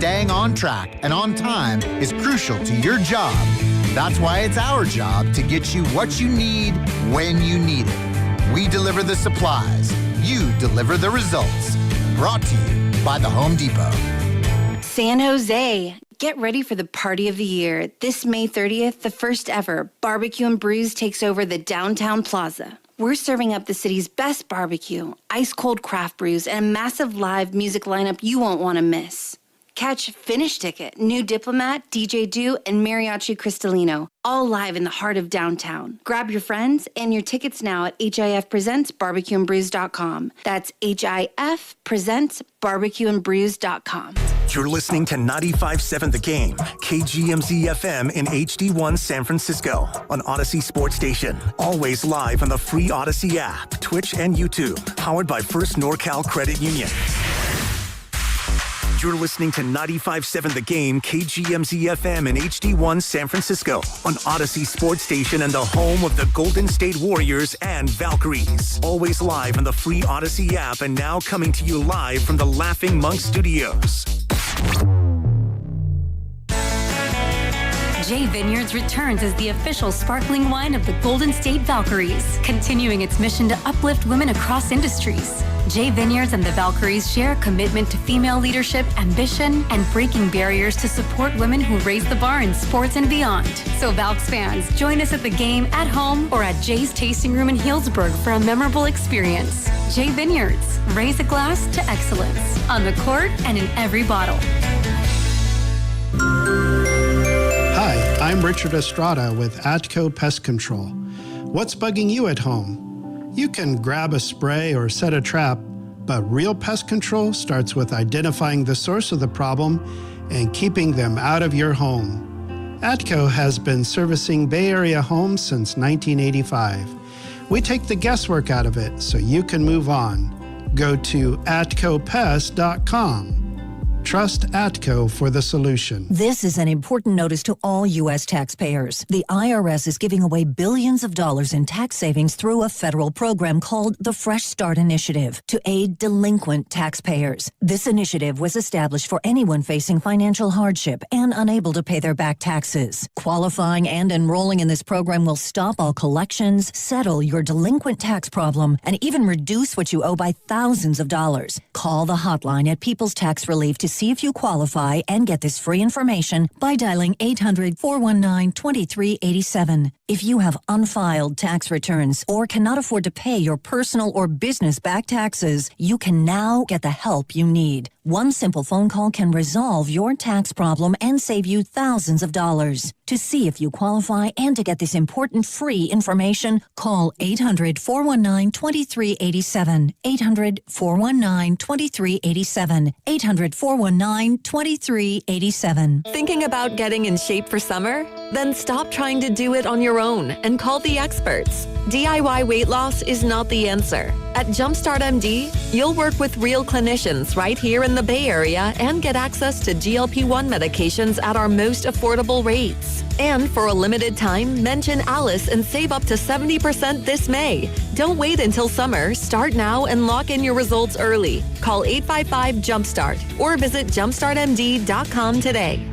staying on track and on time is crucial to your job. That's why it's our job to get you what you need when you need it. We deliver the supplies. You deliver the results. Brought to you by the Home Depot. San Jose. Get ready for the party of the year. This May 30th, the first ever Barbecue and Brews takes over the downtown plaza. We're serving up the city's best barbecue, ice-cold craft brews, and a massive live music lineup you won't want to miss. Catch Finish Ticket, New Diplomat, DJ Do, and Mariachi Cristalino, all live in the heart of downtown. Grab your friends and your tickets now at HIFPresentsBarbecueandBrews.com. That's HIFPresentsBarbecueandBrews.com. You're listening to 95.7 The Game, KGMZ FM in HD1 San Francisco on Odyssey Sports Station. Always live on the free Odyssey app, Twitch, and YouTube. Powered by First NorCal Credit Union. You're listening to 95.7 The Game, KGMZ FM in HD1 San Francisco on Odyssey Sports Station and the home of the Golden State Warriors and Valkyries. Always live on the free Odyssey app and now coming to you live from the Laughing Monk Studios. J Vineyards returns as the official sparkling wine of the Golden State Valkyries, continuing its mission to uplift women across industries. J Vineyards and the Valkyries share a commitment to female leadership, ambition, and breaking barriers to support women who raise the bar in sports and beyond. So Valks fans, join us at the game, at home, or at Jay's Tasting Room in Healdsburg for a memorable experience. J Vineyards, raise a glass to excellence, on the court and in every bottle. Hi, I'm Richard Estrada with Atco Pest Control. What's bugging you at home? You can grab a spray or set a trap, but real pest control starts with identifying the source of the problem and keeping them out of your home. Atco has been servicing Bay Area homes since 1985. We take the guesswork out of it so you can move on. Go to atcopest.com. Trust Atco for the solution. This is an important notice to all U.S. taxpayers. The IRS is giving away billions of dollars in tax savings through a federal program called the Fresh Start Initiative to aid delinquent taxpayers. This initiative was established for anyone facing financial hardship and unable to pay their back taxes. Qualifying and enrolling in this program will stop all collections, settle your delinquent tax problem, and even reduce what you owe by thousands of dollars. Call the hotline at People's Tax Relief to see if you qualify and get this free information by dialing 800-419-2387. If you have unfiled tax returns or cannot afford to pay your personal or business back taxes, you can now get the help you need. One simple phone call can resolve your tax problem and save you thousands of dollars. To see if you qualify and to get this important free information, call 800-419-2387. 800-419-2387. 800-419-2387. Thinking about getting in shape for summer? Then stop trying to do it on your own and call the experts. DIY weight loss is not the answer. At Jumpstart MD, you'll work with real clinicians right here in the Bay Area and get access to GLP-1 medications at our most affordable rates. And for a limited time, mention Alice and save up to 70% this May. Don't wait until summer. Start now and lock in your results early. Call 855-JUMPSTART or visit jumpstartmd.com today.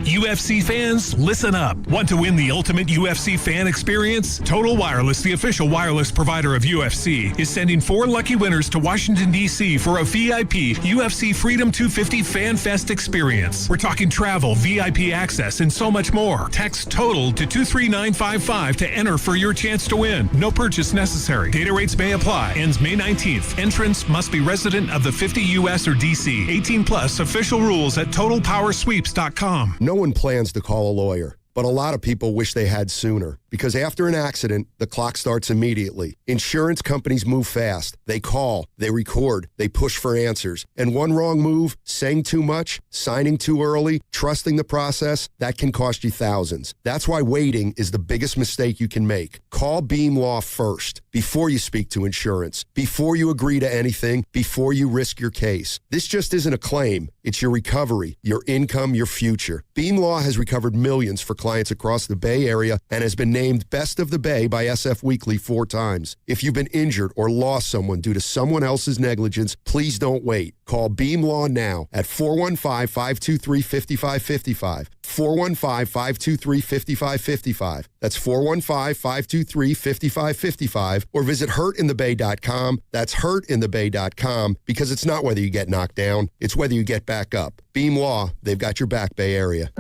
UFC fans, listen up. Want to win the ultimate UFC fan experience? Total Wireless, the official wireless provider of UFC, is sending 4 lucky winners to Washington, D.C. for a VIP UFC Freedom 250 Fan Fest experience. We're talking travel, VIP access, and so much more. Text TOTAL to 23955 to enter for your chance to win. No purchase necessary. Data rates may apply. Ends May 19th. Entrants must be resident of the 50 U.S. or D.C. 18 plus. Official rules at TotalPowerSweeps.com. No one plans to call a lawyer, but a lot of people wish they had sooner. Because after an accident, the clock starts immediately. Insurance companies move fast. They call, they record, they push for answers. And one wrong move, saying too much, signing too early, trusting the process, that can cost you thousands. That's why waiting is the biggest mistake you can make. Call Beam Law first, before you speak to insurance, before you agree to anything, before you risk your case. This just isn't a claim. It's your recovery, your income, your future. Beam Law has recovered millions for clients across the Bay Area and has been named named Best of the Bay by SF Weekly 4 times. If you've been injured or lost someone due to someone else's negligence, please don't wait. Call Beam Law now at 415-523-5555. 415-523-5555. That's 415-523-5555. Or visit hurtinthebay.com. That's hurtinthebay.com, because it's not whether you get knocked down, it's whether you get back up. Beam Law, they've got your back, Bay Area.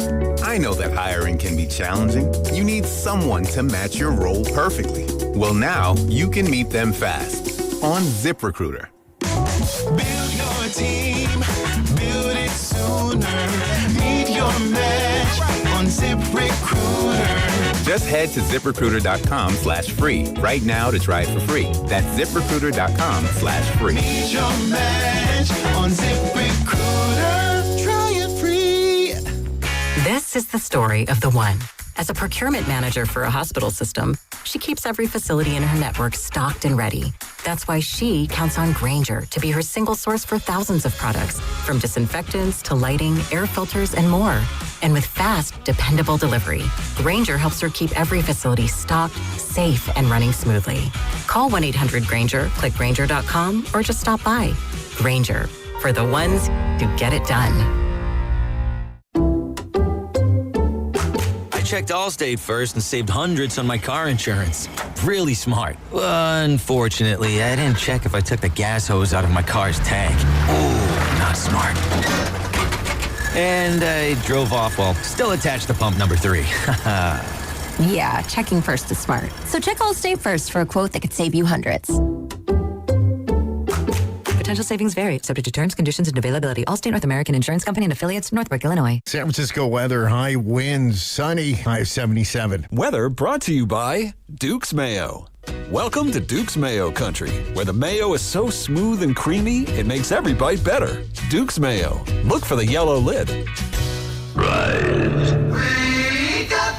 I know that hiring can be challenging. You need someone to match your role perfectly. Well, now you can meet them fast on ZipRecruiter. Build your team, build it sooner. Meet your match on ZipRecruiter. Just head to ZipRecruiter.com/free right now to try it for free. That's ZipRecruiter.com/free. Meet your match on ZipRecruiter. Try it free. This is the story of the one. As a procurement manager for a hospital system, she keeps every facility in her network stocked and ready. That's why she counts on Granger to be her single source for thousands of products, from disinfectants to lighting, air filters, and more. And with fast, dependable delivery, Granger helps her keep every facility stocked, safe, and running smoothly. Call 1-800-GRANGER, click Granger.com, or just stop by. Granger, for the ones who get it done. Checked Allstate first and saved hundreds on my car insurance. Really smart. Unfortunately, I didn't check if I took the gas hose out of my car's tank. Ooh, not smart. And I drove off while still attached to pump number 3. Yeah, checking first is smart. So check Allstate first for a quote that could save you hundreds. Potential savings vary, subject to terms, conditions, and availability. Allstate North American Insurance Company and affiliates, Northbrook, Illinois. San Francisco weather, high winds, sunny, high of 77. Weather brought to you by Duke's Mayo. Welcome to Duke's Mayo Country, where the mayo is so smooth and creamy, it makes every bite better. Duke's Mayo. Look for the yellow lid. Rise. Wake up.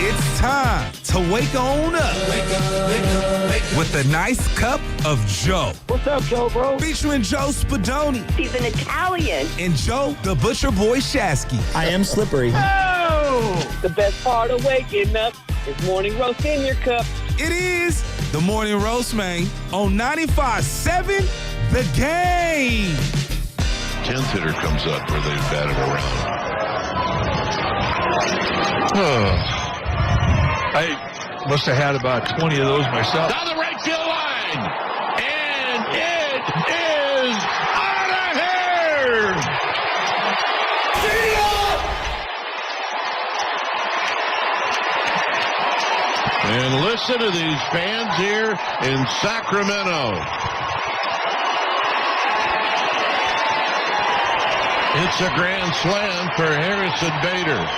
It's time to wake on up. Wake up, wake up, wake up. With a nice cup of Joe. What's up, Joe, bro? Featuring Joe Spadoni. He's an Italian. And Joe, the Butcher Boy Shasky. I am slippery. Oh! The best part of waking up is morning roast in your cup. It is the Morning Roast, man, on 95.7 The Game. 10th hitter comes up where they've batted around. I must have had about 20 of those myself. Down the right field line, and it is out of here! See ya! And listen to these fans here in Sacramento. It's a grand slam for Harrison Bader.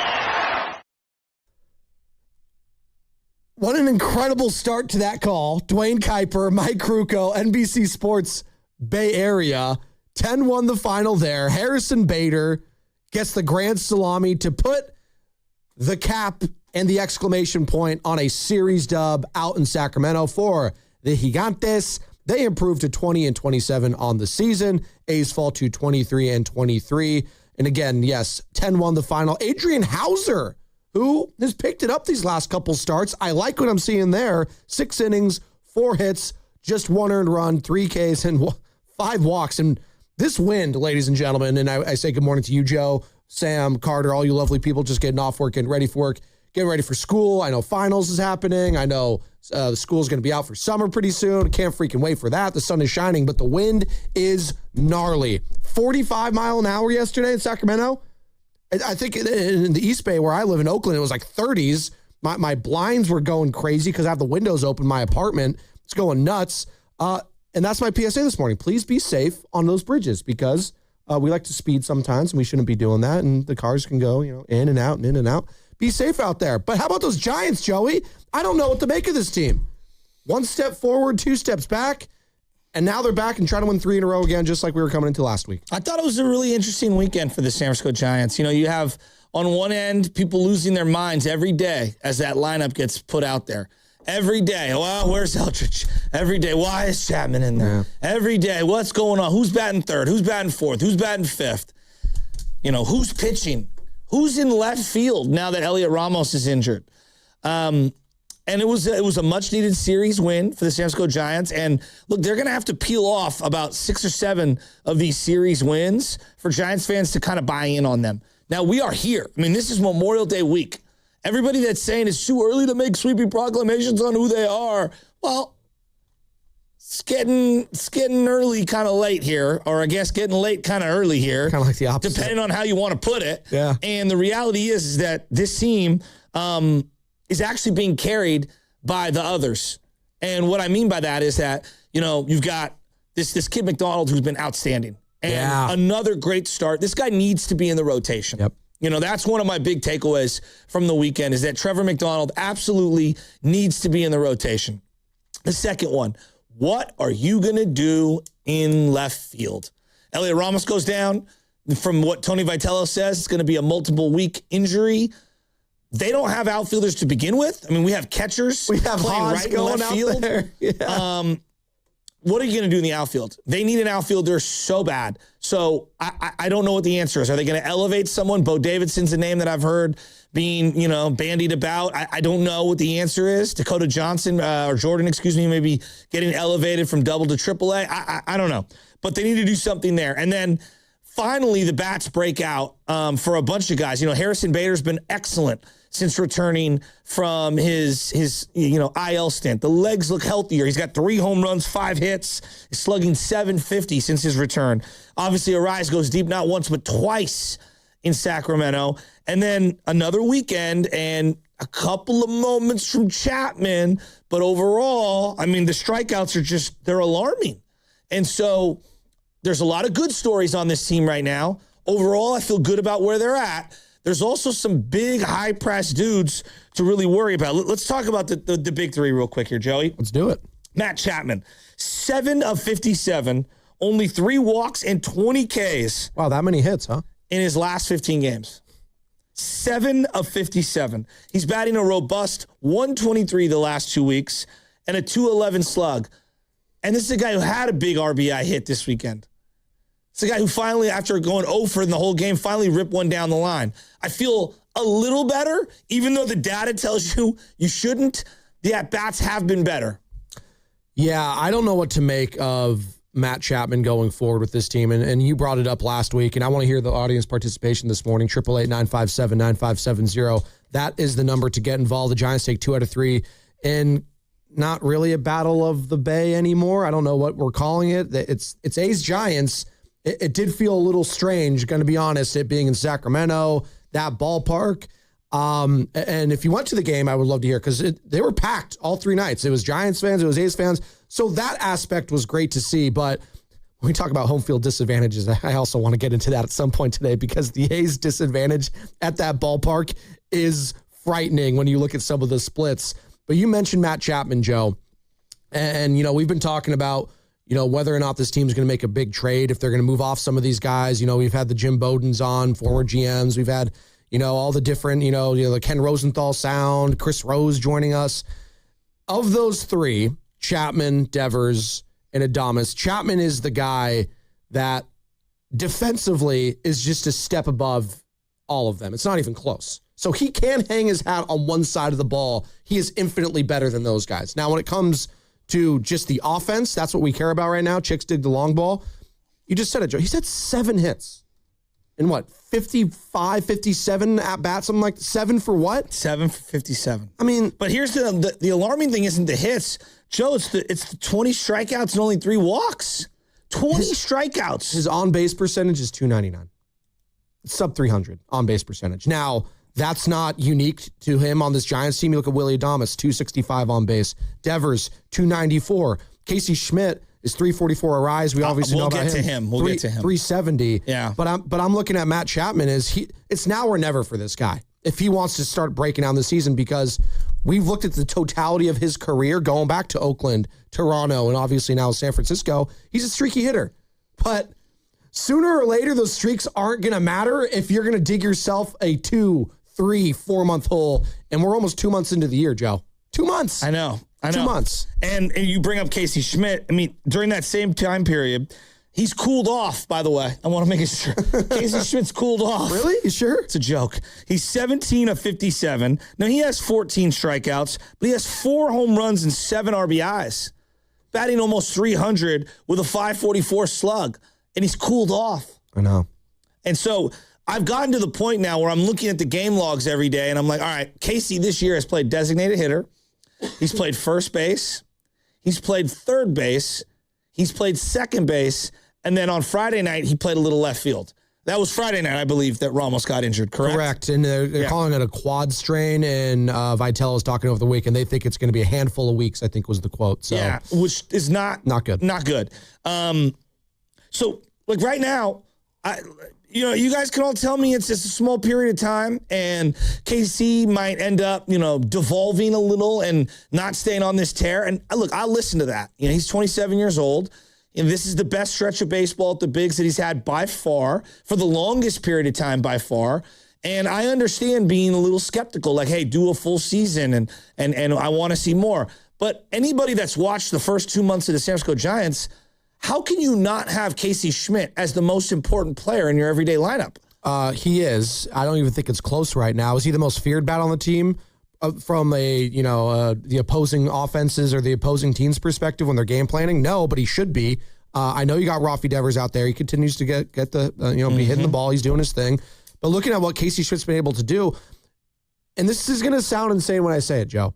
What an incredible start to that call. Dwayne Kuiper, Mike Krukow, NBC Sports Bay Area. 10-1 the final there. Harrison Bader gets the grand salami to put the cap and the exclamation point on a series dub out in Sacramento for the Gigantes. They improved to 20-27 on the season. A's fall to 23-23. And again, yes, 10-1 the final. Adrian Hauser, who has picked it up these last couple starts. I like what I'm seeing there. 6 innings, 4 hits, just 1 earned run, 3 Ks, and 5 walks. And this wind, ladies and gentlemen, and I say good morning to you, Joe, Sam, Carter, all you lovely people just getting off work, getting ready for work, getting ready for school. I know finals is happening. I know the school's going to be out for summer pretty soon. Can't freaking wait for that. The sun is shining, but the wind is gnarly. 45 mile an hour yesterday in Sacramento. I think in the East Bay where I live in Oakland, it was like 30s. My blinds were going crazy because I have the windows open in my apartment. It's going nuts. And that's my PSA this morning. Please be safe on those bridges because we like to speed sometimes and we shouldn't be doing that. And the cars can go, in and out and in and out. Be safe out there. But how about those Giants, Joey? I don't know what to make of this team. 1 step forward, 2 steps back. And now they're back and trying to win 3 in a row again, just like we were coming into last week. I thought it was a really interesting weekend for the San Francisco Giants. You have on one end people losing their minds every day as that lineup gets put out there. Every day, well, where's Eldridge? Every day, why is Chapman in there? Yeah. Every day, what's going on? Who's batting third? Who's batting fourth? Who's batting fifth? Who's pitching? Who's in left field now that Elliot Ramos is injured? And it was a much-needed series win for the San Francisco Giants. And, look, they're going to have to peel off about 6 or 7 of these series wins for Giants fans to kind of buy in on them. Now, we are here. I mean, this is Memorial Day week. Everybody that's saying it's too early to make sweeping proclamations on who they are, well, it's getting early kind of late here, or I guess getting late kind of early here. Kind of like the opposite. Depending on how you want to put it. Yeah. And the reality is that this team is actually being carried by the others. And what I mean by that is that, you've got this kid McDonald who's been outstanding. And another great start. This guy needs to be in the rotation. Yep. That's one of my big takeaways from the weekend is that Trevor McDonald absolutely needs to be in the rotation. The second one, what are you going to do in left field? Elliot Ramos goes down. From what Tony Vitello says, it's going to be a multiple-week injury. They don't have outfielders to begin with. I mean, we have catchers playing right and left field. Yeah. What are you going to do in the outfield? They need an outfielder so bad. So I don't know what the answer is. Are they going to elevate someone? Bo Davidson's a name that I've heard being, bandied about. I don't know what the answer is. Dakota Johnson, or Jordan, maybe getting elevated from double to triple A. I don't know. But they need to do something there. And then finally, the bats break out for a bunch of guys. Harrison Bader's been excellent since returning from his IL stint. The legs look healthier. He's got 3 home runs, 5 hits. He's slugging .750 since his return. Obviously, Arise goes deep not once but twice in Sacramento. And then another weekend and a couple of moments from Chapman. But overall, I mean, the strikeouts are they're alarming. And so there's a lot of good stories on this team right now. Overall, I feel good about where they're at. There's also some big, high-pressed dudes to really worry about. Let's talk about the big 3 real quick here, Joey. Let's do it. Matt Chapman, 7 of 57, only 3 walks and 20 Ks. Wow, that many hits, huh? In his last 15 games. 7 of 57. He's batting a robust 123 the last 2 weeks and a 211 slug. And this is a guy who had a big RBI hit this weekend. It's a guy who finally, after going 0 for in the whole game, finally ripped one down the line. I feel a little better, even though the data tells you you shouldn't. The at-bats have been better. Yeah, I don't know what to make of Matt Chapman going forward with this team. And you brought it up last week, and I want to hear the audience participation this morning. 888-957-9570. That is the number to get involved. The Giants take 2 out of 3. And not really a battle of the Bay anymore. I don't know what we're calling it. It's A's-Giants. It did feel a little strange, going to be honest, it being in Sacramento, that ballpark. And if you went to the game, I would love to hear, because they were packed all 3 nights. It was Giants fans, it was A's fans. So that aspect was great to see. But when we talk about home field disadvantages, I also want to get into that at some point today, because the A's disadvantage at that ballpark is frightening when you look at some of the splits. But you mentioned Matt Chapman, Joe. And, we've been talking about, whether or not this team's going to make a big trade, if they're going to move off some of these guys. We've had the Jim Bowdens on, former GMs. We've had, all the different, the Ken Rosenthal sound, Chris Rose joining us. Of those 3, Chapman, Devers, and Adames, Chapman is the guy that defensively is just a step above all of them. It's not even close. So he can hang his hat on one side of the ball. He is infinitely better than those guys. Now, when it comes to just the offense, that's what we care about right now. Chicks dig the long ball. You just said it, Joe. He's had 7 hits in 55, 57 at bats. I'm like 7 for what? 7 for 57. I mean, but here's the alarming thing isn't the hits, Joe. It's the 20 strikeouts and only 3 walks. 20 strikeouts. His on base percentage is .299. Sub 300 on base percentage. Now, that's not unique to him on this Giants team. You look at Willie Adames, 265 on base. Devers, 294. Casey Schmidt is 344 a rise. We obviously know about him. We'll get to him. 370. Yeah. But I'm looking at Matt Chapman it's now or never for this guy if he wants to start breaking down the season, because we've looked at the totality of his career going back to Oakland, Toronto, and obviously now San Francisco. He's a streaky hitter. But sooner or later, those streaks aren't going to matter if you're going to dig yourself a 2, 3, 4 month hole. And we're almost 2 months into the year, Joe. 2 months. I know. 2 months. And you bring up Casey Schmidt. I mean, during that same time period, He's cooled off, by the way. I want to make it sure. Casey Schmidt's cooled off. Really? You sure? It's a joke. He's 17 of 57. Now, he has 14 strikeouts, but he has 4 home runs and 7 RBIs. Batting almost 300 with a 544 slug. And he's cooled off. I know. And so I've gotten to the point now where I'm looking at the game logs every day, and I'm like, all right, Casey this year has played designated hitter. He's played first base. He's played third base. He's played second base. And then on Friday night, he played a little left field. That was Friday night, I believe, that Ramos got injured, correct? Correct. And they're calling it a quad strain, and Vitale was talking over the week, and they think it's going to be a handful of weeks, I think was the quote. So, yeah, which is not good. Not good. So, like right now, you guys can all tell me it's just a small period of time, and KC might end up, devolving a little and not staying on this tear. And look, I'll listen to that. He's 27 years old. And this is the best stretch of baseball at the bigs that he's had by far, for the longest period of time by far. And I understand being a little skeptical, like, hey, do a full season and I want to see more. But anybody that's watched the first 2 months of the San Francisco Giants, how can you not have Casey Schmidt as the most important player in your everyday lineup? He is. I don't even think it's close right now. Is he the most feared bat on the team? From the opposing offenses or the opposing team's perspective when they're game planning? No, but he should be. I know you got Rafi Devers out there. He continues to get the, be hitting the ball. He's doing his thing. But looking at what Casey Schmidt's been able to do, and this is going to sound insane when I say it, Joe.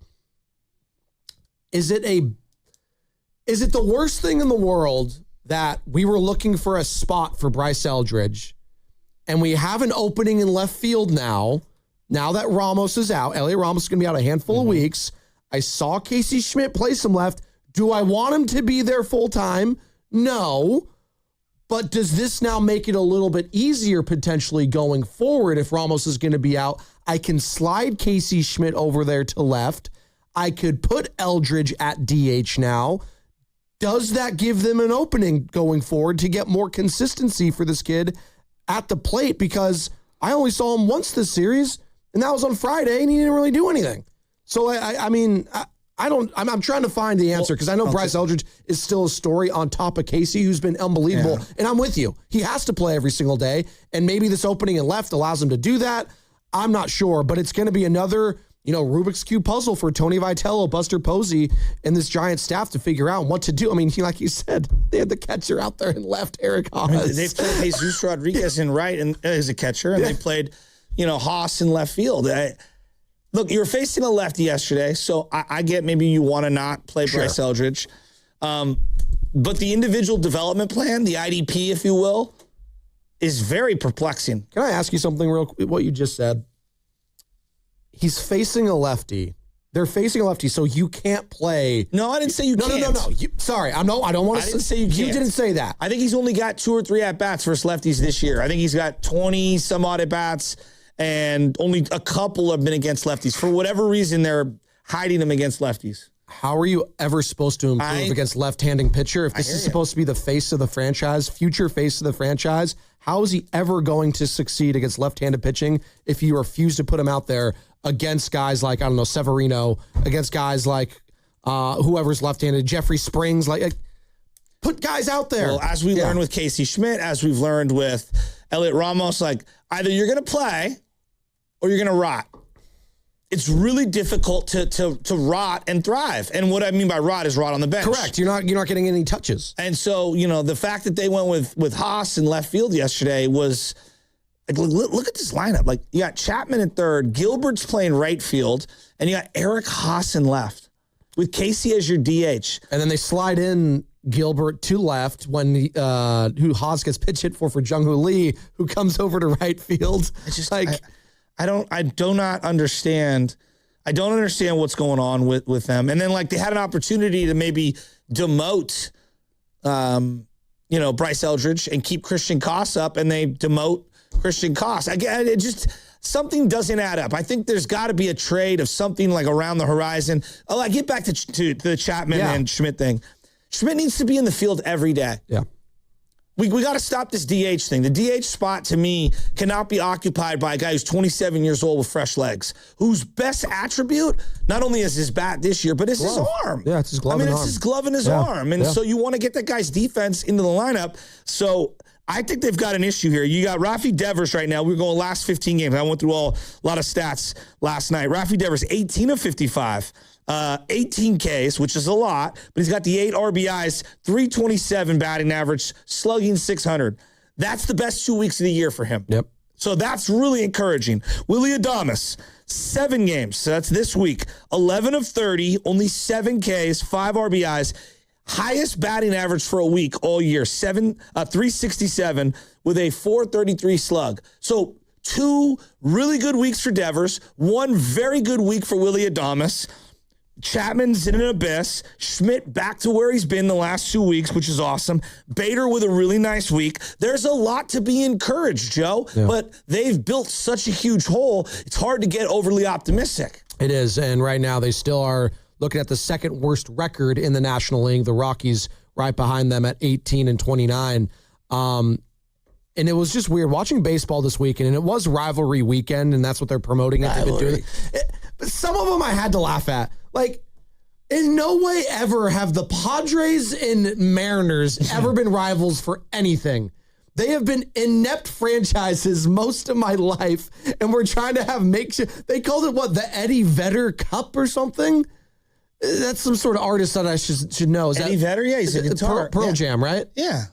Is it the worst thing in the world that we were looking for a spot for Bryce Eldridge and we have an opening in left field now that Ramos is out? Elliot Ramos is going to be out a handful of weeks. I saw Casey Schmidt play some left. Do I want him to be there full time? No. But does this now make it a little bit easier potentially going forward if Ramos is going to be out? I can slide Casey Schmidt over there to left. I could put Eldridge at DH now. Does that give them an opening going forward to get more consistency for this kid at the plate? Because I only saw him once this series, and that was on Friday, and he didn't really do anything. So, I'm trying to find the answer because I know Bryce Eldridge is still a story on top of Casey, who's been unbelievable. Yeah. And I'm with you. He has to play every single day, and maybe this opening in left allows him to do that. I'm not sure, but it's going to be another, Rubik's Cube puzzle for Tony Vitello, Buster Posey, and this Giant staff to figure out what to do. I mean, like you said, they had the catcher out there in left, Eric Haas. They played Jesus Rodriguez in right and as a catcher, and they played, Haas in left field. Look, you were facing a lefty yesterday, so I get maybe you want to not play Bryce Eldridge. But the individual development plan, the IDP, if you will, is very perplexing. Can I ask you something real quick? What you just said? He's facing a lefty. They're facing a lefty, so you can't play. No, I didn't say you can't. No. Sorry, I don't want to. I didn't say you can't. You didn't say that. I think he's only got 2 or 3 at-bats versus lefties this year. I think he's got 20 some odd at-bats, and only a couple have been against lefties. For whatever reason, they're hiding him against lefties. How are you ever supposed to improve against left-handing pitcher? If this is supposed to be the face of the franchise, future face of the franchise, how is he ever going to succeed against left-handed pitching if you refuse to put him out there against guys like, Severino, against guys like whoever's left-handed, Jeffrey Springs, put guys out there. Well, as we learned with Casey Schmidt, as we've learned with Elliot Ramos, either you're going to play or you're going to rot. It's really difficult to rot and thrive. And what I mean by rot is rot on the bench. Correct. You're not getting any touches. And so, the fact that they went with Haas in left field yesterday was look at this lineup. You got Chapman in third, Gilbert's playing right field, and you got Eric Haas in left with Casey as your DH. And then they slide in Gilbert to left when who Haas gets pitch hit for Jung-Hoo Lee, who comes over to right field. It's just I do not understand. I don't understand what's going on with them. And then they had an opportunity to maybe demote, Bryce Eldridge and keep Christian Koss up, and they demote Christian Koss. Again, it just something doesn't add up. I think there's got to be a trade of something around the horizon. Oh, I get back to the Chapman and Schmidt thing. Schmidt needs to be in the field every day. Yeah. We got to stop this DH thing. The DH spot, to me, cannot be occupied by a guy who's 27 years old with fresh legs, whose best attribute not only is his bat this year, but is his arm. Yeah, it's his glove and it's arm. his glove and his arm. And so you want to get that guy's defense into the lineup. So I think they've got an issue here. You got Rafi Devers right now. We're going last 15 games. I went through a lot of stats last night. Rafi Devers, 18 of 55. 18 Ks, which is a lot, but he's got the 8 RBIs, 327 batting average, slugging 600. That's the best 2 weeks of the year for him. Yep. So that's really encouraging. Willie Adames, 7 games. So that's this week. 11 of 30, only 7 Ks, 5 RBIs. Highest batting average for a week all year, 367 with a 433 slug. So 2 really good weeks for Devers, 1 very good week for Willie Adames. Chapman's in an abyss. Schmidt back to where he's been the last 2 weeks, which is awesome. Bader with a really nice week. There's a lot to be encouraged, Joe, but they've built such a huge hole, it's hard to get overly optimistic. It is, and right now they still are looking at the second worst record in the National League. The Rockies right behind them at 18-29. And it was just weird watching baseball this weekend, and it was rivalry weekend, and that's what they're promoting it. They've been doing it. But some of them I had to laugh at. Like, in no way ever have the Padres and Mariners ever been rivals for anything. They have been inept franchises most of my life, and we're trying to have makeshift. They called it, what, the Eddie Vedder Cup or something? That's some sort of artist that I should know. Is Eddie Vedder? Yeah, he's a guitar. Pearl Jam, right? Yeah.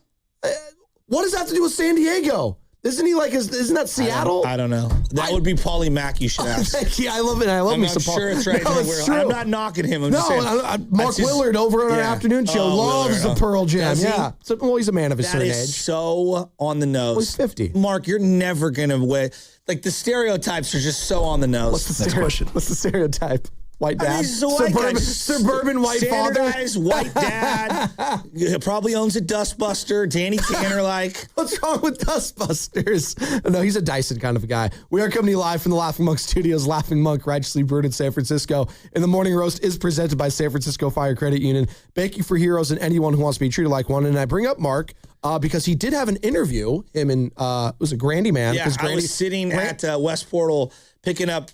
What does that have to do with San Diego? Isn't he isn't that Seattle? I don't know. That would be Paulie Mack you should ask. Yeah, I love it. I love me some Paul. I'm sure it's right. No, it's true. I'm not knocking him. I'm just saying. Mark Willard over on our afternoon show loves the Pearl Jam. Yeah. So, well, he's a man of a certain age. That is so on the nose. Well, he's 50. Mark, you're never going to win. Like, the stereotypes are just so on the nose. What's the stereotype? White dad, he's a white guy. Suburban white father, white dad. Probably owns a Dustbuster. Danny Tanner, like. What's wrong with Dustbusters? No, he's a Dyson kind of a guy. We are coming to you live from the Laughing Monk Studios. Laughing Monk, righteously brewed in San Francisco. And the Morning Roast is presented by San Francisco Fire Credit Union. Thank you for heroes and anyone who wants to be treated like one. And I bring up Mark because he did have an interview. Him and it was a Grandy man. Yeah, I was sitting at West Portal picking up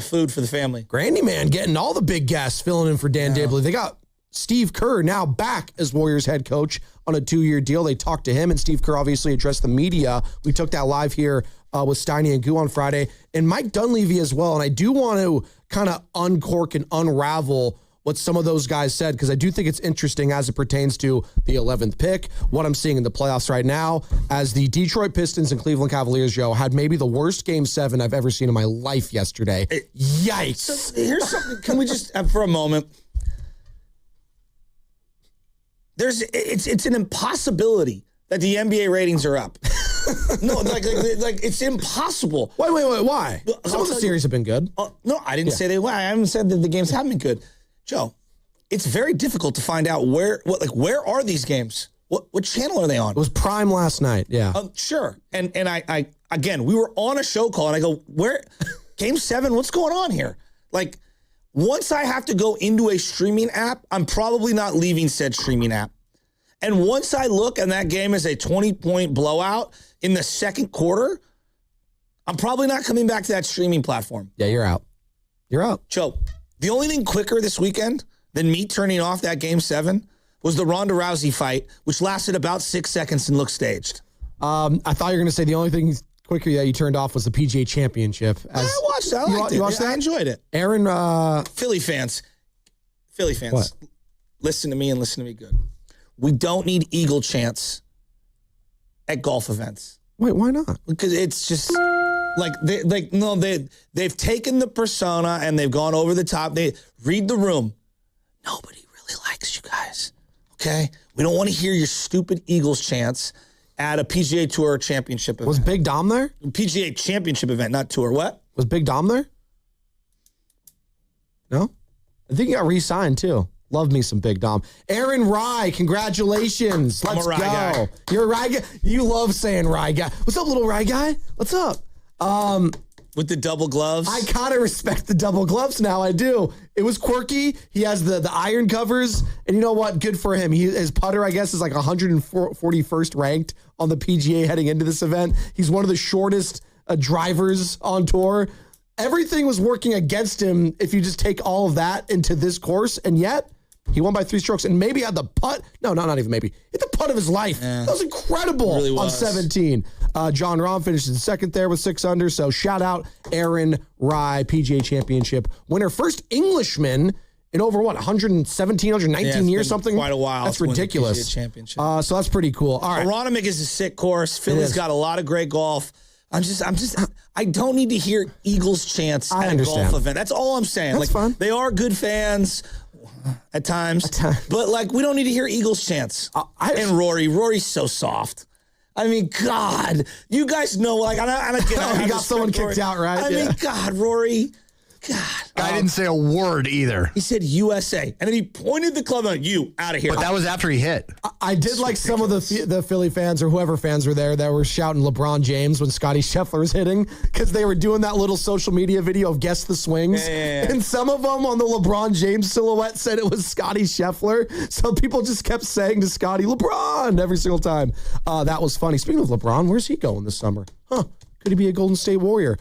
food for the family. Grandy man getting all the big guests filling in for Dan Dabley. They got Steve Kerr now back as Warriors head coach on a 2-year deal. They talked to him, and Steve Kerr obviously addressed the media. We took that live here with Steiny and Goo on Friday, and Mike Dunlevy as well. And I do want to kind of uncork and unravel what some of those guys said, because I do think it's interesting as it pertains to the 11th pick, what I'm seeing in the playoffs right now, as the Detroit Pistons and Cleveland Cavaliers, Joe, had maybe the worst Game 7 I've ever seen in my life yesterday. Yikes. So here's something. Can we just, for a moment, it's an impossibility that the NBA ratings are up. No, like it's impossible. Wait, why? Some of the series have been good. No, I didn't say they were. I haven't said that the games haven't been good. Joe, it's very difficult to find out where are these games? What channel are they on? It was Prime last night. Yeah, sure. And I again, we were on a show call, and I go, where Game 7? What's going on here? Like, once I have to go into a streaming app, I'm probably not leaving said streaming app. And once I look and that game is a 20-point blowout in the second quarter, I'm probably not coming back to that streaming platform. Yeah, you're out. You're out. Joe, the only thing quicker this weekend than me turning off that Game 7 was the Ronda Rousey fight, which lasted about 6 seconds and looked staged. I thought you were going to say the only thing quicker that you turned off was the PGA Championship. I watched that. I liked it. You watched that? I enjoyed it. Aaron, Philly fans, what? Listen to me and listen to me good. We don't need eagle chants at golf events. Wait, why not? Because it's just they've taken the persona and they've gone over the top. They read the room. Nobody really likes you guys. Okay? We don't want to hear your stupid Eagles chants at a PGA Tour Championship event. Was Big Dom there? PGA Championship event, not tour. What? Was Big Dom there? No? I think he got re-signed too. Love me some Big Dom. Aaron Rye, congratulations. Let's I'm a Rye go. Guy. You're a Rye guy. You love saying Rye guy. What's up, little Rye guy? What's up? With the double gloves? I kind of respect the double gloves now. I do. It was quirky. He has the iron covers. And you know what? Good for him. His putter, I guess, is like 141st ranked on the PGA heading into this event. He's one of the shortest drivers on tour. Everything was working against him if you just take all of that into this course. And yet, he won by 3 strokes and maybe had the putt. No, not even maybe. Hit the putt of his life. Yeah. That was incredible really on 17. John Rahm finished in second there with 6 under. So shout out Aaron Rai, PGA Championship winner. First Englishman in over 117, 119 years, something. Quite a while. That's ridiculous. Championship. So that's pretty cool. All right. Aronimink is a sick course. Philly's got a lot of great golf. I don't need to hear Eagles chants at a golf event. That's all I'm saying. That's fun. They are good fans at times. But like, we don't need to hear Eagles chants. And Rory's so soft. I mean, God, you guys know, like, I don't get he got someone kicked out, right? I mean, God, Rory. God. I didn't say a word either. He said USA. And then he pointed the club on you out of here. But that was after he hit. I did like some of the Philly fans or whoever fans were there that were shouting LeBron James when Scotty Scheffler was hitting because they were doing that little social media video of Guess the Swings. Yeah. And some of them on the LeBron James silhouette said it was Scotty Scheffler. So people just kept saying to Scotty, LeBron, every single time. That was funny. Speaking of LeBron, where's he going this summer? Could he be a Golden State Warrior?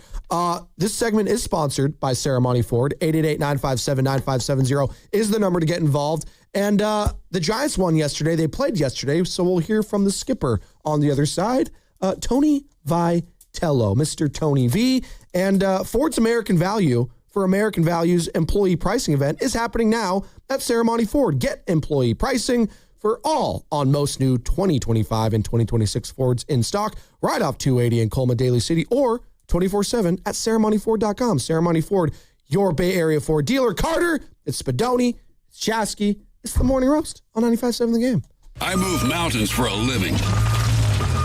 This segment is sponsored by Ceremony Ford. 888-957-9570 is the number to get involved. And the Giants won yesterday. They played yesterday, so we'll hear from the skipper on the other side, Tony Vitello, Mr. Tony V. And Ford's American Value for American Values employee pricing event is happening now at Ceremony Ford. Get employee pricing for all on most new 2025 and 2026 Fords in stock, right off 280 in Colma, Daly City, or 24/7 at ceremonyford.com. Ceremony Ford, your Bay Area Ford dealer. Carter, it's Spadoni, it's Chasky, it's the Morning Roast on 95.7 The Game. I move mountains for a living.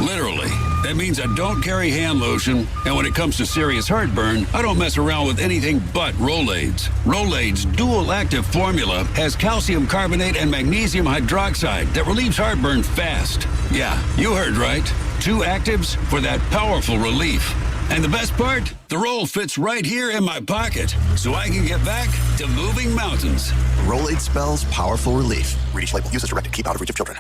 Literally. That means I don't carry hand lotion, and when it comes to serious heartburn, I don't mess around with anything but Rolaids. Rolaids' dual-active formula has calcium carbonate and magnesium hydroxide that relieves heartburn fast. Yeah, you heard right. 2 actives for that powerful relief. And the best part? The roll fits right here in my pocket, so I can get back to moving mountains. Rolaid spells powerful relief. Read each label. Use as directed. Keep out of reach of children.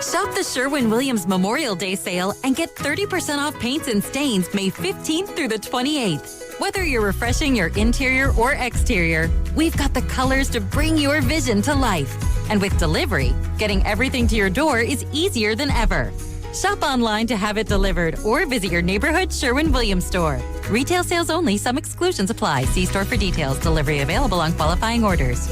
Shop the Sherwin-Williams Memorial Day sale and get 30% off paints and stains May 15th through the 28th. Whether you're refreshing your interior or exterior, we've got the colors to bring your vision to life. And with delivery, getting everything to your door is easier than ever. Shop online to have it delivered or visit your neighborhood Sherwin-Williams store. Retail sales only. Some exclusions apply. See store for details. Delivery available on qualifying orders.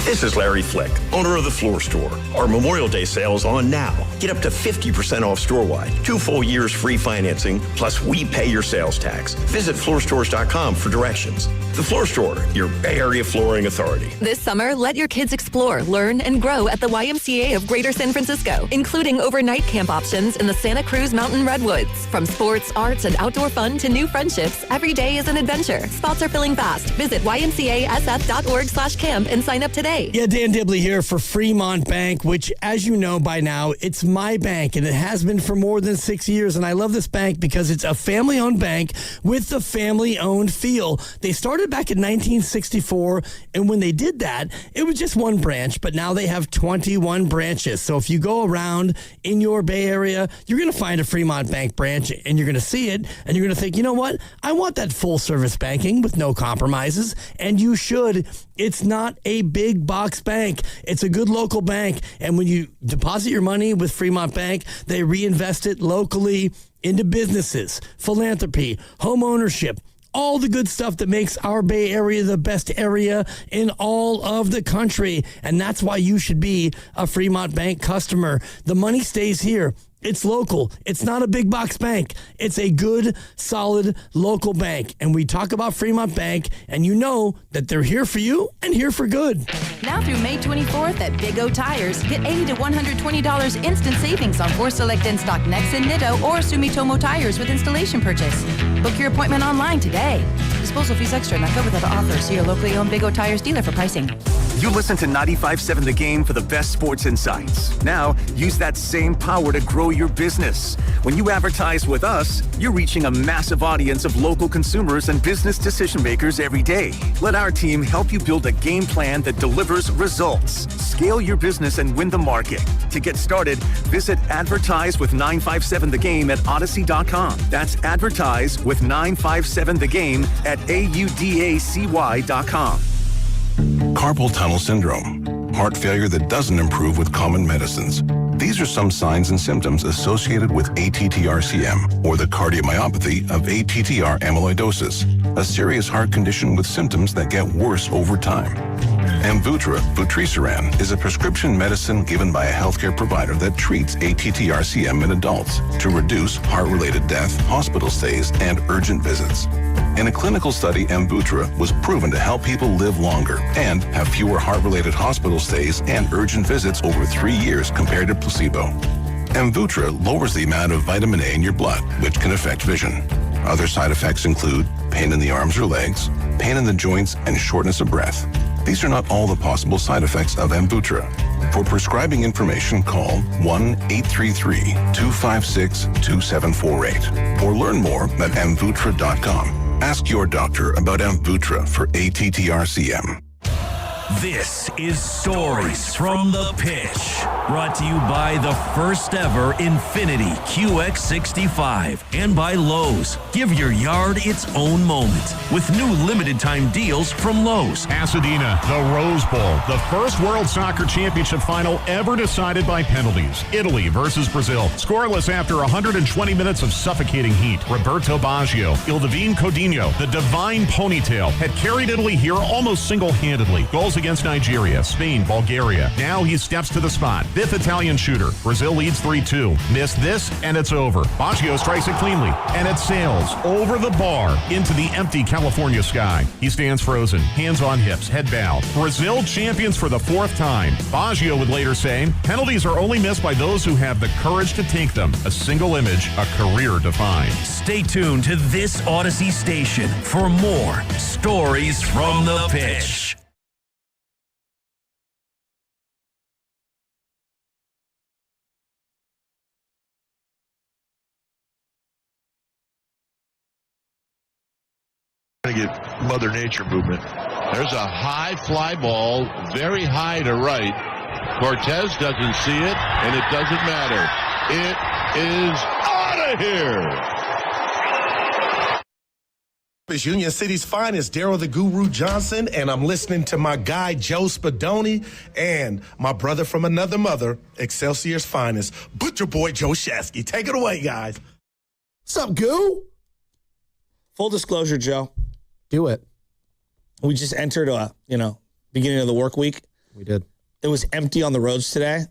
This is Larry Flick, owner of The Floor Store. Our Memorial Day sale is on now. Get up to 50% off store-wide, 2 full years free financing, plus we pay your sales tax. Visit floorstores.com for directions. The Floor Store, your Bay Area flooring authority. This summer, let your kids explore, learn, and grow at the YMCA of Greater San Francisco, including overnight camp options in the Santa Cruz Mountain Redwoods. From sports, arts, and outdoor fun to new friendships, every day is an adventure. Spots are filling fast. Visit ymcasf.org/camp and sign up today. Yeah, Dan Dibley here for Fremont Bank, which, as you know by now, it's my bank, and it has been for more than 6 years. And I love this bank because it's a family-owned bank with the family-owned feel. They started back in 1964, and when they did that, it was just one branch, but now they have 21 branches. So if you go around in your Bay Area, you're going to find a Fremont Bank branch, and you're going to see it, and you're going to think, you know what? I want that full-service banking with no compromises, and you should. It's not a big box bank. It's a good local bank. And when you deposit your money with Fremont Bank, they reinvest it locally into businesses, philanthropy, home ownership, all the good stuff that makes our Bay Area the best area in all of the country. And that's why you should be a Fremont Bank customer. The money stays here. It's local. It's not a big box bank. It's a good, solid local bank. And we talk about Fremont Bank, and you know that they're here for you and here for good. Now through May 24th at Big O Tires, get $80 to $120 instant savings on 4 select in-stock Nexen, Nitto, or Sumitomo tires with installation purchase. Book your appointment online today. Disposal fees extra, not covered with other offers. See your locally owned Big O Tires dealer for pricing. You listen to 95.7 The Game for the best sports insights. Now, use that same power to grow your business. When you advertise with us, you're reaching a massive audience of local consumers and business decision makers every day. Let our team help you build a game plan that delivers results. Scale your business and win the market. To get started, visit Advertise with 957 The Game at Odyssey.com. That's Advertise with 957 The Game at AUDACY.com. Carpal tunnel syndrome, heart failure that doesn't improve with common medicines. These are some signs and symptoms associated with ATTR-CM, or the cardiomyopathy of ATTR amyloidosis, a serious heart condition with symptoms that get worse over time. Amvuttra, vutrisiran, is a prescription medicine given by a healthcare provider that treats ATTR-CM in adults to reduce heart-related death, hospital stays, and urgent visits. In a clinical study, Amvuttra was proven to help people live longer and have fewer heart-related hospital stays and urgent visits over 3 years compared to placebo. Amvuttra lowers the amount of vitamin A in your blood, which can affect vision. Other side effects include pain in the arms or legs, pain in the joints, and shortness of breath. These are not all the possible side effects of Amvuttra. For prescribing information, call 1-833-256-2748 or learn more at amvuttra.com. Ask your doctor about Amvuttra for ATTR-CM. This is Stories from the Pitch, brought to you by the first ever Infinity QX65 and by Lowe's. Give your yard its own moment with new limited time deals from Lowe's. Pasadena, the Rose Bowl, the first World Soccer Championship final ever decided by penalties. Italy versus Brazil, scoreless after 120 minutes of suffocating heat. Roberto Baggio, Ildivine Codinho, the divine ponytail, had carried Italy here almost single-handedly. Goals against Nigeria, Spain, Bulgaria. Now he steps to the spot. Fifth Italian shooter. Brazil leads 3-2. Miss this, and it's over. Baggio strikes it cleanly, and it sails over the bar into the empty California sky. He stands frozen, hands on hips, head bowed. Brazil champions for the 4th time. Baggio would later say, penalties are only missed by those who have the courage to take them. A single image, a career defined. Stay tuned to this Odyssey station for more Stories from the Pitch. To get Mother Nature movement. There's a high fly ball, very high to right. Cortez doesn't see it, and it doesn't matter. It is out of here. It's Union City's finest, Daryl the Guru Johnson, and I'm listening to my guy Joe Spadoni and my brother from another mother, Excelsior's finest, Butcher Boy Joe Shasky. Take it away, guys. What's up, Goo? Full disclosure, Joe. Do it. We just entered beginning of the work week. We did. It was empty on the roads today.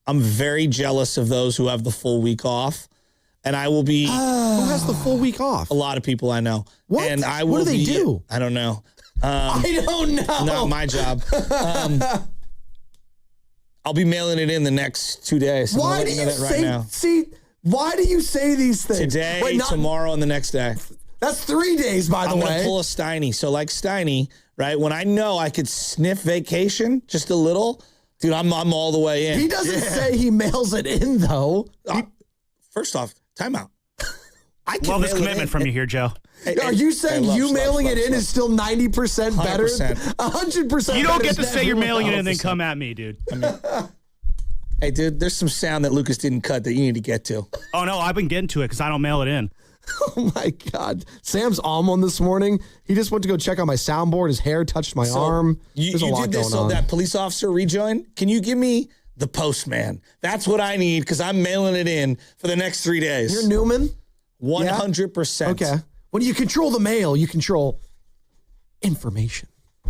I'm very jealous of those who have the full week off. And I will be... who has the full week off? A lot of people I know. What? And I what will do they be, do? I don't know. I don't know. Not my job. I'll be mailing it in the next 2 days. Why do you say... why do you say these things? Today, tomorrow, and the next day. That's 3 days, by the way. I'm going to pull a Steiny. So like Steiny, right? When I know I could sniff vacation just a little, dude, I'm all the way in. He doesn't say he mails it in, though. First off, timeout. Love this commitment from you here, Joe. Are you saying you mailing it in is still 90% better? 100%. You don't get to say you're mailing it in and then come at me, dude. Hey, dude, there's some sound that Lucas didn't cut that you need to get to. Oh, no, I've been getting to it because I don't mail it in. Oh, my God. Sam's on one this morning. He just went to go check out my soundboard. His hair touched my arm. There's a lot did this, going on. So that police officer rejoin, can you give me the postman? That's what I need because I'm mailing it in for the next 3 days. You're Newman? 100%. Okay. When you control the mail, you control information.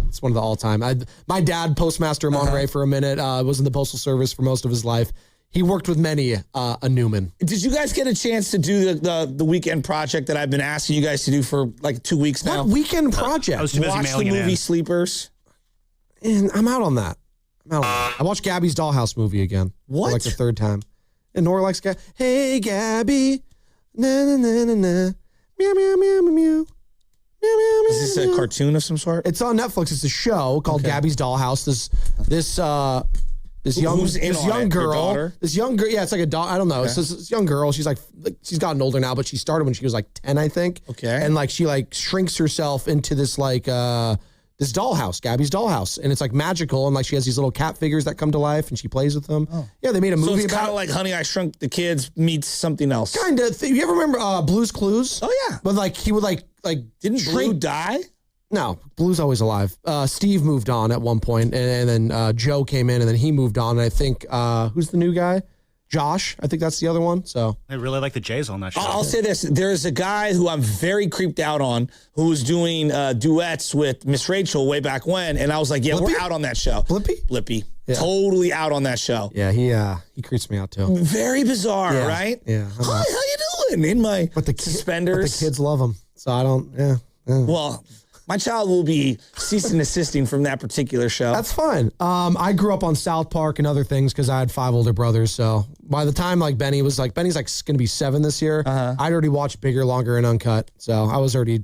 It's one of the all-time. My dad, postmaster in Monterey for a minute, was in the Postal Service for most of his life. He worked with many a Newman. Did you guys get a chance to do the weekend project that I've been asking you guys to do for like 2 weeks now? What weekend project? I was too busy Watch mailing the it movie in. Sleepers. And I'm out on that. I watched Gabby's Dollhouse movie again. What? For like the 3rd time. And Nora likes Gabby. Hey, Gabby. Na, na, na, na, na. Meow, meow, meow, meow, meow. Is this a cartoon of some sort? It's on Netflix. It's a show called Gabby's Dollhouse. This young girl. Yeah, it's like a doll. I don't know. Okay. It's this young girl. She's gotten older now, but she started when she was like 10, I think. Okay. And like she like shrinks herself into this like this dollhouse, Gabby's Dollhouse, and it's like magical, and like she has these little cat figures that come to life, and she plays with them. Oh. Yeah, they made a movie so it's about kind of like Honey, I Shrunk the Kids meets something else. Kind of. You ever remember Blue's Clues? Oh yeah. But like he would like didn't shrink. Blue die? No, Blue's always alive. Steve moved on at one point, and then Joe came in, and then he moved on. And I think who's the new guy? Josh. I think that's the other one. So I really like the Jays on that show. I'll say this: there's a guy who I'm very creeped out on who was doing duets with Miss Rachel way back when, and I was like, yeah, Blippi? we're out on that show. Blippi. Yeah. Totally out on that show. Yeah, he creeps me out too. Very bizarre, Yeah. right? Yeah. Hi, how you doing? In my suspenders. But the kids love him, so I don't. Yeah. Well, my child will be cease and desisting from that particular show. That's fine. I grew up on South Park and other things because I had 5 older brothers. So by the time Benny's like going to be 7 this year, I'd already watched Bigger, Longer, and Uncut. So I was I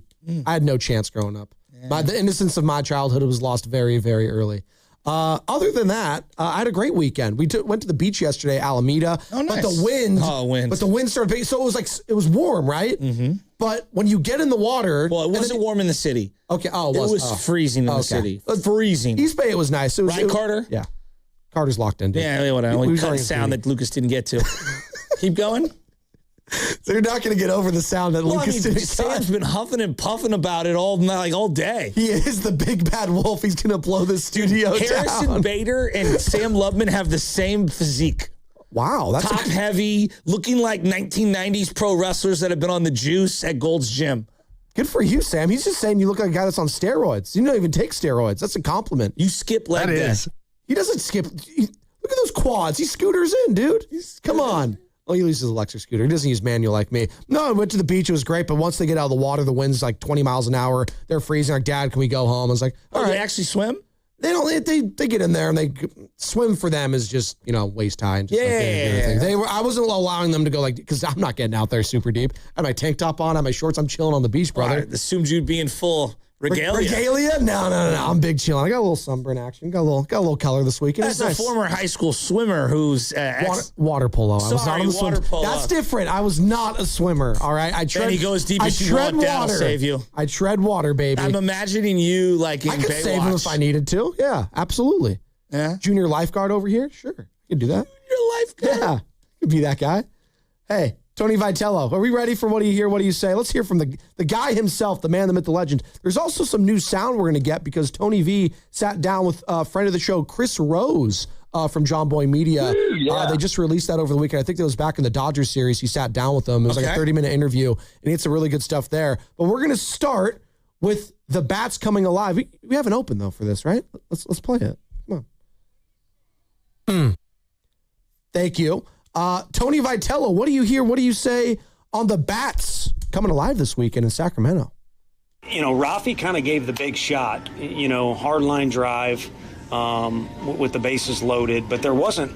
had no chance growing up. Yeah. The innocence of my childhood was lost very, very early. Other than that, I had a great weekend. We went to the beach yesterday, Alameda. Oh, nice. But the wind, winds. But the wind started, so it was warm, right? Mm-hmm. But when you get in the water, well, it wasn't warm in the city. Okay. Oh, it was freezing in the city. Freezing. East Bay, it was nice. It was, right, Carter? Yeah. Carter's locked in. Dude. Yeah, whatever. We cut sound that Lucas didn't get to. Keep going. So you're not going to get over the sound that Lucas didn't. Sam's been huffing and puffing about it all night, all day. He is the big bad wolf. He's going to blow the studio Harrison down. Bader and Sam Loveman have the same physique. Wow, that's top heavy, looking like 1990s pro wrestlers that have been on the juice at Gold's Gym. Good for you, Sam. He's just saying you look like a guy that's on steroids. You don't even take steroids. That's a compliment. You skip leg day. He doesn't skip. Look at those quads. He scooters in, dude. Come on. Well, he uses an electric scooter. He doesn't use manual like me. No, I went to the beach. It was great. But once they get out of the water, the wind's like 20 miles an hour. They're freezing. Like, Dad, can we go home? I was like, all right. They actually swim? They don't. They get in there and they swim. For them is just waist high. And just I wasn't allowing them to go because I'm not getting out there super deep. I had my tank top on. I had my shorts. I'm chilling on the beach, brother. Right. Assumed you'd be in full regalia. Regalia? No. I'm big chilling. I got a little sunburn action. Got a little color this weekend. That's a former high school swimmer who's water polo. Sorry, I was not on the swim. polo. That's different. I was not a swimmer. All right. And he goes deep as you want. That'll save you. I tread water, baby. I'm imagining you like in I could Baywatch. save him if I needed to. Yeah, absolutely. Yeah. Junior lifeguard over here. Sure, I could do that. Junior lifeguard. Yeah, could be that guy. Hey. Tony Vitello, are we ready for what do you hear? What do you say? Let's hear from the guy himself, the man, the myth, the legend. There's also some new sound we're going to get because Tony V sat down with a friend of the show, Chris Rose from John Boy Media. They just released that over the weekend. I think that was back in the Dodgers series. He sat down with them. It was like a 30-minute interview, and he had some really good stuff there. But we're going to start with the bats coming alive. We haven't opened, though, for this, right? Let's play it. Come on. Thank you. Tony Vitello, what do you hear? What do you say on the bats coming alive this weekend in Sacramento? Rafi kind of gave the big shot, hard line drive with the bases loaded, but there wasn't,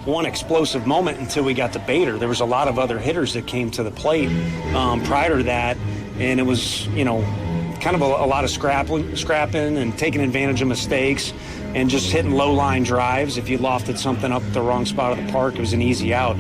one explosive moment until we got to Bader. There was a lot of other hitters that came to the plate prior to that, and it was, kind of a lot of scrapping and taking advantage of mistakes and just hitting low-line drives. If you lofted something up the wrong spot of the park, it was an easy out.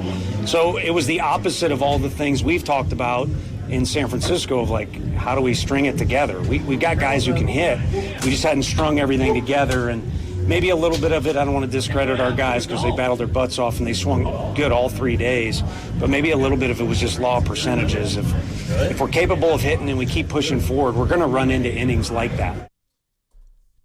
So it was the opposite of all the things we've talked about in San Francisco of how do we string it together? We got guys who can hit. We just hadn't strung everything together, and maybe a little bit of it, I don't want to discredit our guys because they battled their butts off and they swung good all 3 days, but maybe a little bit of it was just law of percentages. If we're capable of hitting and we keep pushing forward, we're going to run into innings like that.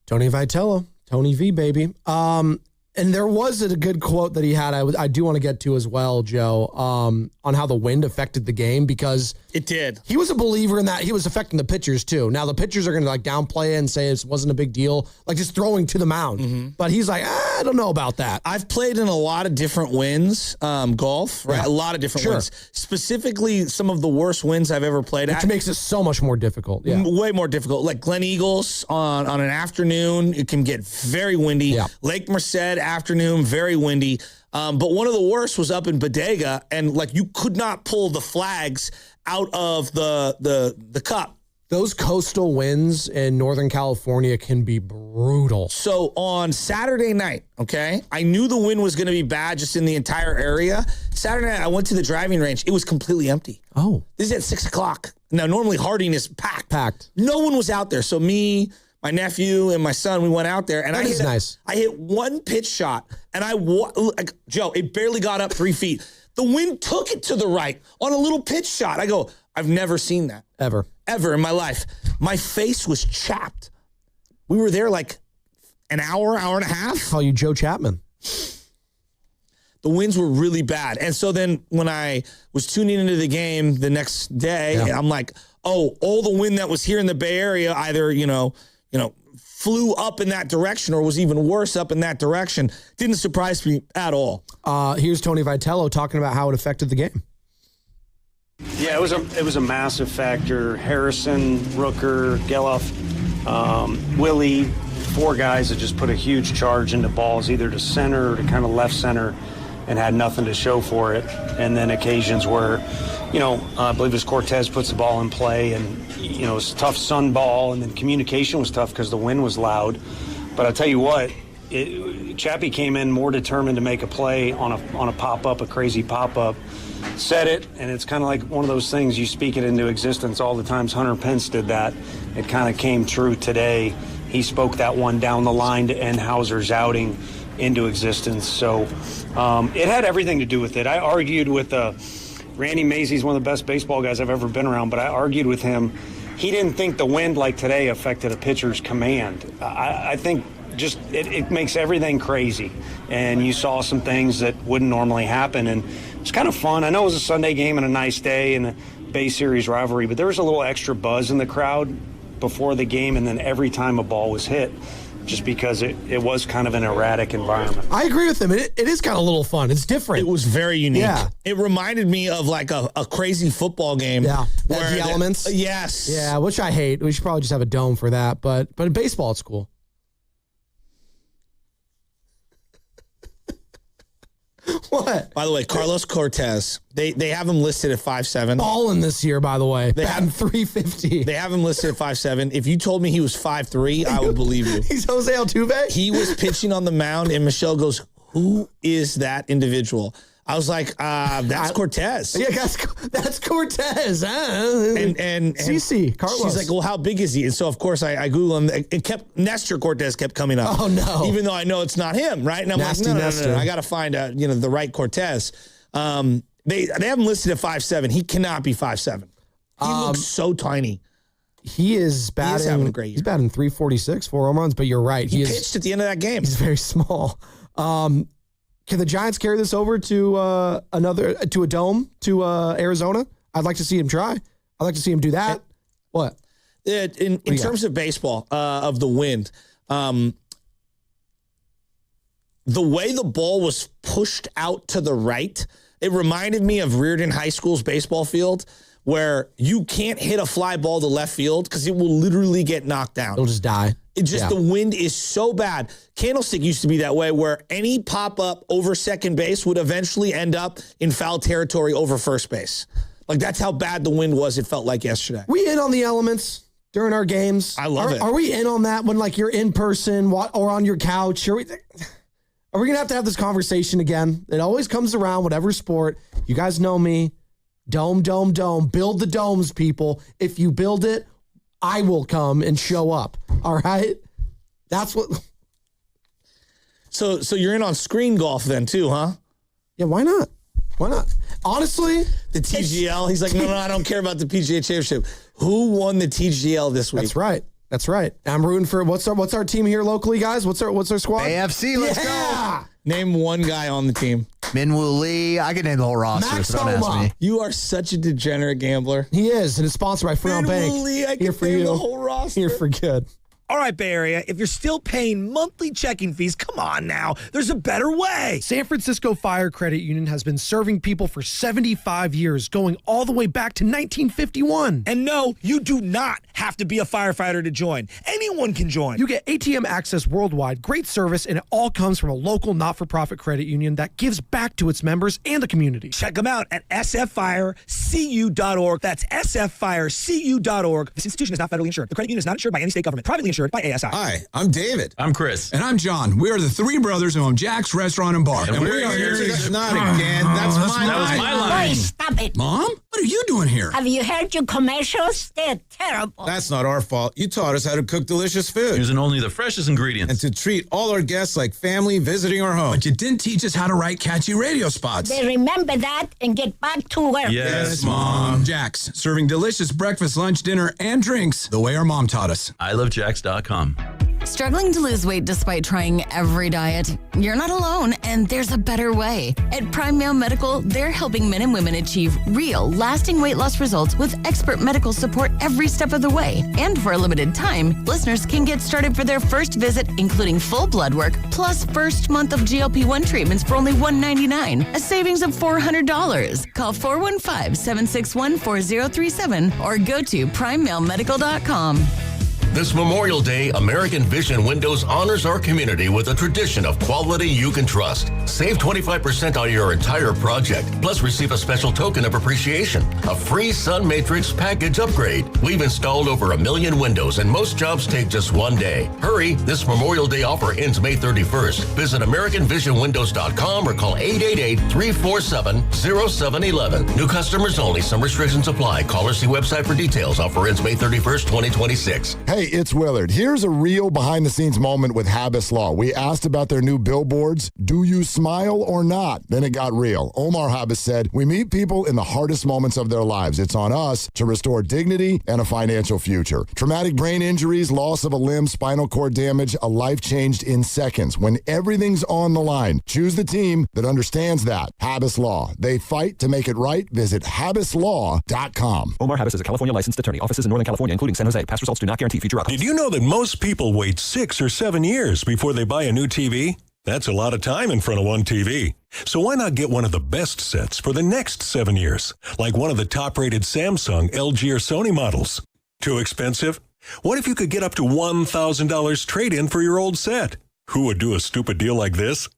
Tony Vitello, Tony V, baby. And there was a good quote that he had I do want to get to as well, Joe, on how the wind affected the game because it did. He was a believer in that. He was affecting the pitchers too. Now the pitchers are going to downplay it and say it wasn't a big deal, just throwing to the mound. Mm-hmm. But he's like, I don't know about that. I've played in a lot of different winds, golf, right? Yeah. A lot of different winds. Specifically, some of the worst winds I've ever played at. Which makes it so much more difficult. Yeah. Way more difficult. Like Glen Eagles on an afternoon, it can get very windy. Yeah. Lake Merced afternoon, very windy. But one of the worst was up in Bodega, and you could not pull the flags out of the cup. Those coastal winds in Northern California can be brutal. So on Saturday night, okay, I knew the wind was going to be bad just in the entire area. Saturday night, I went to the driving range. It was completely empty. Oh. This is at 6 o'clock. Now, normally Harding is packed. Packed. No one was out there. So me, my nephew, and my son, we went out there. And nice. I hit one pitch shot, and Joe, it barely got up 3 feet. The wind took it to the right on a little pitch shot. I go, I've never seen that. Ever in my life. My face was chapped. We were there like an hour and a half. Call you Joe Chapman. The winds were really bad. And so then when I was tuning into the game the next day, I'm like, oh, all the wind that was here in the Bay Area either, flew up in that direction or was even worse up in that direction. Didn't surprise me at all. Here's Tony Vitello talking about how it affected the game. Yeah, it was a massive factor. Harrison, Rooker, Geloff, Willie, 4 guys that just put a huge charge into balls, either to center or to kind of left center, and had nothing to show for it. And then occasions where, I believe it was Cortez puts the ball in play, and it was a tough sun ball, and then communication was tough because the wind was loud. But I'll tell you what, Chappie came in more determined to make a play on a pop-up, a crazy pop-up. Said it, and it's kind of like one of those things, you speak it into existence all the times. Hunter Pence did that. It kind of came true today. He spoke that one down the line to end Hauser's outing into existence. So it had everything to do with it. I argued with Randy Mazey's one of the best baseball guys I've ever been around, but I argued with him. He didn't think the wind like today affected a pitcher's command. I think just it makes everything crazy, and you saw some things that wouldn't normally happen, and it's kind of fun. I know it was a Sunday game and a nice day and a Bay Series rivalry, but there was a little extra buzz in the crowd before the game and then every time a ball was hit, just because it was kind of an erratic environment. I agree with him. It is kind of a little fun. It's different. It was very unique. Yeah. It reminded me of like a crazy football game. Yeah. Where the elements. Yes. Yeah, which I hate. We should probably just have a dome for that. But in baseball, it's cool. What? By the way, Carlos Cortez, they have him listed at 5'7". Balling this year, by the way. They batting .350. They have him listed at 5'7". If you told me he was 5'3", I would believe you. He's Jose Altuve? He was pitching on the mound, and Michelle goes, who is that individual? I was like, that's Cortez. Yeah, that's Cortez. And CC, Carlos. She's like, well, how big is he? And so, of course, I Googled him. Nestor Cortez kept coming up. Oh, no. Even though I know it's not him, right? And I'm Nasty like, Nestor. No. I got to find the right Cortez. They have him listed at 5'7". He cannot be 5'7". He looks so tiny. He is batting. He is having a great year. He's batting .346, 4 home runs, but you're right. He pitched at the end of that game. He's very small. Can the Giants carry this over to a dome to Arizona? I'd like to see him try. I'd like to see him do that. What? In terms of baseball, of the wind, the way the ball was pushed out to the right, it reminded me of Reardon High School's baseball field, where you can't hit a fly ball to left field because it will literally get knocked down. It'll just die. The wind is so bad. Candlestick used to be that way, where any pop-up over second base would eventually end up in foul territory over first base. Like, that's how bad the wind was, it felt like yesterday. We in on the elements during our games. I love it. Are we in on that when, like, you're in person or on your couch? Are we going to have this conversation again? It always comes around, whatever sport. You guys know me. Dome. Build the domes, people. If you build it, I will come and show up. All right? That's what. So you're in on screen golf then too, huh? Yeah, why not? Why not? Honestly, the TGL. He's like, no, I don't care about the PGA Championship. Who won the TGL this week? That's right. I'm rooting for what's our team here locally, guys? What's our squad? AFC. Let's go. Name one guy on the team. Minwoo Lee. I can name the whole roster. Max so don't ask me. You are such a degenerate gambler. He is, and it's sponsored by Freon Bank. Lee, I here can for name you. the whole roster. Here for good. All right, Bay Area, if you're still paying monthly checking fees, come on now. There's a better way. San Francisco Fire Credit Union has been serving people for 75 years, going all the way back to 1951. And no, you do not have to be a firefighter to join. Anyone can join. You get ATM access worldwide, great service, and it all comes from a local not-for-profit credit union that gives back to its members and the community. Check them out at sffirecu.org. That's sffirecu.org. This institution is not federally insured. The credit union is not insured by any state government. Privately insured by ASI. Hi, I'm David. I'm Chris. And I'm John. We are the three brothers who own Jack's Restaurant and Bar. And we are here to... Not again. That was my line. Boy, stop it. Mom? What are you doing here? Have you heard your commercials? They're terrible. That's not our fault. You taught us how to cook delicious food. Using only the freshest ingredients. And to treat all our guests like family visiting our home. But you didn't teach us how to write catchy radio spots. They remember that and get back to work. Yes, Mom. Jack's, serving delicious breakfast, lunch, dinner, and drinks the way our mom taught us. ilovejacks.com. Struggling to lose weight despite trying every diet? You're not alone, and there's a better way. At Prime Male Medical, they're helping men and women achieve real, lasting weight loss results with expert medical support every step of the way. And for a limited time, listeners can get started for their first visit, including full blood work, plus first month of GLP-1 treatments for only $199, a savings of $400. Call 415-761-4037 or go to primemalemedical.com. This Memorial Day, American Vision Windows honors our community with a tradition of quality you can trust. Save 25% on your entire project, plus receive a special token of appreciation, a free Sun Matrix package upgrade. We've installed over 1 million windows, and most jobs take just 1 day. Hurry, this Memorial Day offer ends May 31st. Visit AmericanVisionWindows.com or call 888-347-0711. New customers only. Some restrictions apply. Call or see website for details. Offer ends May 31st, 2026. Hey, it's Willard. Here's a real behind-the-scenes moment with Habas Law. We asked about their new billboards. Do you smile or not? Then it got real. Omar Habas said, we meet people in the hardest moments of their lives. It's on us to restore dignity and a financial future. Traumatic brain injuries, loss of a limb, spinal cord damage, a life changed in seconds. When everything's on the line, choose the team that understands that. Habas Law. They fight to make it right. Visit habaslaw.com. Omar Habas is a California licensed attorney. Offices in Northern California, including San Jose. Past results do not guarantee future outcomes. Did you know that most people wait 6 or 7 years before they buy a new TV? That's a lot of time in front of one TV. So why not get one of the best sets for the next 7 years? Like one of the top-rated Samsung, LG, or Sony models. Too expensive? What if you could get up to $1,000 trade-in for your old set? Who would do a stupid deal like this?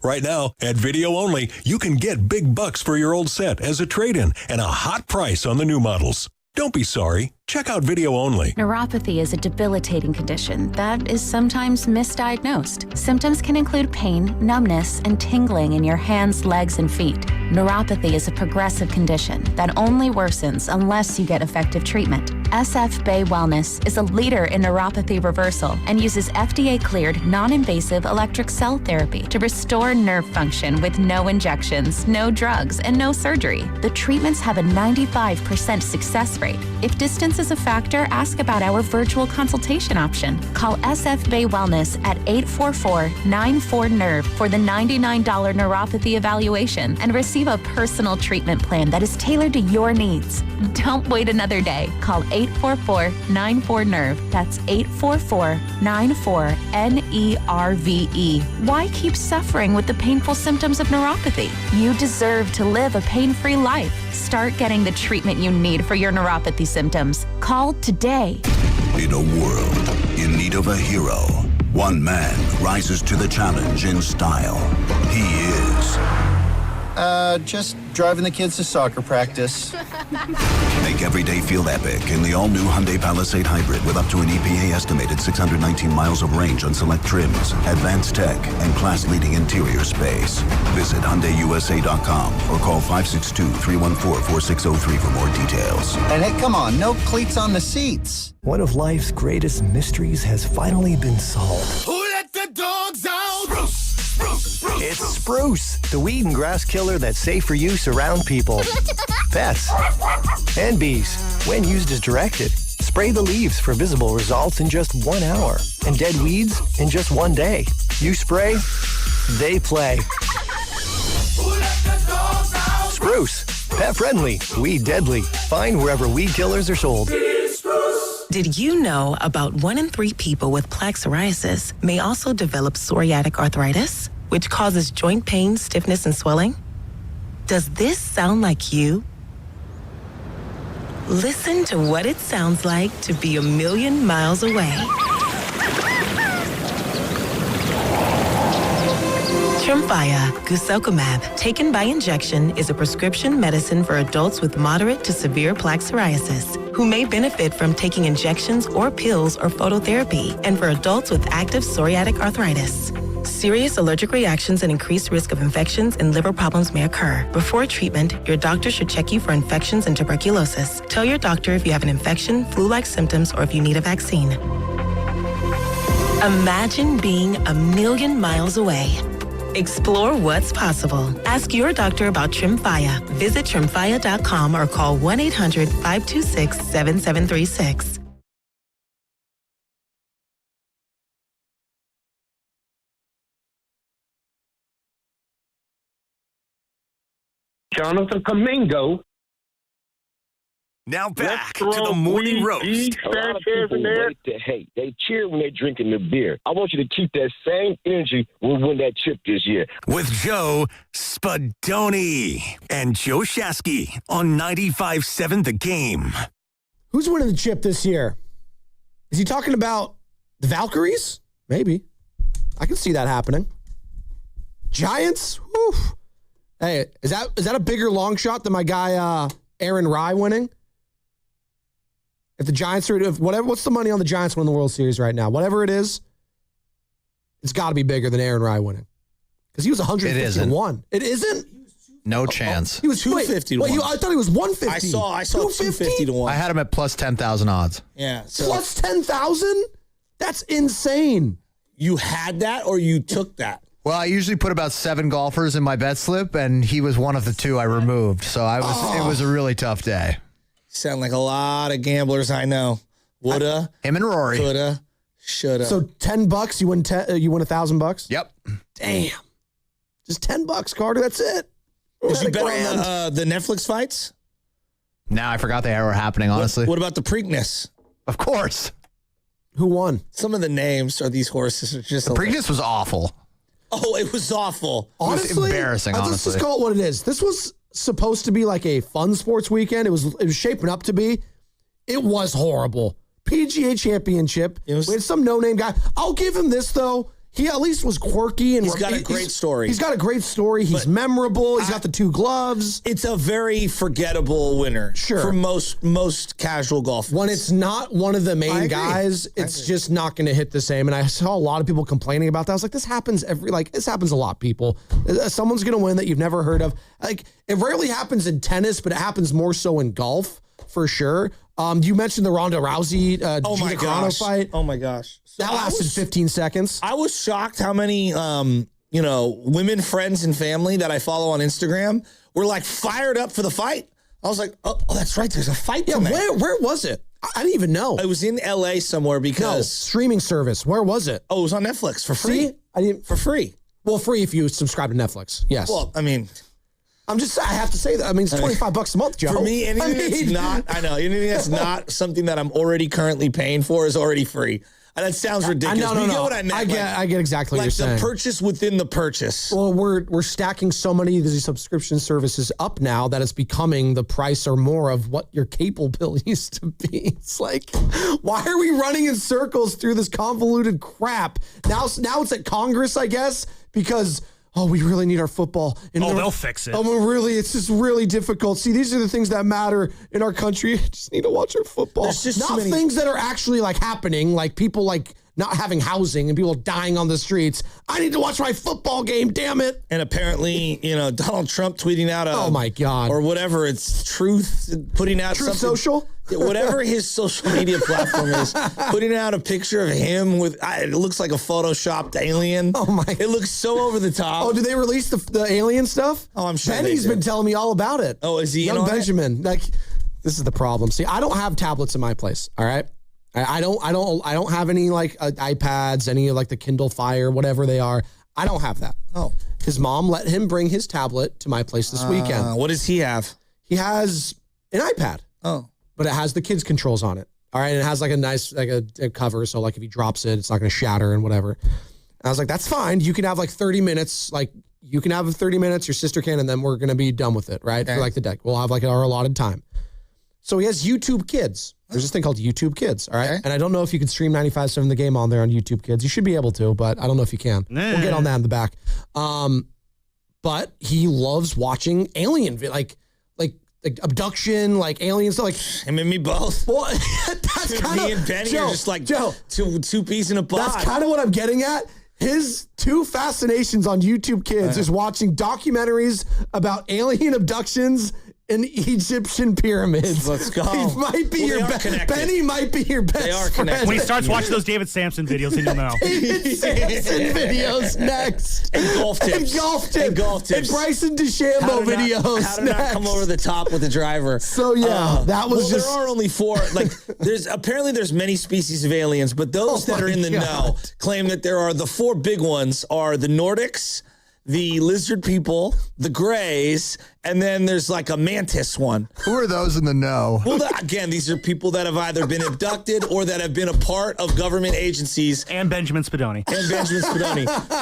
Right now, at Video Only, you can get big bucks for your old set as a trade-in and a hot price on the new models. Don't be sorry. Check out Video Only. Neuropathy is a debilitating condition that is sometimes misdiagnosed. Symptoms can include pain, numbness, and tingling in your hands, legs, and feet. Neuropathy is a progressive condition that only worsens unless you get effective treatment. SF Bay Wellness is a leader in neuropathy reversal and uses FDA-cleared, non-invasive electric cell therapy to restore nerve function with no injections, no drugs, and no surgery. The treatments have a 95% success rate. If distance is a factor, ask about our virtual consultation option. Call SF Bay Wellness at 844-94-NERVE for the $99 neuropathy evaluation and receive a personal treatment plan that is tailored to your needs. Don't wait another day. Call 844-94-NERVE. That's 844-94-NERVE. Why keep suffering with the painful symptoms of neuropathy? You deserve to live a pain-free life. Start getting the treatment you need for your neuropathy symptoms. Call today. In a world in need of a hero, one man rises to the challenge in style. He is... just driving the kids to soccer practice. Make every day feel epic in the all-new Hyundai Palisade Hybrid with up to an EPA-estimated 619 miles of range on select trims, advanced tech, and class-leading interior space. Visit HyundaiUSA.com or call 562-314-4603 for more details. And hey, come on, no cleats on the seats. One of life's greatest mysteries has finally been solved. Who let the dogs out? It's Spruce, the weed and grass killer that's safe for use around people, pets, and bees. When used as directed, spray the leaves for visible results in just 1 hour and dead weeds in just 1 day. You spray, they play. Spruce, pet friendly, weed deadly. Find wherever weed killers are sold. Did you know about 1 in 3 people with plaque psoriasis may also develop psoriatic arthritis, which causes joint pain, stiffness, and swelling? Does this sound like you? Listen to what it sounds like to be a million miles away. Tremfya guselkumab, taken by injection, is a prescription medicine for adults with moderate to severe plaque psoriasis who may benefit from taking injections or pills or phototherapy, and for adults with active psoriatic arthritis. Serious allergic reactions and increased risk of infections and liver problems may occur. Before treatment, your doctor should check you for infections and tuberculosis. Tell your doctor if you have an infection, flu-like symptoms, or if you need a vaccine. Imagine being a million miles away. Explore what's possible. Ask your doctor about Tremfya. Visit Tremfya.com or call 1-800-526-7736. Jonathan Kamingo. Now back to the morning roast. A lot of people wait to hate. They cheer when they're drinking the beer. I want you to keep that same energy when we win that chip this year. With Joe Spadoni and Joe Shasky on 95.7 The Game. Who's winning the chip this year? Is he talking about the Valkyries? Maybe. I can see that happening. Giants? Whew. Hey, is that a bigger long shot than my guy Aaron Rye winning? If the Giants are, what's the money on the Giants winning the World Series right now? Whatever it is, it's got to be bigger than Aaron Rye winning. Because he was 151. It isn't? No chance. He was 250 to 1. I thought he was 150. I saw 250 to 1. I had him at plus 10,000 odds. Yeah. So plus 10,000? That's insane. You had that or you took that? Well, I usually put about 7 golfers in my bet slip, and he was one of the 2 I removed. So it was a really tough day. Sound like a lot of gamblers I know. Woulda. Him and Rory. Coulda. Shoulda. So $10, you win $1,000? Yep. Damn. Just $10, Carter. That's it. Did you bet on the Netflix fights? No, I forgot they were happening, honestly. What about the Preakness? Of course. Who won? Some of the names of these horses are just... The Preakness was awful. Oh, it was awful. Honestly, it was embarrassing, honestly. Let's just call it what it is. This was supposed to be like a fun sports weekend. It was shaping up to be. It was horrible. PGA Championship. We had some no-name guy. I'll give him this, though. He at least was quirky. And he's got a great story. He's got a great story. He's memorable. He's got the 2 gloves. It's a very forgettable winner. Sure. For most casual golfers. When it's not one of the main guys, it's just not going to hit the same. And I saw a lot of people complaining about that. I was like, this happens this happens a lot, people. Someone's going to win that you've never heard of. Like, it rarely happens in tennis, but it happens more so in golf, for sure. You mentioned the Ronda Rousey Gina Carano fight. Oh my gosh. So that lasted 15 seconds. I was shocked how many women friends and family that I follow on Instagram were like fired up for the fight. I was like, oh that's right, there's a fight tonight. Where was it? I didn't even know. It was in LA somewhere because streaming service. Where was it? Oh, it was on Netflix for free. See? For free. Well, free if you subscribe to Netflix. Yes. Well, I mean, I have to say that. I mean, it's $25 a month, Joe. For me, anything that's not something that I'm already currently paying for is already free. And that sounds ridiculous. No. You get what I meant? I get exactly what you're saying. Like the purchase within the purchase. Well, we're stacking so many of these subscription services up now that it's becoming the price or more of what your cable bill used to be. It's like, why are we running in circles through this convoluted crap? Now it's at Congress, I guess, because... Oh, we really need our football. They'll fix it. It's just really difficult. See, these are the things that matter in our country. I just need to watch our football. There's just not things that are actually like happening, like people like not having housing and people dying on the streets. I need to watch my football game, damn it. And apparently, Donald Trump tweeting out oh my God. Or whatever, it's Truth putting out Truth something. Social? Whatever his social media platform is, putting out a picture of him with, it looks like a photoshopped alien. Oh my. It looks so over the top. Oh, did they release the alien stuff? Oh, I'm sure Benny's been telling me all about it. Oh, is he Young Benjamin. Like, this is the problem. See, I don't have tablets in my place, all right? I don't have any like iPads, any like the Kindle Fire, whatever they are. I don't have that. Oh. His mom let him bring his tablet to my place this weekend. What does he have? He has an iPad. Oh. But it has the kids' controls on it. All right, and it has like a nice a cover, so like if he drops it, it's not going to shatter and whatever. And I was like, that's fine. You can have like 30 minutes. Like you can have 30 minutes. Your sister can, and then we're going to be done with it, right? Okay. For like the deck, we'll have like our allotted time. So he has YouTube Kids. There's this thing called YouTube Kids, all right? Okay. And I don't know if you can stream 95.7 The Game on there on YouTube Kids. You should be able to, but I don't know if you can. We'll get on that in the back. But he loves watching alien, like abduction, like aliens, like him and me both. Well, that's kind of me and Benny are just like two peas in a pod. That's kind of what I'm getting at. His two fascinations on YouTube Kids is watching documentaries about alien abductions and Egyptian pyramids. Let's go. He might be your best. Benny might be your best. They are connected. Friend. When he starts watching those David Sampson videos, then you'll know. David Sampson videos next. And golf tips. And Bryson DeChambeau videos. How to not come over the top with the driver. So that was just. There are only 4. Like there's many species of aliens, but those that are in the know claim that there are the 4 big ones are the Nordics, the lizard people, the grays, and then there's like a mantis one. Who are those in the know? Well, again, these are people that have either been abducted or that have been a part of government agencies. And Benjamin Spadoni.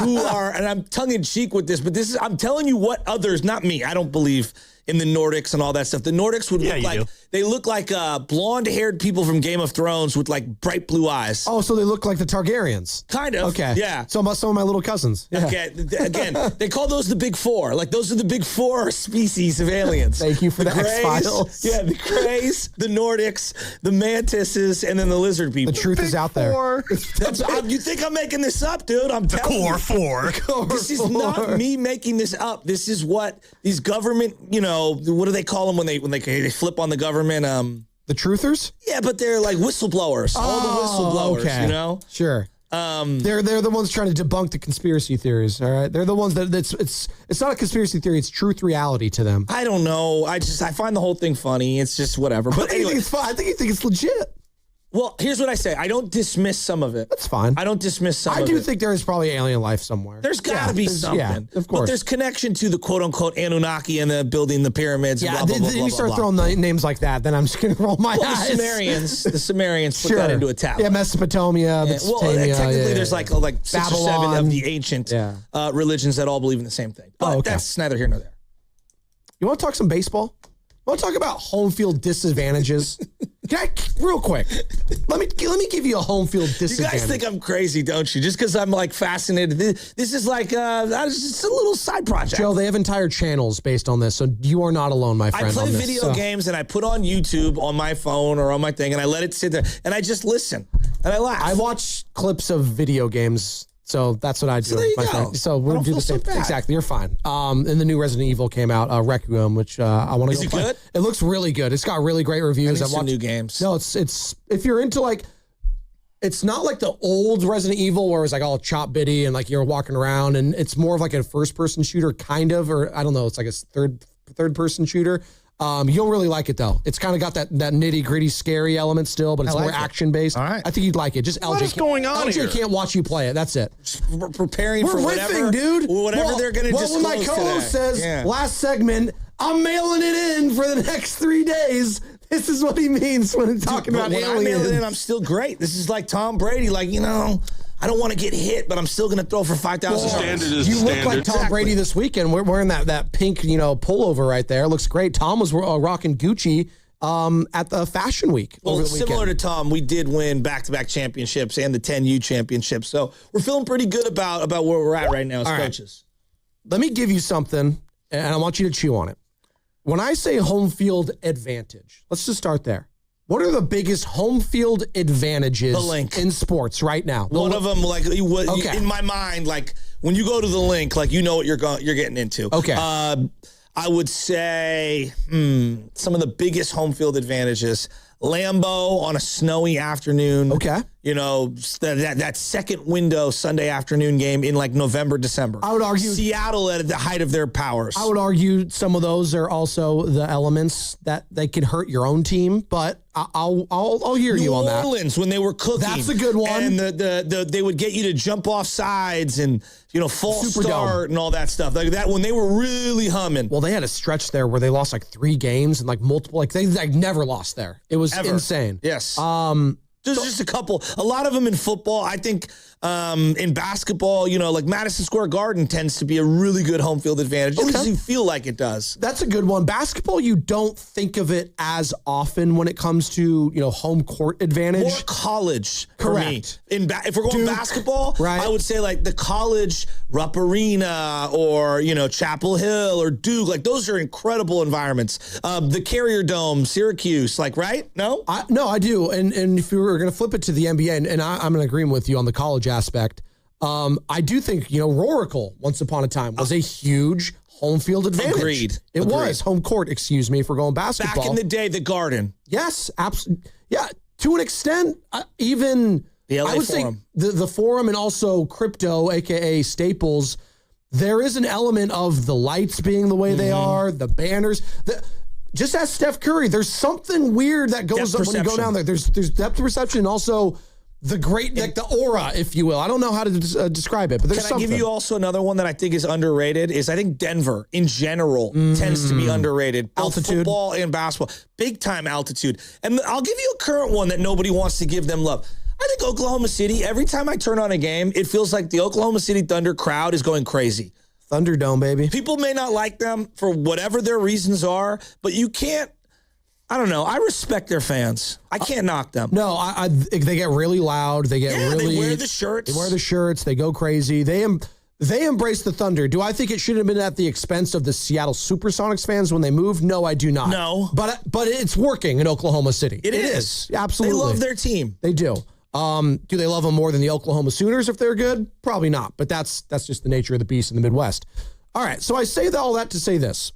Who are, and I'm tongue-in-cheek with this, but I'm telling you what others, not me, I don't believe in the Nordics and all that stuff. The Nordics would look like blonde-haired people from Game of Thrones with like bright blue eyes. Oh, so they look like the Targaryens. Kind of. Okay. Yeah. So some of my little cousins. Yeah. Okay. Again, they call those the big 4. Like those are the big 4 species of aliens. Thank you for the X-Files. Yeah, the Greys, the Nordics, the mantises, and then the lizard people. The truth is out there. You think I'm making this up, dude? I'm telling you. The core 4. This is not me making this up. This is what these government, what do they call them when they flip on the government? The truthers? Yeah, but they're like whistleblowers. All the whistleblowers, okay. Sure. They're the ones trying to debunk the conspiracy theories. All right, they're the ones that it's not a conspiracy theory. It's truth reality to them. I don't know. I find the whole thing funny. It's just whatever. But anyway, it's fine. I think you think it's legit. Well, here's what I say. I don't dismiss some of it. That's fine. I don't dismiss some of it. I do think there is probably alien life somewhere. There's got to be something. Yeah, of course. But there's connection to the quote-unquote Anunnaki and the building the pyramids. Yeah, blah, blah, blah, then blah, you start blah, throwing blah. names like that, then I'm just going to roll my eyes. The Sumerians put that into a tablet. Yeah, Mesopotamia. Yeah. Well, technically there's like 6 or 7 of the ancient religions that all believe in the same thing. But that's neither here nor there. You want to talk some baseball? Want to talk about home field disadvantages? Real quick, let me give you a home field disadvantage. You guys think I'm crazy, don't you? Just because I'm like fascinated. This is like just a little side project. Joe, they have entire channels based on this, so you are not alone, my friend. I play video games and I put on YouTube on my phone or on my thing, and I let it sit there, and I just listen and I laugh. I watch clips of video games. So that's what I do. So there you my go. friend. So we'll do the same thing. Exactly. You're fine. And the new Resident Evil came out, Requiem, which I want to go play. Is it good? It looks really good. It's got really great reviews. I've watched new games. No, it's if you're into like, it's not like the old Resident Evil where it's like all chop bitty and like you're walking around, and it's more of like a first person shooter kind of, or I don't know. It's like a third person shooter. You'll really like it though. It's kind of got that nitty gritty scary element still, but it's more action based. All right. I think you'd like it. Just LJ. What is going on LJ here? Can't watch you play it. That's it. We're preparing We're for riffing, dude. Whatever they're going to disclose when my co-host today. says last segment, I'm mailing it in for the next 3 days. This is what he means when he's talking about aliens. When I mail it in, I'm still great. This is like Tom Brady. Like, I don't want to get hit, but I'm still going to throw for 5,000 yards. You look like Tom Brady this weekend. We're wearing that pink, pullover right there. It looks great. Tom was rocking Gucci at the Fashion Week over the weekend. Similar to Tom, we did win back-to-back championships and the 10U championship. So we're feeling pretty good about where we're at right now as coaches. Let me give you something, and I want you to chew on it. When I say home field advantage, let's just start there. What are the biggest home field advantages in sports right now? One of them, like in my mind, like when you go to the link, like you know what you're getting into. Okay. I would say some of the biggest home field advantages. Lambeau on a snowy afternoon. Okay. That second window Sunday afternoon game in like November, December. I would argue Seattle at the height of their powers. I would argue some of those are also the elements that they can hurt your own team, but I'll hear you on that. New Orleans when they were cooking. That's a good one. And they would get you to jump off sides and false start and all that stuff like that when they were really humming. Well, they had a stretch there where they lost like 3 games and like multiple, like they never lost there. It was was Ever. insane. Yes. There's just a couple. A lot of them in football. I think in basketball, like Madison Square Garden tends to be a really good home field advantage. It doesn't feel like it does. That's a good one. Basketball, you don't think of it as often when it comes to, home court advantage. More college. Correct. For me. If we're going basketball, right. I would say like the college Rupp Arena or, Chapel Hill or Duke. Like those are incredible environments. The Carrier Dome, Syracuse, right? No? No, I do. And if you were going to flip it to the NBA, and I'm in agreement with you on the college aspect, I do think, Roracle, once upon a time, was a huge home field advantage. Agreed. It was home court, if we're going basketball. Back in the day, the Garden. Yes, absolutely. Yeah, to an extent, even the LA I would Forum. say the Forum and also Crypto, aka Staples, there is an element of the lights being the way they are, the banners. Just ask Steph Curry. There's something weird that goes up when you go down there. There's depth perception and also the the aura, if you will. I don't know how to describe it, but there's something. Can I give you also another one that I think is underrated? I think Denver in general tends to be underrated. Both altitude. Football and basketball. Big time altitude. And I'll give you a current one that nobody wants to give them love. I think Oklahoma City, every time I turn on a game, it feels like the Oklahoma City Thunder crowd is going crazy. Thunderdome, baby. People may not like them for whatever their reasons are, but you can't, I don't know. I respect their fans. I can't knock them. No, they get really loud. They get really. They wear the shirts. They wear the shirts. They go crazy. They embrace the Thunder. Do I think it should have been at the expense of the Seattle Supersonics fans when they moved? No, I do not. No. But it's working in Oklahoma City. It is. Absolutely. They love their team. They do. Do they love them more than the Oklahoma Sooners if they're good? Probably not, but that's just the nature of the beast in the Midwest. All right, so I say all that to say this.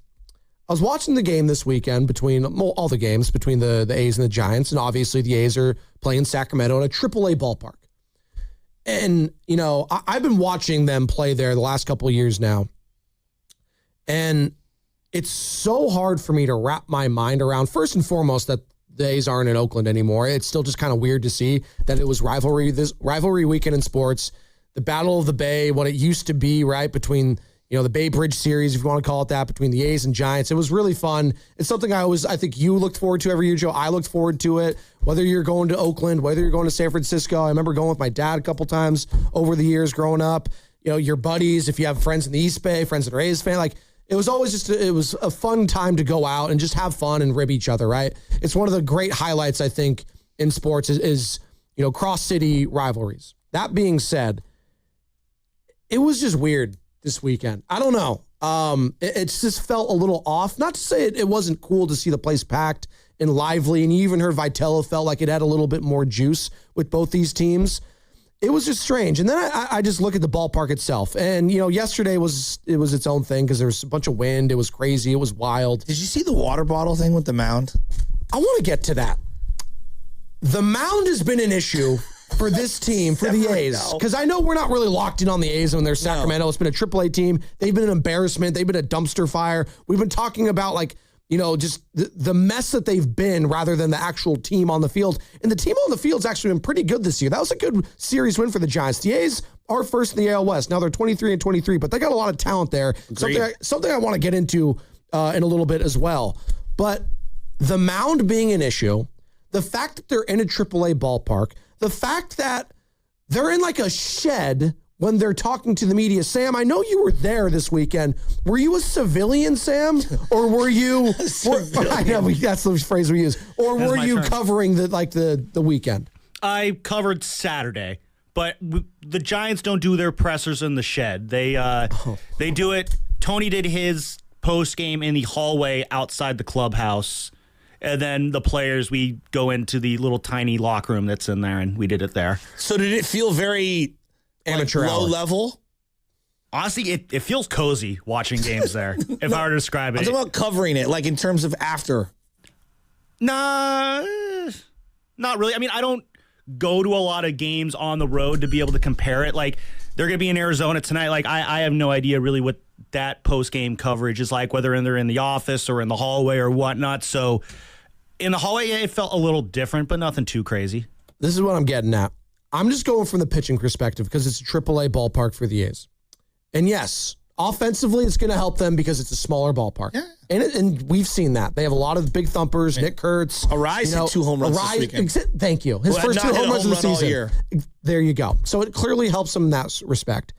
I was watching the game this weekend between all the games between the A's and the Giants, and obviously the A's are playing Sacramento in a AAA ballpark. And, I've been watching them play there the last couple of years now, and it's so hard for me to wrap my mind around, first and foremost, that the A's aren't in Oakland anymore. It's still just kind of weird to see that it was rivalry weekend in sports, the Battle of the Bay, what it used to be, right, between the Bay Bridge series, if you want to call it that, between the A's and Giants. It was really fun. It's something I think you looked forward to every year, Joe. I looked forward to it. Whether you're going to Oakland, whether you're going to San Francisco. I remember going with my dad a couple times over the years growing up. Your buddies, if you have friends in the East Bay, friends that are A's fan, it was always it was a fun time to go out and just have fun and rib each other, right? It's one of the great highlights, I think, in sports is cross-city rivalries. That being said, it was just weird this weekend. I don't know. It just felt a little off. Not to say it wasn't cool to see the place packed and lively, and you even heard Vitella felt like it had a little bit more juice with both these teams. It was just strange. And then I just look at the ballpark itself. And, yesterday was its own thing because there was a bunch of wind. It was crazy. It was wild. Did you see the water bottle thing with the mound? I want to get to that. The mound has been an issue for this team, for the A's. Because I know we're not really locked in on the A's when they're Sacramento. No. It's been a AAA team. They've been an embarrassment. They've been a dumpster fire. We've been talking about just the mess that they've been rather than the actual team on the field. And the team on the field's actually been pretty good this year. That was a good series win for the Giants. The A's are first in the AL West. Now they're 23-23, but they got a lot of talent there. Something I want to get into in a little bit as well. But the mound being an issue, the fact that they're in a AAA ballpark, the fact that they're in a shed when they're talking to the media. Sam, I know you were there this weekend. Were you a civilian, Sam? Or were you... I know, that's the phrase we use. Or were you covering the weekend? I covered Saturday, but the Giants don't do their pressers in the shed. They do it... Tony did his post-game in the hallway outside the clubhouse. And then the players, we go into the little tiny locker room that's in there, and we did it there. So did it feel very amateur low level? Honestly, it feels cozy watching games there, if I were to describe it. I'm talking about covering it, in terms of after. Nah, not really. I mean, I don't go to a lot of games on the road to be able to compare it. They're going to be in Arizona tonight. I have no idea really what that post-game coverage is like, whether they're in the office or in the hallway or whatnot. So in the hallway, it felt a little different, but nothing too crazy. This is what I'm getting at. I'm just going from the pitching perspective because it's a AAA ballpark for the A's. And yes, Offensively, it's going to help them because it's a smaller ballpark. Yeah. And we've seen that. They have a lot of big thumpers. Nick Kurtz. Arise hit 2 home runs this weekend. Thank you. His first 2 home runs of the season. All year. There you go. So it clearly helps them in that respect.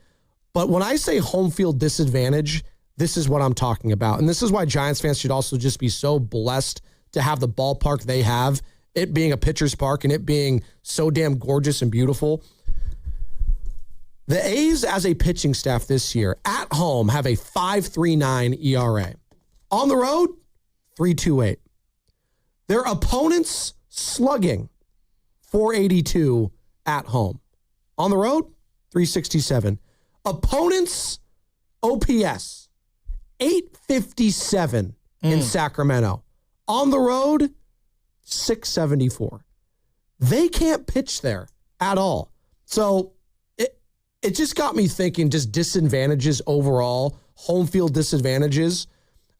But when I say home field disadvantage, this is what I'm talking about. And this is why Giants fans should also just be so blessed to have the ballpark they have, it being a pitcher's park and it being so damn gorgeous and beautiful. The A's as a pitching staff this year at home have a 5.39 ERA. On the road, 3.28. Their opponents slugging 4.82 at home. On the road, 3.67. Opponents OPS 8.57 in Sacramento. On the road, 6.74. They can't pitch there at all. So it just got me thinking, just disadvantages overall, home field disadvantages.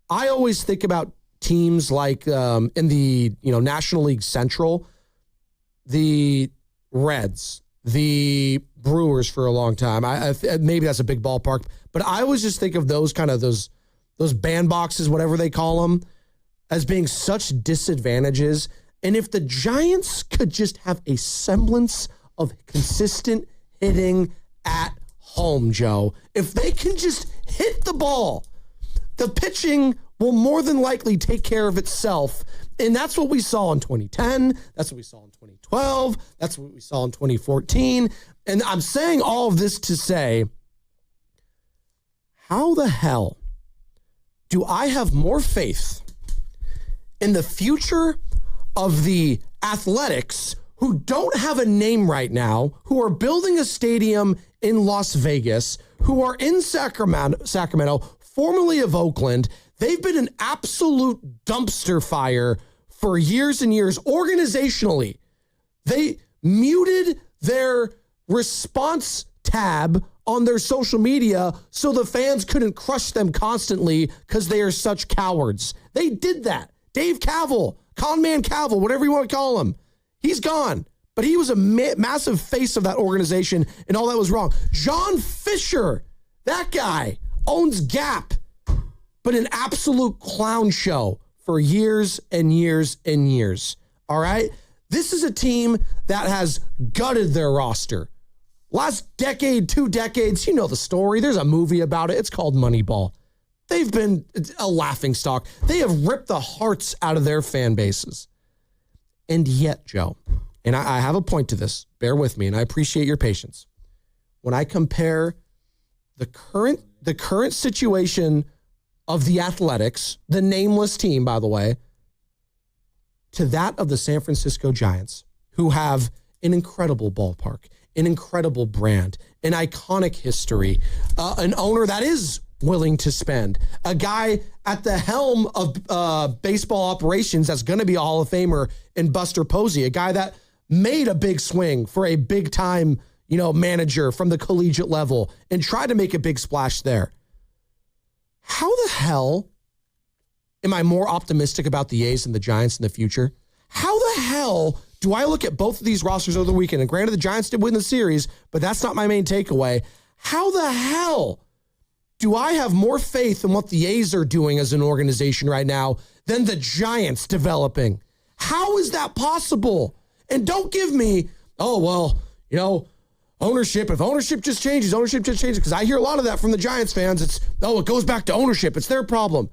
I always think about teams like in the National League Central, the Reds, the Brewers for a long time. Maybe that's a big ballpark, but I always just think of those kind of those bandboxes, whatever they call them, as being such disadvantages. And if the Giants could just have a semblance of consistent hitting at home, Joe, if they can just hit the ball, the pitching will more than likely take care of itself. And that's what we saw in 2010. That's what we saw in 2012. That's what we saw in 2014. And I'm saying all of this to say, how the hell do I have more faith in the future of the Athletics, who don't have a name right now, who are building a stadium in Las Vegas, who are in Sacramento, formerly of Oakland? They've been an absolute dumpster fire for years and years. Organizationally, they muted their response tab on their social media so the fans couldn't crush them constantly because they are such cowards. They did that. Dave Cavill, Conman Cavill, whatever you want to call him, he's gone. But he was a massive face of that organization, and all that was wrong. John Fisher, that guy, owns Gap, but an absolute clown show for years and years and years. All right? This is a team that has gutted their roster. Last decade, 2 decades, you know the story. There's a movie about it. It's called Moneyball. They've been a laughingstock. They have ripped the hearts out of their fan bases. And yet, Joe, and I have a point to this, bear with me, and I appreciate your patience. When I compare the current situation of the Athletics, the nameless team, by the way, to that of the San Francisco Giants, who have an incredible ballpark, an incredible brand, an iconic history, an owner that is willing to spend, a guy at the helm of baseball operations that's going to be a Hall of Famer in Buster Posey, a guy that made a big swing for a big time, manager from the collegiate level and tried to make a big splash there. How the hell am I more optimistic about the A's and the Giants in the future? How the hell do I look at both of these rosters over the weekend? And granted, the Giants did win the series, but that's not my main takeaway. How the hell do I have more faith in what the A's are doing as an organization right now than the Giants developing? How is that possible? And don't give me, ownership. If ownership just changes, because I hear a lot of that from the Giants fans. It goes back to ownership. It's their problem.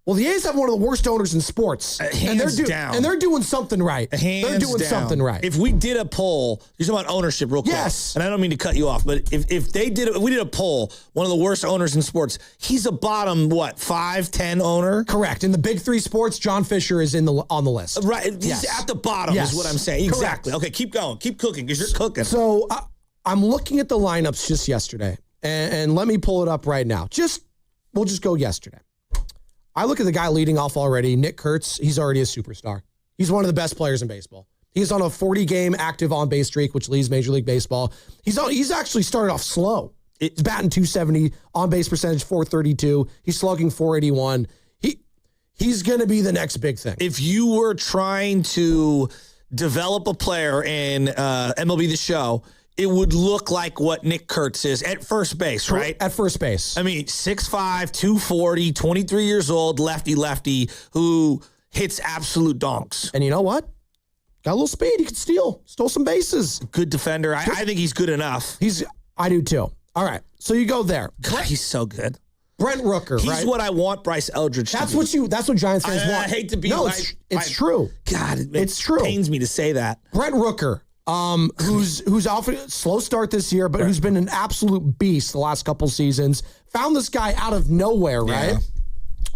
Well, the A's have one of the worst owners in sports. Hands down. And they're doing something right. They're doing something right. If we did a poll, you're talking about ownership real quick. Yes. And I don't mean to cut you off, but if we did a poll, one of the worst owners in sports, he's a bottom, 5, 10 owner? Correct. In the big 3 sports, John Fisher is on the list. Right. He's at the bottom is what I'm saying. Exactly. Correct. Okay, keep going. Keep cooking because you're cooking. So I'm looking at the lineups just yesterday, and let me pull it up right now. We'll just go yesterday. I look at the guy leading off already, Nick Kurtz. He's already a superstar. He's one of the best players in baseball. He's on a 40-game active on-base streak, which leads Major League Baseball. He's actually started off slow. He's batting .270, on-base percentage .432. He's slugging .481. He's going to be the next big thing. If you were trying to develop a player in MLB The Show, it would look like what Nick Kurtz is at first base, right? At first base. I mean, 6'5", 240, 23 years old, lefty, who hits absolute donks. And you know what? Got a little speed. He can steal. Stole some bases. Good defender. I think he's good enough. I do too. All right. So you go there. God, he's so good. Brent Rooker, he's right? what I want Bryce Eldridge That's to be. That's what Giants fans want. I hate to be it's true. God, it's true. Pains me to say that. Brent Rooker, who's off slow start this year, but who's been an absolute beast the last couple seasons. Found this guy out of nowhere, right?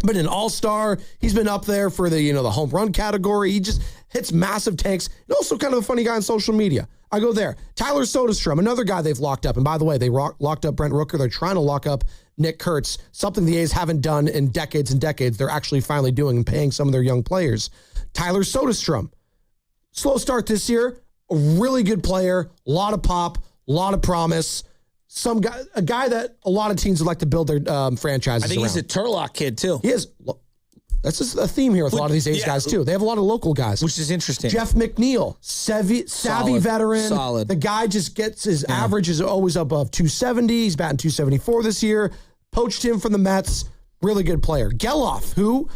Been an all-star. He's been up there for the home run category. He just hits massive tanks. And also kind of a funny guy on social media. I go there. Tyler Soderstrom, another guy they've locked up. And by the way, they locked up Brent Rooker. They're trying to lock up Nick Kurtz, something the A's haven't done in decades and decades. They're actually finally doing and paying some of their young players. Tyler Soderstrom, slow start this year. A really good player. A lot of pop. A lot of promise. A guy that a lot of teams would like to build their franchises I think around. he's a Turlock kid, too. He is. That's just a theme here with a lot of these A's guys, too. They have a lot of local guys. Which is interesting. Jeff McNeil, savvy veteran. Solid. The guy just gets his average is always above 270. He's batting 274 this year. Poached him from the Mets. Really good player. Geloff, who...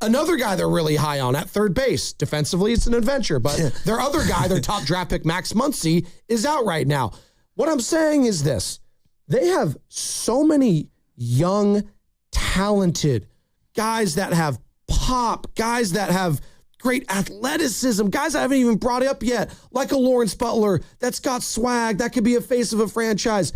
Another guy they're really high on at third base. Defensively, it's an adventure. But their other guy, their top draft pick, Max Muncy, is out right now. What I'm saying is this. They have so many young, talented guys that have pop, guys that have great athleticism, guys I haven't even brought up yet, like a Lawrence Butler that's got swag, that could be a face of a franchise.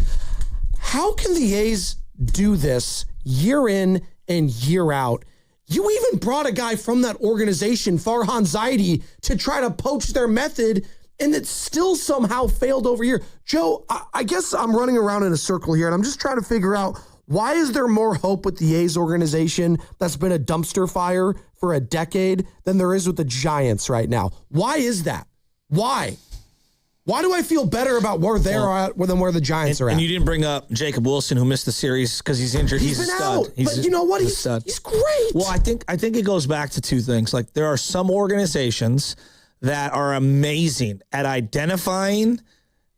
How can the A's do this year in and year out? You even brought a guy from that organization, Farhan Zaidi, to try to poach their method, and it still somehow failed over here. Joe, I guess I'm running around in a circle here, and I'm just trying to figure out, why is there more hope with the A's organization that's been a dumpster fire for a decade than there is with the Giants right now? Why is that? Why? Why do I feel better about where they're at than where the Giants are at? And you didn't bring up Jacob Wilson, who missed the series because he's injured. He's a stud. Out, but you know what? He's great. Well, I think it goes back to two things. Like, there are some organizations that are amazing at identifying,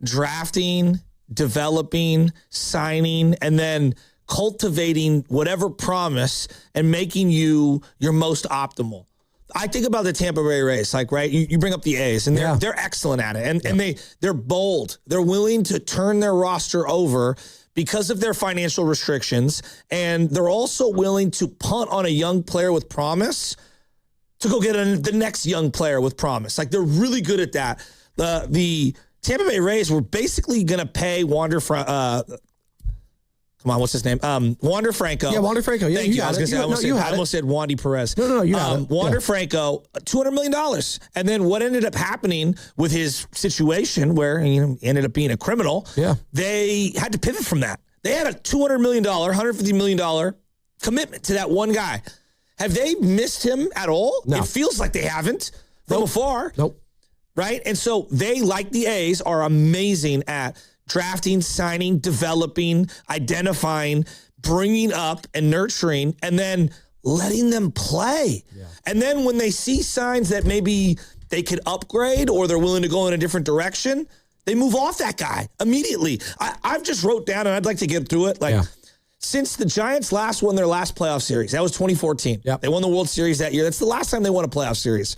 drafting, developing, signing, and then cultivating whatever promise and making you your most optimal. I think about the Tampa Bay Rays, like, right? You bring up the A's, and they're excellent at it, and they're bold. They're willing to turn their roster over because of their financial restrictions, and they're also willing to punt on a young player with promise to go get the next young player with promise. Like, they're really good at that. The Tampa Bay Rays were basically going to pay what's his name? Wander Franco. Yeah, Wander Franco. Yeah, Thank you. I almost said Wandy Perez. No, you had it. Wander Franco, $200 million. And then what ended up happening with his situation where he ended up being a criminal, they had to pivot from that. They had a $200 million, $150 million commitment to that one guy. Have they missed him at all? No. It feels like they haven't from afar. Nope. Right? And so they, like the A's, are amazing at drafting, signing, developing, identifying, bringing up and nurturing, and then letting them play. Yeah. And then when they see signs that maybe they could upgrade or they're willing to go in a different direction, they move off that guy immediately. I've just wrote down, and I'd like to get through it. Since the Giants last won their last playoff series, that was 2014. Yep. They won the World Series that year. That's the last time they won a playoff series.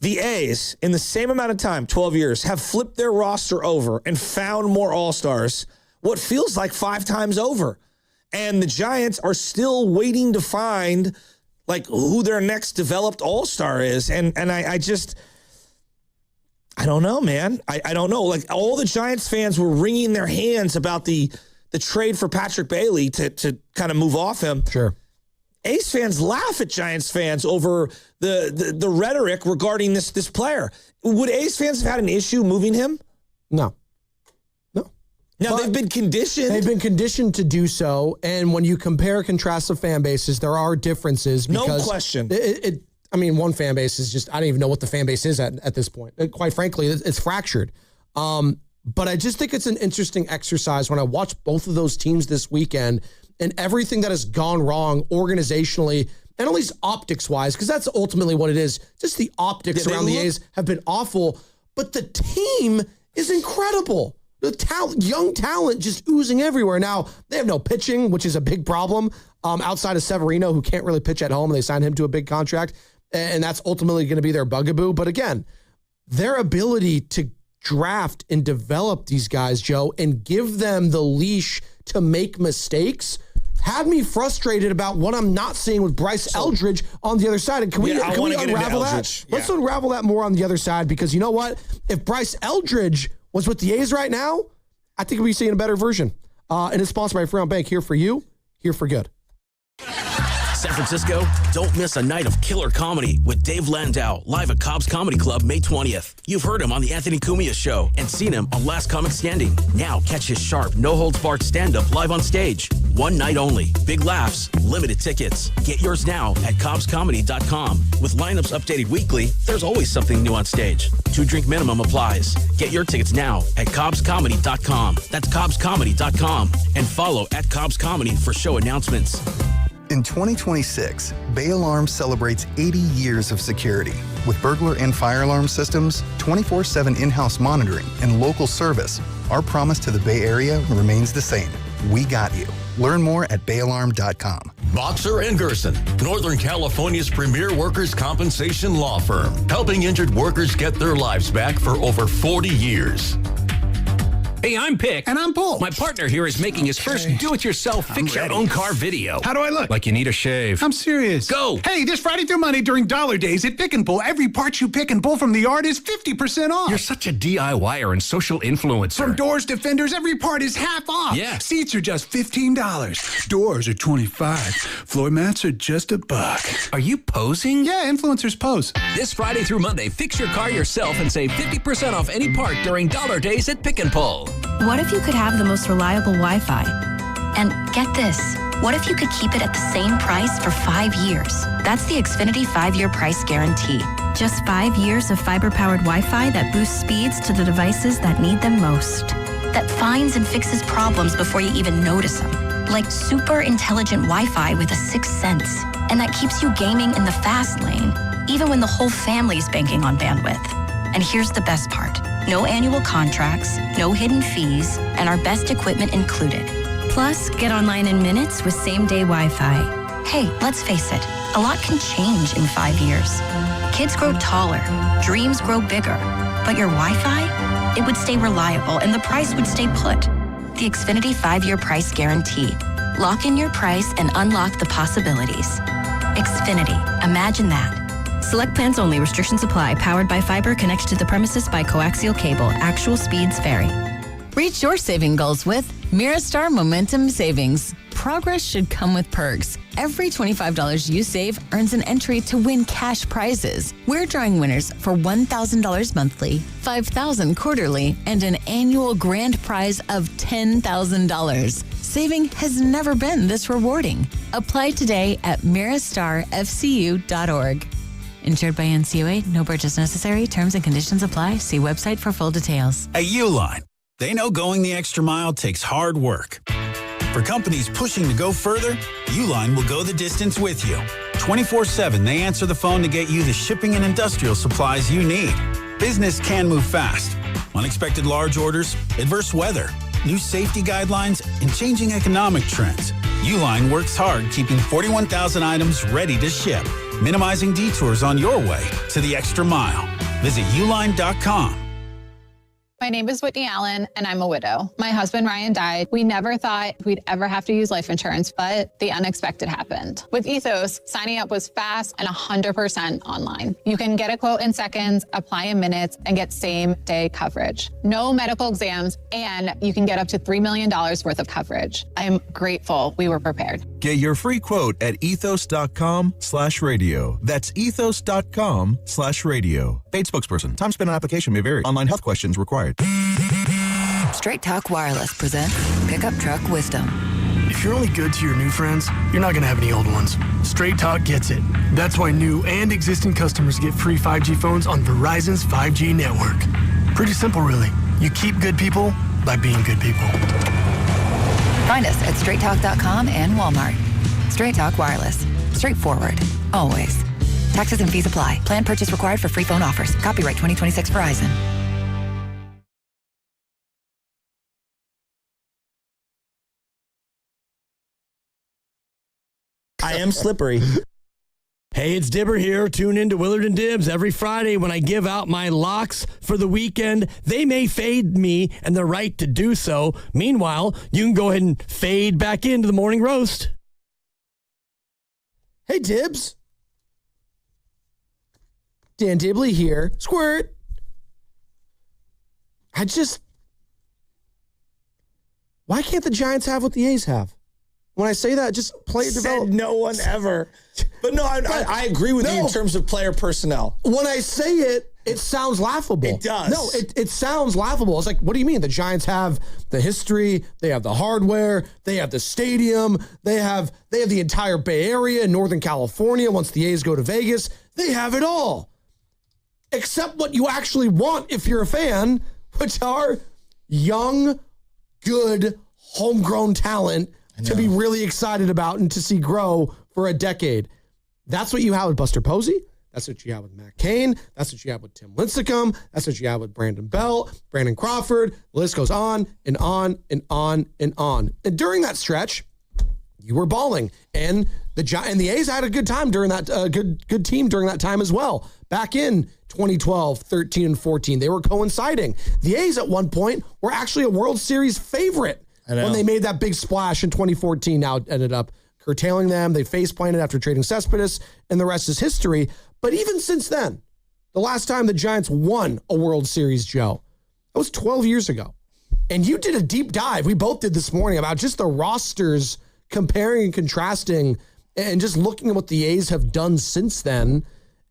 The A's, in the same amount of time, 12 years, have flipped their roster over and found more All-Stars, what feels like 5 times over. And the Giants are still waiting to find, who their next developed All-Star is. And I don't know, man. I don't know. All the Giants fans were wringing their hands about the trade for Patrick Bailey to kind of move off him. Sure. A's fans laugh at Giants fans over the rhetoric regarding this player. Would A's fans have had an issue moving him? No. Now, they've been conditioned. They've been conditioned to do so, and when you compare and contrast the fan bases, there are differences. Because no question. One fan base is just, I don't even know what the fan base is at this point. Quite frankly, it's fractured. But I just think it's an interesting exercise when I watch both of those teams this weekend and everything that has gone wrong organizationally and at least optics-wise, because that's ultimately what it is. Just the optics around the A's have been awful, but the team is incredible. The young talent just oozing everywhere. Now, they have no pitching, which is a big problem outside of Severino, who can't really pitch at home, and they signed him to a big contract, and that's ultimately going to be their bugaboo. But again, their ability to draft and develop these guys, Joe, and give them the leash to make mistakes had me frustrated about what I'm not seeing with Bryce Eldridge on the other side. And can we unravel that? Let's unravel that more on the other side, because you know what? If Bryce Eldridge was with the A's right now, I think we'd be seeing a better version. And it's sponsored by Freon Bank. Here for you, here for good. San Francisco, don't miss a night of killer comedy with Dave Landau live at Cobb's Comedy Club May 20th. You've heard him on The Anthony Cumia Show and seen him on Last Comic Standing. Now catch his sharp, no-holds-barred stand-up live on stage. One night only. Big laughs, limited tickets. Get yours now at cobbscomedy.com. With lineups updated weekly, there's always something new on stage. 2-drink minimum applies. Get your tickets now at cobbscomedy.com. That's cobbscomedy.com. And follow at Cobbs Comedy for show announcements. In 2026, Bay Alarm celebrates 80 years of security. With burglar and fire alarm systems, 24/7 in-house monitoring, and local service, our promise to the Bay Area remains the same. We got you. Learn more at bayalarm.com. Boxer & Gerson, Northern California's premier workers' compensation law firm, helping injured workers get their lives back for over 40 years. Hey, I'm Pick. And I'm Bull. My partner here is making his first do-it-yourself fix-your-own-car video. How do I look? Like you need a shave. I'm serious. Go! Hey, this Friday through Monday during Dollar Days at Pick and Pull, every part you pick and pull from the yard is 50% off. You're such a DIYer and social influencer. From doors to fenders, every part is half off. Yeah. Seats are just $15. Doors are $25. Floor mats are just $1. Are you posing? Yeah, influencers pose. This Friday through Monday, fix your car yourself and save 50% off any part during Dollar Days at Pick and Pull. What if you could have the most reliable Wi-Fi? And get this, what if you could keep it at the same price for 5 years? That's the Xfinity 5-year price guarantee. Just 5 years of fiber-powered Wi-Fi that boosts speeds to the devices that need them most. That finds and fixes problems before you even notice them. Like super intelligent Wi-Fi with a 6th sense. And that keeps you gaming in the fast lane, even when the whole family's banking on bandwidth. And here's the best part. No annual contracts, no hidden fees, and our best equipment included. Plus, get online in minutes with same-day Wi-Fi. Hey, let's face it, a lot can change in 5 years. Kids grow taller, dreams grow bigger, but your Wi-Fi, it would stay reliable and the price would stay put. The Xfinity 5-year price guarantee. Lock in your price and unlock the possibilities. Xfinity, imagine that. Select plans only. Restrictions apply. Powered by fiber. Connected to the premises by coaxial cable. Actual speeds vary. Reach your saving goals with Miristar Momentum Savings. Progress should come with perks. Every $25 you save earns an entry to win cash prizes. We're drawing winners for $1,000 monthly, $5,000 quarterly, and an annual grand prize of $10,000. Saving has never been this rewarding. Apply today at miristarfcu.org. Insured by NCUA, no purchase necessary. Terms and conditions apply. See website for full details. At Uline, they know going the extra mile takes hard work. For companies pushing to go further, Uline will go the distance with you. 24/7, they answer the phone to get you the shipping and industrial supplies you need. Business can move fast. Unexpected large orders, adverse weather, new safety guidelines, and changing economic trends. Uline works hard keeping 41,000 items ready to ship, minimizing detours on your way to the extra mile. Visit uline.com. My name is Whitney Allen, and I'm a widow. My husband, Ryan, died. We never thought we'd ever have to use life insurance, but the unexpected happened. With Ethos, signing up was fast and 100% online. You can get a quote in seconds, apply in minutes, and get same-day coverage. No medical exams, and you can get up to $3 million worth of coverage. I'm grateful we were prepared. Get your free quote at ethos.com/radio. That's ethos.com/radio. Paid spokesperson. Time spent on application may vary. Online health questions required. Straight Talk Wireless presents Pickup Truck Wisdom. If you're only good to your new friends, you're not going to have any old ones. Straight Talk gets it. That's why new and existing customers get free 5G phones on Verizon's 5G network. Pretty simple, really. You keep good people by being good people. Find us at straighttalk.com and Walmart. Straight Talk Wireless. Straightforward. Always. Taxes and fees apply. Plan purchase required for free phone offers. Copyright 2026 Verizon. am slippery. Hey, it's Dibber here. Tune in to Willard and Dibs every Friday when I give out my locks for the weekend. They may fade me and the right to do so. Meanwhile, you can go ahead and fade back into the morning roast. Hey, Dibs. Dan Dibley here. Squirt. Why can't the Giants have what the A's have? When I say that, just player development. No one ever. But no, I agree with you in terms of player personnel. When I say it, it sounds laughable. It does. No, it sounds laughable. It's like, what do you mean? The Giants have the history, they have the hardware, they have the stadium, they have the entire Bay Area in Northern California once the A's go to Vegas. They have it all. Except what you actually want if you're a fan, which are young, good, homegrown talent to be really excited about and to see grow for a decade. That's what you have with Buster Posey. That's what you have with Matt Cain. That's what you have with Tim Lincecum. That's what you have with Brandon Bell, Brandon Crawford. The list goes on and on and on and on. And during that stretch, you were balling. And the A's had a good time during that, good team during that time as well. Back in 2012, 13, and 14, they were coinciding. The A's at one point were actually a World Series favorite when they made that big splash in 2014. Now it ended up curtailing them. They face-planted after trading Cespedes, and the rest is history. But even since then, the last time the Giants won a World Series, Joe, that was 12 years ago. And you did a deep dive, we both did this morning, about just the rosters comparing and contrasting and just looking at what the A's have done since then.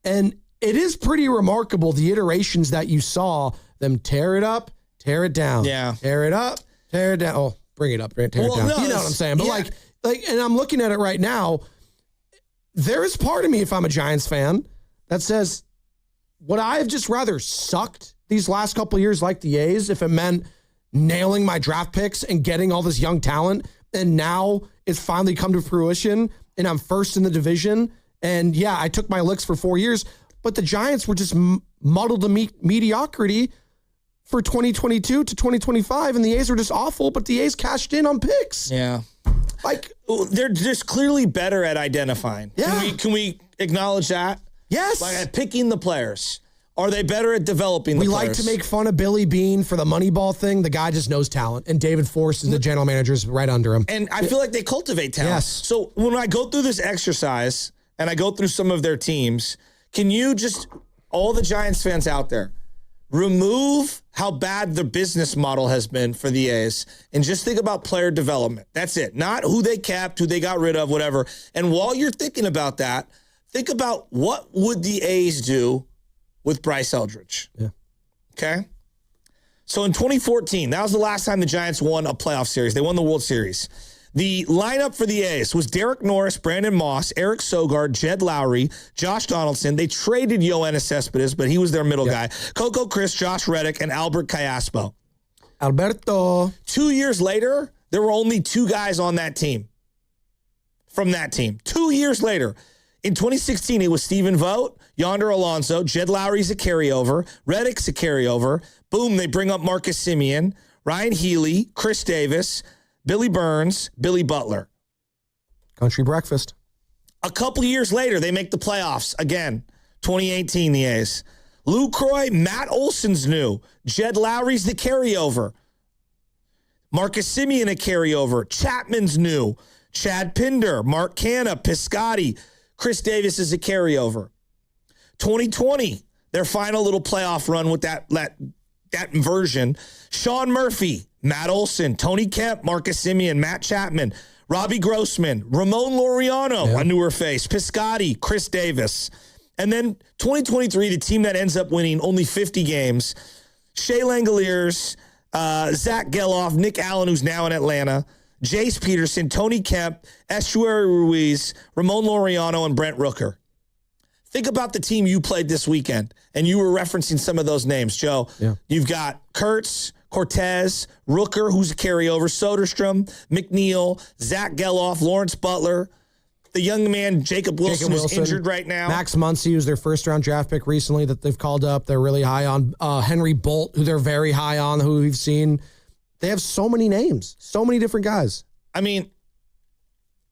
And it is pretty remarkable, the iterations that you saw them tear it up, tear it down. Yeah. Tear it up, tear it down. Oh, bring it up, tear it down. No, you know what I'm saying? But like, and I'm looking at it right now. There is part of me, if I'm a Giants fan, that says, would I have just rather sucked these last couple of years like the A's if it meant nailing my draft picks and getting all this young talent, and now it's finally come to fruition and I'm first in the division? And yeah, I took my licks for 4 years, but the Giants were just muddled to mediocrity for 2022 to 2025, and the A's were just awful, but the A's cashed in on picks. Yeah. Like, they're just clearly better at identifying. Yeah. Can we acknowledge that? Yes. Like at picking the players. Are they better at developing the we players? like to make fun of Billy Bean for the Moneyball thing. The guy just knows talent, and David Force is the general manager, is right under him. And I feel like they cultivate talent. Yes. So when I go through this exercise and I go through some of their teams, can you just, all the Giants fans out there, remove how bad the business model has been for the A's and just think about player development. That's it. Not who they kept, who they got rid of, whatever. And while you're thinking about that, think about what would the A's do with Bryce Eldridge. Yeah. Okay? So in 2014, that was the last time the Giants won a playoff series. They won the World Series. The lineup for the A's was Derek Norris, Brandon Moss, Eric Sogard, Jed Lowry, Josh Donaldson. They traded Yoenis Cespedes, but he was their middle guy. Coco Chris, Josh Reddick, and Albert Callaspo. Alberto. 2 years later, there were only two guys on that team. From that team. 2 years later. In 2016, it was Stephen Vogt, Yonder Alonso, Jed Lowry's a carryover, Reddick's a carryover. Boom, they bring up Marcus Semien, Ryan Healy, Chris Davis, Billy Burns, Billy Butler. Country breakfast. A couple years later, they make the playoffs again. 2018, the A's. Lou Croy, Matt Olson's new. Jed Lowry's the carryover. Marcus Semien a carryover. Chapman's new. Chad Pinder, Mark Canna, Piscotty. Chris Davis is a carryover. 2020, their final little playoff run with that version. Sean Murphy, Matt Olson, Tony Kemp, Marcus Semien, Matt Chapman, Robbie Grossman, Ramon Laureano, a newer face, Piscotty, Chris Davis. And then 2023, the team that ends up winning only 50 games, Shea Langoliers, Zach Geloff, Nick Allen, who's now in Atlanta, Jace Peterson, Tony Kemp, Estuary Ruiz, Ramon Laureano, and Brent Rooker. Think about the team you played this weekend, and you were referencing some of those names, Joe. Yeah. You've got Kurtz, Cortez, Rooker, who's a carryover, Soderstrom, McNeil, Zach Geloff, Lawrence Butler, the young man Jacob Wilson, who's injured right now. Max Muncy, who's their first-round draft pick recently that they've called up. They're really high on. Henry Bolt, who they're very high on, who we've seen. They have so many names, so many different guys. I mean,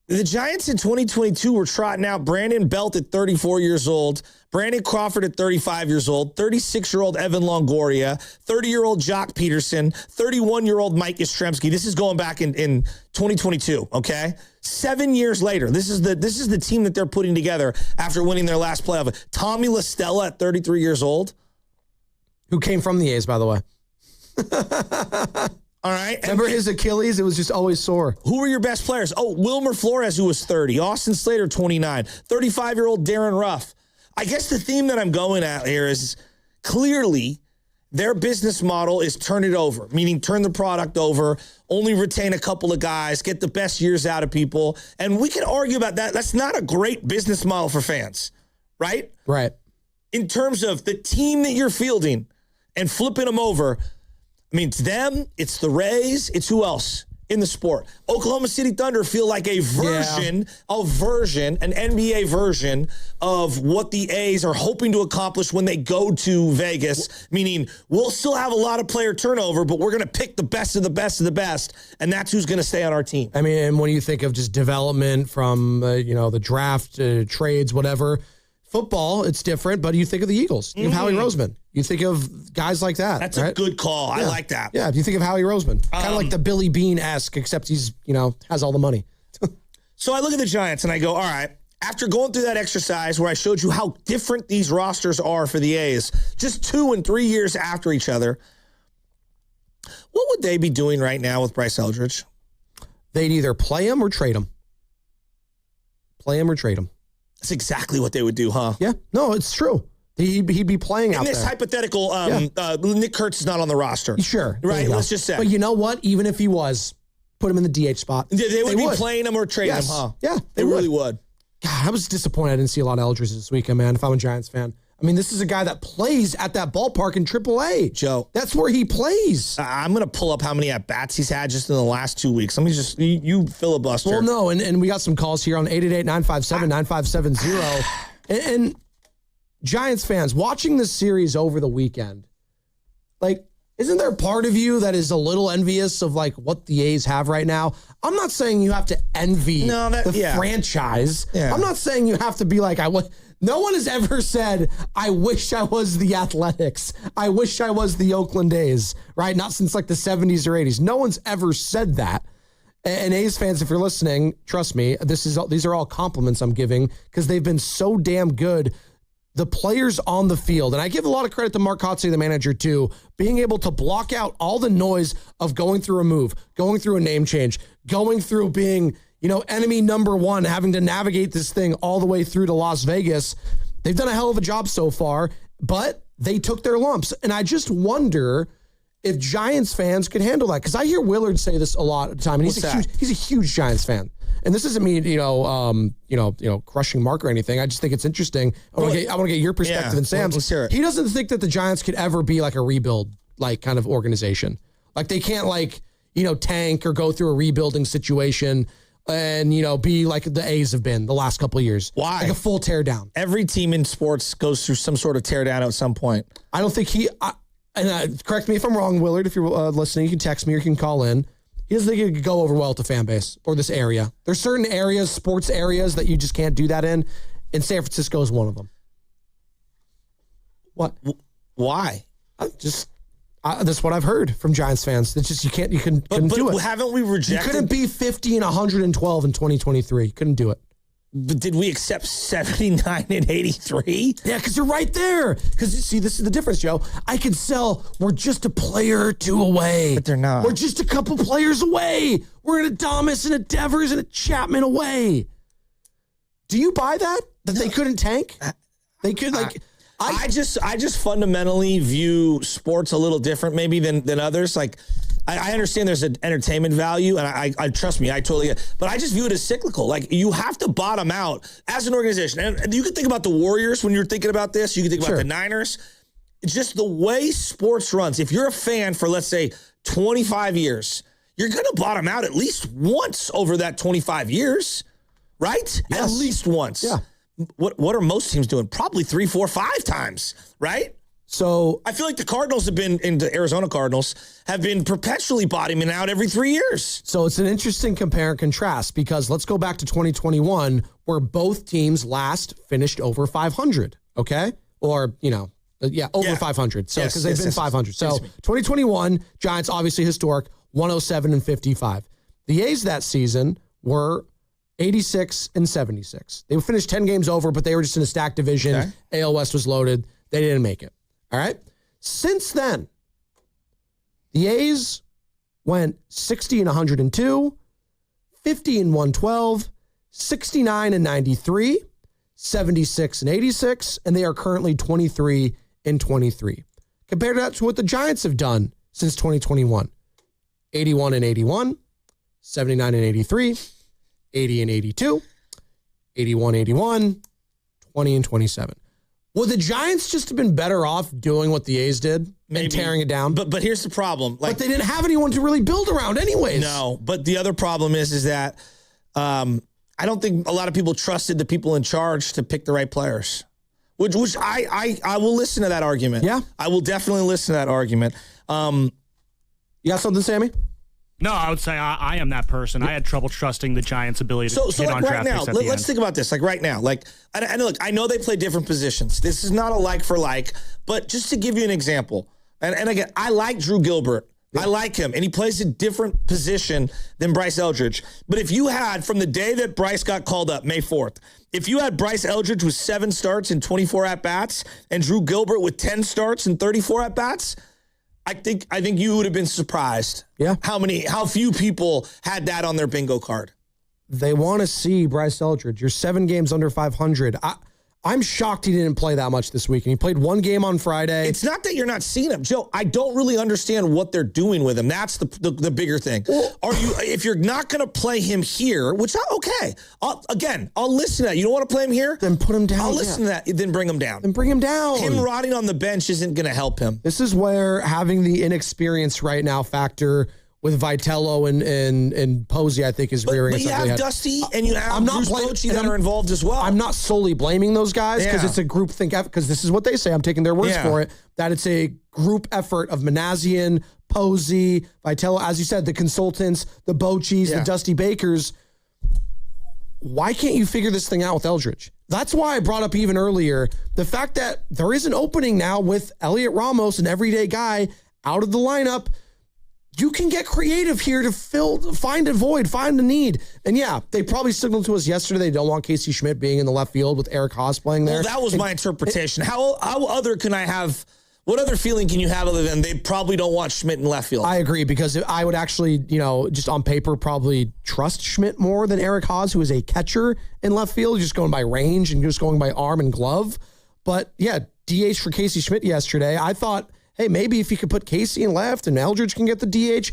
The Giants in 2022 were trotting out Brandon Belt at 34 years old, Brandon Crawford at 35 years old, 36-year-old Evan Longoria, 30-year-old Jock Peterson, 31-year-old Mike Yastrzemski. This is going back in 2022, okay? 7 years later, this is the team that they're putting together after winning their last playoff. Tommy LaStella at 33 years old. Who came from the A's, by the way. All right. Remember his Achilles? It was just always sore. Who were your best players? Oh, Wilmer Flores, who was 30. Austin Slater, 29. 35-year-old Darren Ruff. I guess the theme that I'm going at here is clearly their business model is turn it over, meaning turn the product over, only retain a couple of guys, get the best years out of people. And we can argue about that. That's not a great business model for fans, right? Right. In terms of the team that you're fielding and flipping them over, I mean, it's them, it's the Rays, it's who else in the sport? Oklahoma City Thunder feel like an NBA version of what the A's are hoping to accomplish when they go to Vegas, meaning we'll still have a lot of player turnover, but we're going to pick the best of the best of the best, and that's who's going to stay on our team. I mean, and when you think of just development from, the draft, trades, whatever, football, it's different, but you think of the Eagles. You think of Howie Roseman. You think of guys like that. That's right? a good call. Yeah. I like that. Yeah, you think of Howie Roseman. Kind of like the Billy Bean-esque, except he's, has all the money. So I look at the Giants and I go, all right, after going through that exercise where I showed you how different these rosters are for the A's, just 2 and 3 years after each other, what would they be doing right now with Bryce Eldridge? They'd either play him or trade him. Play him or trade him. That's exactly what they would do, huh? Yeah. No, it's true. He'd be playing out there. In this hypothetical, Nick Kurtz is not on the roster. Sure. Right, let's just say. But you know what? Even if he was, put him in the DH spot. They would be playing him or trading him, huh? Yeah, they really would. God, I was disappointed I didn't see a lot of Eldridge this weekend, man, if I'm a Giants fan. I mean, this is a guy that plays at that ballpark in AAA. Joe. That's where he plays. I'm going to pull up how many at-bats he's had just in the last 2 weeks. Let me just, you filibuster. Well, no, and we got some calls here on 888-957-9570. And Giants fans, watching this series over the weekend, isn't there part of you that is a little envious of, what the A's have right now? I'm not saying you have to envy the franchise. Yeah. I'm not saying you have to be like, no one has ever said, I wish I was the Athletics. I wish I was the Oakland A's, right? Not since the 70s or 80s. No one's ever said that. And A's fans, if you're listening, trust me, these are all compliments I'm giving because they've been so damn good. The players on the field, and I give a lot of credit to Mark Kotsay, the manager, too, being able to block out all the noise of going through a move, going through a name change, going through being, enemy number one, having to navigate this thing all the way through to Las Vegas. They've done a hell of a job so far, but they took their lumps. And I just wonder if Giants fans could handle that. Because I hear Willard say this a lot of the time, and he's a huge Giants fan. And this doesn't mean, crushing Mark or anything. I just think it's interesting. I want to get your perspective and Sam's. Let's hear it. He doesn't think that the Giants could ever be a rebuild, kind of organization. They can't tank or go through a rebuilding situation and, be like the A's have been the last couple of years. Why? A full tear down. Every team in sports goes through some sort of tear down at some point. I don't think correct me if I'm wrong, Willard, if you're listening, you can text me or you can call in. He doesn't think it could go over well with the fan base or this area. There's certain areas, sports areas, that you just can't do that in. And San Francisco is one of them. What? Why? That's what I've heard from Giants fans. It's just you couldn't do it. Haven't we rejected? You couldn't be 50 and 112 in 2023. Couldn't do it. But did we accept 79 and 83? Yeah, because you're right there. Because, see, this is the difference, Joe. I can sell, we're just a player or two away. But they're not. We're just a couple players away. We're an Adames and a Devers and a Chapman away. Do you buy that? That they couldn't tank? They could, I just fundamentally view sports a little different maybe than others. I understand there's an entertainment value, and I trust me, I totally get it. But I just view it as cyclical. You have to bottom out as an organization. And you can think about the Warriors when you're thinking about this. You can think about the Niners. It's just the way sports runs. If you're a fan for, let's say, 25 years, you're going to bottom out at least once over that 25 years, right? Yes. At least once. Yeah. What are most teams doing? Probably 3, 4, 5 times, right? So I feel like the Cardinals the Arizona Cardinals have been perpetually bottoming out every 3 years. So it's an interesting compare and contrast because let's go back to 2021 where both teams last finished over 500, okay? Or, over 500. So because they've been 500. So 2021, Giants obviously historic, 107-55. The A's that season were 86-76. They finished 10 games over, but they were just in a stacked division. Okay. AL West was loaded. They didn't make it. All right. Since then, the A's went 60-102, 50-112, 69-93, 76-86, and they are currently 23-23. Compare that to what the Giants have done since 2021. 81-81, 79-83, 80-82, 81-81, 20-27. Would the Giants just have been better off doing what the A's did and tearing it down? But here's the problem. But they didn't have anyone to really build around anyways. No, but the other problem is that I don't think a lot of people trusted the people in charge to pick the right players. Which I will listen to that argument. Yeah. I will definitely listen to that argument. You got something, Sammy? No, I would say I am that person. I had trouble trusting the Giants' ability to hit on draft picks at the end. Let's think about this. Like right now, and look, I know they play different positions. This is not a like for like, but just to give you an example, and again, I like Drew Gilbert. Yeah. I like him, and he plays a different position than Bryce Eldridge. But if you had, from the day that Bryce got called up, May 4th, if you had Bryce Eldridge with 7 starts and 24 at-bats, and Drew Gilbert with 10 starts and 34 at-bats, I think you would have been surprised. Yeah. How few people had that on their bingo card. They want to see Bryce Eldridge. You're 7 games under 500. I'm shocked he didn't play that much this week. And he played 1 game on Friday. It's not that you're not seeing him, Joe. I don't really understand what they're doing with him. That's the bigger thing. Well, if you're not going to play him here, which okay, I'll listen to that. You don't want to play him here? Then put him down. I'll listen to that. Then bring him down. Then bring him down. Him rotting on the bench isn't going to help him. This is where having the inexperience right now factor with Vitello and Posey, I think, is rearing its ugly head. But you have Dusty and you have Bruce Bochy that are involved as well. I'm not solely blaming those guys because it's a group think effort, because this is what they say. I'm taking their words for it, that it's a group effort of Manassian, Posey, Vitello, as you said, the consultants, the Bochis, the Dusty Bakers. Why can't you figure this thing out with Eldridge? That's why I brought up even earlier the fact that there is an opening now with Elliot Ramos, an everyday guy, out of the lineup. You can get creative here to find a void, find a need. And yeah, they probably signaled to us yesterday they don't want Casey Schmidt being in the left field with Eric Haas playing there. Well, that was my interpretation. What other feeling can you have other than they probably don't want Schmidt in left field? I agree, because I would actually, just on paper, probably trust Schmidt more than Eric Haas, who is a catcher in left field, just going by range and just going by arm and glove. But yeah, DH for Casey Schmidt yesterday. I thought, hey, maybe if you could put Casey in left and Eldridge can get the DH,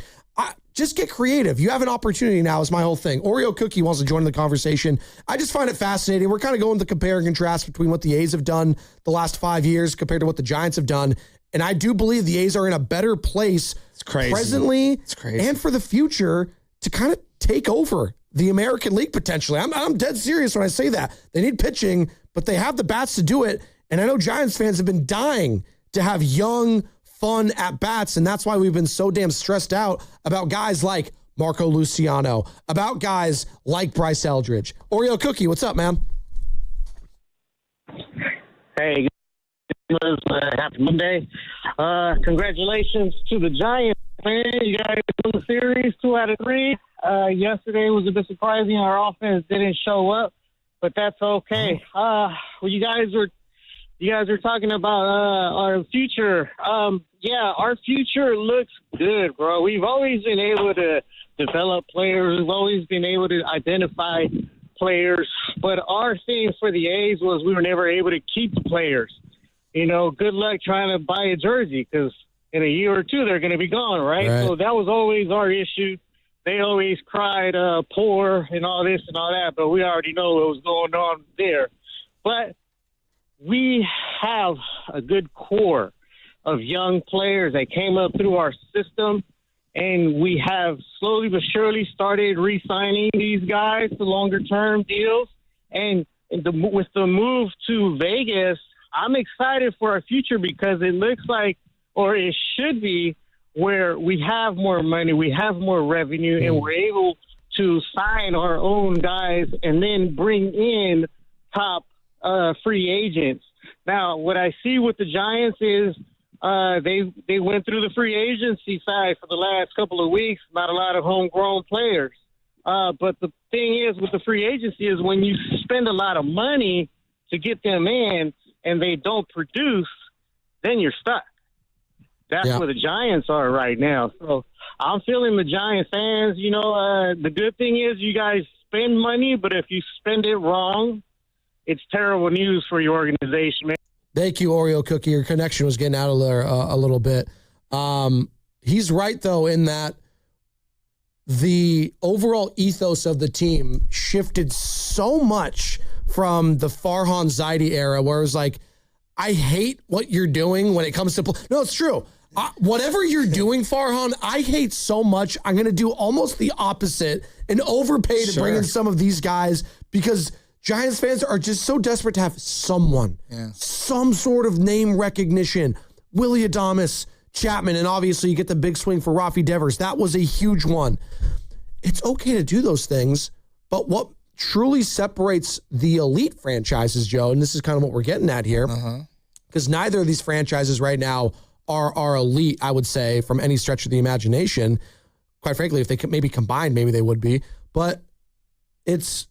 just get creative. You have an opportunity now is my whole thing. Oreo Cookie wants to join the conversation. I just find it fascinating. We're kind of going to compare and contrast between what the A's have done the last 5 years compared to what the Giants have done. And I do believe the A's are in a better place presently and for the future to kind of take over the American League potentially. I'm dead serious when I say that. They need pitching, but they have the bats to do it. And I know Giants fans have been dying to have young, fun at-bats, and that's why we've been so damn stressed out about guys like Marco Luciano, about guys like Bryce Eldridge. Oreo Cookie, what's up, man? Hey, happy Monday. Congratulations to the Giants, man. You guys won the series 2 out of 3. Yesterday was a bit surprising. Our offense didn't show up, but that's okay. You guys are talking about our future. Our future looks good, bro. We've always been able to develop players. We've always been able to identify players. But our thing for the A's was we were never able to keep the players. Good luck trying to buy a jersey because in a year or 2 they're going to be gone, right? So that was always our issue. They always cried poor and all this and all that, but we already know what was going on there. But we have a good core of young players that came up through our system, and we have slowly but surely started re-signing these guys to longer-term deals. And with the move to Vegas, I'm excited for our future because it looks like, or it should be, where we have more money, we have more revenue, and we're able to sign our own guys and then bring in top free agents. Now, what I see with the Giants is they went through the free agency side for the last couple of weeks, not a lot of homegrown players. But the thing is with the free agency is when you spend a lot of money to get them in and they don't produce, then you're stuck. That's where the Giants are right now. So I'm feeling the Giant fans, the good thing is you guys spend money, but if you spend it wrong, it's terrible news for your organization, man. Thank you, Oreo Cookie. Your connection was getting out of there a little bit. He's right, though, in that the overall ethos of the team shifted so much from the Farhan Zaidi era where it was like, I hate what you're doing when it comes to No, it's true. Whatever you're doing, Farhan, I hate so much. I'm going to do almost the opposite and overpay to bring in some of these guys because Giants fans are just so desperate to have someone, some sort of name recognition. Willie Adames, Chapman, and obviously you get the big swing for Rafi Devers. That was a huge one. It's okay to do those things, but what truly separates the elite franchises, Joe, and this is kind of what we're getting at here, because neither of these franchises right now are elite, I would say, from any stretch of the imagination. Quite frankly, if they could maybe combined, maybe they would be. But it's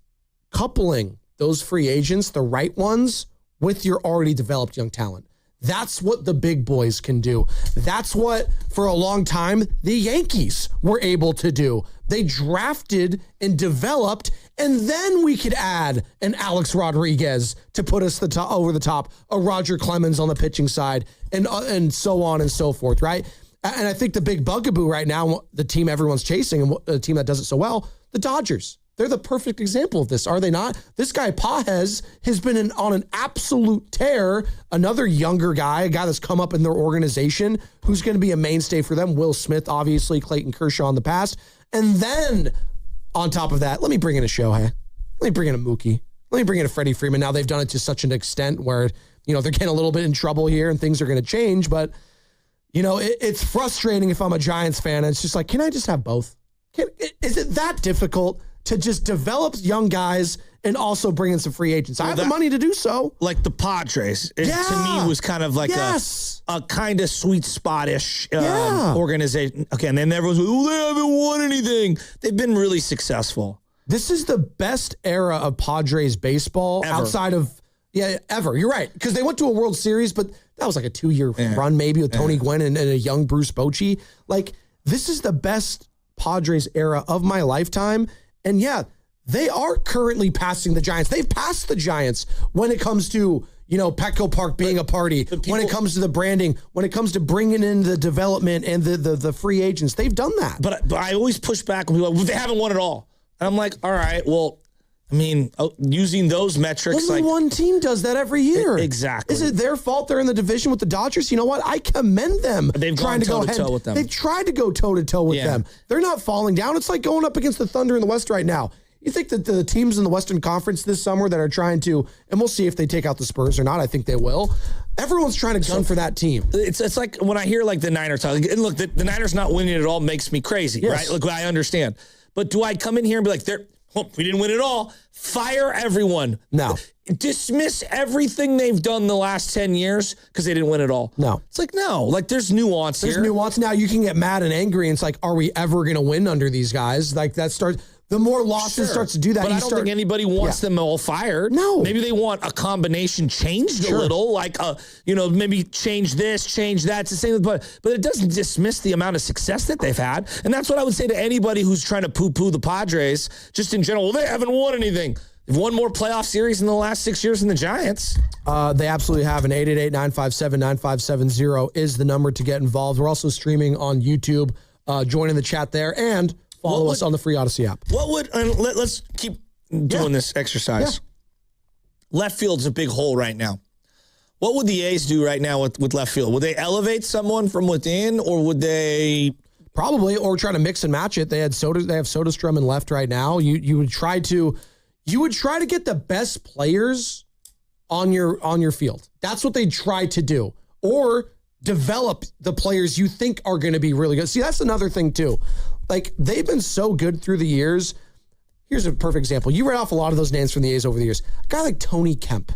coupling those free agents, the right ones, with your already developed young talent. That's what the big boys can do. That's what, for a long time, the Yankees were able to do. They drafted and developed, and then we could add an Alex Rodriguez to put us over the top, a Roger Clemens on the pitching side, and so on and so forth, right? And I think the big bugaboo right now, the team everyone's chasing, and the team that does it so well, the Dodgers. They're the perfect example of this, are they not? This guy, Pages, has been on an absolute tear. Another younger guy, a guy that's come up in their organization, who's going to be a mainstay for them. Will Smith, obviously, Clayton Kershaw in the past. And then, on top of that, let me bring in a Shohei. Let me bring in a Mookie. Let me bring in a Freddie Freeman. Now, they've done it to such an extent where, they're getting a little bit in trouble here and things are going to change. But, it's frustrating if I'm a Giants fan. It's just like, can I just have both? Is it that difficult to just develop young guys and also bring in some free agents? I have the money to do so. Like the Padres, to me, was kind of like a kind of sweet spot-ish organization. Okay, and then everyone's like, they haven't won anything. They've been really successful. This is the best era of Padres baseball outside of, ever. You're right, because they went to a World Series, but that was like a 2-year run maybe with Tony Gwynn and a young Bruce Bochy. Like, this is the best Padres era of my lifetime. And they are currently passing the Giants. They've passed the Giants when it comes to, Petco Park being a party, when it comes to the branding, when it comes to bringing in the development and the free agents. They've done that. But I always push back when people are like, they haven't won it all. And I'm like, all right, well, using those metrics. Only one team does that every year. Exactly. Is it their fault they're in the division with the Dodgers? You know what? I commend them. They've gone toe-to-toe with them. They've tried to go toe-to-toe with them. They're not falling down. It's like going up against the Thunder in the West right now. You think that the teams in the Western Conference this summer that are trying to, and we'll see if they take out the Spurs or not. I think they will. Everyone's trying to gun for that team. It's like when I hear like the Niners talk, and look, the Niners not winning it all makes me crazy, right? Look, I understand. But do I come in here and be like, we didn't win it all. Fire everyone. No. Dismiss everything they've done the last 10 years because they didn't win it all. No. It's like, no. Like, there's nuance here. There's nuance. Now, you can get mad and angry, and it's like, are we ever going to win under these guys? Like, that starts... The more losses starts to do that. But I don't think anybody wants them all fired. No. Maybe they want a combination changed a little, like, maybe change this, change that. It's the same, but it doesn't dismiss the amount of success that they've had. And that's what I would say to anybody who's trying to poo-poo the Padres, just in general. Well, they haven't won anything. They've won more playoff series in the last 6 years than the Giants. They absolutely have. An 888-957-9570 is the number to get involved. We're also streaming on YouTube. Join in the chat there and follow us on the free Odyssey app. What would, let's keep doing this exercise. Left field's a big hole right now. What would the A's do right now with left field? Would they elevate someone from within, or would they... Probably, or try to mix and match it. They have Soderstrom in left right now. You would try to get the best players on your field. That's what they try to do. Or develop the players you think are going to be really good. See, that's another thing too. Like, they've been so good through the years. Here's a perfect example. You read off a lot of those names from the A's over the years. A guy like Tony Kemp.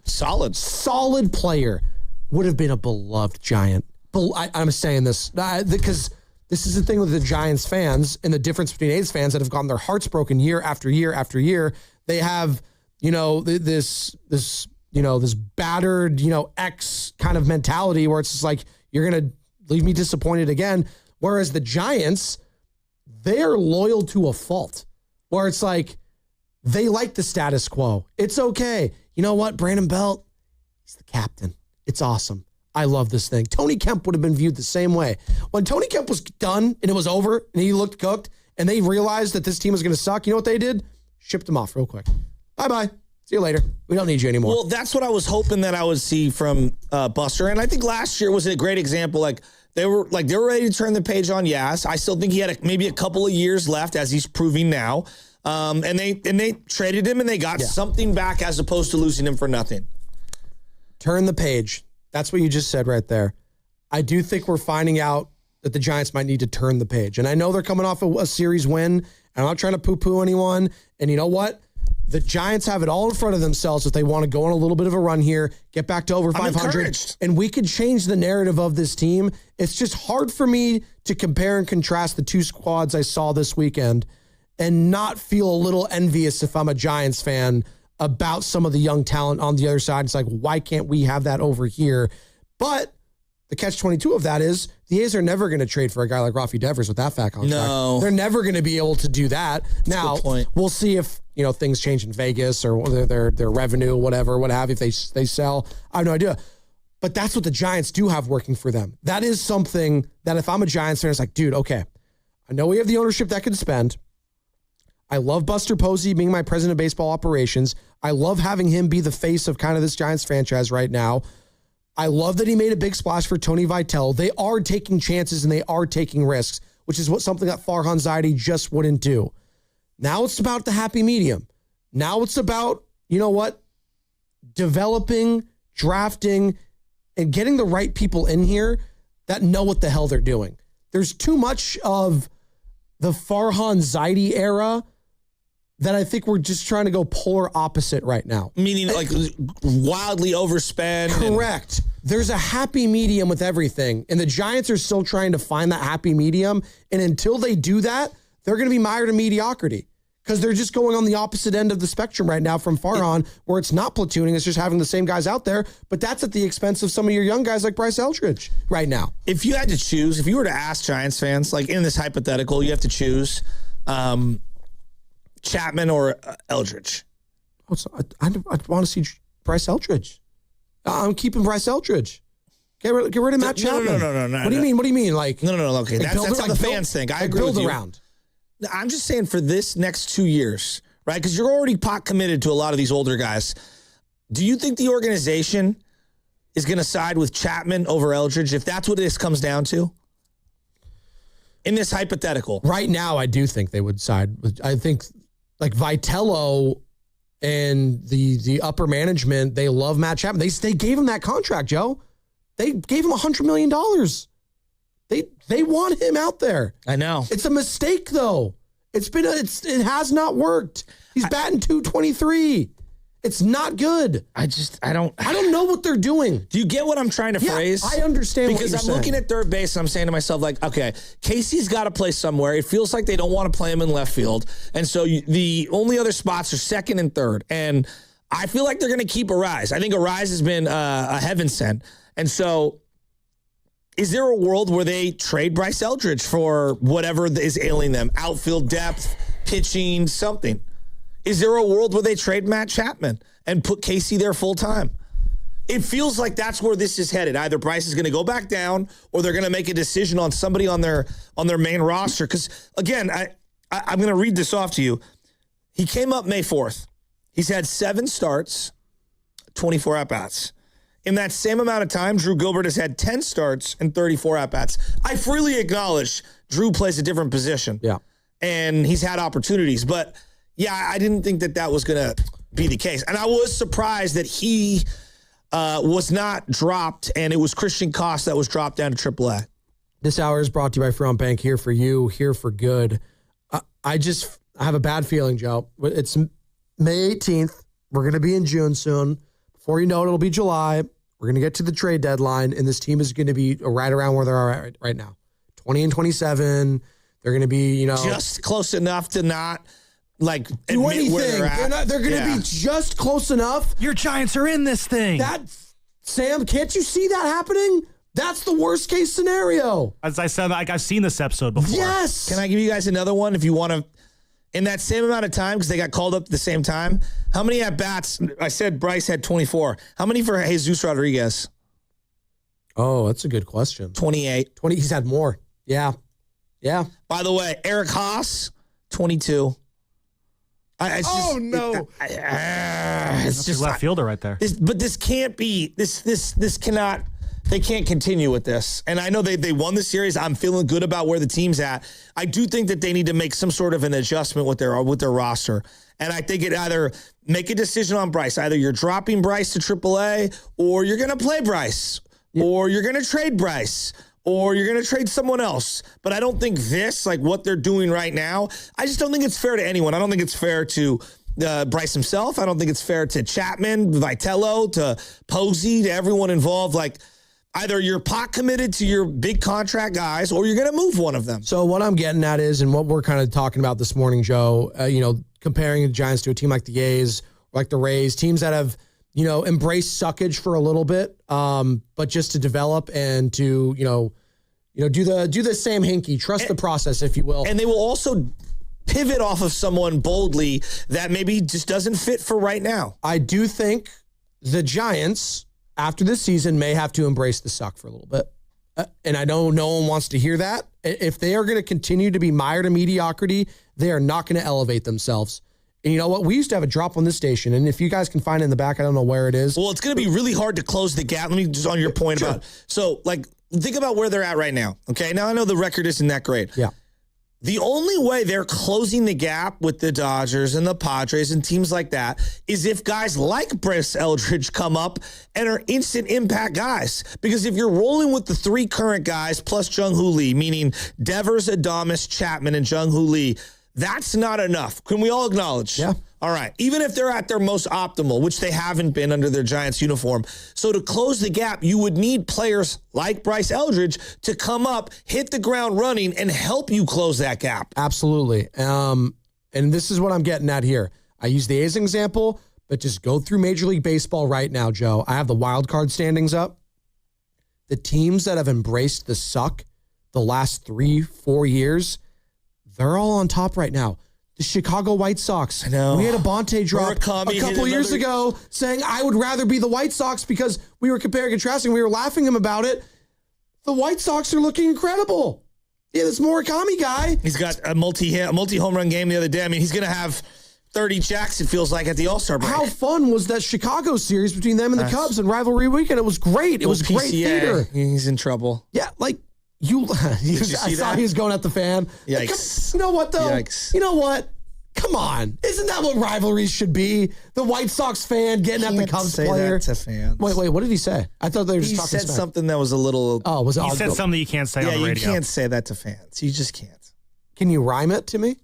Solid player. Would have been a beloved Giant. I'm saying this because this is the thing with the Giants fans and the difference between A's fans that have gotten their hearts broken year after year after year. They have, this battered, X kind of mentality where it's just like, you're going to leave me disappointed again. Whereas the Giants, they're loyal to a fault, where it's like, they like the status quo. It's okay. You know what? Brandon Belt, he's the captain. It's awesome. I love this thing. Tony Kemp would have been viewed the same way. When Tony Kemp was done and it was over and he looked cooked and they realized that this team was going to suck, you know what they did? Shipped him off real quick. Bye-bye. See you later. We don't need you anymore. Well, that's what I was hoping that I would see from Buster. And I think last year was a great example. They were ready to turn the page on Yaz. I still think he had maybe a couple of years left, as he's proving now. And they traded him and they got something back as opposed to losing him for nothing. Turn the page. That's what you just said right there. I do think we're finding out that the Giants might need to turn the page. And I know they're coming off a series win, and I'm not trying to poo-poo anyone. And you know what? The Giants have it all in front of themselves if they want to go on a little bit of a run here, get back to over 500, and we could change the narrative of this team. It's just hard for me to compare and contrast the two squads I saw this weekend and not feel a little envious if I'm a Giants fan about some of the young talent on the other side. It's like, why can't we have that over here? But the catch-22 of that is the A's are never going to trade for a guy like Rafi Devers with that fat contract. No. They're never going to be able to do that. Now, we'll see if things change in Vegas or their revenue, whatever, what have you, if they sell. I have no idea. But that's what the Giants do have working for them. That is something that if I'm a Giants fan, it's like, dude, okay, I know we have the ownership that can spend. I love Buster Posey being my president of baseball operations. I love having him be the face of kind of this Giants franchise right now. I love that he made a big splash for Tony Vitello. They are taking chances and they are taking risks, which is something that Farhan Zaidi just wouldn't do. Now it's about the happy medium. Now it's about, developing, drafting, and getting the right people in here that know what the hell they're doing. There's too much of the Farhan Zaidi era that I think we're just trying to go polar opposite right now. Meaning wildly overspend. Correct. There's a happy medium with everything. And the Giants are still trying to find that happy medium. And until they do that, they're going to be mired in mediocrity. Because they're just going on the opposite end of the spectrum right now from Farhan, where it's not platooning, it's just having the same guys out there. But that's at the expense of some of your young guys like Bryce Eldridge right now. If you had to choose, if you were to ask Giants fans, like in this hypothetical, you have to choose Chapman or Eldridge. I want to see Bryce Eldridge. I'm keeping Bryce Eldridge. Get rid of Matt Chapman. No. What do you mean? What do you mean? No. Okay, that's how the fans think. I agree with you. Build around. I'm just saying for this next 2 years, right? Because you're already pot committed to a lot of these older guys. Do you think the organization is going to side with Chapman over Eldridge if that's what this comes down to? In this hypothetical. Right now, I do think they would side with, I think like Vitello and the upper management, they love Matt Chapman. They gave him that contract, Joe. They gave him $100 million. They want him out there. I know. It's a mistake, though. It has not worked. He's batting .223. It's not good. I don't know what they're doing. Do you get what I'm trying to phrase? I understand because what you're saying. looking at third base and I'm saying to myself, like, okay, Casey's got to play somewhere. It feels like they don't want to play him in left field. And so the only other spots are second and third. And I feel like they're going to keep Arise. I think Arise has been a heaven sent. And so is there a world where they trade Bryce Eldridge for whatever is ailing them? Outfield depth, pitching, something. Is there a world where they trade Matt Chapman and put Casey there full time? It feels like that's where this is headed. Either Bryce is going to go back down or they're going to make a decision on somebody on their main roster. Because, again, I'm going to read this off to you. He came up May 4th. He's had 7 starts, 24 at-bats. In that same amount of time, Drew Gilbert has had 10 starts and 34 at-bats. I freely acknowledge Drew plays a different position. Yeah. And he's had opportunities. But, yeah, I didn't think that was going to be the case. And I was surprised that he was not dropped, and it was Christian Koss that was dropped down to AAA. This hour is brought to you by Front Bank, here for you, here for good. I have a bad feeling, Joe. It's May 18th. We're going to be in June soon. Before you know it, it'll be July. We're going to get to the trade deadline, and this team is going to be right around where they are right now. 20-27. They're going to be, just close enough to not do anything. They're going to be just close enough. Your Giants are in this thing. Sam, can't you see that happening? That's the worst case scenario. As I said, I've seen this episode before. Yes. Can I give you guys another one if you want to? In that same amount of time, because they got called up at the same time, how many at-bats? I said Bryce had 24. How many for Jesus Rodriguez? Oh, that's a good question. 28. 20. He's had more. Yeah. By the way, Eric Haas, 22. It's just left fielder right there. This can't be. This cannot. They can't continue with this. And I know they won the series. I'm feeling good about where the team's at. I do think that they need to make some sort of an adjustment with their roster. And I think it either make a decision on Bryce. Either you're dropping Bryce to AAA, or you're going to play Bryce, or you're going to trade Bryce, or you're going to trade someone else. But I don't think what they're doing right now, I just don't think it's fair to anyone. I don't think it's fair to Bryce himself. I don't think it's fair to Chapman, Vitello, to Posey, to everyone involved. Either you're pot committed to your big contract guys, or you're going to move one of them. So what I'm getting at is, and what we're kind of talking about this morning, Joe, comparing the Giants to a team like the A's, like the Rays, teams that have, embraced suckage for a little bit, but just to develop and to, do the Sam Hinkie, trust the process, if you will. And they will also pivot off of someone boldly that maybe just doesn't fit for right now. I do think the Giants, after this season, may have to embrace the suck for a little bit. And I know no one wants to hear that. If they are going to continue to be mired in mediocrity, they are not going to elevate themselves. And you know what? We used to have a drop on this station. And if you guys can find it in the back, I don't know where it is. Well, it's going to be really hard to close the gap. Let me just on your point about, think about where they're at right now. Okay. Now I know the record isn't that great. Yeah. The only way they're closing the gap with the Dodgers and the Padres and teams like that is if guys like Bryce Eldridge come up and are instant impact guys. Because if you're rolling with the three current guys plus Jung-Hoo Lee, meaning Devers, Adames, Chapman, and Jung-Hoo Lee, that's not enough. Can we all acknowledge? Yeah. All right. Even if they're at their most optimal, which they haven't been under their Giants uniform. So to close the gap, you would need players like Bryce Eldridge to come up, hit the ground running, and help you close that gap. Absolutely. And this is what I'm getting at here. I use the A's example, but just go through Major League Baseball right now, Joe. I have the wild card standings up. The teams that have embraced the suck the last 3-4 years, they're all on top right now. The Chicago White Sox. I know. We had a Bonte drop Murakami a couple years ago saying I would rather be the White Sox because we were comparing and contrasting. We were laughing him about it. The White Sox are looking incredible. Yeah, this Murakami guy. He's got a multi-home run game the other day. I mean, he's going to have 30 jacks, it feels like, at the All-Star break. How fun was that Chicago series between them and the Cubs and Rivalry Weekend? It was great. It was great theater. He's in trouble. Yeah, I saw he was going at the fan. Yikes. You know what, though? Yikes. You know what? Come on. Isn't that what rivalries should be? The White Sox fan getting at the Cubs player. That to fans. Wait, what did he say? I thought they were just talking He said something that was a little... Oh, was it? He said something you can't say on the radio. Yeah, you can't say that to fans. You just can't. Can you rhyme it to me?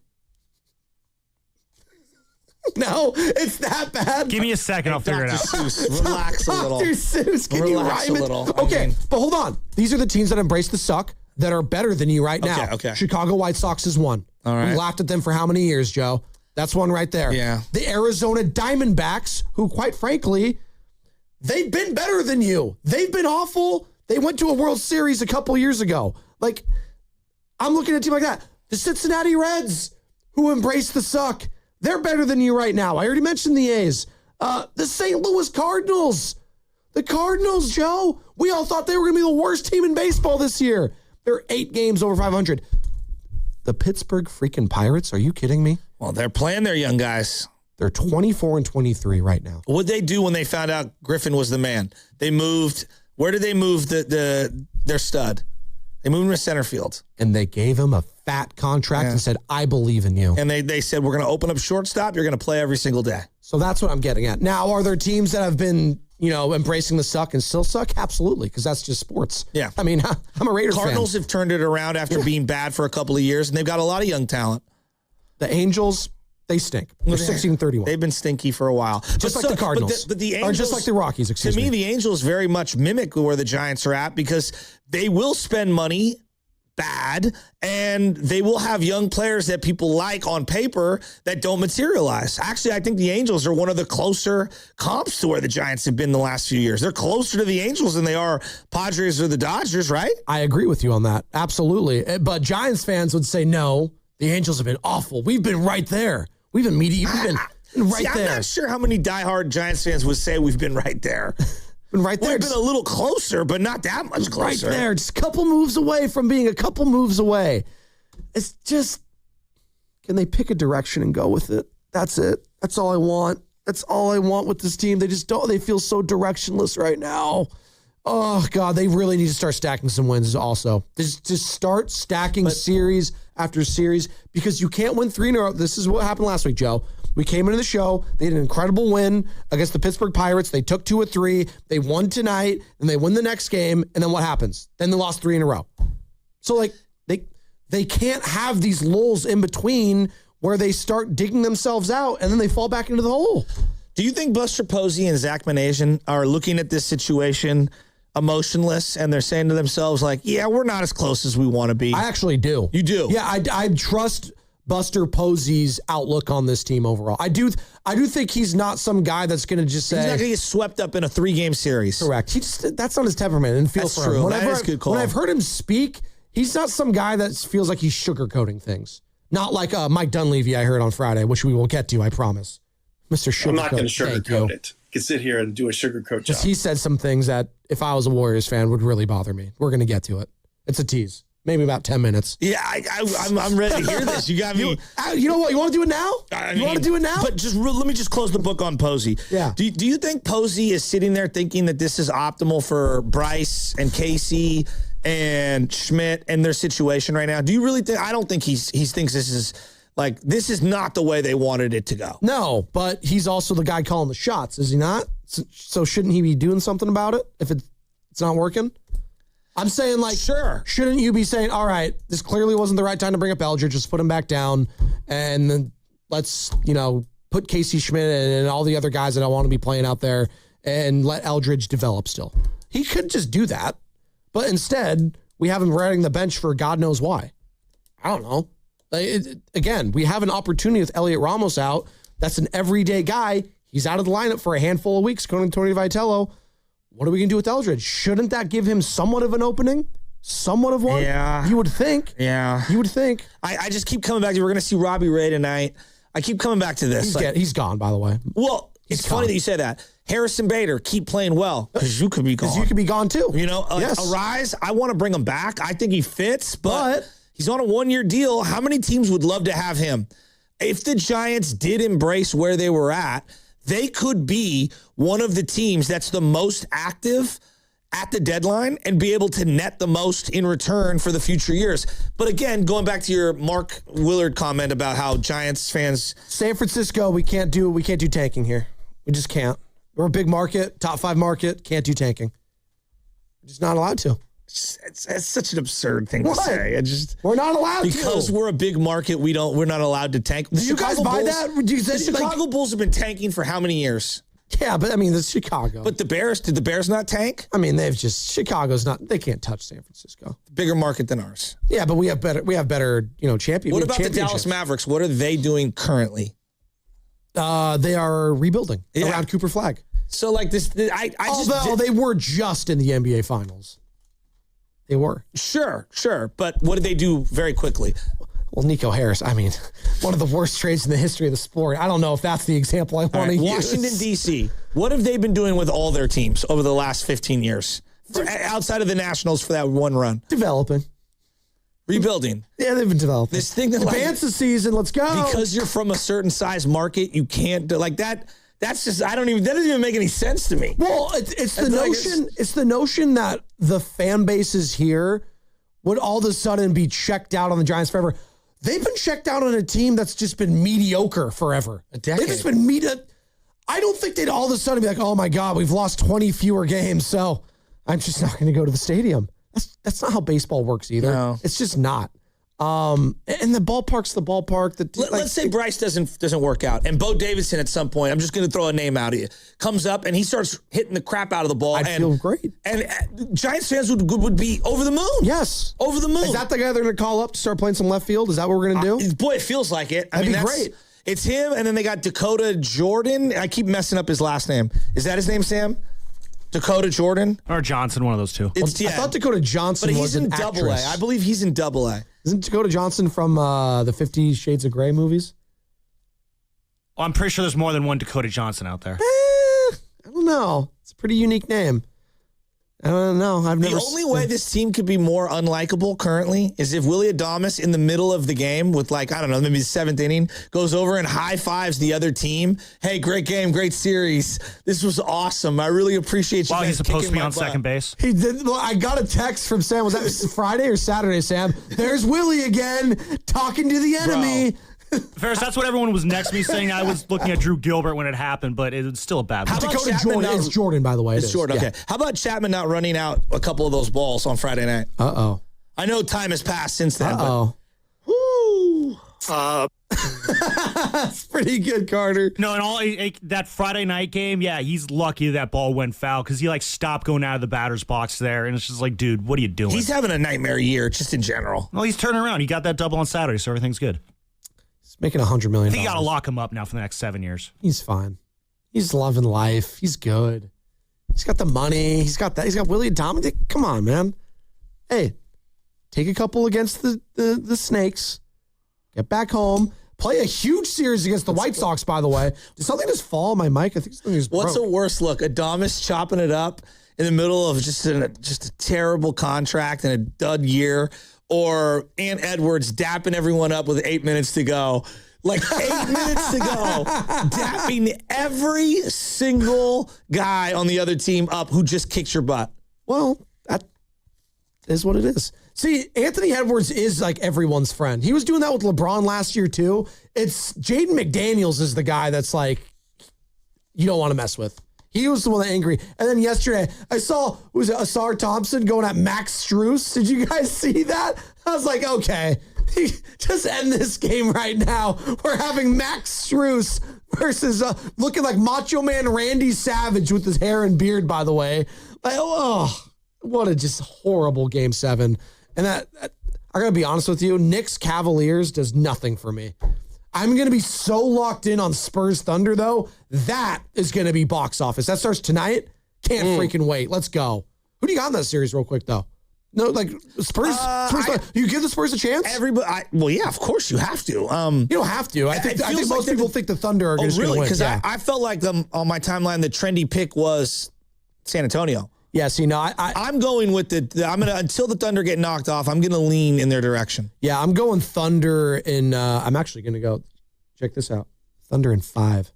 No, it's that bad. Give me a second. I'll figure it out. Seuss, relax a little. Dr. Seuss, can you rhyme it? Okay, but hold on. These are the teams that embrace the suck that are better than you right now. Okay. Chicago White Sox is one. All right. We laughed at them for how many years, Joe? That's one right there. Yeah. The Arizona Diamondbacks, who quite frankly, they've been better than you. They've been awful. They went to a World Series a couple years ago. I'm looking at a team like that. The Cincinnati Reds, who embrace the suck. They're better than you right now. I already mentioned the A's. The St. Louis Cardinals. The Cardinals, Joe. We all thought they were going to be the worst team in baseball this year. They're 8 games over 500. The Pittsburgh freaking Pirates, are you kidding me? Well, they're playing their young guys. They're 24-23 right now. What'd they do when they found out Griffin was the man? They moved. Where did they move their stud? They moved him to center field. And they gave him a fat contract and said, I believe in you. And they said, we're going to open up shortstop. You're going to play every single day. So that's what I'm getting at. Now, are there teams that have been, embracing the suck and still suck? Absolutely, because that's just sports. Yeah. I mean, I'm a Raiders Cardinals fan. have turned it around after being bad for a couple of years, and they've got a lot of young talent. The Angels, they stink. They're 16-31. They've been stinky for a while. Just like the Cardinals. But the Angels, or just like the Rockies, excuse me. To me, the Angels very much mimic where the Giants are at because they will spend money bad, and they will have young players that people like on paper that don't materialize. Actually, I think the Angels are one of the closer comps to where the Giants have been the last few years. They're closer to the Angels than they are Padres or the Dodgers, right? I agree with you on that. Absolutely. But Giants fans would say, no, the Angels have been awful. We've been right there. We've been right there. I'm not sure how many diehard Giants fans would say we've been right there. Been right there. We've been a little closer, but not that much closer. Right there. Just a couple moves away from being a couple moves away. It's just, can they pick a direction and go with it? That's it. That's all I want. That's all I want with this team. They just don't, they feel so directionless right now. Oh, God, they really need to start stacking some wins also. Just start stacking series after series because you can't win 3 in a row. This is what happened last week, Joe. We came into the show. They had an incredible win against the Pittsburgh Pirates. They took 2 of 3. They won tonight, and they win the next game. And then what happens? Then they lost 3 in a row. So, they can't have these lulls in between where they start digging themselves out, and then they fall back into the hole. Do you think Buster Posey and Zach Manasian are looking at this situation emotionless, and they're saying to themselves, yeah, we're not as close as we want to be? I actually do. You do? Yeah, I trust Buster Posey's outlook on this team overall. I do think he's not some guy that's going to just say... He's not going to get swept up in a 3-game series. Correct. That's not his temperament, and feels that's for true. him. That is a good call. When I've heard him speak, he's not some guy that feels like he's sugarcoating things. Not like Mike Dunlevy I heard on Friday, which we will get to, I promise. Mr. Sugarcoat. I'm not going to sugarcoat it. You can sit here and do a sugarcoat job. He said some things that, if I was a Warriors fan, would really bother me. We're going to get to it. It's a tease. Maybe about 10 minutes. Yeah, I'm ready to hear this. You got me. You know what? You want to do it now? You want to do it now? But let me just close the book on Posey. Yeah. Do you think Posey is sitting there thinking that this is optimal for Bryce and Casey and Schmidt and their situation right now? Do you really think? I don't think he thinks this is this is not the way they wanted it to go. No, but he's also the guy calling the shots, is he not? So shouldn't he be doing something about it if it's not working? I'm saying, sure. Shouldn't you be saying, all right, this clearly wasn't the right time to bring up Eldridge, just put him back down, and then let's, put Casey Schmidt and all the other guys that I want to be playing out there and let Eldridge develop still. He could just do that, but instead, we have him riding the bench for God knows why. I don't know. Again, we have an opportunity with Elliot Ramos out. That's an everyday guy. He's out of the lineup for a handful of weeks, according to Tony Vitello. What are we going to do with Eldridge? Shouldn't that give him somewhat of an opening? Somewhat of one? Yeah. You would think. Yeah. You would think. I just keep coming back to, we're going to see Robbie Ray tonight. I keep coming back to this. He's gone, by the way. Well, it's funny that you say that. Harrison Bader, keep playing well, because you could be gone. Because you could be gone, too. Yes. Arise, I want to bring him back. I think he fits, but he's on a 1-year deal. How many teams would love to have him? If the Giants did embrace where they were at, they could be one of the teams that's the most active at the deadline and be able to net the most in return for the future years. But again, going back to your Mark Willard comment about how Giants fans... San Francisco, we can't do tanking here. We just can't. We're a big market, top 5 market, can't do tanking. We're just not allowed to. It's such an absurd thing to say. We're not allowed because we're a big market. We're not allowed to tank. Do you guys buy that? The Chicago Bulls have been tanking for how many years? Yeah, but I mean, it's Chicago. But did the Bears not tank? I mean, Chicago's not. They can't touch San Francisco. Bigger market than ours. Yeah, but we have better. Champions. What about the Dallas Mavericks? What are they doing currently? They are rebuilding around Cooper Flag. So Although they were just in the NBA Finals. They were. Sure. But what did they do very quickly? Well, Nico Harris, I mean, one of the worst trades in the history of the sport. I don't know if that's the example I want to use. Washington, D.C., what have they been doing with all their teams over the last 15 years? Outside of the Nationals for that one run? Developing. Rebuilding. Yeah, they've been developing. This thing that advance the season, let's go. Because you're from a certain size market, you can't do that. That's just, that doesn't even make any sense to me. Well, it's the notion that the fan bases here would all of a sudden be checked out on the Giants forever. They've been checked out on a team that's just been mediocre forever. A decade. They've just been I don't think they'd all of a sudden be like, oh my God, we've lost 20 fewer games, so I'm just not going to go to the stadium. That's not how baseball works either. No. It's just not. And the ballpark's the ballpark. Let's say Bryce doesn't work out, and Bo Davidson at some point, I'm just going to throw a name out at you, comes up and he starts hitting the crap out of the ball. I'd feel great. And Giants fans would be over the moon. Yes. Over the moon. Is that the guy they're going to call up to start playing some left field? Is that what we're going to do? Boy, it feels like it. That'd be great. It's him, and then they got Dakota Jordan. I keep messing up his last name. Is that his name, Sam? Dakota Jordan? Or Johnson, one of those two. I thought Dakota Johnson but was he's in an Double A. actress. I believe he's in Double A. Isn't Dakota Johnson from the 50 Shades of Grey movies? Well, I'm pretty sure there's more than one Dakota Johnson out there. I don't know. It's a pretty unique name. I don't know. The only way this team could be more unlikable currently is if Willie Adames in the middle of the game with maybe the seventh inning goes over and high fives the other team. Hey, great game, great series. This was awesome. I really appreciate you. While he's supposed to be on butt. second base. He did. Well, I got a text from Sam. Was that Friday or Saturday, Sam? There's Willie again talking to the enemy. Ferris, that's what everyone was next to me saying. I was looking at Drew Gilbert when it happened, but it's still a bad one. Dakota Jordan. It's Jordan, by the way. It's Jordan. Okay. Yeah. How about Chapman not running out a couple of those balls on Friday night? Uh-oh. I know time has passed since then. Uh-oh. Woo. That's pretty good, Carter. No, and that Friday night game, yeah, he's lucky that ball went foul because he stopped going out of the batter's box there, and it's just like, dude, what are you doing? He's having a nightmare year just in general. Well, he's turning around. He got that double on Saturday, so everything's good. He's making $100 million. I think you got to lock him up now for the next 7 years. He's fine. He's loving life. He's good. He's got the money. He's got that. He's got Willie Adames. Come on, man. Hey, take a couple against the Snakes. Get back home. Play a huge series against the White Sox, by the way. Did something just fall on my mic? I think something just broke. What's the worst look? Adames chopping it up in the middle of just a terrible contract and a dud year, or Ant Edwards dapping everyone up with 8 minutes to go. 8 minutes to go, dapping every single guy on the other team up who just kicks your butt. Well, that is what it is. See, Anthony Edwards is like everyone's friend. He was doing that with LeBron last year, too. It's Jaden McDaniels is the guy that's you don't want to mess with. He was the one that angry. And then yesterday, I saw, was it Asar Thompson going at Max Strus? Did you guys see that? I was like, okay, just end this game right now. We're having Max Strus versus looking like Macho Man Randy Savage with his hair and beard, by the way. What a just horrible Game 7. And that I got to be honest with you, Knicks Cavaliers does nothing for me. I'm going to be so locked in on Spurs Thunder, though. That is going to be box office. That starts tonight. Can't freaking wait. Let's go. Who do you got in that series real quick, though? No, Spurs. You give the Spurs a chance? Everybody. Well, yeah, of course you have to. You don't have to. I think most people think the Thunder are just going to win. Because I felt like on my timeline, the trendy pick was San Antonio. Yeah, see, no, I'm going with until the Thunder get knocked off, I'm going to lean in their direction. Yeah, I'm going Thunder in, I'm actually going to go, check this out, Thunder in 5.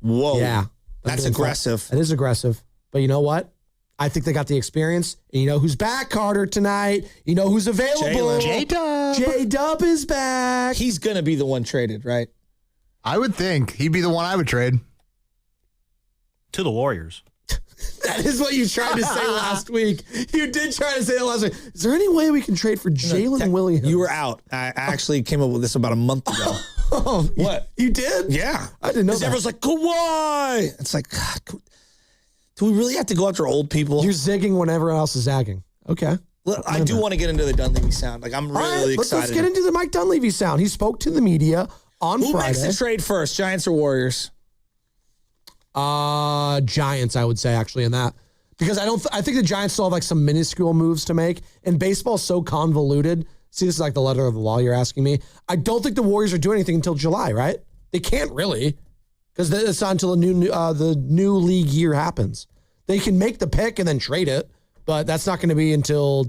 Whoa. Yeah. That's aggressive. That is aggressive. But you know what? I think they got the experience. And you know who's back, Carter, tonight? You know who's available? J-Dub. J-Dub is back. He's going to be the one traded, right? I would think. He'd be the one I would trade. To the Warriors. That is what you tried to say last week. You did try to say that last week. Is there any way we can trade for Jalen Williams? You were out. I actually came up with this about a month ago. Oh, what? You did? Yeah. I didn't know that. Everyone's like, Kawhi. It's like, God, do we really have to go after old people? You're zigging when everyone else is zagging. Okay. I do want to get into the Dunlevy sound. I'm really excited. Let's get into the Mike Dunlevy sound. He spoke to the media on Friday. Who makes the trade first, Giants or Warriors? Giants, I would say, actually, in that. Because I think the Giants still have some minuscule moves to make. And baseball's so convoluted. See, this is like the letter of the law you're asking me. I don't think the Warriors are doing anything until July, right? They can't really. Because it's not until the new league year happens. They can make the pick and then trade it. But that's not going to be until,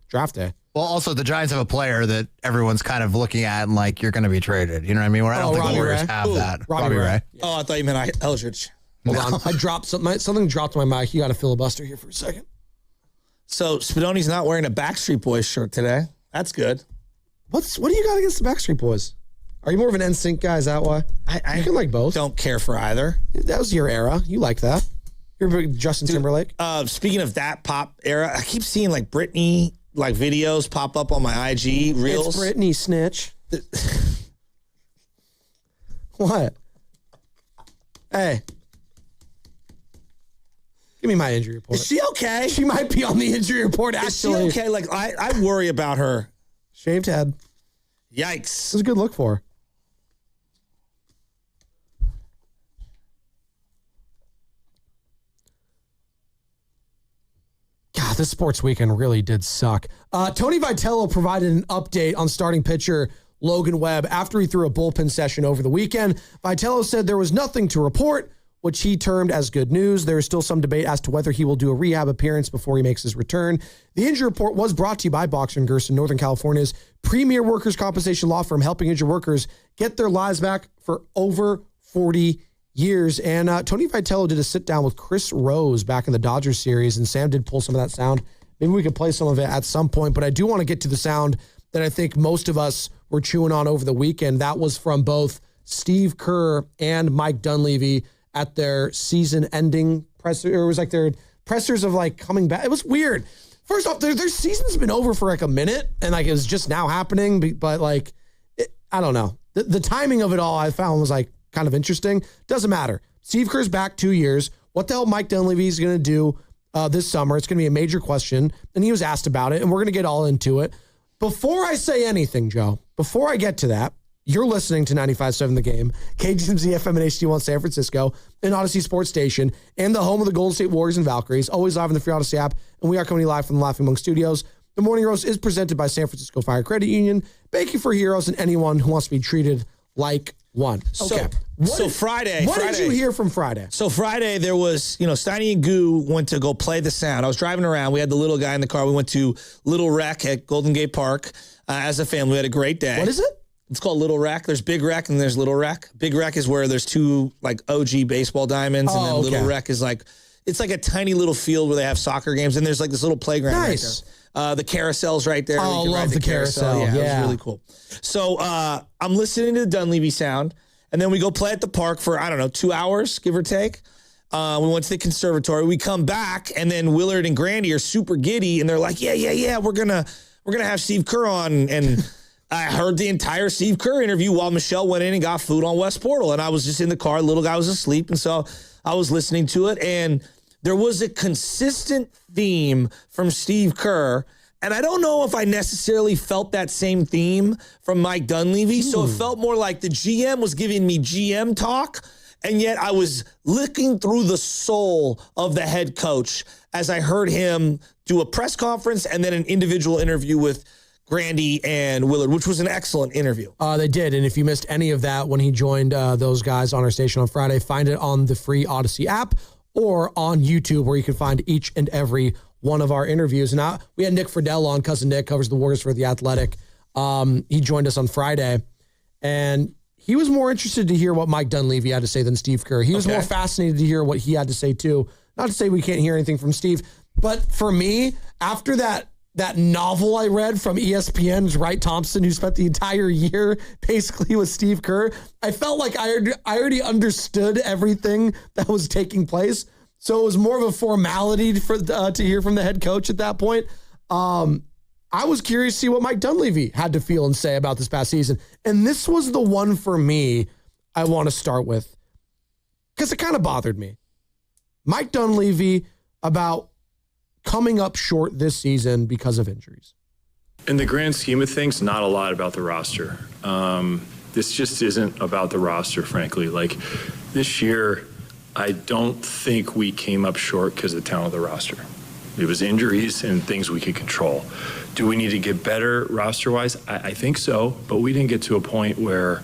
draft day. Well, also, the Giants have a player that everyone's kind of looking at and you're going to be traded. You know what I mean? Where I don't think the Warriors have that. Robbie Ray. Yeah. Oh, I thought you meant Eldridge. Hold on. I dropped something. Something dropped my mic. You got a filibuster here for a second. So Spadoni's not wearing a Backstreet Boys shirt today. That's good. What do you got against the Backstreet Boys? Are you more of an NSYNC guy? Is that why? I can like both. Don't care for either. That was your era. You like that. You're a big Justin Timberlake. Speaking of that pop era, I keep seeing like Britney like videos pop up on my IG reels. It's Britney, snitch. What? Hey. Give me my injury report. Is she okay? She might be on the injury report, actually. Is she okay? Like, I worry about her. Shaved head. Yikes. It was a good look for her. God, this sports weekend really did suck. Tony Vitello provided an update on starting pitcher Logan Webb after he threw a bullpen session over the weekend. Vitello said there was nothing to report, which he termed as good news. There is still some debate as to whether he will do a rehab appearance before he makes his return. The injury report was brought to you by Boxer & Gerson, Northern California's premier workers' compensation law firm, helping injured workers get their lives back for over 40 years. And Tony Vitello did a sit-down with Chris Rose back in the Dodgers series, and Sam did pull some of that sound. Maybe we could play some of it at some point, but I do want to get to the sound that I think most of us were chewing on over the weekend. That was from both Steve Kerr and Mike Dunlevy at their season-ending presser. It was like their pressers of like coming back. It was weird. First off, their season's been over for like a minute, and like it was just now happening. But like, I don't know. The timing of it all I found was like kind of interesting. Doesn't matter. Steve Kerr's back 2 years. What the hell Mike Dunlevy is going to do this summer? It's going to be a major question, and he was asked about it, and we're going to get all into it. Before I say anything, Joe, before I get to that, you're listening to 95.7 The Game, KGMZ FM and HD1 San Francisco, an Odyssey Sports Station, and the home of the Golden State Warriors and Valkyries, always live on the free Odyssey app, and we are coming live from the Laughing Monk Studios. The Morning Roast is presented by San Francisco Fire Credit Union, baking for heroes and anyone who wants to be treated like one. Okay. Friday. What did you hear from Friday? So Friday there was, Steiny and Goo went to go play the sound. I was driving around. We had the little guy in the car. We went to Little Rec at Golden Gate Park as a family. We had a great day. What is it? It's called Little Rec. There's Big Rec and there's Little Rec. Big Rec is where there's two like OG baseball diamonds, and then Little Rec is like, it's like a tiny little field where they have soccer games, and there's like this little playground right there. The carousel's right there. Oh, love the carousel. Yeah, it was really cool. So I'm listening to the Dunlevy sound, and then we go play at the park for, 2 hours, give or take. We went to the conservatory. We come back, and then Willard and Grandy are super giddy, and they're like, yeah, we're gonna have Steve Kerr on. And I heard the entire Steve Kerr interview while Michelle went in and got food on West Portal, and I was just in the car. The little guy was asleep, and so I was listening to it, and there was a consistent theme from Steve Kerr, and I don't know if I necessarily felt that same theme from Mike Dunlevy, so it felt more like the GM was giving me GM talk, and yet I was looking through the soul of the head coach as I heard him do a press conference and then an individual interview with Grandy and Willard, which was an excellent interview. They did, and if you missed any of that when he joined those guys on our station on Friday, find it on the free Odyssey app or on YouTube, where you can find each and every one of our interviews. And we had Nick Friedel on. Cousin Nick covers the Warriors for The Athletic. He joined us on Friday, and he was more interested to hear what Mike Dunlevy had to say than Steve Kerr. He was more fascinated to hear what he had to say, too. Not to say we can't hear anything from Steve, but for me, after that novel I read from ESPN's Wright Thompson, who spent the entire year basically with Steve Kerr, I felt like I already understood everything that was taking place. So it was more of a formality to hear from the head coach at that point. I was curious to see what Mike Dunlevy had to feel and say about this past season. And this was the one for me I want to start with, because it kind of bothered me. Mike Dunlevy about coming up short this season because of injuries. In the grand scheme of things, not a lot about the roster. This just isn't about the roster, frankly. Like, this year, I don't think we came up short because of the talent of the roster. It was injuries and things we could control. Do we need to get better roster-wise? I think so, but we didn't get to a point where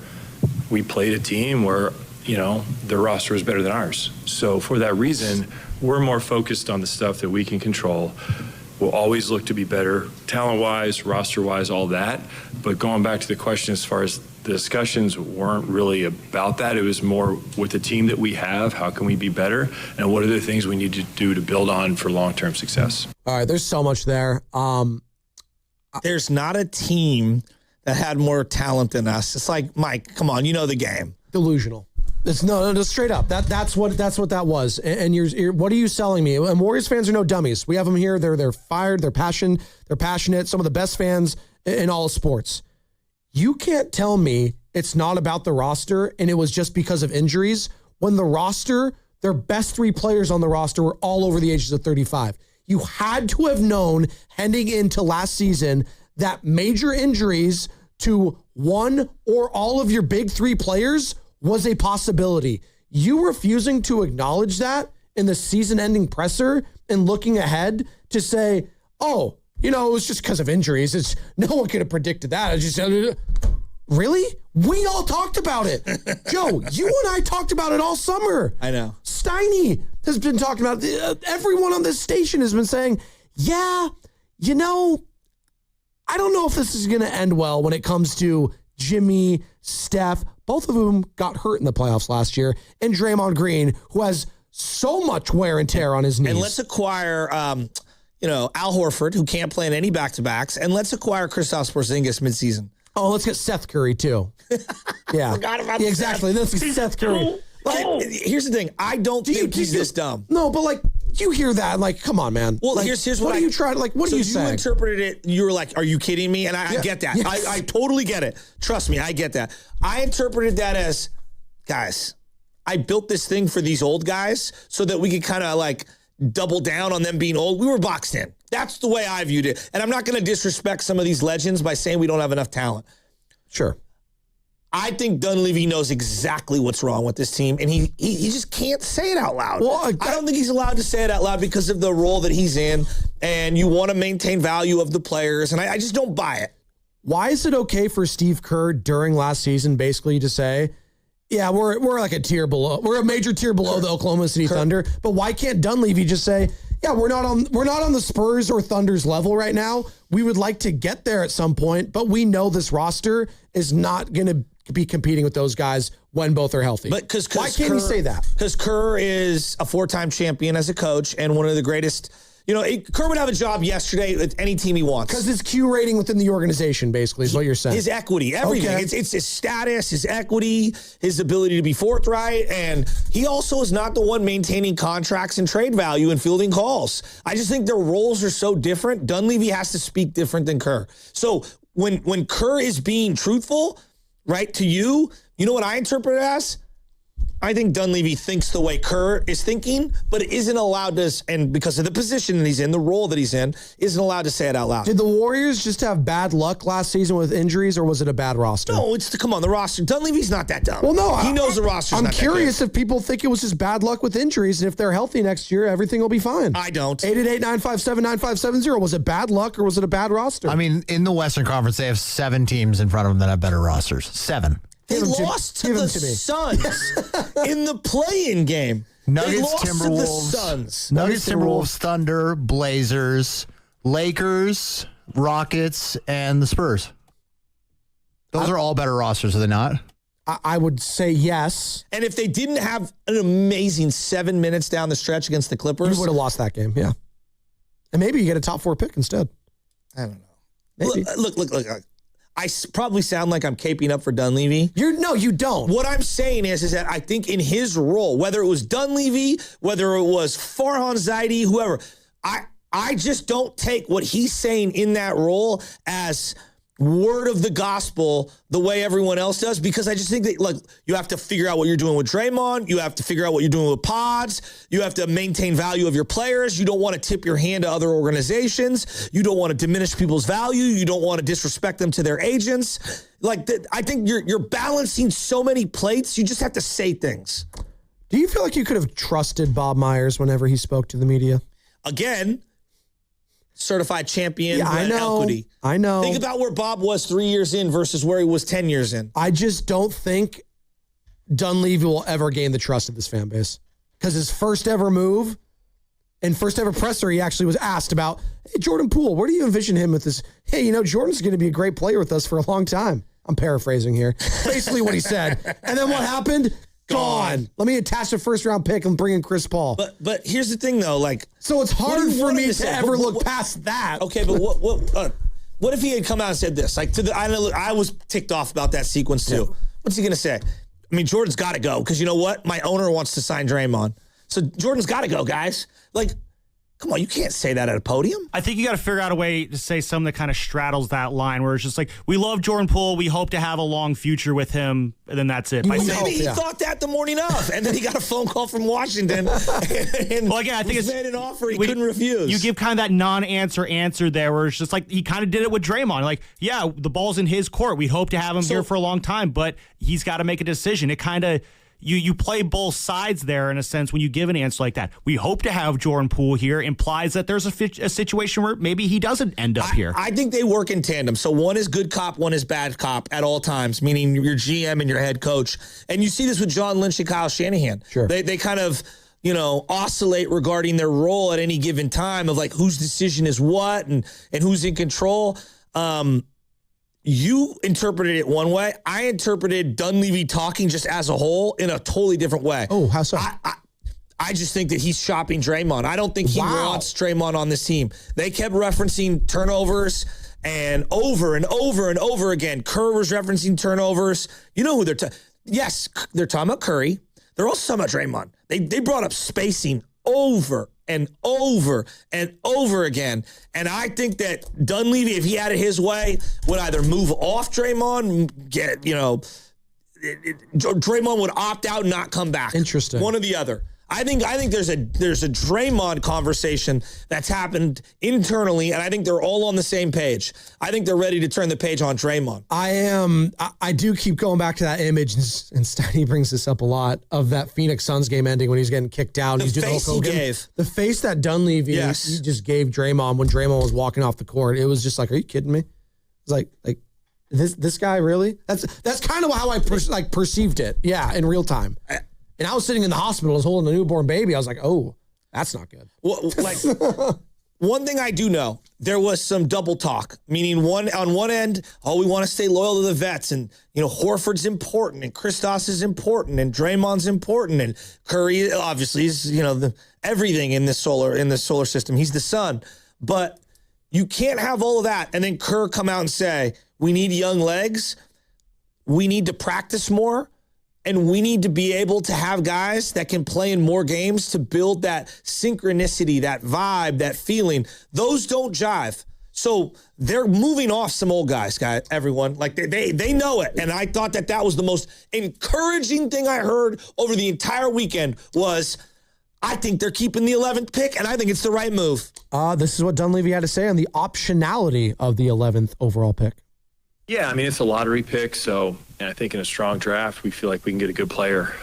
we played a team where, their roster was better than ours. So for that reason, we're more focused on the stuff that we can control. We'll always look to be better, talent-wise, roster-wise, all that. But going back to the question, as far as the discussions weren't really about that. It was more with the team that we have, how can we be better, and what are the things we need to do to build on for long-term success. All right, there's so much there. There's not a team that had more talent than us. It's like, Mike, come on, you know the game. Delusional. It's no, straight up. That's what that was. And you're what are you selling me? And Warriors fans are no dummies. We have them here. They're fired. They're passionate. Some of the best fans in all of sports. You can't tell me it's not about the roster and it was just because of injuries when the roster, their best 3 players on the roster were all over the ages of 35. You had to have known heading into last season that major injuries to one or all of your big 3 players was a possibility. You refusing to acknowledge that in the season-ending presser and looking ahead to say, oh, it was just because of injuries. No one could have predicted that. Really? We all talked about it. Joe, you and I talked about it all summer. I know. Steiny has been talking about it. Everyone on this station has been saying, yeah, I don't know if this is going to end well when it comes to Jimmy, Steph, both of whom got hurt in the playoffs last year, and Draymond Green, who has so much wear and tear on his knees. And let's acquire, Al Horford, who can't play in any back-to-backs, and let's acquire Kristaps Porzingis midseason. Oh, let's get Seth Curry, too. Yeah. Forgot about exactly. Let's get Seth Curry. Here's the thing. I don't think he's this dumb. No, but you hear that, come on, man. Well, here's what are you trying? What are you saying? You interpreted it. You were like, "Are you kidding me?" And I get that. Yes. I totally get it. Trust me, I get that. I interpreted that as, guys, I built this thing for these old guys so that we could kind of double down on them being old. We were boxed in. That's the way I viewed it. And I'm not going to disrespect some of these legends by saying we don't have enough talent. Sure. I think Dunlevy knows exactly what's wrong with this team, and he just can't say it out loud. Well, I don't think he's allowed to say it out loud because of the role that he's in, and you want to maintain value of the players, and I just don't buy it. Why is it okay for Steve Kerr during last season basically to say, yeah, we're like a tier below. We're a major tier below the Oklahoma City Thunder, but why can't Dunleavy just say, yeah, we're not on the Spurs or Thunder's level right now. We would like to get there at some point, but we know this roster is not going to be competing with those guys when both are healthy. But why can't he say that? Because Kerr is a 4-time champion as a coach and one of the greatest. Kerr would have a job yesterday with any team he wants. Because his Q rating within the organization, basically, is what you're saying. His equity, everything. Okay. It's his status, his equity, his ability to be forthright. And he also is not the one maintaining contracts and trade value and fielding calls. I just think their roles are so different. Dunleavy has to speak different than Kerr. So when Kerr is being truthful, right, to you know what I interpret it as? I think Dunleavy thinks the way Kerr is thinking, but isn't allowed to, and because of the position that he's in, the role that he's in, isn't allowed to say it out loud. Did the Warriors just have bad luck last season with injuries, or was it a bad roster? No, come on, the roster. Dunleavy's not that dumb. Well, no. He knows the roster's I'm not curious that good. if people think it was just bad luck with injuries, and if they're healthy next year, everything will be fine. I don't. 888-957-9570. Was it bad luck, or was it a bad roster? I mean, in the Western Conference, they have 7 teams in front of them that have better rosters. 7. They lost to the Suns in the play-in game. Nuggets, Timberwolves, Thunder, Blazers, Lakers, Rockets, and the Spurs. Those are all better rosters, are they not? I would say yes. And if they didn't have an amazing 7 minutes down the stretch against the Clippers, you would have lost that game, yeah. And maybe you get a top 4 pick instead. I don't know. Maybe. Look. I probably sound like I'm caping up for Dunleavy. No, you don't. What I'm saying is that I think in his role, whether it was Dunleavy, whether it was Farhan Zaidi, whoever, I just don't take what he's saying in that role as word of the gospel the way everyone else does, because I just think that you have to figure out what you're doing with Draymond. You have to figure out what you're doing with pods. You have to maintain value of your players. You don't want to tip your hand to other organizations. You don't want to diminish people's value. You don't want to disrespect them to their agents. I think you're balancing so many plates. You just have to say things. Do you feel like you could have trusted Bob Myers whenever he spoke to the media? Again, certified champion. Yeah, I know. Equity. I know. Think about where Bob was 3 years in versus where he was 10 years in. I just don't think Dunleavy will ever gain the trust of this fan base, because his first ever move And first ever presser, he actually was asked about, hey, Jordan Poole, where do you envision him with this? Hey, Jordan's going to be a great player with us for a long time. I'm paraphrasing here. Basically what he said. And then what happened? Gone. Let me attach a first round pick and bring in Chris Paul. But here's the thing though, so it's hard for me to ever look past that. Okay, but what if he had come out and said this? I was ticked off about that sequence too. Yeah. What's he gonna say? I mean, Jordan's got to go because you know what? My owner wants to sign Draymond, so Jordan's got to go, guys. Come on, you can't say that at a podium. I think you got to figure out a way to say something that kind of straddles that line where it's just like, we love Jordan Poole. We hope to have a long future with him. And then that's it. Maybe he thought that the morning of. And then he got a phone call from Washington. And I think it's made an offer he couldn't refuse. You give kind of that non-answer answer there where it's just like he kind of did it with Draymond. Like, yeah, the ball's in his court. We hope to have him here for a long time, but he's got to make a decision. It kind of... You play both sides there in a sense when you give an answer like that. We hope to have Jordan Poole here implies that there's a situation where maybe he doesn't end up here. I think they work in tandem. So one is good cop, one is bad cop at all times, meaning your GM and your head coach. And you see this with John Lynch and Kyle Shanahan. Sure. They kind of, oscillate regarding their role at any given time of whose decision is what and who's in control. You interpreted it one way. I interpreted Dunlevy talking just as a whole in a totally different way. Oh, how so? I just think that he's shopping Draymond. I don't think he wants Draymond on this team. They kept referencing turnovers and over and over and over again. Kerr was referencing turnovers. You know who they're yes, they're talking about Curry. They're also talking about Draymond. They brought up spacing over and over and over again. And I think that Dunlevy, if he had it his way, would either move off Draymond, Draymond would opt out and not come back. Interesting. One or the other. I think there's a Draymond conversation that's happened internally, and I think they're all on the same page. I think they're ready to turn the page on Draymond. I do keep going back to that image, and Steiny brings this up a lot, of that Phoenix Suns game ending when he's getting kicked out. The face he gave. The face that Dunlevy he just gave Draymond when Draymond was walking off the court. It was just like, are you kidding me? It's like this guy really? That's kind of how I perceived it. Yeah, in real time. And I was sitting in the hospital, I was holding a newborn baby. I was like, oh, that's not good. Well, one thing I do know, there was some double talk, meaning on one end, we want to stay loyal to the vets, and Horford's important, and Kristaps is important, and Draymond's important, and Curry obviously is everything in this solar system. He's the sun, but you can't have all of that and then Kerr come out and say, we need young legs, we need to practice more. And we need to be able to have guys that can play in more games to build that synchronicity, that vibe, that feeling. Those don't jive. So they're moving off some old guys, everyone. They know it. And I thought that was the most encouraging thing I heard over the entire weekend was, I think they're keeping the 11th pick, and I think it's the right move. This is what Dunleavy had to say on the optionality of the 11th overall pick. Yeah, I mean, it's a lottery pick, and I think in a strong draft, we feel like we can get a good player.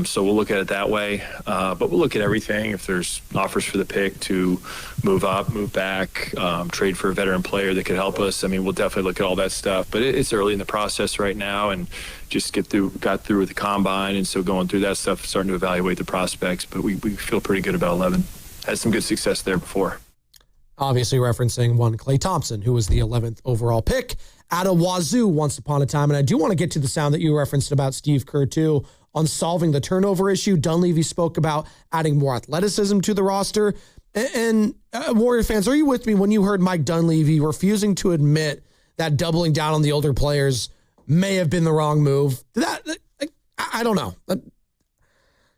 So we'll look at it that way. But we'll look at everything. If there's offers for the pick to move up, move back, trade for a veteran player that could help us, I mean, we'll definitely look at all that stuff. But it's early in the process right now, and just got through with the combine, and so going through that stuff, starting to evaluate the prospects. But we feel pretty good about 11. Had some good success there before. Obviously referencing one Klay Thompson, who was the 11th overall pick out of Wazoo once upon a time. And I do want to get to the sound that you referenced about Steve Kerr, too, on solving the turnover issue. Dunleavy spoke about adding more athleticism to the roster. And Warrior fans, are you with me when you heard Mike Dunleavy refusing to admit that doubling down on the older players may have been the wrong move? I don't know.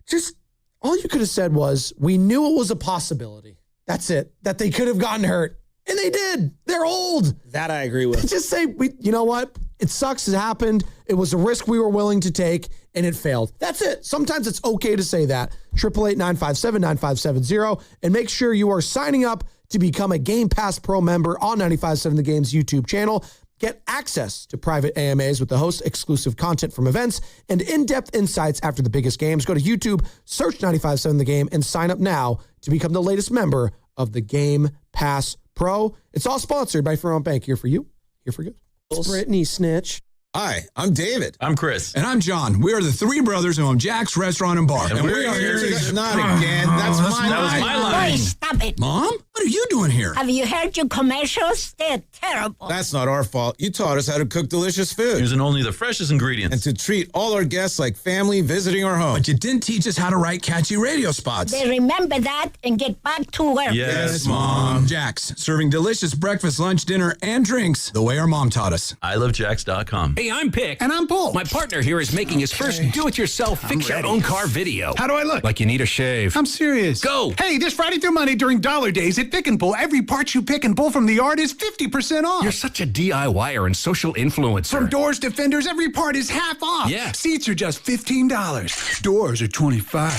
Just all you could have said was, we knew it was a possibility. That's it. That they could have gotten hurt. And they did. They're old. That I agree with. Just say, you know what? It sucks. It happened. It was a risk we were willing to take, and it failed. That's it. Sometimes it's okay to say that. 888-957-9570. And make sure you are signing up to become a Game Pass Pro member on 95.7 The Game's YouTube channel. Get access to private AMAs with the host, exclusive content from events, and in-depth insights after the biggest games. Go to YouTube, search 95.7 The Game, and sign up now to become the latest member of the Game Pass Pro. It's all sponsored by Fairmont Bank. Here for you, here for good. Brittany Snitch. Hi, I'm David. I'm Chris. And I'm John. We are the three brothers who own Jack's Restaurant and Bar. And we are here to... Not again. That was my line. Boy, stop it. Mom? What are you doing here? Have you heard your commercials? They're terrible. That's not our fault. You taught us how to cook delicious food. Using only the freshest ingredients. And to treat all our guests like family visiting our home. But you didn't teach us how to write catchy radio spots. They remember that and get back to work. Yes, Mom. Jack's, serving delicious breakfast, lunch, dinner, and drinks the way our mom taught us. ilovejacks.com. Hey, I'm Pick. And I'm Paul. My partner here is making his first do-it-yourself fix-your-own-car video. How do I look? Like you need a shave. I'm serious. Go! Hey, this Friday through Monday during Dollar Days at Pick and Pull, every part you pick and pull from the yard is 50% off. You're such a DIYer and social influencer. From doors to fenders, every part is half off. Yeah. Seats are just $15. Doors are $25.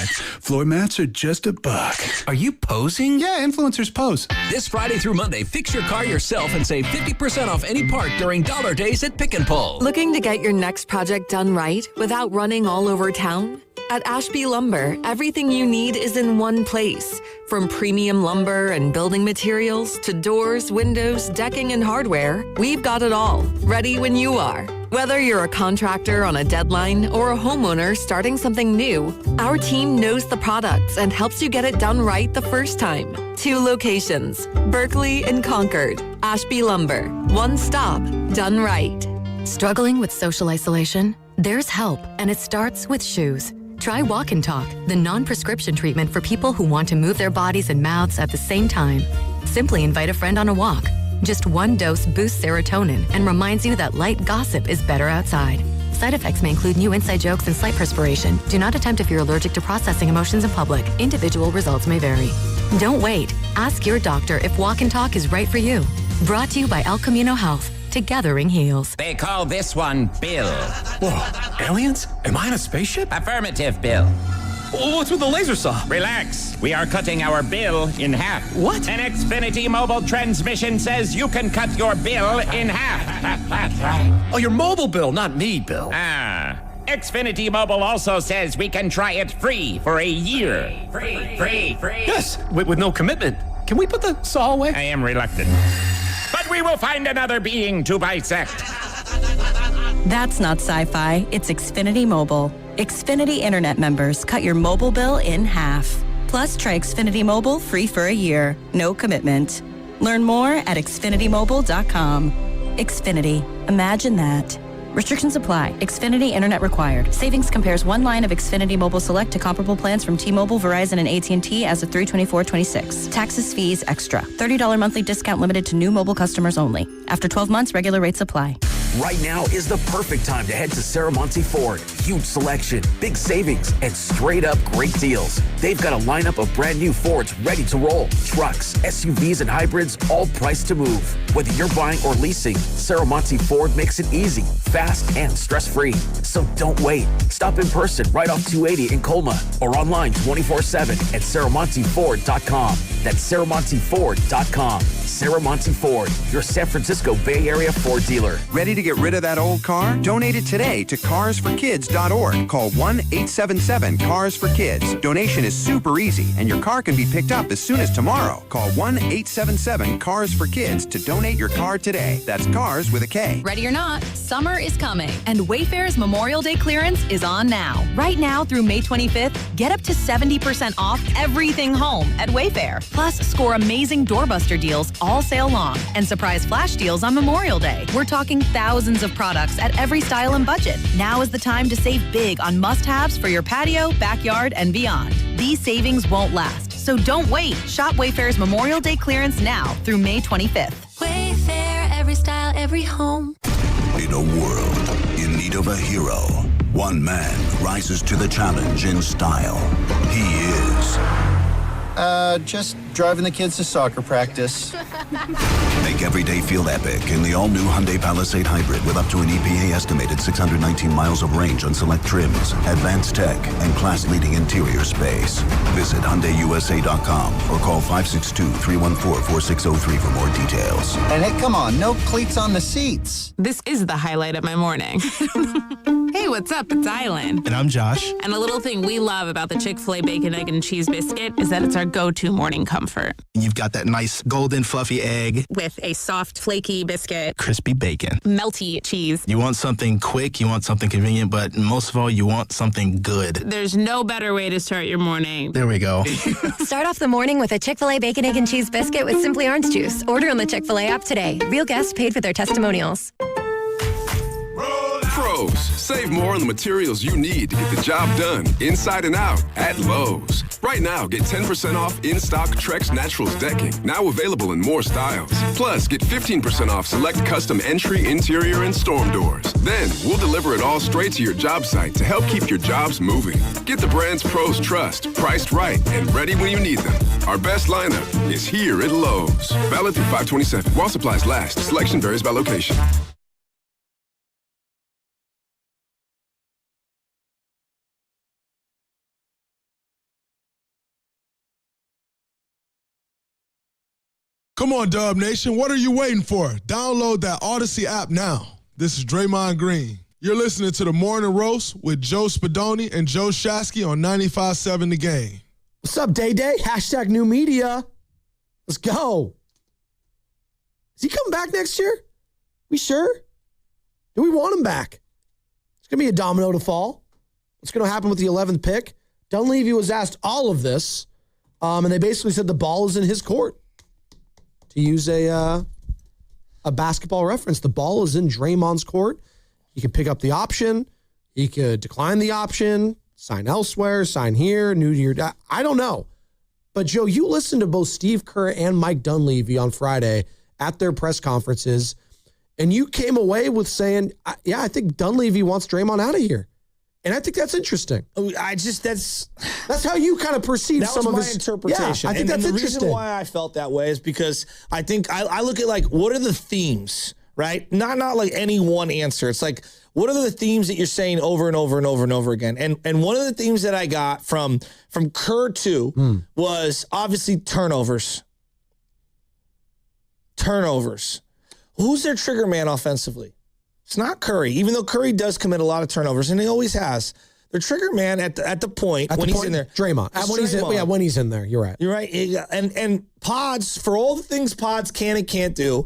Floor mats are just $1. Are you posing? Yeah, influencers pose. This Friday through Monday, fix your car yourself and save 50% off any part during Dollar Days at Pick and Pull. Looking to get your next project done right without running all over town? At Ashby Lumber, everything you need is in one place. From premium lumber and building materials to doors, windows, decking, and hardware, we've got it all, ready when you are. Whether you're a contractor on a deadline or a homeowner starting something new, our team knows the products and helps you get it done right the first time. 2 locations, Berkeley and Concord. Ashby Lumber, one stop, done right. Struggling with social isolation? There's help, and it starts with shoes. Try Walk and Talk, the non-prescription treatment for people who want to move their bodies and mouths at the same time. Simply invite a friend on a walk. Just 1 dose boosts serotonin and reminds you that light gossip is better outside. Side effects may include new inside jokes and slight perspiration. Do not attempt if you're allergic to processing emotions in public. Individual results may vary. Don't wait. Ask your doctor if Walk and Talk is right for you. Brought to you by El Camino Health. Togethering heals. They call this one Bill. Whoa, aliens? Am I in a spaceship? Affirmative, Bill. What's with the laser saw? Relax. We are cutting our bill in half. What? An Xfinity mobile transmission says you can cut your bill in half. Oh, your mobile bill, not me, Bill. Xfinity Mobile also says we can try it free for a year. Free. Yes, with no commitment. Can we put the saw away? I am reluctant. But we will find another being to bisect. That's not sci-fi. It's Xfinity Mobile. Xfinity Internet members cut your mobile bill in half. Plus, try Xfinity Mobile free for a year. No commitment. Learn more at xfinitymobile.com. Xfinity. Imagine that. Restrictions apply. Xfinity Internet required. Savings compares one line of Xfinity Mobile Select to comparable plans from T-Mobile, Verizon, and AT&T as of 3/24/26. Taxes, fees, extra. $30 monthly discount limited to new mobile customers only. After 12 months, regular rates apply. Right now is the perfect time to head to Saramonte Ford. Huge selection, big savings, and straight up great deals. They've got a lineup of brand new Fords ready to roll. Trucks, SUVs, and hybrids, all priced to move. Whether you're buying or leasing, Saramonte Ford makes it easy, fast, and stress-free. So don't wait. Stop in person right off 280 in Colma or online 24/7 at SaramonteFord.com. That's SaramonteFord.com. Saramonte Ford, your San Francisco Bay Area Ford dealer. Ready to get rid of that old car? Donate it today to carsforkids.org. Call 1-877-CARS-FOR-KIDS. Donation is super easy, and your car can be picked up as soon as tomorrow. Call 1-877-CARS-FOR-KIDS to donate your car today. That's cars with a K. Ready or not, summer is coming, and Wayfair's Memorial Day clearance is on now. Right now through May 25th, get up to 70% off everything home at Wayfair. Plus, score amazing doorbuster deals all sale long and surprise flash deals on Memorial Day. We're talking thousands of products at every style and budget. Now is the time to save big on must-haves for your patio, backyard, and beyond. These savings won't last, so don't wait. Shop Wayfair's Memorial Day clearance now through May 25th. Wayfair, every style, every home. In a world in need of a hero, one man rises to the challenge in style. He is... just driving the kids to soccer practice. Make every day feel epic in the all-new Hyundai Palisade Hybrid with up to an EPA-estimated 619 miles of range on select trims, advanced tech, and class-leading interior space. Visit HyundaiUSA.com or call 562-314-4603 for more details. And hey, come on, no cleats on the seats. This is the highlight of my morning. Hey, what's up? It's Island. And I'm Josh. And a little thing we love about the Chick-fil-A Bacon, Egg, and Cheese Biscuit is that it's our go-to morning comfort. comfort. You've got that nice golden fluffy egg With a soft, flaky biscuit, crispy bacon. melty cheese. You want something quick, you want something convenient, but most of all, you want something good. There's no better way to start your morning. There we go. Start off the morning with a Chick-fil-A Bacon, Egg, and Cheese biscuit with Simply Orange Juice. Order on the Chick-fil-A app today. Real guests paid for their testimonials. Pros, save more on the materials you need to get the job done inside and out at Lowe's. Right now, get 10% off in-stock Trex Naturals decking, now available in more styles. Plus, get 15% off select custom entry, interior, and storm doors. Then, we'll deliver it all straight to your job site to help keep your jobs moving. Get the brands pros trust, priced right, and ready when you need them. Our best lineup is here at Lowe's. Valid through 5/27. While supplies last. Selection varies by location. Come on, Dub Nation. What are you waiting for? Download that Odyssey app now. This is Draymond Green. You're listening to the Morning Roast with Joe Spadoni and Joe Shasky on 95.7 The Game. What's up, Day-Day? Hashtag new media. Let's go. Is he coming back next year? We sure? Do we want him back? It's going to be a domino to fall. What's going to happen with the 11th pick? Dunlevy was asked all of this, and they basically said the ball is in his court. To use a basketball reference, the ball is in Draymond's court. He could pick up the option. He could decline the option, sign elsewhere, sign here, new to your... I don't know. But, Joe, you listened to both Steve Kerr and Mike Dunlevy on Friday at their press conferences, and you came away with saying, I think Dunlevy wants Draymond out of here. And I think that's interesting. That's how you kind of perceive some of his... That was my interpretation. Yeah, I think that's the interesting. reason why I felt that way is because I think I look at, like, what are the themes, right? Not like any one answer. It's like, what are the themes that you're saying over and over and over and over again? And one of the themes that I got from Kerr too was obviously turnovers. Turnovers. Who's their trigger man offensively? It's not Curry, even though Curry does commit a lot of turnovers, and he always has. Their trigger man at the point when he's in there. Draymond. When he's in there. You're right. You're right. And Pods, for all the things Pods can and can't do,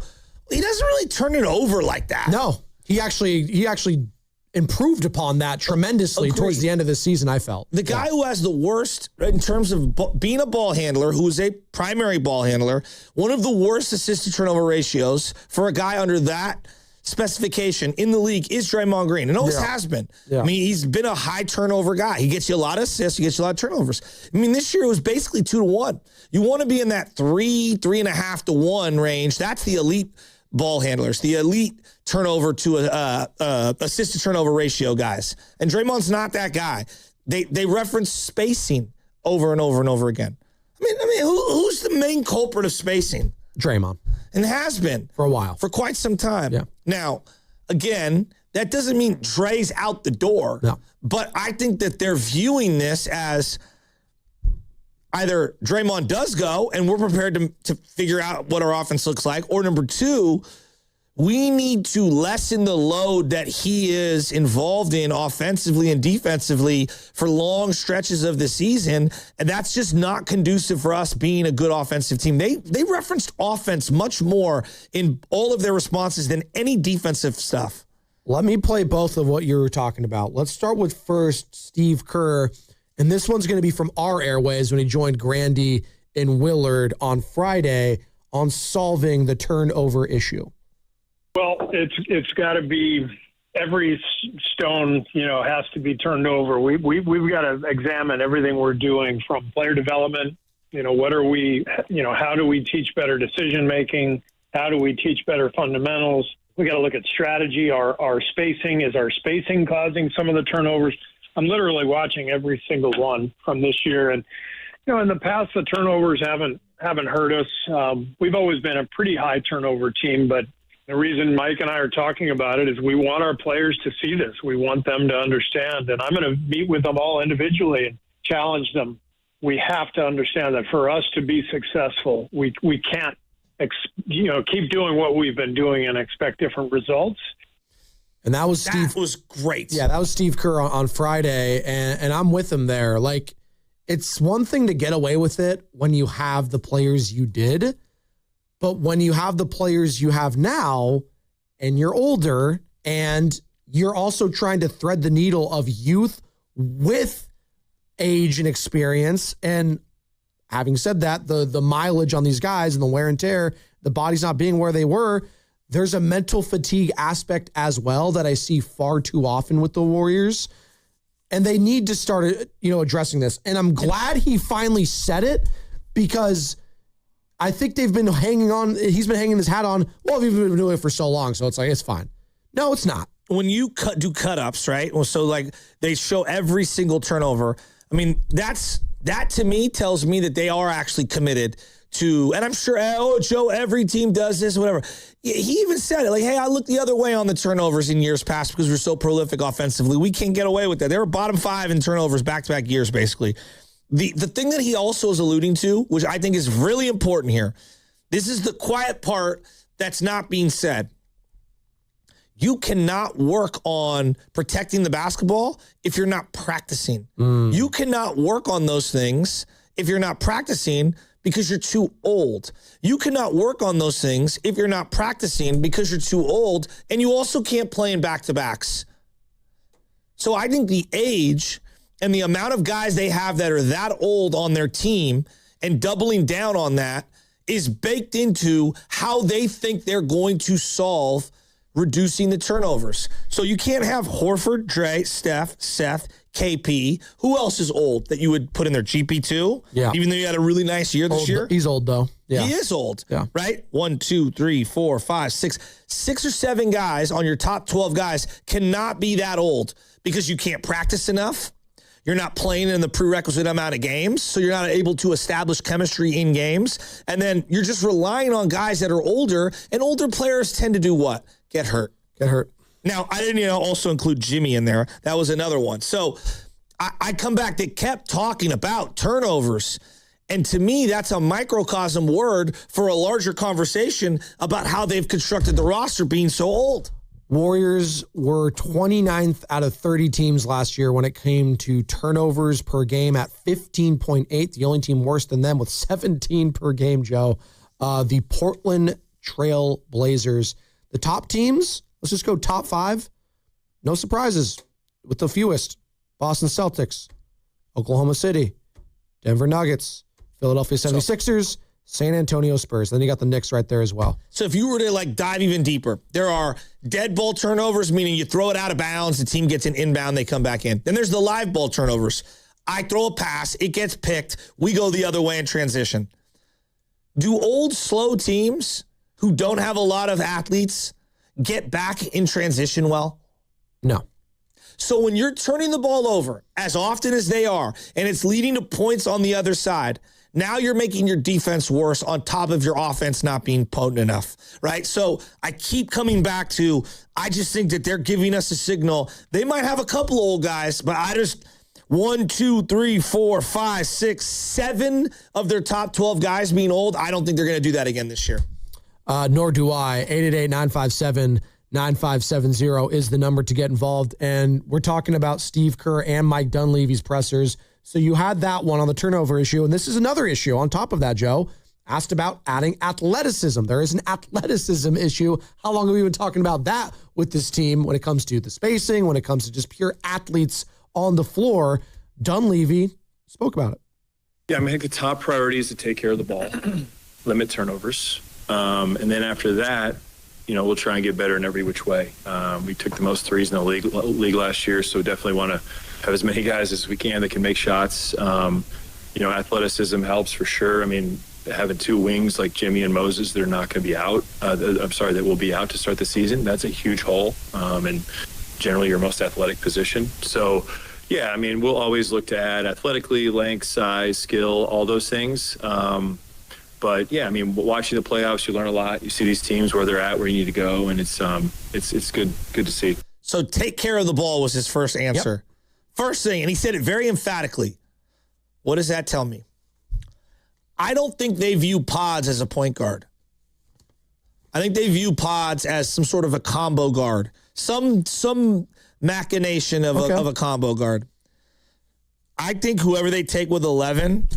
he doesn't really turn it over like that. No. He actually improved upon that tremendously towards the end of the season, I felt. The guy who has the worst, in terms of being a ball handler, who is a primary ball handler, one of the worst assist-to-turnover ratios for a guy under that specification in the league is Draymond Green, and always has been. Yeah. I mean, he's been a high turnover guy. He gets you a lot of assists, he gets you a lot of turnovers. I mean, this year it was basically 2-1. You want to be in that 3.5 to 1 range. That's the elite ball handlers, the elite turnover to assist to turnover ratio guys. And Draymond's not that guy. They reference spacing over and over and over again. I mean, who's the main culprit of spacing? Draymond. And has been. For a while. For quite some time. Yeah. Now, again, that doesn't mean Dre's out the door. No. But I think that they're viewing this as either Draymond does go and we're prepared to figure out what our offense looks like, or number two, we need to lessen the load that he is involved in offensively and defensively for long stretches of the season, and that's just not conducive for us being a good offensive team. They referenced offense much more in all of their responses than any defensive stuff. Let me play both of what you were talking about. Let's start with first Steve Kerr, and this one's going to be from our airways when he joined Grandy and Willard on Friday on solving the turnover issue. Well, it's got to be every stone, has to be turned over. We've got to examine everything we're doing from player development. What are we, how do we teach better decision making? How do we teach better fundamentals? We got to look at strategy. Our spacing, is our spacing causing some of the turnovers? I'm literally watching every single one from this year, and in the past the turnovers haven't hurt us. We've always been a pretty high turnover team, but the reason Mike and I are talking about it is we want our players to see this. We want them to understand, and I'm going to meet with them all individually and challenge them. We have to understand that for us to be successful, we can't, keep doing what we've been doing and expect different results. And that was great. Yeah, that was Steve Kerr on Friday, and I'm with him there. Like, it's one thing to get away with it when you have the players you did, but when you have the players you have now and you're older and you're also trying to thread the needle of youth with age and experience. And having said that, the mileage on these guys and the wear and tear, the body's not being where they were, there's a mental fatigue aspect as well that I see far too often with the Warriors. And they need to start, addressing this. And I'm glad he finally said it, because I think he's been hanging his hat on, well, we've been doing it for so long, so it's like, it's fine. No, it's not. When you do cut-ups, right? Well, so like they show every single turnover. I mean, that to me tells me that they are actually committed to, and I'm sure, Joe, every team does this, whatever. He even said it, like, hey, I looked the other way on the turnovers in years past because we're so prolific offensively. We can't get away with that. They were bottom 5 in turnovers back-to-back years, basically. The thing that he also is alluding to, which I think is really important here, this is the quiet part that's not being said. You cannot work on protecting the basketball if you're not practicing. You cannot work on those things if you're not practicing because you're too old. You cannot work on those things if you're not practicing because you're too old, and you also can't play in back-to-backs. So I think the age and the amount of guys they have that are that old on their team and doubling down on that is baked into how they think they're going to solve reducing the turnovers. So you can't have Horford, Dre, Steph, Seth, KP. Who else is old that you would put in there? GP2? Yeah. Even though you had a really nice year this year? He's old, though. Yeah. He is old. Yeah. Right? 1, 2, 3, 4, 5, 6. 6 or 7 guys on your top 12 guys cannot be that old because you can't practice enough. You're not playing in the prerequisite amount of games, so you're not able to establish chemistry in games. And then you're just relying on guys that are older, and older players tend to do what? Get hurt. Now, I didn't also include Jimmy in there. That was another one. So I come back. They kept talking about turnovers. And to me, that's a microcosm word for a larger conversation about how they've constructed the roster being so old. Warriors were 29th out of 30 teams last year when it came to turnovers per game at 15.8. The only team worse than them with 17 per game, Joe. The Portland Trail Blazers. The top teams, let's just go top 5. No surprises with the fewest. Boston Celtics, Oklahoma City, Denver Nuggets, Philadelphia 76ers, San Antonio Spurs. Then you got the Knicks right there as well. So if you were to dive even deeper, there are dead ball turnovers, meaning you throw it out of bounds, the team gets an inbound, they come back in. Then there's the live ball turnovers. I throw a pass, it gets picked, we go the other way in transition. Do old, slow teams who don't have a lot of athletes get back in transition well? No. So when you're turning the ball over as often as they are, and it's leading to points on the other side, now you're making your defense worse on top of your offense not being potent enough, right? So I keep coming back to, I just think that they're giving us a signal. They might have a couple of old guys, but 1, 2, 3, 4, 5, 6, 7 of their top 12 guys being old. I don't think they're going to do that again this year. Nor do I. 888-957-9570 is the number to get involved. And we're talking about Steve Kerr and Mike Dunleavy's pressers. So you had that one on the turnover issue. And this is another issue on top of that, Joe. Asked about adding athleticism. There is an athleticism issue. How long have we been talking about that with this team when it comes to the spacing, when it comes to just pure athletes on the floor? Dunleavy spoke about it. Yeah, I think the top priority is to take care of the ball, limit turnovers. And then after that, we'll try and get better in every which way. We took the most threes in the league last year, so definitely want to have as many guys as we can that can make shots. Athleticism helps for sure. I mean, having 2 wings like Jimmy and Moses, they're not going to be out. That will be out to start the season. That's a huge hole, and generally your most athletic position. So, yeah, I mean, we'll always look to add athletically, length, size, skill, all those things. But yeah, I mean, watching the playoffs, you learn a lot. You see these teams where they're at, where you need to go, and it's good to see. So take care of the ball was his first answer. Yep. First thing, and he said it very emphatically. What does that tell me? I don't think they view Pods as a point guard. I think they view Pods as some sort of a combo guard, some machination of a combo guard. I think whoever they take with 11,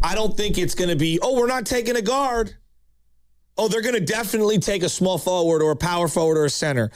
I don't think it's going to be, we're not taking a guard. They're going to definitely take a small forward or a power forward or a center.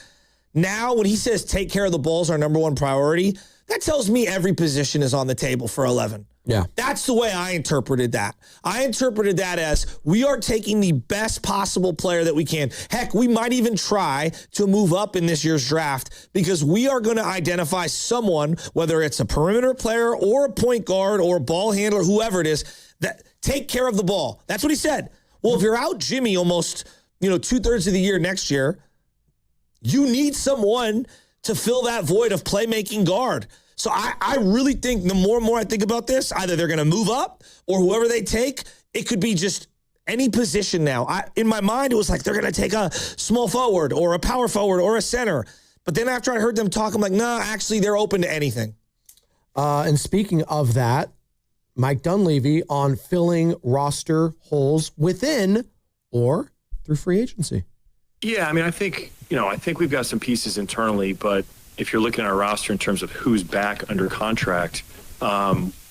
Now, when he says take care of the ball is our number one priority, that tells me every position is on the table for 11. Yeah. That's the way I interpreted that. I interpreted that as we are taking the best possible player that we can. Heck, we might even try to move up in this year's draft because we are going to identify someone, whether it's a perimeter player or a point guard or a ball handler, whoever it is, that take care of the ball. That's what he said. Well, if you're out Jimmy almost, 2/3 of the year next year, you need someone to fill that void of playmaking guard. So I really think the more and more I think about this, either they're going to move up or whoever they take, it could be just any position now. In my mind, it was like they're going to take a small forward or a power forward or a center. But then after I heard them talk, I'm like, nah, actually, they're open to anything. And speaking of that, Mike Dunlevy on filling roster holes within or through free agency. Yeah, I think we've got some pieces internally, but if you're looking at our roster in terms of who's back under contract,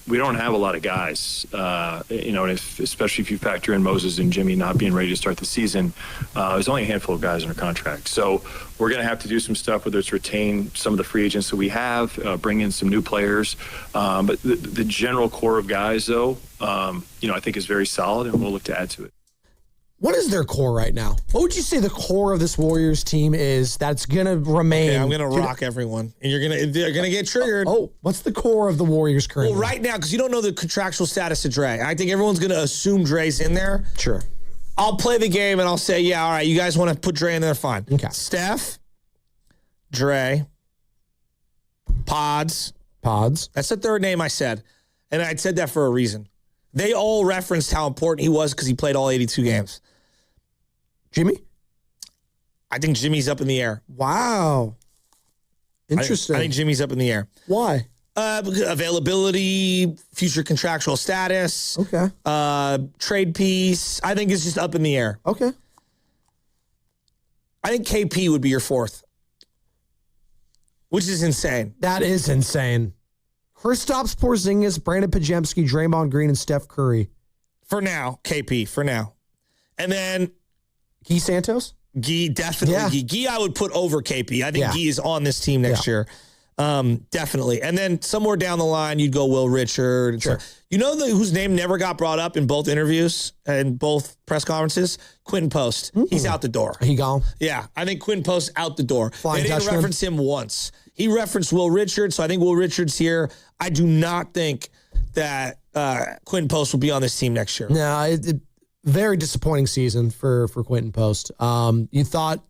we don't have a lot of guys. And especially if you factor in Moses and Jimmy not being ready to start the season, there's only a handful of guys under contract. So we're going to have to do some stuff, whether it's retain some of the free agents that we have, bring in some new players. But the general core of guys, though, I think is very solid, and we'll look to add to it. What is their core right now? What would you say the core of this Warriors team is that's going to remain? Okay, I'm going to rock everyone, and they're going to get triggered. What's the core of the Warriors currently? Well, right now, because you don't know the contractual status of Dre. I think everyone's going to assume Dre's in there. Sure. I'll play the game, and I'll say, yeah, all right, you guys want to put Dre in there, fine. Okay. Steph, Dre, Pods. That's the third name I said, and I said that for a reason. They all referenced how important he was because he played all 82 games. Jimmy? I think Jimmy's up in the air. Wow. Interesting. I think Jimmy's up in the air. Why? Availability, future contractual status. Okay. Trade piece. I think it's just up in the air. Okay. I think KP would be your fourth, which is insane. That is insane. Kristaps Porzingis, Brandon Pajemski, Draymond Green, and Steph Curry. For now, KP, for now. And then Guy Santos? Guy, definitely. Yeah. Guy, I would put over KP. I think Guy is on this team next year. Definitely. And then somewhere down the line, you'd go Will Richard. Sure. So, whose name never got brought up in both interviews and both press conferences? Quentin Post. Mm-hmm. He's out the door. He gone? Yeah. I think Quentin Post out the door. Flying they didn't Dutchman. reference him once. He referenced Will Richard, so I think Will Richard's here. I do not think that Quentin Post will be on this team next year. No, very disappointing season for Quentin Post. You thought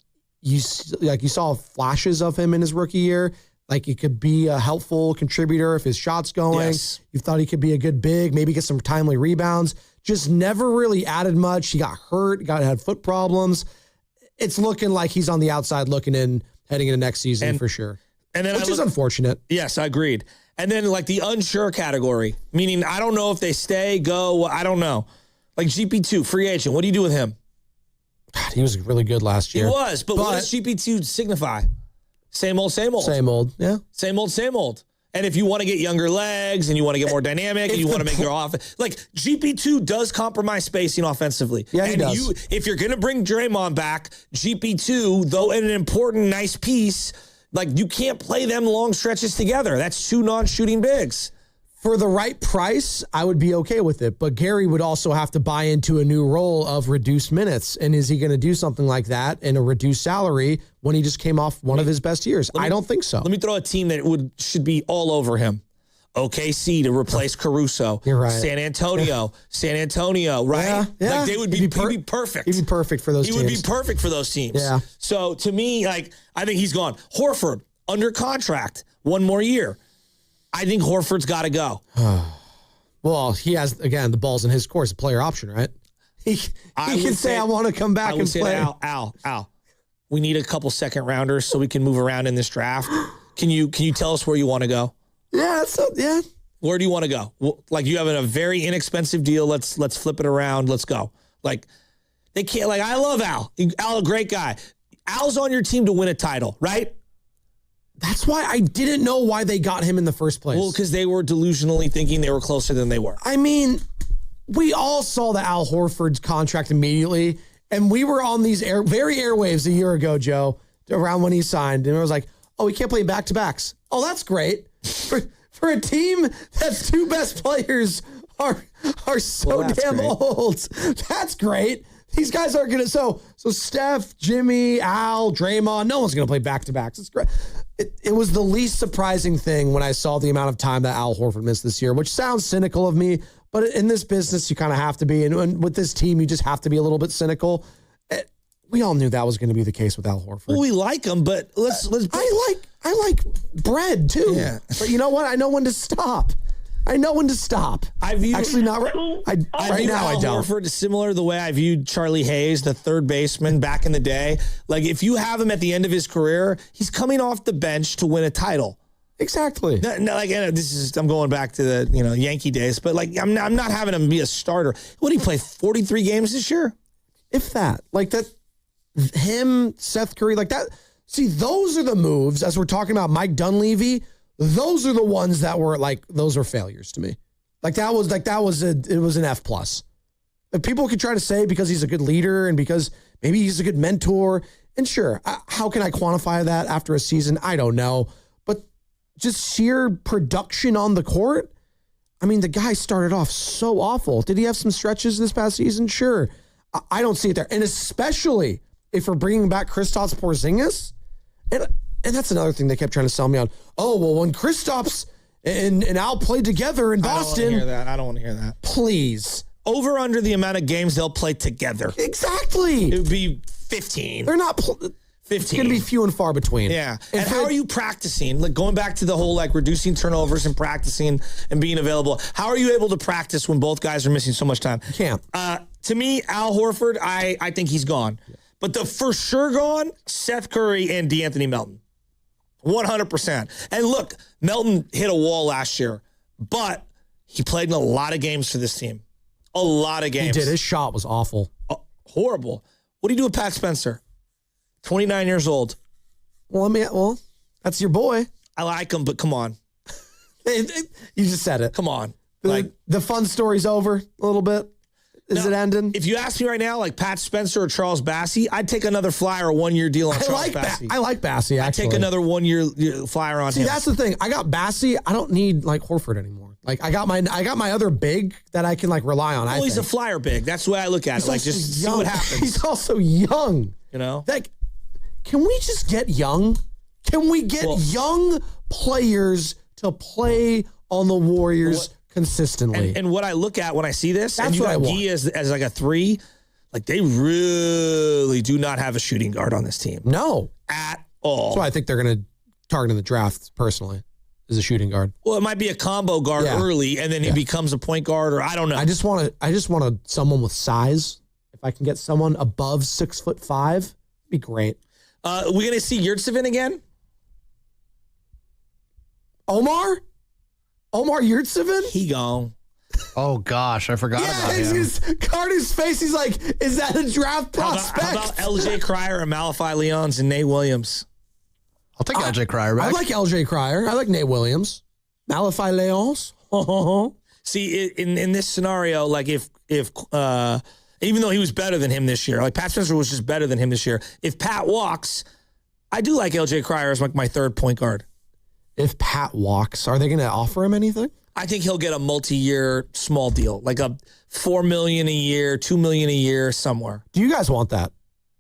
you saw flashes of him in his rookie year. Like he could be a helpful contributor if his shot's going. Yes. You thought he could be a good big, maybe get some timely rebounds. Just never really added much. He got hurt, had foot problems. It's looking like he's on the outside looking in, heading into next season for sure. And then which is unfortunate. Yes, I agreed. And then like the unsure category, meaning I don't know if they stay, go, I don't know. Like GP2, free agent. What do you do with him? God, he was really good last year. He was, but what does GP2 signify? Same old, same old. Same old, yeah. Same old, same old. And if you want to get younger legs and you want to get more dynamic and you want to make your offense, like GP2 does compromise spacing offensively. Yeah, he does. If you're going to bring Draymond back, GP2, though an important, nice piece, like you can't play them long stretches together. That's two non-shooting bigs. For the right price, I would be okay with it. But Gary would also have to buy into a new role of reduced minutes. And is he going to do something like that in a reduced salary when he just came off one of his best years? I don't think so. Let me throw a team that should be all over him. OKC to replace Caruso. You're right. San Antonio, right? Yeah. Like they would be perfect. He'd be perfect for those teams. He would be perfect for those teams. Yeah. So to me, like I think he's gone. Horford under contract, one more year. I think Horford's got to go. Well, he has, again, the ball's in his court. It's a player option, right? He can say, I want to come back and play. Al, we need a couple second rounders so we can move around in this draft. Can you tell us where you want to go? Yeah, yeah. Where do you want to go? Well, like you have a very inexpensive deal. Let's flip it around. Let's go. Like they can't. Like I love Al. Al, a great guy. Al's on your team to win a title, right? That's why I didn't know why they got him in the first place. Well, because they were delusionally thinking they were closer than they were. I mean, we all saw the Al Horford's contract immediately, and we were on these very airwaves a year ago, Joe, around when he signed, and it was like, oh, he can't play back-to-backs. Oh, that's great. For a team that's two best players are so damn old. That's great. These guys are going to, so Steph, Jimmy, Al, Draymond, no one's going to play back-to-backs. It's great. It was the least surprising thing when I saw the amount of time that Al Horford missed this year, which sounds cynical of me, but in this business, you kind of have to be. And with this team, you just have to be a little bit cynical. We all knew that was going to be the case with Al Horford. Well, we like him, but let's. I like bread too. Yeah. But you know what? I know when to stop. I view actually not right. Right now I don't. Horford is similar to the way I viewed Charlie Hayes, the third baseman back in the day. Like if you have him at the end of his career, he's coming off the bench to win a title. Exactly. I'm going back to the Yankee days, but like I'm not having him be a starter. What did he play? 43 games this year, if that. Like that. Him, Seth Curry, like that. See, those are the moves as we're talking about Mike Dunlevy. Those are the ones that were like, those are failures to me. It was an F plus. People could try to say because he's a good leader and because maybe he's a good mentor. And sure, how can I quantify that after a season? I don't know. But just sheer production on the court. I mean, the guy started off so awful. Did he have some stretches this past season? Sure. I don't see it there. And especially if we're bringing back Kristaps Porzingis, and that's another thing they kept trying to sell me on. Oh, well, when Kristaps and Al played together in Boston. I don't want to hear that. Please. Over under the amount of games they'll play together. Exactly. It would be 15. They're not 15. It's going to be few and far between. Yeah. And how are you practicing? Like going back to the whole like reducing turnovers and practicing and being available. How are you able to practice when both guys are missing so much time? You can't. To me, Al Horford, I think he's gone. Yeah. But the for sure gone, Seth Curry and DeAnthony Melton. 100%. And look, Melton hit a wall last year, but he played in a lot of games for this team. A lot of games. He did. His shot was awful. Horrible. What do you do with Pat Spencer? 29 years old. Well, that's your boy. I like him, but come on. You just said it. Come on. The fun story's over a little bit. Is it ending? If you ask me right now, like Pat Spencer or Charles Bassey, I'd take another flyer, a 1-year deal on Charles Bassey. I like Bassey, actually. I'd take another 1-year flyer on him. See, that's the thing. I got Bassey. I don't need like Horford anymore. Like I got my other big that I can like rely on. Well, he's a flyer big. That's the way I look at it. Like just see what happens. He's also young. You know? Like, can we just get young? Can we get young players to play on the Warriors consistently? And what I look at when I see this, and you got Gee as like a 3, like they really do not have a shooting guard on this team. No. At all. That's why I think they're going to target in the draft, personally, as a shooting guard. Well, it might be a combo guard early, and then he becomes a point guard, or I don't know. I just want someone with size. If I can get someone above 6'5", it'd be great. We're going to see Yurtseven again? Omar Yurtseven? He gone. Oh, gosh. I forgot about him. Carter's face, he's like, is that a draft prospect? How about LJ Cryer and Malachi Leons and Nate Williams? I'll take LJ Cryer back. I like LJ Cryer. I like Nate Williams. Malachi Leons. See, in this scenario, like if even though he was better than him this year, like Pat Spencer was just better than him this year, if Pat walks, I do like LJ Cryer as like my third point guard. If Pat walks, are they going to offer him anything? I think he'll get a multi-year small deal, like a $4 million a year, $2 million a year somewhere. Do you guys want that?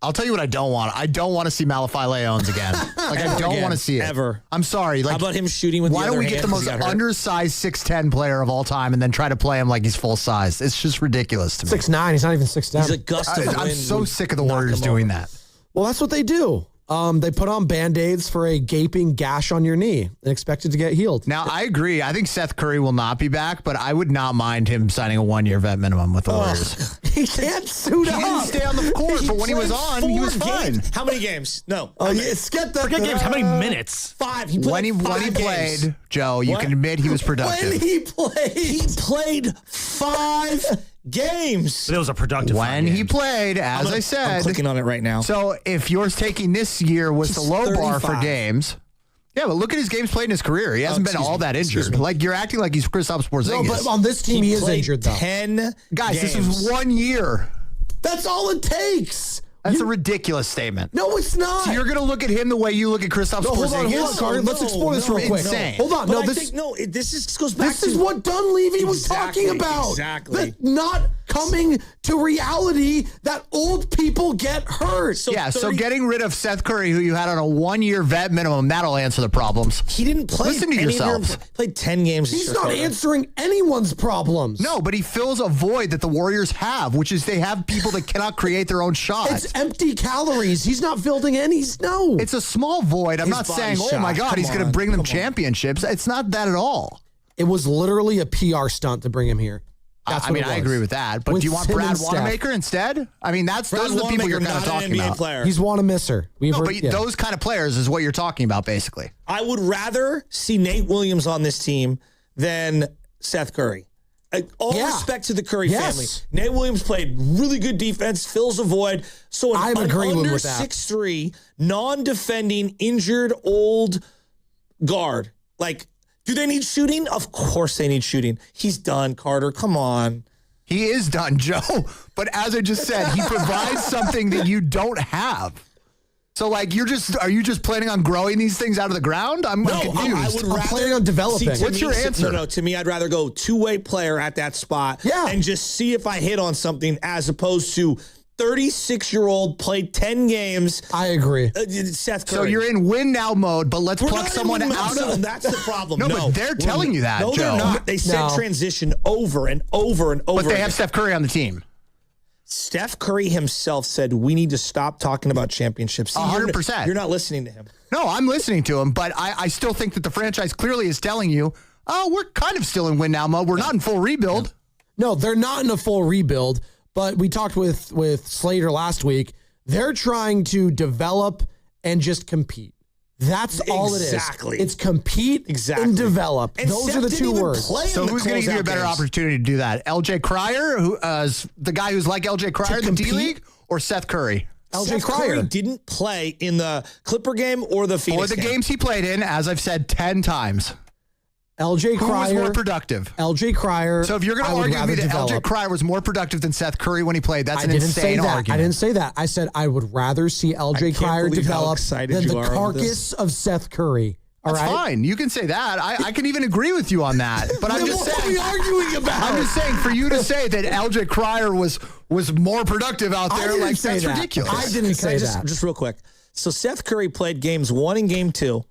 I'll tell you what I don't want. I don't want to see Malachi Leons again. Like I don't want to see it ever. I'm sorry. Like, how about him shooting with? Why don't we get the most undersized 6'10" player of all time and then try to play him like he's full size? It's just ridiculous to me. 6'9", he's not even 6'10". He's a gust of wind. I'm so sick of the Warriors doing that. Well, that's what they do. They put on Band-Aids for a gaping gash on your knee and expect it to get healed. Now, I agree. I think Seth Curry will not be back, but I would not mind him signing a 1-year vet minimum with the Warriors. He can't suit up. He didn't stay on the court, but when he was on, he was fine. How many games? No. Forget games. How many minutes? 5. When he played, Joe, you can admit he was productive. When he played 5 games. But it was a productive when he played, as I said. I'm clicking on it right now. So if yours taking this year was the low bar for games, Yeah, but look at his games played in his career. He hasn't been all that injured. Like, you're acting like he's Kristaps Porzingis. No, but on this team, he is played injured, though. 10 Guys, games. this is 1 year. That's all it takes. That's a ridiculous statement. No, it's not. So you're going to look at him the way you look at Kristaps Porzingis? Hold on, Carter. Let's explore this real quick. Insane. Hold on. But this goes back to... This is what Dunlevy was talking about. Exactly. That not coming to reality that old people get hurt. So getting rid of Seth Curry, who you had on a 1 year vet minimum, that'll answer the problems. He didn't play. Listen to yourselves. Played 10 games. He's not answering anyone's problems. No, but he fills a void that the Warriors have, which is they have people that cannot create their own shots. It's empty calories. He's not building any. No. It's a small void. I'm His not body saying, oh shot. my God, Come he's going to on. bring them Come on. championships. It's not that at all. It was literally a PR stunt to bring him here. That's I what mean, it was. I agree with that. But With do you want him Brad and Steph. Wanamaker instead? I mean, those are the people you're kind of talking about. Player. He's Wanamaker. Those kind of players is what you're talking about, basically. I would rather see Nate Williams on this team than Seth Curry. All respect to the Curry family. Nate Williams played really good defense, fills a void. So I'm agreeing under with that. 6'3", non-defending, injured old guard. Like, do they need shooting? Of course they need shooting. He's done, Carter. Come on. He is done, Joe. But as I just said, he provides something that you don't have. So, like, are you just planning on growing these things out of the ground? I'm confused. I would rather, I'm planning on developing. What's your answer? No, to me, I'd rather go two-way player at that spot and just see if I hit on something as opposed to 36-year-old played 10 games. I agree. Seth Curry. So you're in win now mode, but let's pluck someone out of. That's the problem. No, but they're telling you that, No, Joe. they're not. They said transition over and over and over. But they have Steph Curry on the team. Steph Curry himself said we need to stop talking about championships. 100%. You're not listening to him. No, I'm listening to him, but I still think that the franchise clearly is telling you, oh, we're kind of still in win now mode. We're not in full rebuild. No, they're not in a full rebuild. But we talked with Slater last week. They're trying to develop and just compete. That's all it is. Exactly. It's compete and develop. And Those Seth are the didn't two even words. play So in the who's going to give you a better closeout games. opportunity to do that? LJ Cryer, who is the guy who's like LJ Cryer in the D-League, or Seth Curry? LJ Seth Cryer Curry didn't play in the Clipper game or the Phoenix Or the game. games he played in, as I've said 10 times. LJ Who was Cryer. more productive? LJ Cryer. So if you're going to argue with me that LJ Cryer was more productive than Seth Curry when he played, that's an insane argument. I didn't say that. I said I would rather see LJ Cryer develop than the carcass of Seth Curry. All That's right? fine. You can say that. I can even agree with you on that. But I'm just What are saying. we arguing about? I'm just saying for you to say that LJ Cryer was more productive out I there, didn't like say that's that. ridiculous. I didn't say just, that. Just real quick. So Seth Curry played games 1 and game 2,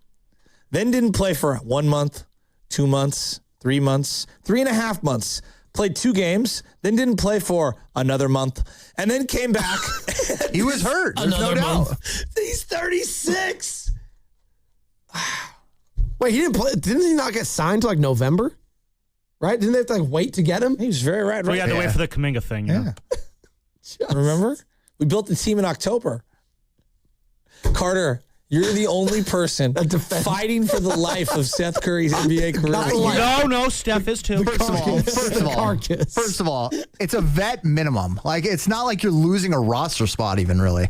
then didn't play for 1 month, 2 months, 3 months, 3.5 months. Played 2 games, then didn't play for another month, and then came back. He was hurt. There's no doubt. He's 36. Wait, he didn't play. Didn't he not get signed to like November? Right? Didn't they have to like wait to get him? He was very right. We had to wait for the Kuminga thing. Yeah. Remember? We built the team in October. Carter, you're the only person fighting for the life of Seth Curry's NBA career. No, Steph is too. First of all, it's a vet minimum. Like, it's not like you're losing a roster spot even, really.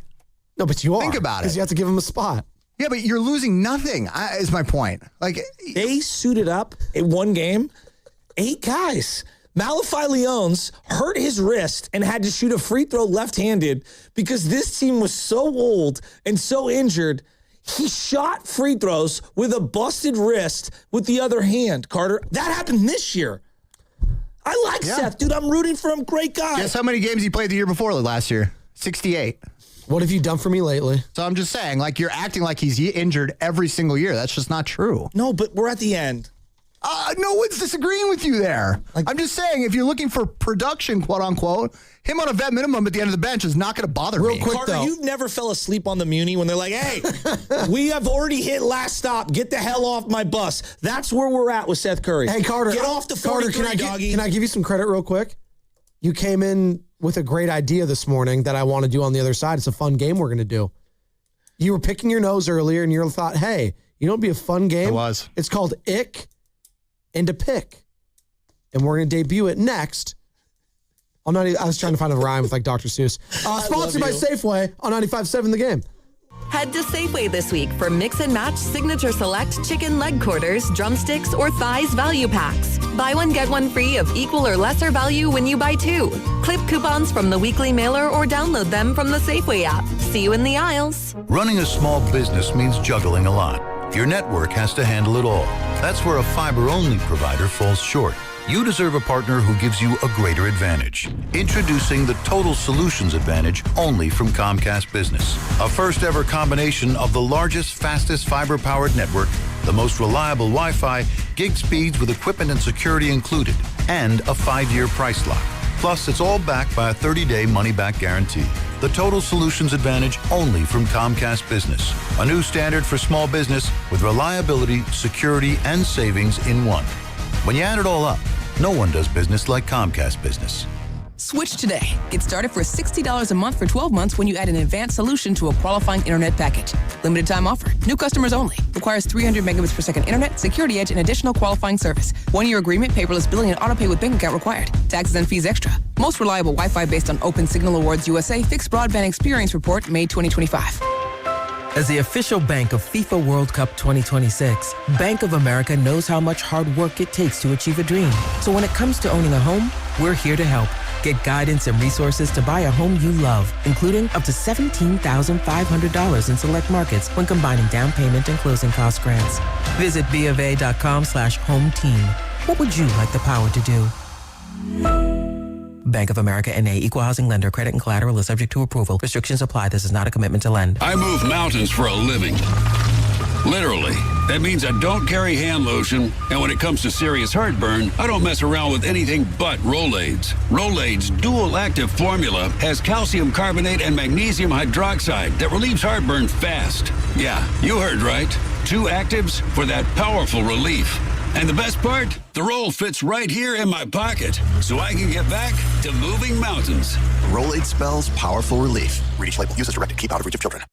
No, but you are. Think about it. Because you have to give him a spot. Yeah, but you're losing nothing, is my point. Like, they suited up in one game, 8 guys. Malachi Leones hurt his wrist and had to shoot a free throw left-handed because this team was so old and so injured. He shot free throws with a busted wrist with the other hand, Carter. That happened this year. I like Seth, dude. I'm rooting for him. Great guy. Guess how many games he played the year before last year? 68. What have you done for me lately? So I'm just saying, like, you're acting like he's injured every single year. That's just not true. No, but we're at the end. No one's disagreeing with you there. I'm just saying, if you're looking for production, quote unquote, him on a vet minimum at the end of the bench is not going to bother me. Carter, you've never fell asleep on the Muni when they're like, hey, we have already hit last stop. Get the hell off my bus. That's where we're at with Seth Curry. Hey, Carter. Get off the 43, Carter, doggy. can I give you some credit real quick? You came in with a great idea this morning that I want to do on the other side. It's a fun game we're going to do. You were picking your nose earlier and you thought, hey, you know what'd be a fun game? It was. It's called Ick and a Pick. And we're going to debut it next. I was trying to find a rhyme with like Dr. Seuss. Sponsored by Safeway on 95.7 The Game. Head to Safeway this week for Mix and Match Signature Select chicken leg quarters, drumsticks, or thighs value packs. Buy one, get one free of equal or lesser value when you buy two. Clip coupons from the weekly mailer or download them from the Safeway app. See you in the aisles. Running a small business means juggling a lot. Your network has to handle it all. That's where a fiber-only provider falls short. You deserve a partner who gives you a greater advantage. Introducing the Total Solutions Advantage only from Comcast Business. A first-ever combination of the largest, fastest fiber-powered network, the most reliable Wi-Fi, gig speeds with equipment and security included, and a 5-year price lock. Plus, it's all backed by a 30-day money-back guarantee. The Total Solutions Advantage only from Comcast Business. A new standard for small business with reliability, security, and savings in one. When you add it all up, no one does business like Comcast Business. Switch today. Get started for $60 a month for 12 months when you add an advanced solution to a qualifying internet package. Limited time offer. New customers only. Requires 300 megabits per second internet, security edge, and additional qualifying service. 1-year agreement, paperless billing, and auto pay with bank account required. Taxes and fees extra. Most reliable Wi-Fi based on Open Signal Awards USA Fixed Broadband Experience Report, May 2025. As the official bank of FIFA World Cup 2026, Bank of America knows how much hard work it takes to achieve a dream. So when it comes to owning a home, we're here to help. Get guidance and resources to buy a home you love, including up to $17,500 in select markets when combining down payment and closing cost grants. Visit BofA.com/home team. What would you like the power to do? Bank of America N.A. Equal Housing Lender. Credit and collateral is subject to approval. Restrictions apply. This is not a commitment to lend. I move mountains for a living. Literally. That means I don't carry hand lotion, and when it comes to serious heartburn, I don't mess around with anything but Rolaids. Rolaids' dual-active formula has calcium carbonate and magnesium hydroxide that relieves heartburn fast. Yeah, you heard right. 2 actives for that powerful relief. And the best part? The roll fits right here in my pocket, so I can get back to moving mountains. Rolade spells powerful relief. Read each label. Use as directed. Keep out of reach of children.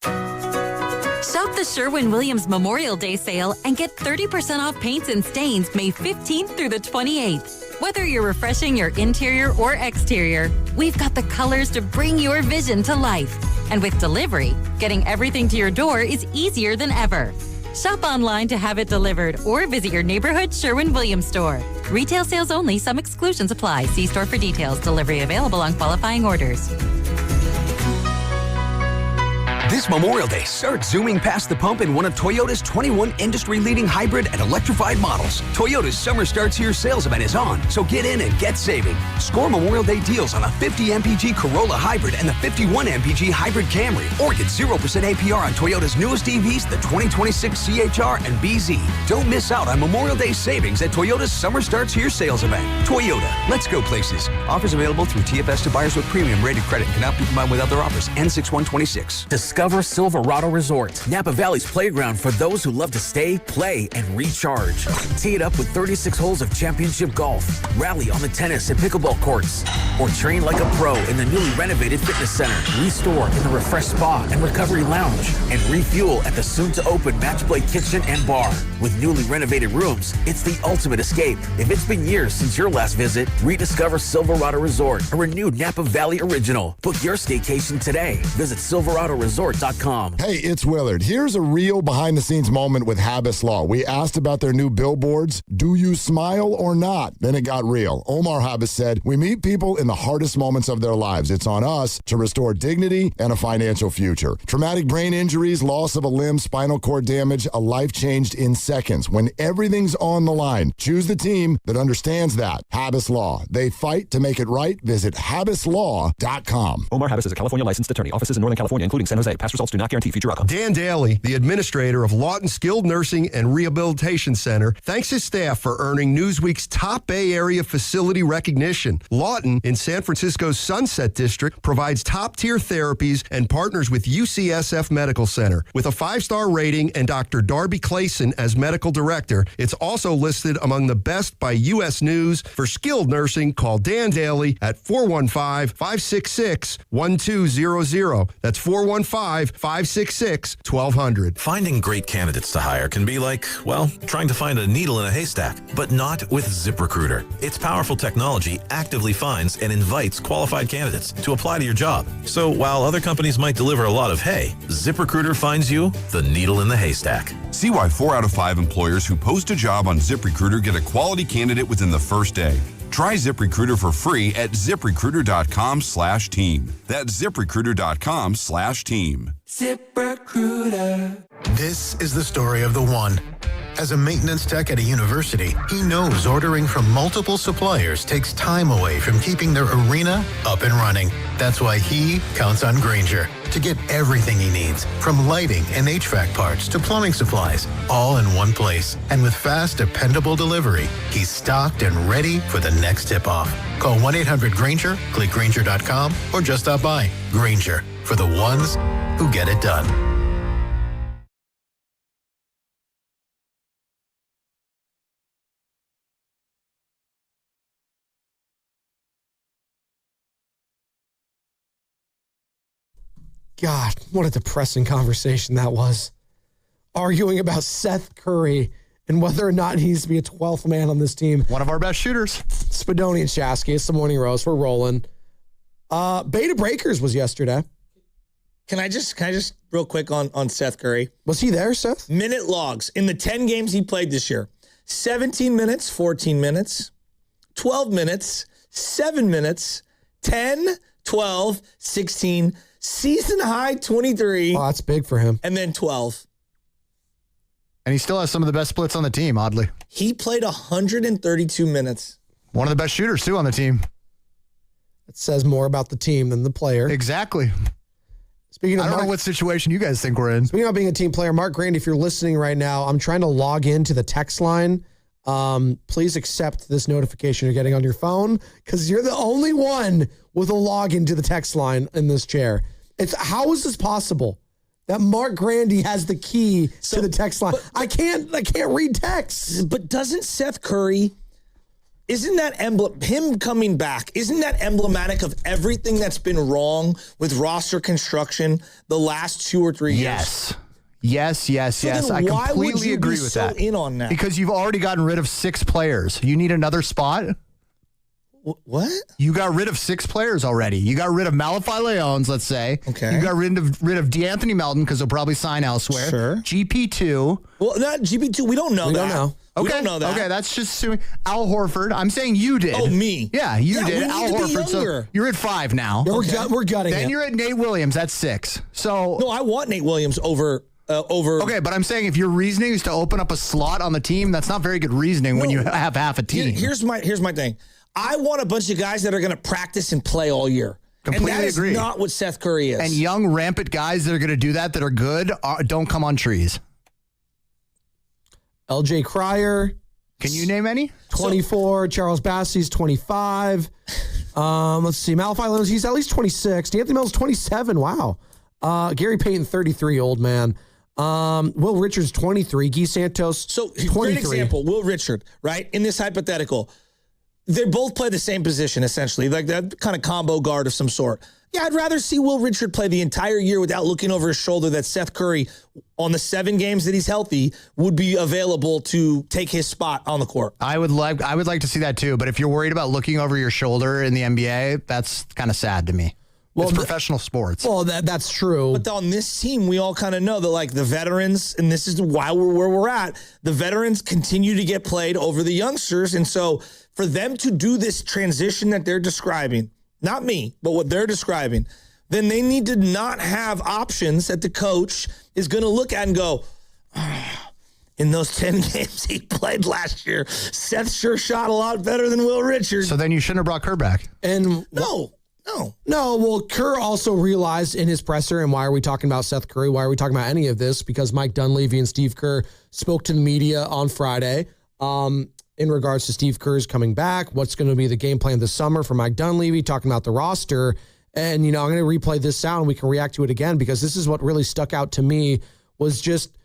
Shop the Sherwin-Williams Memorial Day sale and get 30% off paints and stains May 15th through the 28th. Whether you're refreshing your interior or exterior, we've got the colors to bring your vision to life. And with delivery, getting everything to your door is easier than ever. Shop online to have it delivered or visit your neighborhood Sherwin-Williams store. Retail sales only. Some exclusions apply. See store for details. Delivery available on qualifying orders. This Memorial Day, start zooming past the pump in one of Toyota's 21 industry-leading hybrid and electrified models. Toyota's Summer Starts Here sales event is on, so get in and get saving. Score Memorial Day deals on a 50 MPG Corolla Hybrid and the 51 MPG Hybrid Camry, or get 0% APR on Toyota's newest EVs, the 2026 CHR and BZ. Don't miss out on Memorial Day savings at Toyota's Summer Starts Here sales event. Toyota, let's go places. Offers available through TFS to buyers with premium rated credit. Cannot be combined with other offers. N6126. Discover Silverado Resort, Napa Valley's playground for those who love to stay, play, and recharge. Tee it up with 36 holes of championship golf, rally on the tennis and pickleball courts, or train like a pro in the newly renovated fitness center, restore in the refreshed spa and recovery lounge, and refuel at the soon-to-open Match Play kitchen and bar. With newly renovated rooms, it's the ultimate escape. If it's been years since your last visit, rediscover Silverado Resort, a renewed Napa Valley original. Book your staycation today. Visit SilveradoResort.com. Hey, it's Willard. Here's a real behind-the-scenes moment with Habas Law. We asked about their new billboards. Do you smile or not? Then it got real. Omar Habas said, we meet people in the hardest moments of their lives. It's on us to restore dignity and a financial future. Traumatic brain injuries, loss of a limb, spinal cord damage, a life changed in seconds. When everything's on the line, choose the team that understands that. Habas Law. They fight to make it right. Visit habaslaw.com. Omar Habas is a California licensed attorney. Offices in Northern California, including San Jose. Past results do not guarantee future outcomes. Dan Daly, the administrator of Lawton Skilled Nursing and Rehabilitation Center, thanks his staff for earning Newsweek's top Bay Area facility recognition. Lawton, in San Francisco's Sunset District, provides top-tier therapies and partners with UCSF Medical Center. With a 5-star rating and Dr. Darby Clayson as medical director, it's also listed among the best by U.S. News. For skilled nursing, call Dan Daly at 415-566-1200. That's 415 855-566-1200. Finding great candidates to hire can be like, well, trying to find a needle in a haystack, but not with ZipRecruiter. Its powerful technology actively finds and invites qualified candidates to apply to your job. So while other companies might deliver a lot of hay, ZipRecruiter finds you the needle in the haystack. See why 4 out of 5 employers who post a job on ZipRecruiter get a quality candidate within the first day. Try ZipRecruiter for free at ZipRecruiter.com/team. That's ZipRecruiter.com/team. ZipRecruiter. This is the story of the one. As a maintenance tech at a university, he knows ordering from multiple suppliers takes time away from keeping their arena up and running. That's why he counts on Granger to get everything he needs, from lighting and HVAC parts to plumbing supplies, all in one place. And with fast, dependable delivery, he's stocked and ready for the next tip-off. Call 1-800-GRANGER, click Granger.com, or just stop by. Granger, for the ones who get it done. God, what a depressing conversation that was. Arguing about Seth Curry and whether or not he needs to be a 12th man on this team. One of our best shooters. Spadoni and Shasky. It's the Morning Roast. We're rolling. Beta Breakers was yesterday. Can I just real quick on Seth Curry? Was he there, Seth? Minute logs in the 10 games he played this year. 17 minutes, 14 minutes, 12 minutes, 7 minutes, 10, 12, 16, season high 23. Oh, that's big for him. And then 12. And he still has some of the best splits on the team, oddly. He played 132 minutes. One of the best shooters, too, on the team. It says more about the team than the player. Exactly. Speaking of I don't know what situation you guys think we're in. Speaking of being a team player, Mark Grant, if you're listening right now, I'm trying to log into the text line. Please accept this notification you're getting on your phone because you're the only one with a login to the text line in this chair. How is this possible that Mark Grandy has the key to the text line? I can't read text. But doesn't Seth Curry, isn't that him coming back, isn't that emblematic of everything that's been wrong with roster construction the last 2 or 3 years? Yes. I completely agree with that. In on that? Because you've already gotten rid of 6 players. You need another spot? What? You got rid of 6 players already. You got rid of Malachi Leones, let's say. Okay. You got rid of DeAnthony Melton because he'll probably sign elsewhere. Sure. GP2. Well, not GP2. We don't know that. Don't know. We don't know that. Okay, that's just assuming. Al Horford. I'm saying you did. Oh, me. Yeah, you did. We Al need to be Horford. So younger. you're at 5 now. Yeah, we're gutting Then it. you're at Nate Williams. That's 6. So No, I want Nate Williams over. Okay, but I'm saying if your reasoning is to open up a slot on the team, that's not very good reasoning when you have half a team. Here's my thing. I want a bunch of guys that are going to practice and play all year. Completely and that is agree. not what Seth Curry is. And young, rampant guys that are going to do that are good, don't come on trees. LJ Cryer. Can you name any? 24. Charles Bassey's 25. Let's see. Malachi Leones, he's at least 26. D'Anthony Melton's 27. Wow. Gary Payton, 33, old man. Will Richards, 23. Guy Santos, 23. Great example, Will Richard, right? In this hypothetical, they both play the same position, essentially, like that kind of combo guard of some sort. Yeah, I'd rather see Will Richard play the entire year without looking over his shoulder that Seth Curry, on the 7 games that he's healthy, would be available to take his spot on the court. I would like to see that too, but if you're worried about looking over your shoulder in the NBA, that's kind of sad to me. Well, it's professional sports. Well, that's true. But on this team, we all kind of know that, like, the veterans, and this is why we're where we're at, the veterans continue to get played over the youngsters. And so for them to do this transition that they're describing, not me, but what they're describing, then they need to not have options that the coach is going to look at and go, in those 10 games he played last year, Seth sure shot a lot better than Will Richard. So then you shouldn't have brought Kerr back. And No. Well, Kerr also realized in his presser, and why are we talking about Seth Curry? Why are we talking about any of this? Because Mike Dunlevy and Steve Kerr spoke to the media on Friday in regards to Steve Kerr's coming back. What's going to be the game plan this summer for Mike Dunlevy, talking about the roster. And, I'm going to replay this sound. We can react to it again because this is what really stuck out to me was just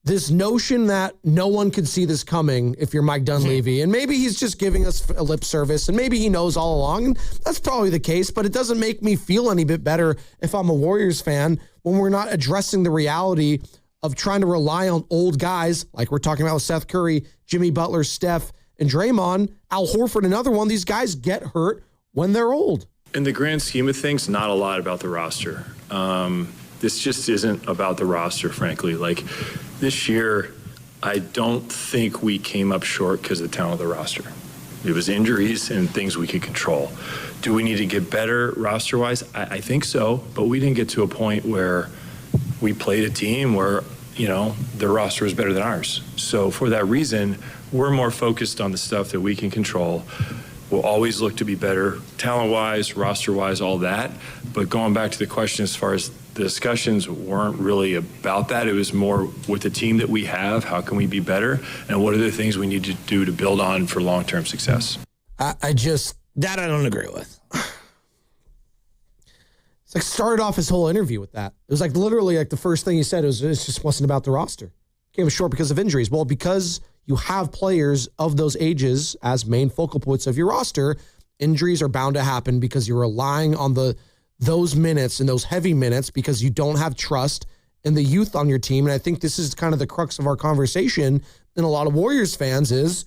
this notion that no one could see this coming if you're Mike Dunlevy, and maybe he's just giving us a lip service, and maybe he knows all along, and that's probably the case, but it doesn't make me feel any bit better if I'm a Warriors fan when we're not addressing the reality of trying to rely on old guys, like we're talking about with Seth Curry, Jimmy Butler, Steph, and Draymond. Al Horford, another one. These guys get hurt when they're old. In the grand scheme of things, not a lot about the roster. This just isn't about the roster, frankly. Like, this year, I don't think we came up short because of the talent of the roster. It was injuries and things we could control. Do we need to get better roster-wise? I think so, but we didn't get to a point where we played a team where, their roster was better than ours. So for that reason, we're more focused on the stuff that we can control. We'll always look to be better, talent-wise, roster-wise, all that. But going back to the question as far as the discussions weren't really about that. It was more with the team that we have, how can we be better? And what are the things we need to do to build on for long-term success? That I don't agree with. It's like started off his whole interview with that. It was like literally like the first thing he said was it just wasn't about the roster. Came short because of injuries. Well, because you have players of those ages as main focal points of your roster, injuries are bound to happen because you're relying on those minutes and those heavy minutes because you don't have trust in the youth on your team. And I think this is kind of the crux of our conversation in a lot of Warriors fans is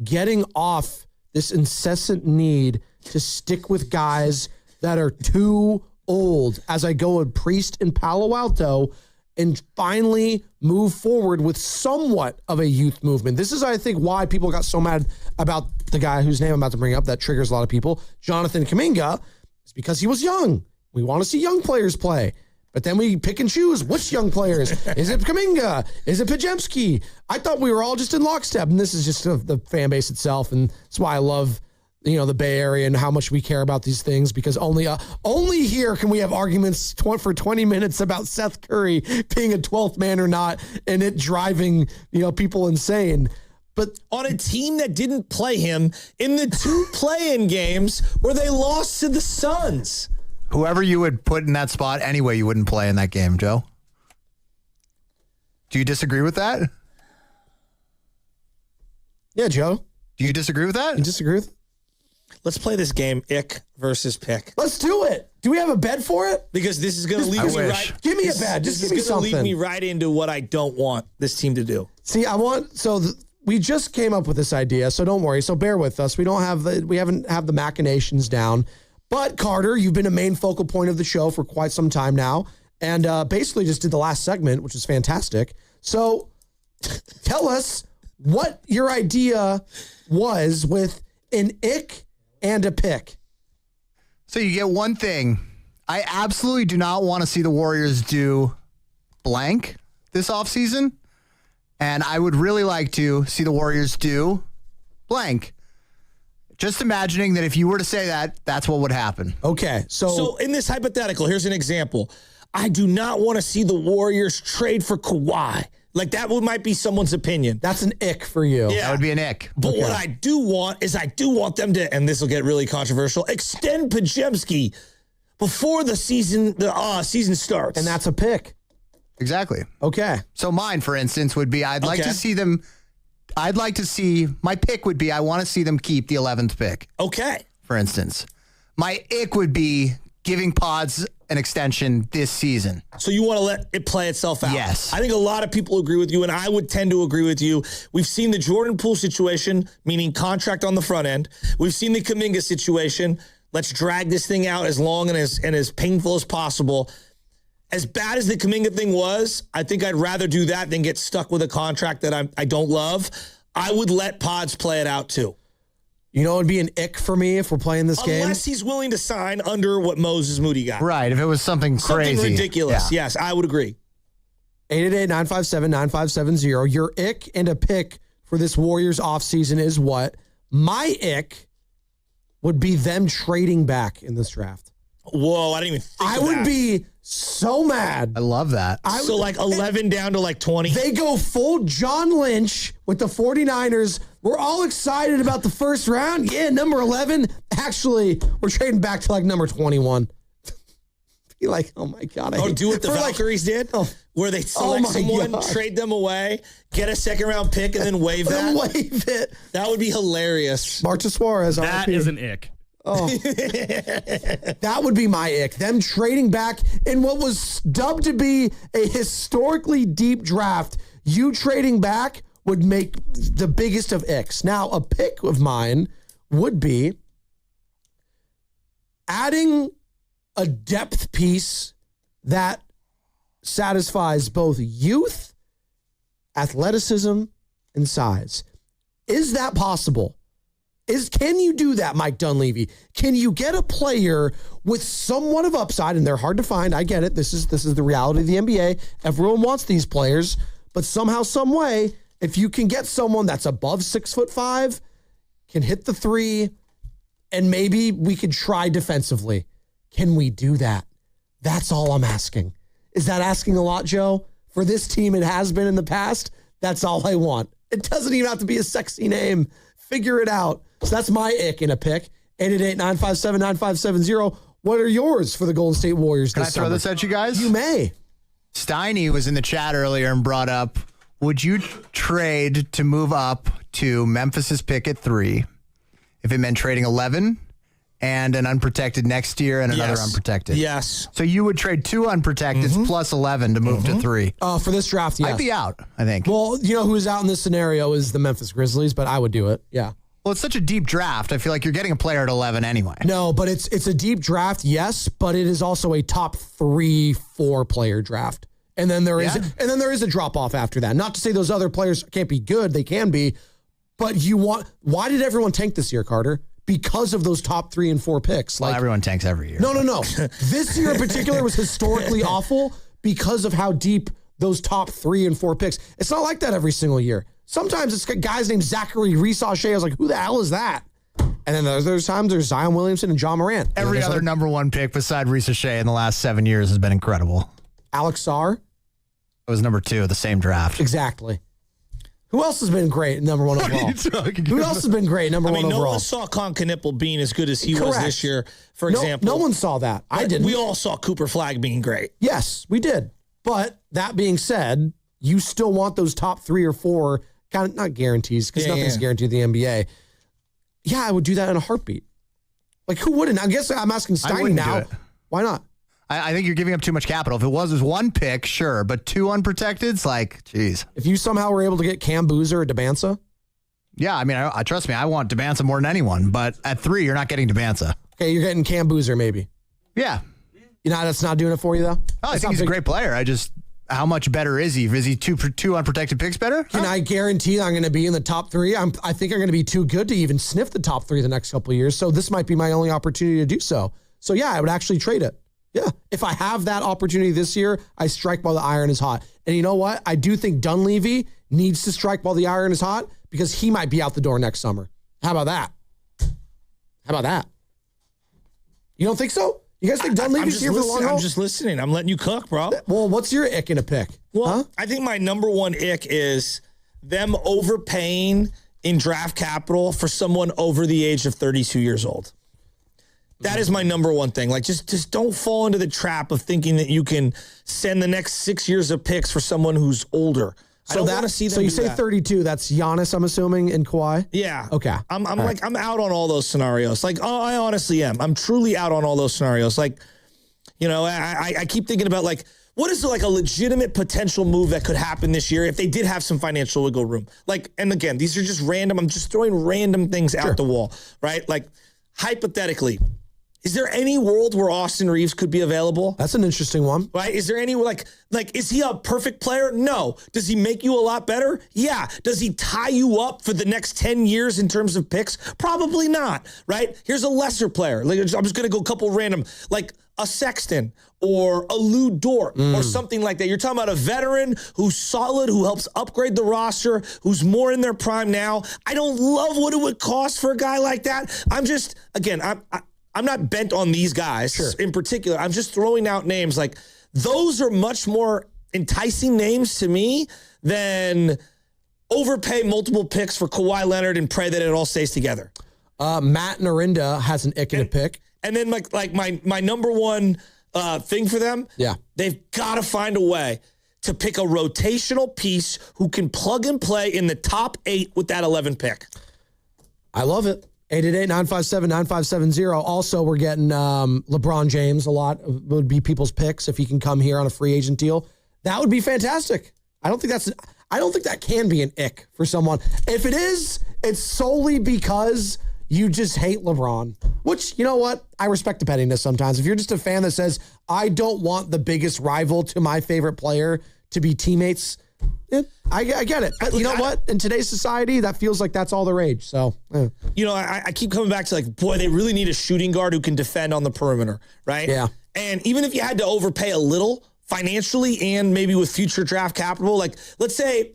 getting off this incessant need to stick with guys that are too old as I go with Priest and Palo Alto and finally move forward with somewhat of a youth movement. This is, I think, why people got so mad about the guy whose name I'm about to bring up that triggers a lot of people, Jonathan Kuminga. It's because he was young. We want to see young players play. But then we pick and choose which young players. Is it Kuminga? Is it Pajemski? I thought we were all just in lockstep, and this is just the fan base itself, and that's why I love the Bay Area and how much we care about these things, because only here can we have arguments for 20 minutes about Seth Curry being a 12th man or not, and it driving people insane. But on a team that didn't play him in the 2 play-in games where they lost to the Suns. Whoever you would put in that spot anyway, you wouldn't play in that game, Joe. Do you disagree with that? Yeah, Joe. Do you disagree with that? You disagree with it? Let's play this game, ick versus pick. Let's do it. Do we have a bed for it? Because this is going to lead me right. Give me a bed. Just give me something. Lead me right into what I don't want this team to do. See, we just came up with this idea, so don't worry. So bear with us. We haven't have the machinations down. But Carter, you've been a main focal point of the show for quite some time now, and basically just did the last segment, which is fantastic. So tell us what your idea was with an ick and a pick. So you get one thing. I absolutely do not want to see the Warriors do blank this offseason, and I would really like to see the Warriors do blank. Just imagining that if you were to say that, that's what would happen. Okay. So in this hypothetical, here's an example. I do not want to see the Warriors trade for Kawhi. Like, that might be someone's opinion. That's an ick for you. Yeah. That would be an ick. But what I do want is them to, and this will get really controversial, extend Pajemski before the season starts. And that's a pick. Exactly. Okay. So mine, for instance, would be I'd like to see my pick would be I want to see them keep the 11th pick. Okay. For instance. My ick would be giving Pods an extension this season. So you want to let it play itself out? Yes. I think a lot of people agree with you, and I would tend to agree with you. We've seen the Jordan Poole situation, meaning contract on the front end. We've seen the Kuminga situation. Let's drag this thing out as long and as painful as possible. As bad as the Kuminga thing was, I think I'd rather do that than get stuck with a contract that I don't love. I would let Pods play it out too. You know, it would be an ick for me if we're playing this game. Unless he's willing to sign under what Moses Moody got. Right, if it was something crazy. Something ridiculous. Yeah. Yes, I would agree. 888-957-9570. Your ick and a pick for this Warriors offseason is what? My ick would be them trading back in this draft. Whoa, I didn't even think I of would that. be so mad. I love that. So like 11 down to like 20. They go full John Lynch with the 49ers. We're all excited about the first round. Yeah, number 11. Actually, we're trading back to like number 21. You're like, oh my God. Do what the Valkyries did, where they select someone, trade them away, get a second-round pick, and then waive that. Waive it. That would be hilarious. Marta Suarez. That is an ick. Oh, that would be my ick. Them trading back in what was dubbed to be a historically deep draft. You trading back would make the biggest of icks. Now, a pick of mine would be adding a depth piece that satisfies both youth, athleticism, and size. Is that possible? Can you do that, Mike Dunlevy? Can you get a player with somewhat of upside, and they're hard to find, I get it, this is the reality of the NBA, everyone wants these players, but somehow, some way, if you can get someone that's above 6'5", can hit the three, and maybe we could try defensively. Can we do that? That's all I'm asking. Is that asking a lot, Joe? For this team, it has been in the past. That's all I want. It doesn't even have to be a sexy name. Figure it out. So that's my ick in a pick. 888-957-9570. What are yours for the Golden State Warriors Can this I throw summer? this at you guys? You may. Steiny was in the chat earlier and brought up, would you trade to move up to Memphis's pick at 3 if it meant trading 11 and an unprotected next year and another unprotected? Yes. So you would trade 2 unprotecteds plus 11 to move to 3. For this draft, yes. I'd be out, I think. Well, you know who's out in this scenario is the Memphis Grizzlies, but I would do it. Yeah. Well, it's such a deep draft. I feel like you're getting a player at 11 anyway. No, but it's a deep draft, yes, but it is also a top 3-4 player draft. And then there is a drop off after that. Not to say those other players can't be good, they can be, but why did everyone tank this year, Carter? Because of those top 3 and 4 picks. Well, everyone tanks every year. No. This year in particular was historically awful because of how deep those top 3 and 4 picks. It's not like that every single year. Sometimes it's guys named Zachary Resache. I was like, who the hell is that? And then there's times there's Zion Williamson and John Morant. Every other number 1 pick beside Resache in the last 7 years has been incredible. Alex Sarr. It was number 2 of the same draft. Exactly. Who else has been great number 1 overall? Who else has been great number 1 overall? No one saw Con Knipple being as good as he was this year, for example. No one saw that. I didn't. We all saw Cooper Flagg being great. Yes, we did. But that being said, you still want those top 3 or 4, kind of not guarantees, because nothing's guaranteed in the NBA. Yeah, I would do that in a heartbeat. Like, who wouldn't? I guess I'm asking Steiny now. Why not? I think you're giving up too much capital. If it was 1 pick, sure, but 2 unprotecteds, like, geez. If you somehow were able to get Cam Boozer or Debanza? Yeah, I mean, I trust me, I want Debanza more than anyone, but at 3, you're not getting Debanza. Okay, you're getting Cam Boozer maybe. Yeah. You know, that's not doing it for you, though? Oh, I think he's a great player. How much better is he? Is he two unprotected picks better? Can I guarantee I'm going to be in the top 3? I think I'm going to be too good to even sniff the top 3 the next couple of years, so this might be my only opportunity to do so. So, yeah, I would actually trade it. Yeah, if I have that opportunity this year, I strike while the iron is hot. And you know what? I do think Dunlevy needs to strike while the iron is hot because he might be out the door next summer. How about that? You don't think so? You guys think Dunleavy's here for the long haul? I'm just listening. I'm letting you cook, bro. Well, what's your ick in a pick? Well, I think my number 1 ick is them overpaying in draft capital for someone over the age of 32 years old. That is my number 1 thing. Like, just don't fall into the trap of thinking that you can send the next 6 years of picks for someone who's older. So I don't want to see them. So you say 32? That's Giannis, I'm assuming, and Kawhi. Yeah. Okay. I'm out on all those scenarios. Like, I honestly am. I'm truly out on all those scenarios. Like, you know, I keep thinking about like, what is like a legitimate potential move that could happen this year if they did have some financial wiggle room? Like, and again, these are just random. I'm just throwing random things out the wall, right? Like, hypothetically. Is there any world where Austin Reeves could be available? That's an interesting one. Right? Is there any, like, is he a perfect player? No. Does he make you a lot better? Yeah. Does he tie you up for the next 10 years in terms of picks? Probably not, right? Here's a lesser player. Like, I'm just going to go a couple random, like a Sexton or a Lou Dort or something like that. You're talking about a veteran who's solid, who helps upgrade the roster, who's more in their prime now. I don't love what it would cost for a guy like that. I'm just, again, I'm not bent on these guys in particular. I'm just throwing out names. Like, those are much more enticing names to me than overpay multiple picks for Kawhi Leonard and pray that it all stays together. Matt Narinda has an ick in a pick. And then like my number 1 thing for them. Yeah. They've got to find a way to pick a rotational piece who can plug and play in the top 8 with that 11 pick. I love it. 888-957-9570. Also, we're getting LeBron James. A lot would be people's picks if he can come here on a free agent deal. That would be fantastic. I don't think that can be an ick for someone. If it is, it's solely because you just hate LeBron, which, you know what? I respect the pettiness sometimes. If you're just a fan that says, I don't want the biggest rival to my favorite player to be teammates, I get it. But you know what? In today's society, that feels like that's all the rage. So, you know, I keep coming back to like, boy, they really need a shooting guard who can defend on the perimeter, right? Yeah. And even if you had to overpay a little financially and maybe with future draft capital, like let's say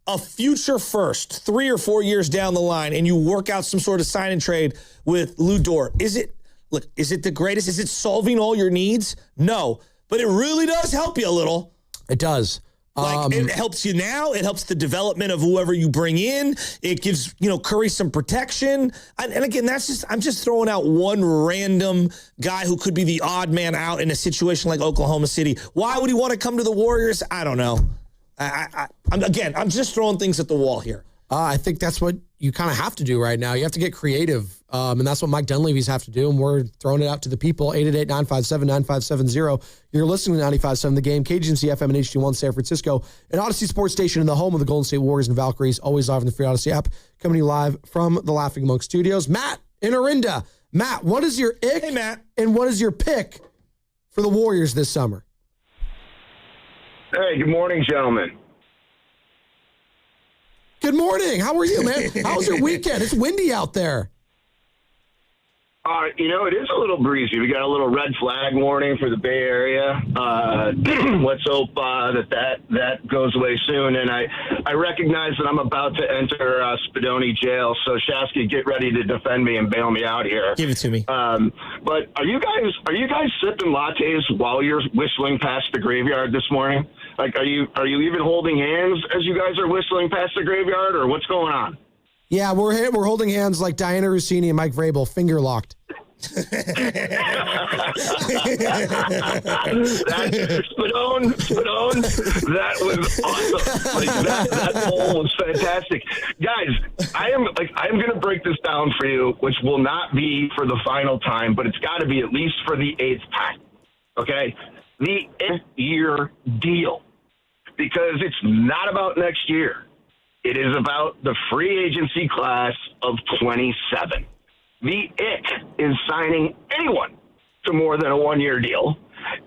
a future first 3 or 4 years down the line and you work out some sort of sign and trade with Lou Dort, is it the greatest? Is it solving all your needs? No, but it really does help you a little. It does. Like it helps you now. It helps the development of whoever you bring in. It gives, Curry some protection. And again, I'm just throwing out one random guy who could be the odd man out in a situation like Oklahoma City. Why would he want to come to the Warriors? I don't know. I'm just throwing things at the wall here. I think that's what you kind of have to do right now. You have to get creative. And that's what Mike Dunlevy's have to do. And we're throwing it out to the people. 888-957-9570. You're listening to 95.7 The Game, KGMC FM and HD1 San Francisco, an Odyssey Sports Station in the home of the Golden State Warriors and Valkyries, always live in the free Odyssey app, coming to you live from the Laughing Monk Studios. Matt in Orinda. Matt, what is your ick? Hey, Matt. And what is your pick for the Warriors this summer? Hey, good morning, gentlemen. Good morning. How are you, man? How was your weekend? It's windy out there. It is a little breezy. We got a little red flag warning for the Bay Area. Let's hope that goes away soon. And I recognize that I'm about to enter Spadoni jail, so Shasky, get ready to defend me and bail me out here. Give it to me. But are you guys sipping lattes while you're whistling past the graveyard this morning? Like, are you even holding hands as you guys are whistling past the graveyard, or what's going on? Yeah, we're holding hands like Diana Rossini and Mike Vrabel, finger locked. Spadone, that was awesome. Like that poll was fantastic. Guys, I am going to break this down for you, which will not be for the final time, but it's got to be at least for the 8th time. Okay? The 8-year deal. Because it's not about next year. It is about the free agency class of 27. The ick is signing anyone to more than a 1-year deal.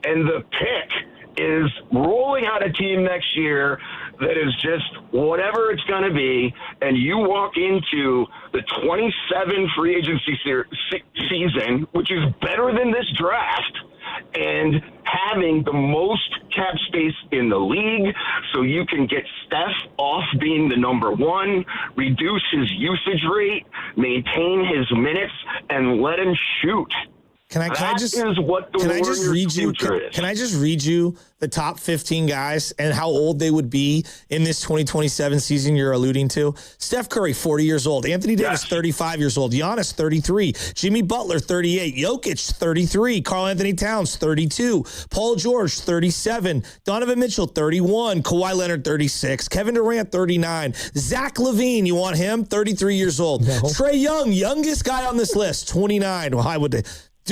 And the pick is rolling out a team next year that is just whatever it's going to be. And you walk into the 27 free agency season, which is better than this draft, and having the most cap space in the league, so you can get Steph off being the number one, reduce his usage rate, maintain his minutes, and let him shoot. Can I just read you the top 15 guys and how old they would be in this 2027 season you're alluding to? Steph Curry, 40 years old. Anthony Davis, 35 years old. Giannis, 33. Jimmy Butler, 38. Jokic, 33. Karl Anthony Towns, 32. Paul George, 37. Donovan Mitchell, 31. Kawhi Leonard, 36. Kevin Durant, 39. Zach LaVine, you want him? 33 years old. No. Trae Young, youngest guy on this list, 29. Why would they?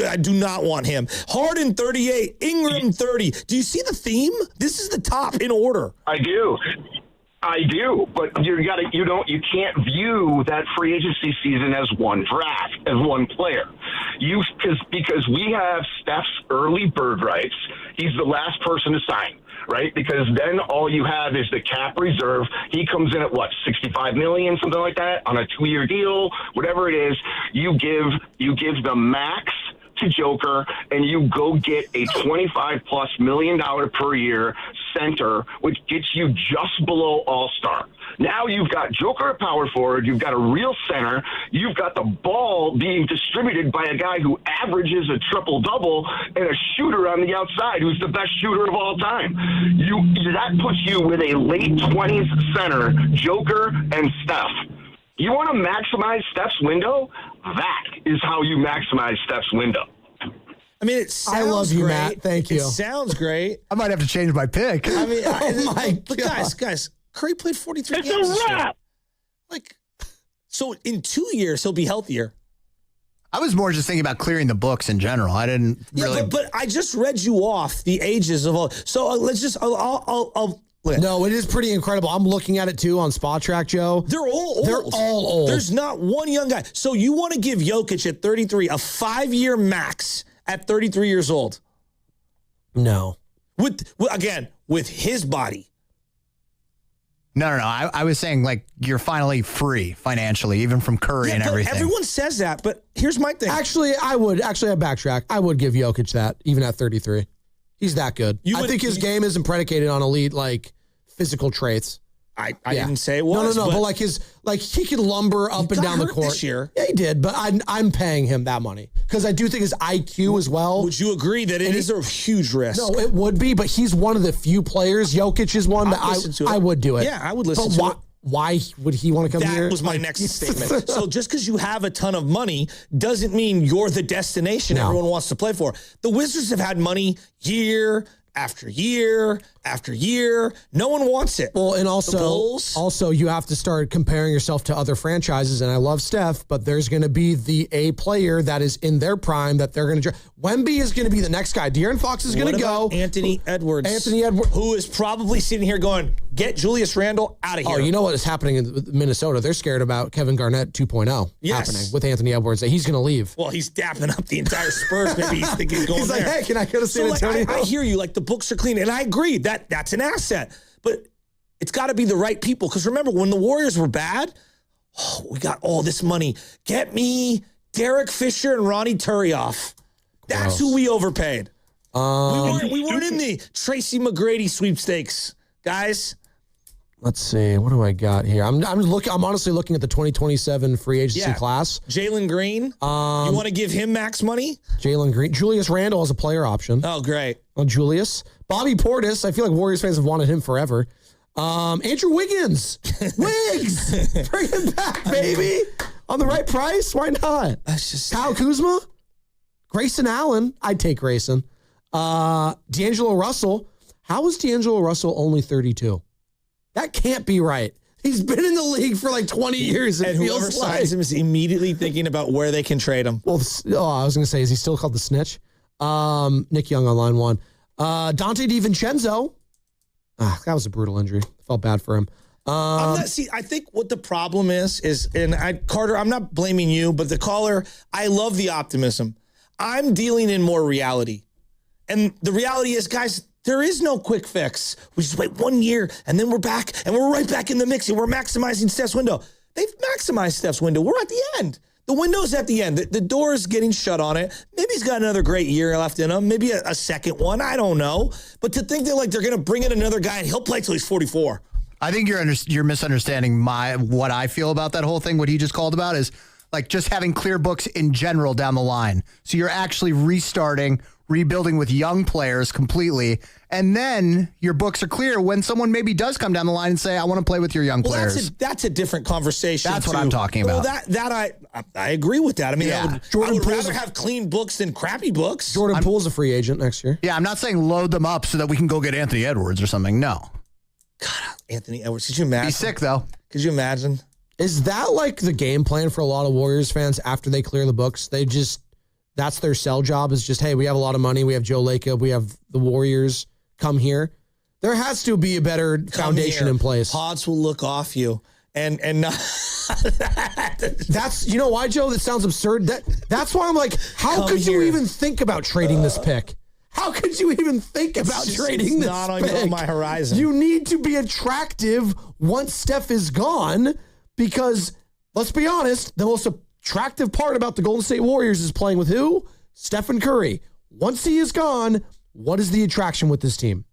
I do not want him. Harden, 38. Ingram, 30. Do you see the theme? This is the top in order. I do, but you can't view that free agency season as one draft, as one player. Because we have Steph's early bird rights. He's the last person to sign, right? Because then all you have is the cap reserve. He comes in at what, $65 million, something like that, on a 2-year deal, whatever it is. You give the max to Joker, and you go get a $25+ million per year center, which gets you just below All-Star. Now you've got Joker at power forward, you've got a real center, you've got the ball being distributed by a guy who averages a triple-double, and a shooter on the outside who's the best shooter of all time. That puts you with a late 20s center, Joker and Steph. You want to maximize Steph's window? That is how you maximize Steph's window. I mean, it sounds I love you, great. Matt. Thank you. It sounds great. I might have to change my pick. I mean, God. guys, Curry played 43 It's games. a wrap. Like, so in 2 years, he'll be healthier. I was more just thinking about clearing the books in general. I didn't really. But I just read you off the ages of all. So let's just, I'll No, it is pretty incredible. I'm looking at it too on Spot Track, Joe. They're all old. They're all old. There's not one young guy. So you want to give Jokic at 33 a 5-year max at 33 years old? No. With his body. No. I was saying like you're finally free financially, even from Curry and everything. Everyone says that, but here's my thing. Actually, I backtrack. I would give Jokic that, even at 33. He's that good. I think his game isn't predicated on elite, like, physical traits. I didn't say it was. No, but he could lumber up and down the court this year. Yeah, he did, but I'm paying him that money because I do think his IQ as well. Would you agree that it is a huge risk? No, it would be, but he's one of the few players. Jokic is one that I would do it. Yeah, I would listen to it. Why would he want to come here? That was my next statement. So just because you have a ton of money doesn't mean you're the destination everyone wants to play for. The Wizards have had money year after year after year. No one wants it. Well, and also you have to start comparing yourself to other franchises. And I love Steph, but there's going to be the A player that is in their prime that they're going to. Wemby is going to be the next guy. De'Aaron Fox is going to go. Anthony Edwards, who is probably sitting here going, "Get Julius Randle out of here." Oh, you know what is happening in Minnesota? They're scared about Kevin Garnett 2.0 happening with Anthony Edwards. That he's going to leave. Well, he's dapping up the entire Spurs. Maybe he's thinking he's going he's there. Like, hey, can I go to San Antonio? I hear you. Like, the books are clean, and I agree that's an asset. But it's got to be the right people. Because remember, when the Warriors were bad, we got all this money. Get me Derek Fisher and Ronnie Turioff. That's who we overpaid. We weren't in the Tracy McGrady sweepstakes, guys. Let's see. What do I got here? I'm honestly looking at the 2027 free agency class. Jalen Green. You want to give him max money? Jalen Green. Julius Randle as a player option. Oh, great. Julius. Bobby Portis. I feel like Warriors fans have wanted him forever. Andrew Wiggins. Wiggs. Bring him back, baby. On the right price. Why not? That's just Kyle Kuzma. Grayson Allen. I'd take Grayson. D'Angelo Russell. How is D'Angelo Russell only 32? That can't be right. He's been in the league for like 20 years. And whoever signs him is immediately thinking about where they can trade him. Well, I was going to say, is he still called the Snitch? Nick Young on line one. Dante DiVincenzo. That was a brutal injury. Felt bad for him. I think what the problem is, Carter, I'm not blaming you, but the caller, I love the optimism. I'm dealing in more reality. And the reality is, guys, there is no quick fix. We just wait 1 year, and then we're back, and we're right back in the mix, and we're maximizing Steph's window. They've maximized Steph's window. We're at the end. The window's at the end. The door is getting shut on it. Maybe he's got another great year left in him. Maybe a second one. I don't know. But to think that they're going to bring in another guy, and he'll play till he's 44. I think you're misunderstanding what I feel about that whole thing. What he just called about is like just having clear books in general down the line. So you're actually restarting, rebuilding with young players completely, and then your books are clear when someone maybe does come down the line and say, I want to play with your young players. That's a different conversation. That's what I'm talking about. Well, I agree with that. I mean, I would rather have clean books than crappy books. Jordan Poole's a free agent next year. Yeah, I'm not saying load them up so that we can go get Anthony Edwards or something. No. God, Anthony Edwards. Could you imagine? He's sick, though. Could you imagine? Is that like the game plan for a lot of Warriors fans after they clear the books? That's their sell job is just, hey, we have a lot of money. We have Joe Lacob. We have the Warriors. Come here. There has to be a better foundation in place. Pods will look off you. And not that's, you know why, Joe? That sounds absurd. That's why I'm like, how could you even think about trading this pick? How could you even think about trading this pick? It's not on my horizon. You need to be attractive once Steph is gone because, let's be honest, the most attractive part about the Golden State Warriors is playing with who? Stephen Curry. Once he is gone, what is the attraction with this team?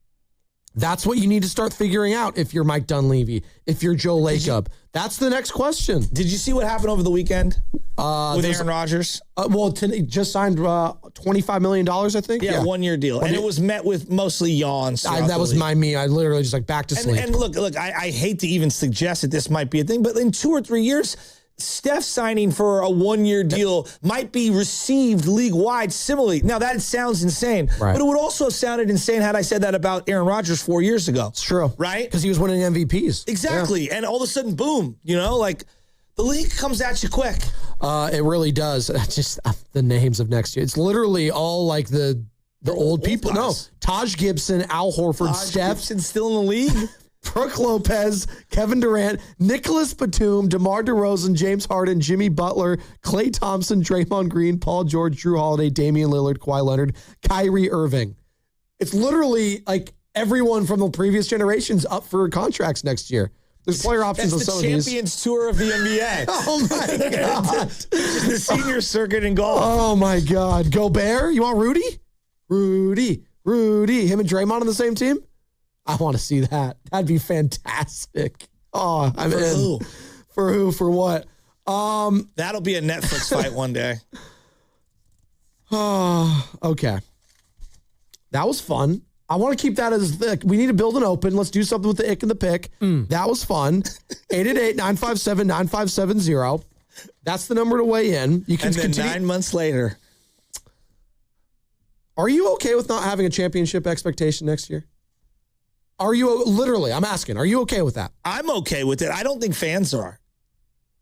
That's what you need to start figuring out if you're Mike Dunleavy, if you're Joe Lacob. That's the next question. Did you see what happened over the weekend with Aaron Rodgers? He just signed $25 million, I think. Yeah, 1 year deal. And it was met with mostly yawns. That was me. I literally just back to sleep. And look, I hate to even suggest that this might be a thing, but in 2 or 3 years, Steph signing for a one-year deal might be received league-wide similarly. Now, that sounds insane, but it would also have sounded insane had I said that about Aaron Rodgers 4 years ago. It's true. Right? Because he was winning MVPs. Exactly. Yeah. And all of a sudden, boom, like the league comes at you quick. It really does. Just the names of next year. It's literally all like the old people. Guys. No, Taj Gibson, Al Horford, Steph. Gibson still in the league? Brooke Lopez, Kevin Durant, Nicholas Batum, DeMar DeRozan, James Harden, Jimmy Butler, Klay Thompson, Draymond Green, Paul George, Drew Holiday, Damian Lillard, Kawhi Leonard, Kyrie Irving. It's literally like everyone from the previous generations up for contracts next year. There's player options on some of these. That's the Champions Tour of the NBA. Oh, my God. The senior circuit in golf. Oh, my God. Gobert? You want Rudy? Rudy. Him and Draymond on the same team? I want to see that. That'd be fantastic. Oh, I'm in. Who? For who? For what? That'll be a Netflix fight one day. Oh, okay. That was fun. I want to keep that as we need to build an open. Let's do something with the ick and the pick. That was fun. 888-957-9570. That's the number to weigh in. You can and then continue. 9 months later. Are you okay with not having a championship expectation next year? Are you literally? I'm asking. Are you okay with that? I'm okay with it. I don't think fans are.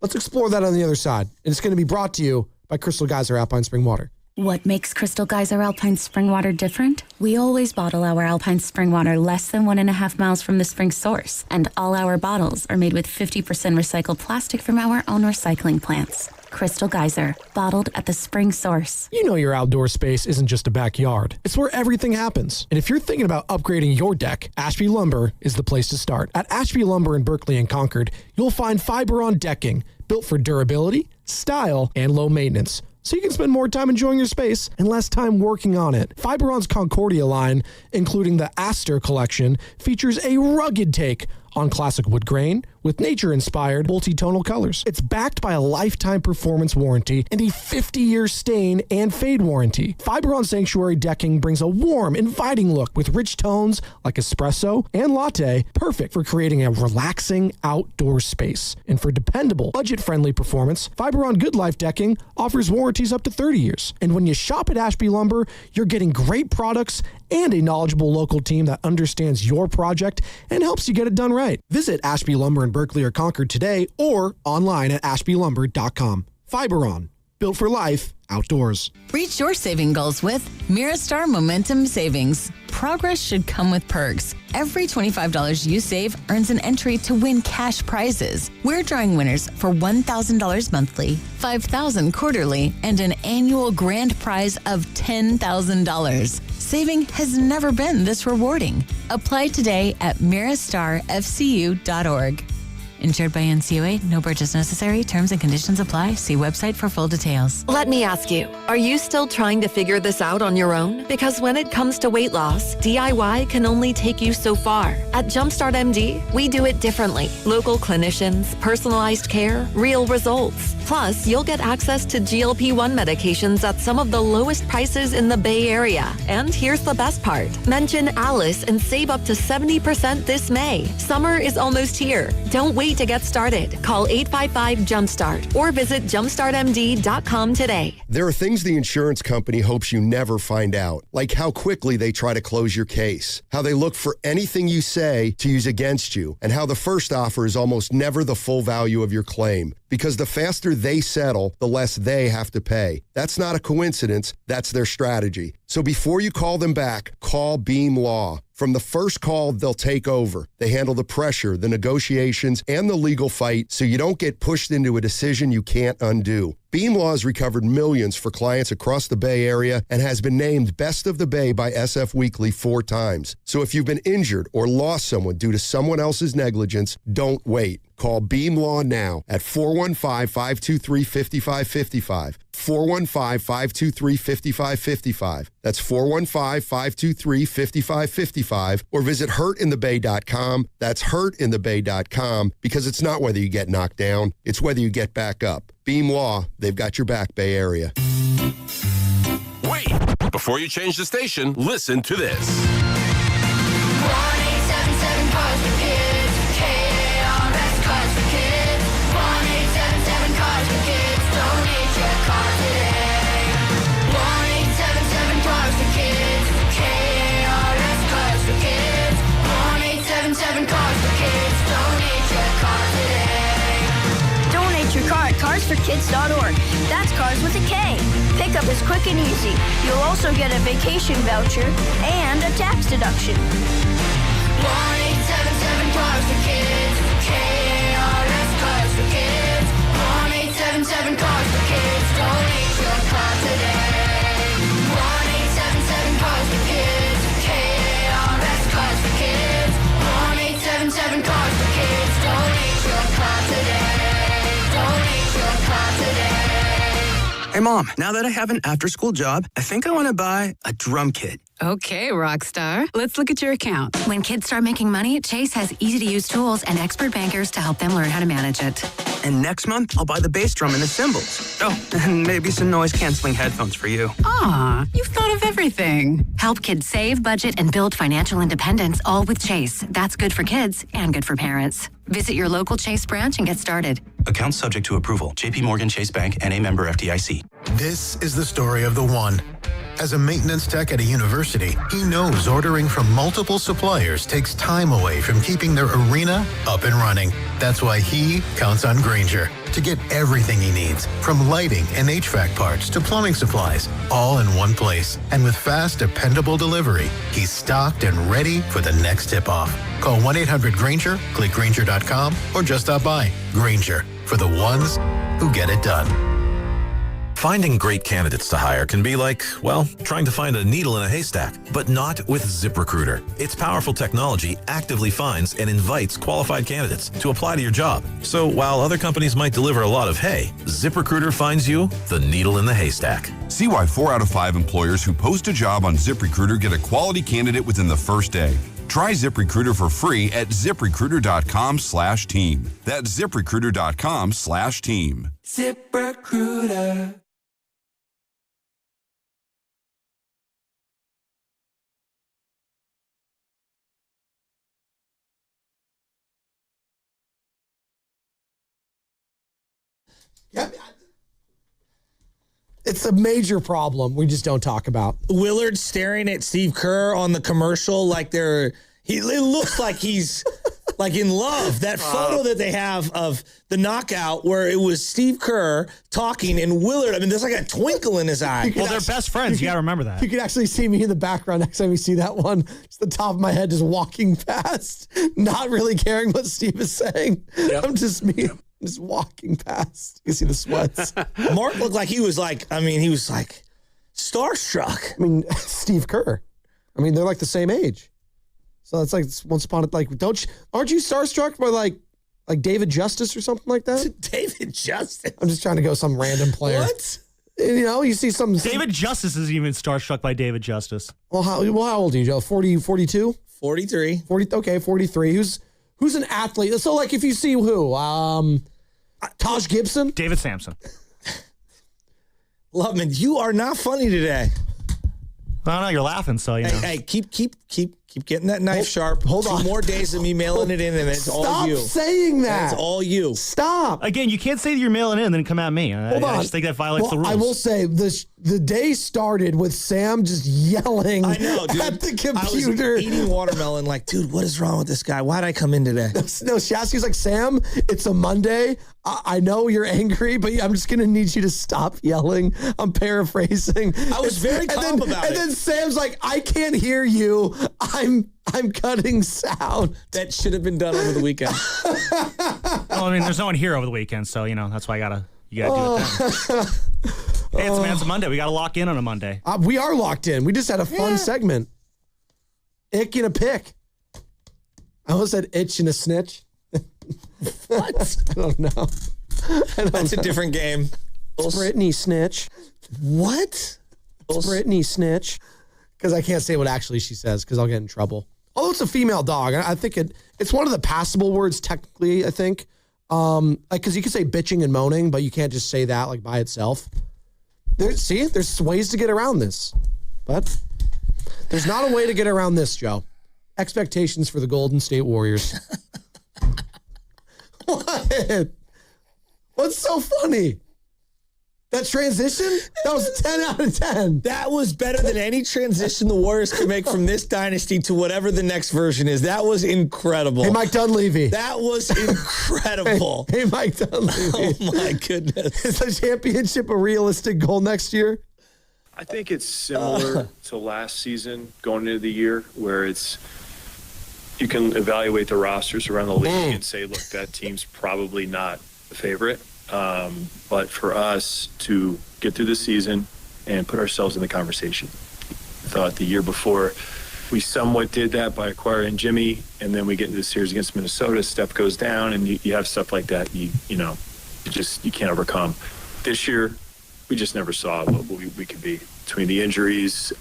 Let's explore that on the other side. And it's going to be brought to you by Crystal Geyser Alpine Spring Water. What makes Crystal Geyser Alpine Spring Water different? We always bottle our Alpine Spring Water less than 1.5 miles from the spring source. And all our bottles are made with 50% recycled plastic from our own recycling plants. Crystal Geyser, bottled at the spring source. You know your outdoor space isn't just a backyard. It's where everything happens. And if you're thinking about upgrading your deck, Ashby Lumber is the place to start. At Ashby Lumber in Berkeley and Concord, you'll find fiber-on decking built for durability, style, and low maintenance, so you can spend more time enjoying your space and less time working on it. Fiberon's Concordia line, including the Aster collection, features a rugged take on classic wood grain with nature-inspired multi-tonal colors. It's backed by a lifetime performance warranty and a 50-year stain and fade warranty. Fiberon Sanctuary decking brings a warm, inviting look with rich tones like espresso and latte, perfect for creating a relaxing outdoor space. And for dependable, budget-friendly performance, Fiberon Good Life decking offers warranties up to 30 years. And when you shop at Ashby Lumber, you're getting great products and a knowledgeable local team that understands your project and helps you get it done right. Visit Ashby Lumber in Berkeley or Concord today or online at ashbylumber.com. Fiberon, built for life outdoors. Reach your saving goals with Miristar Momentum Savings. Progress should come with perks. Every $25 you save earns an entry to win cash prizes. We're drawing winners for $1,000 monthly, $5,000 quarterly, and an annual grand prize of $10,000. Saving has never been this rewarding. Apply today at miristarfcu.org. Insured by NCUA, no purchase necessary. Terms and conditions apply. See website for full details. Let me ask you, are you still trying to figure this out on your own? Because when it comes to weight loss, DIY can only take you so far. At Jumpstart MD, we do it differently. Local clinicians, personalized care, real results. Plus, you'll get access to GLP-1 medications at some of the lowest prices in the Bay Area. And here's the best part. Mention Alice and save up to 70% this May. Summer is almost here. Don't wait to get started. Call 855-JUMPSTART or visit jumpstartmd.com today. There are things the insurance company hopes you never find out, like how quickly they try to close your case, how they look for anything you say to use against you, and how the first offer is almost never the full value of your claim. Because the faster they settle, the less they have to pay. That's not a coincidence. That's their strategy. So before you call them back, call Beam Law. From the first call, they'll take over. They handle the pressure, the negotiations, and the legal fight so you don't get pushed into a decision you can't undo. Beam Law has recovered millions for clients across the Bay Area and has been named Best of the Bay by SF Weekly 4 times. So if you've been injured or lost someone due to someone else's negligence, don't wait. Call Beam Law now at 415-523-5555. 415-523-5555. That's 415-523-5555. Or visit hurtinthebay.com. That's hurtinthebay.com, because it's not whether you get knocked down, it's whether you get back up. Beam Law, they've got your back, Bay Area. Wait, before you change the station, listen to this. 1-877 Cars for Kids. KARS Cars for Kids. 1-877 Cars carswithkids.org. That's cars with a K. Pickup is quick and easy. You'll also get a vacation voucher and a tax deduction. 1-877 Cars for Kids. KARS Cars for Kids. 1-877 Cars for Kids. Donate your car today. 1-877 Cars for Kids. KARS Cars for Kids. 1-877 Cars for Kids. Donate your car today. Donate your car today. Hey, Mom, now that I have an after-school job, I think I want to buy a drum kit. Okay, Rockstar. Let's look at your account. When kids start making money, Chase has easy-to-use tools and expert bankers to help them learn how to manage it. And next month, I'll buy the bass drum and the cymbals. Oh, and maybe some noise-canceling headphones for you. Aw, you've thought of everything. Help kids save, budget, and build financial independence, all with Chase. That's good for kids and good for parents. Visit your local Chase branch and get started. Account subject to approval. J.P. Morgan Chase Bank, N.A. member FDIC. This is the story of the one. As a maintenance tech at a university, he knows ordering from multiple suppliers takes time away from keeping their arena up and running. That's why he counts on Granger to get everything he needs, from lighting and HVAC parts to plumbing supplies, all in one place. And with fast, dependable delivery, he's stocked and ready for the next tip-off. Call 1-800-GRANGER, click Granger.com, or just stop by. Granger, for the ones who get it done. Finding great candidates to hire can be like, well, trying to find a needle in a haystack, but not with ZipRecruiter. Its powerful technology actively finds and invites qualified candidates to apply to your job. So while other companies might deliver a lot of hay, ZipRecruiter finds you the needle in the haystack. See why 4 out of 5 employers who post a job on ZipRecruiter get a quality candidate within the first day. Try ZipRecruiter for free at ZipRecruiter.com/team. That's ZipRecruiter.com/team. ZipRecruiter. It's a major problem we just don't talk about. Willard staring at Steve Kerr on the commercial like it looks like he's like in love. That photo that they have of the knockout where it was Steve Kerr talking and Willard, I mean, there's like a twinkle in his eye. Well, they're best friends. You got to remember that. You can actually see me in the background next time you see that one. Just the top of my head just walking past, not really caring what Steve is saying. Yep. I'm just me. Yep. Just walking past. You can see the sweats. Mark looked like he was starstruck. I mean, Steve Kerr. I mean, they're like the same age. So it's like once upon a aren't you starstruck by like David Justice or something like that? David Justice. I'm just trying to go some random player. What? You know, you see some David Justice isn't even starstruck by David Justice. Well, how old are you, Joe? 40, 42? 43. 43. Who's an athlete? So like if you see who? Taj Gibson? David Sampson. Loveman, you are not funny today. I don't know, you're laughing, so you know. Hey, keep getting that knife sharp. Hold on. 2 more days of me mailing it in, and it's all you. Stop saying that. It's all you. Stop. Again, you can't say that you're mailing in and then come at me. Hold on. I just think that violates the rules. I will say the day started with Sam just yelling I know, dude. at the computer. I was eating watermelon like, dude, what is wrong with this guy? Why'd I come in today? No, Shasky's like, Sam, it's a Monday. I know you're angry, but I'm just going to need you to stop yelling. I'm paraphrasing. I was very calm about it. And then Sam's like, I can't hear you. I'm cutting sound. That should have been done over the weekend. Well, I mean, there's no one here over the weekend, so, you know, that's why you gotta do it then. Hey, it's a Monday. We got to lock in on a Monday. We are locked in. We just had a fun segment. Ick and a pick. I almost said itch and a snitch. What? I don't know. That's a different game. It's Brittany snitch. What? It's Brittany snitch. Because I can't say what actually she says because I'll get in trouble. Although it's a female dog. I think it's one of the passable words technically, I think. Because you can say bitching and moaning, but you can't just say that like by itself. There's ways to get around this. But there's not a way to get around this, Joe. Expectations for the Golden State Warriors. What? What's so funny? That transition? That was 10 out of 10. That was better than any transition the Warriors could make from this dynasty to whatever the next version is. That was incredible. Hey, Mike Dunlevy. That was incredible. Hey, Mike Dunlevy. Oh, my goodness. Is the championship a realistic goal next year? I think it's similar to last season going into the year where it's you can evaluate the rosters around the league and say, look, that team's probably not the favorite. But for us to get through the season and put ourselves in the conversation. I thought the year before we somewhat did that by acquiring Jimmy, and then we get into the series against Minnesota, Steph goes down, and you have stuff like that you can't overcome. This year, we just never saw what we could be. Between the injuries,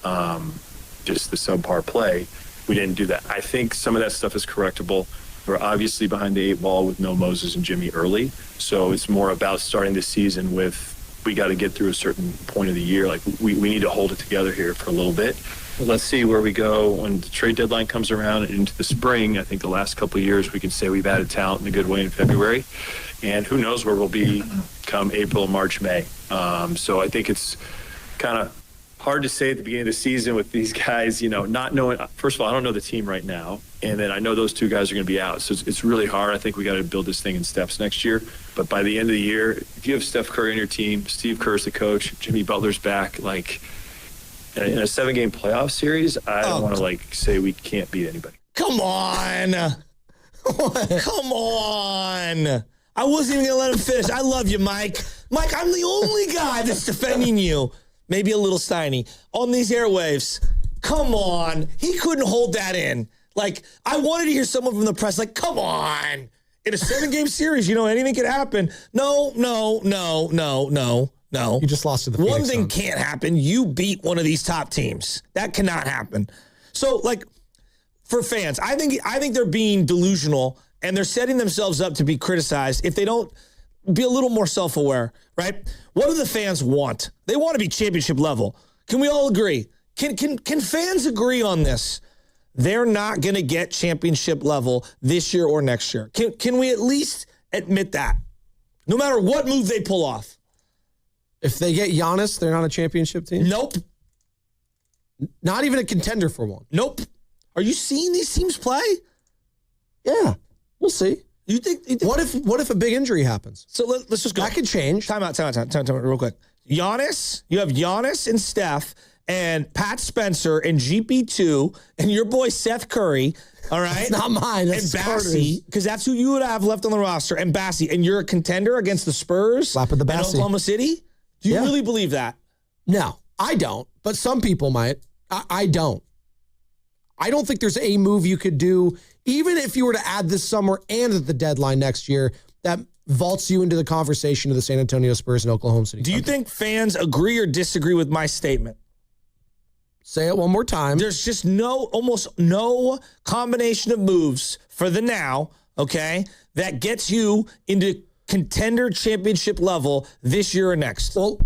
just the subpar play, we didn't do that. I think some of that stuff is correctable. We're obviously behind the 8 ball with no Moses and Jimmy early, so it's more about starting the season with we got to get through a certain point of the year. Like we need to hold it together here for a little bit. But let's see where we go when the trade deadline comes around and into the spring. I think the last couple of years we can say we've added talent in a good way in February, and who knows where we'll be come April, March, May. So I think it's kind of hard to say at the beginning of the season with these guys, not knowing. First of all, I don't know the team right now, and then I know those 2 guys are going to be out. So it's really hard. I think we got to build this thing in steps next year. But by the end of the year, if you have Steph Curry on your team, Steve Kerr's the coach, Jimmy Butler's back, like in a 7-game playoff series, I don't want to say we can't beat anybody. Come on. Come on. I wasn't even going to let him finish. I love you, Mike. Mike, I'm the only guy that's defending you. Maybe a little Steiny on these airwaves. Come on. He couldn't hold that in. I wanted to hear someone from the press come on. In a 7-game series, anything could happen. No. You just lost to the Phoenix One thing Suns. can't happen. You beat one of these top teams. That cannot happen. So, for fans, I think they're being delusional, and they're setting themselves up to be criticized if they don't be a little more self-aware, right? What do the fans want? They want to be championship level. Can we all agree? Can fans agree on this? They're not going to get championship level this year or next year. Can we at least admit that? No matter what move they pull off. If they get Giannis, they're not a championship team? Nope. Not even a contender for one? Nope. Are you seeing these teams play? Yeah, we'll see. You think what if a big injury happens? So let's just go. That could change. Time out real quick. Giannis, you have Giannis and Steph and Pat Spencer and GP2 and your boy Seth Curry, all right? That's not mine. That's and Bassey, because that's who you would have left on the roster, and Bassey, and you're a contender against the Spurs Slap at the and Bassey. Oklahoma City? Do you really believe that? No, I don't, but some people might. I don't. I don't think there's a move you could do, even if you were to add this summer and at the deadline next year, that vaults you into the conversation of the San Antonio Spurs and Oklahoma City. Do you think fans agree or disagree with my statement? Say it one more time. There's just almost no combination of moves for the now, okay, that gets you into contender championship level this year or next. Well,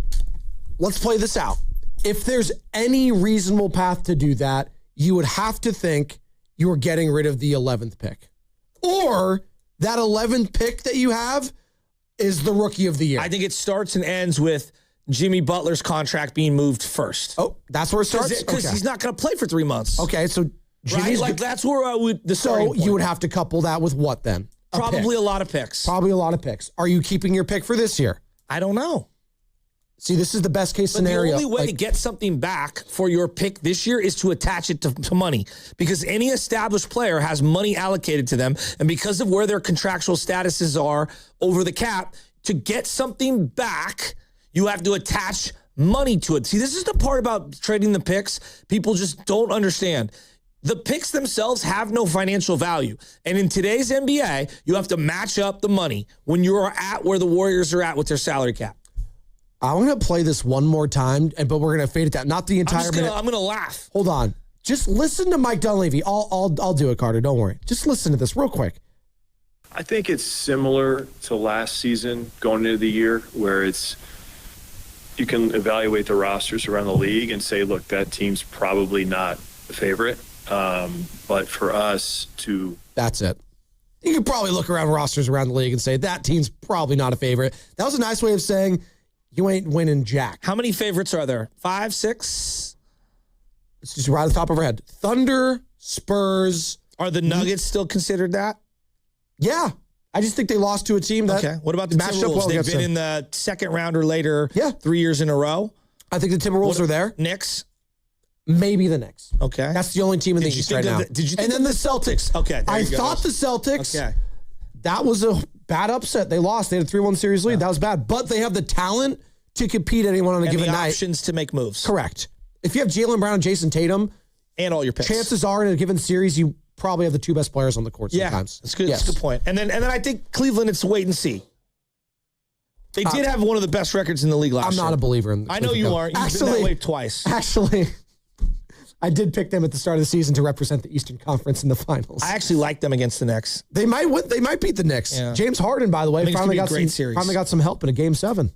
let's play this out. If there's any reasonable path to do that, you would have to think you're getting rid of the 11th pick. Or that 11th pick that you have is the rookie of the year. I think it starts and ends with Jimmy Butler's contract being moved first. Oh, that's where it starts? Because he's not going to play for 3 months. Okay, so Jimmy's... Right? That's where I would... So you would have to couple that with what then? Probably a lot of picks. Probably a lot of picks. Are you keeping your pick for this year? I don't know. See, this is the best case scenario. The only way to get something back for your pick this year is to attach it to money, because any established player has money allocated to them, and because of where their contractual statuses are over the cap, to get something back, you have to attach money to it. See, this is the part about trading the picks people just don't understand. The picks themselves have no financial value. And in today's NBA, you have to match up the money when you're at where the Warriors are at with their salary cap. I'm going to play this one more time, but we're going to fade it down. Not the entire minute. I'm going to laugh. Hold on. Just listen to Mike Dunlevy. I'll do it, Carter. Don't worry. Just listen to this real quick. I think it's similar to last season going into the year where it's you can evaluate the rosters around the league and say, look, that team's probably not the favorite. But for us to... That's it. You could probably look around rosters around the league and say, that team's probably not a favorite. That was a nice way of saying... you ain't winning jack. How many favorites are there? 5, 6? It's just right at the top of our head. Thunder, Spurs. Are the Nuggets still considered that? Yeah. I just think they lost to a team that What about the matched up Timberwolves? well They've against been them. in the second round or later 3 years in a row. I think the Timberwolves are there. Knicks? Maybe the Knicks. Okay. That's the only team in the East right now. Did you think and then the Celtics. Okay. there I you go. thought the Celtics. Okay. That was a bad upset. They lost. They had a 3-1 series lead. That was bad. But they have the talent to compete anyone on a given the night. options to make moves. Correct. If you have Jaylen Brown and Jason Tatum, and all your picks, chances are in a given series you probably have the 2 best players on the court sometimes. That's good. Yes. That's a good point. And then I think Cleveland, it's wait and see. They did have one of the best records in the league last year. I'm not a believer in I know you aren't. You've been that way twice. Actually, I did pick them at the start of the season to represent the Eastern Conference in the finals. I actually like them against the Knicks. They might win. They might beat the Knicks. Yeah. James Harden, by the way, I think it's finally gonna got be a great some. series. Finally got some help in a Game 7.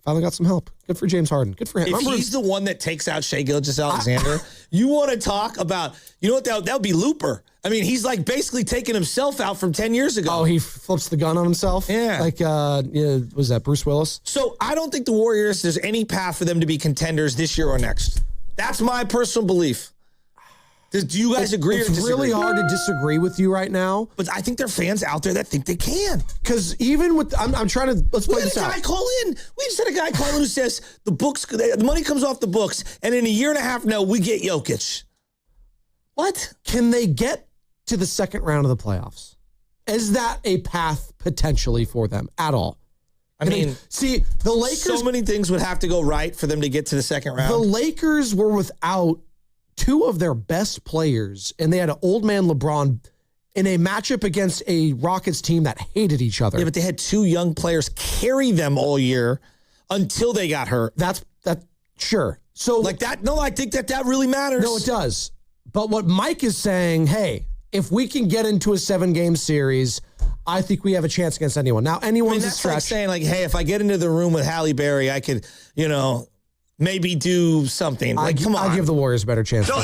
Finally got some help. Good for James Harden. Good for him. If he's the one that takes out Shai Gilgeous-Alexander, you want to talk about, you know what, that would be Looper. I mean, he's like basically taking himself out from 10 years ago. Oh, he flips the gun on himself? Yeah. Like, was that Bruce Willis? So I don't think the Warriors, there's any path for them to be contenders this year or next. That's my personal belief. Do you guys agree or It's disagree? really hard to disagree with you right now. But I think there are fans out there that think they can. Because even with, I'm trying to, let's play this out. We just had a guy call in who says the money comes off the books, and in a year and a half, we get Jokic. What? Can they get to the second round of the playoffs? Is that a path potentially for them at all? I mean, see, the Lakers. So many things would have to go right for them to get to the second round. The Lakers were without 2 of their best players, and they had an old man LeBron in a matchup against a Rockets team that hated each other. Yeah, but they had 2 young players carry them all year until they got hurt. That's sure. So like that. No, I think that really matters. No, it does. But what Mike is saying, hey, if we can get into a 7-game series, I think we have a chance against anyone. Now, anyone's a stretch. Like saying, like, hey, if I get into the room with Halle Berry, I could, maybe do something. Like, come on. I give the Warriors a better chance. Don't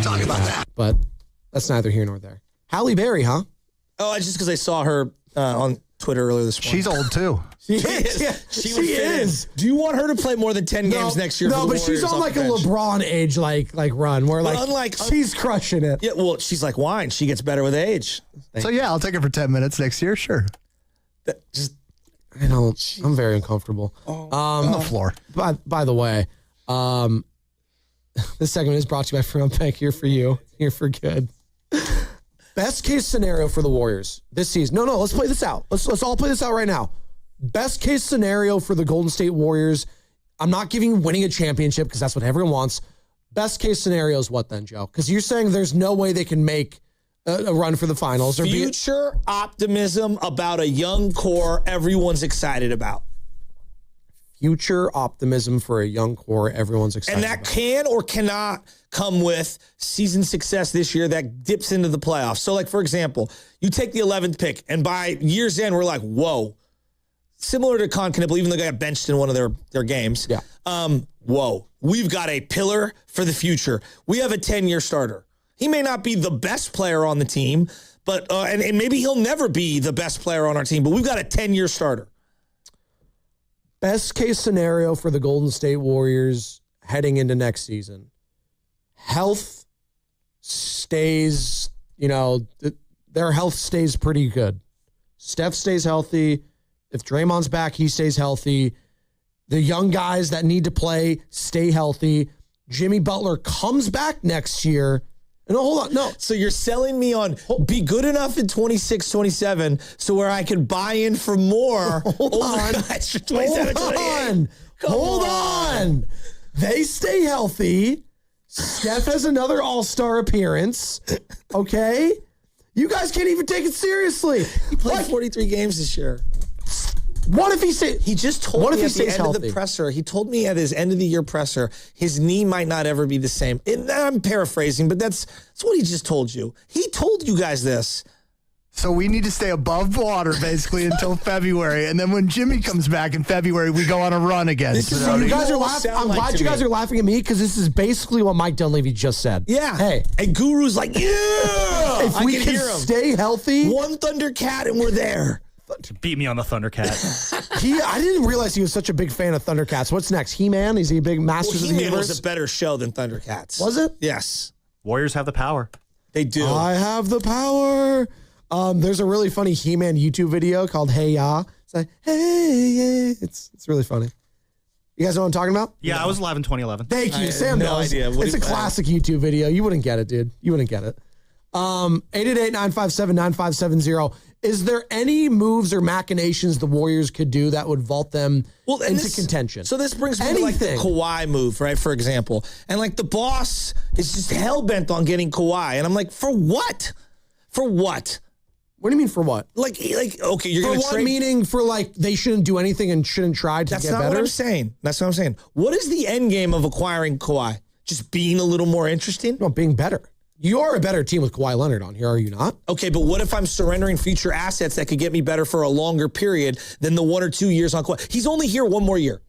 talk about that. But that's neither here nor there. Halle Berry, huh? Oh, it's just because I saw her on Twitter earlier this morning. She's old too. She is. Yeah, she is. Do you want her to play more than 10 games next year? No, but she's on like a LeBron age like run where she's crushing it. Yeah, well, she's like wine. She gets better with age. So yeah, I'll take her for 10 minutes next year. Sure. I don't. I'm very uncomfortable. On the floor. By the way, this segment is brought to you by Fremont Bank. Here for you. Here for good. Best case scenario for the Warriors this season. No, let's play this out. Let's all play this out right now. Best case scenario for the Golden State Warriors. I'm not giving you winning a championship because that's what everyone wants. Best case scenario is what then, Joe? Because you're saying there's no way they can make a run for the finals. Future optimism about a young core everyone's excited about. Future optimism for a young core everyone's excited And that about. can or cannot come with season success this year that dips into the playoffs. So, like, for example, you take the 11th pick, and by year's end, we're like, whoa. Similar to Con Knipple, even though they got benched in one of their games. Yeah. Whoa. We've got a pillar for the future. We have a 10-year starter. He may not be the best player on the team, but and maybe he'll never be the best player on our team, but we've got a 10-year starter. Best case scenario for the Golden State Warriors heading into next season. Health stays, their health stays pretty good. Steph stays healthy. If Draymond's back, he stays healthy. The young guys that need to play stay healthy. Jimmy Butler comes back next year. No, hold on. No. So you're selling me on be good enough in 26, 27 so where I can buy in for more. Hold on. They stay healthy. Steph has another all-star appearance. Okay? You guys can't even take it seriously. He played 43 games this year. What if he stays? He just told me at the end of the presser. He told me at his end of the year presser, his knee might not ever be the same. And I'm paraphrasing, but that's what he just told you. He told you guys this. So we need to stay above water basically until February, and then when Jimmy comes back in February, we go on a run again. So you guys are laughing. I'm glad you guys are laughing at me because this is basically what Mike Dunlevy just said. Yeah. Hey, and Guru's like, yeah. If we can stay healthy, one Thundercat, and we're there. Beat me on the Thundercat. I didn't realize he was such a big fan of Thundercats. What's next? He-Man? Is he a big Masters of the He-Man Universe? was a better show than Thundercats. Was it? Yes. Warriors have the power. They do. I have the power. There's a really funny He-Man YouTube video called Hey Ya. It's like, hey, yeah. It's really funny. You guys know what I'm talking about? Yeah, I was alive in 2011. Thank you. Sam no knows. idea. What It's a classic YouTube video. You wouldn't get it, dude. You wouldn't get it. 888-957-9570. Is there any moves or machinations the Warriors could do that would vault them into contention? So this brings me to like the Kawhi move, right? For example. And like the boss is just hell-bent on getting Kawhi. And I'm like, for what? For what? What do you mean for what? Like okay, you're for going to what trade. Meaning for like they shouldn't do anything and shouldn't try to That's get not better? what I'm saying. That's what I'm saying. What is the end game of acquiring Kawhi? Just being a little more interesting? No, being better. You're a better team with Kawhi Leonard on here, are you not? Okay, but what if I'm surrendering future assets that could get me better for a longer period than the 1 or 2 years on Kawhi? He's only here one more year.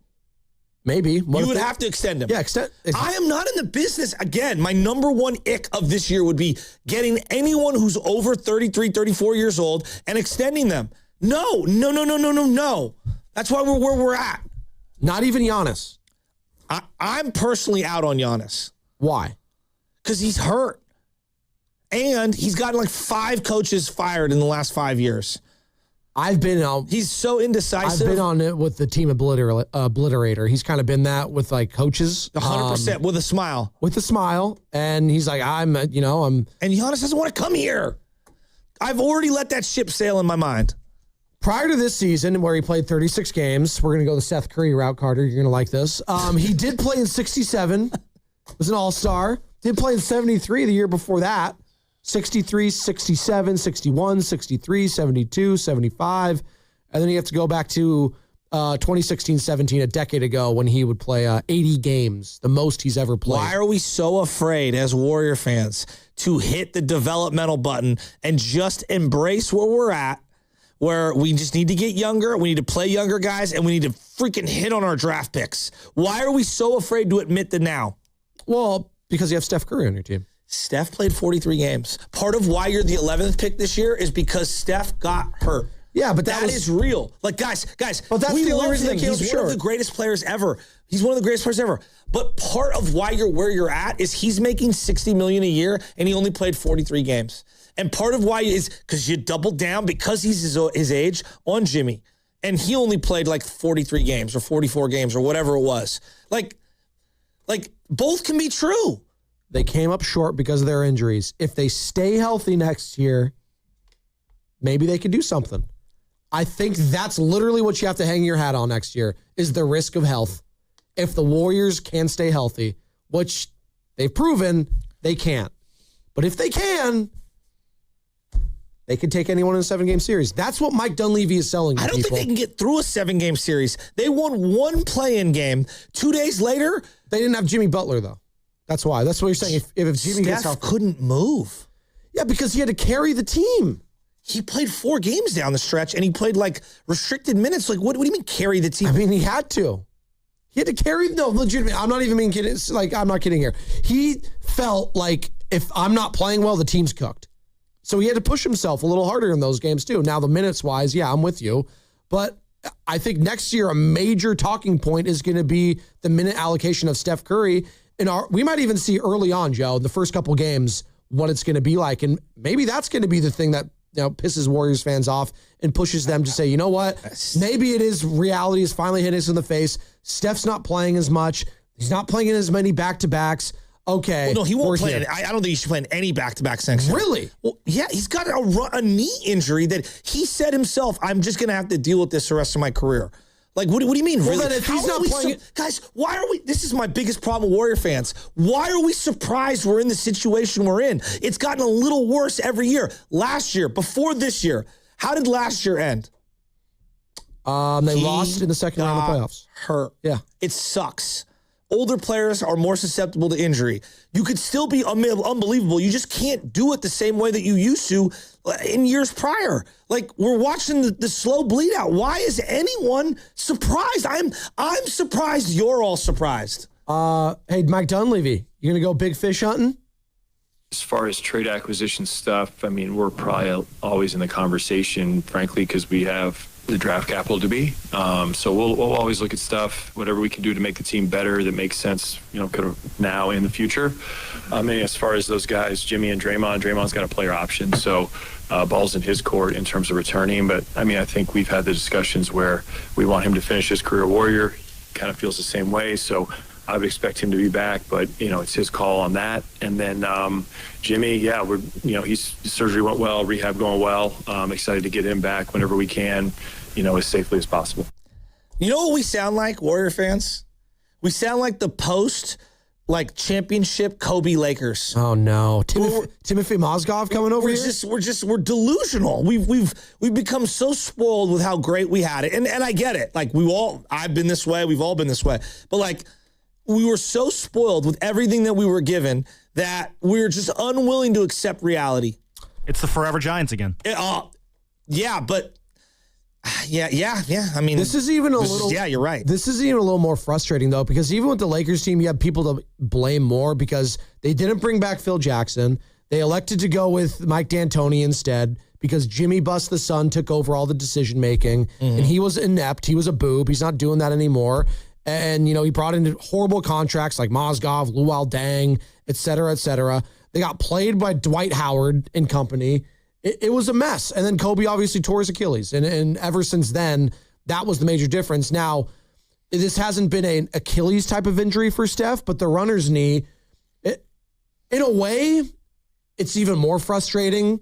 Maybe. You would have to extend him. Yeah, extend. I am not in the business. Again, my number one ick of this year would be getting anyone who's over 33, 34 years old and extending them. No. That's why we're where we're at. Not even Giannis. I'm personally out on Giannis. Why? Because he's hurt. And he's gotten like 5 coaches fired in the last 5 years. I've been on. He's so indecisive. I've been on it with the team obliterator. He's kind of been that with like coaches. 100% with a smile. With a smile. And he's like, I'm. And Giannis doesn't want to come here. I've already let that ship sail in my mind. Prior to this season, where he played 36 games, we're going to go the Seth Curry route, Carter. You're going to like this. He did play in 67. Was an all-star. Did play in 73 the year before that. 63, 67, 61, 63, 72, 75. And then you have to go back to 2016-17, a decade ago, when he would play 80 games, the most he's ever played. Why are we so afraid as Warrior fans to hit the developmental button and just embrace where we're at, where we just need to get younger, we need to play younger guys, and we need to freaking hit on our draft picks? Why are we so afraid to admit the now? Well, because you have Steph Curry on your team. Steph played 43 games. Part of why you're the 11th pick this year is because Steph got hurt. Yeah, but that is real. Like, guys, but that's we the only love reason him. they came He's up one of short. the greatest players ever. He's one of the greatest players ever. But part of why you're where you're at is he's making $60 million a year, and he only played 43 games. And part of why is because you doubled down because he's his age on Jimmy, and he only played like 43 games or 44 games or whatever it was. Like both can be true. They came up short because of their injuries. If they stay healthy next year, maybe they can do something. I think that's literally what you have to hang your hat on next year, is the risk of health. If the Warriors can stay healthy, which they've proven they can't. But if they can, they can take anyone in a 7-game series. That's what Mike Dunlevy is selling to I don't people. think they can get through a 7-game series. They won one play-in game. 2 days later, they didn't have Jimmy Butler, though. That's why. That's what you're saying. If Jimmy gets Steph healthy, couldn't move. Yeah, because he had to carry the team. He played 4 games down the stretch, and he played like restricted minutes. Like, what do you mean carry the team? I mean, he had to. He had to carry. No, legitimate. I'm not even being kidding. It's like, I'm not kidding here. He felt like if I'm not playing well, the team's cooked. So he had to push himself a little harder in those games too. Now the minutes wise, yeah, I'm with you, but I think next year a major talking point is going to be the minute allocation of Steph Curry. We might even see early on, Joe, the first couple games, what it's going to be like. And maybe that's going to be the thing that pisses Warriors fans off and pushes them to say, you know what? Maybe it is reality is finally hitting us in the face. Steph's not playing as much. He's not playing in as many back-to-backs. Okay. Well, no, he won't play. I don't think he should play in any back-to-backs next year. Really? Well, yeah, he's got a knee injury that he said himself, I'm just going to have to deal with this the rest of my career. Like, what do you mean, really? Well, then if he's not playing guys, why are we... This is my biggest problem with Warrior fans. Why are we surprised we're in the situation we're in? It's gotten a little worse every year. Last year, before this year, how did last year end? They lost in the second round of the playoffs. Hurt. Yeah. It sucks. Older players are more susceptible to injury. You could still be unbelievable. You just can't do it the same way that you used to in years prior. Like, we're watching the slow bleed out. Why is anyone surprised? I'm surprised you're all surprised. Hey, Mike Dunleavy, you going to go big fish hunting? As far as trade acquisition stuff, I mean, we're probably always in the conversation, frankly, because we have the draft capital to be. So we'll always look at stuff, whatever we can do to make the team better that makes sense, kind of now and in the future. And as far as those guys, Jimmy and Draymond's got a player option. So ball's in his court in terms of returning. But, I think we've had the discussions where we want him to finish his career Warrior. He kind of feels the same way. So I would expect him to be back, but, it's his call on that. And then Jimmy, his surgery went well, rehab going well. I'm excited to get him back whenever we can, as safely as possible. You know what we sound like, Warrior fans? We sound like the championship Kobe Lakers. Oh no, Timothy Mozgov coming over here. We're delusional. We've become so spoiled with how great we had it, and I get it. I've been this way. We've all been this way. But we were so spoiled with everything that we were given that we were just unwilling to accept reality. It's the forever Giants again. Yeah, but. Yeah. This is even a little. Yeah, you're right. This is even a little more frustrating though, because even with the Lakers team, you have people to blame more because they didn't bring back Phil Jackson. They elected to go with Mike D'Antoni instead because Jimmy Bust the son took over all the decision making, and he was inept. He was a boob. He's not doing that anymore. And he brought in horrible contracts like Mozgov, Luol Deng, et cetera, et cetera. They got played by Dwight Howard and company. It was a mess. And then Kobe obviously tore his Achilles. And ever since then, that was the major difference. Now, this hasn't been an Achilles type of injury for Steph, but the runner's knee, in a way, it's even more frustrating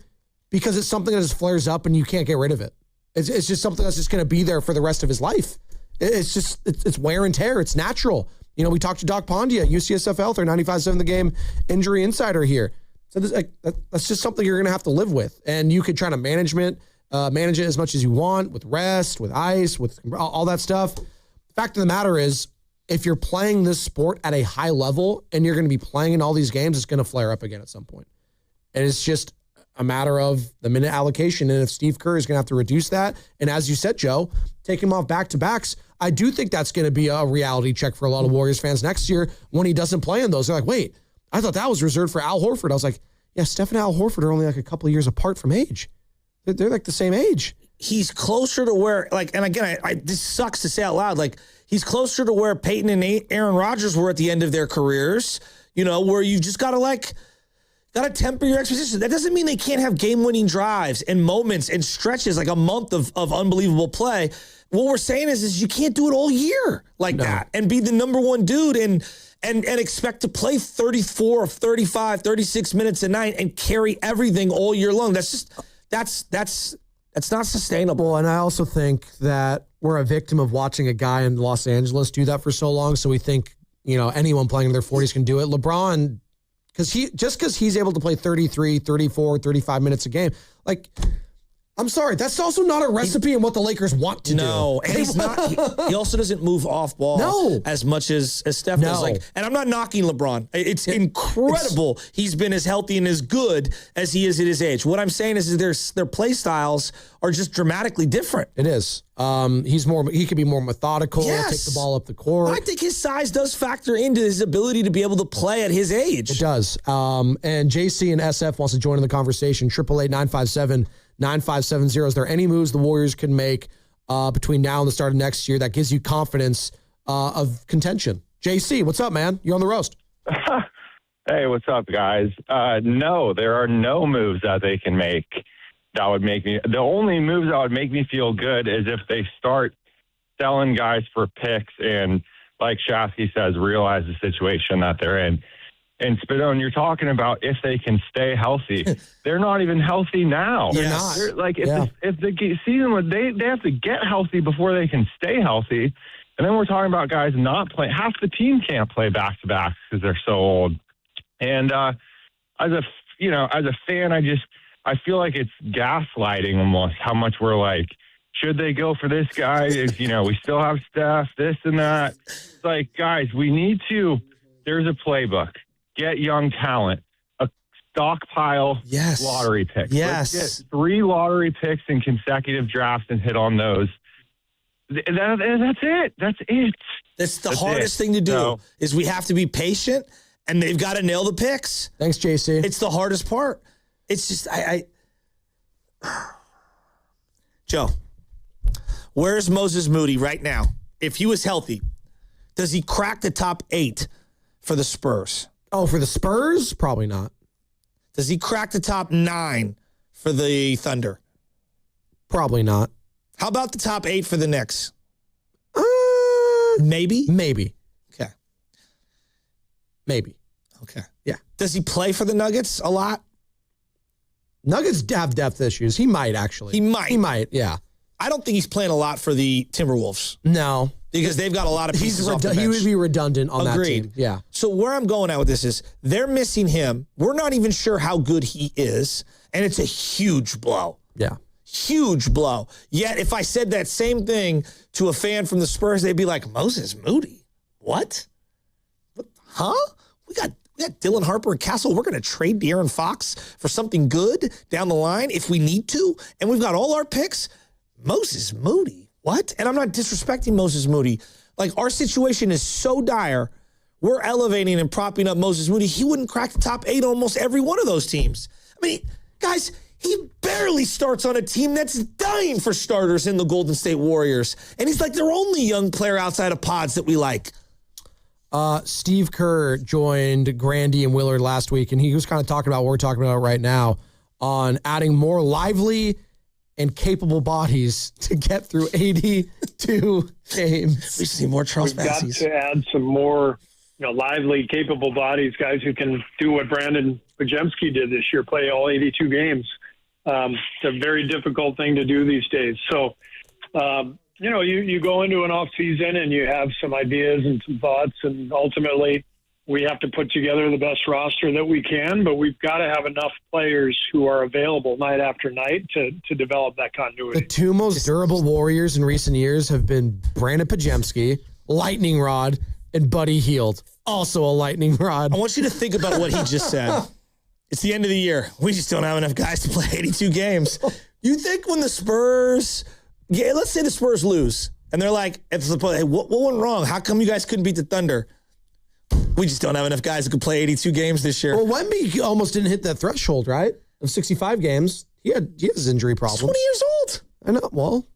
because it's something that just flares up and you can't get rid of it. It's just something that's just going to be there for the rest of his life. It's wear and tear. It's natural. We talked to Doc Pondia, UCSF Health, our 95.7 The Game injury insider here. So that's just something you're going to have to live with. And you could try to manage it as much as you want with rest, with ice, with all that stuff. The fact of the matter is, if you're playing this sport at a high level and you're going to be playing in all these games, it's going to flare up again at some point. And it's just a matter of the minute allocation. And if Steve Kerr is going to have to reduce that, and as you said, Joe, take him off back-to-backs, I do think that's going to be a reality check for a lot of Warriors fans next year when he doesn't play in those. They're like, wait, I thought that was reserved for Al Horford. I was like, yeah, Steph and Al Horford are only a couple of years apart from age. They're the same age. He's closer to where, and again, this sucks to say out loud, he's closer to where Peyton and Aaron Rodgers were at the end of their careers, where you've just got to temper your expectations. That doesn't mean they can't have game-winning drives and moments and stretches, like a month of unbelievable play. What we're saying is you can't do it all year that and be the number one dude and expect to play 34, 35, 36 minutes a night and carry everything all year long. That's not sustainable. And I also think that we're a victim of watching a guy in Los Angeles do that for so long. So we think, anyone playing in their 40s can do it. LeBron, because he's able to play 33, 34, 35 minutes a game, I'm sorry, that's also not a recipe in what the Lakers want to do. No, and he's not. He also doesn't move off ball as much as Steph does. And I'm not knocking LeBron. It's incredible he's been as healthy and as good as he is at his age. What I'm saying is their play styles are just dramatically different. It is. He could be more methodical, take the ball up the court. I think his size does factor into his ability to be able to play at his age. It does. And JC and SF wants to join in the conversation. 888-957-9570. Is there any moves the Warriors can make between now and the start of next year that gives you confidence of contention? JC, what's up, man? You're on the roast. Hey, what's up, guys? No, there are no moves that they can make that would make me. The only moves that would make me feel good is if they start selling guys for picks and, like Shasky says, realize the situation that they're in. And Spadone, you're talking about if they can stay healthy. They're not even healthy now. They're not. If the season, they have to get healthy before they can stay healthy. And then we're talking about guys not playing. Half the team can't play back-to-back because they're so old. And as a fan, I feel like it's gaslighting almost how much we're like, should they go for this guy? We still have Steph, this and that. It's like, guys, we need to. There's a playbook. Get young talent, a stockpile lottery picks. Yes. Let's get 3 lottery picks in consecutive drafts and hit on those. That's it. That's the hardest thing to do is we have to be patient and they've got to nail the picks. Thanks, JC. It's the hardest part. It's just, Joe, Where's Moses Moody right now? If he was healthy, does he crack the top 8 for the Spurs? Oh, for the Spurs? Probably not. Does he crack the top 9 for the Thunder? Probably not. How about the top 8 for the Knicks? Maybe? Maybe. Okay. Maybe. Okay. Yeah. Does he play for the Nuggets a lot? Nuggets have depth issues. He might, actually. He might, yeah. I don't think he's playing a lot for the Timberwolves. No. Because they've got a lot of pieces off the bench. He would be redundant on that team. Yeah. So where I'm going at with this is they're missing him. We're not even sure how good he is, and it's a huge blow. Yeah. Huge blow. Yet if I said that same thing to a fan from the Spurs, they'd be like, Moses Moody? What? Huh? We got Dylan Harper and Castle. We're going to trade De'Aaron Fox for something good down the line if we need to, and we've got all our picks. Moses Moody? What? And I'm not disrespecting Moses Moody. Like, our situation is so dire, we're elevating and propping up Moses Moody. He wouldn't crack the top 8 on almost every one of those teams. I mean, guys, he barely starts on a team that's dying for starters in the Golden State Warriors. And he's like their only young player outside of Pods that we like. Steve Kerr joined Grandy and Willard last week, and he was kind of talking about what we're talking about right now on adding more lively and capable bodies to get through 82 games. We see more Charles Bassies. We've got to add some more, lively, capable bodies, guys who can do what Brandon Pajemski did this year, play all 82 games. It's a very difficult thing to do these days. So, you go into an off season and you have some ideas and some thoughts, and ultimately we have to put together the best roster that we can, but we've got to have enough players who are available night after night to develop that continuity. The two most durable Warriors in recent years have been Brandon Pajemski, Lightning Rod, and Buddy Hield, also a Lightning Rod. I want you to think about what he just said. It's the end of the year. We just don't have enough guys to play 82 games. You think when the Spurs, let's say the Spurs lose, and they're like, hey, what went wrong? How come you guys couldn't beat the Thunder? We just don't have enough guys who could play 82 games this year. Well, Wemby almost didn't hit that threshold, right? Of 65 games. He has injury problems. He's 20 years old. I know. Well,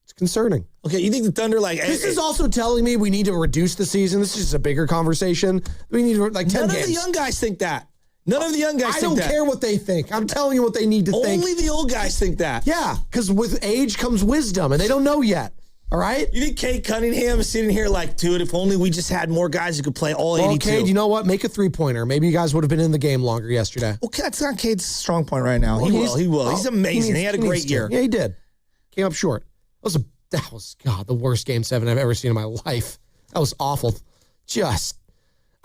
it's concerning. Okay, you think the Thunder This is also telling me we need to reduce the season. This is just a bigger conversation. We need 10 games. None of the young guys think that. None of the young guys think that. I don't care what they think. I'm telling you what they need to think. Only the old guys think that. Yeah, because with age comes wisdom, and they don't know yet. All right? You think Kate Cunningham is sitting here like, dude, if only we just had more guys who could play all 82. Cade, you know what? Make a three-pointer. Maybe you guys would have been in the game longer yesterday. Well, that's not Cade's strong point right now. He will. He's amazing. He had a great year. Yeah, he did. Came up short. That was the worst Game 7 I've ever seen in my life. That was awful.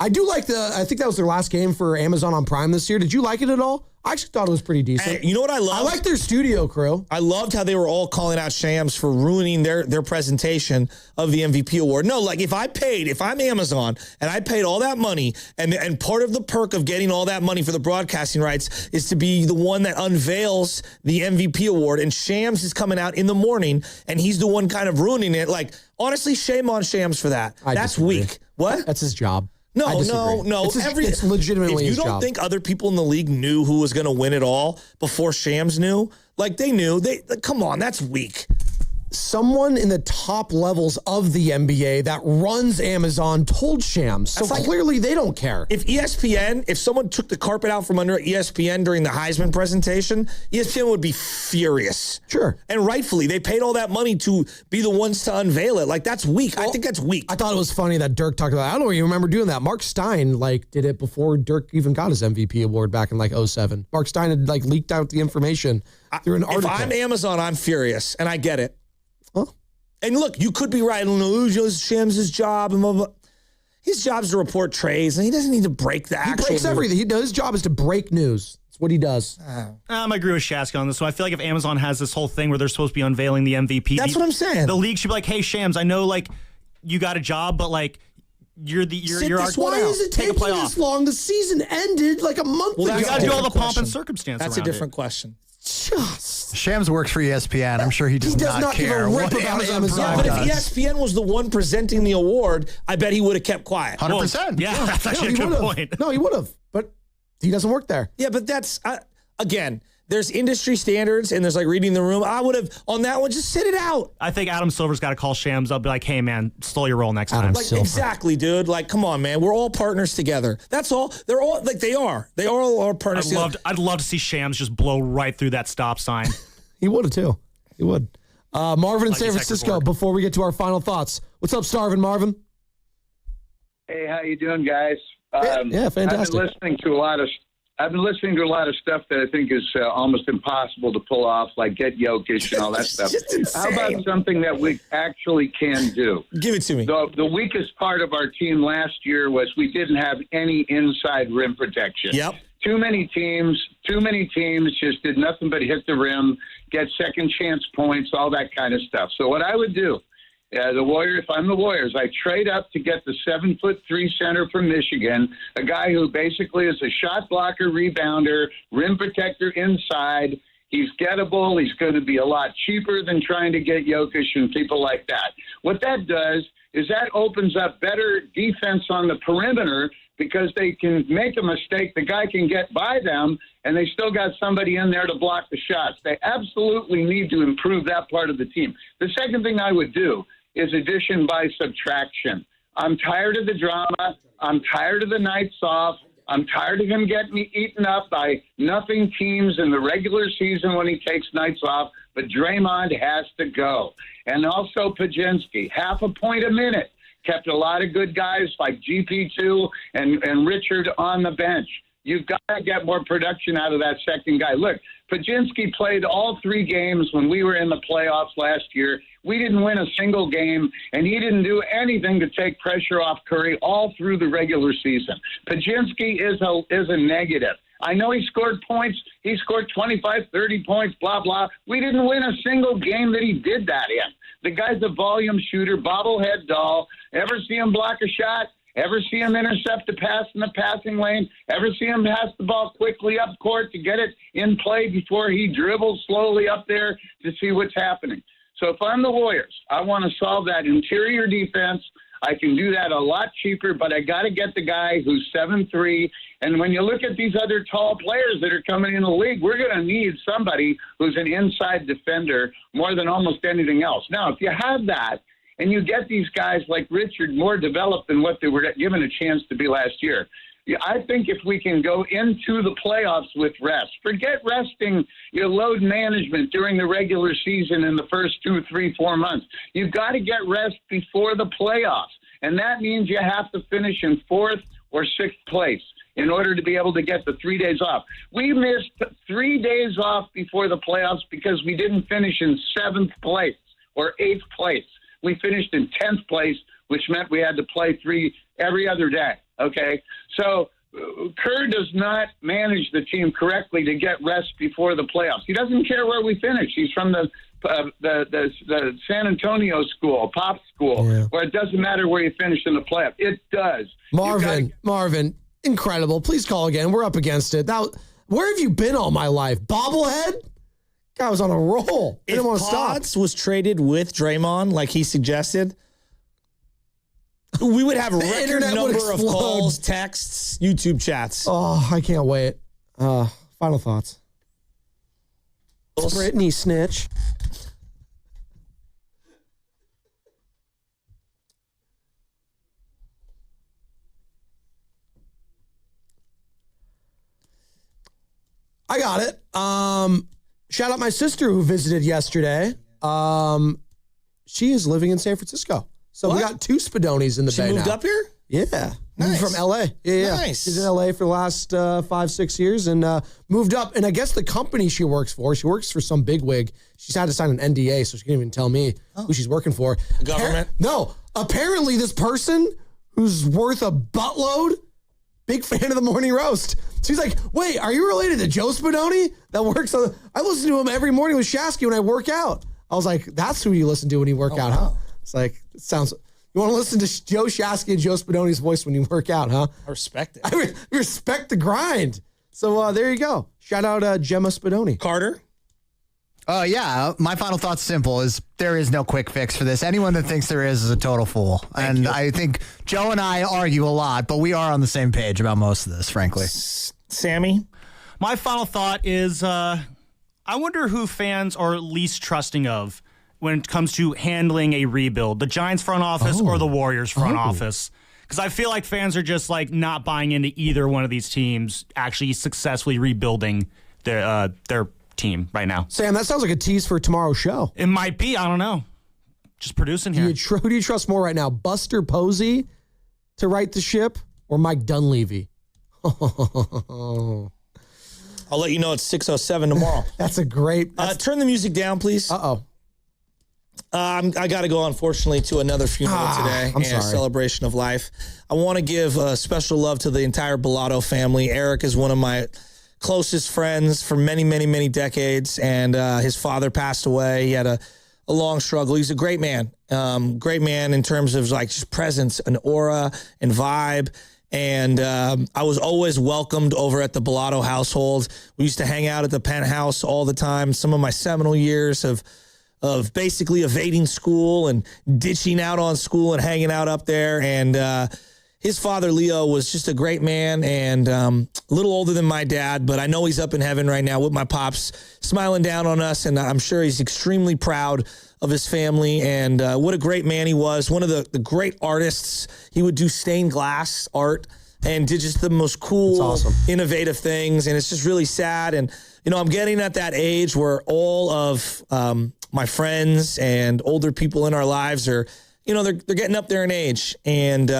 I do like I think that was their last game for Amazon on Prime this year. Did you like it at all? I actually thought it was pretty decent. And you know what I love? I like their studio crew. I loved how they were all calling out Shams for ruining their presentation of the MVP award. No, like if I'm Amazon and I paid all that money, and part of the perk of getting all that money for the broadcasting rights is to be the one that unveils the MVP award, and Shams is coming out in the morning and he's the one kind of ruining it. Like, honestly, shame on Shams for that. That's weak. What? That's his job. No. It's legitimately if his you don't job. think other people in the league knew who was going to win it all before Shams knew, like they knew, come on, that's weak. Someone in the top levels of the NBA that runs Amazon told Shams. So clearly they don't care. If someone took the carpet out from under ESPN during the Heisman presentation, ESPN would be furious. Sure. And rightfully, they paid all that money to be the ones to unveil it. Like, that's weak. I think that's weak. I thought it was funny that Dirk talked about it. I don't even remember doing that. Mark Stein did it before Dirk even got his MVP award back in 2007. Mark Stein had leaked out the information through an article. If I'm Amazon, I'm furious, and I get it. Huh? And look, you could be right. Shams' job and blah, blah. His job's to report trades, and he doesn't need to break the actual. He breaks everything. His job is to break news. That's what he does. I agree with Shaska on this one. I feel like if Amazon has this whole thing where they're supposed to be unveiling the MVP, that's what I'm saying. The league should be like, "Hey, Shams, I know you got a job, but you're our Why is it taking this long? The season ended a month ago. You got to do all the pomp and circumstance. That's a different question. Shams works for ESPN. I'm sure he does not care give a rip about Amazon. But if ESPN was the one presenting the award, I bet he would have kept quiet. 100%. Yeah, that's actually a good point. No, he would have. But he doesn't work there. Yeah, but that's, again, there's industry standards and there's like reading the room. I would have, on that one, just sit it out. I think Adam Silver's got to call Shams. I'll be like, hey, man, stole your role next time. Like, exactly, dude. Like, come on, man. We're all partners together. That's all. They're all, like, they are. They are all our partners together. I'd love to see Shams just blow right through that stop sign. He would have, too. He would. Marvin in San Francisco, before we get to our final thoughts. What's up, Starvin Marvin? Hey, how you doing, guys? Yeah, fantastic. I've been listening to a lot of stuff that I think is almost impossible to pull off, like get Jokic and all that stuff. How about something that we actually can do? Give it to me. The weakest part of our team last year was we didn't have any inside rim protection. Yep. Too many teams just did nothing but hit the rim, get second chance points, all that kind of stuff. So what I would do, the Warriors, if I'm the Warriors, I trade up to get the 7'3" center from Michigan, a guy who basically is a shot blocker, rebounder, rim protector inside. He's gettable. He's going to be a lot cheaper than trying to get Jokic and people like that. What that does is that opens up better defense on the perimeter because they can make a mistake. The guy can get by them, and they still got somebody in there to block the shots. They absolutely need to improve that part of the team. The second thing I would do is addition by subtraction. I'm tired of the drama. I'm tired of the nights off. I'm tired of him getting eaten up by nothing teams in the regular season when he takes nights off. But Draymond has to go. And also Pajinski, half a point a minute. Kept a lot of good guys like GP2 and Richard on the bench. You've got to get more production out of that second guy. Look, Pajinski played all 3 games when we were in the playoffs last year. We didn't win a single game, and he didn't do anything to take pressure off Curry all through the regular season. Pajinski is a negative. I know he scored points. He scored 25, 30 points, blah, blah. We didn't win a single game that he did that in. The guy's a volume shooter, bobblehead doll. Ever see him block a shot? Ever see him intercept a pass in the passing lane? Ever see him pass the ball quickly up court to get it in play before he dribbles slowly up there to see what's happening? So if I'm the Warriors, I want to solve that interior defense. I can do that a lot cheaper, but I got to get the guy who's 7'3". And when you look at these other tall players that are coming in the league, we're going to need somebody who's an inside defender more than almost anything else. Now, if you have that, and you get these guys like Richard more developed than what they were given a chance to be last year. I think if we can go into the playoffs with rest, forget resting your load management during the regular season in the first 2, 3, 4 months. You've got to get rest before the playoffs. And that means you have to finish in 4th or 6th place in order to be able to get the 3 days off. We missed 3 days off before the playoffs because we didn't finish in 7th place or 8th place. We finished in 10th place, which meant we had to play 3 every other day. Okay, so Kerr does not manage the team correctly to get rest before the playoffs. He doesn't care where we finish. He's from the San Antonio school, Pop school, where it doesn't matter where you finish in the playoffs. It does. Marvin, incredible. Please call again. We're up against it. Now, where have you been all my life? Bobblehead? Guy was on a roll. Didn't want to stop. If Potts was traded with Draymond, like he suggested, we would have a record number of calls, texts, YouTube chats. Oh, I can't wait. Final thoughts. Brittany snitch. I got it. Shout out my sister who visited yesterday. She is living in San Francisco. So we got 2 Spadonis in the Bay now. She moved up here? Yeah. Nice. Moved from L.A. Yeah. Nice. She's in L.A. for the last 5-6 years and moved up. And I guess the company she works for some bigwig. She's had to sign an NDA, so she can't even tell me who she's working for. The government? No. Apparently this person who's worth a buttload, big fan of the morning roast. She's like, wait, are you related to Joe Spadoni? That works on. I listen to him every morning with Shasky when I work out. I was like, that's who you listen to when you work out, huh? It's like, it sounds. You want to listen to Joe Shasky and Joe Spadoni's voice when you work out, huh? I respect it. I respect the grind. So there you go. Shout out Gemma Spadoni. Carter? Yeah, my final thought's simple is there is no quick fix for this. Anyone that thinks there is a total fool. And I think Joe and I argue a lot, but we are on the same page about most of this, frankly. Sammy? My final thought is I wonder who fans are least trusting of when it comes to handling a rebuild, the Giants front office or the Warriors front office. Because I feel like fans are just like not buying into either one of these teams actually successfully rebuilding their team right now. Sam, that sounds like a tease for tomorrow's show. It might be. I don't know. Just producing here. Who do you trust more right now? Buster Posey to right the ship or Mike Dunlevy? I'll let you know it's 6:07 tomorrow. That's a great... turn the music down, please. Uh-oh. I got to go, unfortunately, to another funeral today. I'm sorry. A celebration of life. I want to give special love to the entire Bellato family. Eric is one of my closest friends for many, many, many decades, and his father passed away. He had a long struggle. He's a great man. Great man in terms of like just presence and aura and vibe. And I was always welcomed over at the Bellato household. We used to hang out at the penthouse all the time. Some of my seminal years of basically evading school and ditching out on school and hanging out up there. And his father, Leo, was just a great man and a little older than my dad, but I know he's up in heaven right now with my pops smiling down on us, and I'm sure he's extremely proud of his family. And what a great man he was. One of the great artists. He would do stained glass art and did just the most cool, innovative things. And it's just really sad. And, you know, I'm getting at that age where all of my friends and older people in our lives are, you know, they're getting up there in age. And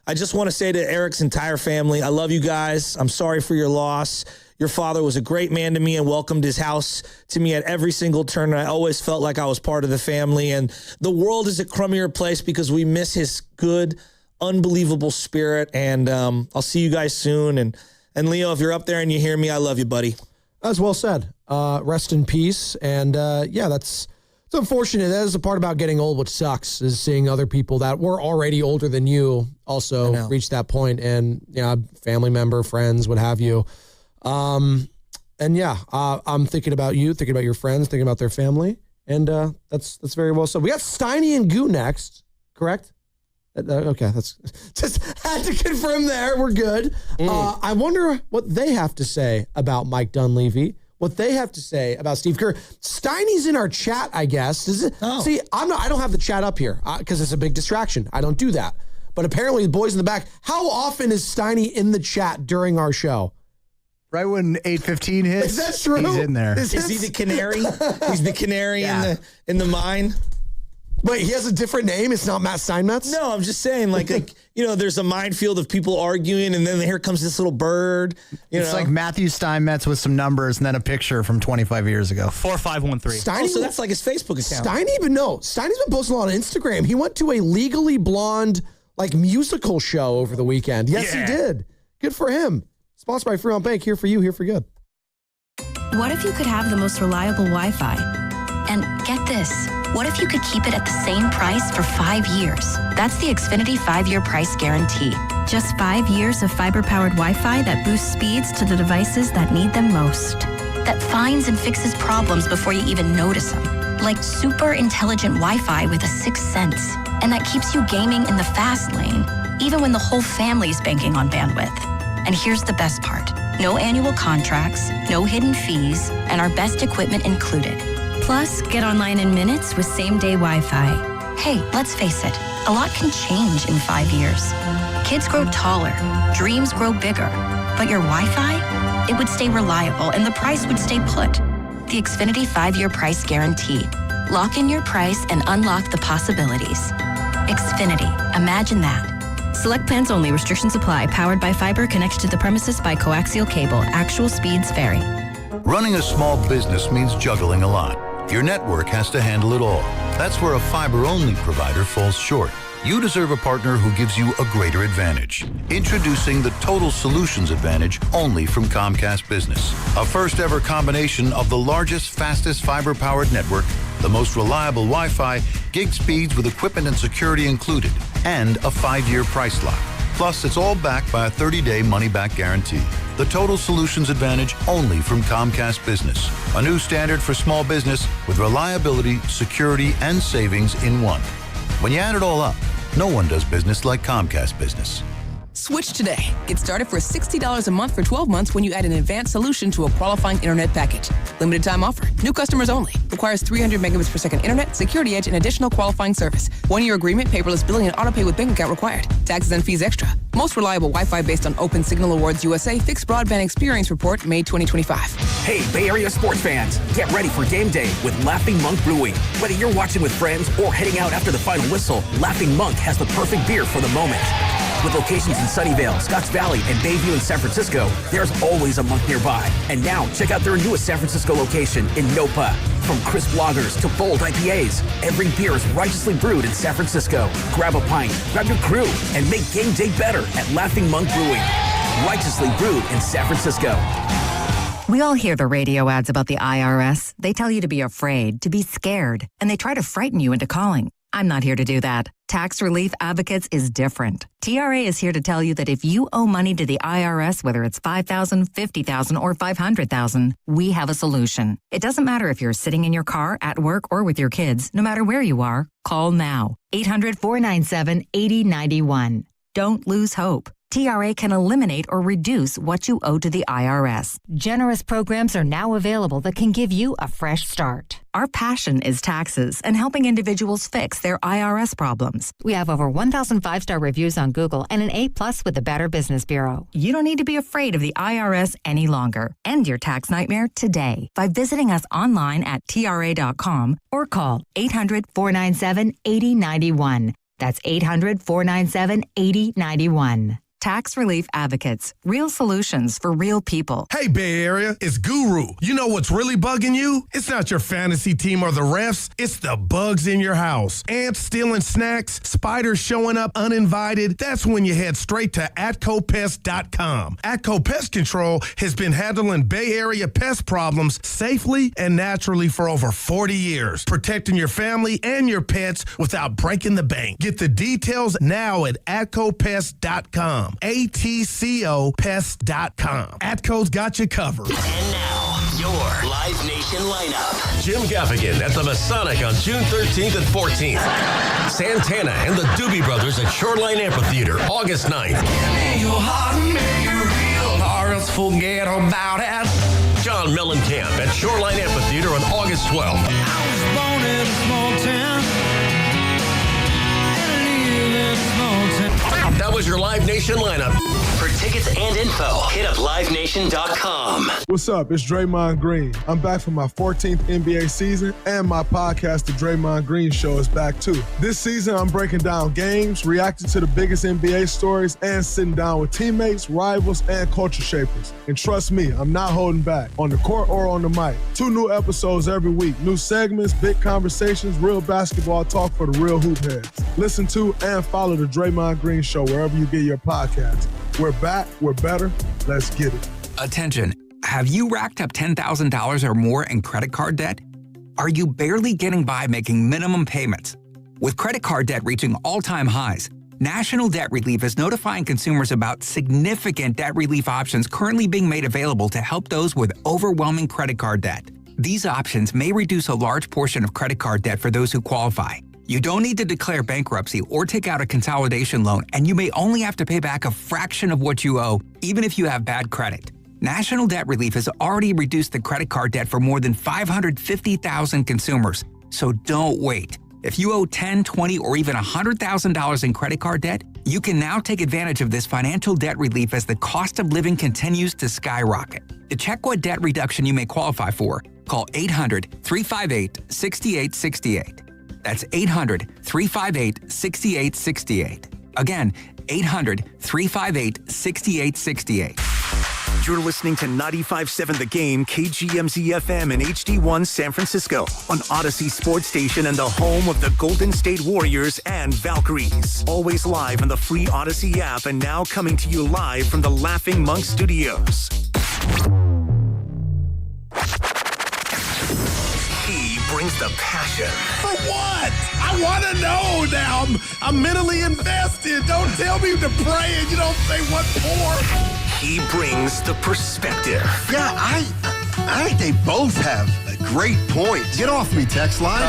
I just want to say to Eric's entire family, I love you guys. I'm sorry for your loss. Your father was a great man to me and welcomed his house to me at every single turn. And I always felt like I was part of the family. And the world is a crummier place because we miss his good, unbelievable spirit. And I'll see you guys soon. And Leo, if you're up there and you hear me, I love you, buddy. That's well said. Rest in peace. And it's unfortunate. That is the part about getting old, which sucks, is seeing other people that were already older than you also reach that point. And, you know, family member, friends, what have you. I'm thinking about you, thinking about your friends, thinking about their family. And that's very well said. We got Steiny and Goo next, correct? Okay, that's just had to confirm there. We're good. I wonder what they have to say about Mike Dunlevy, what they have to say about Steve Kerr. Steiny's in our chat, I guess. See, I don't have the chat up here because it's a big distraction. I don't do that. But apparently the boys in the back, how often is Steiny in the chat during our show? Right when 8:15 hits, is that true? He's in there. Is he the canary? He's the canary in the mine. Wait, he has a different name? It's not Matt Steinmetz? No, I'm just saying, like you know, there's a minefield of people arguing, and then here comes this little bird. It's like Matthew Steinmetz with some numbers and then a picture from 25 years ago. 4513. Steiny, so that's like his Facebook account. Steiny's been posting a lot on Instagram. He went to a Legally Blonde musical show over the weekend. Yes, he did. Good for him. Sponsored by Fremont Bank, here for you, here for good. What if you could have the most reliable Wi-Fi? And get this, what if you could keep it at the same price for 5 years? That's the Xfinity 5-year price guarantee. Just 5 years of fiber-powered Wi-Fi that boosts speeds to the devices that need them most. That finds and fixes problems before you even notice them. Like super intelligent Wi-Fi with a sixth sense. And that keeps you gaming in the fast lane, even when the whole family's banking on bandwidth. And here's the best part. No annual contracts, no hidden fees, and our best equipment included. Plus, get online in minutes with same-day Wi-Fi. Hey, let's face it, a lot can change in 5 years. Kids grow taller, dreams grow bigger, but your Wi-Fi, it would stay reliable and the price would stay put. The Xfinity 5-year price guarantee. Lock in your price and unlock the possibilities. Xfinity, imagine that. Select plans only. Restrictions apply. Powered by fiber, connected to the premises by coaxial cable. Actual speeds vary. Running a small business means juggling a lot. Your network has to handle it all. That's where a fiber-only provider falls short. You deserve a partner who gives you a greater advantage. Introducing the Total Solutions Advantage only from Comcast Business. A first-ever combination of the largest, fastest fiber-powered network, the most reliable Wi-Fi, gig speeds with equipment and security included, and a 5-year price lock. Plus, it's all backed by a 30-day money-back guarantee. The Total Solutions Advantage only from Comcast Business. A new standard for small business with reliability, security, and savings in one. When you add it all up, no one does business like Comcast Business. Switch today. Get started for $60 a month for 12 months when you add an advanced solution to a qualifying internet package. Limited time offer. New customers only. Requires 300 megabits per second internet, security edge, and additional qualifying service. 1-year agreement, paperless billing, and autopay with bank account required. Taxes and fees extra. Most reliable Wi-Fi based on Open Signal Awards USA Fixed Broadband Experience Report, May 2025. Hey, Bay Area sports fans, get ready for game day with Laughing Monk Brewing. Whether you're watching with friends or heading out after the final whistle, Laughing Monk has the perfect beer for the moment. With locations in Sunnyvale, Scotts Valley, and Bayview in San Francisco, there's always a Monk nearby. And now, check out their newest San Francisco location in Nopa. From crisp lagers to bold IPAs, every beer is righteously brewed in San Francisco. Grab a pint, grab your crew, and make game day better at Laughing Monk Brewing. Righteously brewed in San Francisco. We all hear the radio ads about the IRS. They tell you to be afraid, to be scared, and they try to frighten you into calling. I'm not here to do that. Tax Relief Advocates is different. TRA is here to tell you that if you owe money to the IRS, whether it's $5,000, $50,000, or $500,000, we have a solution. It doesn't matter if you're sitting in your car, at work, or with your kids. No matter where you are, call now. 800-497-8091. Don't lose hope. TRA can eliminate or reduce what you owe to the IRS. Generous programs are now available that can give you a fresh start. Our passion is taxes and helping individuals fix their IRS problems. We have over 1,000 5-star reviews on Google and an A+ with the Better Business Bureau. You don't need to be afraid of the IRS any longer. End your tax nightmare today by visiting us online at TRA.com or call 800-497-8091. That's 800-497-8091. Tax Relief Advocates. Real solutions for real people. Hey, Bay Area, it's Guru. You know what's really bugging you? It's not your fantasy team or the refs. It's the bugs in your house. Ants stealing snacks, spiders showing up uninvited. That's when you head straight to AtcoPest.com. Atco Pest Control has been handling Bay Area pest problems safely and naturally for over 40 years, protecting your family and your pets without breaking the bank. Get the details now at AtcoPest.com. ATCO Pest.com. Atco's got you covered. And now, your Live Nation lineup. Jim Gaffigan at the Masonic on June 13th and 14th. Santana and the Doobie Brothers at Shoreline Amphitheater, August 9th. Your heart and make it real, or else forget about it. John Mellencamp at Shoreline Amphitheater on August 12th. I was born in a small town, and I live in a small town. That was your Live Nation lineup. For tickets and info, hit up livenation.com. What's up? It's Draymond Green. I'm back for my 14th NBA season, and my podcast, The Draymond Green Show, is back too. This season, I'm breaking down games, reacting to the biggest NBA stories, and sitting down with teammates, rivals, and culture shapers. And trust me, I'm not holding back, on the court or on the mic. 2 new episodes every week, new segments, big conversations, real basketball talk for the real hoop heads. Listen to and follow The Draymond Green Show wherever you get your podcasts. We're back, we're better, let's get it. Attention, have you racked up $10,000 or more in credit card debt? Are you barely getting by making minimum payments? With credit card debt reaching all-time highs, National Debt Relief is notifying consumers about significant debt relief options currently being made available to help those with overwhelming credit card debt. These options may reduce a large portion of credit card debt for those who qualify. You don't need to declare bankruptcy or take out a consolidation loan, and you may only have to pay back a fraction of what you owe, even if you have bad credit. National Debt Relief has already reduced the credit card debt for more than 550,000 consumers, so don't wait. If you owe $10,000, $20,000, or even $100,000 in credit card debt, you can now take advantage of this financial debt relief as the cost of living continues to skyrocket. To check what debt reduction you may qualify for, call 800-358-6868. That's 800-358-6868. Again, 800-358-6868. You're listening to 95.7 The Game, KGMZ-FM and HD1 San Francisco on Odyssey Sports Station and the home of the Golden State Warriors and Valkyries. Always live on the free Odyssey app and now coming to you live from the Laughing Monk Studios. He brings the passion. For what? I want to know now. I'm mentally invested. Don't tell me to pray and you don't say what for. He brings the perspective. Yeah, I think they both have great points. Get off me, text line.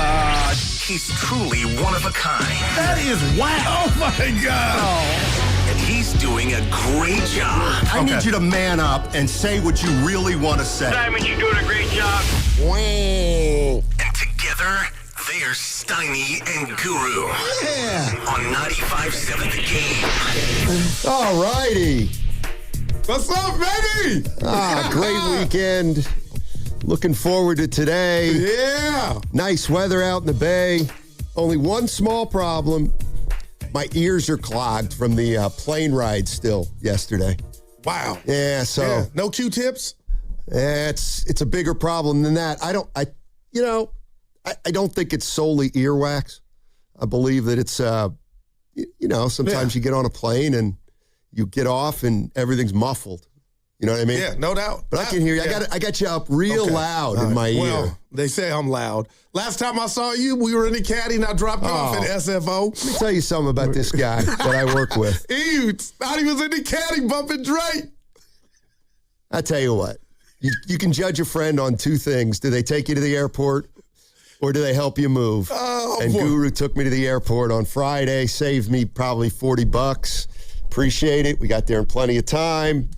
He's truly one of a kind. That is wow. Oh, my God. Oh. and he's doing a great job. I need you to man up and say what you really want to say. Simon, you're doing a great job. Wow. And together, they are Steiny and Guru. Yeah. On 95.7 The Game. All righty. What's up, baby? Great weekend. Looking forward to today. Yeah. Nice weather out in the bay. Only one small problem. My ears are clogged from the plane ride still yesterday. Wow. Yeah, so. Yeah. No Q-tips? It's a bigger problem than that. I don't think it's solely earwax. I believe that it's, sometimes you get on a plane and you get off and everything's muffled. You know what I mean? Yeah, no doubt. But I can hear you. Yeah. I got you up real loud in my ear. Well, they say I'm loud. Last time I saw you, we were in the caddy and I dropped you off at SFO. Let me tell you something about this guy that I work with. Ew, thought he was in the caddy bumping Drake. I tell you what, you can judge a friend on two things. Do they take you to the airport or do they help you move? And Guru took me to the airport on Friday, saved me probably $40. Appreciate it. We got there in plenty of time.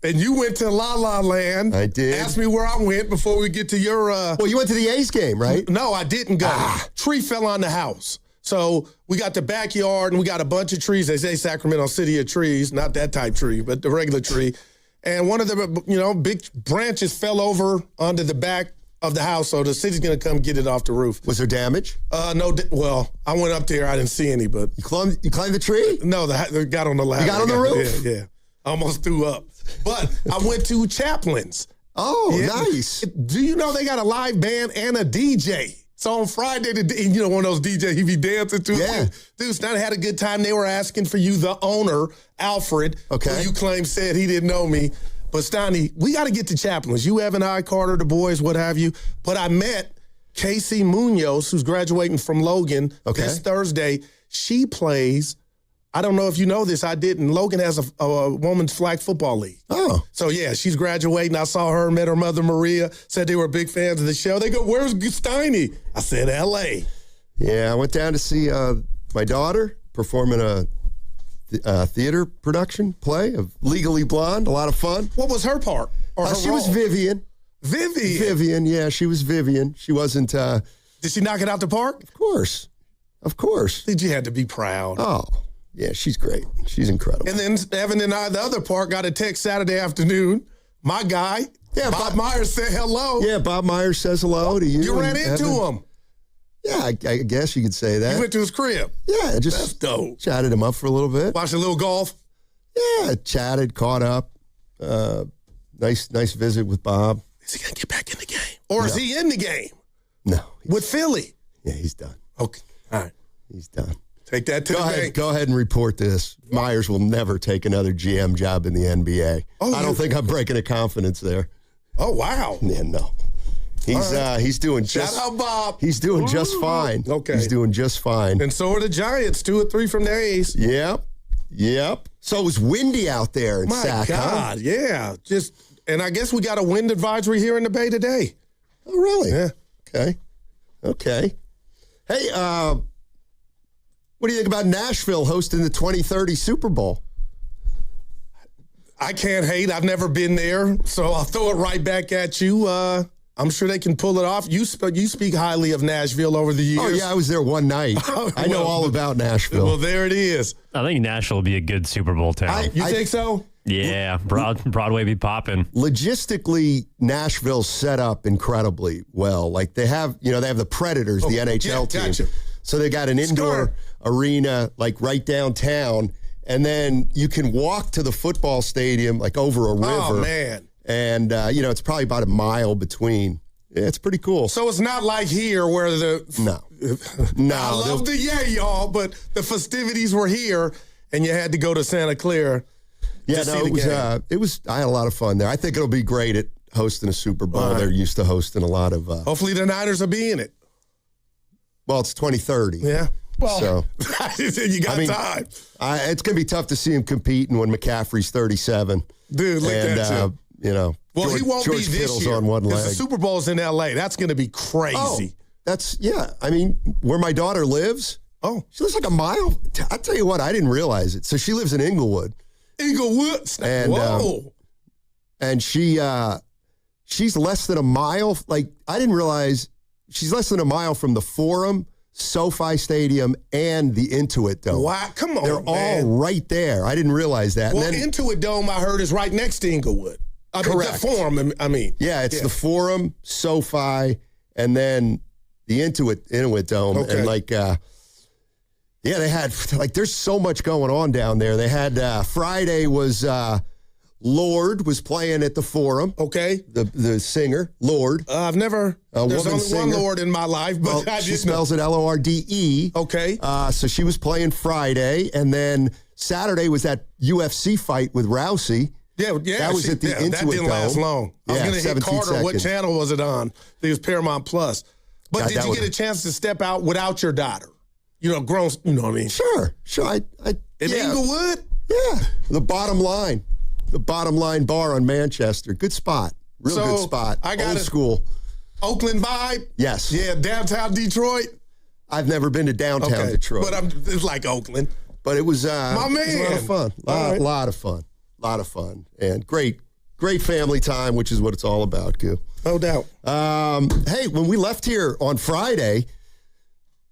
And you went to La La Land. I did. Ask me where I went before we get to your... Well, you went to the A's game, right? No, I didn't go. Tree fell on the house. So we got the backyard, and we got a bunch of trees. They say Sacramento City of trees. Not that type tree, but the regular tree. And one of the, big branches fell over onto the back of the house, so the city's going to come get it off the roof. Was there damage? No. Well, I went up there. I didn't see any, but... You climbed the tree? No, they got on the ladder. You got on the roof? Yeah. Almost threw up. But I went to Chapman's. Oh, nice. Do you know they got a live band and a DJ? So on Friday, one of those DJs he be dancing to. Yeah. Dude, Snyder had a good time. They were asking for you, the owner, Alfred, who you claim said he didn't know me. But Steiny, we got to get to Chapman's. You, Evan, I, Carter, the boys, what have you. But I met Casey Munoz, who's graduating from Logan this Thursday. She plays... I don't know if you know this. I didn't. Logan has a women's flag football league. Oh. So, yeah, she's graduating. I saw her, met her mother, Maria, said they were big fans of the show. They go, where's Steiny? I said, L.A. Yeah, I went down to see my daughter perform in a theater production play of Legally Blonde. A lot of fun. What was her part? She was Vivian. Vivian, yeah, she was Vivian. She wasn't... Did she knock it out the park? Of course. Did you have to be proud? Oh, yeah, she's great. She's incredible. And then Evan and I, the other part, got a text Saturday afternoon. My guy, Bob Myers, said hello. Yeah, Bob Myers says hello to you. You ran into him. Yeah, I guess you could say that. You went to his crib. Yeah, That's dope. Chatted him up for a little bit. Watched a little golf. Yeah, chatted, caught up. Nice visit with Bob. Is he going to get back in the game? Or is he in the game? No. With Philly? Yeah, he's done. Okay. All right. He's done. Take that to the bank. Go ahead and report this. Myers will never take another GM job in the NBA. I don't think I'm breaking a confidence there. Oh, wow. Yeah, no. He's doing just... Shout out, Bob. He's doing just fine. Okay. He's doing just fine. And so are the Giants, 2 or 3 from the A's. Yep. So it was windy out there in Sac, My God, yeah. And I guess we got a wind advisory here in the Bay today. Oh, really? Yeah. Okay. Hey, what do you think about Nashville hosting the 2030 Super Bowl? I can't hate. I've never been there, so I'll throw it right back at you. I'm sure they can pull it off. You speak highly of Nashville over the years. Oh, yeah, I was there one night. I know all about Nashville. Well, there it is. I think Nashville will be a good Super Bowl town. You think so? Yeah, Broadway be popping. Logistically, Nashville's set up incredibly well. Like they have the Predators, the NHL team. Gotcha. So they got an indoor arena like right downtown, and then you can walk to the football stadium like over a river. Oh, man. And, it's probably about a mile between. Yeah, it's pretty cool. So it's not like here where No. I love the y'all, but the festivities were here, and you had to go to Santa Clara. Yeah, it was. I had a lot of fun there. I think it'll be great at hosting a Super Bowl. They're used to hosting a lot of. Hopefully the Niners will be in it. Well, it's 2030. Yeah. Well, so you got time. It's going to be tough to see him competing when McCaffrey's 37. Dude, look at that. Well, he won't George be this Kittle's year. on one leg. The Super Bowl's in L.A. That's going to be crazy. Oh, where my daughter lives, Oh. She lives like a mile. I'll tell you what, I didn't realize it. So she lives in Inglewood. Inglewood? And, whoa. And she's less than a mile. Like, I didn't realize she's less than a mile from the Forum, SoFi Stadium, and the Intuit Dome. Wow, come on, They're man. all right there. I didn't realize that. Well, and then, Intuit Dome, I heard, is right next to Inglewood. Correct. The Forum, I mean. Yeah, it's the Forum, SoFi, and then the Intuit Dome. Okay. And like, they had, like, there's so much going on down there. They had, Friday was, Lord was playing at the Forum. Okay. The singer, Lord. I've never, there's only one Lord in my life, but well, she spells it Lorde. Okay. So she was playing Friday, and then Saturday was that UFC fight with Rousey. Yeah, that was at the Intuit that didn't last Dome. long. I was going to hit Carter. seconds. What channel was it on? I think it was Paramount Plus. But did you get a chance to step out without your daughter? You know, grown. You know what I mean? Sure. In Inglewood? Yeah. The bottom line bar on Manchester. Good spot. Good spot. I got Old school. Oakland vibe. Yes. Yeah. Downtown Detroit. I've never been to downtown Detroit, but it's like Oakland. But it was my man. It was a lot of fun. A lot of fun, and great family time, which is what it's all about, Goo. No doubt. Hey, when we left here on Friday,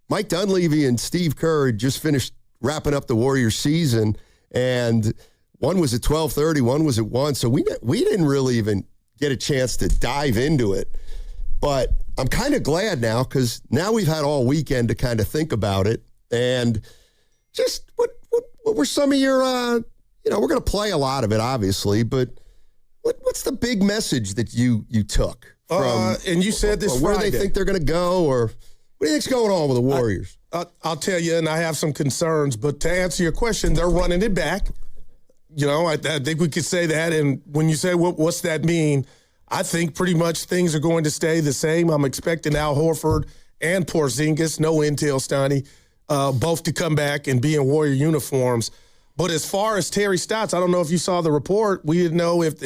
Mike Dunlevy and Steve Kerr had just finished wrapping up the Warriors season, and one was at 12:30, one was at 1, so we didn't really even get a chance to dive into it. But I'm kind of glad now, because now we've had all weekend to kind of think about it, and just what were some of your, we're going to play a lot of it, obviously, but what's the big message that you took from? And you said this where Friday. they think they're going to go, or what do you think's going on with the Warriors? I'll tell you, and I have some concerns, but to answer your question, they're running it back. I think we could say that. And when you say, what's that mean? I think pretty much things are going to stay the same. I'm expecting Al Horford and Porzingis, no intel, Steiny, both to come back and be in Warrior uniforms. But as far as Terry Stotts, I don't know if you saw the report. We didn't know if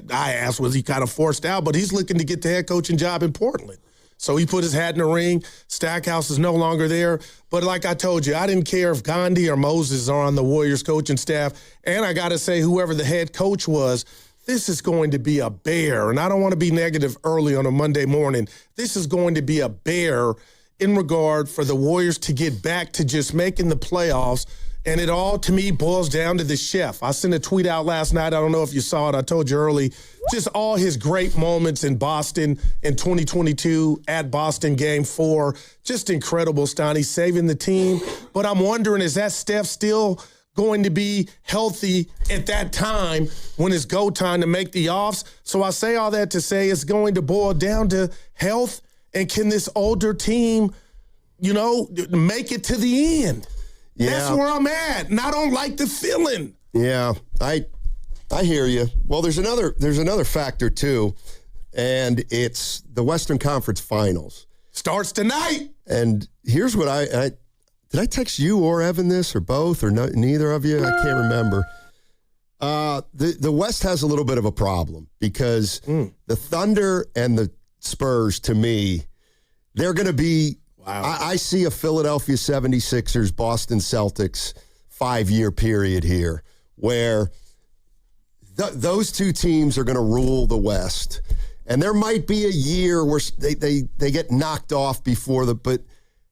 I asked, was he kind of forced out? But he's looking to get the head coaching job in Portland. So he put his hat in the ring. Stackhouse is no longer there. But like I told you, I didn't care if Gandhi or Moses are on the Warriors coaching staff. And I got to say, whoever the head coach was, this is going to be a bear. And I don't want to be negative early on a Monday morning. This is going to be a bear in regard for the Warriors to get back to just making the playoffs. And it all, to me, boils down to the chef. I sent a tweet out last night. I don't know if you saw it. I told you early. Just all his great moments in Boston in 2022 at Boston Game 4. Just incredible, Steiny, saving the team. But I'm wondering, is that Steph still going to be healthy at that time when it's go time to make the offs? So I say all that to say it's going to boil down to health. And can this older team, make it to the end? Yeah. That's where I'm at, and I don't like the feeling. Yeah, I hear you. Well, there's another factor too, and it's the Western Conference Finals. Starts tonight. And here's what did I text you or Evan this, or both, or neither of you? I can't remember. The West has a little bit of a problem because the Thunder and the Spurs, to me, they're going to be. Wow. I see a Philadelphia 76ers, Boston Celtics 5-year period here where those two teams are going to rule the West. And there might be a year where they get knocked off but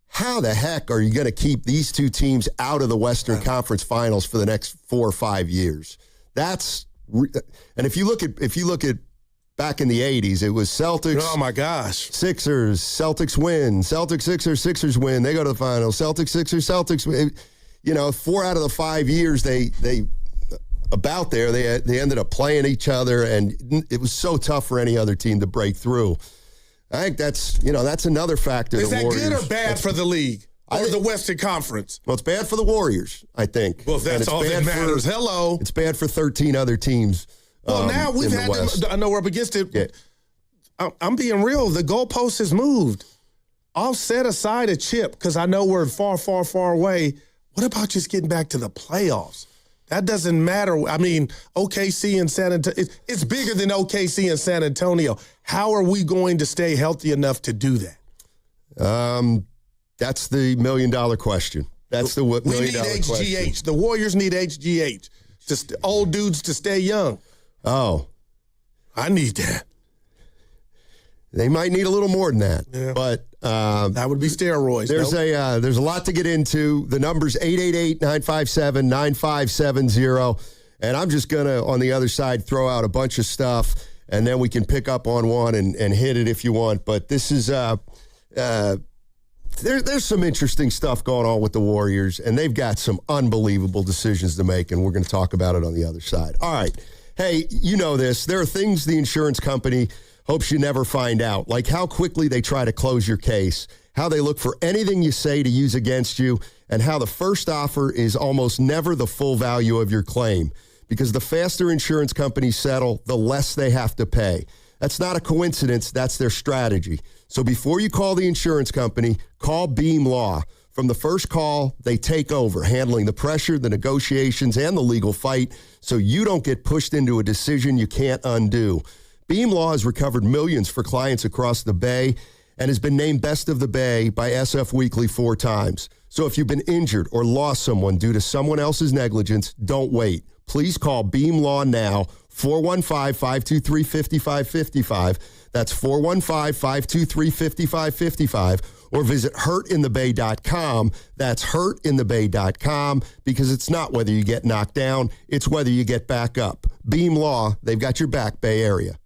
how the heck are you going to keep these two teams out of the Western Conference Finals for the next 4 or 5 years? And if you look at back in the 80s, it was Celtics. Oh, my gosh. Sixers, Celtics win. Celtics, Sixers win. They go to the finals. Celtics, Sixers, Celtics win. 4 out of the 5 years they ended up playing each other, and it was so tough for any other team to break through. I think that's another factor. Is that good or bad for the league or the Western Conference? Well, it's bad for the Warriors, I think. Well, that's all that matters. Hello. It's bad for 13 other teams. Well, now we've had them. I know we're up against it. Yeah. I'm being real. The goalpost has moved. I'll set aside a chip because I know we're far, far, far away. What about just getting back to the playoffs? That doesn't matter. I mean, OKC and San Antonio, it's bigger than OKC and San Antonio. How are we going to stay healthy enough to do that? That's the $1 million question. That's the We $1 million need HGH. question. The Warriors need HGH. Just old dudes to stay young. Oh. I need that. They might need a little more than that. Yeah. But that would be steroids. There's a lot to get into. The number's 888-957-9570. And I'm just going to, on the other side, throw out a bunch of stuff, and then we can pick up on one and hit it if you want. But this is there's some interesting stuff going on with the Warriors, and they've got some unbelievable decisions to make, and we're going to talk about it on the other side. All right. Hey, you know this. There are things the insurance company hopes you never find out, like how quickly they try to close your case, how they look for anything you say to use against you, and how the first offer is almost never the full value of your claim. Because the faster insurance companies settle, the less they have to pay. That's not a coincidence. That's their strategy. So before you call the insurance company, call Beam Law. From the first call, they take over, handling the pressure, the negotiations, and the legal fight, so you don't get pushed into a decision you can't undo. Beam Law has recovered millions for clients across the Bay and has been named Best of the Bay by SF Weekly 4 times. So if you've been injured or lost someone due to someone else's negligence, don't wait. Please call Beam Law now, 415-523-5555. That's 415-523-5555. Or visit hurtinthebay.com. That's hurtinthebay.com, because it's not whether you get knocked down, it's whether you get back up. Beam Law, they've got your back, Bay Area.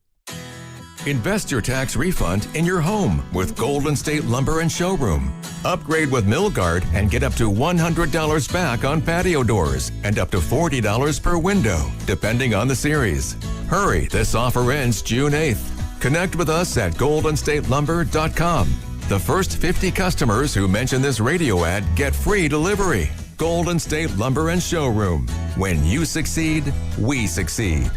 Invest your tax refund in your home with Golden State Lumber and Showroom. Upgrade with Millguard and get up to $100 back on patio doors and up to $40 per window, depending on the series. Hurry, this offer ends June 8th. Connect with us at goldenstatelumber.com. The first 50 customers who mention this radio ad get free delivery. Golden State Lumber and Showroom. When you succeed, we succeed.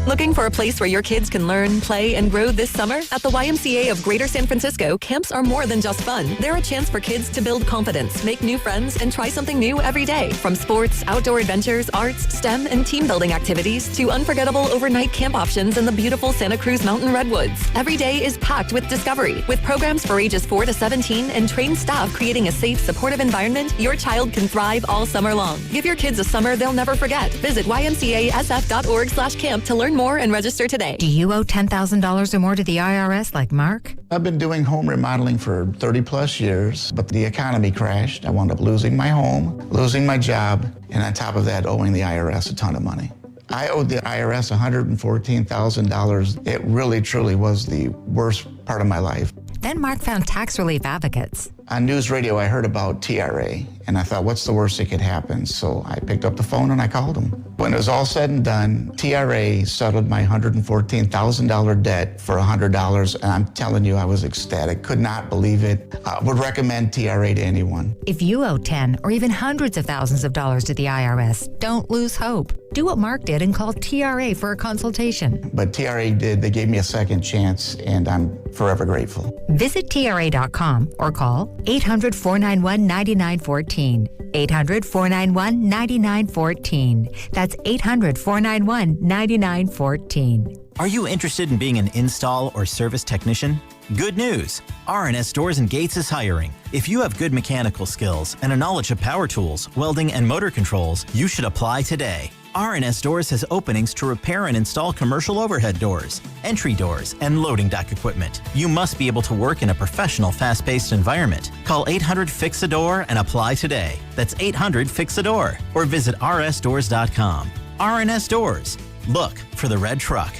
Looking for a place where your kids can learn, play, and grow this summer? At the YMCA of Greater San Francisco, camps are more than just fun. They're a chance for kids to build confidence, make new friends, and try something new every day. From sports, outdoor adventures, arts, STEM, and team building activities to unforgettable overnight camp options in the beautiful Santa Cruz Mountain Redwoods. Every day is packed with discovery. With programs for ages 4 to 17 and trained staff creating a safe, supportive environment, your child can thrive all summer long. Give your kids a summer they'll never forget. Visit ymcasf.org/camp to learn more and register today. Do you owe $10,000 or more to the IRS like Mark? I've been doing home remodeling for 30 plus years, but the economy crashed. I wound up losing my home, losing my job, and on top of that, owing the IRS a ton of money. I owed the IRS $114,000. It really, truly was the worst part of my life. Then Mark found tax relief advocates. On news radio, I heard about TRA, and I thought, what's the worst that could happen? So I picked up the phone and I called them. When it was all said and done, TRA settled my $114,000 debt for $100, and I'm telling you, I was ecstatic. Could not believe it. I would recommend TRA to anyone. If you owe 10 or even hundreds of thousands of dollars to the IRS, don't lose hope. Do what Mark did and call TRA for a consultation. But TRA did. They gave me a second chance, and I'm forever grateful. Visit TRA.com or call 800-491-9914. 800-491-9914. That's 800-491-9914. Are you interested in being an install or service technician? Good news! R&S Doors and Gates is hiring. If you have good mechanical skills and a knowledge of power tools, welding, and motor controls, you should apply today. R&S Doors has openings to repair and install commercial overhead doors, entry doors, and loading dock equipment. You must be able to work in a professional, fast-paced environment. Call 800-FIX-A-DOOR and apply today. That's 800-FIX-A-DOOR or visit rsdoors.com. R&S Doors. Look for the red truck.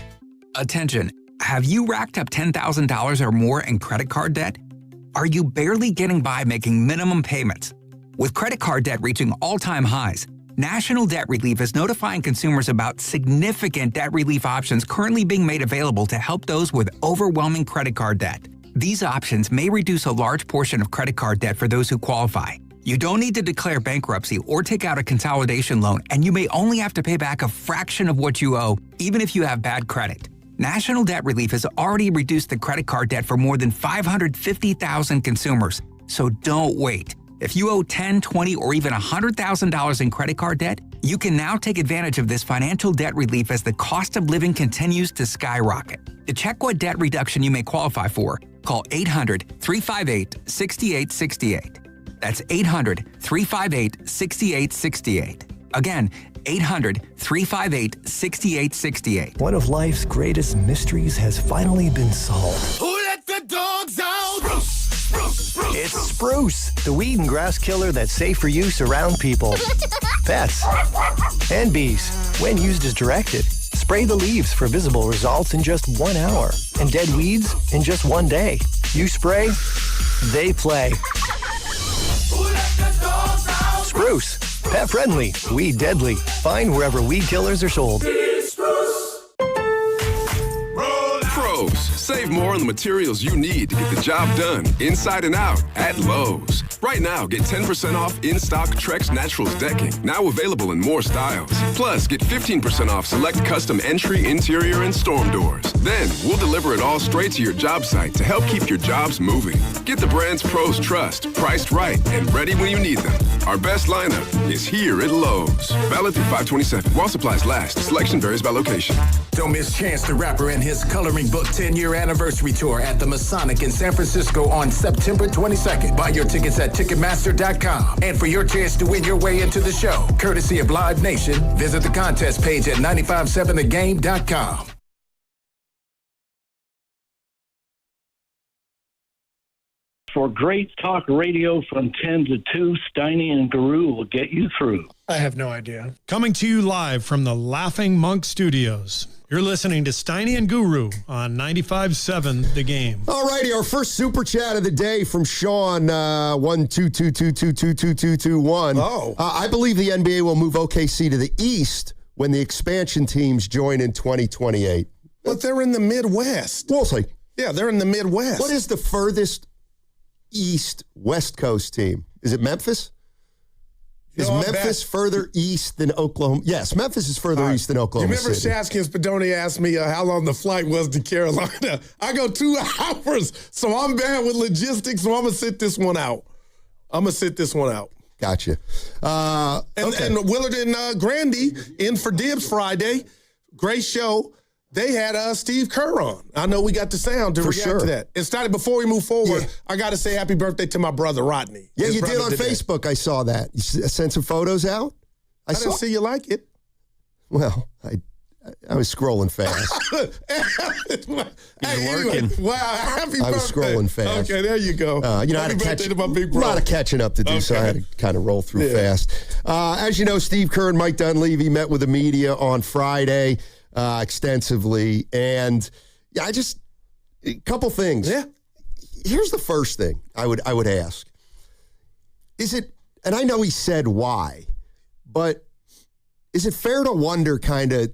Attention. Have you racked up $10,000 or more in credit card debt? Are you barely getting by making minimum payments? With credit card debt reaching all-time highs, National Debt Relief is notifying consumers about significant debt relief options currently being made available to help those with overwhelming credit card debt. These options may reduce a large portion of credit card debt for those who qualify. You don't need to declare bankruptcy or take out a consolidation loan, and you may only have to pay back a fraction of what you owe, even if you have bad credit. National Debt Relief has already reduced the credit card debt for more than 550,000 consumers, so don't wait. If you owe $10,000, $20,000, or even $100,000 in credit card debt, you can now take advantage of this financial debt relief as the cost of living continues to skyrocket. To check what debt reduction you may qualify for, call 800-358-6868. That's 800-358-6868. Again, 800-358-6868. One of life's greatest mysteries has finally been solved. Who let the dogs out? It's Spruce, the weed and grass killer that's safe for use around people, pets, and bees. When used as directed, spray the leaves for visible results in just 1 hour, and dead weeds in just 1 day. You spray, they play. Spruce, pet friendly, weed deadly. Find wherever weed killers are sold. Pros, save more on the materials you need to get the job done inside and out at Lowe's. Right now, get 10% off in-stock Trex Naturals decking, now available in more styles. Plus, get 15% off select custom entry, interior, and storm doors. Then, we'll deliver it all straight to your job site to help keep your jobs moving. Get the brands pros trust, priced right, and ready when you need them. Our best lineup is here at Lowe's. Valid through 5/27. While supplies last. Selection varies by location. Don't miss Chance the Rapper and his Coloring Book 10-year anniversary tour at the Masonic in San Francisco on September 22nd. Buy your tickets at Ticketmaster.com. And for your chance to win your way into the show, courtesy of Live Nation, visit the contest page at 957thegame.com. For great talk radio from 10 to 2, Steiny and Guru will get you through. I have no idea. Coming to you live from the Laughing Monk Studios. You're listening to Steiny and Guru on 95.7 The Game. All righty, our first super chat of the day from Sean, 12222222221. Oh. I believe the NBA will move OKC to the East when the expansion teams join in 2028. But they're in the Midwest. We'll see. Yeah, they're in the Midwest. What is the furthest East West Coast team? Is it Memphis? Is Memphis further east than Oklahoma? Yes, Memphis is further east than Oklahoma City. You remember Shaskin Spadoni asked me how long the flight was to Carolina? I go 2 hours, so I'm bad with logistics, so I'm going to sit this one out. Gotcha. And Willard and Grandy in for Dibs Friday. Great show. They had Steve Kerr on. I know we got the sound to react to that. It started before we move forward. I got to say happy birthday to my brother, Rodney. Yeah, you did on Facebook. I saw that. You sent some photos out? I didn't see you like it. Well, I was scrolling fast. Anyway, wow, happy birthday. I was scrolling fast. Okay, there you go. I had a lot of catching up to do, so I had to kind of roll through fast. As you know, Steve Kerr and Mike Dunlevy met with the media on Friday. Extensively, and a couple things. Yeah. Here's the first thing I would ask. Is it, and I know he said why, but is it fair to wonder kind of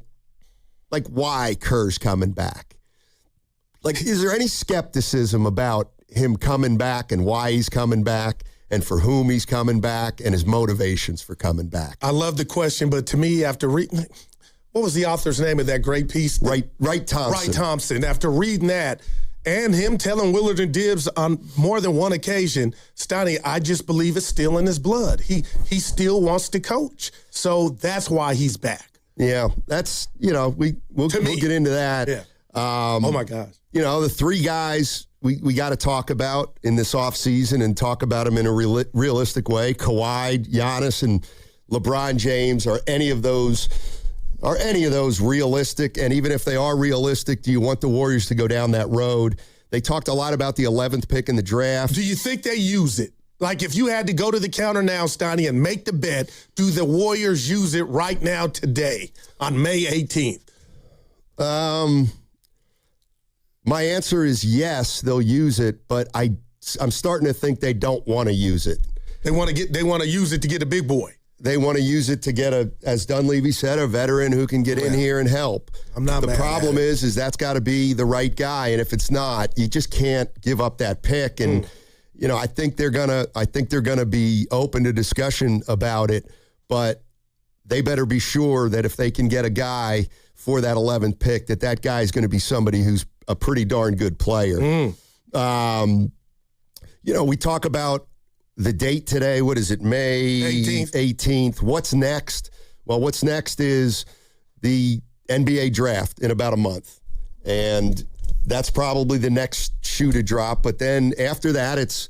like why Kerr's coming back? Like, is there any skepticism about him coming back and why he's coming back and for whom he's coming back and his motivations for coming back? I love the question, but to me, after reading, what was the author's name of that great piece? Wright Thompson. Wright Thompson. After reading that and him telling Willard and Dibs on more than one occasion, Steiny, I just believe it's still in his blood. He still wants to coach. So that's why he's back. Yeah, that's, we'll get into that. Yeah. Oh, my gosh. The 3 guys we got to talk about in this offseason and talk about them in a realistic way. Kawhi, Giannis, and LeBron James. Are any of those realistic? And even if they are realistic, do you want the Warriors to go down that road? They talked a lot about the 11th pick in the draft. Do you think they use it? Like, if you had to go to the counter now, Steiny, and make the bet, do the Warriors use it right now today on May 18th? My answer is yes, they'll use it, but I'm starting to think they don't want to use it. They want to use it to get a big boy. They want to use it to get as Dunleavy said, a veteran who can get in here and help. I'm not. The problem is that's got to be the right guy, and if it's not, you just can't give up that pick. And I think they're gonna be open to discussion about it, but they better be sure that if they can get a guy for that 11th pick, that guy is going to be somebody who's a pretty darn good player. We talk about the date today. What is it? May 18th. What's next? Well, what's next is the NBA draft in about a month. And that's probably the next shoe to drop. But then after that, it's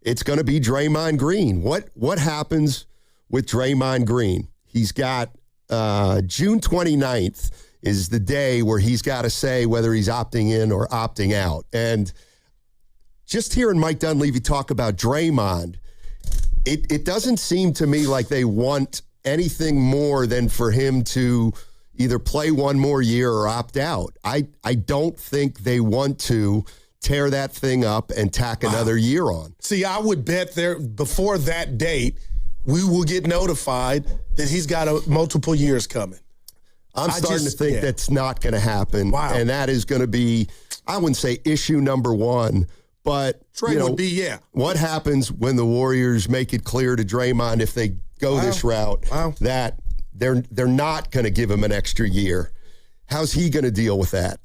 it's going to be Draymond Green. What happens with Draymond Green? He's got June 29th is the day where he's got to say whether he's opting in or opting out. And just hearing Mike Dunlevy talk about Draymond, it doesn't seem to me like they want anything more than for him to either play one more year or opt out. I don't think they want to tear that thing up and tack another year on. See, I would bet there before that date, we will get notified that he's got multiple years coming. I'm starting to think that's not going to happen. Wow. And that is going to be, I wouldn't say issue number one, but would be, what happens when the Warriors make it clear to Draymond if they go this route that they're not going to give him an extra year? How's he going to deal with that?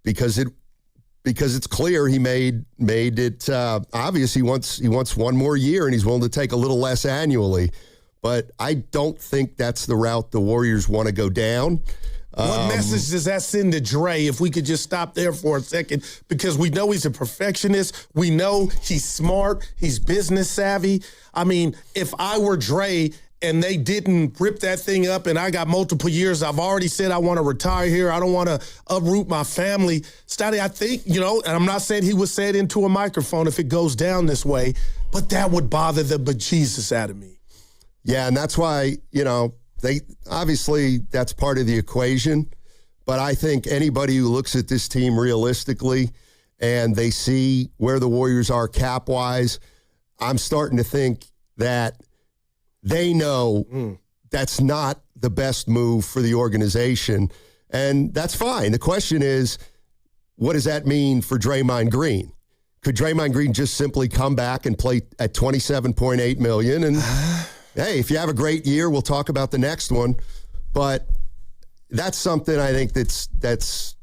Because it's clear he made it obvious he wants one more year and he's willing to take a little less annually. But I don't think that's the route the Warriors want to go down. What message does that send to Dre if we could just stop there for a second? Because we know he's a perfectionist. We know he's smart. He's business savvy. I mean, if I were Dre and they didn't rip that thing up and I got multiple years, I've already said I want to retire here. I don't want to uproot my family. Stoddy, I think, and I'm not saying he would say it into a microphone if it goes down this way, but that would bother the bejesus out of me. Yeah, and that's why, they obviously that's part of the equation. But I think anybody who looks at this team realistically and they see where the Warriors are cap-wise, I'm starting to think that they know that's not the best move for the organization. And that's fine. The question is, what does that mean for Draymond Green? Could Draymond Green just simply come back and play at $27.8 million? And hey, if you have a great year, we'll talk about the next one. But that's something I think that's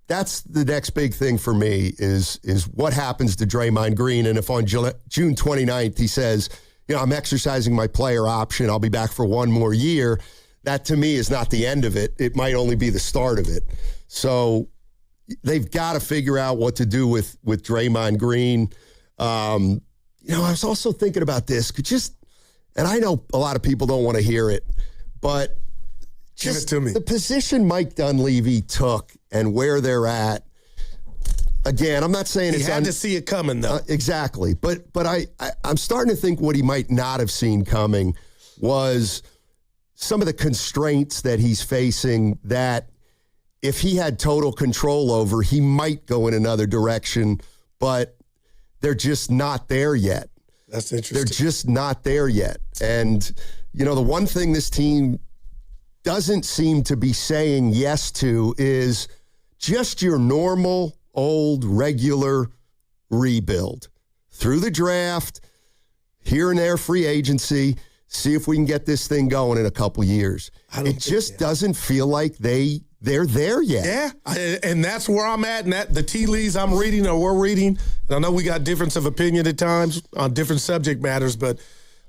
the next big thing for me is what happens to Draymond Green. And if on June 29th he says, I'm exercising my player option, I'll be back for one more year, that to me is not the end of it. It might only be the start of it. So they've got to figure out what to do with Draymond Green. I was also thinking about this. And I know a lot of people don't want to hear it, but just give it to me. The position Mike Dunlevy took and where they're at. Again, I'm not saying he had to see it coming, though. Exactly. But I'm starting to think what he might not have seen coming was some of the constraints that he's facing that if he had total control over, he might go in another direction, but they're just not there yet. That's interesting. They're just not there yet. And, the one thing this team doesn't seem to be saying yes to is just your normal, old, regular rebuild. Through the draft, here and there free agency, see if we can get this thing going in a couple years. It just doesn't feel like they're there yet. Yeah, and that's where I'm at. And the tea leaves I'm reading or we're reading, and I know we got difference of opinion at times on different subject matters, but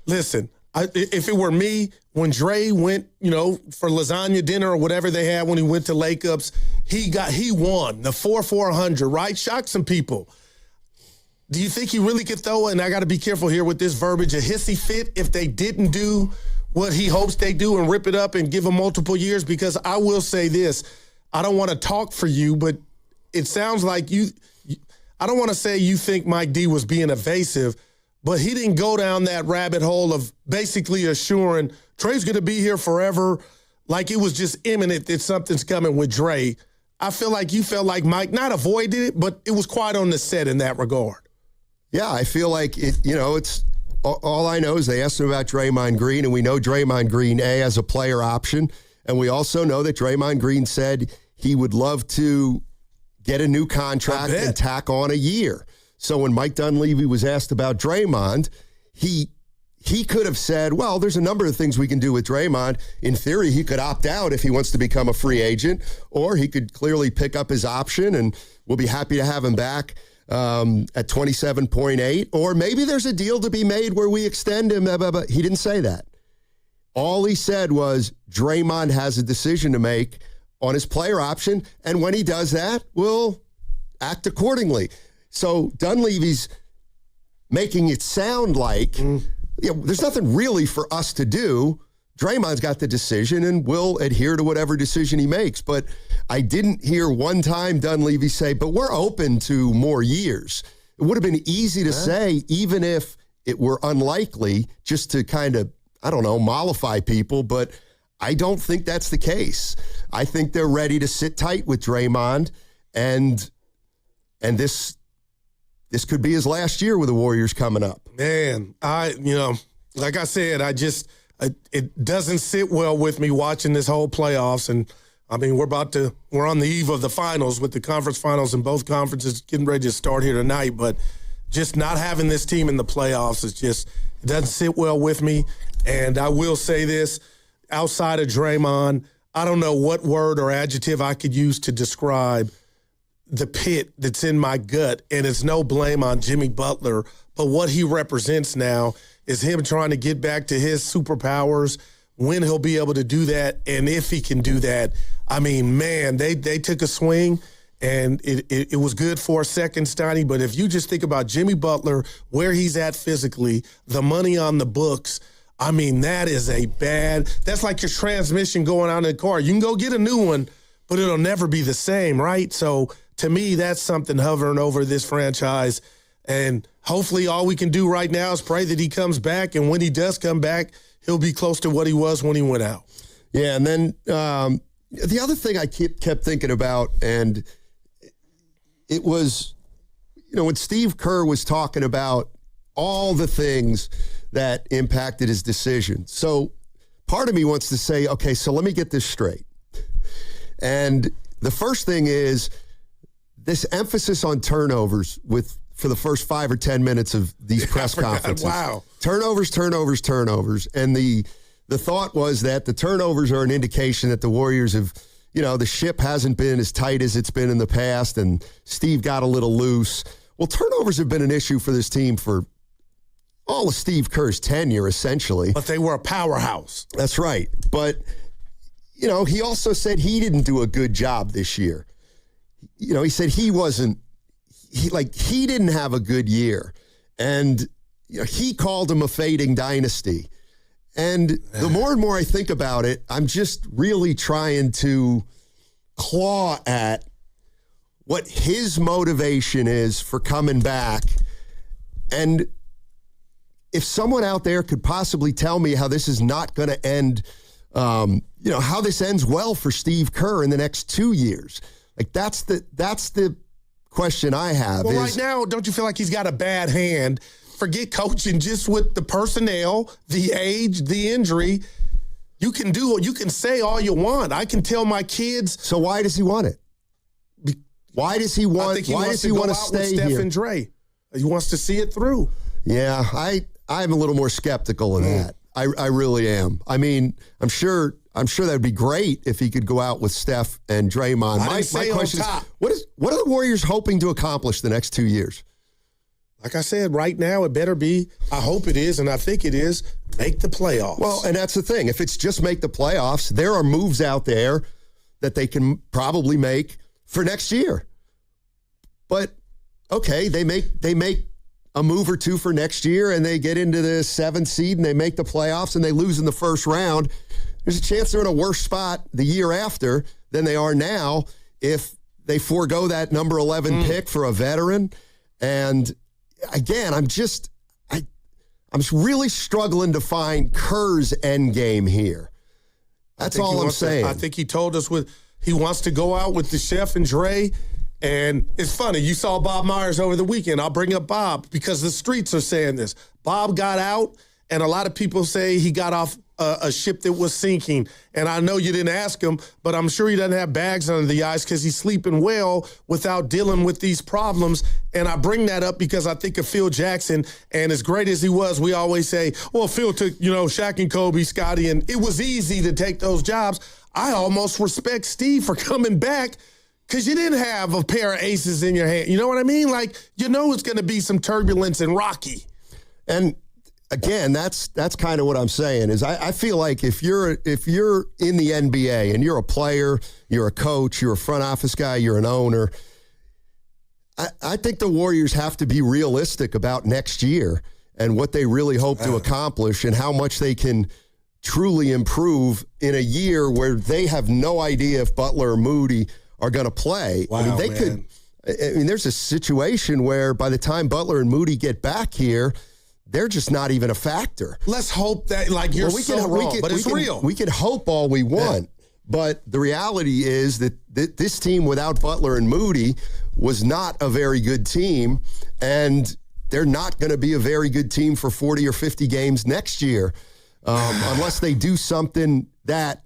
listen, if it were me, when Dre went, for lasagna dinner or whatever they had when he went to Lake Ups, he won the 4-400, right? Shocked some people. Do you think he really could throw, and I got to be careful here with this verbiage, a hissy fit if they didn't do what he hopes they do and rip it up and give him multiple years? Because I will say this, I don't want to talk for you, but it sounds like I don't want to say you think Mike D was being evasive, but he didn't go down that rabbit hole of basically assuring Dre's going to be here forever, like it was just imminent that something's coming with Dre. I feel like you felt like Mike not avoided it, but it was quite on the set in that regard. Yeah, I feel like it's all I know is they asked him about Draymond Green, and we know Draymond Green, has a player option, and we also know that Draymond Green said he would love to get a new contract and tack on a year. So when Mike Dunleavy was asked about Draymond, he could have said, well, there's a number of things we can do with Draymond. In theory, he could opt out if he wants to become a free agent, or he could clearly pick up his option, and we'll be happy to have him back at 27.8, or maybe there's a deal to be made where we extend him. But he didn't say that. All he said was Draymond has a decision to make on his player option, and when he does that, we'll act accordingly. So Dunlevy's making it sound like there's nothing really for us to do. Draymond's got the decision, and we'll adhere to whatever decision he makes. But I didn't hear one time Dunlevy say, but we're open to more years. It would have been easy to say, even if it were unlikely, just to kind of, I don't know, mollify people. But I don't think that's the case. I think they're ready to sit tight with Draymond, and this could be his last year with the Warriors coming up. Man, like I said, it doesn't sit well with me watching this whole playoffs. And I mean, we're on the eve of the finals with the conference finals and both conferences getting ready to start here tonight. But just not having this team in the playoffs it doesn't sit well with me. And I will say this, outside of Draymond, I don't know what word or adjective I could use to describe the pit that's in my gut. And it's no blame on Jimmy Butler, but what he represents now is him trying to get back to his superpowers, when he'll be able to do that, and if he can do that. I mean, man, they took a swing, and it was good for a second, Steiny, but if you just think about Jimmy Butler, where he's at physically, the money on the books, I mean, that's like your transmission going out in the car. You can go get a new one, but it'll never be the same, right? So to me, that's something hovering over this franchise. And hopefully all we can do right now is pray that he comes back. And when he does come back, he'll be close to what he was when he went out. Yeah, and then the other thing I kept thinking about, and it was, when Steve Kerr was talking about all the things that impacted his decision. So part of me wants to say, okay, so let me get this straight. And the first thing is this emphasis on turnovers for the first 5 or 10 minutes of these press conferences. Wow. Turnovers. And the thought was that the turnovers are an indication that the Warriors have, the ship hasn't been as tight as it's been in the past, and Steve got a little loose. Well, turnovers have been an issue for this team for all of Steve Kerr's tenure, essentially. But they were a powerhouse. That's right. But, he also said he didn't do a good job this year. He said he didn't have a good year. And he called him a fading dynasty. And the more and more I think about it, I'm just really trying to claw at what his motivation is for coming back. And if someone out there could possibly tell me how this is not going to end, how this ends well for Steve Kerr in the next 2 years. Like that's the question I have. Well, right now, don't you feel like he's got a bad hand? Forget coaching, just with the personnel, the age, the injury. You can say all you want. I can tell my kids. So why does he want it? Why does he want? Why does he want to stay Steph here? And Dre. He wants to see it through. Yeah, I'm a little more skeptical of that. I really am. I mean, I'm sure that'd be great if he could go out with Steph and Draymond. My question is, what are the Warriors hoping to accomplish the next 2 years? Like I said, right now it better be, I hope it is, and I think it is, make the playoffs. Well, and that's the thing. If it's just make the playoffs, there are moves out there that they can probably make for next year. But, okay, they make a move or two for next year, and they get into the 7th seed, and they make the playoffs, and they lose in the first round. There's a chance they're in a worse spot the year after than they are now if they forego that number 11 pick for a veteran. And again, I'm really struggling to find Kerr's end game here. That's all I'm saying. I think he told us he wants to go out with the Chef and Dre. And it's funny, you saw Bob Myers over the weekend. I'll bring up Bob because the streets are saying this. Bob got out, and a lot of people say he got off a ship that was sinking. And I know you didn't ask him, but I'm sure he doesn't have bags under the eyes because he's sleeping well without dealing with these problems. And I bring that up because I think of Phil Jackson, and as great as he was, we always say, well, Phil took, Shaq and Kobe, Scotty, and it was easy to take those jobs. I almost respect Steve for coming back because you didn't have a pair of aces in your hand. You know what I mean? Like, it's going to be some turbulence and rocky. And again, that's kind of what I'm saying is I feel like if you're in the NBA and you're a player, you're a coach, you're a front office guy, you're an owner, I think the Warriors have to be realistic about next year and what they really hope to accomplish and how much they can truly improve in a year where they have no idea if Butler or Moody are going to play. Wow, I mean, they could. I mean, there's a situation where by the time Butler and Moody get back here, they're just not even a factor. Let's hope that, like, you're wrong, but it's real. We can hope all we want, but the reality is that this team without Butler and Moody was not a very good team, and they're not going to be a very good team for 40 or 50 games next year unless they do something that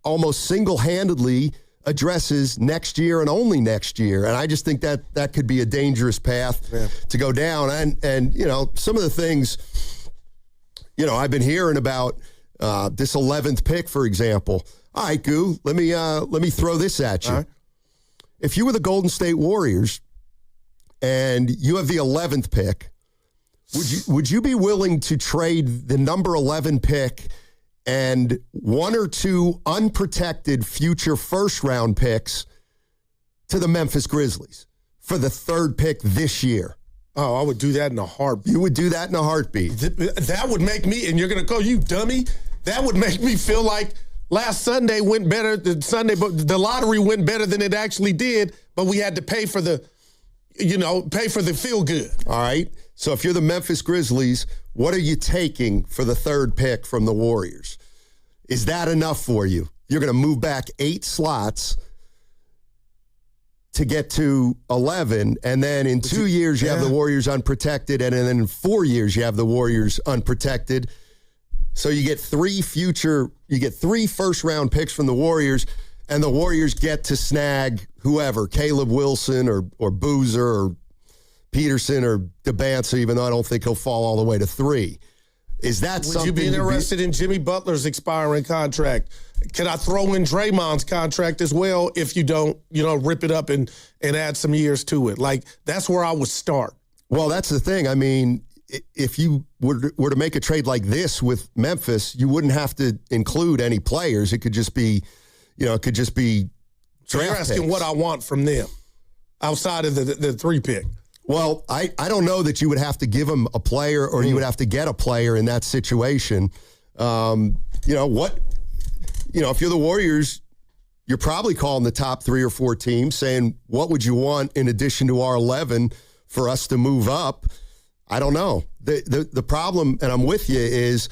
almost single-handedly addresses next year and only next year. And I just think that could be a dangerous path to go down. And you know, some of the things, you know, I've been hearing about this 11th pick, for example. All right, Goo, let me throw this at you. Right. If you were the Golden State Warriors and you have the 11th pick, would you be willing to trade the number 11 pick and one or two unprotected future first-round picks to the Memphis Grizzlies for the 3rd pick this year? Oh, I would do that in a heartbeat. You would do that in a heartbeat. That would make me, and you're going to go, you dummy, that would make me feel like last Sunday went better than Sunday, but the lottery went better than it actually did, but we had to pay for the feel good. All right. So if you're the Memphis Grizzlies, what are you taking for the 3rd pick from the Warriors? Is that enough for you? You're going to move back 8 slots to get to 11, and then in 2 years you have the Warriors unprotected, and then in 4 years you have the Warriors unprotected. So you get 3 first-round picks from the Warriors, and the Warriors get to snag whoever, Caleb Wilson or Boozer or Peterson or DeBanza, even though I don't think he'll fall all the way to 3. Is that something? Would you be interested in Jimmy Butler's expiring contract? Can I throw in Draymond's contract as well if you don't, rip it up and add some years to it? Like, that's where I would start. Well, that's the thing. I mean, if you were to make a trade like this with Memphis, you wouldn't have to include any players. It could just be, draft So you're asking picks. what I want from them outside of the 3 pick. Well, I don't know that you would have to give them a player or you would have to get a player in that situation. If you're the Warriors, you're probably calling the top 3 or 4 teams saying, what would you want in addition to our 11 for us to move up? I don't know. The problem, and I'm with you, is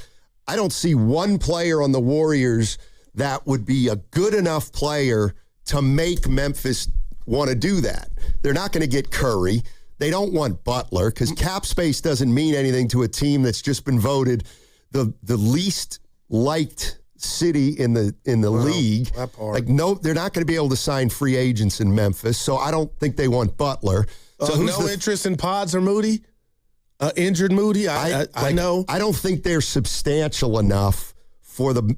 I don't see one player on the Warriors that would be a good enough player to make Memphis want to do that. They're not going to get Curry. They don't want Butler because cap space doesn't mean anything to a team that's just been voted the least liked city in the league. That part. Like, no, they're not going to be able to sign free agents in Memphis, so I don't think they want Butler. So no interest in Pods or Moody? Injured Moody? I know. I don't think they're substantial enough for the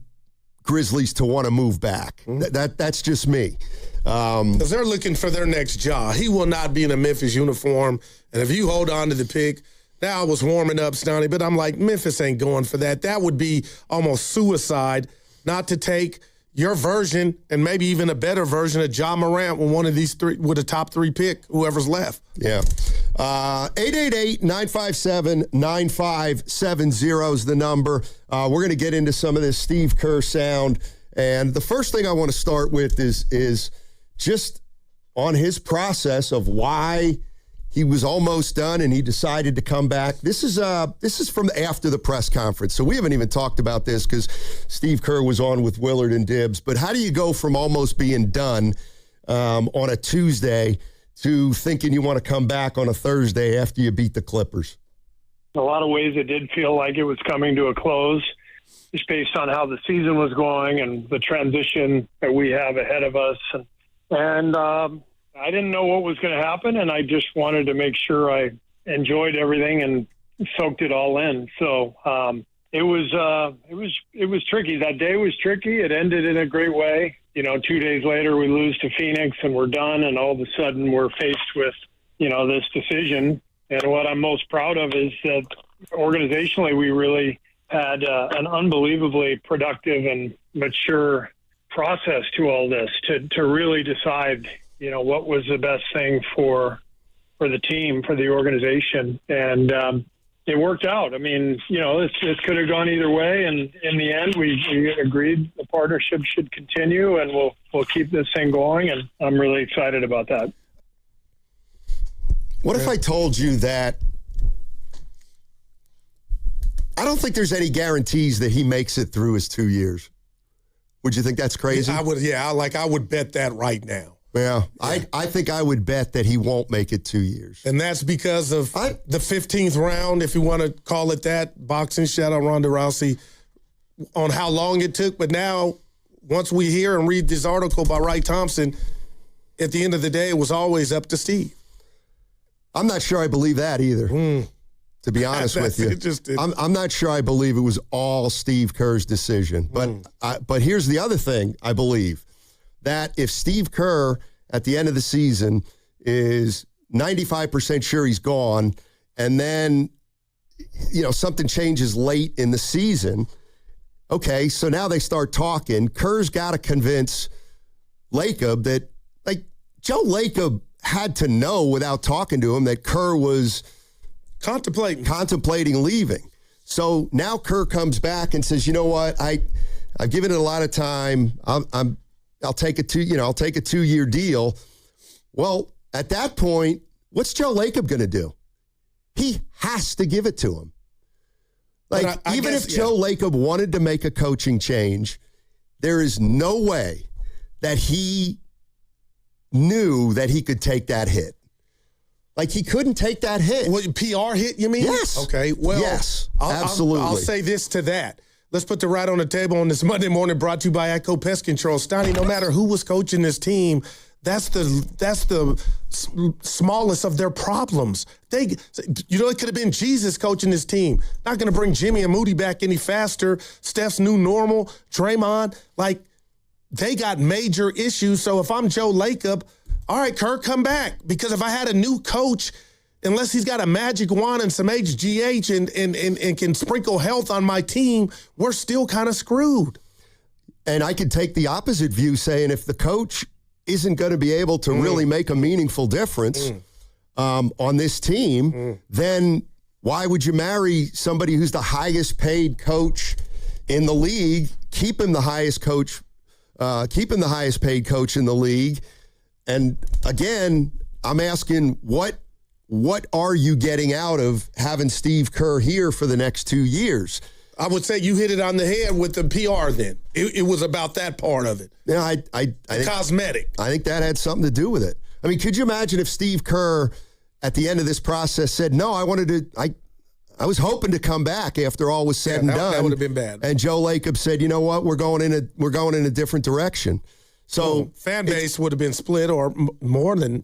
Grizzlies to want to move back. That's just me. Because they're looking for their next job. He will not be in a Memphis uniform. And if you hold on to the pick, now I was warming up, Stoney, but I'm like, Memphis ain't going for that. That would be almost suicide not to take your version and maybe even a better version of Ja Morant with one of these 3, with a top 3 pick, whoever's left. Yeah. 888-957-9570 is the number. We're going to get into some of this Steve Kerr sound. And the first thing I want to start with is just on his process of why he was almost done and he decided to come back. This is from after the press conference. So we haven't even talked about this because Steve Kerr was on with Willard and Dibbs. But how do you go from almost being done on a Tuesday to thinking you want to come back on a Thursday after you beat the Clippers? In a lot of ways, it did feel like it was coming to a close, just based on how the season was going and the transition that we have ahead of us. And I didn't know what was going to happen, and I just wanted to make sure I enjoyed everything and soaked it all in. So it was tricky. That day was tricky. It ended in a great way. 2 days later, we lose to Phoenix, and we're done, and all of a sudden we're faced with, this decision. And what I'm most proud of is that organizationally we really had an unbelievably productive and mature process to all this to really decide, what was the best thing for the team, for the organization. And it worked out. I mean, this could have gone either way. And in the end, we agreed the partnership should continue, and we'll keep this thing going. And I'm really excited about that. What if I told you that I don't think there's any guarantees that he makes it through his 2 years? Would you think that's crazy? I would. Yeah, I would bet that right now. Yeah, I think I would bet that he won't make it 2 years. And that's because of the 15th round, if you want to call it that, boxing shot on Ronda Rousey, on how long it took. But now, once we hear and read this article by Wright Thompson, at the end of the day, it was always up to Steve. I'm not sure I believe that either, to be honest with you. I'm not sure I believe it was all Steve Kerr's decision. But here's the other thing I believe. That if Steve Kerr at the end of the season is 95% sure he's gone, and then, something changes late in the season, okay, so now they start talking. Kerr's got to convince Lacob that, Joe Lacob had to know without talking to him that Kerr was contemplating leaving. So now Kerr comes back and says, you know what, I've given it a lot of time. I'll take a 2-year deal. Well, at that point, what's Joe Lacob going to do? He has to give it to him. Even if Joe Lacob wanted to make a coaching change, there is no way that he knew that he could take that hit. He couldn't take that hit. What, PR hit, you mean? Yes. Okay, well. Yes, absolutely. I'll say this to that. Let's put the right on the table on this Monday morning, brought to you by Atco Pest Control. Steiny, no matter who was coaching this team, that's the smallest of their problems. It could have been Jesus coaching this team. Not going to bring Jimmy and Moody back any faster. Steph's new normal, Draymond, they got major issues. So if I'm Joe Lacob, all right, Kerr, come back. Because if I had a new coach, unless he's got a magic wand and some HGH and can sprinkle health on my team, we're still kind of screwed. And I could take the opposite view, saying if the coach isn't going to be able to really make a meaningful difference on this team, then why would you marry somebody who's the highest paid coach in the league, keep him the highest paid coach in the league? And again, I'm asking what are you getting out of having Steve Kerr here for the next 2 years? I would say you hit it on the head with the PR then. It was about that part of it. Yeah, I think cosmetic. I think that had something to do with it. I mean, could you imagine if Steve Kerr at the end of this process said, no, I was hoping to come back after all was said and done. That would have been bad. And Joe Lacob said, you know what, we're going in a different direction. So fan base would have been split or more than,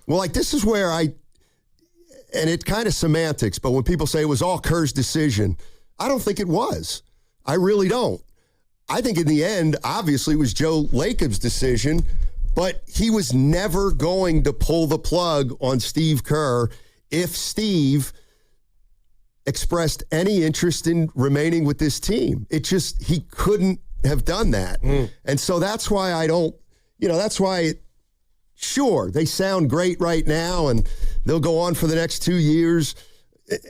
Well, this is where and it's kind of semantics, but when people say it was all Kerr's decision, I don't think it was. I really don't. I think in the end, obviously, it was Joe Lacob's decision, but he was never going to pull the plug on Steve Kerr if Steve expressed any interest in remaining with this team. He couldn't have done that. And so that's why sure, they sound great right now, and they'll go on for the next 2 years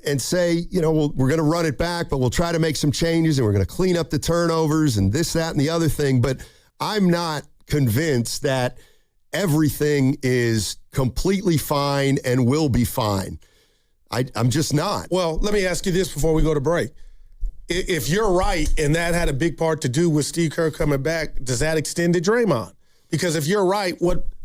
and say, we're going to run it back, but we'll try to make some changes, and we're going to clean up the turnovers and this, that, and the other thing. But I'm not convinced that everything is completely fine and will be fine. I'm just not. Well, let me ask you this before we go to break. If you're right, and that had a big part to do with Steve Kerr coming back, does that extend to Draymond? Because if you're right,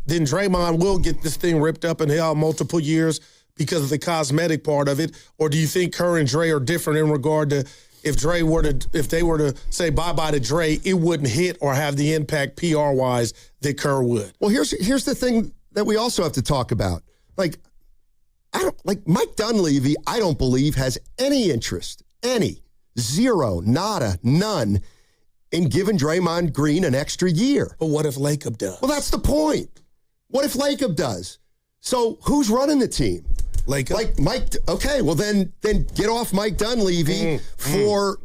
then Draymond will get this thing ripped up in hell multiple years because of the cosmetic part of it? Or do you think Kerr and Dre are different in regard to if they were to say bye-bye to Dre, it wouldn't hit or have the impact PR-wise that Kerr would? Well, here's the thing that we also have to talk about. Mike Dunlevy, I don't believe has any interest, zero, nada, none, in giving Draymond Green an extra year. But what if Lacob does? Well, that's the point. What if Lacob does? So who's running the team? Lacob. Mike. Okay, well then get off Mike Dunlevy for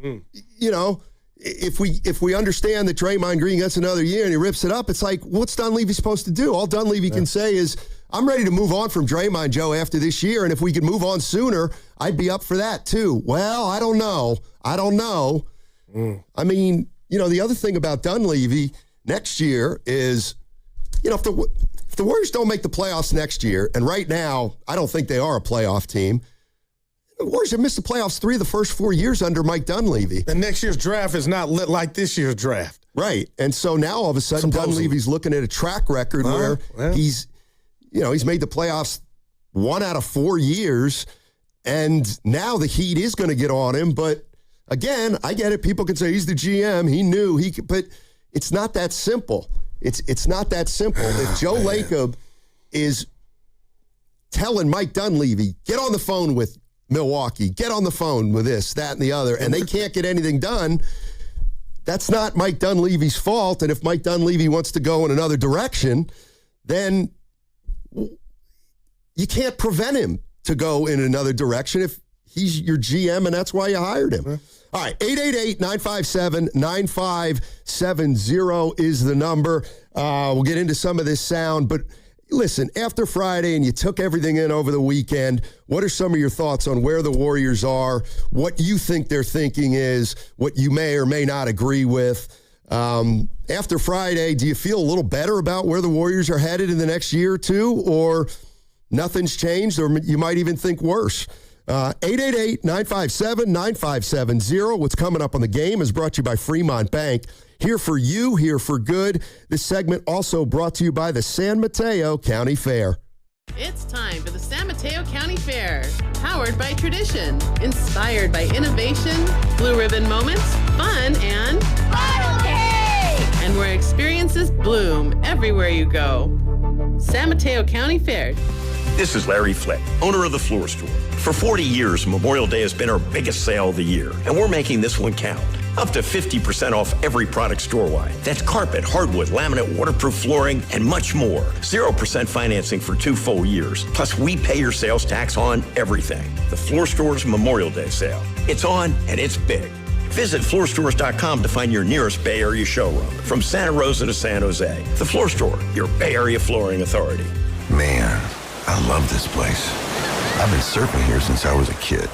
if we understand that Draymond Green gets another year and he rips it up, it's like, what's Dunlevy supposed to do? All Dunlevy can say is, I'm ready to move on from Draymond, Joe, after this year, and if we could move on sooner, I'd be up for that too. Well, I don't know. I mean, the other thing about Dunlevy next year is, if the Warriors don't make the playoffs next year, and right now, I don't think they are a playoff team, the Warriors have missed the playoffs 3 of the first 4 years under Mike Dunlevy. And next year's draft is not lit like this year's draft. Right. And so now all of a sudden, Dunleavy's looking at a track record where he's made the playoffs 1 out of 4 years, and now the heat is going to get on him. But again, I get it. People can say he's the GM. He knew he could, but it's not that simple. It's not that simple. If Joe Lacob is telling Mike Dunleavy, get on the phone with Milwaukee, get on the phone with this, that, and the other, and they can't get anything done, that's not Mike Dunleavy's fault. And if Mike Dunleavy wants to go in another direction, then you can't prevent him to go in another direction if he's your GM and that's why you hired him. All right, 888-957-9570 is the number. We'll get into some of this sound, but listen, after Friday and you took everything in over the weekend, what are some of your thoughts on where the Warriors are, what you think their thinking is, what you may or may not agree with? After Friday, do you feel a little better about where the Warriors are headed in the next year or two, or nothing's changed, or you might even think worse? 888-957-9570. What's coming up on the game is brought to you by Fremont Bank. Here for you, here for good. This segment also brought to you by the San Mateo County Fair. It's time for the San Mateo County Fair. Powered by tradition, inspired by innovation, blue ribbon moments, fun, and bottle cake! And where experiences bloom everywhere you go. San Mateo County Fair. This is Larry Flick, owner of the Floor Store. For 40 years, Memorial Day has been our biggest sale of the year, and we're making this one count. Up to 50% off every product store-wide. That's carpet, hardwood, laminate, waterproof flooring, and much more. 0% financing for 2 full years. Plus, we pay your sales tax on everything. The Floor Store's Memorial Day sale. It's on, and it's big. Visit floorstores.com to find your nearest Bay Area showroom. From Santa Rosa to San Jose, the Floor Store, your Bay Area flooring authority. Man, I love this place. I've been surfing here since I was a kid.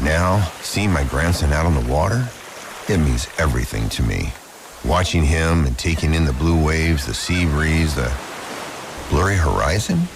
Now, seeing my grandson out on the water, it means everything to me. Watching him and taking in the blue waves, the sea breeze, the blurry horizon.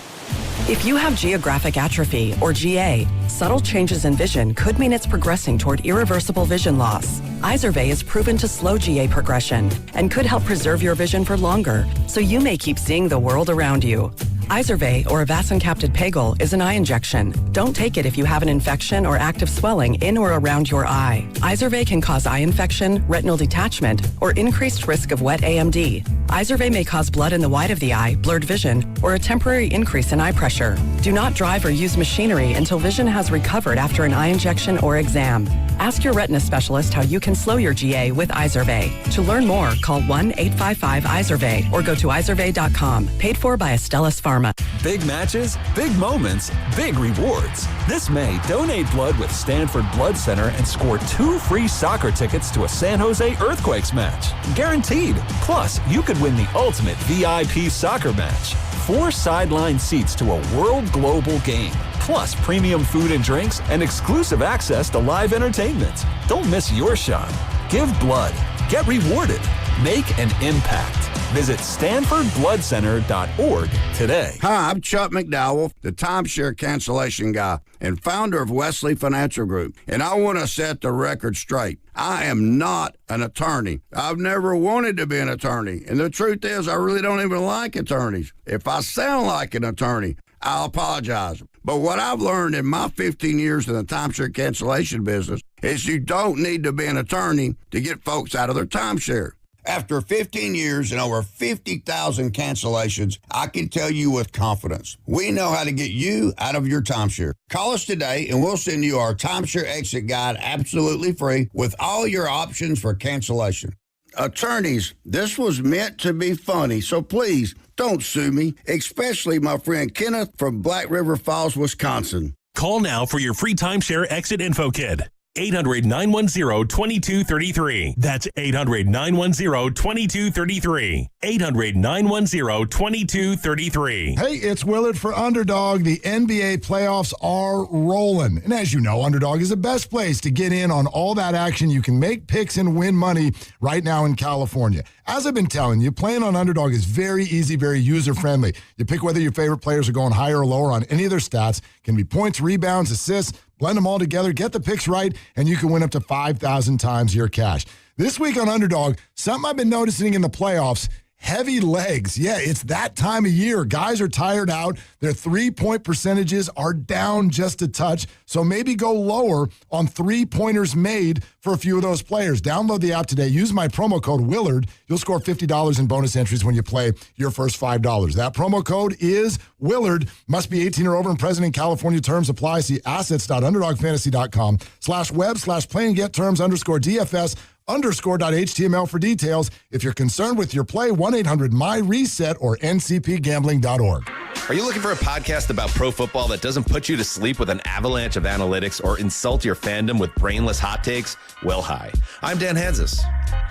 If you have geographic atrophy, or GA, subtle changes in vision could mean it's progressing toward irreversible vision loss. Izervay is proven to slow GA progression and could help preserve your vision for longer, so you may keep seeing the world around you. Izervay, or avacincaptad pegol, is an eye injection. Don't take it if you have an infection or active swelling in or around your eye. Izervay can cause eye infection, retinal detachment, or increased risk of wet AMD. Izervay may cause blood in the white of the eye, blurred vision, or a temporary increase in eye pressure. Do not drive or use machinery until vision has recovered after an eye injection or exam. Ask your retina specialist how you can slow your GA with Izervay. To learn more, call 1-855-IZERVAY or go to izervay.com. Paid for by Astellas Pharma. Big matches, big moments, big rewards. This May, donate blood with Stanford Blood Center and score 2 free soccer tickets to a San Jose Earthquakes match. Guaranteed. Plus, you could win the ultimate VIP soccer match. 4 sideline seats to a world global game. Plus premium food and drinks and exclusive access to live entertainment. Don't miss your shot. Give blood. Get rewarded. Make an impact. Visit StanfordBloodCenter.org today. Hi, I'm Chuck McDowell, the timeshare cancellation guy and founder of Wesley Financial Group. And I want to set the record straight. I am not an attorney. I've never wanted to be an attorney. And the truth is, I really don't even like attorneys. If I sound like an attorney, I'll apologize. But what I've learned in my 15 years in the timeshare cancellation business is you don't need to be an attorney to get folks out of their timeshare. After 15 years and over 50,000 cancellations, I can tell you with confidence, we know how to get you out of your timeshare. Call us today and we'll send you our timeshare exit guide absolutely free with all your options for cancellation. Attorneys, this was meant to be funny, so please don't sue me, especially my friend Kenneth from Black River Falls, Wisconsin. Call now for your free timeshare exit info kit. 800-910-2233. That's 800-910-2233. 800-910-2233. Hey, it's Willard for Underdog. The NBA playoffs are rolling. And as you know, Underdog is the best place to get in on all that action. You can make picks and win money right now in California. As I've been telling you, playing on Underdog is very easy, very user-friendly. You pick whether your favorite players are going higher or lower on any of their stats. It can be points, rebounds, assists. Blend them all together, get the picks right, and you can win up to 5,000 times your cash. This week on Underdog, something I've been noticing in the playoffs, heavy legs. Yeah, it's that time of year. Guys are tired out. Their three-point percentages are down just a touch, so maybe go lower on three-pointers made for a few of those players. Download the app today. Use my promo code Willard. You'll score $50 in bonus entries when you play your first $5. That promo code is Willard. Must be 18 or over and present in California. Terms apply. See assets.underdogfantasy.com/web/play-and-get-terms_DFS _.html for details. If you're concerned with your play, 1-800-MY-RESET or ncpgambling.org. Are you looking for a podcast about pro football that doesn't put you to sleep with an avalanche of analytics or insult your fandom with brainless hot takes? Well, hi. I'm Dan Hansis.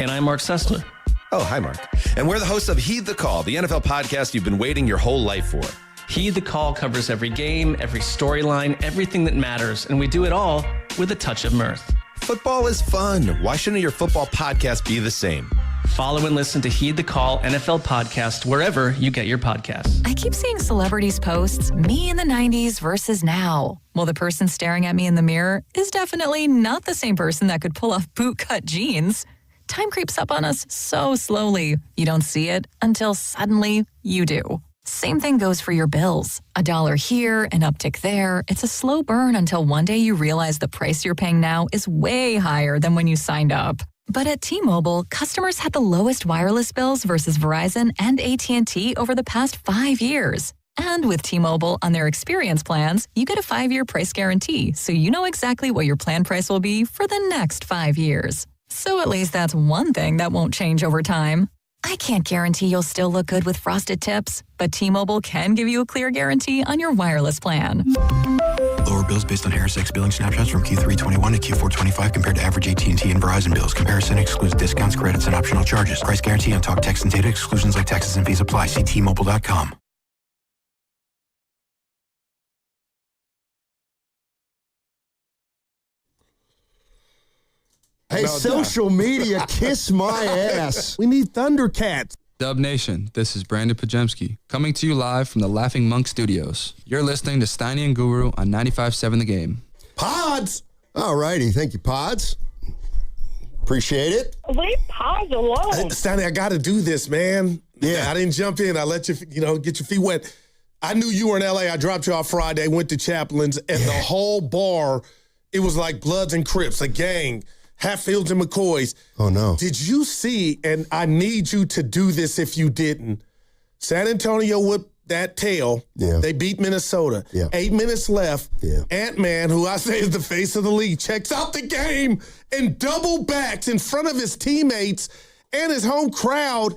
And I'm Mark Sessler. Oh, hi, Mark. And we're the hosts of Heed the Call, the NFL podcast you've been waiting your whole life for. Heed the Call covers every game, every storyline, everything that matters, and we do it all with a touch of mirth. Football is fun. Why shouldn't your football podcast be the same? Follow and listen to Heed the Call NFL podcast wherever you get your podcasts. I keep seeing celebrities posts, me in the 90s versus now. Well, the person staring at me in the mirror is definitely not the same person that could pull off bootcut jeans. Time creeps up on us so slowly. You don't see it until suddenly you do. Same thing goes for your bills. $1 here, an uptick there. It's a slow burn until one day you realize the price you're paying now is way higher than when you signed up. But at T-Mobile, customers had the lowest wireless bills versus Verizon and AT&T over the past 5 years. And with T-Mobile on their experience plans, you get a 5-year price guarantee, so you know exactly what your plan price will be for the next 5 years. So at least that's one thing that won't change over time. I can't guarantee you'll still look good with frosted tips, but T-Mobile can give you a clear guarantee on your wireless plan. Lower bills based on Harris X billing snapshots from Q3 21 to Q4 25 compared to average AT&T and Verizon bills. Comparison excludes discounts, credits, and optional charges. Price guarantee on talk, text, and data. Exclusions like taxes and fees apply. See T-Mobile.com. Hey, social media, kiss my ass. We need Thundercats. Dub Nation, this is Brandon Pajemski, coming to you live from the Laughing Monk Studios. You're listening to Steiny and Guru on 95.7 The Game. Pods! All righty. Thank you, Pods. Appreciate it. Leave Pods alone. Steiny, I got to do this, man. Yeah. I didn't jump in. I let you, get your feet wet. I knew you were in L.A. I dropped you off Friday, went to Chaplin's, and the whole bar, it was like Bloods and Crips, a gang. Hatfields and McCoys. Oh, no. Did you see, and I need you to do this if you didn't, San Antonio whipped that tail. Yeah. They beat Minnesota. Yeah. 8 minutes left. Yeah. Ant-Man, who I say is the face of the league, checks out the game and double backs in front of his teammates and his home crowd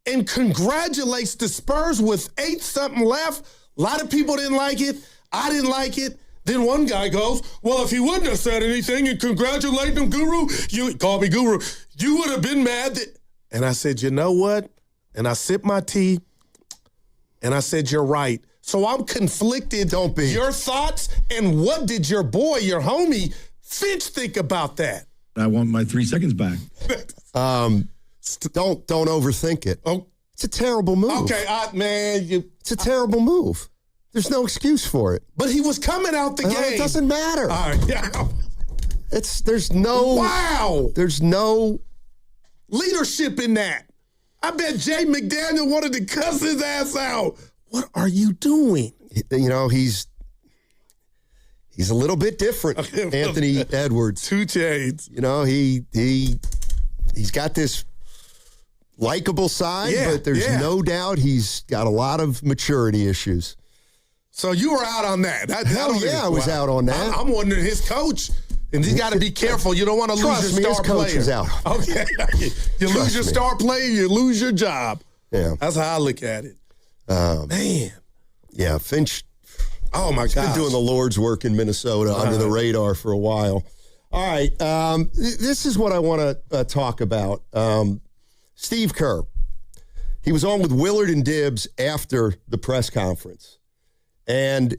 and congratulates the Spurs with 8-something left. A lot of people didn't like it. I didn't like it. Then one guy goes, well, if he wouldn't have said anything and congratulated him, Guru, you call me Guru, you would have been mad that. And I said, you know what? And I sipped my tea, and I said, you're right. So I'm conflicted. Don't be. Your thoughts, and what did your boy, your homie, Finch think about that? I want my 3 seconds back. Don't overthink it. Oh, it's a terrible move. Okay, it's a terrible move. There's no excuse for it. But he was coming out the game. It doesn't matter. All right, yeah. There's no leadership in that. I bet Jay McDaniel wanted to cuss his ass out. What are you doing? He's a little bit different. Anthony Edwards. 2 chains. He's got this likable side, but there's no doubt he's got a lot of maturity issues. So you were out on that. I was out on that. I'm wondering his coach, and he's got to be careful. You don't want to lose your star player. His coach is out. Okay. You lose your star player, you lose your job. Yeah. That's how I look at it. Man. Yeah, Finch. Oh, my God. He's been doing the Lord's work in Minnesota under the radar for a while. All right. This is what I want to talk about. Steve Kerr. He was on with Willard and Dibbs after the press conference. And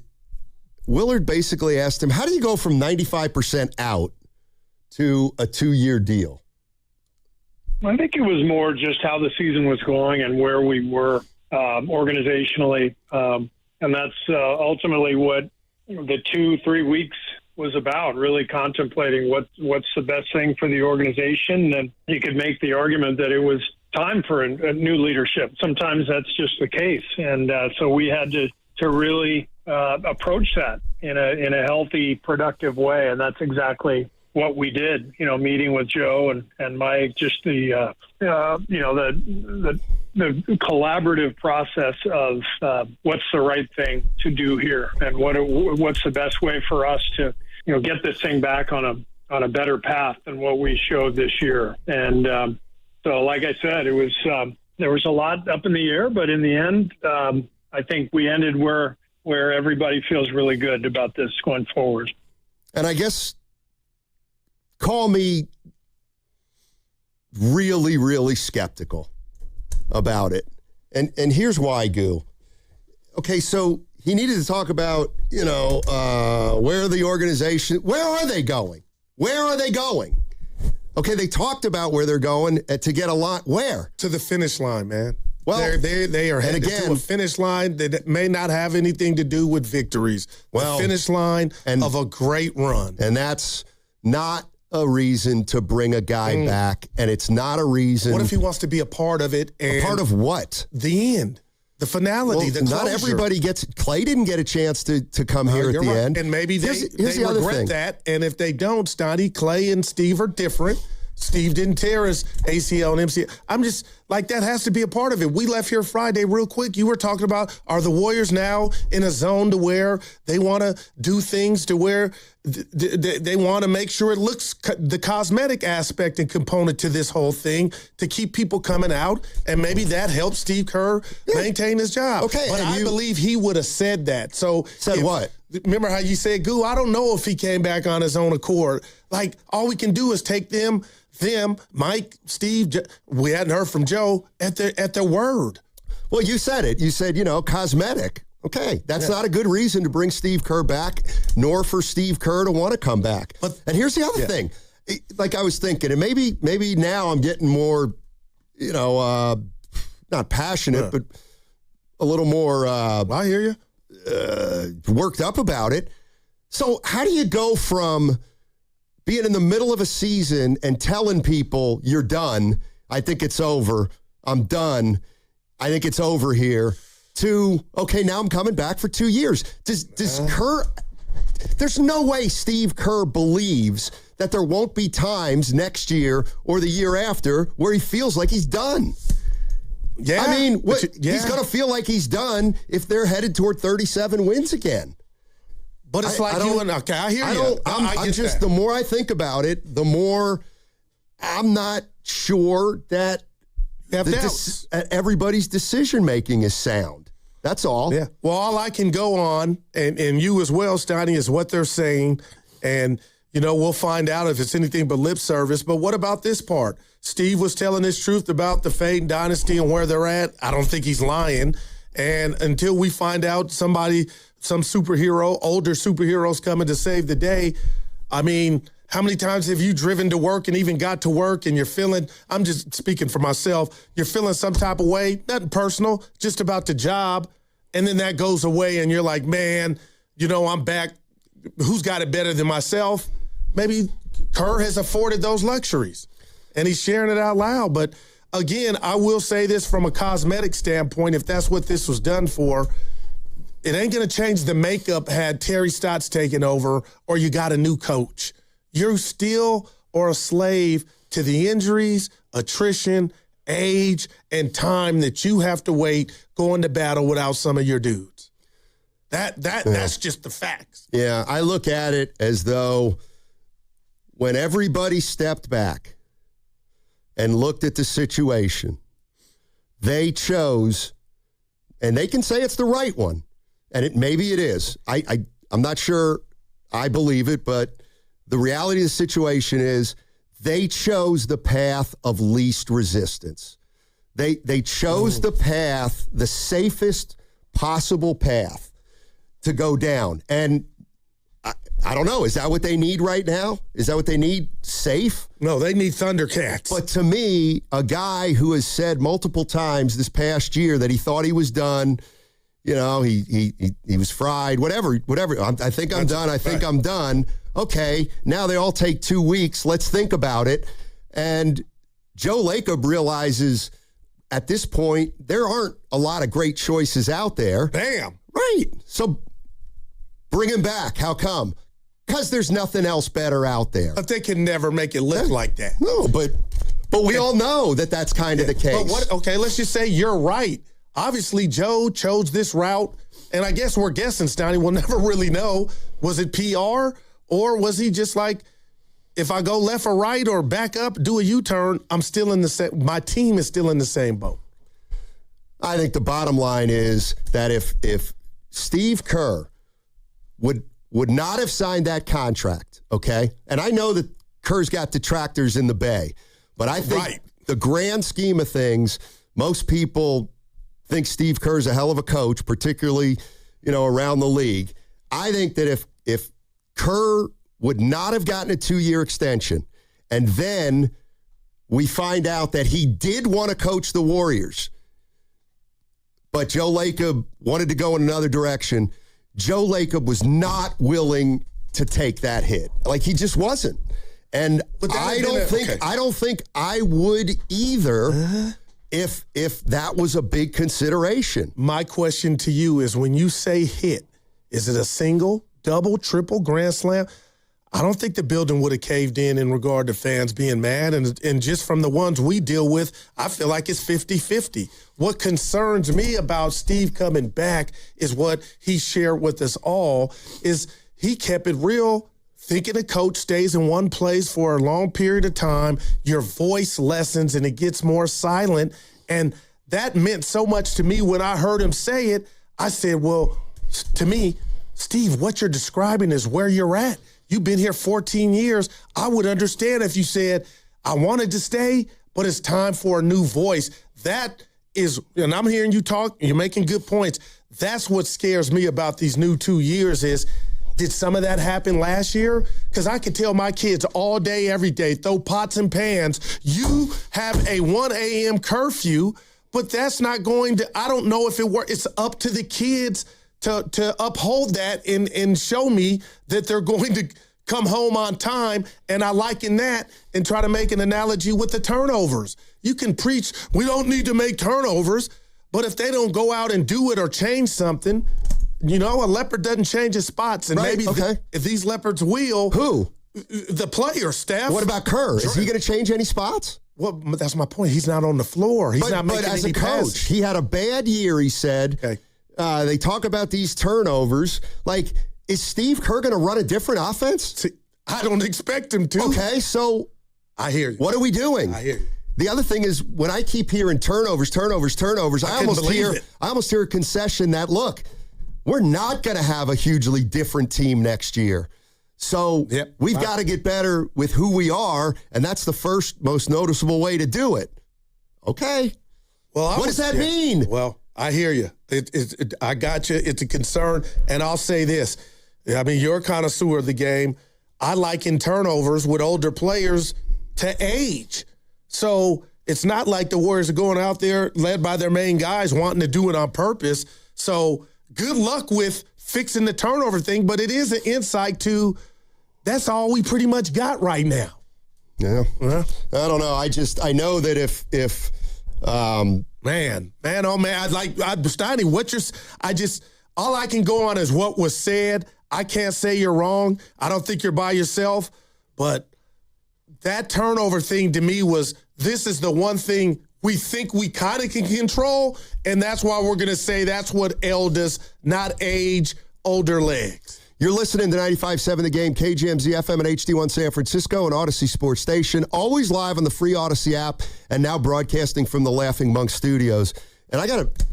Willard basically asked him, how do you go from 95% out to a 2-year deal? I think it was more just how the season was going and where we were organizationally. And that's ultimately what the 2-3 weeks was about, really contemplating what's the best thing for the organization. And you could make the argument that it was time for a new leadership. Sometimes that's just the case. And so we had to really approach that in a healthy, productive way. And that's exactly what we did, meeting with Joe and Mike, just the collaborative process of what's the right thing to do here and what's the best way for us to, get this thing back on a better path than what we showed this year. And so, like I said, it was there was a lot up in the air, but in the end, I think we ended where everybody feels really good about this going forward. And I guess call me really, really skeptical about it. And here's why, Goo. Okay, so he needed to talk about, where are the organization, where are they going? Where are they going? Okay, they talked about where they're going to get a lot. Where? To the finish line, man. Well, they are headed to a finish line that may not have anything to do with victories. The finish line of a great run. And that's not a reason to bring a guy back, and it's not a reason. What if he wants to be a part of it? A part of what? The end. The finality, the closure. Not everybody gets. Clay didn't get a chance to come here at the end. And maybe they regret that. And if they don't, Stoney, Clay and Steve are different. Steve didn't tear his ACL and MCL. I'm just like, that has to be a part of it. We left here Friday real quick. You were talking about, are the Warriors now in a zone to where they want to do things to where they want to make sure it looks the cosmetic aspect and component to this whole thing to keep people coming out. And maybe that helps Steve Kerr maintain his job. Okay. But I believe he would have said that. So what? Remember how you said, Goo, I don't know if he came back on his own accord. Like, all we can do is take them, Mike, Steve, we hadn't heard from Joe, at their word. Well, you said it. You said, cosmetic. Okay, that's not a good reason to bring Steve Kerr back, nor for Steve Kerr to want to come back. And here's the other thing. Like I was thinking, and maybe now I'm getting more, not passionate, but a little more. I hear you. Worked up about it. So how do you go from being in the middle of a season and telling people you're done, I think it's over, I'm done, I think it's over here, to, okay, now I'm coming back for 2 years? Does Kerr, there's no way Steve Kerr believes that there won't be times next year or the year after where he feels like he's done. Yeah. I mean, he's going to feel like he's done if they're headed toward 37 wins again. But it's I hear you. I'm just, the more I think about it, the more I'm not sure that everybody's decision-making is sound. That's all. Yeah. Well, all I can go on, and you as well, Steiny, is what they're saying. And, we'll find out if it's anything but lip service. But what about this part? Steve was telling his truth about the Fade Dynasty and where they're at. I don't think he's lying. And until we find out some superhero, older superheroes coming to save the day, I mean, how many times have you driven to work and even got to work and you're feeling, I'm just speaking for myself, you're feeling some type of way, nothing personal, just about the job, and then that goes away and you're like, man, I'm back. Who's got it better than myself? Maybe Kerr has afforded those luxuries and he's sharing it out loud. But again, I will say this from a cosmetic standpoint, if that's what this was done for, it ain't going to change the makeup had Terry Stotts taken over or you got a new coach. You're still a slave to the injuries, attrition, age, and time that you have to wait going to battle without some of your dudes. That's just the facts. Yeah, I look at it as though when everybody stepped back and looked at the situation, they chose, and they can say it's the right one, and maybe it is. I'm not sure I believe it, but the reality of the situation is they chose the path of least resistance. They chose the path, the safest possible path to go down. And I don't know. Is that what they need right now? Is that what they need? Safe? No, they need Thundercats. But to me, a guy who has said multiple times this past year that he thought he was done, he was fried, whatever. I think I'm done. I think I'm done. Okay, now they all take 2 weeks. Let's think about it. And Joe Lacob realizes at this point there aren't a lot of great choices out there. Bam. Right. So bring him back. How come? Because there's nothing else better out there. But they can never make it look like that. No, but we all know that that's kind of the case. But let's just say you're right. Obviously, Joe chose this route, and I guess we're guessing, Stoney. We'll never really know. Was it PR, or was he just like, if I go left or right or back up, do a U-turn, I'm still in the same, my team is still in the same boat? I think the bottom line is that if Steve Kerr would not have signed that contract, okay? And I know that Kerr's got detractors in the Bay, but I think the grand scheme of things, most people think Steve Kerr's a hell of a coach, particularly, around the league. I think that if Kerr would not have gotten a 2-year extension, and then we find out that he did want to coach the Warriors, but Joe Lacob wanted to go in another direction, Joe Lacob was not willing to take that hit. Like, he just wasn't. And I don't think I would either if that was a big consideration. My question to you is, when you say hit, is it a single, double, triple, grand slam? I don't think the building would have caved in regard to fans being mad. And just from the ones we deal with, I feel like it's 50-50. What concerns me about Steve coming back is what he shared with us all, is he kept it real. Thinking a coach stays in one place for a long period of time, your voice lessens and it gets more silent. And that meant so much to me when I heard him say it. I said, well, to me, Steve, what you're describing is where you're at. You've been here 14 years. I would understand if you said, I wanted to stay, but it's time for a new voice. That is, and I'm hearing you talk, you're making good points. That's what scares me about these new 2 years is, did some of that happen last year? Because I could tell my kids all day, every day, throw pots and pans. You have a 1 a.m. curfew, but that's not going to, I don't know if it works. It's up to the kids to uphold that and show me that they're going to come home on time. And I liken that and try to make an analogy with the turnovers. You can preach, we don't need to make turnovers, but if they don't go out and do it or change something, a leopard doesn't change his spots. And maybe if these leopards will. Who? The player, Steph. What about Kerr? Is he going to change any spots? Well, that's my point. He's not on the floor. He's not making any passes. But as a coach, he had a bad year, he said. Okay. They talk about these turnovers. Like, is Steve Kerr going to run a different offense? I don't expect him to. Okay, so I hear you. What are we doing? I hear you. The other thing is, when I keep hearing turnovers, I almost hear a concession that, look, we're not going to have a hugely different team next year. So we've got to get better with who we are, and that's the first most noticeable way to do it. Okay. Well, what does that mean? Well, I hear you. I got you. It's a concern. And I'll say this. I mean, you're a connoisseur of the game. I liken turnovers with older players to age. So it's not like the Warriors are going out there led by their main guys wanting to do it on purpose. So good luck with fixing the turnover thing, but it is an insight to that's all we pretty much got right now. Yeah. I don't know. I know that if Man, Steiny, all I can go on is what was said. I can't say you're wrong. I don't think you're by yourself, but that turnover thing to me was, this is the one thing we think we kind of can control, and that's why we're going to say that's what ailed us, not age, older legs. You're listening to 95.7 The Game, KGMZ FM and HD1 San Francisco and Odyssey Sports Station. Always live on the free Odyssey app and now broadcasting from the Laughing Monk Studios. And I got to,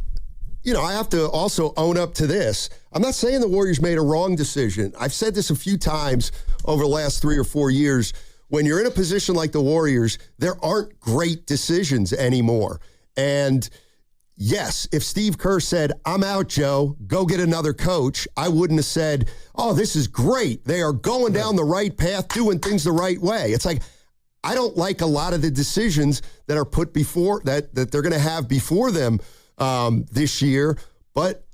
I have to also own up to this. I'm not saying the Warriors made a wrong decision. I've said this a few times over the last 3 or 4 years. When you're in a position like the Warriors, there aren't great decisions anymore. And yes, if Steve Kerr said, I'm out, Joe, go get another coach, I wouldn't have said, oh, this is great. They are going down the right path, doing things the right way. It's like, I don't like a lot of the decisions that are put before, that they're going to have before them this year. But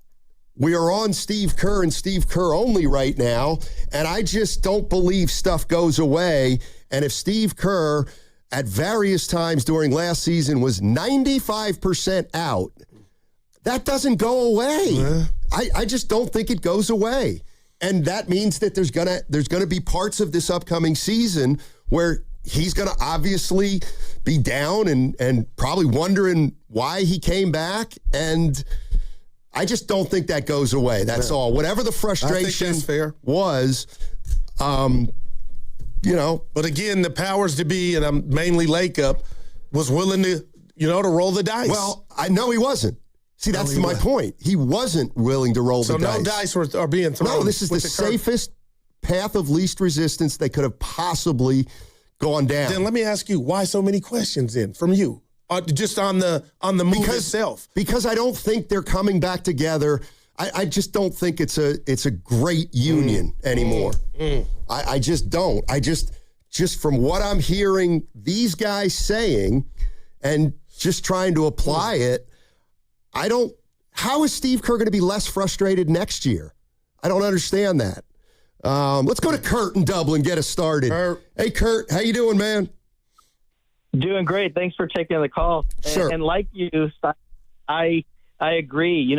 we are on Steve Kerr and Steve Kerr only right now, and I just don't believe stuff goes away. And if Steve Kerr at various times during last season was 95% out, that doesn't go away. Yeah. I just don't think it goes away. And that means that there's gonna be parts of this upcoming season where he's gonna obviously be down and probably wondering why he came back. And I just don't think that goes away. That's all. Whatever the frustration was, But again, the powers to be, and I'm mainly Lake Up, was willing to, to roll the dice. Well, I know he wasn't. See, that's my point. He wasn't willing to roll the dice. So no dice are being thrown. No, this is the safest path of least resistance they could have possibly gone down. Then let me ask you, why so many questions then from you? Just on the move itself. Because I don't think they're coming back together. I just don't think it's a great union anymore. I just don't. Just from what I'm hearing these guys saying and just trying to apply it, how is Steve Kerr going to be less frustrated next year? I don't understand that. Let's go to Kurt in Dublin, get us started. Hey, Kurt, how you doing, man? Doing great. Thanks for taking the call. Sure. And like you, I agree.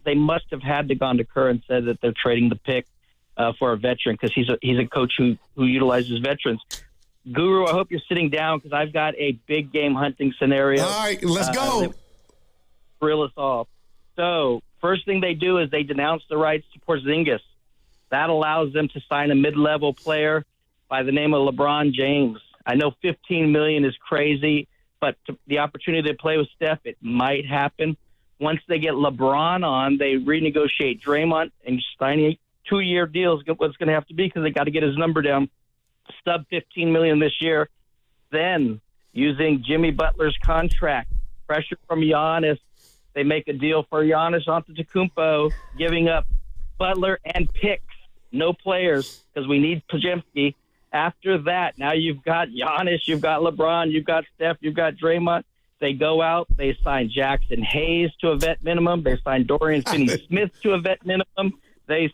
They must have had to gone to Kerr and said that they're trading the pick for a veteran because he's a coach who utilizes veterans. Guru, I hope you're sitting down because I've got a big game hunting scenario. All right, let's go. Thrill us all. So first thing they do is they denounce the rights to Porzingis. That allows them to sign a mid-level player by the name of LeBron James. I know $15 million is crazy, but the opportunity to play with Steph, it might happen. Once they get LeBron on, they renegotiate Draymond and Steiny. 2-year deal is what's going to have to be because they got to get his number down. Sub $15 million this year. Then, using Jimmy Butler's contract, pressure from Giannis, they make a deal for Giannis Antetokounmpo, giving up Butler and picks, no players, because we need Podziemski. After that, now you've got Giannis, you've got LeBron, you've got Steph, you've got Draymond. They go out, they sign Jackson Hayes to a vet minimum. They sign Dorian Finney-Smith to a vet minimum. They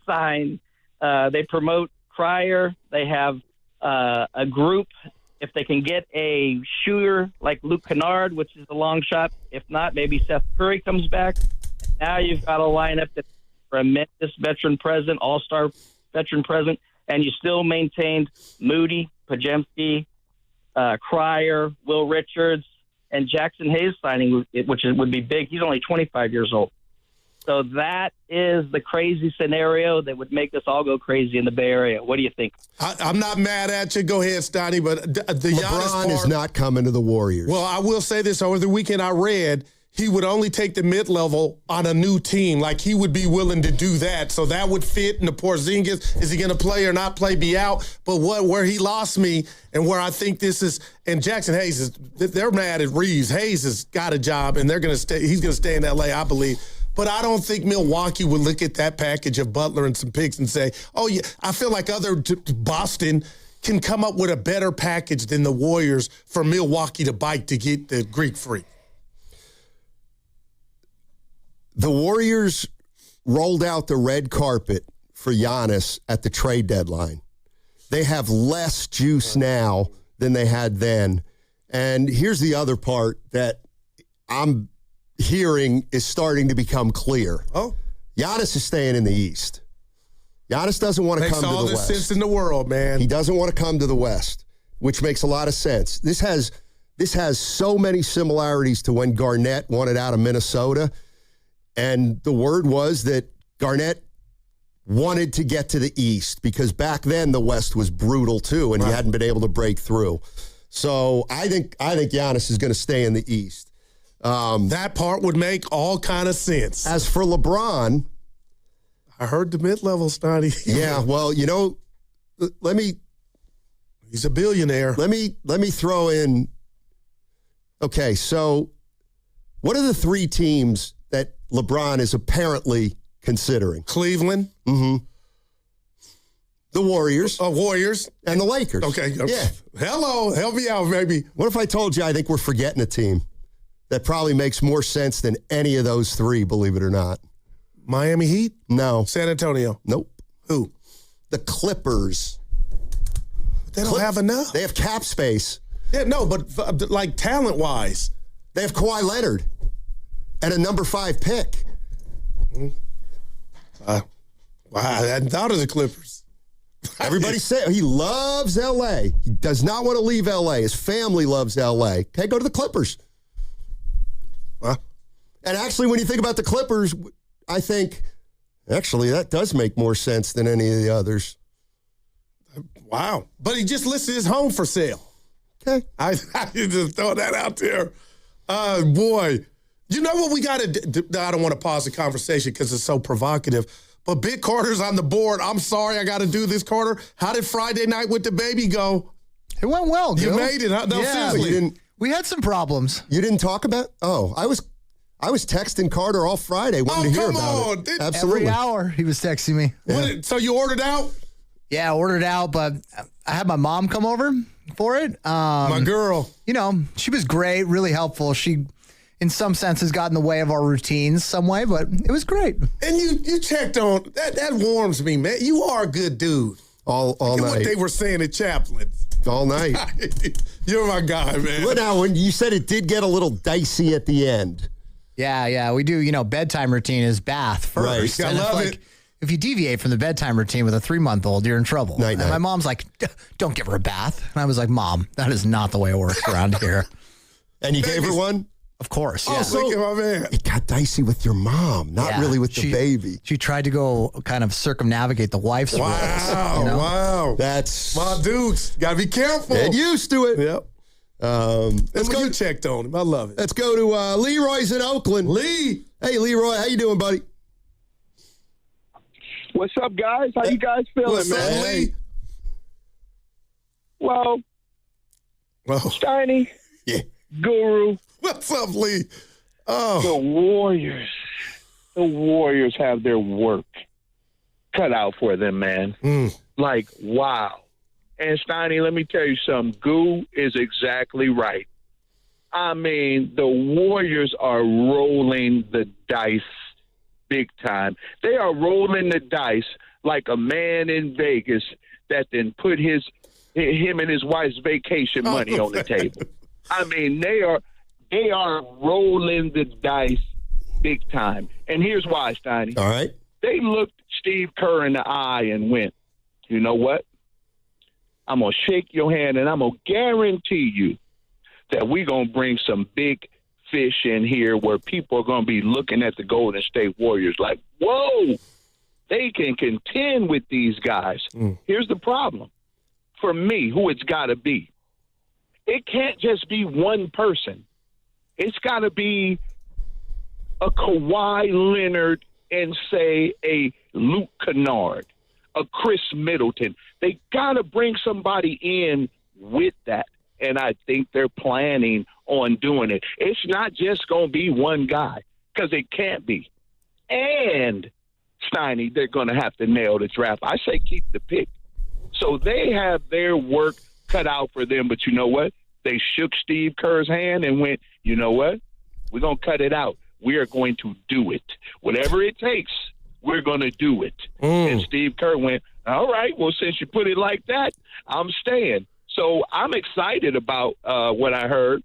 promote Cryer. They have a group. If they can get a shooter like Luke Kennard, which is a long shot. If not, maybe Seth Curry comes back. Now you've got a lineup that's tremendous veteran present, all-star veteran present, and you still maintained Moody, Podziemski, Cryer, Will Richards, and Jackson Hayes signing, which would be big. He's only 25 years old. So that is the crazy scenario that would make us all go crazy in the Bay Area. What do you think? I'm not mad at you. Go ahead, Stoney. But the LeBron is not coming to the Warriors. Well, I will say this. Over the weekend, I read he would only take the mid-level on a new team. Like, he would be willing to do that. So that would fit in the Porzingis. Is he going to play or not play, be out? But where he lost me and where I think this is, and Jackson Hayes, they're mad at Reeves. Hayes has got a job, and he's going to stay in L.A., I believe. But I don't think Milwaukee would look at that package of Butler and some picks and say, oh, yeah, I feel like Boston can come up with a better package than the Warriors for Milwaukee to bite to get the Greek Freak. The Warriors rolled out the red carpet for Giannis at the trade deadline. They have less juice now than they had then. And here's the other part that I'm hearing is starting to become clear. Oh, Giannis is staying in the East. Giannis doesn't want to come to the West. Makes all the sense in the world, man. He doesn't want to come to the West, which makes a lot of sense. This has so many similarities to when Garnett wanted out of Minnesota, and the word was that Garnett wanted to get to the East because back then the West was brutal too, and he hadn't been able to break through. So I think Giannis is going to stay in the East. That part would make all kind of sense. As for LeBron, I heard the mid-level study. Yeah, well, he's a billionaire. Let me throw in. Okay, so what are the 3 teams that LeBron is apparently considering? Cleveland. Mm-hmm. The Warriors. Warriors. And the Lakers. Okay. Yeah. Hello. Help me out, baby. What if I told you I think we're forgetting a team that probably makes more sense than any of those 3, believe it or not? Miami Heat? No. San Antonio? Nope. Who? The Clippers. They don't have enough. They have cap space. Yeah, no, but like talent-wise. They have Kawhi Leonard and a number 5 pick. Wow, I hadn't thought of the Clippers. Everybody said he loves L.A. He does not want to leave L.A. His family loves L.A. Okay, go to the Clippers. And actually, when you think about the Clippers, I think, actually, that does make more sense than any of the others. Wow. But he just listed his home for sale. Okay. I just throw that out there. Boy. You know what we got to do? I don't want to pause the conversation because it's so provocative. But Big Carter's on the board. I'm sorry I got to do this, Carter. How did Friday night with the baby go? It went well, Gil. You made it, huh? No, seriously. We had some problems. You didn't talk about? Oh, I was texting Carter all Friday wanting to hear about it. Absolutely. Every hour he was texting me. Yeah. So you ordered out? Yeah, I ordered out, but I had my mom come over for it. My girl. She was great, really helpful. She, in some senses, got in the way of our routines some way, but it was great. And you checked on, that warms me, man. You are a good dude. All night. What they were saying at Chapman. All night. You're my guy, man. Well, now, when you said it did get a little dicey at the end. Yeah. We do, bedtime routine is bath first. Right. I love it. If you deviate from the bedtime routine with a 3-month-old, you're in trouble. Night. And my mom's like, don't give her a bath. And I was like, Mom, that is not the way it works around here. And you gave her one? Of course, yeah. Oh, so my man. It got dicey with your mom, not really with the baby. She tried to go kind of circumnavigate the wife's rules. Wow. That's my dudes. Got to be careful. Get used to it. Yep. Let's go. You checked on him. I love it. Let's go to Leroy's in Oakland. Lee. Hey, Leroy. How you doing, buddy? What's up, guys? How you guys feeling, What's man? up, Lee? Well, Steiny. Yeah. Guru. What's up, Lee? Oh. The Warriors have their work cut out for them, man. Like, wow. And Steiny, let me tell you something. Goo is exactly right. I mean, the Warriors are rolling the dice big time. They are rolling the dice like a man in Vegas that then put him and his wife's vacation money on the table. I mean, they are rolling the dice big time. And here's why, Steiny. All right. They looked Steve Kerr in the eye and went, you know what? I'm going to shake your hand and I'm going to guarantee you that we're going to bring some big fish in here where people are going to be looking at the Golden State Warriors like, whoa, they can contend with these guys. Here's the problem. For me, who it's got to be, it can't just be one person. It's got to be a Kawhi Leonard and, say, a Luke Kennard, a Chris Middleton. They got to bring somebody in with that. And I think they're planning on doing it. It's not just going to be one guy because it can't be. And, Steiny, they're going to have to nail the draft. I say keep the pick. So they have their work cut out for them. But you know what? They shook Steve Kerr's hand and went, you know what? We're going to cut it out. We are going to do it. Whatever it takes, we're going to do it. And Steve Kerr went, all right, well, since you put it like that, I'm staying. So I'm excited about what I heard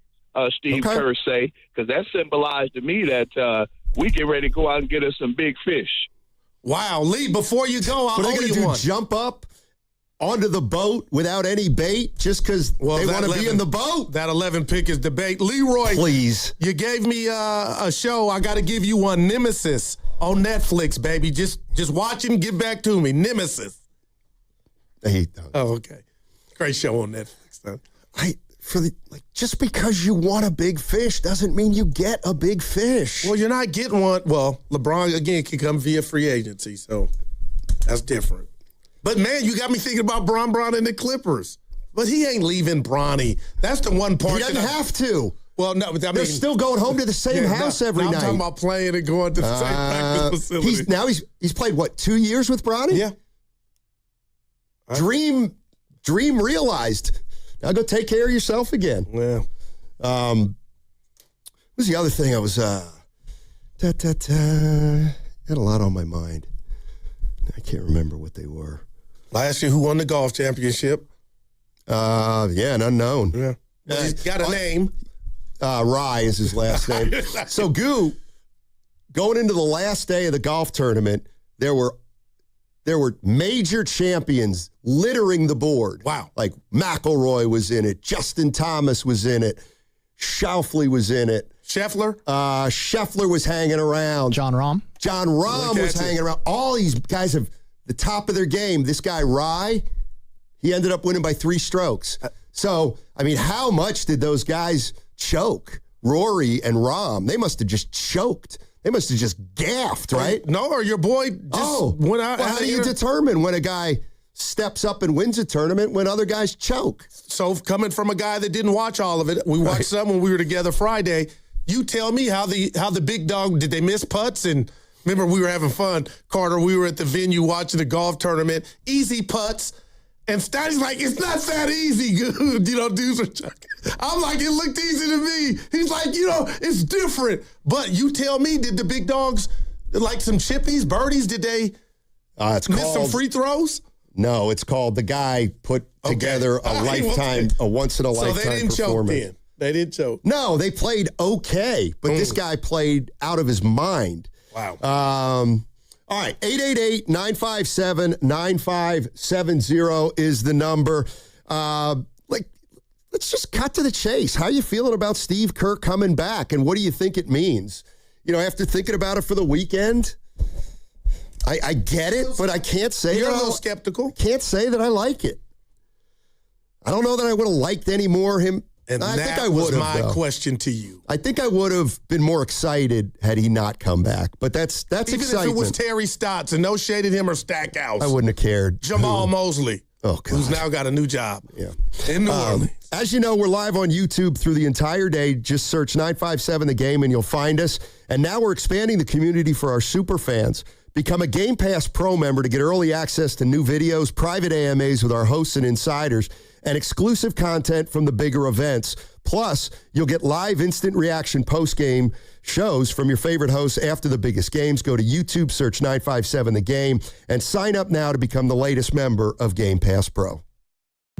Steve Kerr say, because that symbolized to me that we get ready to go out and get us some big fish. Wow, Lee, before you go, I'll owe you one. Jump up onto the boat without any bait just because they want to be in the boat? That 11 pick is debate. Leroy. Please. You gave me a show. I got to give you one. Nemesis on Netflix, baby. Just watch and get back to me. Nemesis. I hate that. Oh, okay. Great show on Netflix, though. just because you want a big fish doesn't mean you get a big fish. Well, you're not getting one. Well, LeBron, again, can come via free agency, so that's different. But, man, you got me thinking about Bron and the Clippers. But he ain't leaving Bronny. That's the one part. He doesn't have to. Well, no, they're still going home to the same house every night. I'm talking about playing and going to the same practice facility. He's played, 2 years with Bronny? Yeah. Dream realized. Now go take care of yourself again. Yeah. What was the other thing I was, had a lot on my mind. I can't remember what they were. Last year, who won the golf championship? An unknown. Yeah. Well, he's got a name. Rye is his last name. So, Goo, going into the last day of the golf tournament, there were major champions littering the board. Wow. Like McIlroy was in it. Justin Thomas was in it. Schauffele was in it. Scheffler? Scheffler was hanging around. John Rahm was hanging around. All these guys have the top of their game. This guy, Rye, he ended up winning by 3 strokes. So, I mean, how much did those guys choke? Rory and Rahm, they must have just choked. They must have just gaffed, right? No, or your boy just went out. Well, how do you determine when a guy steps up and wins a tournament when other guys choke? So coming from a guy that didn't watch all of it, we watched some when we were together Friday. You tell me how the big dog, did they miss putts? And remember, we were having fun, Carter. We were at the venue watching the golf tournament. Easy putts. And Staley's like, it's not that easy, dude. Dudes are chucking. I'm like, it looked easy to me. He's like, it's different. But you tell me, did the big dogs, like some chippies, birdies, did they miss some free throws? No, it's called the guy put together a once-in-a-lifetime So they didn't performance. choke then. They didn't choke. No, they played okay, but this guy played out of his mind. Wow. All right, 888-957-9570 is the number. Let's just cut to the chase. How are you feeling about Steve Kerr coming back, and what do you think it means? After thinking about it for the weekend, I get it, but I can't say You're a little skeptical. Can't say that I like it. I don't know that I would have liked any more him. And I that think I was would my have, question to you. I think I would have been more excited had he not come back. But that's Even excitement. if it was Terry Stotts and no shade at him or Stackhouse. I wouldn't have cared. Jamal Mosley. Oh, God. Who's now got a new job. Yeah. In New Orleans. As you know, we're live on YouTube through the entire day. Just search 957 The Game and you'll find us. And now we're expanding the community for our super fans. Become a Game Pass Pro member to get early access to new videos, private AMAs with our hosts and insiders, and exclusive content from the bigger events. Plus, you'll get live instant reaction post-game shows from your favorite hosts after the biggest games. Go to YouTube, search 957 The Game, and sign up now to become the latest member of Game Pass Pro.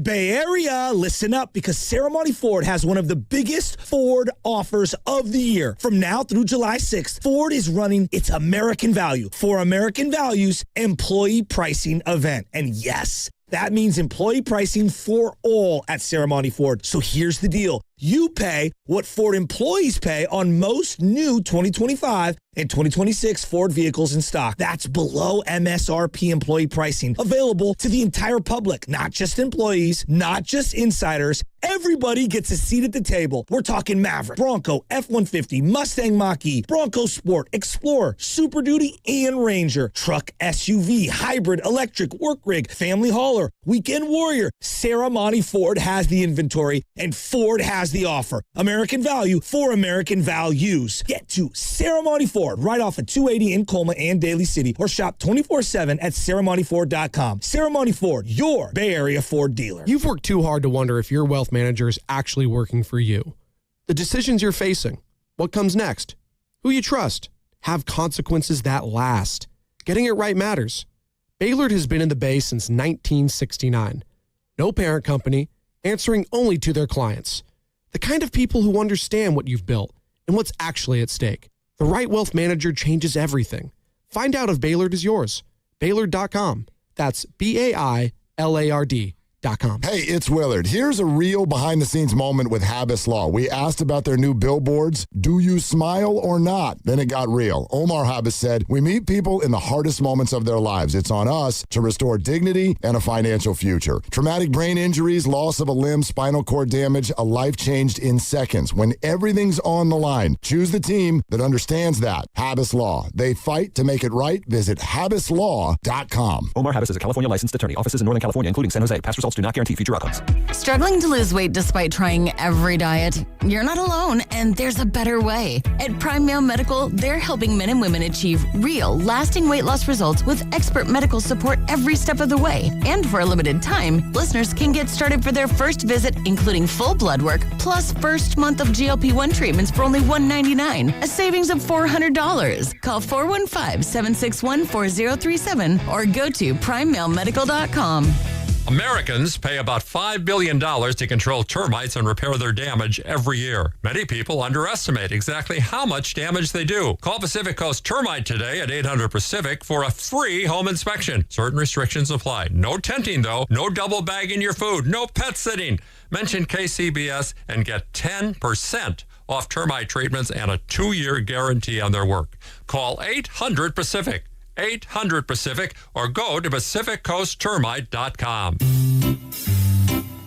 Bay Area, listen up, because Ceremony Ford has one of the biggest Ford offers of the year. From now through July 6th, Ford is running its American Value for American Values employee pricing event. And yes, that means employee pricing for all at Ceremony Ford. So here's the deal. You pay what Ford employees pay on most new 2025 and 2026 Ford vehicles in stock. That's below MSRP employee pricing, available to the entire public, not just employees, not just insiders. Everybody gets a seat at the table. We're talking Maverick, Bronco, F-150, Mustang Mach-E, Bronco Sport, Explorer, Super Duty, and Ranger, truck, SUV, hybrid, electric, work rig, family hauler, weekend warrior. Ceremony Ford has the inventory, and Ford has the offer. American Value for American Values. Get to Ceremony Ford right off of 280 in Colma and Daly City, or shop 24/7 at ceremonyford.com. Ceremony Ford, your Bay Area Ford dealer. You've worked too hard to wonder if your wealth manager is actually working for you. The decisions you're facing, what comes next, who you trust, have consequences that last. Getting it right matters. Baylord has been in the Bay since 1969. No parent company, answering only to their clients. The kind of people who understand what you've built and what's actually at stake. The right wealth manager changes everything. Find out if Baylord is yours. Baylord.com. That's Bailard.com. Hey, it's Willard. Here's a real behind-the-scenes moment with Habas Law. We asked about their new billboards. Do you smile or not? Then it got real. Omar Habas said, we meet people in the hardest moments of their lives. It's on us to restore dignity and a financial future. Traumatic brain injuries, loss of a limb, spinal cord damage, a life changed in seconds. When everything's on the line, choose the team that understands that. Habas Law. They fight to make it right. Visit habaslaw.com. Omar Habas is a California licensed attorney. Offices in Northern California, including San Jose. Past results do not guarantee future outcomes. Struggling to lose weight despite trying every diet? You're not alone, and there's a better way. At Prime Male Medical, they're helping men and women achieve real, lasting weight loss results with expert medical support every step of the way. And for a limited time, listeners can get started for their first visit, including full blood work, plus first month of GLP-1 treatments for only $199, a savings of $400. Call 415-761-4037 or go to primemalemedical.com. Americans pay about $5 billion to control termites and repair their damage every year. Many people underestimate exactly how much damage they do. Call Pacific Coast Termite today at 800-PACIFIC for a free home inspection. Certain restrictions apply. No tenting, though. No double bagging your food. No pet sitting. Mention KCBS and get 10% off termite treatments and a 2-year guarantee on their work. Call 800-PACIFIC. 800-PACIFIC or go to PacificCoastTermite.com.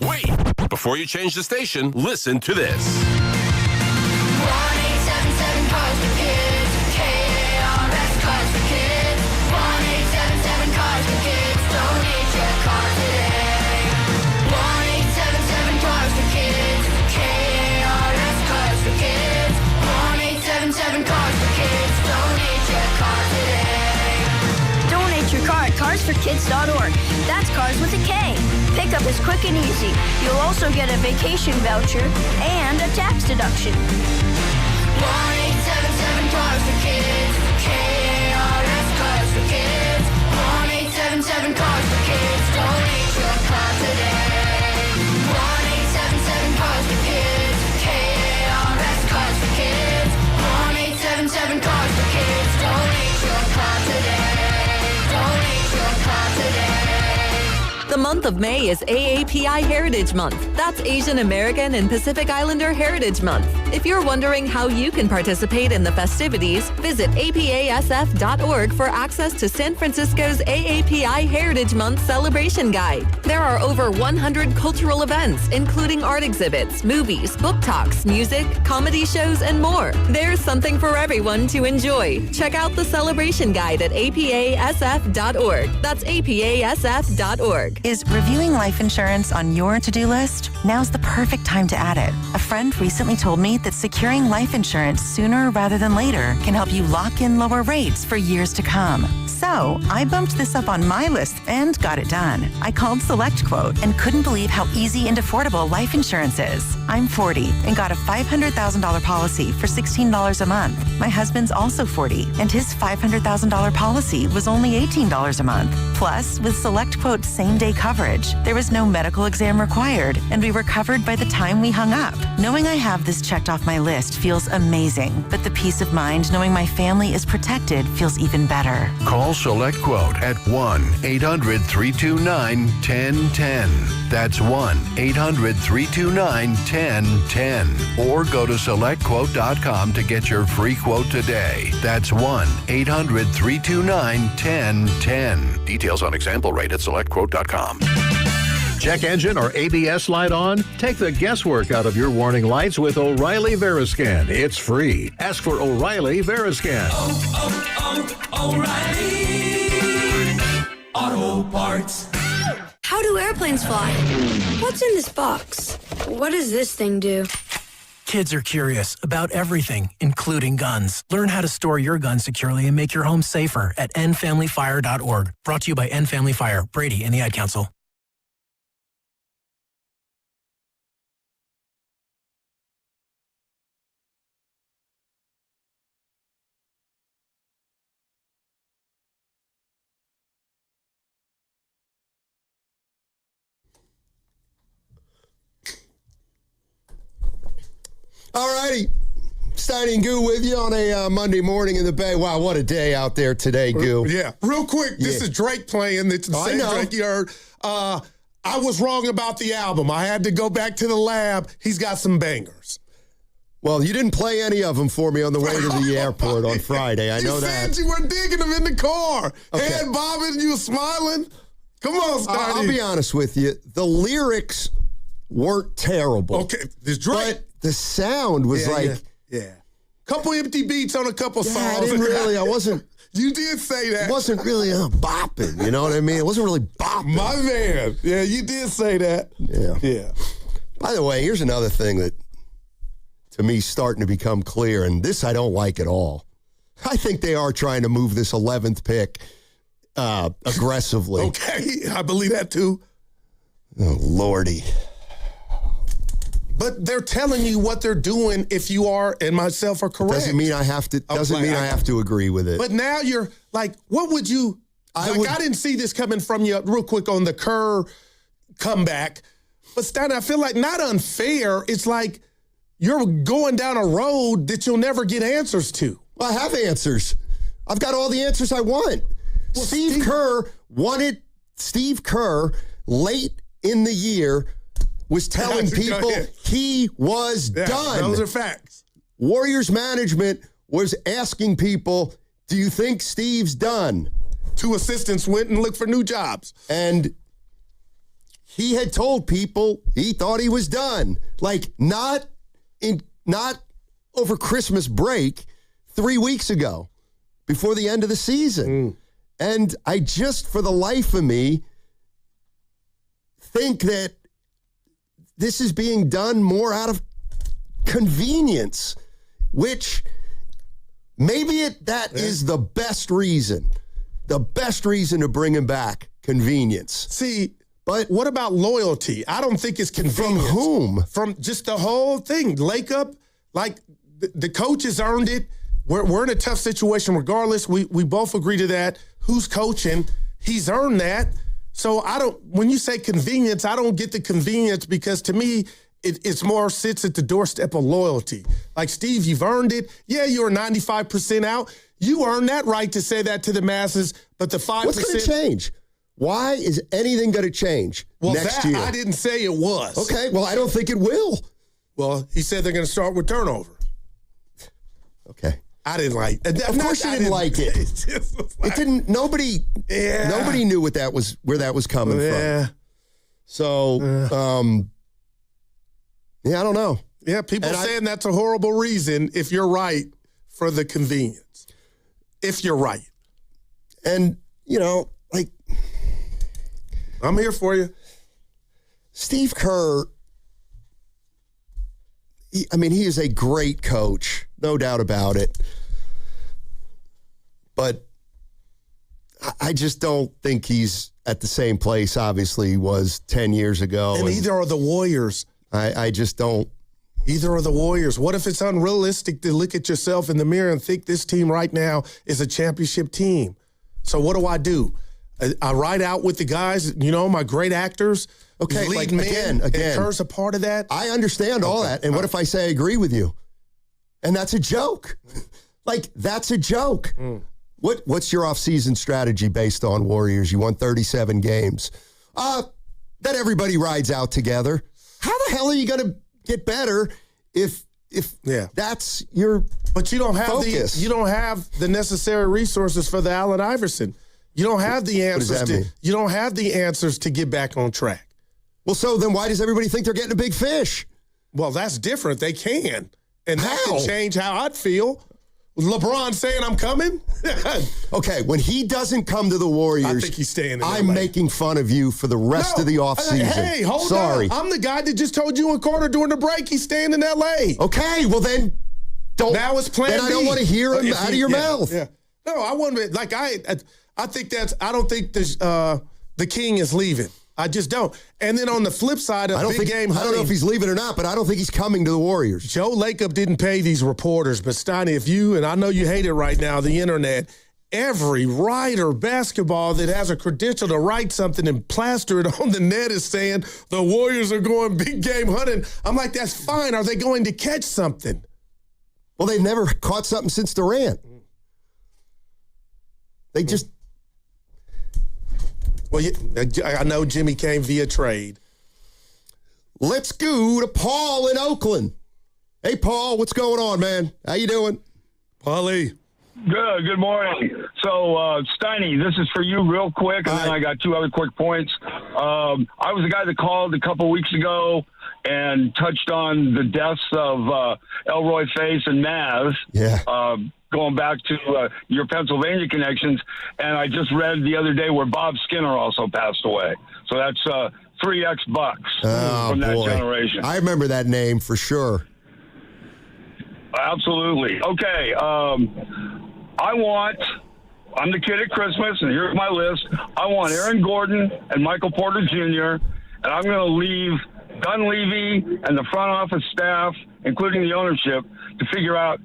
Wait! Before you change the station, listen to this. 1-877 Cars for Kids. KARS Cars for Kids. 1-877 Cars for Kids. Donate your car today. 1-877 Cars for Kids. KARS Cars for Kids. 1-877 Cars for Kids. Donate your car today. Donate your car at carsforkids.org. That's cars with a K. Pickup is quick and easy. You'll also get a vacation voucher and a tax deduction. 1-877 Cars for Kids. KARS Cars for Kids. 1-877 Cars for Kids. Donate your car today. 1-877 Cars for Kids. KARS Cars for Kids. 1-877 Cars for Kids. Donate your car today. Donate your car today. The month of May is AAPI Heritage Month. That's Asian American and Pacific Islander Heritage Month. If you're wondering how you can participate in the festivities, visit apasf.org for access to San Francisco's AAPI Heritage Month celebration guide. There are over 100 cultural events, including art exhibits, movies, book talks, music, comedy shows, and more. There's something for everyone to enjoy. Check out the celebration guide at apasf.org. That's apasf.org. Is reviewing life insurance on your to-do list? Now's the perfect time to add it. A friend recently told me that securing life insurance sooner rather than later can help you lock in lower rates for years to come. So I bumped this up on my list and got it done. I called SelectQuote and couldn't believe how easy and affordable life insurance is. I'm 40 and got a $500,000 policy for $16 a month. My husband's also 40 and his $500,000 policy was only $18 a month. Plus, with SelectQuote's same-day coverage, there was no medical exam required and we were covered by the time we hung up. Knowing I have this checked off my list feels amazing, but the peace of mind knowing my family is protected feels even better. Call SelectQuote at 1-800-329-1010. That's 1-800-329-1010. Or go to SelectQuote.com to get your free quote today. That's 1-800-329-1010. Details on example rate at SelectQuote.com. Check engine or ABS light on? Take the guesswork out of your warning lights with O'Reilly Veriscan. It's free. Ask for O'Reilly Veriscan. O'Reilly Auto Parts. How do airplanes fly? What's in this box? What does this thing do? Kids are curious about everything, including guns. Learn how to store your gun securely and make your home safer at endfamilyfire.org. Brought to you by End Family Fire, Brady, and the Ad Council. All righty. Steiny and Goo with you on a Monday morning in the Bay. Wow, what a day out there today, Goo. Yeah. Real quick, this is Drake playing. It's the same Drake you heard. I was wrong about the album. I had to go back to the lab. He's got some bangers. Well, you didn't play any of them for me on the way to the airport on Friday. I know that. You said you were digging them in the car. Okay. Head bobbing, you were smiling. Come on, Stoney. I'll be honest with you. The lyrics weren't terrible. Okay, this Drake. But the sound was Yeah. Couple empty beats on a couple songs. I wasn't. You did say that. It wasn't really bopping, you know what I mean? It wasn't really bopping. My man. Yeah, you did say that. Yeah. By the way, here's another thing that, to me, starting to become clear, and this I don't like at all. I think they are trying to move this 11th pick aggressively. Okay, I believe that too. Oh, Lordy. But they're telling you what they're doing if you are and myself are correct. Doesn't mean I have to agree with it. But now you're like, what would you I didn't see this coming from you real quick on the Kerr comeback. But Stein, I feel like not unfair. It's like you're going down a road that you'll never get answers to. Well, I have answers. I've got all the answers I want. Well, Steve Kerr wanted Steve Kerr late in the year was telling people he was done. Those are facts. Warriors management was asking people, do you think Steve's done? 2 assistants went and looked for new jobs. And he had told people he thought he was done. Like not over Christmas break 3 weeks ago, before the end of the season. And I just, for the life of me, think that this is being done more out of convenience, which maybe that is the best reason to bring him back, convenience. See, but what about loyalty? I don't think it's convenience. From whom? From just the whole thing. Lake up, like the coaches earned it. We're in a tough situation regardless. We both agree to that. Who's coaching? He's earned that. So when you say convenience, I don't get the convenience because to me, it's more sits at the doorstep of loyalty. Like, Steve, you've earned it. Yeah, you're 95% out. You earned that right to say that to the masses, but the 5%. What's going to change? Why is anything going to change next year? I didn't say it was. Okay, well, I don't think it will. Well, he said they're going to start with turnover. Okay. I didn't like it. Of course you didn't like it. It didn't, nobody knew where that was coming from. So, I don't know. Yeah, people saying that's a horrible reason if you're right for the convenience. If you're right. And, I'm here for you. Steve Kerr, he is a great coach, no doubt about it. But I just don't think he's at the same place, obviously, he was 10 years ago. And either are the Warriors. I just don't. Either are the Warriors. What if it's unrealistic to look at yourself in the mirror and think this team right now is a championship team? So what do? I ride out with the guys, my great actors. Okay, lead again. And Kerr's a part of that. I understand all that. And what if I say I agree with you? And that's a joke. That's a joke. What's your offseason strategy based on Warriors? You won 37 games. That everybody rides out together. How the hell are you going to get better if that's your But you don't have focus? you don't have the necessary resources for the Allen Iverson. You don't have the answers. What does that mean? You don't have the answers to get back on track. Well, so then why does everybody think they're getting a big fish? Well, that's different. They can. And that How? can change how I'd feel. LeBron saying I'm coming? Okay, when he doesn't come to the Warriors, I think he's staying in I'm LA. making fun of you for the rest of the offseason. Hey, hold Sorry. on. I'm the guy that just told you in Carter during the break he's staying in L.A. Okay, well then don't. Now it's plan Then I don't B. want to hear him out of your mouth. Yeah. No, I wouldn't. I think I don't think the king is leaving. I just don't. And then on the flip side of big game hunting, I don't know if he's leaving or not, but I don't think he's coming to the Warriors. Joe Lacob didn't pay these reporters, but Steiny, if you, and I know you hate it right now, the internet, every writer basketball that has a credential to write something and plaster it on the net is saying the Warriors are going big game hunting. I'm like, that's fine. Are they going to catch something? Well, they've never caught something since Durant. They just... Well, I know Jimmy came via trade. Let's go to Paul in Oakland. Hey, Paul, what's going on, man? How you doing? Paulie. Good morning. So, Steiny, this is for you real quick, and then I got two other quick points. I was the guy that called a couple weeks ago and touched on the deaths of Elroy Face and Maz. Yeah. Going back to your Pennsylvania connections, and I just read the other day where Bob Skinner also passed away. So that's 3X Bucks from that generation. I remember that name for sure. Absolutely. Okay. I'm the kid at Christmas, and here's my list. I want Aaron Gordon and Michael Porter Jr., and I'm going to leave Dunlevy and the front office staff, including the ownership, to figure out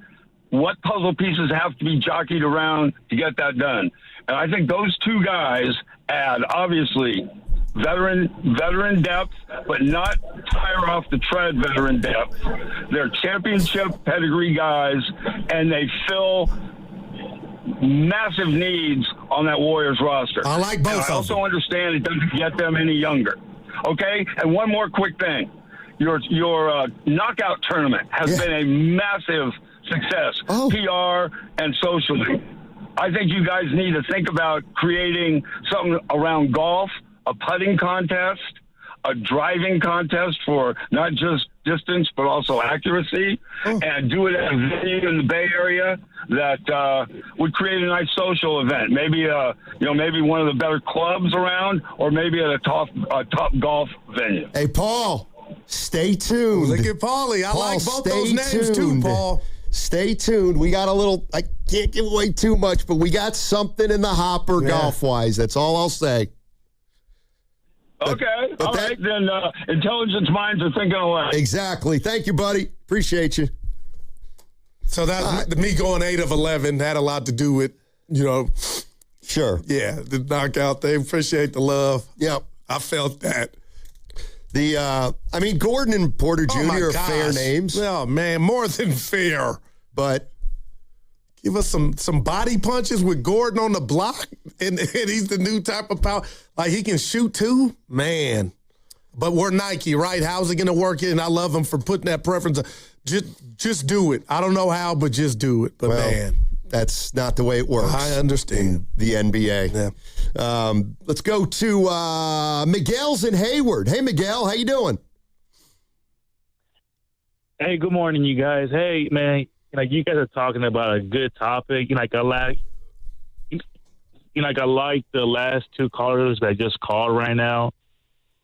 what puzzle pieces have to be jockeyed around to get that done. And I think those two guys add, obviously, veteran depth, but not tire off the tread veteran depth. They're championship pedigree guys, and they fill massive needs on that Warriors roster. I like both of them. I also understand it doesn't get them any younger. Okay? And one more quick thing. Your knockout tournament has been a massive success, PR and socially. I think you guys need to think about creating something around golf, a putting contest, a driving contest for not just distance but also accuracy, and do it at a venue in the Bay Area that would create a nice social event. Maybe maybe one of the better clubs around, or maybe at a top golf venue. Hey, Paul, stay tuned. Look at Paulie. I like both those names too, Paul. Stay tuned. We got I can't give away too much, but we got something in the hopper golf-wise. That's all I'll say. Okay. All right. Then intelligence minds are thinking alike. Exactly. Thank you, buddy. Appreciate you. So that me going 8 of 11 had a lot to do with, Sure. Yeah, the knockout. They appreciate the love. Yep. I felt that. Gordon and Porter Jr. are fair names. Oh, man, more than fair. But give us some body punches with Gordon on the block, and he's the new type of power. Like, he can shoot too? Man. But we're Nike, right? How's it going to work? And I love him for putting that preference. Just do it. I don't know how, but just do it. But, man. That's not the way it works. I understand. The NBA. Yeah. Let's go to Miguel's in Hayward. Hey, Miguel, how you doing? Hey, good morning, you guys. Hey, man, you guys are talking about a good topic. I like the last two callers that just called right now.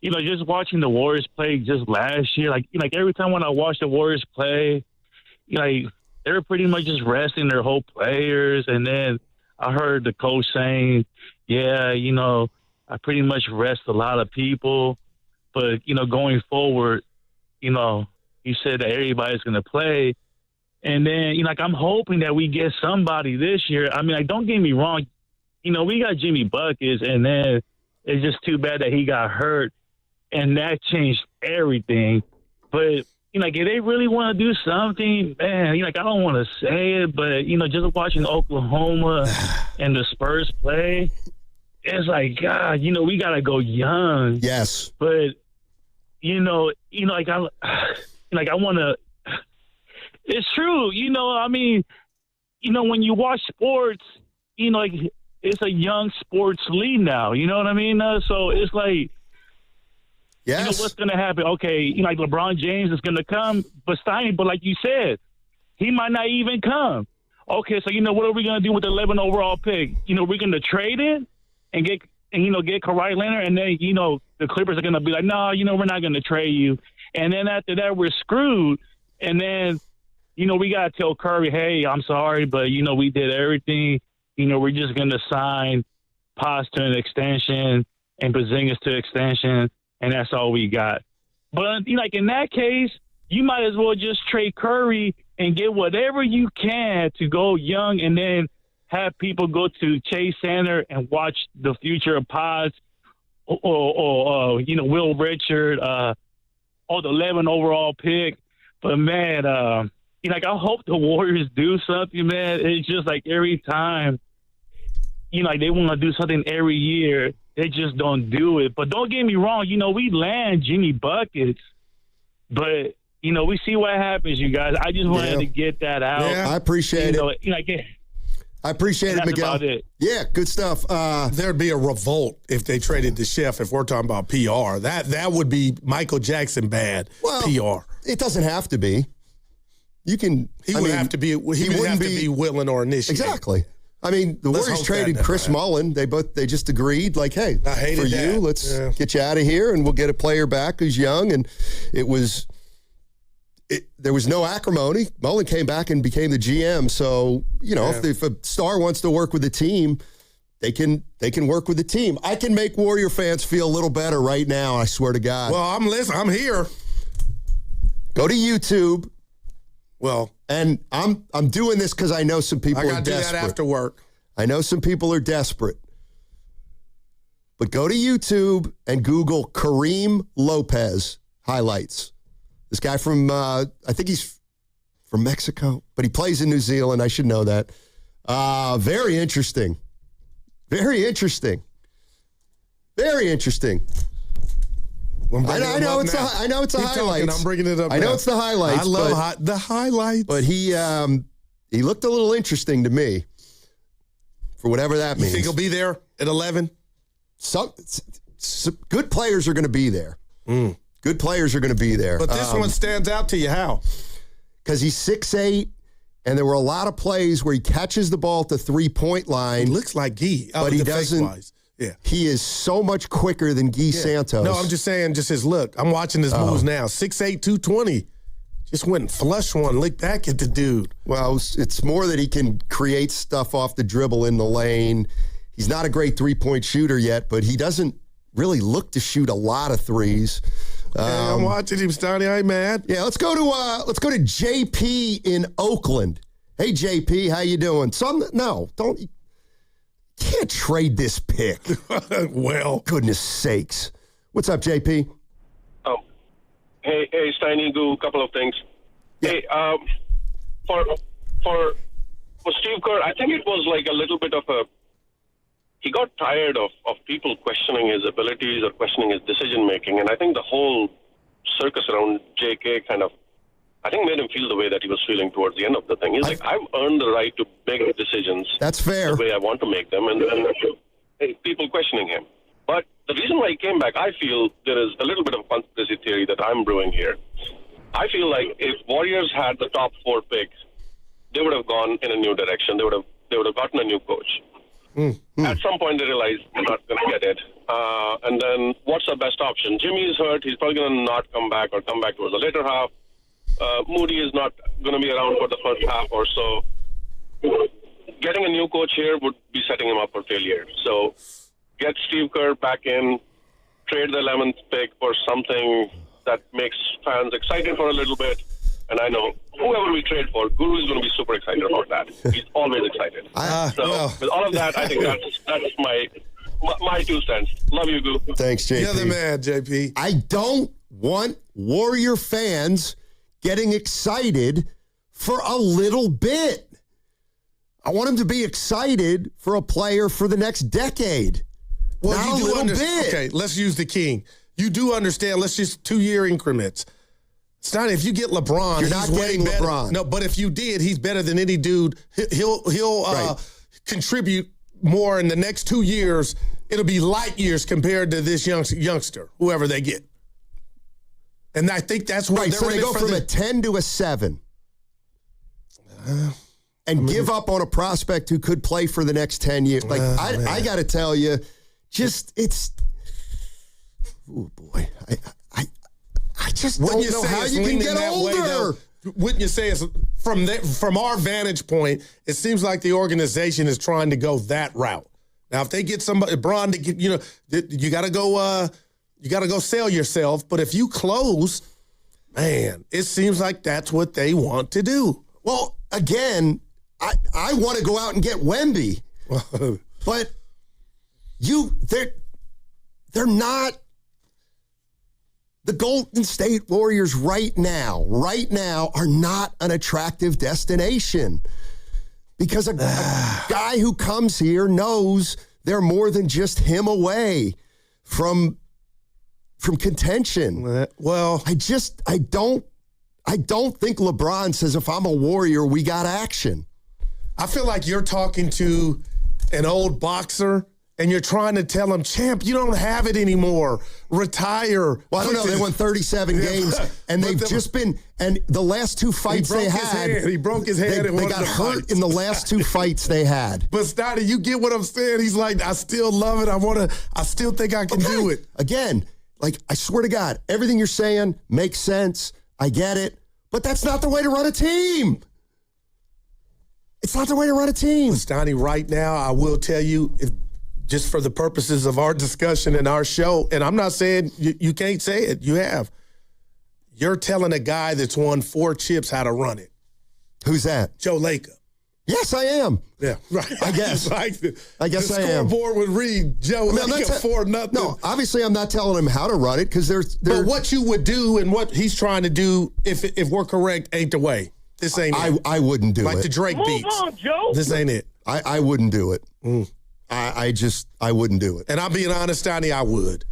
Just watching the Warriors play just last year, every time when I watch the Warriors play, they were pretty much just resting their whole players. And then I heard the coach saying, I pretty much rest a lot of people. But, going forward, he said that everybody's going to play. And then, I'm hoping that we get somebody this year. Don't get me wrong. We got Jimmy Buckets, and then it's just too bad that he got hurt. And that changed everything. But, if they really want to do something, man, I don't want to say it, but, just watching Oklahoma and the Spurs play, it's like, God, we got to go young. Yes. But, I want to, it's true. When you watch sports, it's a young sports league now. You know what I mean? So it's like, yes. What's going to happen? Okay, LeBron James is going to come, but like you said, he might not even come. Okay, so what are we going to do with the 11 overall pick? We're going to trade it and get Kawhi Leonard, and then the Clippers are going to be like, no, we're not going to trade you. And then after that, we're screwed. And then we got to tell Curry, hey, I'm sorry, but we did everything. We're just going to sign Paz to an extension and Porzingis to extension. And that's all we got. But, in that case, you might as well just trade Curry and get whatever you can to go young, and then have people go to Chase Center and watch the future of Paz or Will Richard, the 11 overall pick. But, man, I hope the Warriors do something, man. It's just like every time, they want to do something every year. they just don't do it. But don't get me wrong, we land Jimmy buckets, but we see what happens, you guys. I just wanted to get that out. Yeah, I appreciate it. I appreciate it, Miguel. About it. Yeah, good stuff. There'd be a revolt if they traded the chef. If we're talking about PR, that would be Michael Jackson bad. Well, PR. It doesn't have to be. He wouldn't have to be willing or initiated. Exactly. I mean, the Warriors traded Chris Mullin. They just agreed, like, hey, for you, let's get you out of here, and we'll get a player back who's young. And there was no acrimony. Mullin came back and became the GM. So, if a star wants to work with the team, they can work with the team. I can make Warrior fans feel a little better right now, I swear to God. Well, I'm here. Go to YouTube. Well, and I'm doing this because I know some people are desperate. I got to do that after work. I know some people are desperate. But go to YouTube and Google Kareem Lopez highlights. This guy from, I think he's from Mexico, but he plays in New Zealand. I should know that. Very interesting. Very interesting. Very interesting. I know it's a highlights. I'm bringing it up. I know it's the highlights. I love the highlights. But he looked a little interesting to me, for whatever that means. You think he'll be there at 11? Some good players are going to be there. Good players are going to be there. But this one stands out to you. How? Because he's 6'8", and there were a lot of plays where he catches the ball at the three-point line. He looks like Guy, but he doesn't. Yeah. He is so much quicker than Guy Santos. No, I'm just saying, just his look. I'm watching his moves now. 6'8", 220. Just went and flushed one, licked back at the dude. Well, it's more that he can create stuff off the dribble in the lane. He's not a great three-point shooter yet, but he doesn't really look to shoot a lot of threes. I'm watching him, Stoney. I ain't mad. Yeah, let's go to JP in Oakland. Hey, JP, how you doing? Don't. Can't trade this pick. Well, goodness sakes. What's up, JP? Oh, hey, Steiny, a couple of things. Yeah. Hey, for Steve Kerr, I think it was like a little bit of he got tired of people questioning his abilities or questioning his decision making, and I think the whole circus around JK I think made him feel the way that he was feeling towards the end of the thing. He's like, I've earned the right to make decisions. That's fair. The way I want to make them, and people questioning him. But the reason why he came back, I feel there is a little bit of a conspiracy theory that I'm brewing here. I feel like if Warriors had the top 4 picks, they would have gone in a new direction. They would have gotten a new coach. At some point, they realized they're not going to get it. And then what's the best option? Jimmy is hurt. He's probably going to not come back or come back towards the later half. Moody is not going to be around for the first half or so. Getting a new coach here would be setting him up for failure. So get Steve Kerr back in, trade the 11th pick for something that makes fans excited for a little bit. And I know whoever we trade for, Guru is going to be super excited about that. He's always excited. With all of that, I think that's my 2 cents. Love you, Guru. Thanks, JP. You're the man, JP. I don't want Warrior fans getting excited for a little bit. I want them to be excited for a player for the next decade. Well, not a little bit. Okay, let's use the king. You do understand, let's just 2-year increments. It's not if you get LeBron. You're not getting LeBron. No, but if you did, he's better than any dude. He'll contribute more in the next 2 years. It'll be light years compared to this youngster, whoever they get. And I think that's what so they go from a 10 to a 7. And give up on a prospect who could play for the next 10 years. Like, I got to tell you, oh boy, I just don't know how you can get older. Wouldn't you say it's from our vantage point, it seems like the organization is trying to go that route. Now, if they get somebody, Bron, to get, you got to go sell yourself. But if you close, man, it seems like that's what they want to do. Well, again, I want to go out and get Wemby, but they're not. The Golden State Warriors right now are not an attractive destination because a guy who comes here knows they're more than just him away from contention. Well, I don't think LeBron says, if I'm a Warrior, we got action. I feel like you're talking to an old boxer and you're trying to tell him, champ, you don't have it anymore. Retire. Well, I don't know. They won 37 games, and they've just been, and the last two fights they had. He broke his hand. They got hurt in the last two fights they had. But, Stoney, you get what I'm saying? He's like, I still love it. I still think I can do it. Again, like, I swear to God, everything you're saying makes sense. I get it. But that's not the way to run a team. It's not the way to run a team. Stoney, right now, I will tell you, just for the purposes of our discussion and our show, and I'm not saying you can't say it. You have. You're telling a guy that's won 4 chips how to run it. Who's that? Joe Lacob. Yes, I am. Yeah, right. I guess. I guess I am. The scoreboard would read Joe Lacob 4-0. No, obviously I'm not telling him how to run it because there's. But what you would do and what he's trying to do, if we're correct, ain't the way. This ain't it. I wouldn't do it. Like the Drake beats. Move on, Joe. This ain't it. I wouldn't do it. I wouldn't do it. And I'm being honest, Stoney, I would.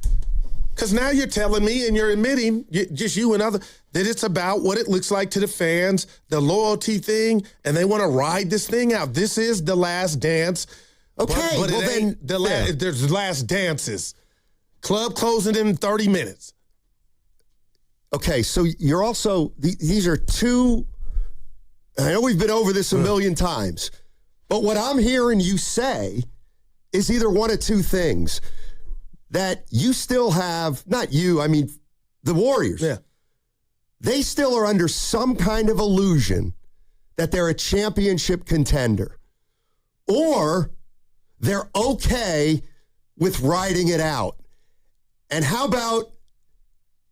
Because now you're telling me and you're admitting, just you and others, that it's about what it looks like to the fans, the loyalty thing, and they want to ride this thing out. This is the last dance. Okay, but well then, there's last dances. Club closing in 30 minutes. Okay, so you're also, these are two, I know we've been over this a million times, but what I'm hearing you say is either one of two things. That you still have, not you, I mean, the Warriors. Yeah. They still are under some kind of illusion that they're a championship contender. Or they're okay with riding it out. And how about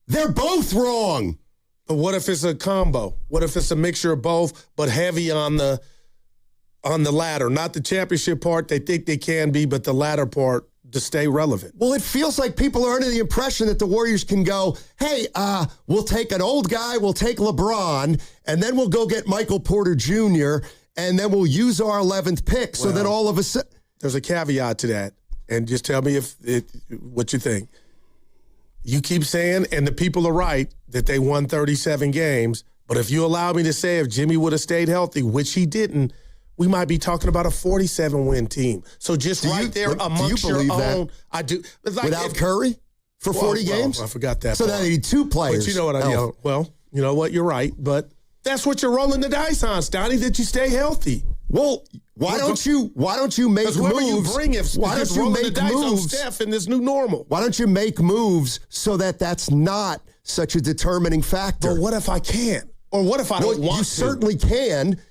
they're both wrong? But what if it's a combo? What if it's a mixture of both, but heavy on the ladder? Not the championship part they think they can be, but the latter part to stay relevant. Well, it feels like people are under the impression that the Warriors can go, hey, we'll take an old guy, we'll take LeBron, and then we'll go get Michael Porter Jr., and then we'll use our 11th pick. So then all of a sudden... There's a caveat to that, and just tell me what you think. You keep saying, and the people are right, that they won 37 games, but if you allow me to say if Jimmy would have stayed healthy, which he didn't, we might be talking about a 47-win team. So just amongst your own, I do. It's like without Curry for 40 games? I forgot that. So now they need 2 players. But you know what I mean? Well, you know what? You're right. But that's what you're rolling the dice on, Stoney, that you stay healthy. Well, why don't you make moves? Why don't you make moves? Steph in this new normal. Why don't you make moves so that that's not such a determining factor? But what if I can't? Or what if I don't want to? You certainly can.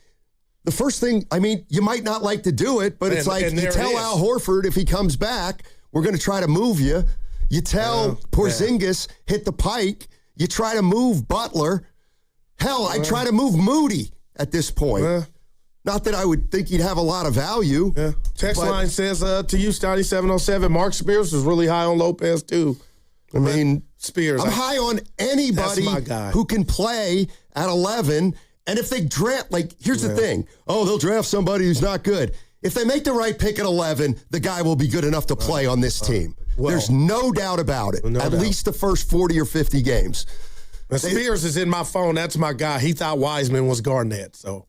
The first thing, I mean, you might not like to do it, but it's like you tell Al Horford if he comes back, we're going to try to move you. You tell Porzingis, hit the pike. You try to move Butler. Hell, I'd try to move Moody at this point. Not that I would think he'd have a lot of value. Yeah. Text line says to you, Stoney 707, Mark Spears was really high on Lopez too. I mean, Spears. I'm high on anybody who can play at 11. And if they draft, here's the thing. Oh, they'll draft somebody who's not good. If they make the right pick at 11, the guy will be good enough to play on this team. There's no doubt about it. At least the first 40 or 50 games. Spears is in my phone. That's my guy. He thought Wiseman was Garnett. So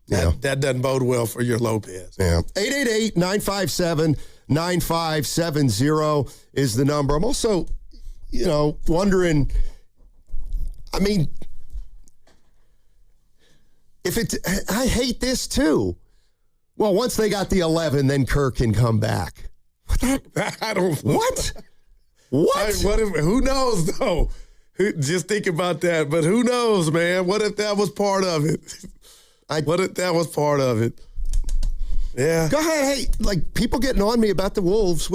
that doesn't bode well for your Lopez. Yeah. 888-957-9570 is the number. I'm also, wondering, I mean, I hate this too. Well, once they got the 11, then Kerr can come back. I don't know. What? What? Who knows, though? Just think about that. But who knows, man? What if that was part of it? What if that was part of it? Yeah. Go ahead. Hey, people getting on me about the Wolves.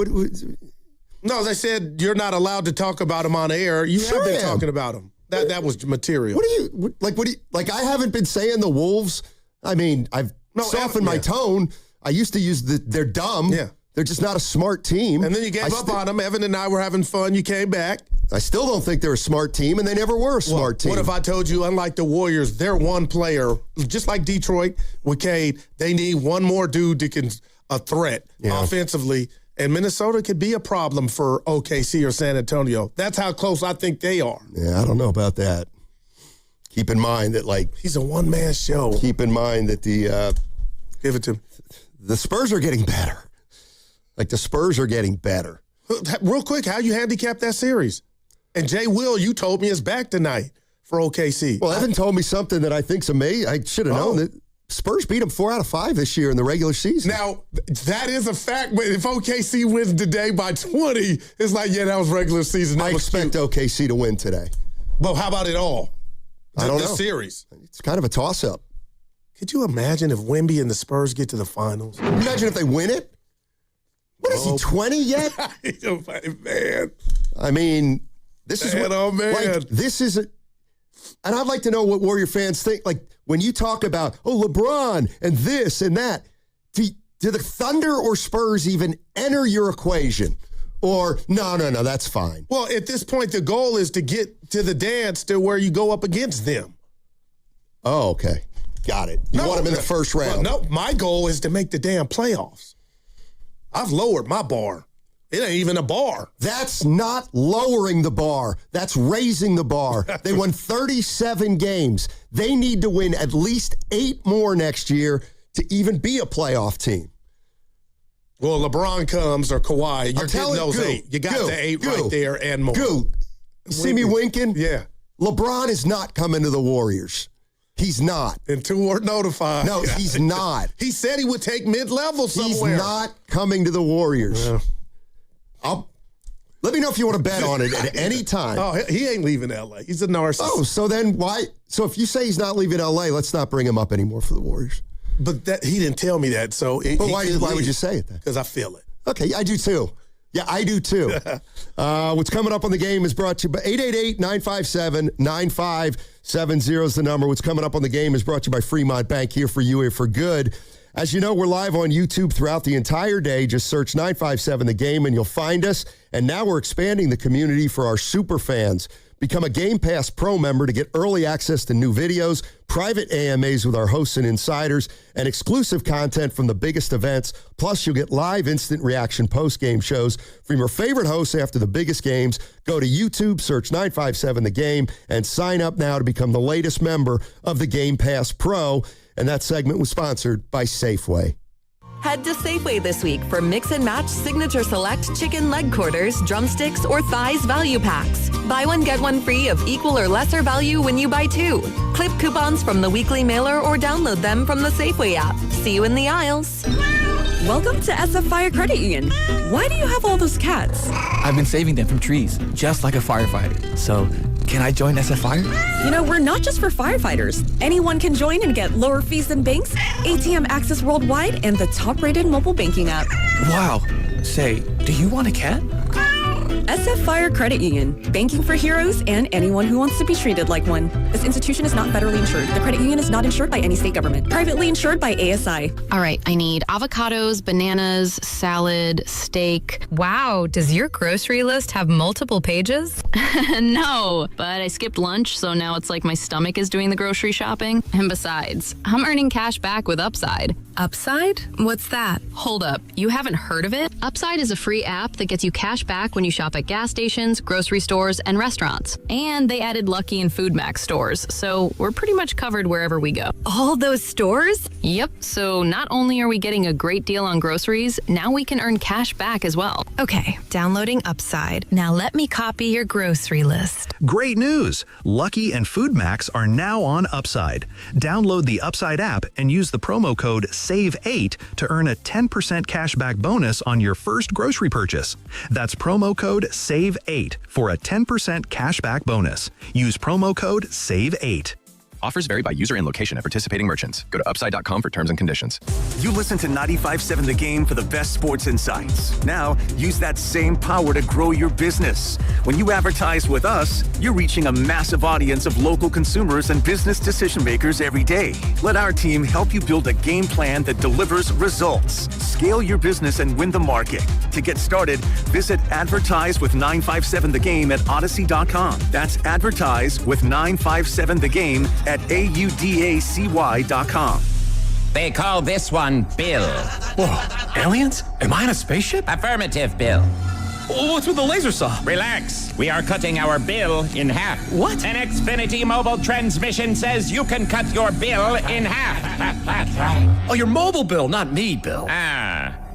No, they said you're not allowed to talk about them on air. You have been talking about them. That was material. What do you I haven't been saying the Wolves. I mean, I've softened my tone. I used to use they're dumb. Yeah. They're just not a smart team. And then you gave up on them. Evan and I were having fun. You came back. I still don't think they're a smart team, and they never were a smart team. What if I told you, unlike the Warriors, they're one player, just like Detroit with Cade, they need one more dude that can a threat offensively, And Minnesota could be a problem for OKC or San Antonio. That's how close I think they are. Yeah, I don't know about that. Keep in mind that, he's a one-man show. Keep in mind that give it to the Spurs are getting better. The Spurs are getting better. Real quick, how you handicap that series? And Jay Will, you told me, is back tonight for OKC. Well, Evan told me something that I think's amazing. I should have known that. Spurs beat them 4 out of 5 this year in the regular season. Now, that is a fact, but if OKC wins today by 20, it's that was regular season. I expect OKC to win today. Well, how about it all? I don't know. The series. It's kind of a toss-up. Could you imagine if Wemby and the Spurs get to the finals? Imagine if they win it? What is he, 20 yet? Man. I mean, this is man. This is and I'd like to know what Warrior fans think. When you talk about, LeBron and this and that, do the Thunder or Spurs even enter your equation? Or, no, that's fine. Well, at this point, the goal is to get to the dance to where you go up against them. Oh, okay. Got it. You want them in the first round. Well, no, my goal is to make the damn playoffs. I've lowered my bar. It ain't even a bar. That's not lowering the bar. That's raising the bar. They won 37 games. They need to win at least 8 more next year to even be a playoff team. Well, LeBron comes or Kawhi. You're getting those 8. You got the 8 right there and more. See me winking? Yeah. LeBron is not coming to the Warriors. He's not. Until we're notified. No, he's not. He said he would take mid-level somewhere. He's not coming to the Warriors. Yeah. Let me know if you want to bet on it at any time. Oh, he ain't leaving L.A. He's a narcissist. Oh, so then why? So if you say he's not leaving L.A., let's not bring him up anymore for the Warriors. But he didn't tell me that. So why would you say it then? Because I feel it. Okay, I do too. Yeah, I do too. What's coming up on the game is brought to you by 888-957-9570 is the number. What's coming up on the game is brought to you by Fremont Bank, here for you, here for good. As you know, we're live on YouTube throughout the entire day. Just search 957 The Game and you'll find us. And now we're expanding the community for our super fans. Become a Game Pass Pro member to get early access to new videos, private AMAs with our hosts and insiders, and exclusive content from the biggest events. Plus, you'll get live instant reaction post-game shows from your favorite hosts after the biggest games. Go to YouTube, search 957 The Game, and sign up now to become the latest member of the Game Pass Pro. And that segment was sponsored by Safeway. Head to Safeway this week for Mix and Match Signature Select Chicken Leg Quarters, Drumsticks, or Thighs Value Packs. Buy one, get one free of equal or lesser value when you buy 2. Clip coupons from the weekly mailer or download them from the Safeway app. See you in the aisles. Welcome to SF Fire Credit Union. Why do you have all those cats? I've been saving them from trees, just like a firefighter. So, can I join SF Fire? You know, we're not just for firefighters. Anyone can join and get lower fees than banks, ATM access worldwide, and the top-rated mobile banking app. Wow. Say, do you want a cat? SF Fire Credit Union. Banking for heroes and anyone who wants to be treated like one. This institution is not federally insured. The credit union is not insured by any state government. Privately insured by ASI. All right, I need avocados, bananas, salad, steak. Wow, does your grocery list have multiple pages? No, but I skipped lunch, so now it's like my stomach is doing the grocery shopping. And besides, I'm earning cash back with Upside. Upside? What's that? Hold up, you haven't heard of it? Upside is a free app that gets you cash back when you shop at gas stations, grocery stores, and restaurants. And they added Lucky and Food Max stores, so we're pretty much covered wherever we go. All those stores? Yep, so not only are we getting a great deal on groceries, now we can earn cash back as well. Okay, downloading Upside. Now let me copy your grocery list. Great news! Lucky and Food Max are now on Upside. Download the Upside app and use the promo code SAVE8 to earn a 10% cashback bonus on your first grocery purchase. That's promo code SAVE8 for a 10% cashback bonus. Use promo code SAVE8. Offers vary by user and location at participating merchants. Go to upside.com for terms and conditions. You listen to 95.7 The Game for the best sports insights. Now, use that same power to grow your business. When you advertise with us, you're reaching a massive audience of local consumers and business decision makers every day. Let our team help you build a game plan that delivers results. Scale your business and win the market. To get started, visit Advertise with 957 The Game at Odyssey.com. That's Advertise with 957 The Game at AUDACY.com. They call this one Bill. Whoa, aliens? Am I in a spaceship? Affirmative, Bill. What's with the laser saw? Relax. We are cutting our bill in half. What? An Xfinity mobile transmission says you can cut your bill in half. Oh, your mobile bill, not me, Bill.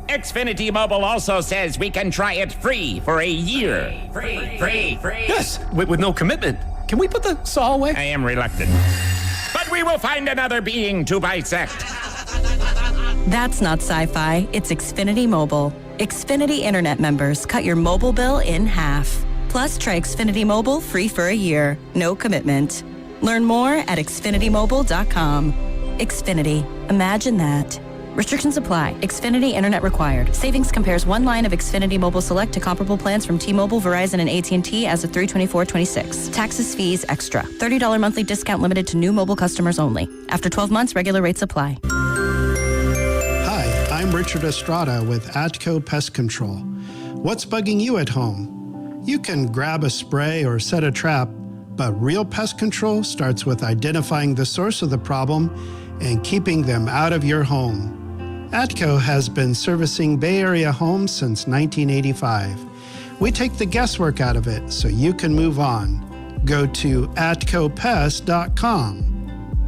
Xfinity Mobile also says we can try it free for a year. Free. Yes, with no commitment. Can we put the saw away? I am reluctant. But we will find another being to bisect. That's not sci-fi, it's Xfinity Mobile. Xfinity Internet members cut your mobile bill in half. Plus, try Xfinity Mobile free for a year. No commitment. Learn more at xfinitymobile.com. Xfinity. Imagine that. Restrictions apply. Xfinity Internet required. Savings compares one line of Xfinity Mobile Select to comparable plans from T-Mobile, Verizon, and AT&T as of 3/24/26. Taxes, fees, extra. $30 monthly discount limited to new mobile customers only. After 12 months, regular rates apply. Hi, I'm Richard Estrada with Atco Pest Control. What's bugging you at home? You can grab a spray or set a trap, but real pest control starts with identifying the source of the problem and keeping them out of your home. Atco has been servicing Bay Area homes since 1985. We take the guesswork out of it so you can move on. Go to atcopest.com.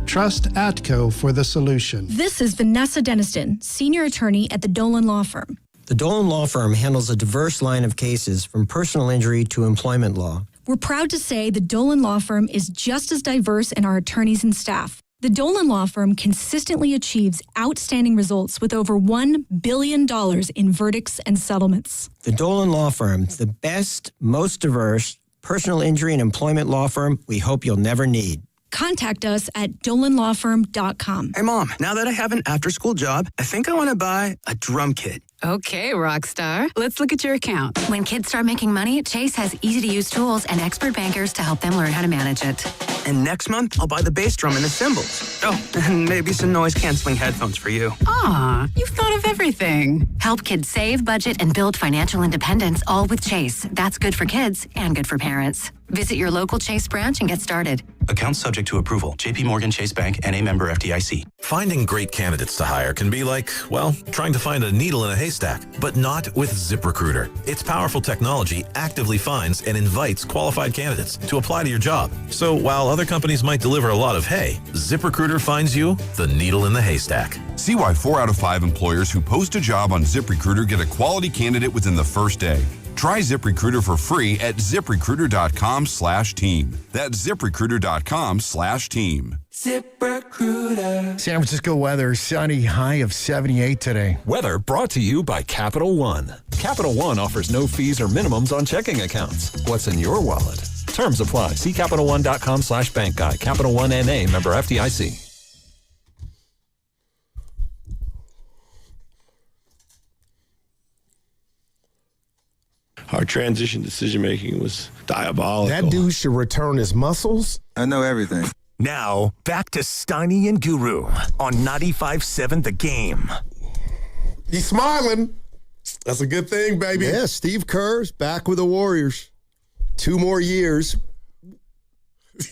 Trust Atco for the solution. This is Vanessa Deniston, senior attorney at the Dolan Law Firm. The Dolan Law Firm handles a diverse line of cases from personal injury to employment law. We're proud to say the Dolan Law Firm is just as diverse in our attorneys and staff. The Dolan Law Firm consistently achieves outstanding results with over $1 billion in verdicts and settlements. The Dolan Law Firm, the best, most diverse personal injury and employment law firm we hope you'll never need. Contact us at dolanlawfirm.com. Hey, Mom, now that I have an after-school job, I think I want to buy a drum kit. Okay, Rockstar. Let's look at your account. When kids start making money, Chase has easy-to-use tools and expert bankers to help them learn how to manage it. And next month, I'll buy the bass drum and the cymbals. Oh, and maybe some noise-canceling headphones for you. Aw, you've thought of everything. Help kids save, budget, and build financial independence, all with Chase. That's good for kids and good for parents. Visit your local Chase branch and get started. Accounts subject to approval. JP Morgan Chase Bank, N.A. member FDIC. Finding great candidates to hire can be like, well, trying to find a needle in a haystack, but not with ZipRecruiter. Its powerful technology actively finds and invites qualified candidates to apply to your job. So while other companies might deliver a lot of hay, ZipRecruiter finds you the needle in the haystack. See why 4 out of 5 employers who post a job on ZipRecruiter get a quality candidate within the first day. Try ZipRecruiter for free at ZipRecruiter.com/team. That's ZipRecruiter.com/team. ZipRecruiter. San Francisco weather, sunny, high of 78 today. Weather brought to you by Capital One. Capital One offers no fees or minimums on checking accounts. What's in your wallet? Terms apply. See CapitalOne.com/bank guide. Capital One NA, member FDIC. Our transition decision-making was diabolical. That dude should return his muscles. I know everything. Now, back to Steiny and Guru on 95.7 The Game. He's smiling. That's a good thing, baby. Yeah, Steve Kerr's back with the Warriors. 2 more years.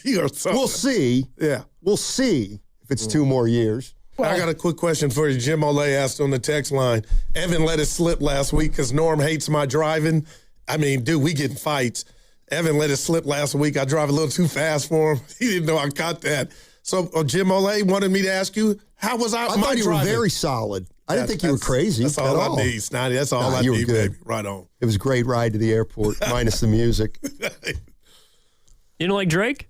We'll see. Yeah. We'll see if it's 2 more years. I got a quick question for you. Jim Olay asked on the text line. Evan let it slip last week because Norm hates my driving. I mean, dude, we get in fights. Evan let it slip last week. I drive a little too fast for him. He didn't know I caught that. So Jim Olay wanted me to ask you, how was my thought you driving? Were very solid. I didn't think you were crazy. That's all I need, Snotty. That's all I need, baby. Right on. It was a great ride to the airport, minus the music. You don't like Drake?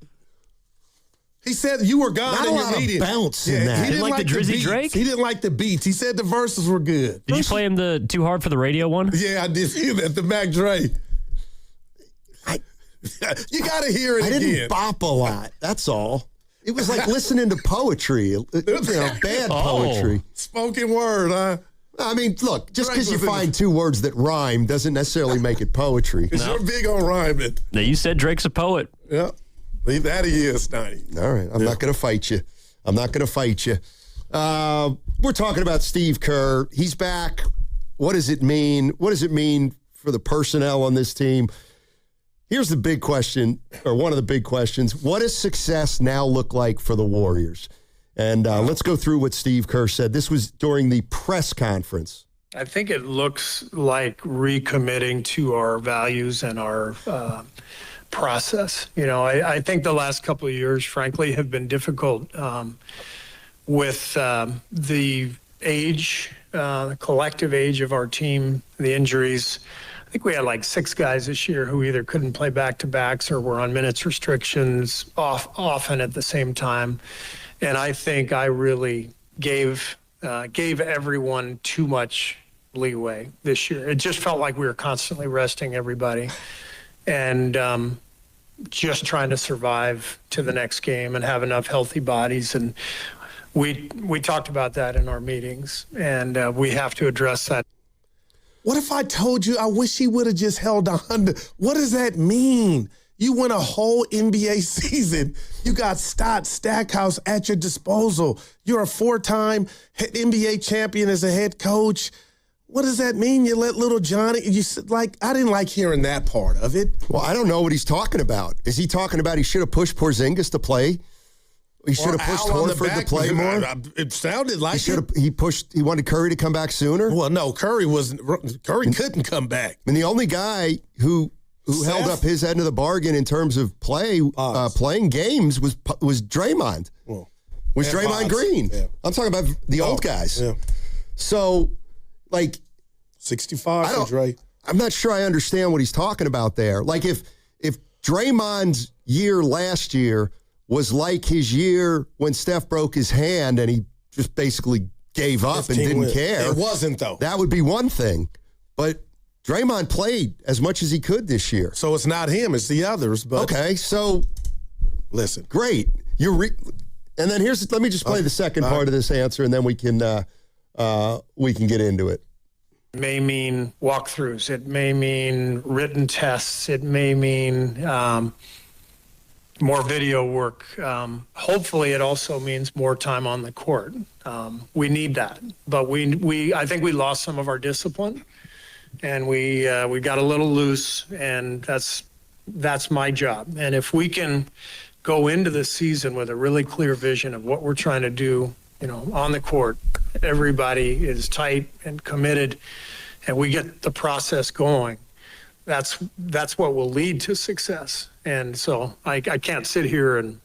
He said you were gone Not in a your lot meeting. Of bounce in that. He didn't like the Drizzy Drake? He didn't like the beats. He said the verses were good. Did you play him the Too Hard for the Radio one? Yeah, I did hear that. The Mac Dre. You got to hear it again. I didn't bop a lot. That's all. It was like listening to poetry. Bad poetry. Spoken word, huh? I mean, look, just because you find 2 words that rhyme doesn't necessarily make it poetry. Because you're big on rhyming. Now, you said Drake's a poet. Yeah. Leave that he is, Snotty. All right. I'm not going to fight you. We're talking about Steve Kerr. He's back. What does it mean? What does it mean for the personnel on this team? Here's the big question, or one of the big questions. What does success now look like for the Warriors? And let's go through what Steve Kerr said. This was during the press conference. I think it looks like recommitting to our values and our process. I think the last couple of years, frankly, have been difficult with the age, collective age of our team, the injuries. I think we had like 6 guys this year who either couldn't play back-to-backs or were on minutes restrictions often at the same time. And I think I really gave everyone too much leeway this year. It just felt like we were constantly resting everybody and just trying to survive to the next game and have enough healthy bodies. And we talked about that in our meetings, and we have to address that. What if I told you I wish he would have just held on? What does that mean? You win a whole NBA season. You got Stott Stackhouse at your disposal. You're a 4-time NBA champion as a head coach. What does that mean? You let little Johnny, I didn't like hearing that part of it. Well, I don't know what he's talking about. Is he talking about he should have pushed Porzingis to play? He should have pushed Horford to play more? It sounded like He wanted Curry to come back sooner? Well, no, Curry couldn't come back. And the only guy who held up his end of the bargain in terms of playing games was Draymond. Was Draymond Green. Yeah. I'm talking about the old guys. Yeah. So, 65 for Dre. I'm not sure I understand what he's talking about there. Like, if Draymond's year last year was like his year when Steph broke his hand and he just basically gave up and didn't care. It wasn't, though. That would be one thing. But Draymond played as much as he could this year. So it's not him, it's the others. But okay, so listen. Great. And then let me just play the second part of this answer, and then we can get into it. It may mean walkthroughs. It may mean written tests. It may mean more video work. Hopefully, it also means more time on the court. We need that, but I think we lost some of our discipline, and we got a little loose, and that's my job. And if we can go into the season with a really clear vision of what we're trying to do, on the court, everybody is tight and committed, and we get the process going. That's what will lead to success. And so I can't sit here and,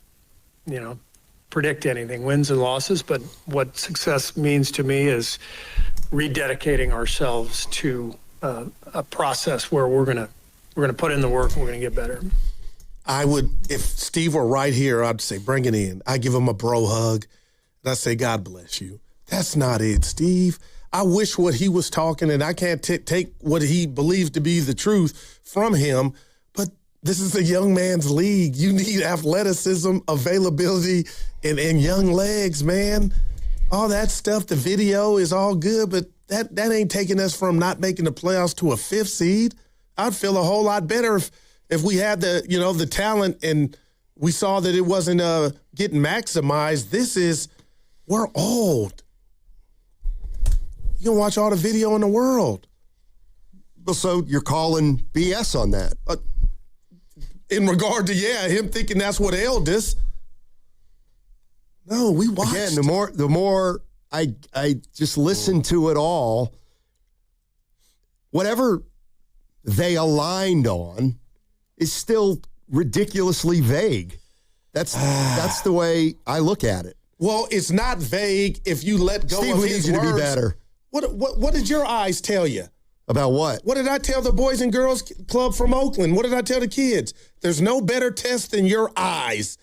predict anything, wins and losses, but what success means to me is rededicating ourselves to a process where we're gonna put in the work and we're gonna get better. I would, if Steve were right here, I'd say bring it in. I give him a bro hug, and I say God bless you. That's not it, Steve. I wish what he was talking, and I can't take what he believes to be the truth from him, but this is a young man's league. You need athleticism, availability, and young legs, man. All that stuff, the video is all good, but that ain't taking us from not making the playoffs to a 5th seed. I'd feel a whole lot better if we had the talent and we saw that it wasn't getting maximized. We're old. You can watch all the video in the world. Well, so you're calling BS on that? In regard to, him thinking that's what ailed us. No, we watched. Again, the more I just listen to it all, whatever they aligned on is still ridiculously vague. That's the way I look at it. Well, it's not vague if you let go Steve, of we his need you words. to be better. What did your eyes tell you? About what? What did I tell the Boys and Girls Club from Oakland? What did I tell the kids? There's no better test than your eyes.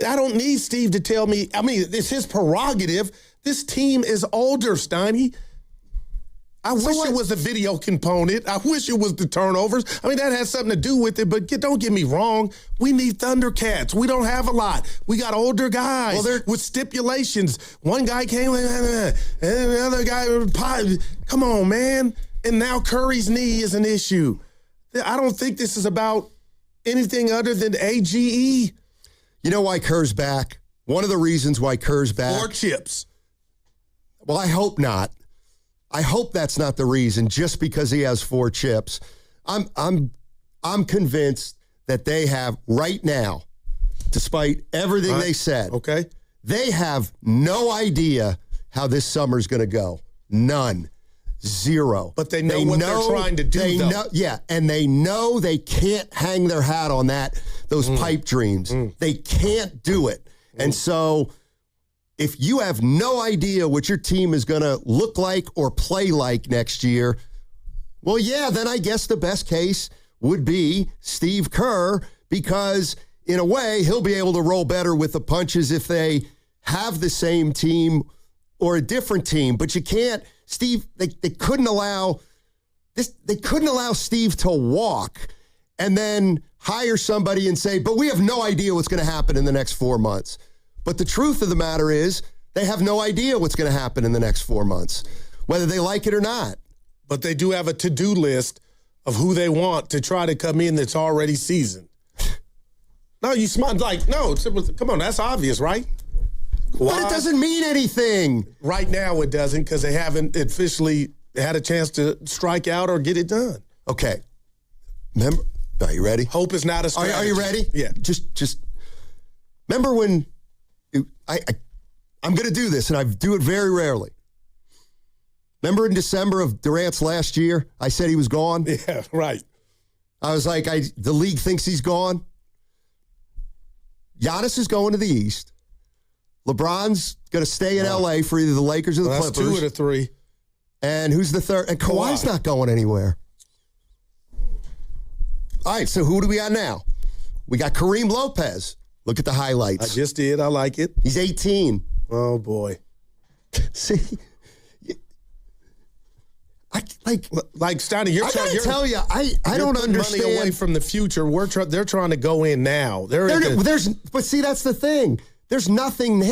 I don't need Steve to tell me. I mean, it's his prerogative. This team is older, Steiny. I wish it was a video component. I wish it was the turnovers. I mean, that has something to do with it, but don't get me wrong. We need Thundercats. We don't have a lot. We got older guys with stipulations. One guy came and the other guy, come on, man. And now Curry's knee is an issue. I don't think this is about anything other than AGE. You know why Kerr's back? One of the reasons why Kerr's back. 4 chips. Well, I hope not. I hope that's not the reason, just because he has 4 chips. I'm convinced that they have right now, despite everything they said, They have no idea how this summer's going to go. None. Zero. But they know what they're trying to do, though. And they know they can't hang their hat on those pipe dreams. They can't do it. And so if you have no idea what your team is going to look like or play like next year, well, yeah, then I guess the best case would be Steve Kerr, because in a way he'll be able to roll better with the punches if they have the same team or a different team. But you can't, Steve, they couldn't allow Steve to walk and then hire somebody and say, but we have no idea what's going to happen in the next 4 months. But the truth of the matter is they have no idea what's going to happen in the next 4 months, whether they like it or not. But they do have a to-do list of who they want to try to come in that's already seasoned. No, you smile like, no, come on, that's obvious, right? But it doesn't mean anything. Right now it doesn't, because they haven't officially had a chance to strike out or get it done. Okay. Remember, are you ready? Hope is not a strategy. Are you ready? Yeah. Just remember when I'm going to do this, and I do it very rarely. Remember in December of Durant's last year, I said he was gone? Yeah, right. I was like, the league thinks he's gone. Giannis is going to the East. LeBron's going to stay in L.A. for either the Lakers or the Clippers. That's 2 of the 3. And who's the third? And Kawhi's not going anywhere. All right, so who do we got now? We got Kareem Lopez. Look at the highlights. I just did. I like it. He's 18. Oh, boy. See? Like Steiny, you're trying to tell you, I don't understand. Money away from the future. They're trying to go in now. But see, that's the thing. There's nothing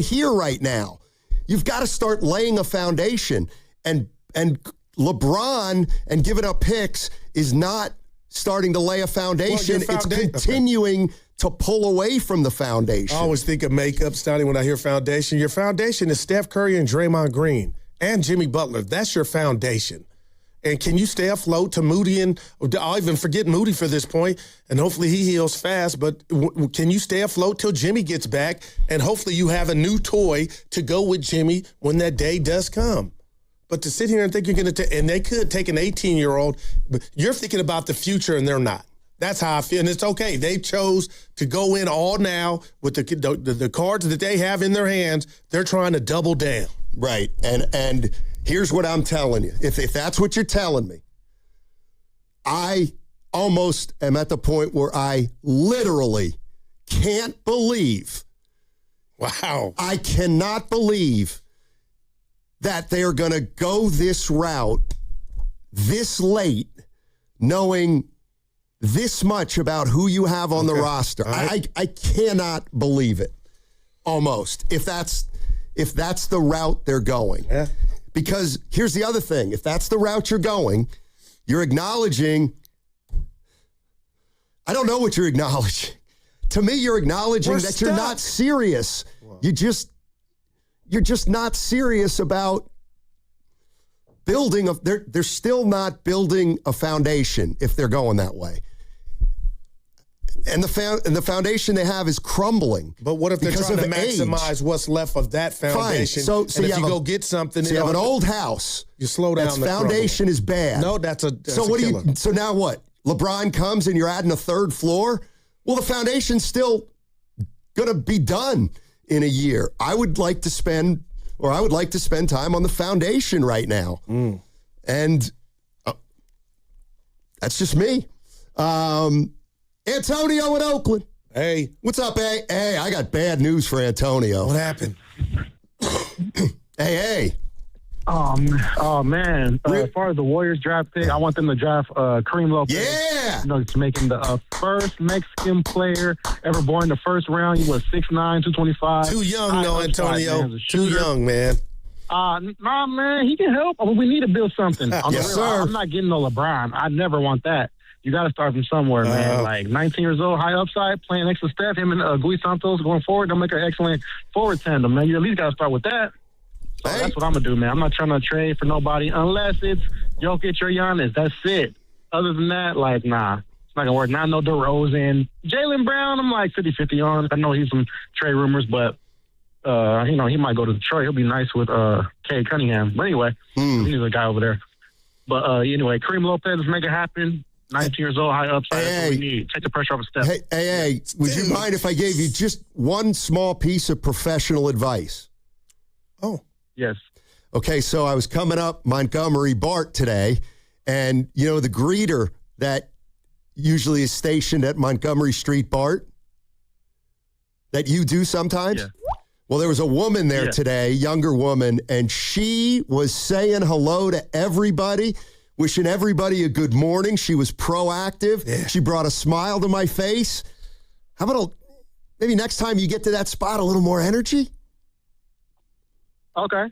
here right now. You've got to start laying a foundation. And LeBron and giving up picks is not starting to lay a foundation. It's continuing to pull away from the foundation. I always think of makeup, Steiny, when I hear foundation. Your foundation is Steph Curry and Draymond Green and Jimmy Butler. That's your foundation. And can you stay afloat to Moody? And I'll even forget Moody for this point, and hopefully he heals fast. But can you stay afloat till Jimmy gets back? And hopefully you have a new toy to go with Jimmy when that day does come. But to sit here and think you're going to and they could take an 18-year-old, but you're thinking about the future and they're not. That's how I feel, and it's okay. They chose to go in all now with the cards that they have in their hands. They're trying to double down. Right, and here's what I'm telling you. If that's what you're telling me, I almost am at the point where I literally can't believe. Wow. I cannot believe that they're going to go this route this late, knowing this much about who you have on the roster. Right. I cannot believe it, almost, if that's the route they're going. Yeah. Because here's the other thing. If that's the route you're going, you're acknowledging, I don't know what you're acknowledging. To me, you're acknowledging that you're not serious. Wow. You're just not serious about building. They're still not building a foundation if they're going that way. And the foundation they have is crumbling. But what if they're trying to maximize what's left of that foundation? Fine. So if you go get something, so you have an old house. You slow down. That foundation is bad. No, that's a killer. So now what? LeBron comes and you're adding a third floor. Well, the foundation's still going to be done in a year. I would like to spend time on the foundation right now, and that's just me. Antonio in Oakland. Hey. What's up, hey? Hey, I got bad news for Antonio. What happened? Hey. Oh man. As far as the Warriors draft pick, I want them to draft Kareem Lopez. Yeah. It's making the first Mexican player ever born in the first round. He was 6'9", 225. Too young, though, Antonio. Too young, man. Nah, man, he can help. We need to build something. Yes, sir. I'm not getting no LeBron. I never want that. You got to start from somewhere, man. Like 19 years old, high upside, playing next to Steph. Him and Gui Santos going forward, they'll make an excellent forward tandem, man. You at least got to start with that. So that's what I'm going to do, man. I'm not trying to trade for nobody unless it's Jokic or Giannis. That's it. Other than that, nah. It's not going to work. No DeRozan. Jaylen Brown, I'm like 50-50 on. I know he's some trade rumors, but he might go to Detroit. He'll be nice with Cade Cunningham. But anyway, he's a guy over there. But anyway, Kareem Lopez, make it happen. 19 years old, high upside. That's what we need. Take the pressure off a step. Hey, would you mind if I gave you just one small piece of professional advice? Oh. Yes. Okay, so I was coming up Montgomery BART today, and the greeter that usually is stationed at Montgomery Street BART that you do sometimes? Yeah. Well, there was a woman there today, younger woman, and she was saying hello to everybody, wishing everybody a good morning. She was proactive. Yeah. She brought a smile to my face. How about maybe next time you get to that spot, a little more energy? Okay.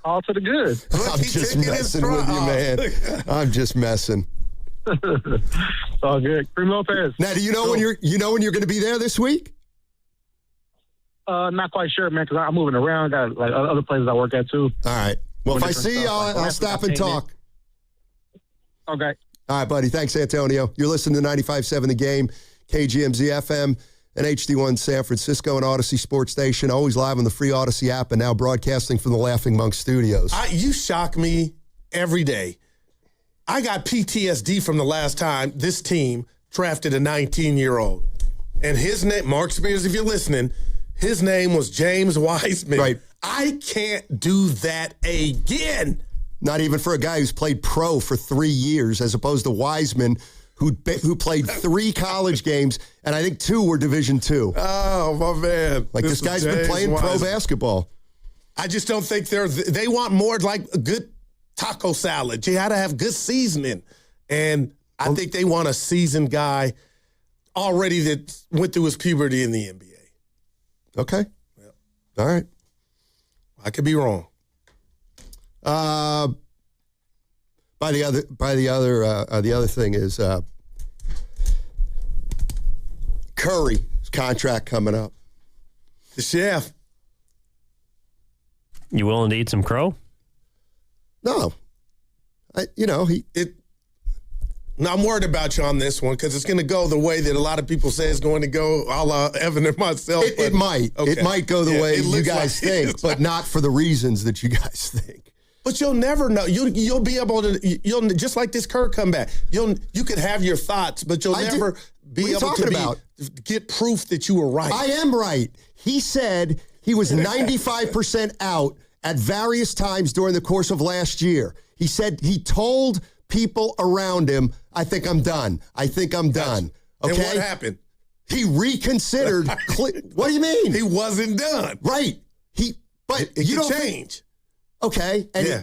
All to the good. I'm just messing with you, man. I'm just messing. All good. Kareem Lopez. Now, do you know when you're going to be there this week? Not quite sure, man, because I'm moving around. Got like other places I work at too. All right. Well, if I see you, I'll stop and talk. Okay. All right, buddy. Thanks, Antonio. You're listening to 95.7 The Game, KGMZ FM, and HD1 San Francisco, and Odyssey Sports Station. Always live on the free Odyssey app and now broadcasting from the Laughing Monk Studios. You shock me every day. I got PTSD from the last time this team drafted a 19-year-old. And his name, Mark Spears, if you're listening, his name was James Wiseman. Right. I can't do that again. Not even for a guy who's played pro for 3 years, as opposed to Wiseman, who played 3 college games, and I think 2 were Division II. Oh, my man. Like, this guy's been playing pro basketball. I just don't think they want more like a good taco salad. You got to have good seasoning. And I think they want a seasoned guy already that went through his puberty in the NBA. Okay. Yep. All right. I could be wrong. The other thing is Curry's contract coming up. The chef. You willing to eat some crow? No. No, I'm worried about you on this one because it's going to go the way that a lot of people say it's going to go, a la Evan and myself. It might. Okay. It might go the way you guys think, but not for the reasons that you guys think. But you'll never know. You'll be able to. You'll just like this Kerr comeback. You could have your thoughts, but you'll never be able to get proof that you were right. I am right. He said he was 95% out at various times during the course of last year. He said he told people around him, I think I'm done. I think I'm done. Okay. And what happened? He reconsidered. What do you mean? He wasn't done. Right. But it you don't change. Okay. Yeah.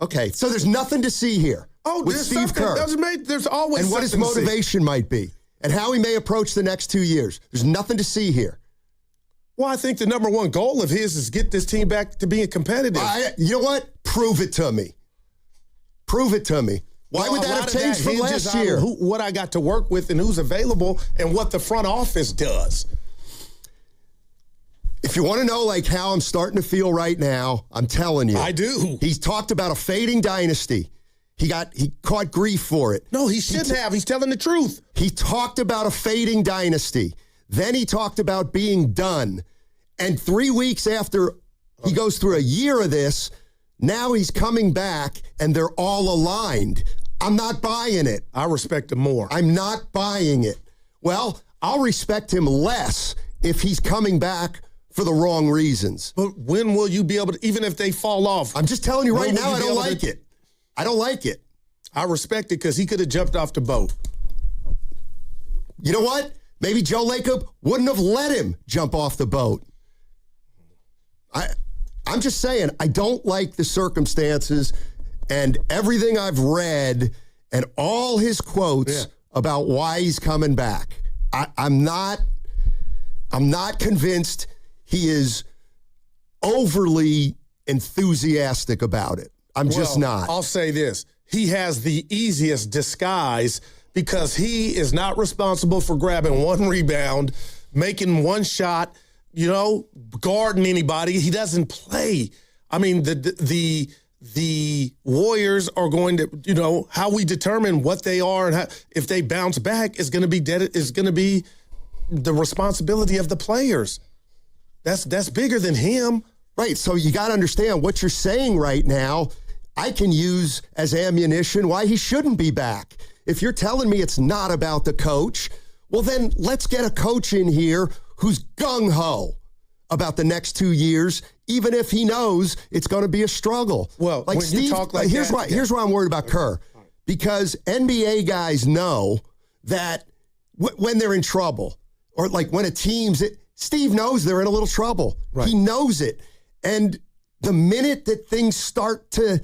Okay. So there's nothing to see here. Oh, with Steve Kerr. There's always and what his motivation might be, and how he may approach the next 2 years. There's nothing to see here. Well, I think the number one goal of his is get this team back to being competitive. You know what? Prove it to me. Prove it to me. Why would that have changed from last year? What I got to work with and who's available and what the front office does. If you want to know like how I'm starting to feel right now, I'm telling you. I do. He's talked about a fading dynasty. He caught grief for it. No, he shouldn't have. He's telling the truth. He talked about a fading dynasty. Then he talked about being done. And 3 weeks after he goes through a year of this, now he's coming back and they're all aligned. I'm not buying it. I respect him more. I'm not buying it. Well, I'll respect him less if he's coming back for the wrong reasons. But when will you be able to, even if they fall off? I'm just telling you right now, I don't like it. I don't like it. I respect it because he could have jumped off the boat. You know what? Maybe Joe Lacob wouldn't have let him jump off the boat. I'm just saying, I don't like the circumstances and everything I've read and all his quotes about why he's coming back. I'm not convinced he is overly enthusiastic about it. I'm just not. I'll say this. He has the easiest disguise because he is not responsible for grabbing one rebound, making one shot, guarding anybody. He doesn't play. I mean, the Warriors are going to, how we determine what they are and if they bounce back is going to be the responsibility of the players. That's bigger than him. Right. So you got to understand what you're saying right now. I can use as ammunition why he shouldn't be back. If you're telling me it's not about the coach, well, then let's get a coach in here who's gung-ho about the next 2 years, even if he knows it's going to be a struggle. Well, like when Steve, you talk like here's that, here's why I'm worried about Kerr. Because NBA guys know that when they're in trouble, or like when a team's, Steve knows they're in a little trouble. Right. He knows it. And the minute that things start to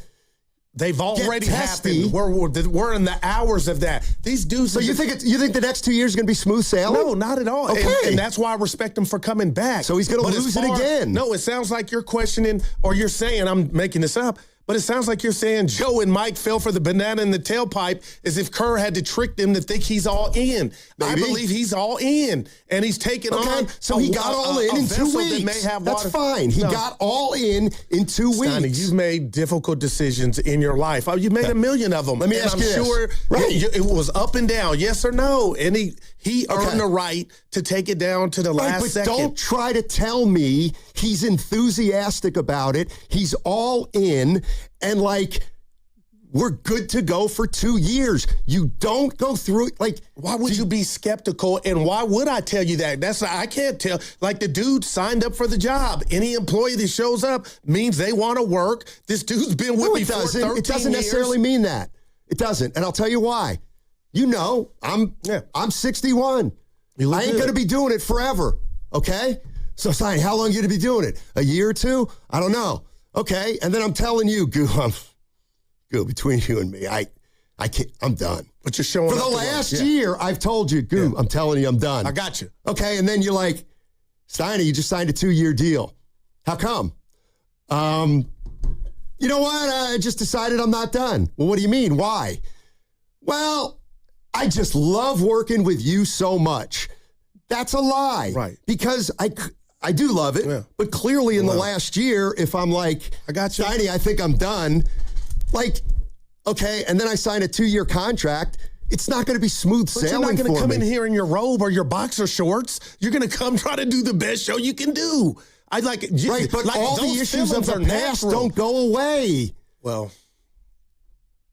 they've already happened. We're in the hours of that. These dudes. So you think the next 2 years is going to be smooth sailing? No, not at all. Okay. And that's why I respect him for coming back. So he's going to lose it again. No, it sounds like you're questioning, or you're saying, I'm making this up, but it sounds like you're saying Joe and Mike fell for the banana in the tailpipe as if Kerr had to trick them to think he's all in. Maybe. I believe he's all in, and he's taking on. So he got all in 2 weeks. That's fine. He got all in 2 weeks. Steiny, you've made difficult decisions in your life. You made a million of them. Let me ask you this. I'm sure it was up and down, yes or no, and he earned the right to take it down to the last second. Don't try to tell me he's enthusiastic about it. He's all in, and we're good to go for 2 years. You don't go through it. Why would you be skeptical, and why would I tell you that? I can't tell. The dude signed up for the job. Any employee that shows up means they want to work. This dude's been with me for 13 years. It doesn't necessarily mean that. It doesn't, and I'll tell you why. You know, I'm 61. I ain't going to be doing it forever, okay? So, Steiny, how long are you going to be doing it? A year or two? I don't know. Okay, and then I'm telling you, Goo, between you and me, I can't, I'm done. But you're showing for the last year, I've told you, Goo, I'm telling you, I'm done. I got you. Okay, and then you're like, Steiny, you just signed a 2-year deal. How come? You know what? I just decided I'm not done. Well, what do you mean? Why? Well, I just love working with you so much. That's a lie. Right. Because I do love it, but clearly in the last year, if I'm like, I got you. Steiny, I think I'm done. Okay, and then I sign a 2-year contract. It's not going to be smooth sailing for me. You're not going to come in here in your robe or your boxer shorts. You're going to come try to do the best show you can do. But all the issues of the past don't go away. Well,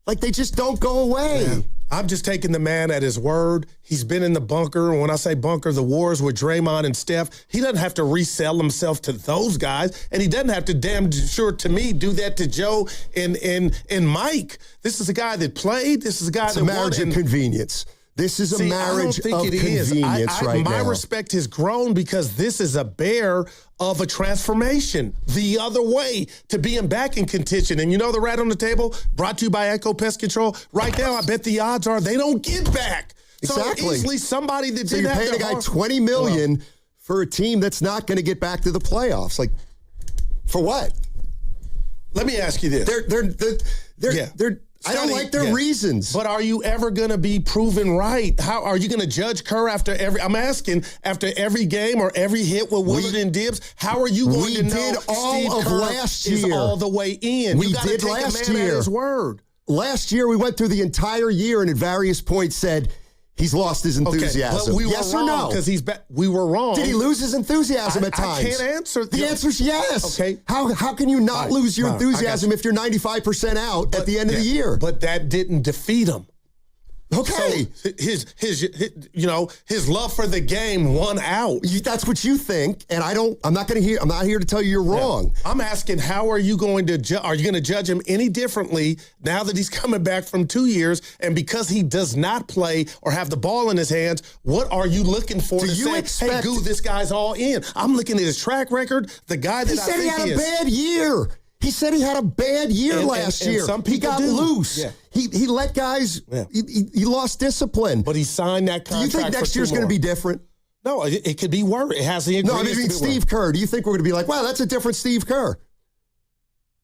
they just don't go away. Yeah. I'm just taking the man at his word. He's been in the bunker. And when I say bunker, the wars with Draymond and Steph, he doesn't have to resell himself to those guys. And he doesn't have to, damn sure to me, do that to Joe and Mike. This is a guy that played. This is a guy that won. It's a marriage of convenience. This is a marriage of convenience right now. My respect has grown because this is a bear of a transformation the other way to being back in contention. And you know the rat on the table, brought to you by Atco Pest Control. Right now, I bet the odds are they don't get back. Exactly. So easily somebody that didn't have you're paying a guy $20 million for a team that's not going to get back to the playoffs. For what? Let me ask you this. They're I don't like their reasons. But are you ever going to be proven right? How are you going to judge Kerr after every game or every hit with Willard and Dibbs? How are you going to know did all Steve of Kerr last is year. all the way in? We you did take last a man year. At his word. Last year, we went through the entire year and at various points said he's lost his enthusiasm. But we were yes wrong or no? Because he's back. We were wrong. Did he lose his enthusiasm at times? I can't answer. The answer is yes. Okay. How can you not lose your enthusiasm if you're 95% out at the end of the year? But that didn't defeat him. Okay. So his love for the game won out. That's what you think, and I'm not here to tell you you're wrong. Yeah. I'm asking, how are you going to are you going to judge him any differently now that he's coming back from 2 years, and because he does not play or have the ball in his hands, what are you looking for hey, Goo, this guy's all in? I'm looking at his track record, the guy that he said he had a bad year. He said he had a bad year last year. Some he got loose. Yeah. He let guys, he lost discipline. But he signed that contract. Do you think next year's going to be different? No, it could be worse. It has the ingredients. No, I mean Steve Kerr. Do you think we're going to be like, wow, that's a different Steve Kerr?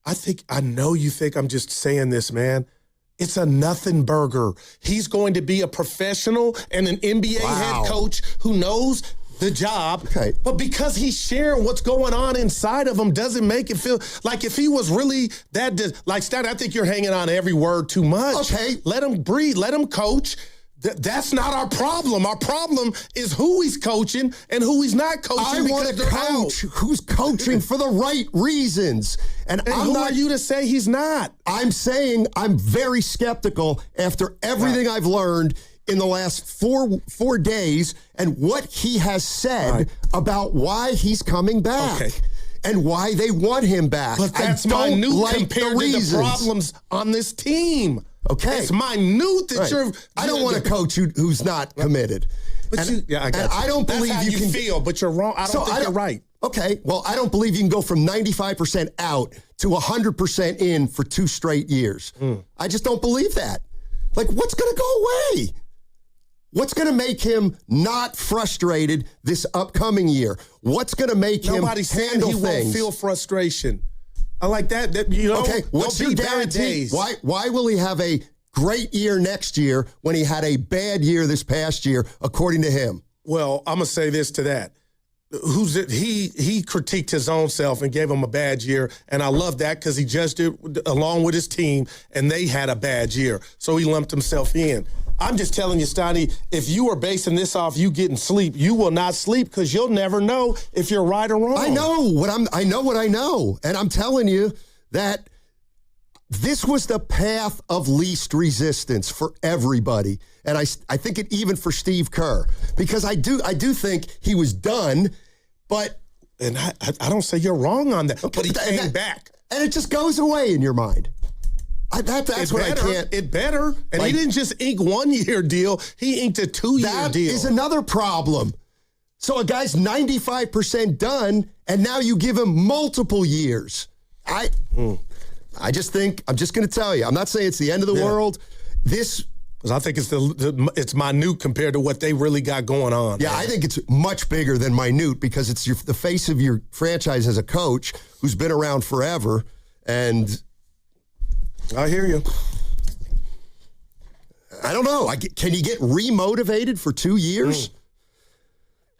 I know you think I'm just saying this, man. It's a nothing burger. He's going to be a professional and an NBA head coach who knows the job. Okay. But because he's sharing what's going on inside of him doesn't make it feel like if he was really that, Stan, I think you're hanging on every word too much. Okay. Let him breathe. Let him coach. That's not our problem. Our problem is who he's coaching and who he's not coaching. I want a coach who's coaching for the right reasons. And who are you to say he's not? I'm saying I'm very skeptical after everything I've learned in the last four days and what he has said about why he's coming back. Okay. And why they want him back. But that's minute compared to the problems on this team. Okay. It's minute that you're... I don't want a coach who's not committed. But I don't believe that's how you feel, but you're wrong. I don't think you're right. Okay, well, I don't believe you can go from 95% out to 100% in for 2 straight years. I just don't believe that. Like, what's going to go away? What's going to make him not frustrated this upcoming year? What's going to make him Nobody's saying handle he things? won't feel frustration. I like that. Okay, what's your guarantee? Why will he have a great year next year when he had a bad year this past year, according to him? Well, I'm going to say this to that. He critiqued his own self and gave him a bad year, and I love that because he judged it along with his team, and they had a bad year, so he lumped himself in. I'm just telling you, Stoney, if you are basing this off you getting sleep, you will not sleep because you'll never know if you're right or wrong. I know what I know, and I'm telling you that this was the path of least resistance for everybody, and I think it even for Steve Kerr, because I do think he was done, but and I don't say you're wrong on that, but he came back, and it just goes away in your mind. That's what I can't. It better. And he didn't just ink 1-year deal. He inked a 2-year deal. That is another problem. So a guy's 95% done, and now you give him multiple years. I just think, I'm just going to tell you, I'm not saying it's the end of the world. Because I think it's minute compared to what they really got going on. Yeah, I think it's much bigger than minute because it's the face of your franchise as a coach who's been around forever, and I hear you. I don't know. Can you get remotivated for 2 years?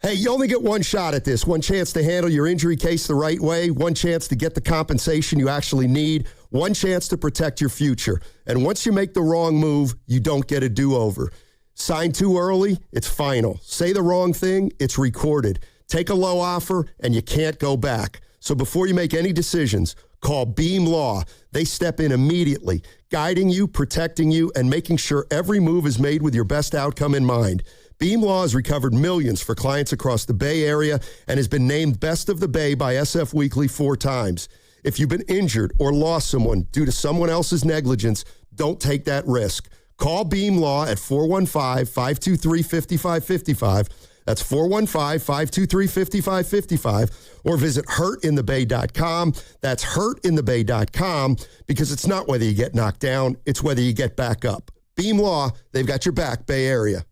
Hey, you only get one shot at this. One chance to handle your injury case the right way. One chance to get the compensation you actually need. One chance to protect your future. And once you make the wrong move, you don't get a do-over. Sign too early, it's final. Say the wrong thing, it's recorded. Take a low offer, and you can't go back. So before you make any decisions, call Beam Law. They step in immediately, guiding you, protecting you, and making sure every move is made with your best outcome in mind. Beam Law has recovered millions for clients across the Bay Area and has been named Best of the Bay by SF Weekly 4 times. If you've been injured or lost someone due to someone else's negligence, don't take that risk. Call Beam Law at 415-523-5555. That's 415-523-5555, or visit hurtinthebay.com. That's hurtinthebay.com, because it's not whether you get knocked down, it's whether you get back up. Beam Law, they've got your back, Bay Area.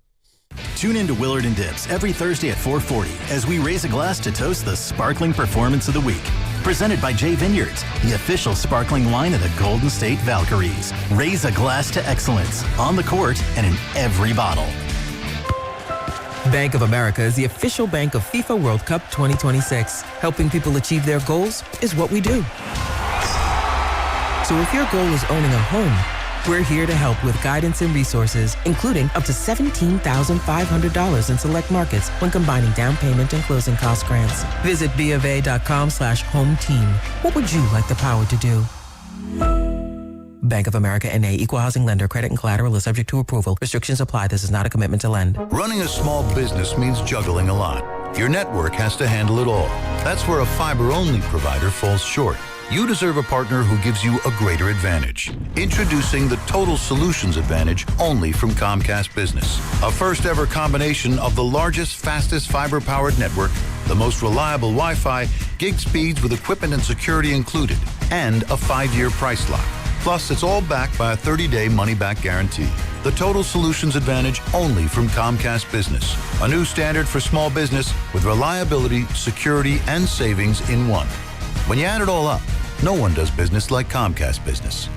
Tune in to Willard and Dips every Thursday at 4:40 as we raise a glass to toast the sparkling performance of the week. Presented by J Vineyards, the official sparkling wine of the Golden State Valkyries. Raise a glass to excellence on the court and in every bottle. Bank of America is the official bank of FIFA World Cup 2026. Helping people achieve their goals is what we do. So if your goal is owning a home, we're here to help with guidance and resources, including up to $17,500 in select markets when combining down payment and closing cost grants. Visit BofA.com/home team. What would you like the power to do? Bank of America N.A. Equal Housing Lender. Credit and collateral is subject to approval. Restrictions apply. This is not a commitment to lend. Running a small business means juggling a lot. Your network has to handle it all. That's where a fiber-only provider falls short. You deserve a partner who gives you a greater advantage. Introducing the Total Solutions Advantage only from Comcast Business. A first-ever combination of the largest, fastest fiber-powered network, the most reliable Wi-Fi, gig speeds with equipment and security included, and a 5-year price lock. Plus, it's all backed by a 30-day money-back guarantee. The Total Solutions Advantage only from Comcast Business. A new standard for small business with reliability, security, and savings in one. When you add it all up, no one does business like Comcast Business.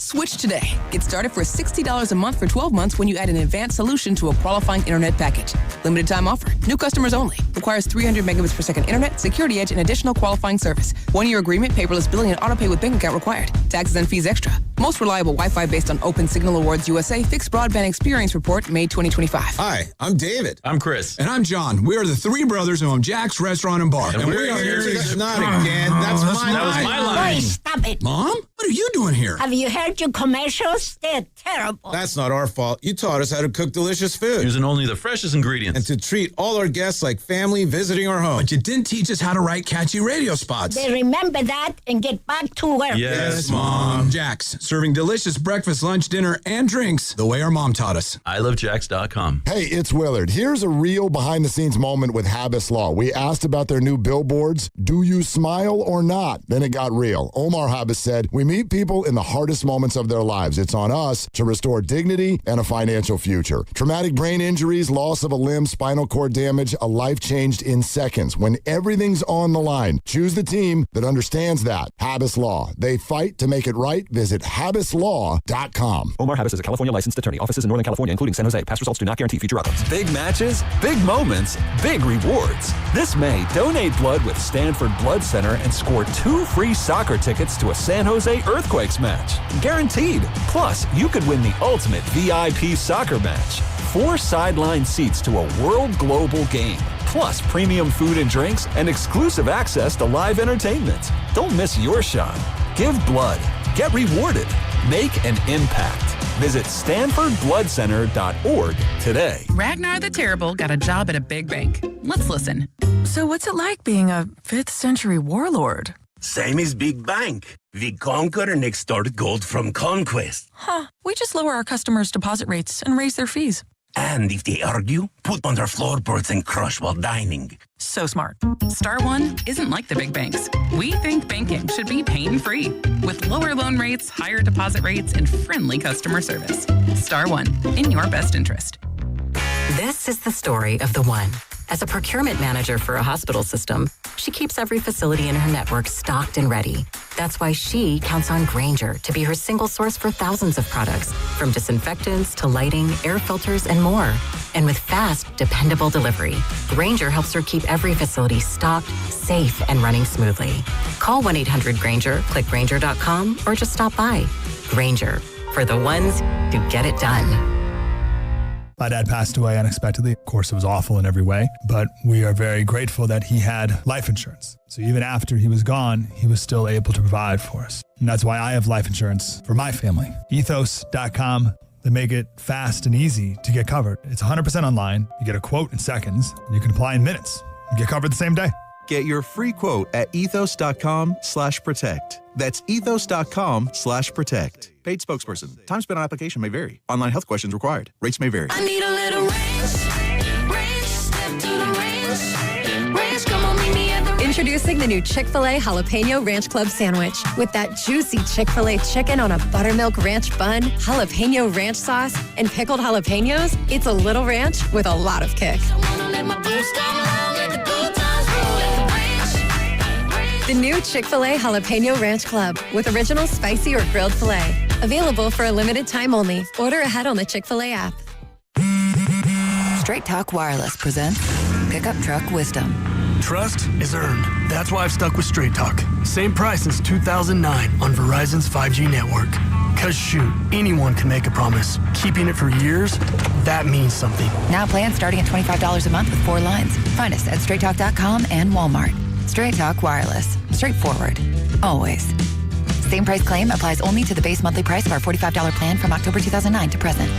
Switch today. Get started for $60 a month for 12 months when you add an advanced solution to a qualifying internet package. Limited time offer. New customers only. Requires 300 megabits per second internet, security edge, and additional qualifying service. 1-year agreement, paperless billing, and autopay with bank account required. Taxes and fees extra. Most reliable Wi-Fi based on Open Signal Awards USA Fixed Broadband Experience Report, May 2025. Hi, I'm David. I'm Chris. And I'm John. We are the three brothers who own Jack's Restaurant and Bar. And we are here to... Not again. That's my line. That was my line. Boy, stop it. Mom? What are you doing here? Have you heard your commercials? They're terrible. That's not our fault. You taught us how to cook delicious food. Using only the freshest ingredients. And to treat all our guests like family visiting our home. But you didn't teach us how to write catchy radio spots. They remember that and get back to work. Yes, Mom. Jack's, serving delicious breakfast, lunch, dinner, and drinks the way our mom taught us. ilovejacks.com. Hey, it's Willard. Here's a real behind-the-scenes moment with Habas Law. We asked about their new billboards. Do you smile or not? Then it got real. Omar Habas said, we meet people in the hardest moments of their lives. It's on us to restore dignity and a financial future. Traumatic brain injuries, loss of a limb, spinal cord damage, a life changed in seconds. When everything's on the line, choose the team that understands that. Habas Law. They fight to make it right. Visit habaslaw.com. Omar Habas is a California licensed attorney. Offices in Northern California, including San Jose. Past results do not guarantee future outcomes. Big matches, big moments, big rewards. This May, donate blood with Stanford Blood Center and score 2 free soccer tickets to a San Jose Earthquakes match. Guaranteed. Plus, you could win the ultimate VIP soccer match. 4 sideline seats to a world global game. Plus premium food and drinks and exclusive access to live entertainment. Don't miss your shot. Give blood. Get rewarded. Make an impact. Visit StanfordBloodCenter.org today. Ragnar the Terrible got a job at a big bank. Let's listen. So what's it like being a 5th century warlord? Same as big bank. We conquer and extort gold from conquest. Huh. We just lower our customers' deposit rates and raise their fees. And if they argue, put on their floorboards and crush while dining. So smart. Star One isn't like the big banks. We think banking should be pain-free, with lower loan rates, higher deposit rates, and friendly customer service. Star One, in your best interest. This is the story of the one. As a procurement manager for a hospital system, she keeps every facility in her network stocked and ready. That's why she counts on Granger to be her single source for thousands of products, from disinfectants to lighting, air filters, and more. And with fast, dependable delivery, Granger helps her keep every facility stocked, safe, and running smoothly. Call 1-800-GRANGER, click Granger.com, or just stop by. Granger, for the ones who get it done. My dad passed away unexpectedly. Of course, it was awful in every way, but we are very grateful that he had life insurance. So even after he was gone, he was still able to provide for us. And that's why I have life insurance for my family. Ethos.com. They make it fast and easy to get covered. It's 100% online. You get a quote in seconds, and you can apply in minutes. You get covered the same day. Get your free quote at ethos.com/protect. That's ethos.com/protect. Paid spokesperson. Time spent on application may vary. Online health questions required. Rates may vary. I need a little range, step to the range, come on, meet me at the range. Introducing the new Chick-fil-A Jalapeno Ranch Club Sandwich. With that juicy Chick-fil-A chicken on a buttermilk ranch bun, jalapeno ranch sauce, and pickled jalapenos, it's a little ranch with a lot of kick. The new Chick-fil-A Jalapeno Ranch Club with original spicy or grilled filet. Available for a limited time only. Order ahead on the Chick-fil-A app. Straight Talk Wireless presents Pickup Truck Wisdom. Trust is earned. That's why I've stuck with Straight Talk. Same price since 2009 on Verizon's 5G network. Cause shoot, anyone can make a promise. Keeping it for years, that means something. Now plans starting at $25 a month with 4 lines. Find us at straighttalk.com and Walmart. Straight Talk Wireless. Straightforward. Always. Same price claim applies only to the base monthly price of our $45 plan from October 2009 to present.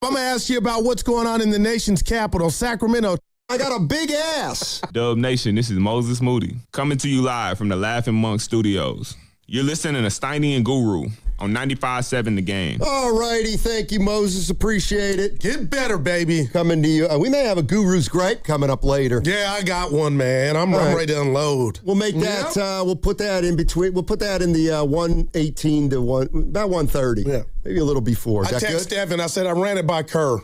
I'm going to ask you about what's going on in the nation's capital, Sacramento. I got a big ass. Dub Nation, this is Moses Moody, coming to you live from the Laughing Monk Studios. You're listening to Steiny and Guru on 95.7 The Game. All righty. Thank you, Moses. Appreciate it. Get better, baby. Coming to you. We may have a Guru's Gripe coming up later. Yeah, I got one, man. I'm ready to unload. We'll make that, we'll put that in between. We'll put that in the 1:18 to about 1:30. Yeah. Maybe a little before. I texted Stephen. I said I ran it by Kerr.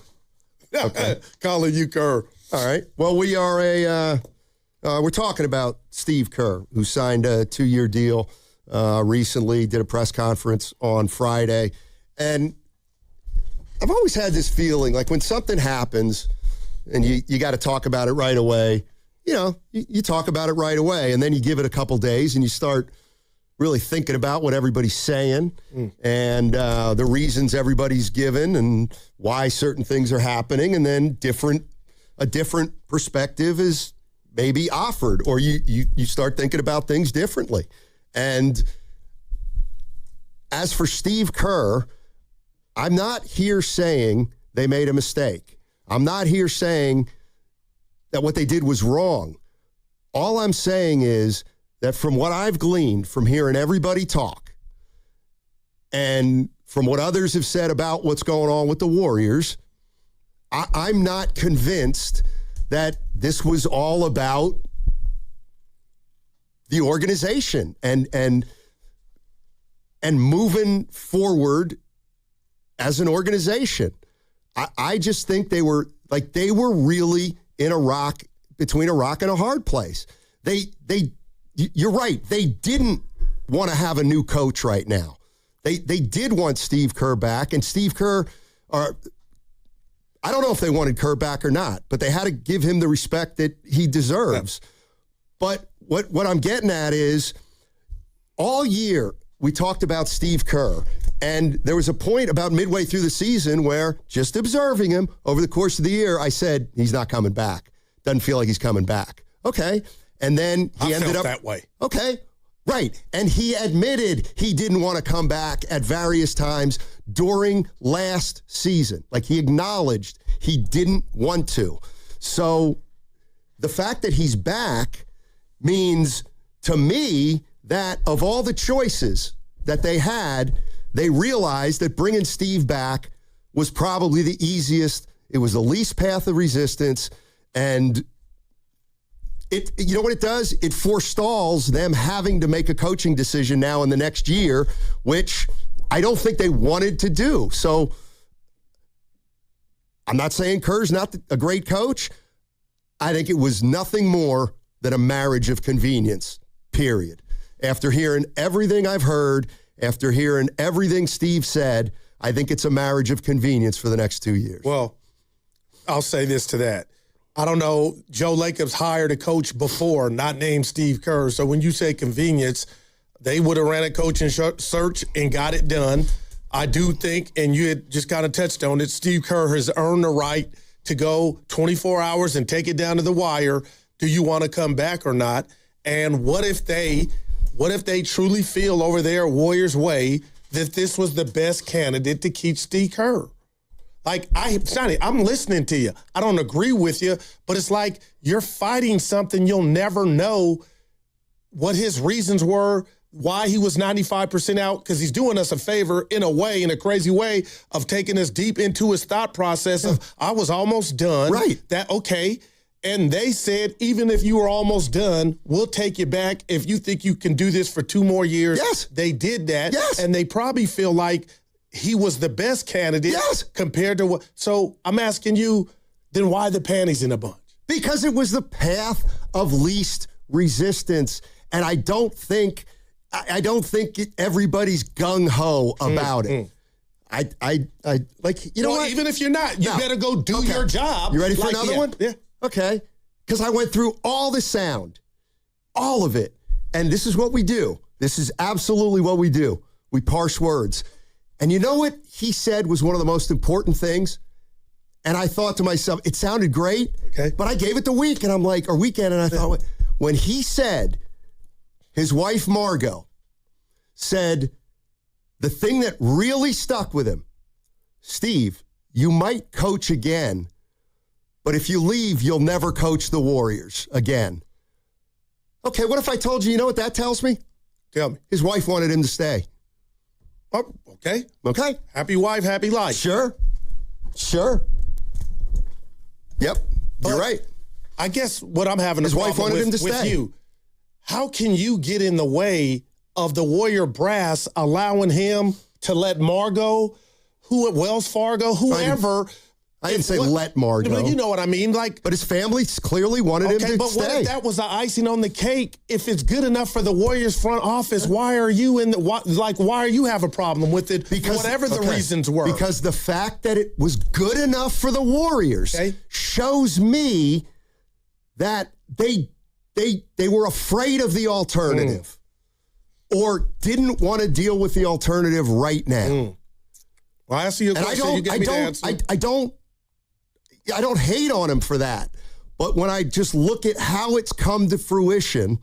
Okay. Calling you Kerr. All right. Well, we are we're talking about Steve Kerr, who signed a 2-year deal recently, did a press conference on Friday. And I've always had this feeling like when something happens and you got to talk about it right away, you talk about it right away, and then you give it a couple days and you start really thinking about what everybody's saying and the reasons everybody's given and why certain things are happening, and then a different perspective is maybe offered, or you start thinking about things differently. And as for Steve Kerr, I'm not here saying they made a mistake. I'm not here saying that what they did was wrong. All I'm saying is that from what I've gleaned from hearing everybody talk and from what others have said about what's going on with the Warriors, I'm not convinced that this was all about the organization and moving forward as an organization. I just think they were really in between a rock and a hard place. You're right. They didn't want to have a new coach right now. They did want Steve Kerr back, and Steve Kerr, I don't know if they wanted Kerr back or not, but they had to give him the respect that he deserves. Yeah. But what I'm getting at is all year we talked about Steve Kerr, and there was a point about midway through the season where, just observing him over the course of the year, I said, he's not coming back. Doesn't feel like he's coming back. Okay. And then he ended up that way. Okay. Right. And he admitted he didn't want to come back at various times during last season. Like, he acknowledged he didn't want to. So the fact that he's back means to me that of all the choices that they had, they realized that bringing Steve back was probably the easiest. It was the least path of resistance. And you know what it does? It forestalls them having to make a coaching decision now in the next year, which I don't think they wanted to do. So I'm not saying Kerr's not a great coach. I think it was nothing more than a marriage of convenience, period. After hearing everything I've heard, after hearing everything Steve said, I think it's a marriage of convenience for the next 2 years. Well, I'll say this to that. I don't know, Joe Lacob's hired a coach before, not named Steve Kerr. So when you say convenience, they would have ran a coaching search and got it done. I do think, and you had just kind of touched on it, Steve Kerr has earned the right to go 24 hours and take it down to the wire. Do you want to come back or not? And what if they truly feel over there Warriors way that this was the best candidate to keep Steve Kerr? Like, Sonny, I'm listening to you. I don't agree with you, but it's like you're fighting something you'll never know what his reasons were, why he was 95% out, because he's doing us a favor in a crazy way of taking us deep into his thought process of, I was almost done. Right. Okay. And they said, even if you were almost done, we'll take you back if you think you can do this for 2 more years. Yes. They did that. Yes. And they probably feel like he was the best candidate compared to what. So I'm asking you, then why the panties in a bunch? Because it was the path of least resistance. And I don't think everybody's gung-ho about it. I like, you know what? Even if you're not, you better go do your job. You ready for another one? Yeah. Okay. Because I went through all the sound, all of it. And this is what we do. This is absolutely what we do. We parse words. And you know what he said was one of the most important things? And I thought to myself, it sounded great, but I gave it the week, and I'm like, or weekend, and I thought, when he said, his wife Margot said, the thing that really stuck with him, Steve, you might coach again, but if you leave, you'll never coach the Warriors again. Okay, what if I told you, you know what that tells me? Tell me. His wife wanted him to stay. Oh, okay. Okay. Happy wife, happy life. Sure. Yep. You're right. I guess what I'm having his wife wanted him to with stay. You, how can you get in the way of the Warrior brass allowing him to let Margot, Wells Fargo, whoever, I didn't say let Mar go. But you know what I mean. But his family clearly wanted him to stay. But what if that was the icing on the cake? If it's good enough for the Warriors front office, why are you why are you have a problem with it? Because whatever the reasons were. Because the fact that it was good enough for the Warriors shows me that they were afraid of the alternative or didn't want to deal with the alternative right now. Well, I asked you a question. You gave me the answer. I don't hate on him for that. But when I just look at how it's come to fruition,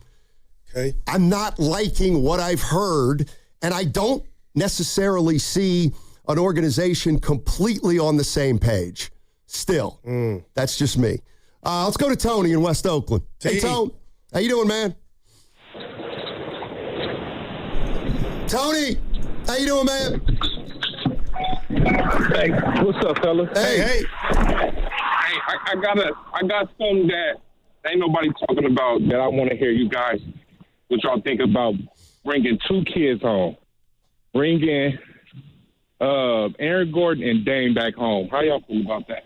I'm not liking what I've heard, and I don't necessarily see an organization completely on the same page. Still, that's just me. Let's go to Tony in West Oakland. Hey, Tone. How you doing, man? Tony, how you doing, man? Hey, what's up, fellas? Hey. I got something that ain't nobody talking about that I want to hear you guys, what y'all think about bringing 2 kids home. Bringing Aaron Gordon and Dame back home. How y'all feel about that?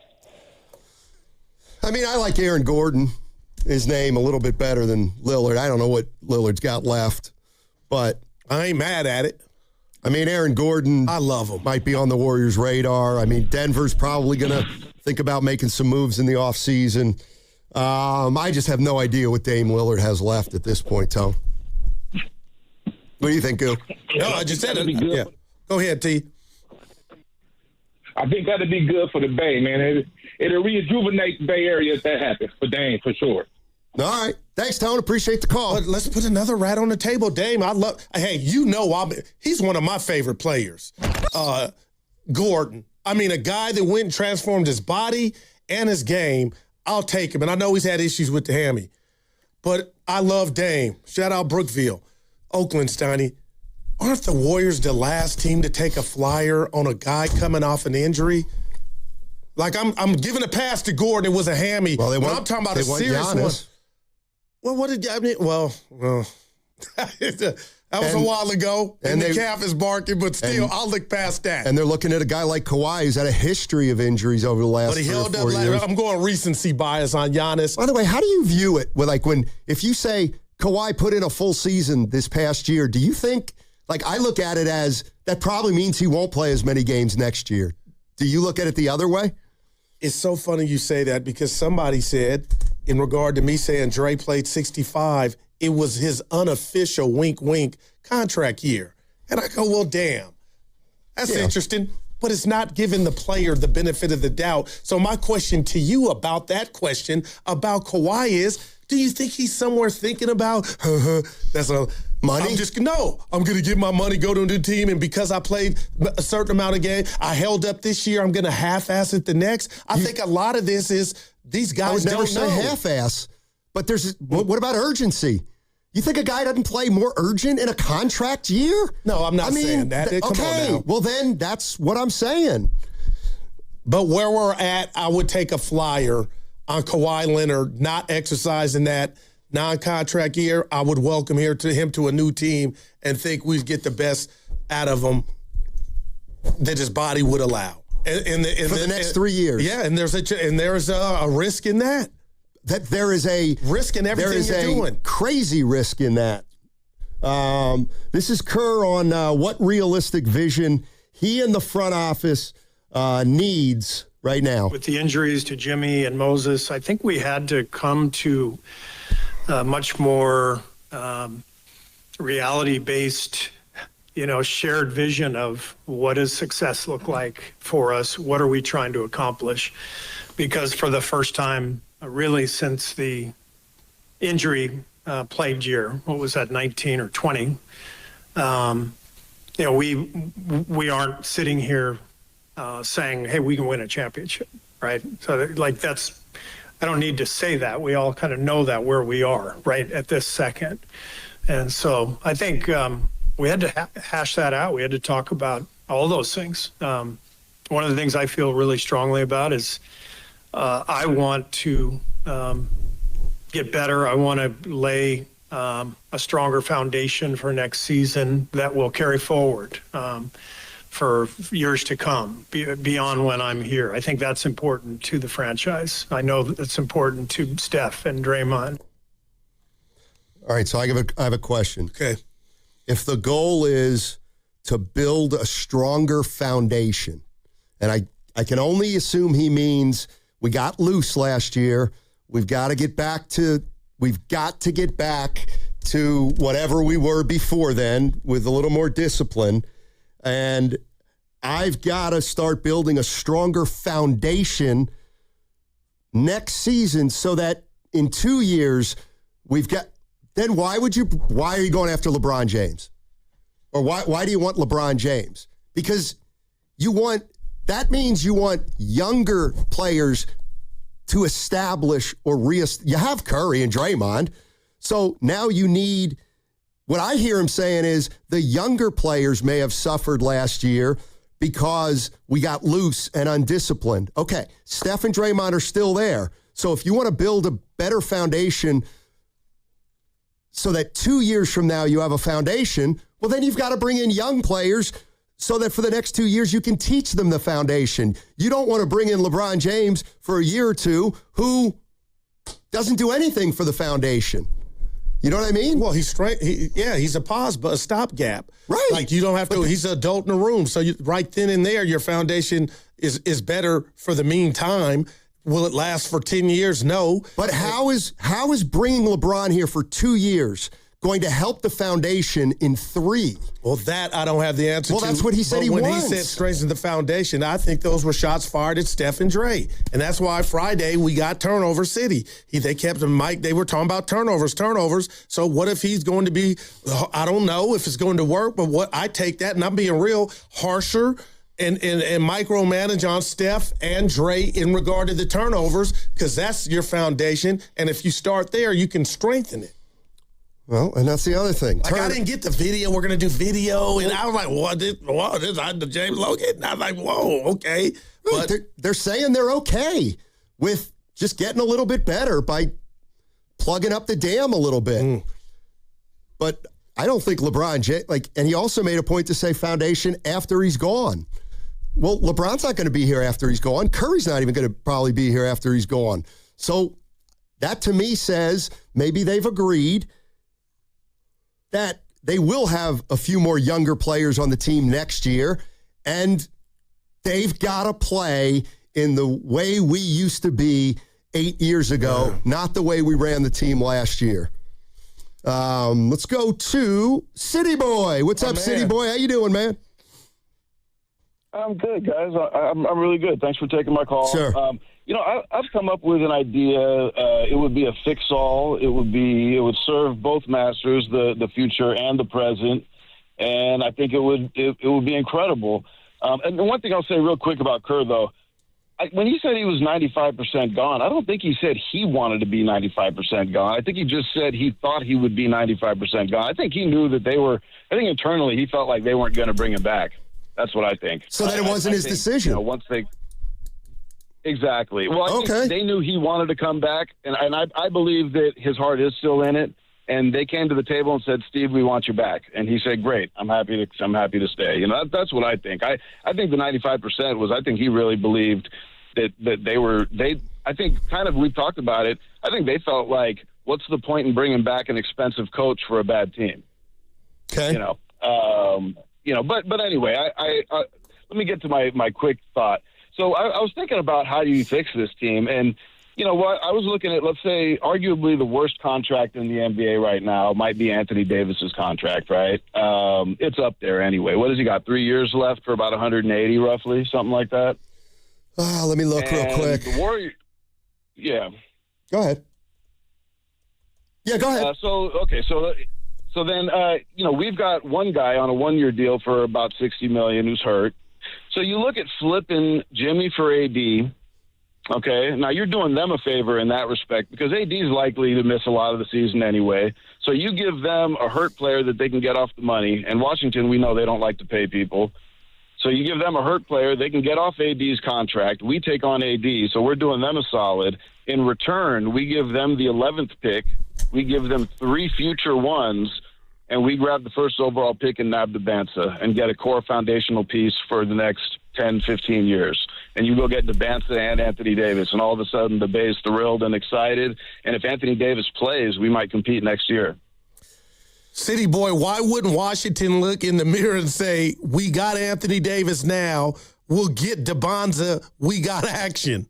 I mean, I like Aaron Gordon, his name, a little bit better than Lillard. I don't know what Lillard's got left, but I ain't mad at it. I mean, Aaron Gordon, I love him. Might be on the Warriors' radar. I mean, Denver's probably going to think about making some moves in the offseason. I just have no idea what Dame Lillard has left at this point, Tom. What do you think, Goo? No, I just said it. Yeah. Go ahead, T. I think that'd be good for the Bay, man. It'll rejuvenate the Bay Area if that happens for Dame, for sure. All right. Thanks, Tone. Appreciate the call. But let's put another rat on the table. Dame, hey, he's one of my favorite players. Gordon. I mean, a guy that went and transformed his body and his game. I'll take him. And I know he's had issues with the hammy. But I love Dame. Shout out Brookville. Oakland, Steiny. Aren't the Warriors the last team to take a flyer on a guy coming off an injury? Like, I'm giving a pass to Gordon. It was a hammy. Well, I'm talking about a serious one. Well, what did I mean? Well, that was a while ago, and the calf is barking, but still, I'll look past that. And they're looking at a guy like Kawhi who's had a history of injuries over the last 3 or 4 years. I'm going recency bias on Giannis. By the way, how do you view it? If you say Kawhi put in a full season this past year, do you think, I look at it as that probably means he won't play as many games next year. Do you look at it the other way? It's so funny you say that because somebody said, in regard to me saying Dre played 65, it was his unofficial wink contract year. And I go, well, damn, that's interesting. But it's not giving the player the benefit of the doubt. So my question to you about that question about Kawhi is, do you think he's somewhere thinking about, that's a money? I'm going to get my money, go to a new team, and because I played a certain amount of games, I held up this year, I'm going to half-ass it the next. I think a lot of this is these guys don't know. I would never say half-ass, but what about urgency? You think a guy doesn't play more urgent in a contract year? No, I'm not saying that. Come on now. Well, then that's what I'm saying. But where we're at, I would take a flyer on Kawhi Leonard not exercising that non-contract year. I would welcome him to a new team and think we'd get the best out of him that his body would allow. For the next 3 years. Yeah, and there's a risk in that. That there is a risk in everything you're doing. Crazy risk in that. This is Kerr on what realistic vision he and the front office needs right now. With the injuries to Jimmy and Moses, I think we had to come to much more reality-based, shared vision of what does success look like for us? What are we trying to accomplish? Because for the first time, really since the injury plagued year, what was that, 19 or 20? We aren't sitting here saying, hey, we can win a championship, right? So I don't need to say that. We all kind of know that where we are right at this second. And so I think we had to hash that out. We had to talk about all those things. One of the things I feel really strongly about is I want to get better. I want to lay a stronger foundation for next season that will carry forward. for years to come, beyond when I'm here. I think that's important to the franchise. I know that it's important to Steph and Draymond. All right, so I have a question. Okay. If the goal is to build a stronger foundation, and I can only assume he means we got loose last year, we've got to get back to whatever we were before then with a little more discipline, and I've got to start building a stronger foundation next season so that in 2 years we've got. Then why are you going after LeBron James? Or why do you want LeBron James? Because that means you want younger players to establish you have Curry and Draymond. So now you need, what I hear him saying is the younger players may have suffered last year because we got loose and undisciplined. Okay, Steph and Draymond are still there. So if you want to build a better foundation so that 2 years from now you have a foundation, well, then you've got to bring in young players so that for the next 2 years you can teach them the foundation. You don't want to bring in LeBron James for a year or two who doesn't do anything for the foundation. You know what I mean? Well, he's straight. He's a stopgap. Right. Like you don't have to. He's an adult in the room. So right then and there, your foundation is better for the meantime. Will it last for 10 years? No. But how is bringing LeBron here for 2 years going to help the foundation in 3? Well, that I don't have the answer to. Well, that's what he said he wants. When he said strengthen the foundation, I think those were shots fired at Steph and Dre. And that's why Friday we got turnover city. They kept him, Mike, they were talking about turnovers. So what if he's going to be, I don't know if it's going to work, but I take that, and I'm being real, harsher and micromanage on Steph and Dre in regard to the turnovers, because that's your foundation. And if you start there, you can strengthen it. Well, and that's the other thing. I didn't get the video. We're going to do video. And I was like, what? This is the James Logan. And I was like, whoa, okay. But they're saying they're okay with just getting a little bit better by plugging up the dam a little bit. But I don't think LeBron James, and he also made a point to say foundation after he's gone. Well, LeBron's not going to be here after he's gone. Curry's not even going to probably be here after he's gone. So that to me says maybe they've agreed that they will have a few more younger players on the team next year, and they've got to play in the way we used to be 8 years ago, not the way we ran the team last year. Let's go to City Boy. What's up, City Boy? How you doing, man? I'm good, guys. I'm really good. Thanks for taking my call. Sure. I've come up with an idea. It would be a fix-all. It would serve both masters, the future and the present, and I think it would be incredible. And the one thing I'll say real quick about Kerr, though, when he said he was 95% gone, I don't think he said he wanted to be 95% gone. I think he just said he thought he would be 95% gone. I think he knew that I think internally he felt like they weren't going to bring him back. That's what I think. So then it wasn't his decision. Exactly. Well, I think they knew he wanted to come back, and I believe that his heart is still in it. And they came to the table and said, "Steve, we want you back." And he said, "Great, I'm happy to stay." That's what I think. I think the 95% was. I think he really believed that they. I think kind of we've talked about it. I think they felt like, what's the point in bringing back an expensive coach for a bad team? Okay. But anyway, I let me get to my quick thought. So I was thinking about how do you fix this team, and you know what? I was looking at, let's say, arguably the worst contract in the NBA right now might be Anthony Davis's contract, right? It's up there anyway. What has he got? 3 years left for about 180, roughly, something like that. Let me look real quick. The Warriors, yeah. Go ahead. Yeah, go ahead. So then, we've got one guy on a 1 year deal for about $60 million who's hurt. So you look at flipping Jimmy for AD. Okay, now you're doing them a favor in that respect because AD is likely to miss a lot of the season anyway. So you give them a hurt player that they can get off the money. And Washington, we know they don't like to pay people. So you give them a hurt player, they can get off AD's contract. We take on AD, so we're doing them a solid. In return, we give them the 11th pick. We give them 3 future ones. and we grab the first overall pick and nab the Bansa and get a core foundational piece for the next 10, 15 years. And you go get the Bansa and Anthony Davis, and all of a sudden the Bay's thrilled and excited. And if Anthony Davis plays, we might compete next year. City boy, why wouldn't Washington look in the mirror and say, we got Anthony Davis now, we'll get DeBonza, we got action?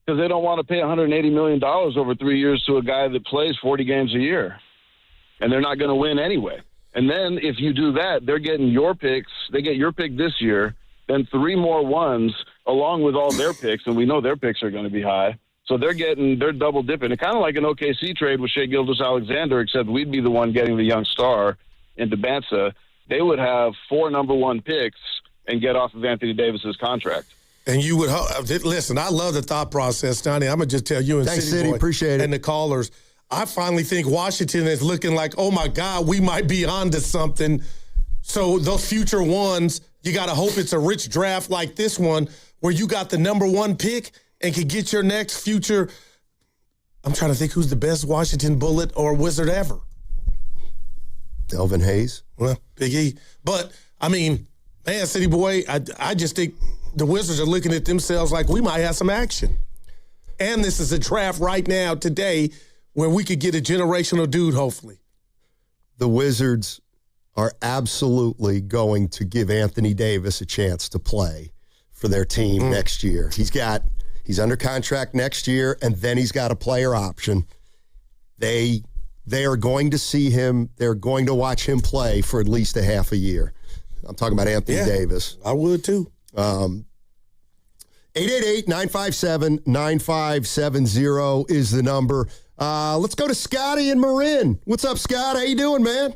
Because they don't want to pay $180 million over 3 years to a guy that plays 40 games a year. And they're not going to win anyway. And then if you do that, they're getting your picks. They get your pick this year, then 3 more ones along with all their picks, and we know their picks are going to be high. So they're double dipping. It's kind of like an OKC trade with Shai Gilgeous-Alexander, except we'd be the one getting the young star into Bansa. They would have 4 number 1 picks and get off of Anthony Davis's contract. And you would listen. I love the thought process, Donnie. I'm gonna just tell you and Thanks, City, appreciate it, and the callers. I finally think Washington is looking like, oh my God, we might be onto something. So those future ones, you got to hope it's a rich draft like this one, where you got the number 1 pick and can get your next future. I'm trying to think who's the best Washington Bullet or Wizard ever. Elvin Hayes. Well, Big E. But I mean, man, City boy, I just think the Wizards are looking at themselves like we might have some action. And this is a draft right now, today, where we could get a generational dude, hopefully. The Wizards are absolutely going to give Anthony Davis a chance to play for their team next year. He's under contract next year, and then he's got a player option. They are going to see him. They're going to watch him play for at least a half a year. I'm talking about Anthony Davis. I would too. 888-957-9570 is the number. Let's go to Scotty in Marin. What's up, Scott? How you doing, man?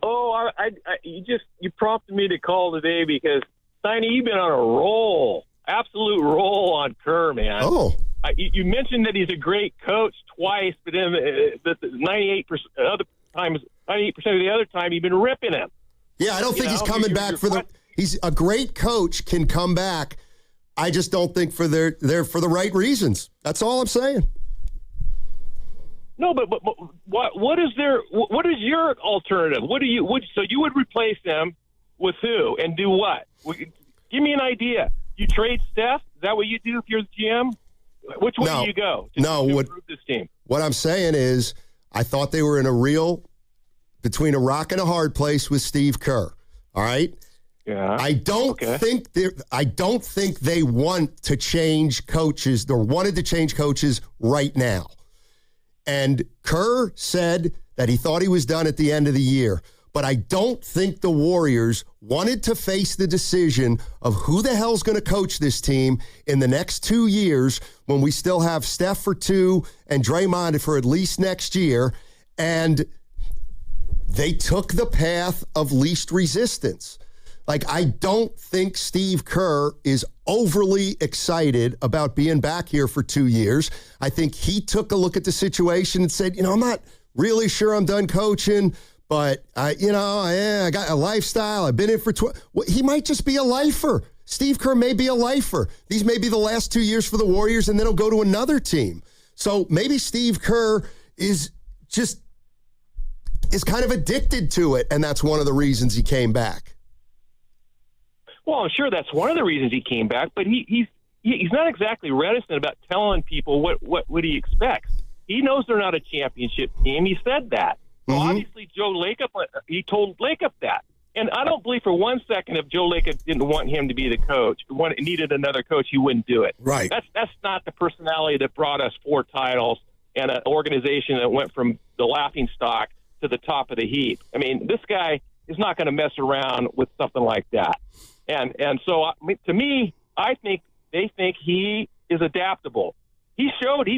Oh, you prompted me to call today because, Steiny, you've been on a roll, absolute roll on Kerr, man. Oh. You mentioned that he's a great coach twice, but then 98% of the other time you've been ripping him. Yeah, I don't think he's coming back he's a great coach, can come back. I just don't think for the right reasons. That's all I'm saying. No, but what is your alternative? So you would replace them with who and do what? Give me an idea. You trade Steph? Is that what you do if you're the GM? Which way do you go to improve this team? What I'm saying is I thought they were in between a rock and a hard place with Steve Kerr. All right? Yeah. I don't think they want to change coaches or wanted to change coaches right now. And Kerr said that he thought he was done at the end of the year. But I don't think the Warriors wanted to face the decision of who the hell's going to coach this team in the next 2 years when we still have Steph for 2 and Draymond for at least next year. And they took the path of least resistance. Like, I don't think Steve Kerr is overly excited about being back here for 2 years. I think he took a look at the situation and said, I'm not really sure I'm done coaching, but I got a lifestyle. I've been in for he might just be a lifer. Steve Kerr may be a lifer. These may be the last 2 years for the Warriors, and then he'll go to another team. So maybe Steve Kerr is kind of addicted to it, and that's one of the reasons he came back. Well, I'm sure that's one of the reasons he came back, but he's not exactly reticent about telling people what he expects. He knows they're not a championship team. He said that. Well, obviously, Joe Lacob, he told Lacob that. And I don't believe for 1 second if Joe Lacob didn't want him to be the coach, needed another coach, he wouldn't do it. Right. That's not the personality that brought us 4 titles and an organization that went from the laughingstock to the top of the heap. I mean, this guy is not going to mess around with something like that. And so, to me, I think they think he is adaptable. He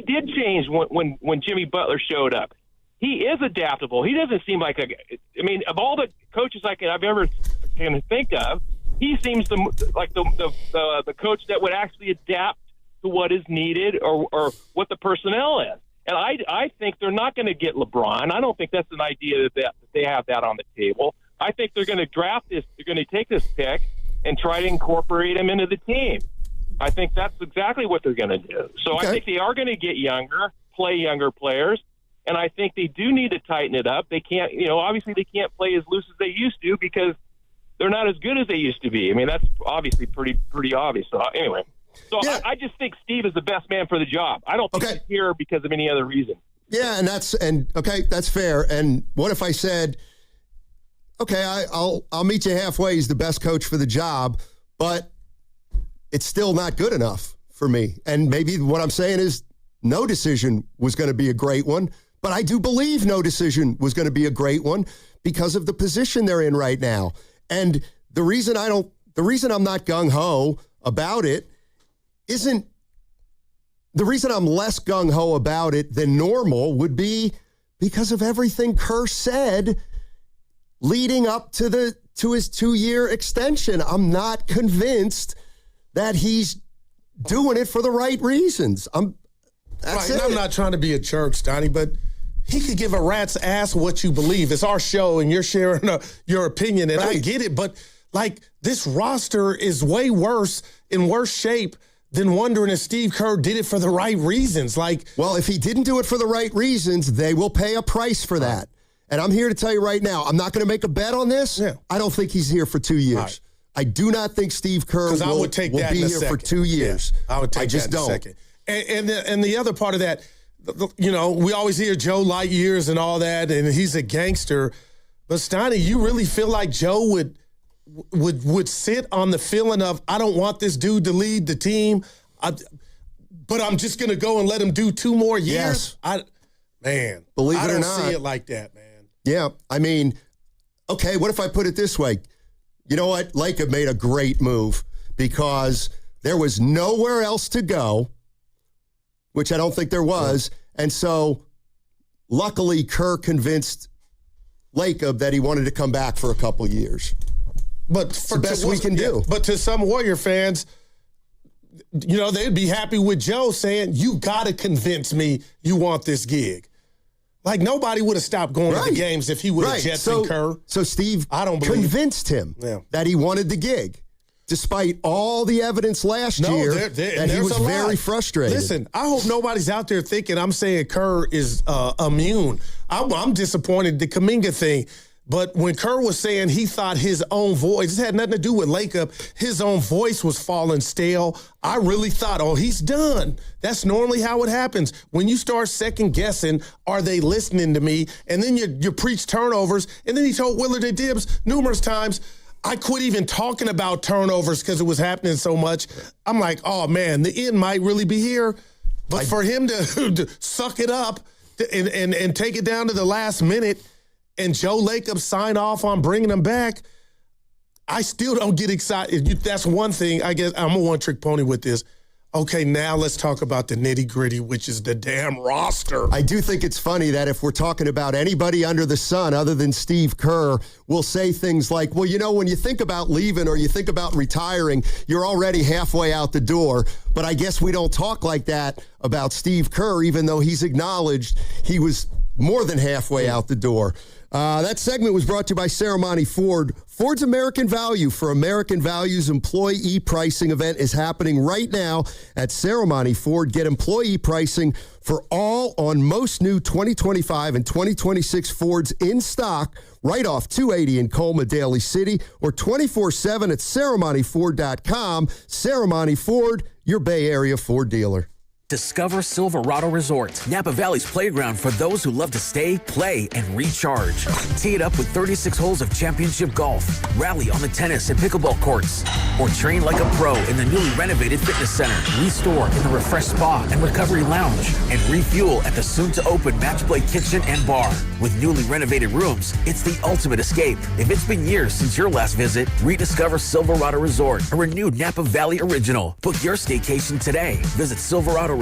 did change when Jimmy Butler showed up. He is adaptable. He doesn't seem like of all the coaches I've ever can think of, he seems like the coach that would actually adapt to what is needed or what the personnel is. And I think they're not going to get LeBron. I don't think that's an idea that they have that on the table. I think they're going to draft this. They're going to take this pick and try to incorporate him into the team. I think that's exactly what they're going to do. So I think they are going to get younger, play younger players, And I think they do need to tighten it up. They can't, obviously they can't play as loose as they used to because they're not as good as they used to be. I mean, that's obviously pretty obvious. So anyway, I just think Steve is the best man for the job. I don't think he's here because of any other reason. Yeah, that's fair. And what if I said, okay, I'll meet you halfway. He's the best coach for the job, but it's still not good enough for me. And maybe what I'm saying is no decision was going to be a great one, but I do believe no decision was going to be a great one because of the position they're in right now. And the reason I'm not gung-ho about it isn't the reason I'm less gung-ho about it than normal would be because of everything Kerr said leading up to his 2-year extension. I'm not convinced that he's doing it for the right reasons. That's it. I'm not trying to be a jerk, Stoney, but he could give a rat's ass what you believe. It's our show, and you're sharing your opinion, and I get it. But, this roster is way worse, in worse shape, than wondering if Steve Kerr did it for the right reasons. Well, if he didn't do it for the right reasons, they will pay a price for that. And I'm here to tell you right now, I'm not going to make a bet on this. Yeah. I don't think he's here for 2 years. Right. I do not think Steve Kerr will be here for 2 years. Yeah, I would take that in a second. And the other part of that, we always hear Joe light years and all that, and he's a gangster. But Stoney, you really feel like Joe would sit on the feeling of, I don't want this dude to lead the team, but I'm just going to go and let him do 2 more years? Yes. Believe it or not, I don't see it like that, man. Yeah, I mean, okay, what if I put it this way? You know what? Lacob made a great move because there was nowhere else to go, which I don't think there was. Yeah. And so, luckily, Kerr convinced Lacob that he wanted to come back for a couple years. But it's the best we can do. But to some Warrior fans, they'd be happy with Joe saying, you got to convince me you want this gig. Nobody would have stopped going to the games if he would have jettisoned Kerr. So Steve convinced him that he wanted the gig, despite all the evidence last year that he was very frustrated. Listen, I hope nobody's out there thinking I'm saying Kerr is immune. I'm disappointed the Kuminga thing. But when Kerr was saying he thought his own voice, it had nothing to do with Lacob, his own voice was falling stale, I really thought, he's done. That's normally how it happens. When you start second guessing, are they listening to me? And then you preach turnovers. And then he told Willard and Dibbs numerous times, I quit even talking about turnovers because it was happening so much. I'm like, oh man, the end might really be here. But for him to suck it up and take it down to the last minute, and Joe Lacob sign off on bringing him back, I still don't get excited. That's one thing. I guess I'm a one-trick pony with this. Okay, now let's talk about the nitty-gritty, which is the damn roster. I do think it's funny that if we're talking about anybody under the sun other than Steve Kerr, we'll say things like, well, when you think about leaving or you think about retiring, you're already halfway out the door. But I guess we don't talk like that about Steve Kerr, even though he's acknowledged he was more than halfway out the door. That segment was brought to you by Ceremony Ford. Ford's American Value for American Values employee pricing event is happening right now at Ceremony Ford. Get employee pricing for all on most new 2025 and 2026 Fords in stock right off 280 in Colma, Daly City, or 24/7 at ceremonyford.com. Ceremony Ford, your Bay Area Ford dealer. Discover Silverado Resort, Napa Valley's playground for those who love to stay, play, and recharge. Tee it up with 36 holes of championship golf, rally on the tennis and pickleball courts, or train like a pro in the newly renovated fitness center, restore in the refreshed spa and recovery lounge, and refuel at the soon-to-open Match Play kitchen and bar. With newly renovated rooms, it's the ultimate escape. If it's been years since your last visit, rediscover Silverado Resort, a renewed Napa Valley original. Book your staycation today. Visit SilveradoResort.com.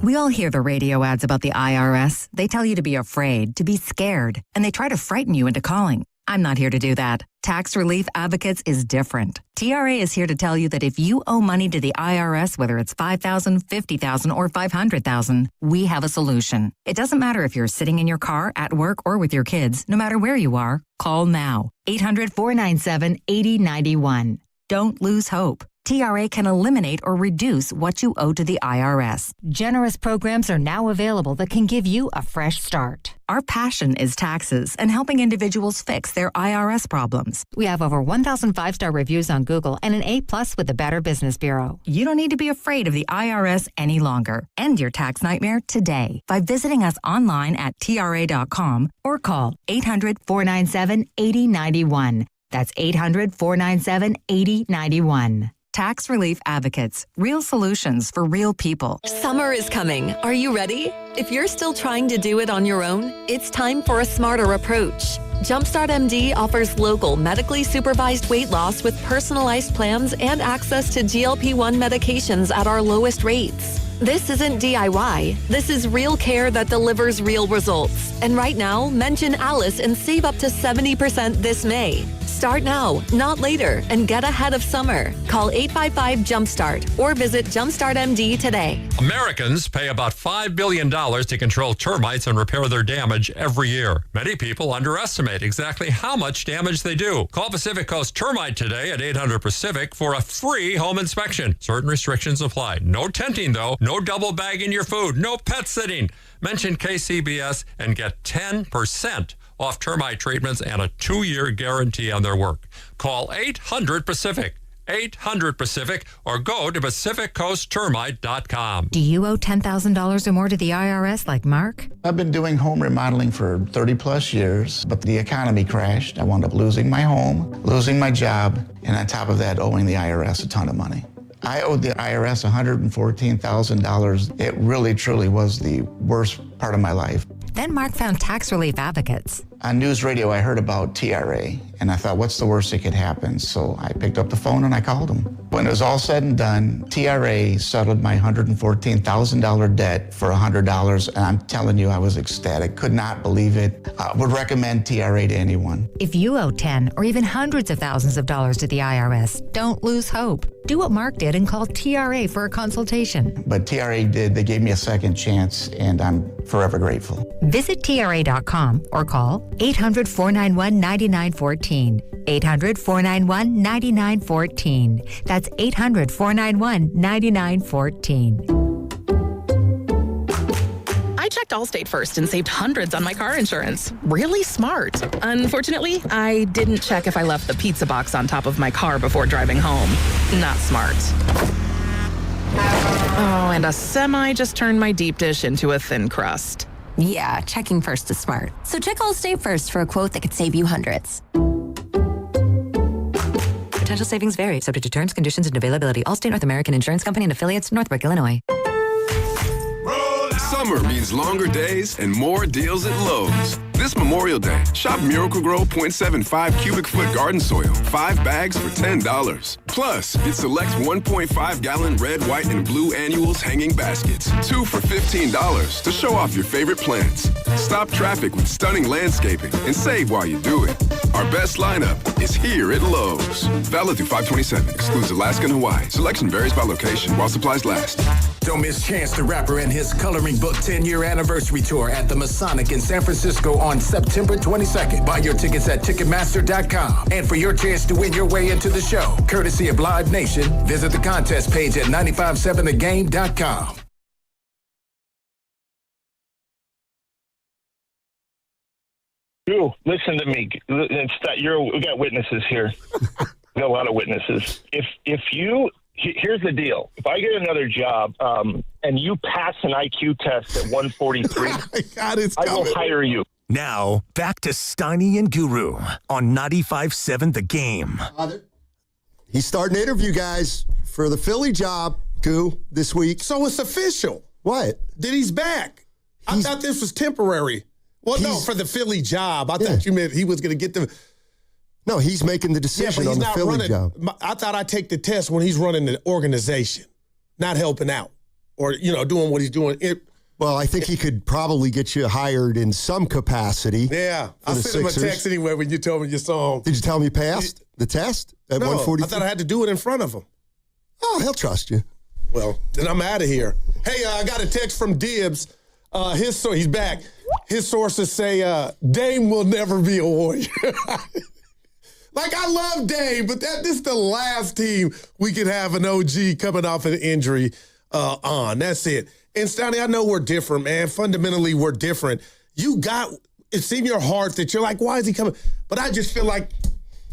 We all hear the radio ads about the IRS. They tell you to be afraid, to be scared, and they try to frighten you into calling. I'm not here to do that. Tax Relief Advocates is different. TRA is here to tell you that if you owe money to the IRS, whether it's $5,000, $50,000, or $500,000, we have a solution. It doesn't matter if you're sitting in your car, at work, or with your kids. No matter where you are, call now. 800-497-8091. Don't lose hope. TRA can eliminate or reduce what you owe to the IRS. Generous programs are now available that can give you a fresh start. Our passion is taxes and helping individuals fix their IRS problems. We have over 1,000 5-star reviews on Google and an A+ with the Better Business Bureau. You don't need to be afraid of the IRS any longer. End your tax nightmare today by visiting us online at TRA.com or call 800-497-8091. That's 800-497-8091. Tax Relief Advocates. Real solutions for real people. Summer is coming. Are you ready? If you're still trying to do it on your own, it's time for a smarter approach. Jumpstart MD offers local, medically supervised weight loss with personalized plans and access to GLP-1 medications at our lowest rates. This isn't DIY. This is real care that delivers real results. And right now, mention Alice and save up to 70% this May. Start now, not later, and get ahead of summer. Call 855-JUMPSTART or visit JumpStartMD today. Americans pay about $5 billion to control termites and repair their damage every year. Many people underestimate exactly how much damage they do. Call Pacific Coast Termite today at 800-PACIFIC for a free home inspection. Certain restrictions apply. No tenting, though. No double bagging your food. No pet sitting. Mention KCBS and get 10% off termite treatments and a 2-year guarantee on their work. Call 800-PACIFIC. 800-PACIFIC or go to PacificCoastTermite.com. Do you owe $10,000 or more to the IRS like Mark? I've been doing home remodeling for 30 plus years, but the economy crashed. I wound up losing my home, losing my job, and on top of that, owing the IRS a ton of money. I owed the IRS $114,000. It really, truly was the worst part of my life. Then Mark found Tax Relief Advocates. On news radio, I heard about TRA, and I thought, what's the worst that could happen? So I picked up the phone and I called them. When it was all said and done, TRA settled my $114,000 debt for $100, and I'm telling you, I was ecstatic. Could not believe it. Would recommend TRA to anyone. If you owe 10 or even hundreds of thousands of dollars to the IRS, don't lose hope. Do what Mark did and call TRA for a consultation. But TRA did. They gave me a second chance, and I'm forever grateful. Visit TRA.com or call 800-491-9914. 800-491-9914. That's 800-491-9914. I checked Allstate first and saved hundreds on my car insurance. Really smart. Unfortunately, I didn't check if I left the pizza box on top of my car before driving home. Not smart. Oh, and a semi just turned my deep dish into a thin crust. Yeah, checking first is smart. So check Allstate first for a quote that could save you hundreds. Potential savings vary, subject to terms, conditions, and availability. Allstate North American Insurance Company and affiliates, Northbrook, Illinois. Summer means longer days and more deals at Lowe's. This Memorial Day, shop Miracle-Gro 0.75 cubic foot garden soil, 5 bags for $10. Plus, get select 1.5-gallon red, white, and blue annuals hanging baskets, 2 for $15 to show off your favorite plants. Stop traffic with stunning landscaping and save while you do it. Our best lineup is here at Lowe's. Valid through 5/27, excludes Alaska and Hawaii. Selection varies by location while supplies last. Don't miss Chance the Rapper and his Coloring Book 10-year anniversary tour at the Masonic in San Francisco on September 22nd. Buy your tickets at Ticketmaster.com. And for your chance to win your way into the show, courtesy of Live Nation, visit the contest page at 957thegame.com. You listen to me. We got witnesses here. We got a lot of witnesses. Here's the deal. If I get another job and you pass an IQ test at 143, I will hire you. Now, back to Steiny and Guru on 95.7 The Game. He's starting to interview guys for the Philly job, Goo, this week. So it's official. What? That he's back. I thought this was temporary. Well, no, for the Philly job. I thought you meant he was going to get the... No, he's making the decision on the Philly job. I thought I'd take the test when he's running the organization, not helping out or, doing what he's doing. Well, I think he could probably get you hired in some capacity. Yeah. I sent him a text anyway when you told me you saw him. Did you tell him you passed the test at 143? I thought I had to do it in front of him. Oh, he'll trust you. Well, then I'm out of here. Hey, I got a text from Dibbs. He's back. His sources say Dame will never be a Warrior. Like, I love Dave, but this is the last team we could have an OG coming off an injury on. That's it. And, Stoney, I know we're different, man. Fundamentally, we're different. It's in your heart that you're like, why is he coming? But I just feel like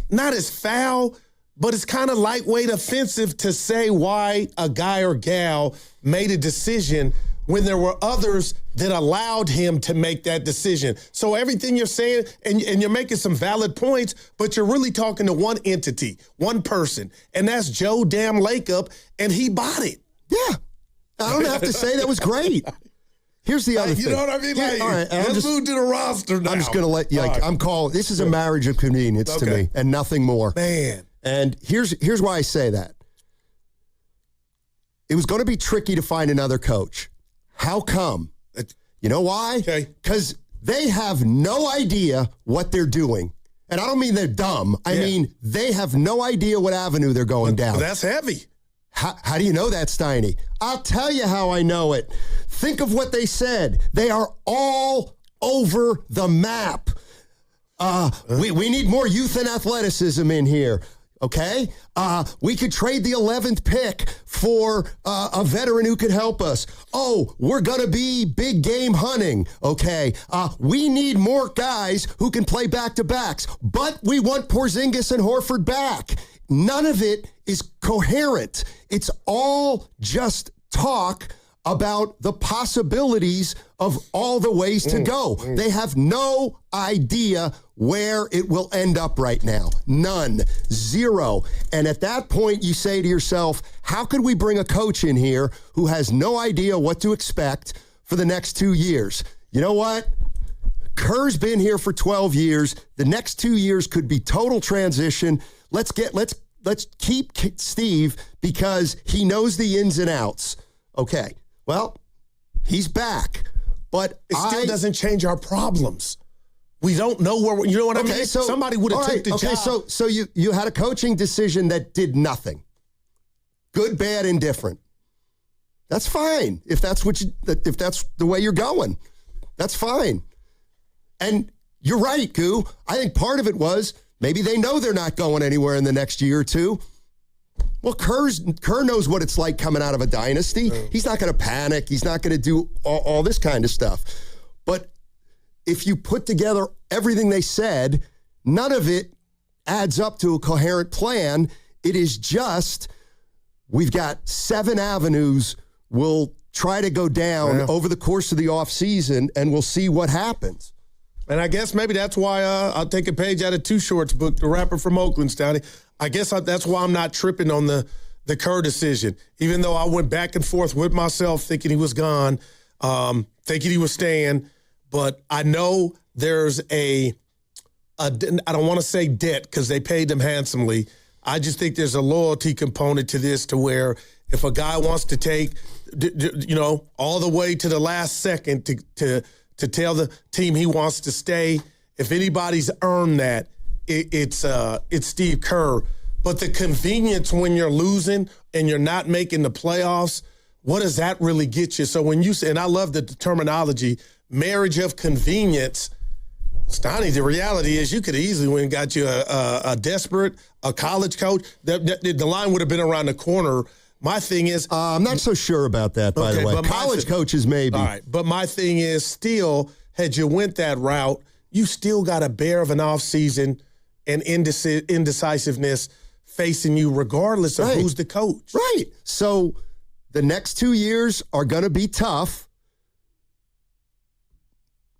not as foul, but it's kind of lightweight offensive to say why a guy or gal made a decision when there were others that allowed him to make that decision. So everything you're saying, and you're making some valid points, but you're really talking to one entity, one person, and that's Joe Damn Lakeup, and he bought it. Yeah. I don't have to say that was great. Here's the other thing. You know what I mean? Like, all right, let's move to the roster now. I'm just going to let you, I'm calling, this is a marriage of convenience to me and nothing more. Man. And here's why I say that. It was going to be tricky to find another coach. How come? You know why? Okay. Because they have no idea what they're doing. And I don't mean they're dumb. I mean, they have no idea what avenue they're going down. That's heavy. How do you know that, Steiny? I'll tell you how I know it. Think of what they said. They are all over the map. We need more youth and athleticism in here. Okay? We could trade the 11th pick for a veteran who could help us. Oh, we're going to be big game hunting. Okay? We need more guys who can play back-to-backs, but we want Porzingis and Horford back. None of it is coherent. It's all just talk about the possibilities of all the ways to go. They have no idea where it will end up right now. None. Zero. And at that point, you say to yourself, how could we bring a coach in here who has no idea what to expect for the next 2 years? You know what? Kerr's been here for 12 years. The next 2 years could be total transition. Let's keep Steve because he knows the ins and outs. Okay. Well, he's back, but it still doesn't change our problems. We don't know where. You know what I mean? So somebody would have took the job. Okay, so you had a coaching decision that did nothing. Good, bad, indifferent. That's fine if that's if that's the way you're going. That's fine. And you're right, Goo. I think part of it was maybe they know they're not going anywhere in the next year or two. Well, Kerr knows what it's like coming out of a dynasty. He's not going to panic. He's not going to do all this kind of stuff. But if you put together everything they said, none of it adds up to a coherent plan. It is just, we've got 7 avenues we'll try to go down over the course of the offseason, and we'll see what happens. And I guess maybe that's why I'll take a page out of Too Short's book, The Rapper from Oakland, Stoney. I guess that's why I'm not tripping on the Kerr decision, even though I went back and forth with myself thinking he was gone, thinking he was staying. But I know there's I don't want to say debt because they paid him handsomely. I just think there's a loyalty component to this to where if a guy wants to take, all the way to the last second to tell the team he wants to stay, if anybody's earned that, it's Steve Kerr. But the convenience when you're losing and you're not making the playoffs, what does that really get you? So when you say, and I love the terminology, marriage of convenience, Stoney, the reality is you could easily went and got you a desperate, a college coach. The line would have been around the corner. My thing is... I'm not so sure about that, by the way. College coaches, maybe. All right, but my thing is still, had you went that route, you still got a bear of an offseason and indecisiveness facing you regardless of who's the coach. Right. So the next 2 years are going to be tough.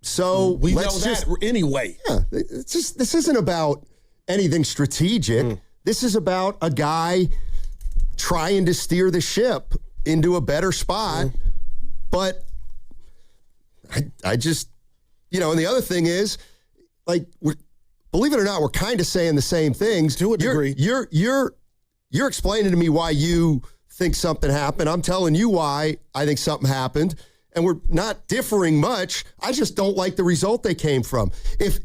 So we know that anyway. Yeah, this isn't about anything strategic. This is about a guy trying to steer the ship into a better spot. But I just, and the other thing is, like, believe it or not, we're kind of saying the same things. To a degree. You're explaining to me why you think something happened. I'm telling you why I think something happened. And we're not differing much. I just don't like the result they came from. If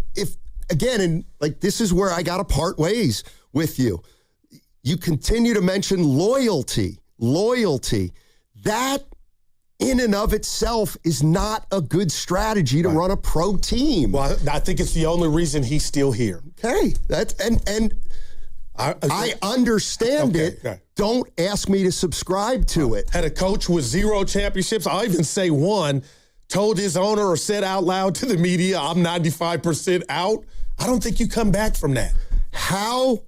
again, and like this is where I got to part ways with you. You continue to mention loyalty. That in and of itself is not a good strategy to run a pro team. Well, I think it's the only reason he's still here. Okay, I understand it. Okay. Don't ask me to subscribe to it. Had a coach with 0 championships, I'll even say 1, told his owner or said out loud to the media, I'm 95% out. I don't think you come back from that. How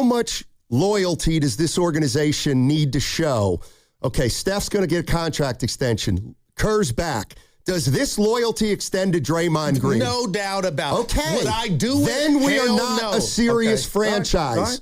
much loyalty does this organization need to show? Okay, Steph's going to get a contract extension. Kerr's back. Does this loyalty extend to Draymond Green? No doubt about it. Okay. Would I do it? Then we are Hell not no. a serious franchise. All right.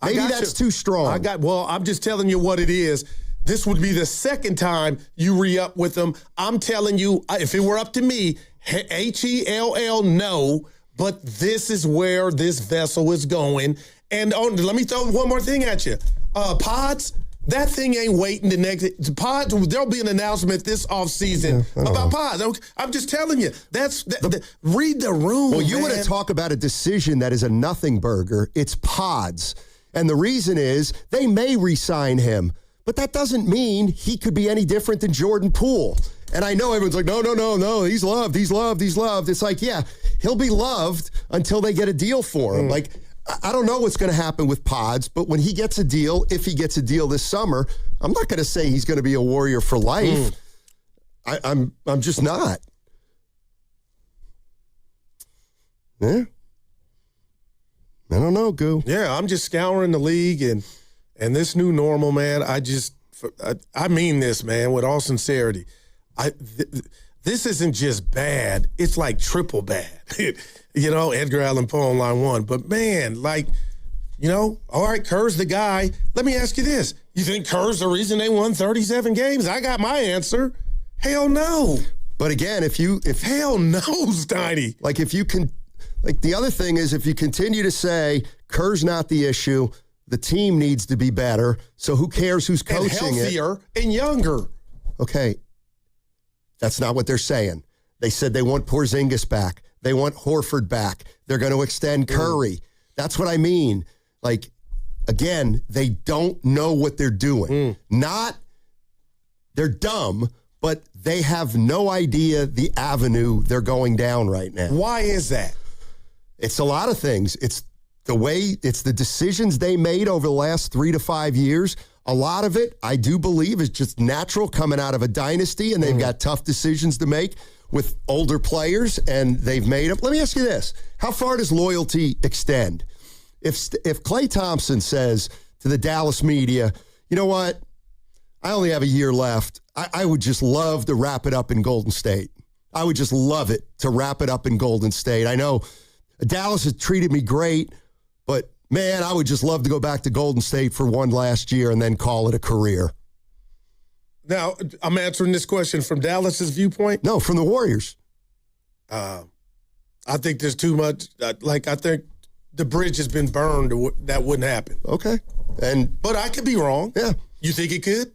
Maybe that's too strong. I'm just telling you what it is. This would be the second time you re-up with them. I'm telling you, if it were up to me, HELL, no, but this is where this vessel is going. And let me throw one more thing at you. Pods, that thing ain't waiting the next Pods. There'll be an announcement this offseason about Pods. I'm just telling you. Read the room. Well, you want to talk about a decision that is a nothing burger. It's Pods. And the reason is they may re-sign him, but that doesn't mean he could be any different than Jordan Poole. And I know everyone's like, no, he's loved. It's like, yeah, he'll be loved until they get a deal for him. Like, I don't know what's going to happen with Pods, but when he gets a deal, if he gets a deal this summer, I'm not going to say he's going to be a Warrior for life. I'm just not. Yeah. I don't know, Goo. Yeah, I'm just scouring the league and this new normal, man. I mean this, man, with all sincerity. This isn't just bad. It's like triple bad. Edgar Allan Poe on line 1. But, man, all right, Kerr's the guy. Let me ask you this. You think Kerr's the reason they won 37 games? I got my answer. Hell no. But, again, if hell no, Steiny. The other thing is if you continue to say Kerr's not the issue, the team needs to be better, so who cares who's coaching it? Healthier and younger. Okay. That's not what they're saying. They said they want Porzingis back. They want Horford back. They're going to extend Curry. That's what I mean. Again, they don't know what they're doing. They're dumb, but they have no idea the avenue they're going down right now. Why is that? It's a lot of things. It's the decisions they made over the last 3 to 5 years. A lot of it, I do believe, is just natural coming out of a dynasty, and they've got tough decisions to make with older players, and they've made them. Let me ask you this. How far does loyalty extend? If Klay Thompson says to the Dallas media, you know what, I only have a year left, I would just love to wrap it up in Golden State. I would just love it to wrap it up in Golden State. I know Dallas has treated me great, but man, I would just love to go back to Golden State for one last year and then call it a career. Now, I'm answering this question from Dallas's viewpoint? No, from the Warriors. I think there's too much. I think the bridge has been burned. That wouldn't happen. Okay. But I could be wrong. Yeah. You think it could?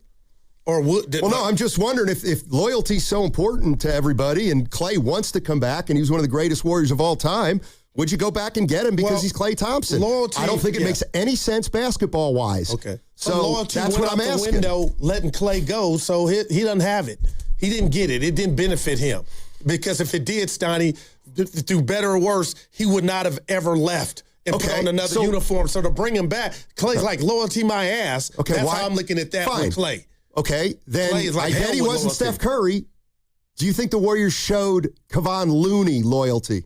Or would? Well, no, I'm just wondering if loyalty is so important to everybody and Klay wants to come back and he's one of the greatest Warriors of all time, would you go back and get him because he's Klay Thompson? Loyalty, I don't think it makes any sense basketball-wise. Okay. So loyalty that's what I'm asking. Window, letting Klay go, so he doesn't have it. He didn't get it. It didn't benefit him. Because if it did, Steiny, through better or worse, he would not have ever left and put on another uniform. So to bring him back, Klay's like, loyalty my ass. Okay, that's how I'm looking at that with Klay. Okay, then like I bet he wasn't loyalty. Steph Curry. Do you think the Warriors showed Kevon Looney loyalty?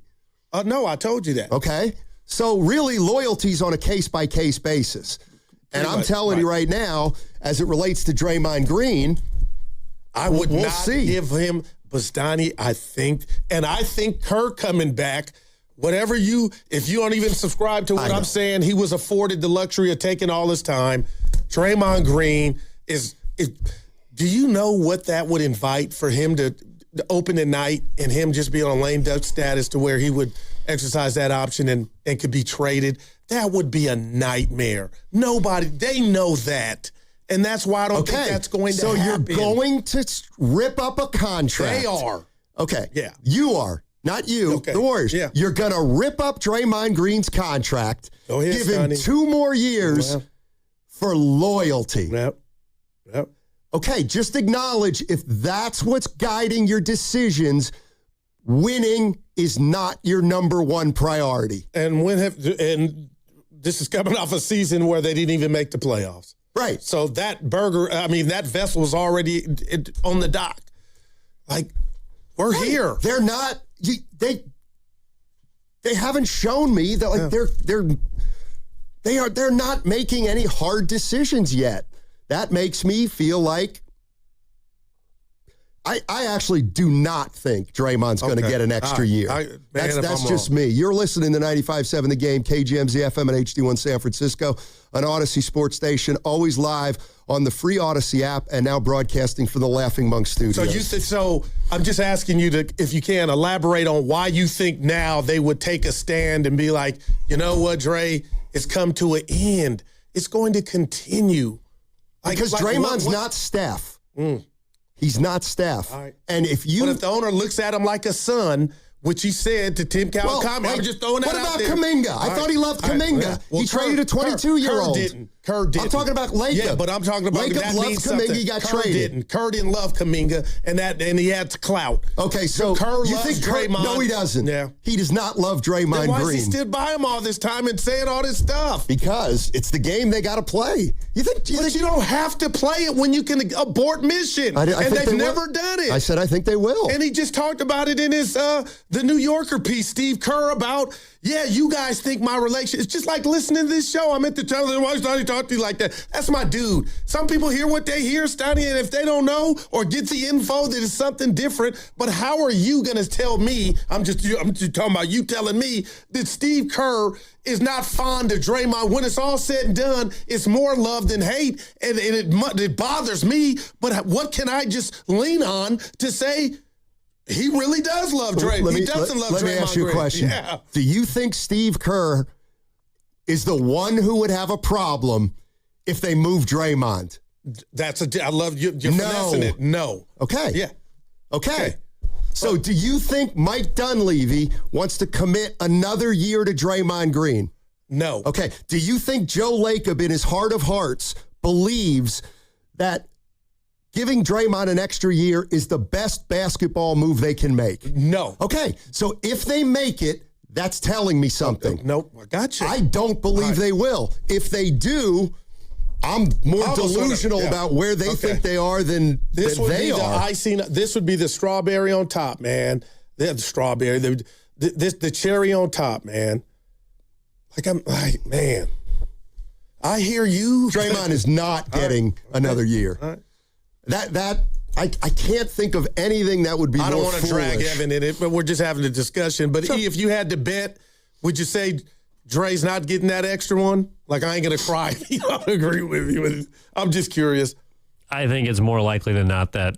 No, I told you that. Okay. So really, loyalty's on a case-by-case basis. And I'm telling you right now, as it relates to Draymond Green, I would not give him Bastani, I think Kerr coming back, if you don't even subscribe to what I'm saying, he was afforded the luxury of taking all his time. Draymond Green do you know what that would invite for him to open at night and him just be on a lame duck status to where he would exercise that option and could be traded? That would be a nightmare. They know that. And that's why I don't think that's going to happen. So you're going to rip up a contract. They are. Okay. Yeah. You are. Not you. Okay. The Warriors. Yeah. You're going to rip up Draymond Green's contract. Go ahead, give him 2 more years for loyalty. Yep. Okay, just acknowledge if that's what's guiding your decisions, winning is not your number one priority. And this is coming off a season where they didn't even make the playoffs. Right. So that vessel was already on the dock. Like, we're here. They're not. They haven't shown me that they're not making any hard decisions yet. That makes me feel like I actually do not think Draymond's going to get an extra year. That's just me. You're listening to 95.7 The Game, KGMZ FM and HD1 San Francisco, an Odyssey sports station, always live on the free Odyssey app and now broadcasting from the Laughing Monk Studios. So I'm just asking you to, if you can, elaborate on why you think now they would take a stand and be like, you know what, Dre, it's come to an end. It's going to continue. Because Draymond's not Steph. He's not Steph. Right. And But if the owner looks at him like a son, which he said to Tim Kawakami, I'm just throwing that out there. What about Kuminga? I thought he loved Kuminga. Right. Well, he traded a 22-year-old. Kerr didn't. I'm talking about Lacob. Yeah, but I'm talking about Lacob that loved means Kuminga. something. He got Kerr traded. Kerr didn't love Kuminga, and he had clout. Okay, so Kerr you loves think Draymond? No, he doesn't. Yeah. He does not love Draymond Then why Green. is he stood by him all this time and saying all this stuff? Because it's the game they got to play. You don't have to play it when you can abort mission. I and think they've they never will. done it. I said I think they will. And he just talked about it in his the New Yorker piece, Steve Kerr, about, you guys think my relation. It's just like listening to this show. I'm at the television. Why Steiny talk to you like that? That's my dude. Some people hear what they hear, Steiny, and if they don't know or get the info that is something different, but how are you going to tell me, I'm just talking about you telling me that Steve Kerr is not fond of Draymond. When it's all said and done, it's more love than hate, and it bothers me, but what can I just lean on to say he really does love Draymond? He doesn't love Draymond. Let me ask you a question. Yeah. Do you think Steve Kerr is the one who would have a problem if they move Draymond? I love you. You're finessing it. No. Okay. Yeah. Okay. So do you think Mike Dunlevy wants to commit another year to Draymond Green? No. Okay. Do you think Joe Lacob in his heart of hearts believes that giving Draymond an extra year is the best basketball move they can make? No. Okay. So if they make it, that's telling me something. Nope. I got you. I don't believe they will. If they do, I'm more delusional about where they think they are than this would they be the are. icing. This would be the strawberry on top, man. The strawberry, the cherry on top, man. Man, I hear you. Draymond is not getting another year. All right. I can't think of anything that would be more I don't want to foolish. drag Evan in it, but we're just having a discussion. But if you had to bet, would you say Dre's not getting that extra one? Like, I ain't going to cry if you don't agree with you. I'm just curious. I think it's more likely than not that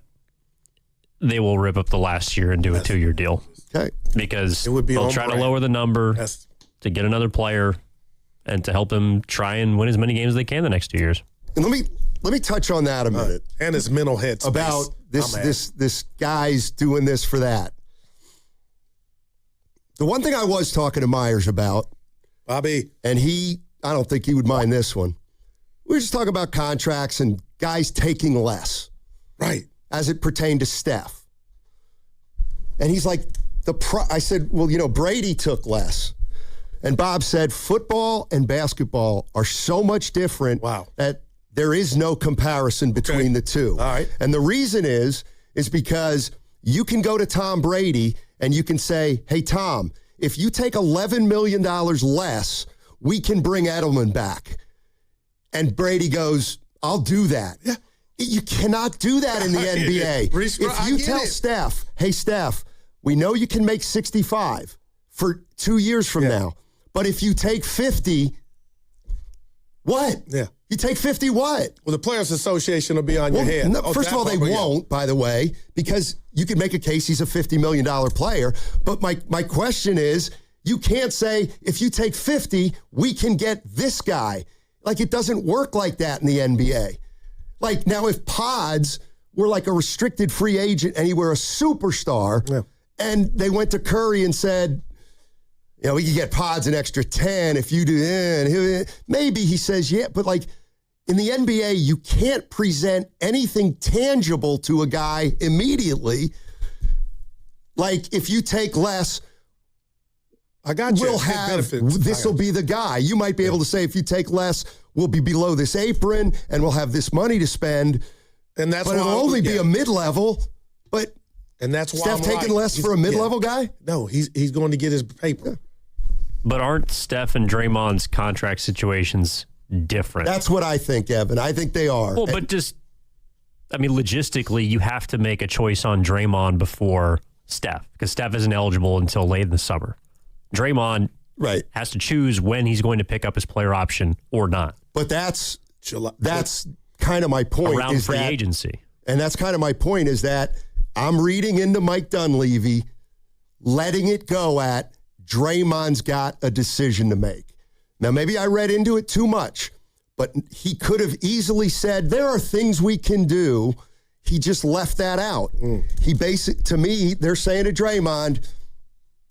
they will rip up the last year and do a 2-year deal. Okay. Because they'll try to lower the number to get another player and to help him try and win as many games as they can the next 2 years. And let me touch on that a minute. And his mental head about this guy's doing this for that. The one thing I was talking to Myers about, Bobby, and I don't think he would mind this one. We were just talking about contracts and guys taking less. Right. As it pertained to Steph. And he's like, I said, well, Brady took less. And Bob said, football and basketball are so much different that there is no comparison between the two. All right. And the reason is because you can go to Tom Brady and you can say, hey, Tom, if you take $11 million less, we can bring Edelman back. And Brady goes, I'll do that. Yeah. You cannot do that in the NBA. If you tell Steph, hey, Steph, we know you can make 65 for 2 years from now. But if you take 50, what? Yeah. You take 50 what? Well, the Players Association will be on your head. No, first of all, they won't, by the way, because you can make a case he's a $50 million player. But my question is, you can't say, if you take 50, we can get this guy. Like, it doesn't work like that in the NBA. Like, now, if Pods were like a restricted free agent and he were a superstar, and they went to Curry and said, we could get Pods an extra 10 if you do, maybe he says, but like, In the NBA, you can't present anything tangible to a guy immediately. Like, if you take less, I got you. We'll have, this will be the guy. You might be able to say, if you take less, we'll be below this apron and we'll have this money to spend. And that's but it'll only be a mid-level. But and that's why Steph taking less for a mid-level guy? No, he's going to get his paper. But aren't Steph and Draymond's contract situations different? That's what I think, Evan. I think they are. Well, but logistically, you have to make a choice on Draymond before Steph, because Steph isn't eligible until late in the summer. Draymond has to choose when he's going to pick up his player option or not. But that's kind of my point. Around free agency. And that's kind of my point is that I'm reading into Mike Dunlevy, letting it go at Draymond's got a decision to make. Now, maybe I read into it too much, but he could have easily said, there are things we can do. He just left that out. To me, they're saying to Draymond,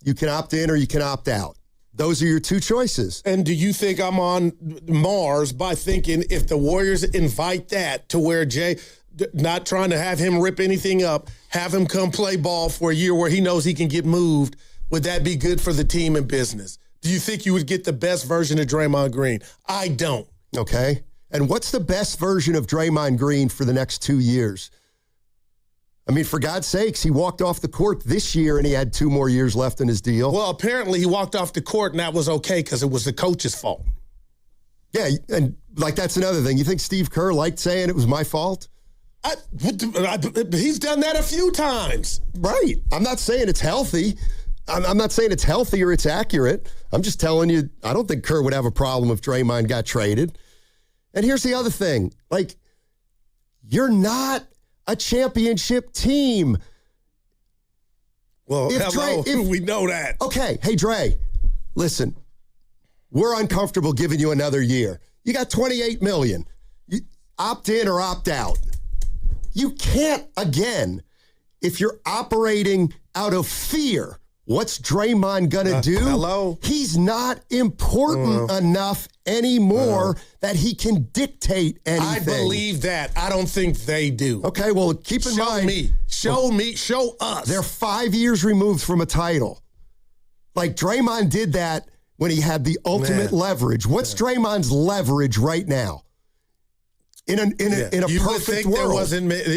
you can opt in or you can opt out. Those are your two choices. And do you think I'm on Mars by thinking if the Warriors invite that to where Jay, not trying to have him rip anything up, have him come play ball for a year where he knows he can get moved, would that be good for the team and business? Do you think you would get the best version of Draymond Green? I don't. Okay. And what's the best version of Draymond Green for the next 2 years? I mean, for God's sakes, he walked off the court this year and he had 2 more years left in his deal. Well, apparently he walked off the court and that was okay because it was the coach's fault. Yeah, and that's another thing. You think Steve Kerr liked saying it was my fault? He's done that a few times. Right. I'm not saying it's healthy. I'm not saying it's healthy or it's accurate. I'm just telling you, I don't think Kerr would have a problem if Draymond got traded. And here's the other thing. You're not a championship team. Well, we know that. Okay, hey, Dre, listen, we're uncomfortable giving you another year. You got $28 million. You opt in or opt out. You can't, again, if you're operating out of fear, what's Draymond going to do? Hello? He's not important enough anymore that he can dictate anything. I believe that. I don't think they do. Okay, well, keep in mind. Show us. They're 5 years removed from a title. Draymond did that when he had the ultimate leverage. What's Draymond's leverage right now? In a perfect world.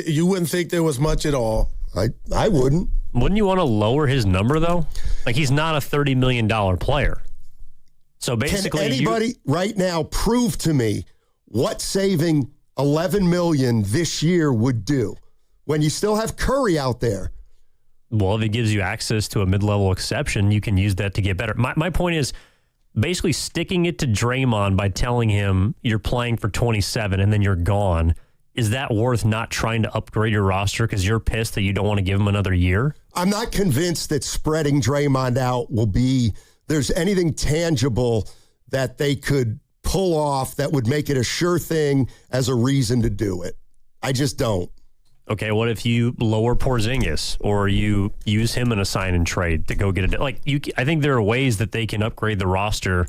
You wouldn't think there was much at all. I wouldn't. Wouldn't you want to lower his number, though? He's not a $30 million player. So basically, can anybody right now prove to me what saving $11 million this year would do when you still have Curry out there? Well, if it gives you access to a mid-level exception, you can use that to get better. My point is basically sticking it to Draymond by telling him you're playing for 27 and then you're gone. Is that worth not trying to upgrade your roster because you're pissed that you don't want to give him another year? I'm not convinced that spreading Draymond out there's anything tangible that they could pull off that would make it a sure thing as a reason to do it. I just don't. Okay, what if you lower Porzingis or you use him in a sign and trade to go get it? I think there are ways that they can upgrade the roster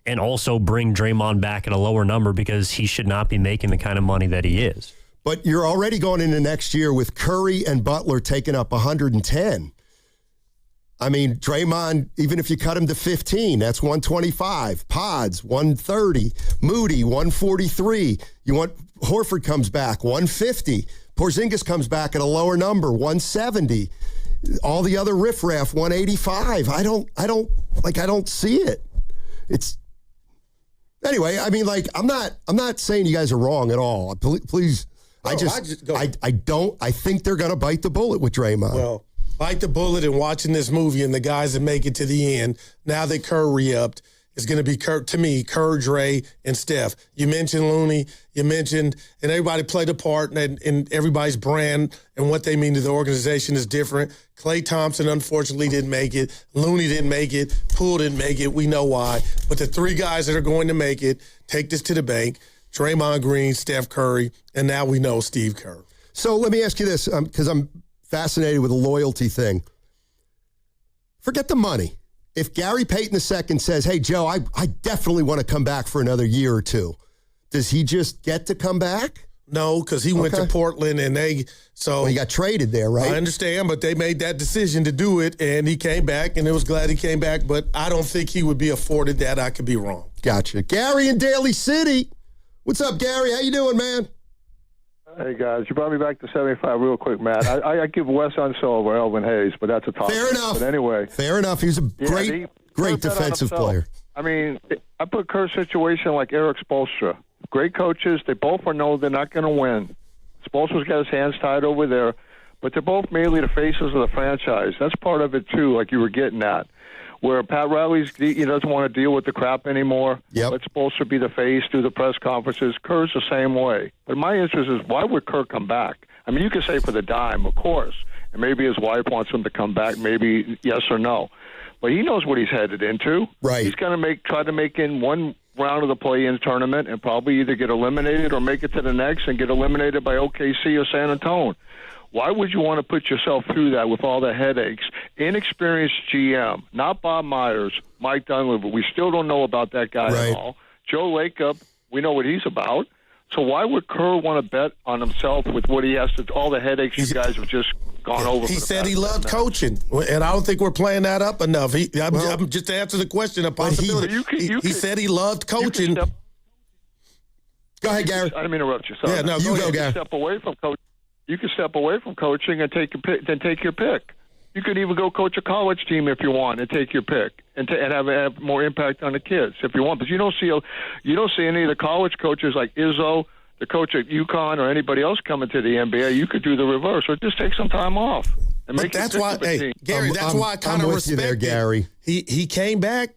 and also bring Draymond back at a lower number because he should not be making the kind of money that he is. But you're already going into next year with Curry and Butler taking up 110. I mean, Draymond, even if you cut him to 15, that's 125. Pods, 130. Moody, 143. You want Horford comes back, 150. Porzingis comes back at a lower number, 170. All the other riffraff, 185. I don't see it. Anyway, I mean, I'm not saying you guys are wrong at all. Please, I think they're going to bite the bullet with Draymond. Well, bite the bullet and watching this movie and the guys that make it to the end, now that Kerr re-upped, is going to be, Kerr, Dre, and Steph. You mentioned Looney. And everybody played a part, and everybody's brand and what they mean to the organization is different. Klay Thompson, unfortunately, didn't make it. Looney didn't make it. Poole didn't make it. We know why. But the 3 guys that are going to make it, take this to the bank, Draymond Green, Steph Curry, and now we know Steve Kerr. So let me ask you this, because I'm fascinated with the loyalty thing. Forget the money. If Gary Payton II says, hey, Joe, I definitely want to come back for another year or two, does he just get to come back? No, because he went to Portland and he got traded there, right? I understand, but they made that decision to do it, and he came back, and it was glad he came back. But I don't think he would be afforded that. I could be wrong. Gotcha. Gary in Daly City. What's up, Gary? How you doing, man? Hey, guys. You brought me back to 75 real quick, Matt. I give Wes Unseld over Elvin Hayes, but that's a tough. Fair enough. But anyway. Fair enough. He's a great defensive player. I mean, I put Kerr's situation like Eric Spoelstra. Great coaches. They both know they're not going to win. Spoelstra's got his hands tied over there, but they're both mainly the faces of the franchise. That's part of it, too, like you were getting at. Where Pat Riley's, he doesn't want to deal with the crap anymore. Yep. Let Spoelstra be the face, do the press conferences. Kerr's the same way. But my interest is, why would Kerr come back? I mean, you could say for the dime, of course. And maybe his wife wants him to come back, maybe yes or no. But he knows what he's headed into. Right. He's going to try to make in one round of the play-in tournament and probably either get eliminated or make it to the next and get eliminated by OKC or San Antonio. Why would you want to put yourself through that with all the headaches? Inexperienced GM, not Bob Myers, Mike Dunlevy. We still don't know about that guy at all. Joe Lacob, we know what he's about. So why would Kerr want to bet on himself with what he has to, all the headaches you guys have just gone over? He said he loved coaching, and I don't think we're playing that up enough. I'm just to answer the question, a possibility. He said he loved coaching. Go ahead, Gary. I didn't mean to interrupt you. Sorry. Yeah, no, you go, can step away from coaching. You can step away from coaching and take your pick. You could even go coach a college team if you want and take your pick and have more impact on the kids if you want. But you don't see any of the college coaches like Izzo, the coach at UConn, or anybody else coming to the NBA. You could do the reverse, or just take some time off and make. That's why, team. Gary. That's why I kind of respect you there, Gary. He came back,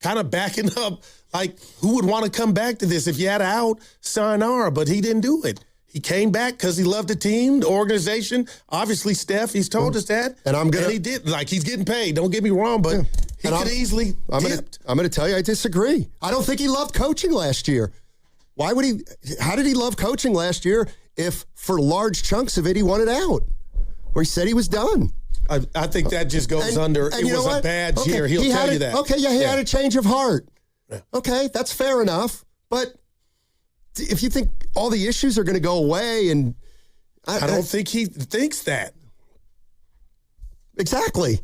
kind of backing up. Like, who would want to come back to this if you had out? Sayonara, but he didn't do it. He came back because he loved the team, the organization. Obviously, Steph, he's told us that. And he did. Like, he's getting paid. Don't get me wrong, but he could easily dipped. I'm going to tell you, I disagree. I don't think he loved coaching last year. Why would he? How did he love coaching last year if for large chunks of it he wanted out? Or he said he was done. I think that just goes under, it was a bad year. He'll tell you that. Okay, yeah, he had a change of heart. Yeah. Okay, that's fair enough. But if you think all the issues are going to go away, and I don't think he thinks that. Exactly.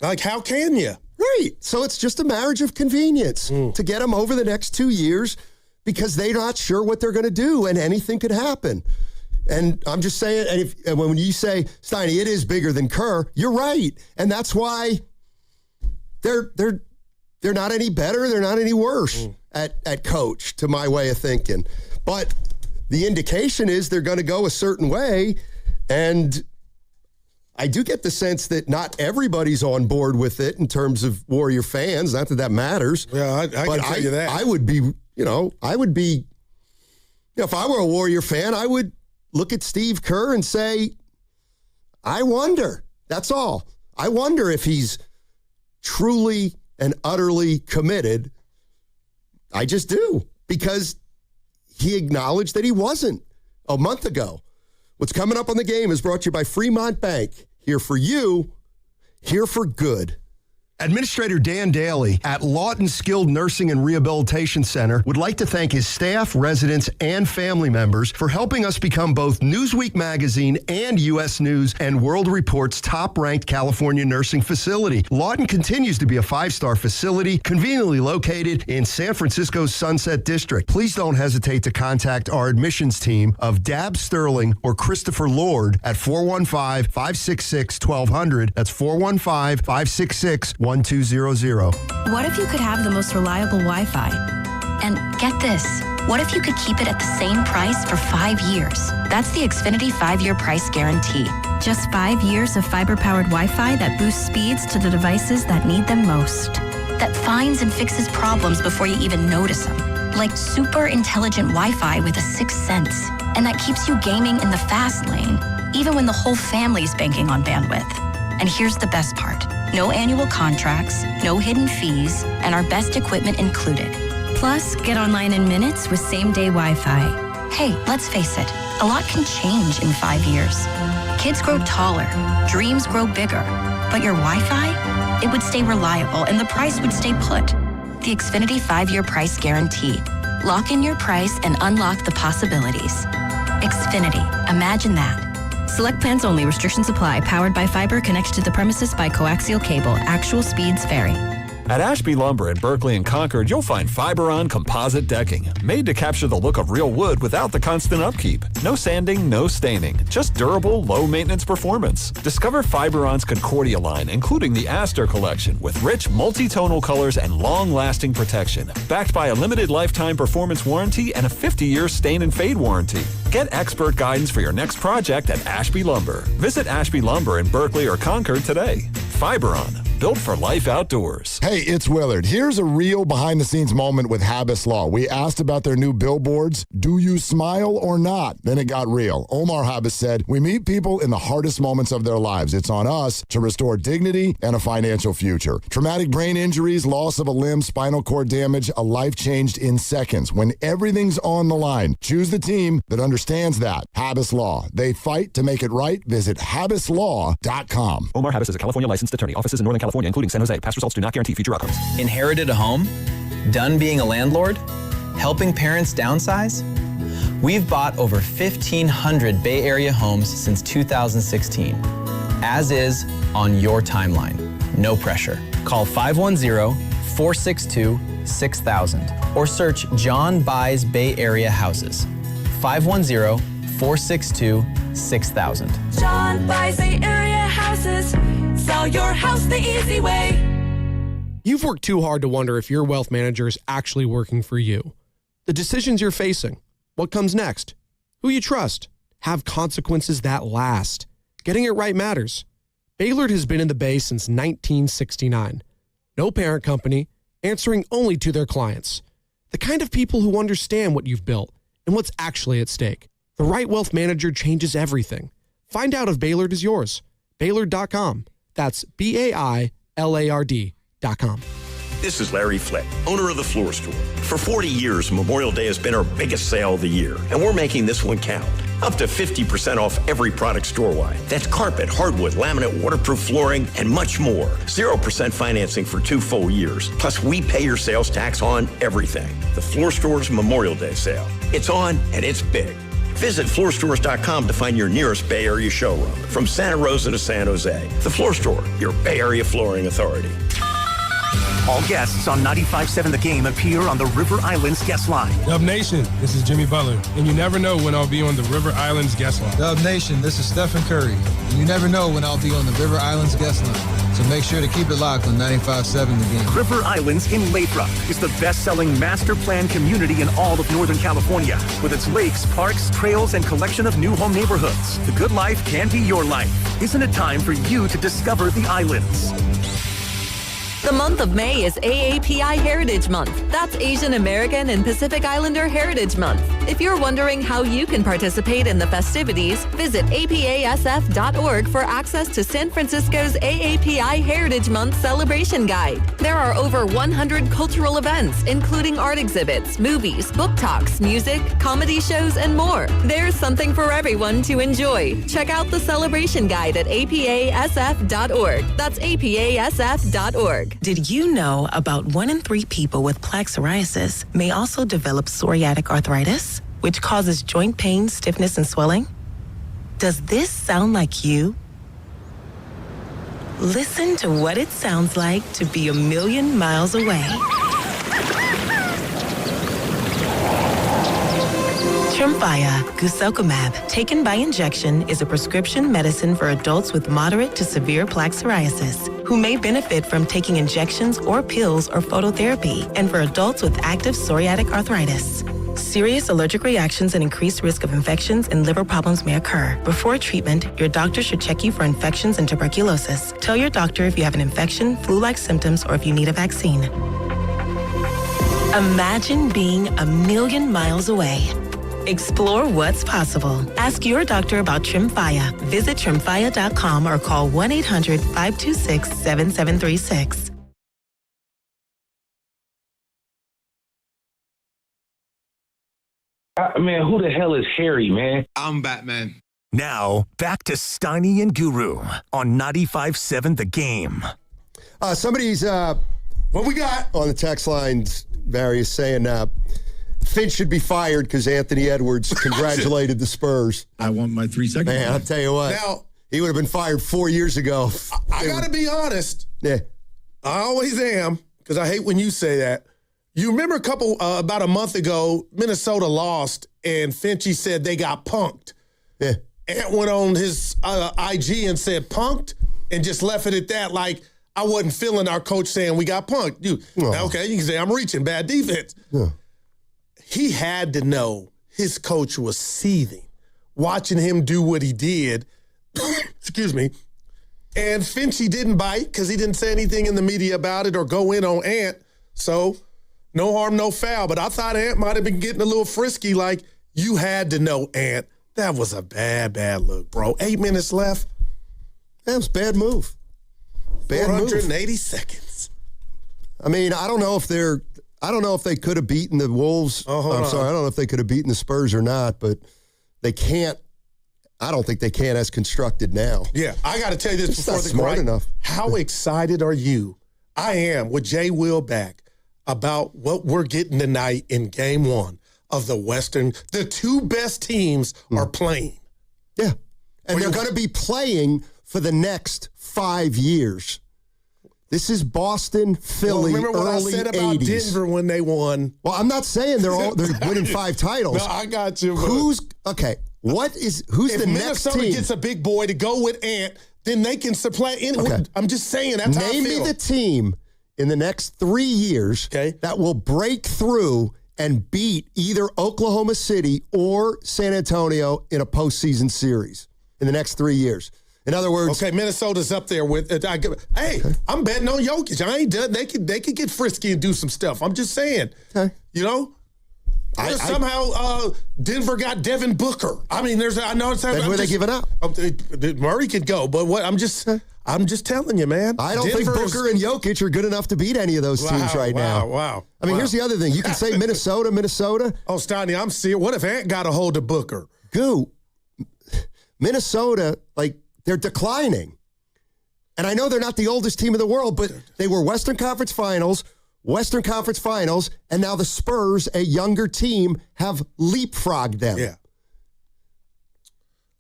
Like, how can you? Right. So it's just a marriage of convenience to get them over the next 2 years because they're not sure what they're going to do, and anything could happen. And I'm just saying, and when you say, Steiny, it is bigger than Kerr, you're right. And that's why they're not any better, they're not any worse at coach, to my way of thinking. But the indication is they're going to go a certain way, and I do get the sense that not everybody's on board with it in terms of Warrior fans. Not that that matters. Yeah, I can tell you that. I would be, if I were a Warrior fan, I would look at Steve Kerr and say, I wonder. That's all. I wonder if he's truly and utterly committed. I just do, because he acknowledged that he wasn't a month ago. What's coming up on the game is brought to you by Fremont Bank. Here for you, here for good. Administrator Dan Daly at Lawton Skilled Nursing and Rehabilitation Center would like to thank his staff, residents, and family members for helping us become both Newsweek magazine and U.S. News and World Report's top-ranked California nursing facility. Lawton continues to be a 5-star facility conveniently located in San Francisco's Sunset District. Please don't hesitate to contact our admissions team of Dab Sterling or Christopher Lord at 415-566-1200. That's 415-566-1200. 1200. What if you could have the most reliable Wi-Fi? And get this, what if you could keep it at the same price for 5 years? That's the Xfinity 5-year price guarantee. Just 5 years of fiber-powered Wi-Fi that boosts speeds to the devices that need them most. That finds and fixes problems before you even notice them. Like super intelligent Wi-Fi with a 6th sense. And that keeps you gaming in the fast lane, even when the whole family's banking on bandwidth. And here's the best part. No annual contracts, no hidden fees, and our best equipment included. Plus, get online in minutes with same-day Wi-Fi. Hey, let's face it, a lot can change in 5 years. Kids grow taller, dreams grow bigger, but your Wi-Fi, it would stay reliable and the price would stay put. The Xfinity 5-year price guarantee. Lock in your price and unlock the possibilities. Xfinity. Imagine that. Select plans only. Restrictions apply. Powered by fiber. Connects to the premises by coaxial cable. Actual speeds vary. At Ashby Lumber in Berkeley and Concord, you'll find Fiberon composite decking, made to capture the look of real wood without the constant upkeep. No sanding, no staining, just durable, low-maintenance performance. Discover Fiberon's Concordia line, including the Aster collection, with rich, multi-tonal colors and long-lasting protection, backed by a limited lifetime performance warranty and a 50-year stain and fade warranty. Get expert guidance for your next project at Ashby Lumber. Visit Ashby Lumber in Berkeley or Concord today. Fiberon, built for life outdoors. Hey, it's Willard. Here's a real behind-the-scenes moment with Habas Law. We asked about their new billboards. Do you smile or not? Then it got real. Omar Habas said, we meet people in the hardest moments of their lives. It's on us to restore dignity and a financial future. Traumatic brain injuries, loss of a limb, spinal cord damage, a life changed in seconds. When everything's on the line, choose the team that understands that. Habas Law. They fight to make it right. Visit habaslaw.com. Omar Habas is a California licensed attorney. Offices in Northern California, including San Jose. Past results do not guarantee future outcomes. Inherited a home? Done being a landlord? Helping parents downsize? We've bought over 1,500 Bay Area homes since 2016. As is, on your timeline. No pressure. Call 510-462-6000 or search John Buys Bay Area Houses. 510-462-6000. John Buys Bay Area Houses. Sell your house the easy way. You've worked too hard to wonder if your wealth manager is actually working for you. The decisions you're facing, what comes next, who you trust, have consequences that last. Getting it right matters. Baylord has been in the Bay since 1969. No parent company, answering only to their clients. The kind of people who understand what you've built and what's actually at stake. The right wealth manager changes everything. Find out if Baylord is yours. Baylord.com. That's BAILARD.com. This is Larry Flett, owner of The Floor Store. For 40 years, Memorial Day has been our biggest sale of the year, and we're making this one count. Up to 50% off every product store-wide. That's carpet, hardwood, laminate, waterproof flooring, and much more. 0% financing for 2 full years. Plus, we pay your sales tax on everything. The Floor Store's Memorial Day sale. It's on, and it's big. Visit floorstores.com to find your nearest Bay Area showroom. From Santa Rosa to San Jose, The Floor Store, your Bay Area flooring authority. All guests on 95.7 The Game appear on the River Islands guest line. Dub Nation, this is Jimmy Butler, and you never know when I'll be on the River Islands guest line. Dub Nation, this is Stephen Curry, and you never know when I'll be on the River Islands guest line. So make sure to keep it locked on 95.7 The Game. River Islands in Lathrop is the best-selling master plan community in all of Northern California. With its lakes, parks, trails, and collection of new home neighborhoods, the good life can be your life. Isn't it time for you to discover the islands? The month of May is AAPI Heritage Month. That's Asian American and Pacific Islander Heritage Month. If you're wondering how you can participate in the festivities, visit apasf.org for access to San Francisco's AAPI Heritage Month celebration guide. There are over 100 cultural events, including art exhibits, movies, book talks, music, comedy shows, and more. There's something for everyone to enjoy. Check out the celebration guide at apasf.org. That's apasf.org. Did you know about 1 in 3 people with plaque psoriasis may also develop psoriatic arthritis, which causes joint pain, stiffness, and swelling? Does this sound like you? Listen to what it sounds like to be a million miles away. Tremfya guselkumab, taken by injection, is a prescription medicine for adults with moderate to severe plaque psoriasis who may benefit from taking injections or pills or phototherapy, and for adults with active psoriatic arthritis. Serious allergic reactions and increased risk of infections and liver problems may occur. Before treatment, your doctor should check you for infections and tuberculosis. Tell your doctor if you have an infection, flu-like symptoms, or if you need a vaccine. Imagine being a million miles away. Explore what's possible. Ask your doctor about Tremfya. Visit Tremfya.com or call 1-800-526-7736. Man, who the hell is Harry, man? I'm Batman. Now, back to Steiny and Guru on 95.7 The Game. Somebody's, what we got on the text lines, Barry, is saying, Finch should be fired because Anthony Edwards congratulated the Spurs. I want my 3 seconds. Man, I'll tell you what. Now, he would have been fired 4 years ago. I got to be honest. Yeah. I always am, because I hate when you say that. You remember about a month ago, Minnesota lost, and Finchie said they got punked. Yeah. Ant went on his IG and said punked, and just left it at that, like I wasn't feeling our coach saying we got punked. Okay, you can say I'm reaching, bad defense. Yeah. He had to know his coach was seething, watching him do what he did. Excuse me. And Finchie didn't bite because he didn't say anything in the media about it or go in on Ant. So no harm, no foul. But I thought Ant might have been getting a little frisky, like you had to know, Ant. That was a bad look, bro. 8 minutes left. That was a bad move. 480 seconds. I mean, I don't know if they could have beaten the Wolves. I don't know if they could have beaten the Spurs or not, but they can't. I don't think they can as constructed now. Yeah, I got to tell you this It's before not the smart gripe. enough. How excited are you? I am with Jay Will back about what we're getting tonight in Game 1 of the Western. The 2 best teams are playing. Yeah, and they're going to be playing for the next 5 years. This is Boston, Philly, remember what early I said about 80s. Denver when they won? Well, I'm not saying they're winning 5 titles. No, I got you. Who's the next Minnesota team? gets a big boy to go with Ant, then they can supply anyone. Okay. I'm just saying that's how I feel. Name me the team in the next 3 years that will break through and beat either Oklahoma City or San Antonio in a postseason series in the next 3 years. In other words, okay, Minnesota's up there with. I'm betting on Jokic. I ain't done. They could get frisky and do some stuff. I'm just saying. Okay. You know, somehow Denver got Devin Booker. I mean, I know it's where they giving up. Murray could go, but what I'm just telling you, man. I don't think Booker and Jokic are good enough to beat any of those teams right now. Wow. I mean, here's the other thing. You can say Minnesota. Oh, Steiny, I'm serious. What if Ant got a hold of Booker? Minnesota, they're declining. And I know they're not the oldest team in the world, but they were Western Conference Finals, and now the Spurs, a younger team, have leapfrogged them. Yeah.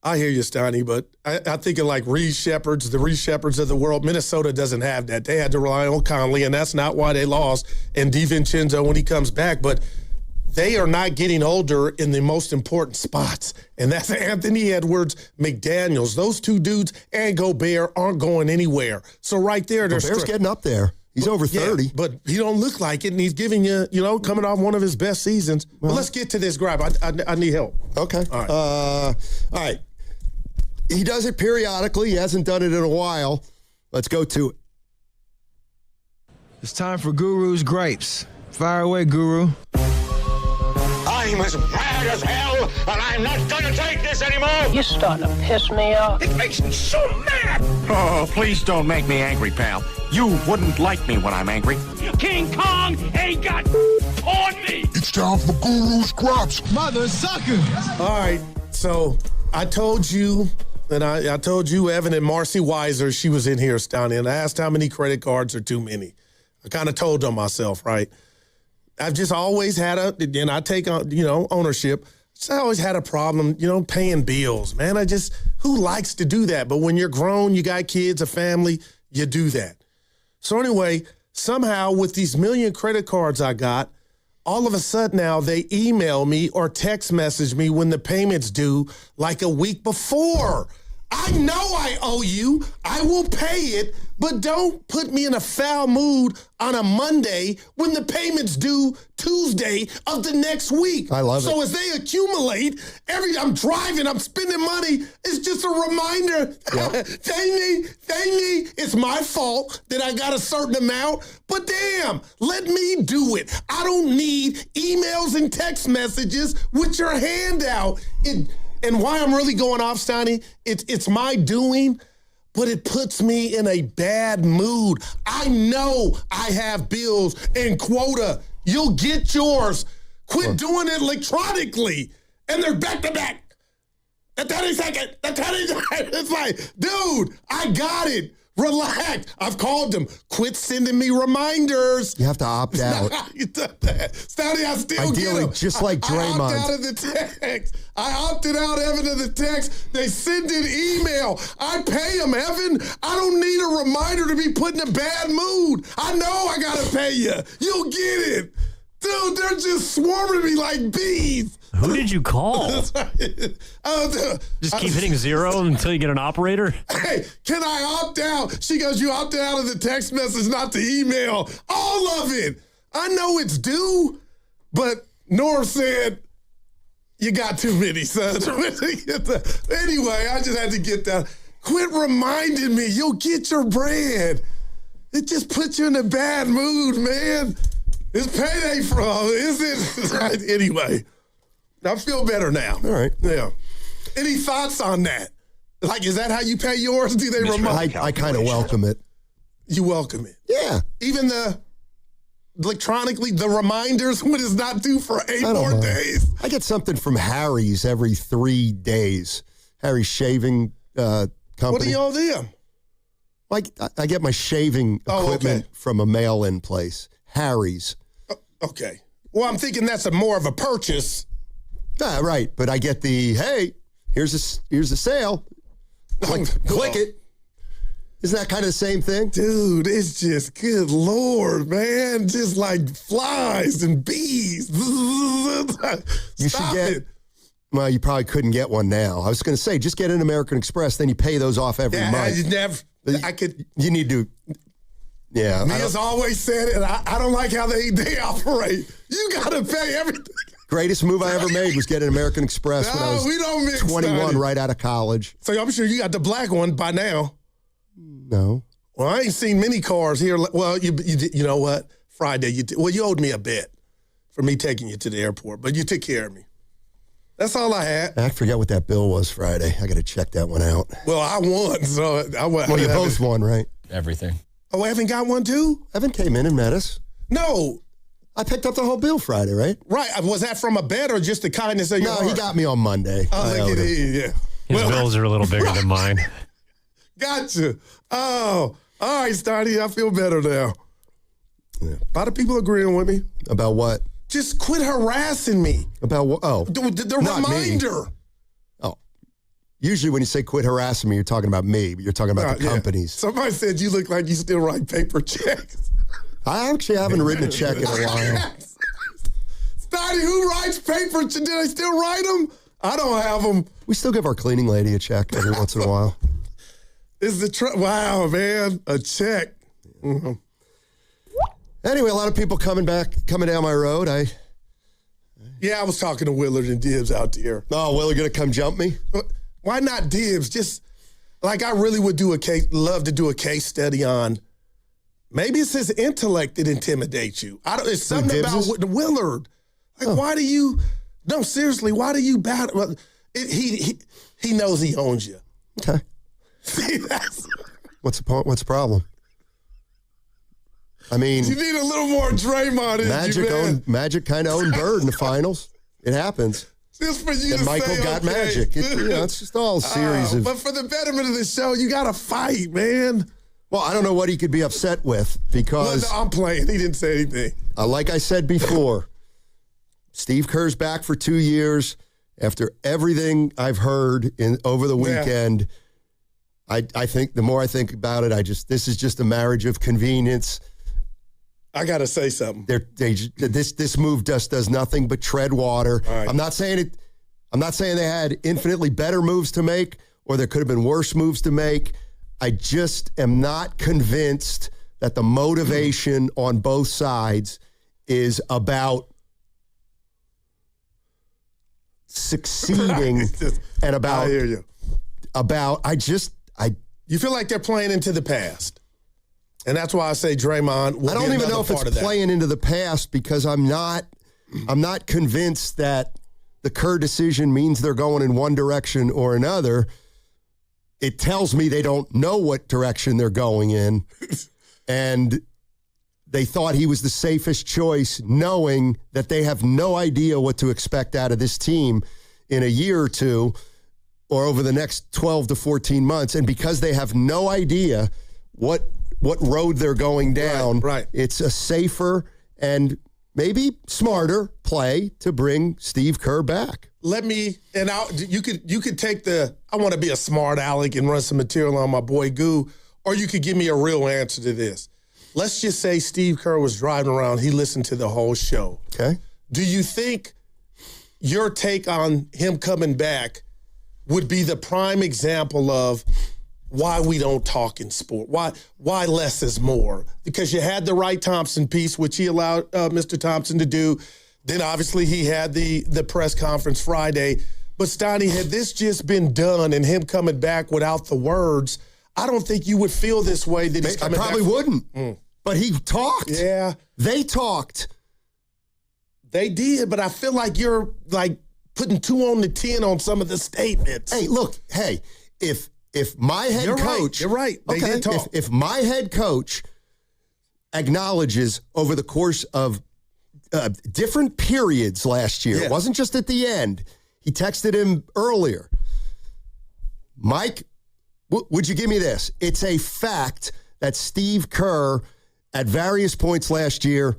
I hear you, Steiny, but I think of like the Reed Shepherds of the world. Minnesota doesn't have that. They had to rely on Conley, and that's not why they lost. And DiVincenzo when he comes back, but they are not getting older in the most important spots, and that's Anthony Edwards, McDaniels. Those 2 dudes and Gobert aren't going anywhere. So right there, Gobert's getting up there. He's over 30. Yeah, but he don't look like it, and he's giving you, coming off one of his best seasons. Well, but let's get to this gripe. I need help. Okay. All right. All right. He does it periodically. He hasn't done it in a while. Let's go to it. It's time for Guru's Gripes. Fire away, Guru. I'm as mad as hell, and I'm not going to take this anymore. You're starting to piss me off. It makes me so mad. Oh, please don't make me angry, pal. You wouldn't like me when I'm angry. King Kong ain't got on me. It's time for Guru's Crops. Mother sucker. All right, so I told you, and I told you, Evan and Marcy Weiser, she was in here, Stoney, and I asked how many credit cards are too many. I kind of told on myself, right? I've just always had and I take on, ownership. I always had a problem, paying bills, man. Who likes to do that? But when you're grown, you got kids, a family, you do that. So anyway, somehow with these million credit cards I got, all of a sudden now they email me or text message me when the payment's due like a week before. I know I owe you. I will pay it, but don't put me in a foul mood on a Monday when the payment's due Tuesday of the next week. I love it. So as they accumulate, I'm driving, I'm spending money. It's just a reminder. Yep. It's my fault that I got a certain amount, but damn, let me do it. I don't need emails and text messages with your hand out. And why I'm really going off, Steiny, it's my doing, but it puts me in a bad mood. I know I have bills and quota. You'll get yours. Quit doing it electronically. And they're back-to-back. The 30 second. It's like, dude, I got it. Relax. I've called them. Quit sending me reminders. You have to opt out. Stoney, I still Ideally, get them. just like Draymond. I opted out of the text. I opted out, Evan, of the text. They send an email. I pay them, Evan. I don't need a reminder to be put in a bad mood. I know I got to pay you. You'll get it. Dude, they're just swarming me like bees. Who did you call? Just keep hitting 0 until you get an operator? Hey, can I opt out? She goes, you opted out of the text message, not the email. All of it. I know it's due, but North said, you got too many, son. Anyway, I just had to get that. Quit reminding me. You'll get your bread. It just puts you in a bad mood, man. It's payday from, is it? Anyway, I feel better now. All right. Yeah. Any thoughts on that? Like, is that how you pay yours? Do they remind? I kind of welcome it. You welcome it? Yeah. Even electronically, the reminders when it's not due for 8 more days. I get something from Harry's every 3 days. Harry's shaving company. What do you owe them? Like, I get my shaving equipment from a mail-in place. Harry's. Okay. Well, I'm thinking that's more of a purchase. Right. But I get hey, here's a sale. Click it. Isn't that kind of the same thing? Dude, it's just, good Lord, man. Just like flies and bees. Stop it. Well, you probably couldn't get one now. I was going to say, just get an American Express, then you pay those off every month. You need to. Yeah. Mia's always said it. I don't like how they operate. You got to pay everything. Greatest move I ever made was get an American Express when I was 21, right out of college. So I'm sure you got the black one by now. No. Well, I ain't seen many cars here. Well, you know what? Friday, you owed me a bet for me taking you to the airport, but you took care of me. That's all I had. I forget what that bill was Friday. I got to check that one out. Well, I won, so I won. Well, you both won, right? Everything. Oh, Evan got one too? Evan came in and met us. No. I picked up the whole bill Friday, right? Right. Was that from a bet or just the kindness of your heart? No, he got me on Monday. Oh, look at it. Yeah. His bills are a little bigger than mine. Gotcha. Oh, all right, Stoney. I feel better now. Yeah. A lot of people agreeing with me. About what? Just quit harassing me. About what? Oh. The reminder. Me. Oh. Usually when you say quit harassing me, you're talking about me, but you're talking about the companies. Somebody said you look like you still write paper checks. I actually haven't written a check in a while. Stoney, who writes paper? Did I still write them? I don't have them. We still give our cleaning lady a check every once in a while. Wow, man, a check. Mm-hmm. Anyway, a lot of people coming down my road. I was talking to Willard and Dibbs out there. Oh, Willard gonna come jump me? Why not Dibbs? Just like I really would love to do a case study on. Maybe it's his intellect that intimidates you. It's something about Willard. Like, why do you? No, seriously, why do you battle? He knows he owns you. Okay. See, what's the problem? I mean, you need a little more Draymond. Magic kind of owned Bird in the finals. It happens. Just for you and to Michael say, got okay. Magic. It's just all a series of. But for the betterment of the show, you got to fight, man. Well, I don't know what he could be upset with because. Well, no, I'm playing. He didn't say anything. Like I said before, Steve Kerr's back for 2 years. After everything I've heard over the weekend, I think the more I think about it, this is just a marriage of convenience. I got to say something. This move just does nothing but tread water. Right. I'm not saying they had infinitely better moves to make or there could have been worse moves to make. I just am not convinced that the motivation on both sides is about succeeding and about. I hear you. You feel like they're playing into the past. And that's why I say Draymond. I don't even know if it's playing into the past because I'm not convinced that the Kerr decision means they're going in one direction or another. It tells me they don't know what direction they're going in. And they thought he was the safest choice, knowing that they have no idea what to expect out of this team in a year or two or over the next 12 to 14 months. And because they have no idea what road they're going down. Right. It's a safer and maybe smarter play to bring Steve Kerr back. You could take I want to be a smart aleck and run some material on my boy Goo, or you could give me a real answer to this. Let's just say Steve Kerr was driving around. He listened to the whole show. Okay. Do you think your take on him coming back would be the prime example of why we don't talk in sport? Why less is more? Because you had the Wright Thompson piece, which he allowed Mr. Thompson to do. Then obviously he had the press conference Friday. But Steiny, had this just been done and him coming back without the words, I don't think you would feel this way that he's coming back. I probably wouldn't. But he talked. Yeah. They talked. They did, but I feel like you're like putting 2 on the 10 on some of the statements. Hey, look, if my head coach... You're right. They did talk. If my head coach acknowledges over the course of different periods last year, it wasn't just at the end, he texted him earlier, Mike, would you give me this? It's a fact that Steve Kerr, at various points last year,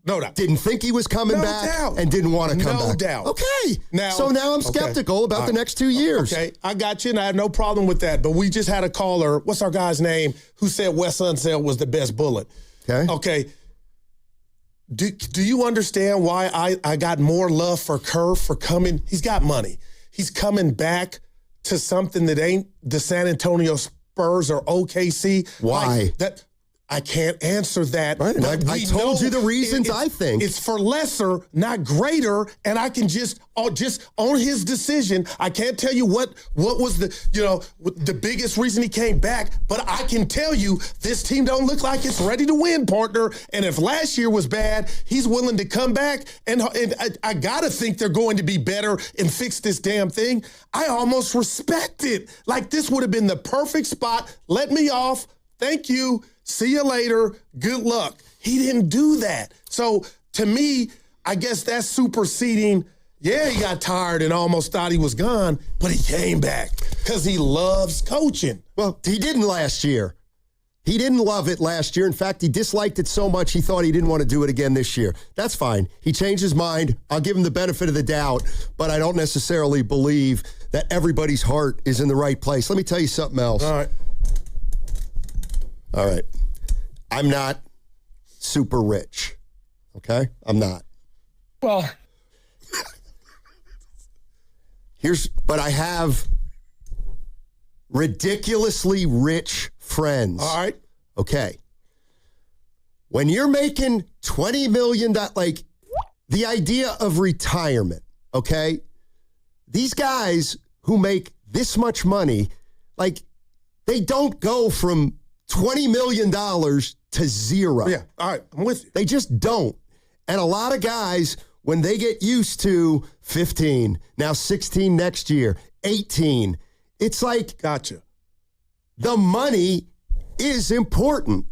no doubt, didn't think he was coming back and didn't want to come back. No doubt. Okay. So now I'm skeptical about the next 2 years. Okay, I got you, and I have no problem with that. But we just had a caller, what's our guy's name, who said Wes Unseld was the best bullet. Okay. Do you understand why I got more love for Kerr for coming? He's got money. He's coming back to something that ain't the San Antonio Spurs or OKC. Why? I can't answer that. Right. I told you the reasons I think. It's for lesser, not greater, and I can just on his decision, I can't tell you what was the biggest reason he came back, but I can tell you this team don't look like it's ready to win, partner. And if last year was bad, he's willing to come back, and I got to think they're going to be better and fix this damn thing. I almost respect it. Like, this would have been the perfect spot. Let me off. Thank you. See you later. Good luck. He didn't do that. So to me, I guess that's superseding. Yeah, he got tired and almost thought he was gone, but he came back because he loves coaching. Well, he didn't last year. He didn't love it last year. In fact, he disliked it so much he thought he didn't want to do it again this year. That's fine. He changed his mind. I'll give him the benefit of the doubt, but I don't necessarily believe that everybody's heart is in the right place. Let me tell you something else. All right. I'm not super rich, okay? I'm not. Well, but I have ridiculously rich friends. All right. Okay. When you're making $20 million, like the idea of retirement, okay? These guys who make this much money, like, they don't go from $20 million to zero. Yeah, all right, I'm with you. They just don't. And a lot of guys, when they get used to 15, now 16 next year, 18, it's like, gotcha. The money is important.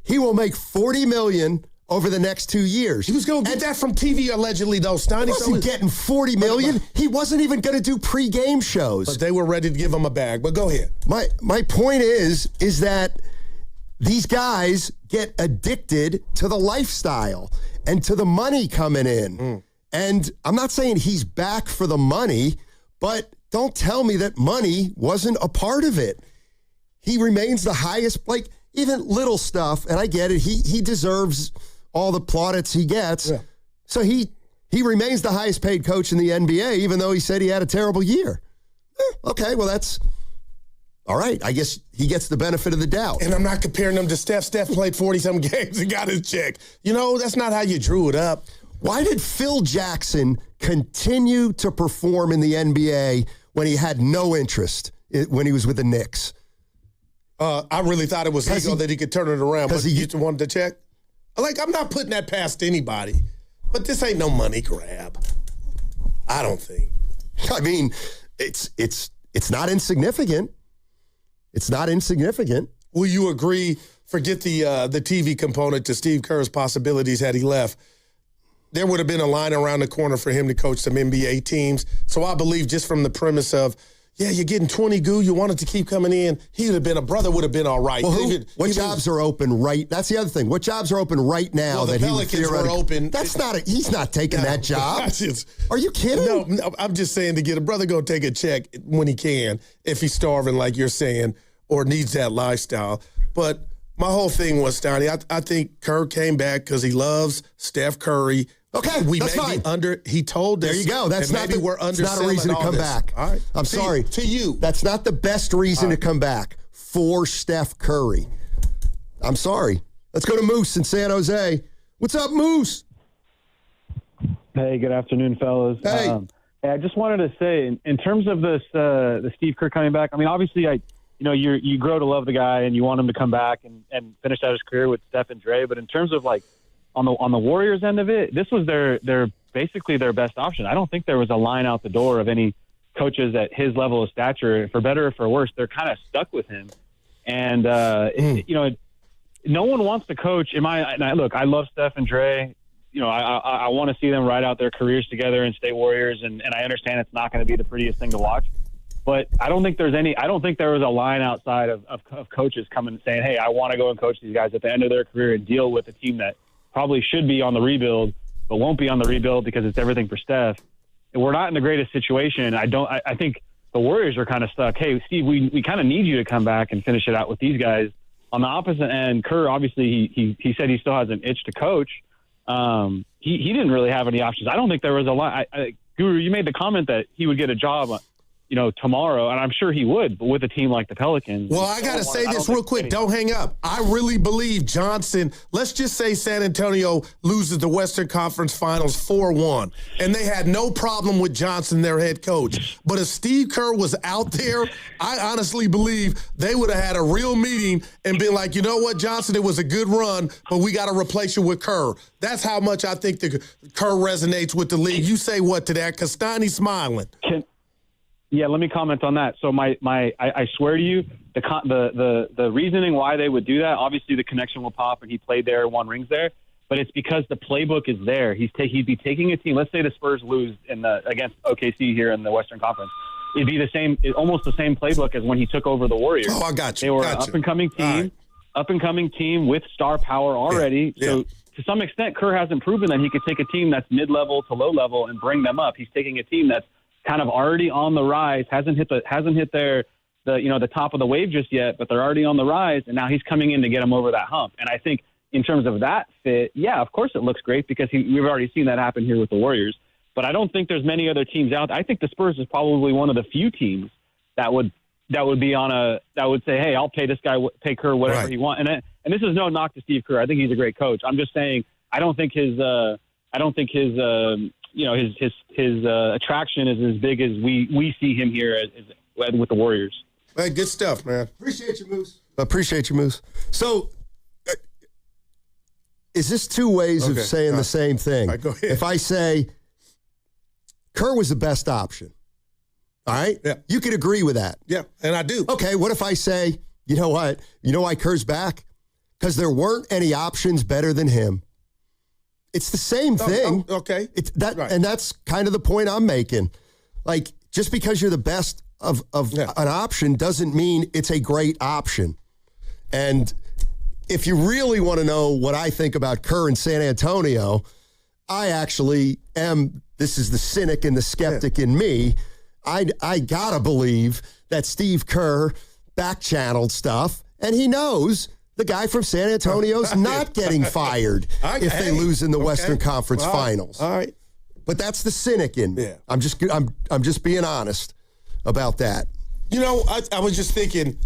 He will make $40 million over the next 2 years. He was going to get that from TV allegedly, though, Steiny. He wasn't getting $40 million. He wasn't even going to do pre-game shows. But they were ready to give him a bag. But go ahead. My point is that these guys get addicted to the lifestyle and to the money coming in. And I'm not saying he's back for the money, but don't tell me that money wasn't a part of it. He remains the highest, like, even little stuff, and I get it, he deserves all the plaudits he gets. Yeah. So he remains the highest paid coach in the NBA, even though he said he had a terrible year. Okay, well, that's all right. I guess he gets the benefit of the doubt. And I'm not comparing him to Steph. Steph played 40-some games and got his check. You know, that's not how you drew it up. Why did Phil Jackson continue to perform in the NBA when he had no interest when he was with the Knicks? I really thought it was ego that he could turn it around, but he just wanted to check. Like, I'm not putting that past anybody, but this ain't no money grab. I don't think. I mean, it's not insignificant. It's not insignificant. Will you agree? Forget the TV component to Steve Kerr's possibilities had he left. There would have been a line around the corner for him to coach some NBA teams. So I believe just from the premise of, yeah, you're getting 20 goo. You wanted to keep coming in. He would have been, a brother would have been all right. Well, what jobs are open right? That's the other thing. What jobs are open right now well, that the he would Pelicans were open. He's not taking that job. Are you kidding? No, I'm just saying to get a brother go take a check when he can, if he's starving like you're saying, or needs that lifestyle. But my whole thing was, Donnie, I think Kerr came back because he loves Steph Curry. Okay, that's fine. He told us. There you go. That's not a reason to come back. All right. I'm sorry. To you. That's not the best reason to come back for Steph Curry. I'm sorry. Let's go to Moose in San Jose. What's up, Moose? Hey, good afternoon, fellas. Hey. I just wanted to say, in terms of this, the Steve Kerr coming back, I mean, obviously, you grow to love the guy and you want him to come back and finish out his career with Steph and Dre. But in terms of on the Warriors end of it, this was their basically their best option. I don't think there was a line out the door of any coaches at his level of stature, for better or for worse. They're kind of stuck with him, and no one wants to coach. Look, I love Steph and Dre. I want to see them ride out their careers together and stay Warriors, and I understand it's not going to be the prettiest thing to watch. But I don't think there was a line outside of coaches coming and saying, hey, I want to go and coach these guys at the end of their career and deal with a team that probably should be on the rebuild, but won't be on the rebuild because it's everything for Steph. And we're not in the greatest situation. I think the Warriors are kind of stuck. Hey, Steve, we kind of need you to come back and finish it out with these guys. On the opposite end, Kerr, obviously, he said he still has an itch to coach. He didn't really have any options. I don't think there was a line. Guru, you made the comment that he would get a job tomorrow, and I'm sure he would, but with a team like the Pelicans. Well, I got to say this real quick. Don't hang up. I really believe Johnson, let's just say San Antonio loses the Western Conference Finals 4-1, and they had no problem with Johnson, their head coach. But if Steve Kerr was out there, I honestly believe they would have had a real meeting and been like, you know what, Johnson, it was a good run, but we got to replace you with Kerr. That's how much I think the Kerr resonates with the league. You say what to that? Castani's smiling. Yeah, let me comment on that. So I swear to you, the reasoning why they would do that, obviously the connection will pop and he played there, won rings there, but it's because the playbook is there. He'd be taking a team. Let's say the Spurs lose against OKC here in the Western Conference. It'd be almost the same playbook as when he took over the Warriors. Oh, I got you. They were an up and coming team with star power already. Yeah. So to some extent, Kerr hasn't proven that he could take a team that's mid-level to low level and bring them up. He's taking a team that's kind of already on the rise, hasn't hit the top of the wave just yet, but they're already on the rise, and now he's coming in to get them over that hump. And I think in terms of that fit, yeah, of course it looks great because we've already seen that happen here with the Warriors. But I don't think there's many other teams out there. I think the Spurs is probably one of the few teams that would say, hey, I'll pay this guy, pay Kerr whatever he wants. And this is no knock to Steve Kerr. I think he's a great coach. I'm just saying I don't think his attraction is as big as we see him here as with the Warriors. Hey, good stuff, man. Appreciate you, Moose. So, is this two ways of saying the same thing? Right, go ahead. If I say Kerr was the best option, all right? Yeah. You could agree with that. Yeah, and I do. Okay, what if I say, you know what? You know why Kerr's back? Because there weren't any options better than him. It's the same thing. Okay. And that's kind of the point I'm making. Like, just because you're the best of an option doesn't mean it's a great option. And if you really want to know what I think about Kerr in San Antonio, I actually am, this is the cynic and the skeptic in me, I gotta believe that Steve Kerr back-channeled stuff, and he knows the guy from San Antonio's not getting fired if they lose in the Western Conference Finals. All right. But that's the cynic in me. Yeah. I'm just being honest about that. You know, I was just thinking,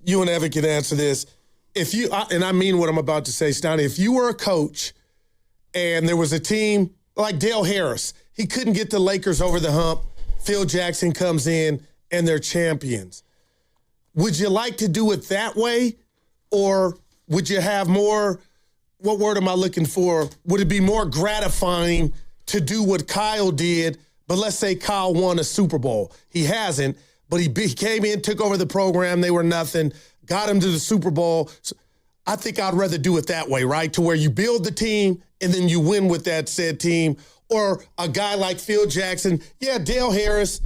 you and Evan can answer this. If you, and I mean what I'm about to say, Stoney, if you were a coach and there was a team like Dale Harris, he couldn't get the Lakers over the hump, Phil Jackson comes in and they're champions. Would you like to do it that way? Or would you have more, what word am I looking for? Would it be more gratifying to do what Kyle did, but let's say Kyle won a Super Bowl. He hasn't, but he came in, took over the program, they were nothing, got him to the Super Bowl. So I think I'd rather do it that way, right? To where you build the team and then you win with that said team. Or a guy like Phil Jackson, Dale Harris,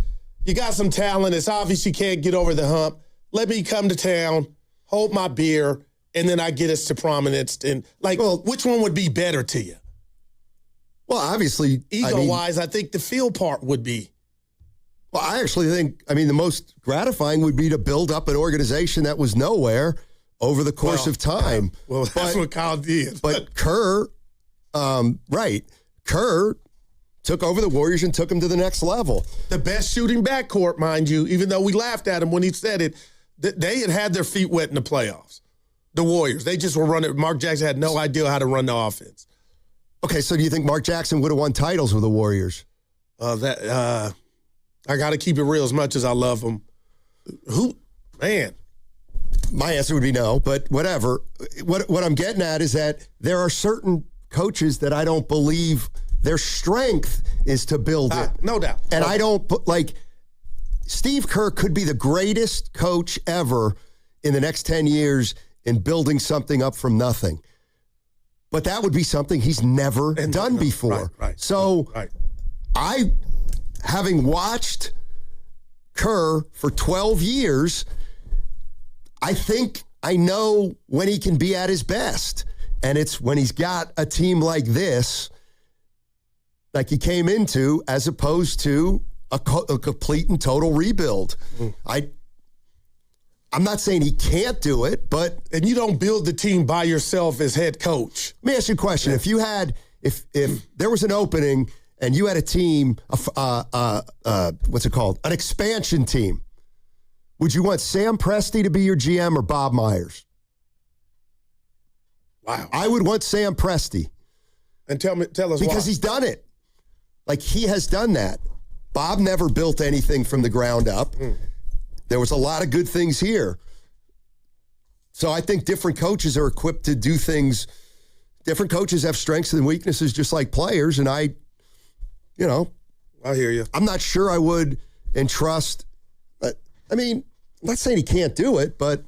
you got some talent. It's obvious you can't get over the hump. Let me come to town, hold my beer, and then I get us to prominence. And which one would be better to you? Well, obviously, ego-wise, I think the field part would be. Well, I actually think, the most gratifying would be to build up an organization that was nowhere over the course of time. Well, that's what Kyle did. But Kerr, Kerr took over the Warriors and took them to the next level. The best shooting backcourt, mind you, even though we laughed at him when he said it, they had their feet wet in the playoffs. The Warriors. They just were running. Mark Jackson had no idea how to run the offense. Okay, so do you think Mark Jackson would have won titles with the Warriors? I got to keep it real as much as I love him. Man. My answer would be no, but whatever. What I'm getting at is that there are certain coaches that I don't believe their strength is to build it. No doubt. And I don't, Steve Kerr could be the greatest coach ever in the next 10 years in building something up from nothing. But that would be something he's never done before. Having watched Kerr for 12 years, I think I know when he can be at his best. And it's when he's got a team like this, like he came into, as opposed to a complete and total rebuild. I'm not saying he can't do it, but... And you don't build the team by yourself as head coach. Let me ask you a question. Yeah. If there was an opening and you had a team, what's it called? An expansion team, would you want Sam Presti to be your GM or Bob Myers? Wow. I would want Sam Presti. And tell us why. Because he's done it. He has done that. Bob never built anything from the ground up. There was a lot of good things here. So I think different coaches are equipped to do things. Different coaches have strengths and weaknesses just like players. And I hear you. I'm not sure I would entrust. I'm not saying he can't do it, but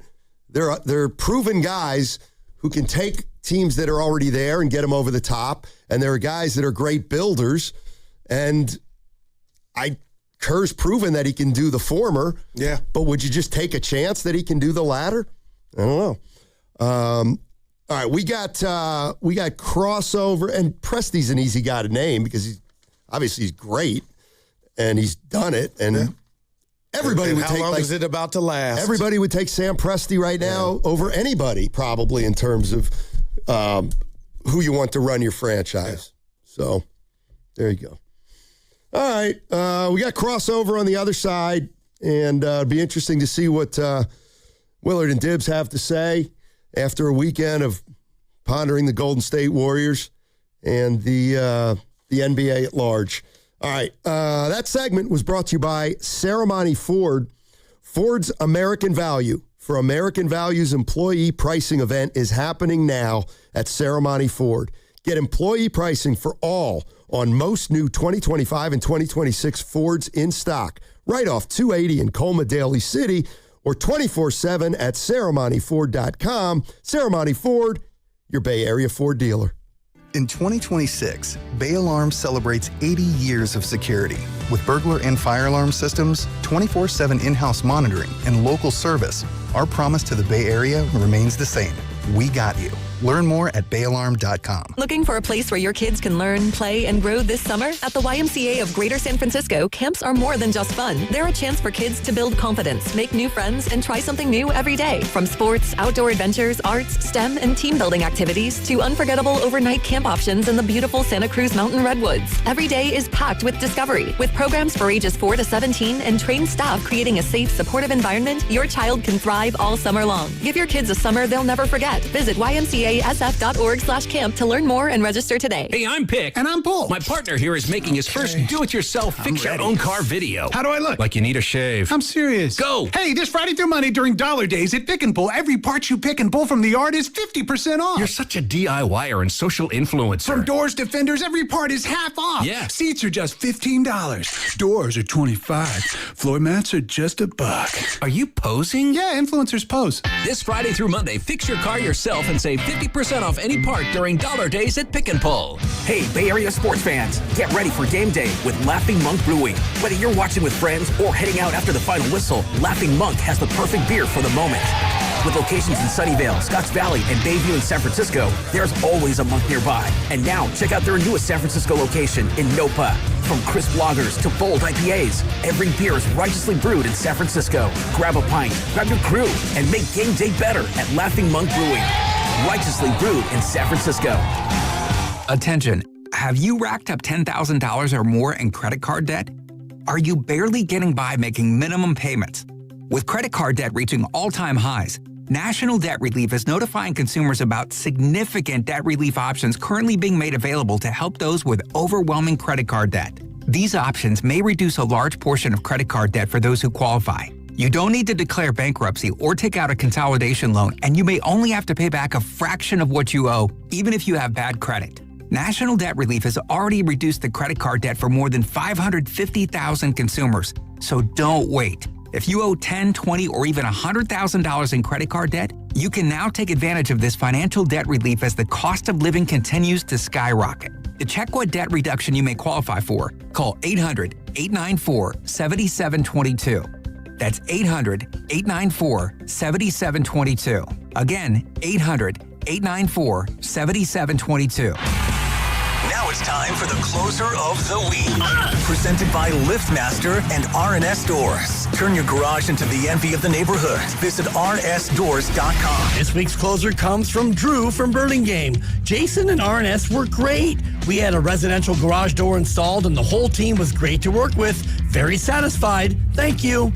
they're proven guys who can take teams that are already there and get them over the top. And there are guys that are great builders. And Kerr's proven that he can do the former. Yeah. But would you just take a chance that he can do the latter? I don't know. All right, we got crossover, and Presti's an easy guy to name because he's great and he's done it. And everybody would take. How long is it about to last? Everybody would take Sam Presti right now over anybody, probably in terms of who you want to run your franchise. Yeah. So there you go. All right, we got crossover on the other side, and it'll be interesting to see what Willard and Dibbs have to say after a weekend of pondering the Golden State Warriors and the NBA at large. All right, that segment was brought to you by Ceremony Ford. Ford's American Value for American Value's employee pricing event is happening now at Ceremony Ford. Get employee pricing for all on most new 2025 and 2026 Fords in stock. Right off 280 in Colma Daly City or 24/7 at ceremonyford.com. Ceremony Ford, your Bay Area Ford dealer. In 2026, Bay Alarm celebrates 80 years of security. With burglar and fire alarm systems, 24/7 in-house monitoring, and local service, our promise to the Bay Area remains the same. We got you. Learn more at bayalarm.com. Looking for a place where your kids can learn, play, and grow this summer? At the YMCA of Greater San Francisco, camps are more than just fun. They're a chance for kids to build confidence, make new friends, and try something new every day. From sports, outdoor adventures, arts, STEM, and team building activities to unforgettable overnight camp options in the beautiful Santa Cruz Mountain Redwoods. Every day is packed with discovery. With programs for ages 4 to 17 and trained staff creating a safe, supportive environment, your child can thrive all summer long. Give your kids a summer they'll never forget. Visit ymcasf.org/camp to learn more and register today. Hey, I'm Pick. And I'm Paul. My partner here is making his first do-it-yourself fix-your-own-car video. How do I look? Like you need a shave. I'm serious. Go! Hey, this Friday through Monday during Dollar Days at Pick and Pull, every part you pick and pull from the yard is 50% off. You're such a DIYer and social influencer. From doors to fenders, every part is half off. Yeah. Seats are just $15. Doors are $25. Floor mats are just $1. Are you posing? Yeah, influencers pose. This Friday through Monday, fix your car yourself and save 50% 50% off any part during Dollar Days at Pick and Pull. Hey, Bay Area sports fans, get ready for game day with Laughing Monk Brewing. Whether you're watching with friends or heading out after the final whistle, Laughing Monk has the perfect beer for the moment. With locations in Sunnyvale, Scotts Valley, and Bayview in San Francisco, there's always a Monk nearby. And now, check out their newest San Francisco location in Nopa. From crisp lagers to bold IPAs, every beer is righteously brewed in San Francisco. Grab a pint, grab your crew, and make game day better at Laughing Monk Brewing. Righteously brewed in San Francisco. Attention, have you racked up $10,000 or more in credit card debt? Are you barely getting by making minimum payments? With credit card debt reaching all-time highs, National Debt Relief is notifying consumers about significant debt relief options currently being made available to help those with overwhelming credit card debt. These options may reduce a large portion of credit card debt for those who qualify. You don't need to declare bankruptcy or take out a consolidation loan, and you may only have to pay back a fraction of what you owe, even if you have bad credit. National Debt Relief has already reduced the credit card debt for more than 550,000 consumers, so don't wait. If you owe $10,000, $20,000, or even $100,000 in credit card debt, you can now take advantage of this financial debt relief as the cost of living continues to skyrocket. To check what debt reduction you may qualify for, call 800-894-7722. That's 800-894-7722. Again, 800-894-7722. Now it's time for the closer of the week. Presented by LiftMaster and R&S Doors. Turn your garage into the envy of the neighborhood. Visit rsdoors.com. This week's closer comes from Drew from Burlingame. Jason and R&S were great. We had a residential garage door installed and the whole team was great to work with. Very satisfied. Thank you.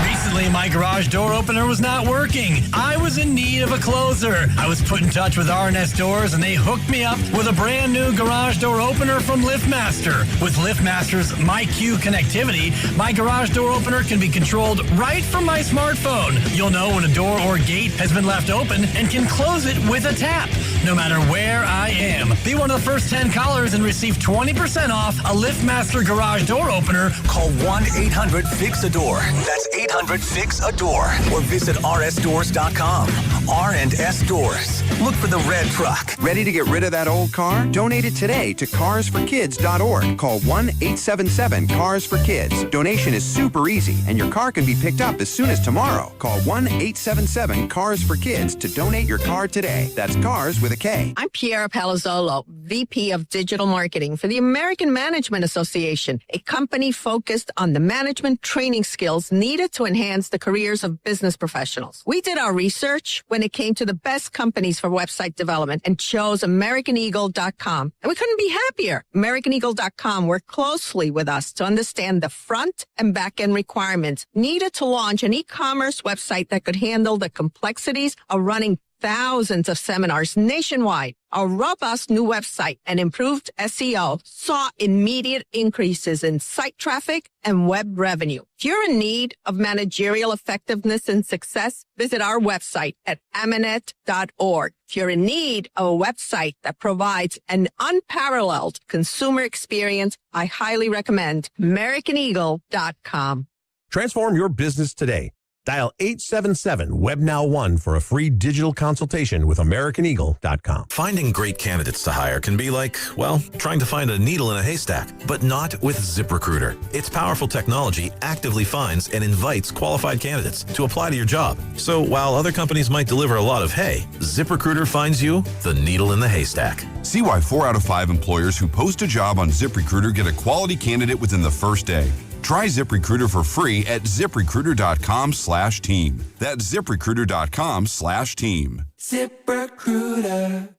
Recently, my garage door opener was not working. I was in need of a closer. I was put in touch with R&S Doors and they hooked me up with a brand new garage door opener from LiftMaster. With LiftMaster's MyQ connectivity, my garage door opener can be controlled right from my smartphone. You'll know when a door or gate has been left open and can close it with a tap, no matter where I am. Be one of the first 10 callers and receive 20% off a LiftMaster garage door opener. Call 1-800-FIX-A-DOOR. That's 800-FIX-A-DOOR. Or visit rsdoors.com. R&S Doors. Look for the red truck. Ready to get rid of that old car? Donate it today to carsforkids.org. Call 1-877-CARS-FOR-KIDS. Donation is super easy, and your car can be picked up as soon as tomorrow. Call 1-877-CARS-FOR-KIDS to donate your car today. That's cars with a K. I'm Piera Palazzolo, VP of Digital Marketing for the American Management Association, a company focused on the management training skills needed to enhance the careers of business professionals. We did our research when it came to the best companies for website development and chose AmericanEagle.com. And we couldn't be happier. AmericanEagle.com worked closely with us to understand the front and back end requirements needed to launch an e-commerce website that could handle the complexities of running thousands of seminars nationwide. Our robust new website and improved SEO saw immediate increases in site traffic and web revenue. If you're in need of managerial effectiveness and success, visit our website at amanet.org. If you're in need of a website that provides an unparalleled consumer experience, I highly recommend AmericanEagle.com. Transform your business today. Dial 877-WebNow1 for a free digital consultation with AmericanEagle.com. Finding great candidates to hire can be like, well, trying to find a needle in a haystack, but not with ZipRecruiter. Its powerful technology actively finds and invites qualified candidates to apply to your job. So while other companies might deliver a lot of hay, ZipRecruiter finds you the needle in the haystack. See why 4 out of 5 employers who post a job on ZipRecruiter get a quality candidate within the first day. Try ZipRecruiter for free at ZipRecruiter.com/team. That's ZipRecruiter.com/team. ZipRecruiter.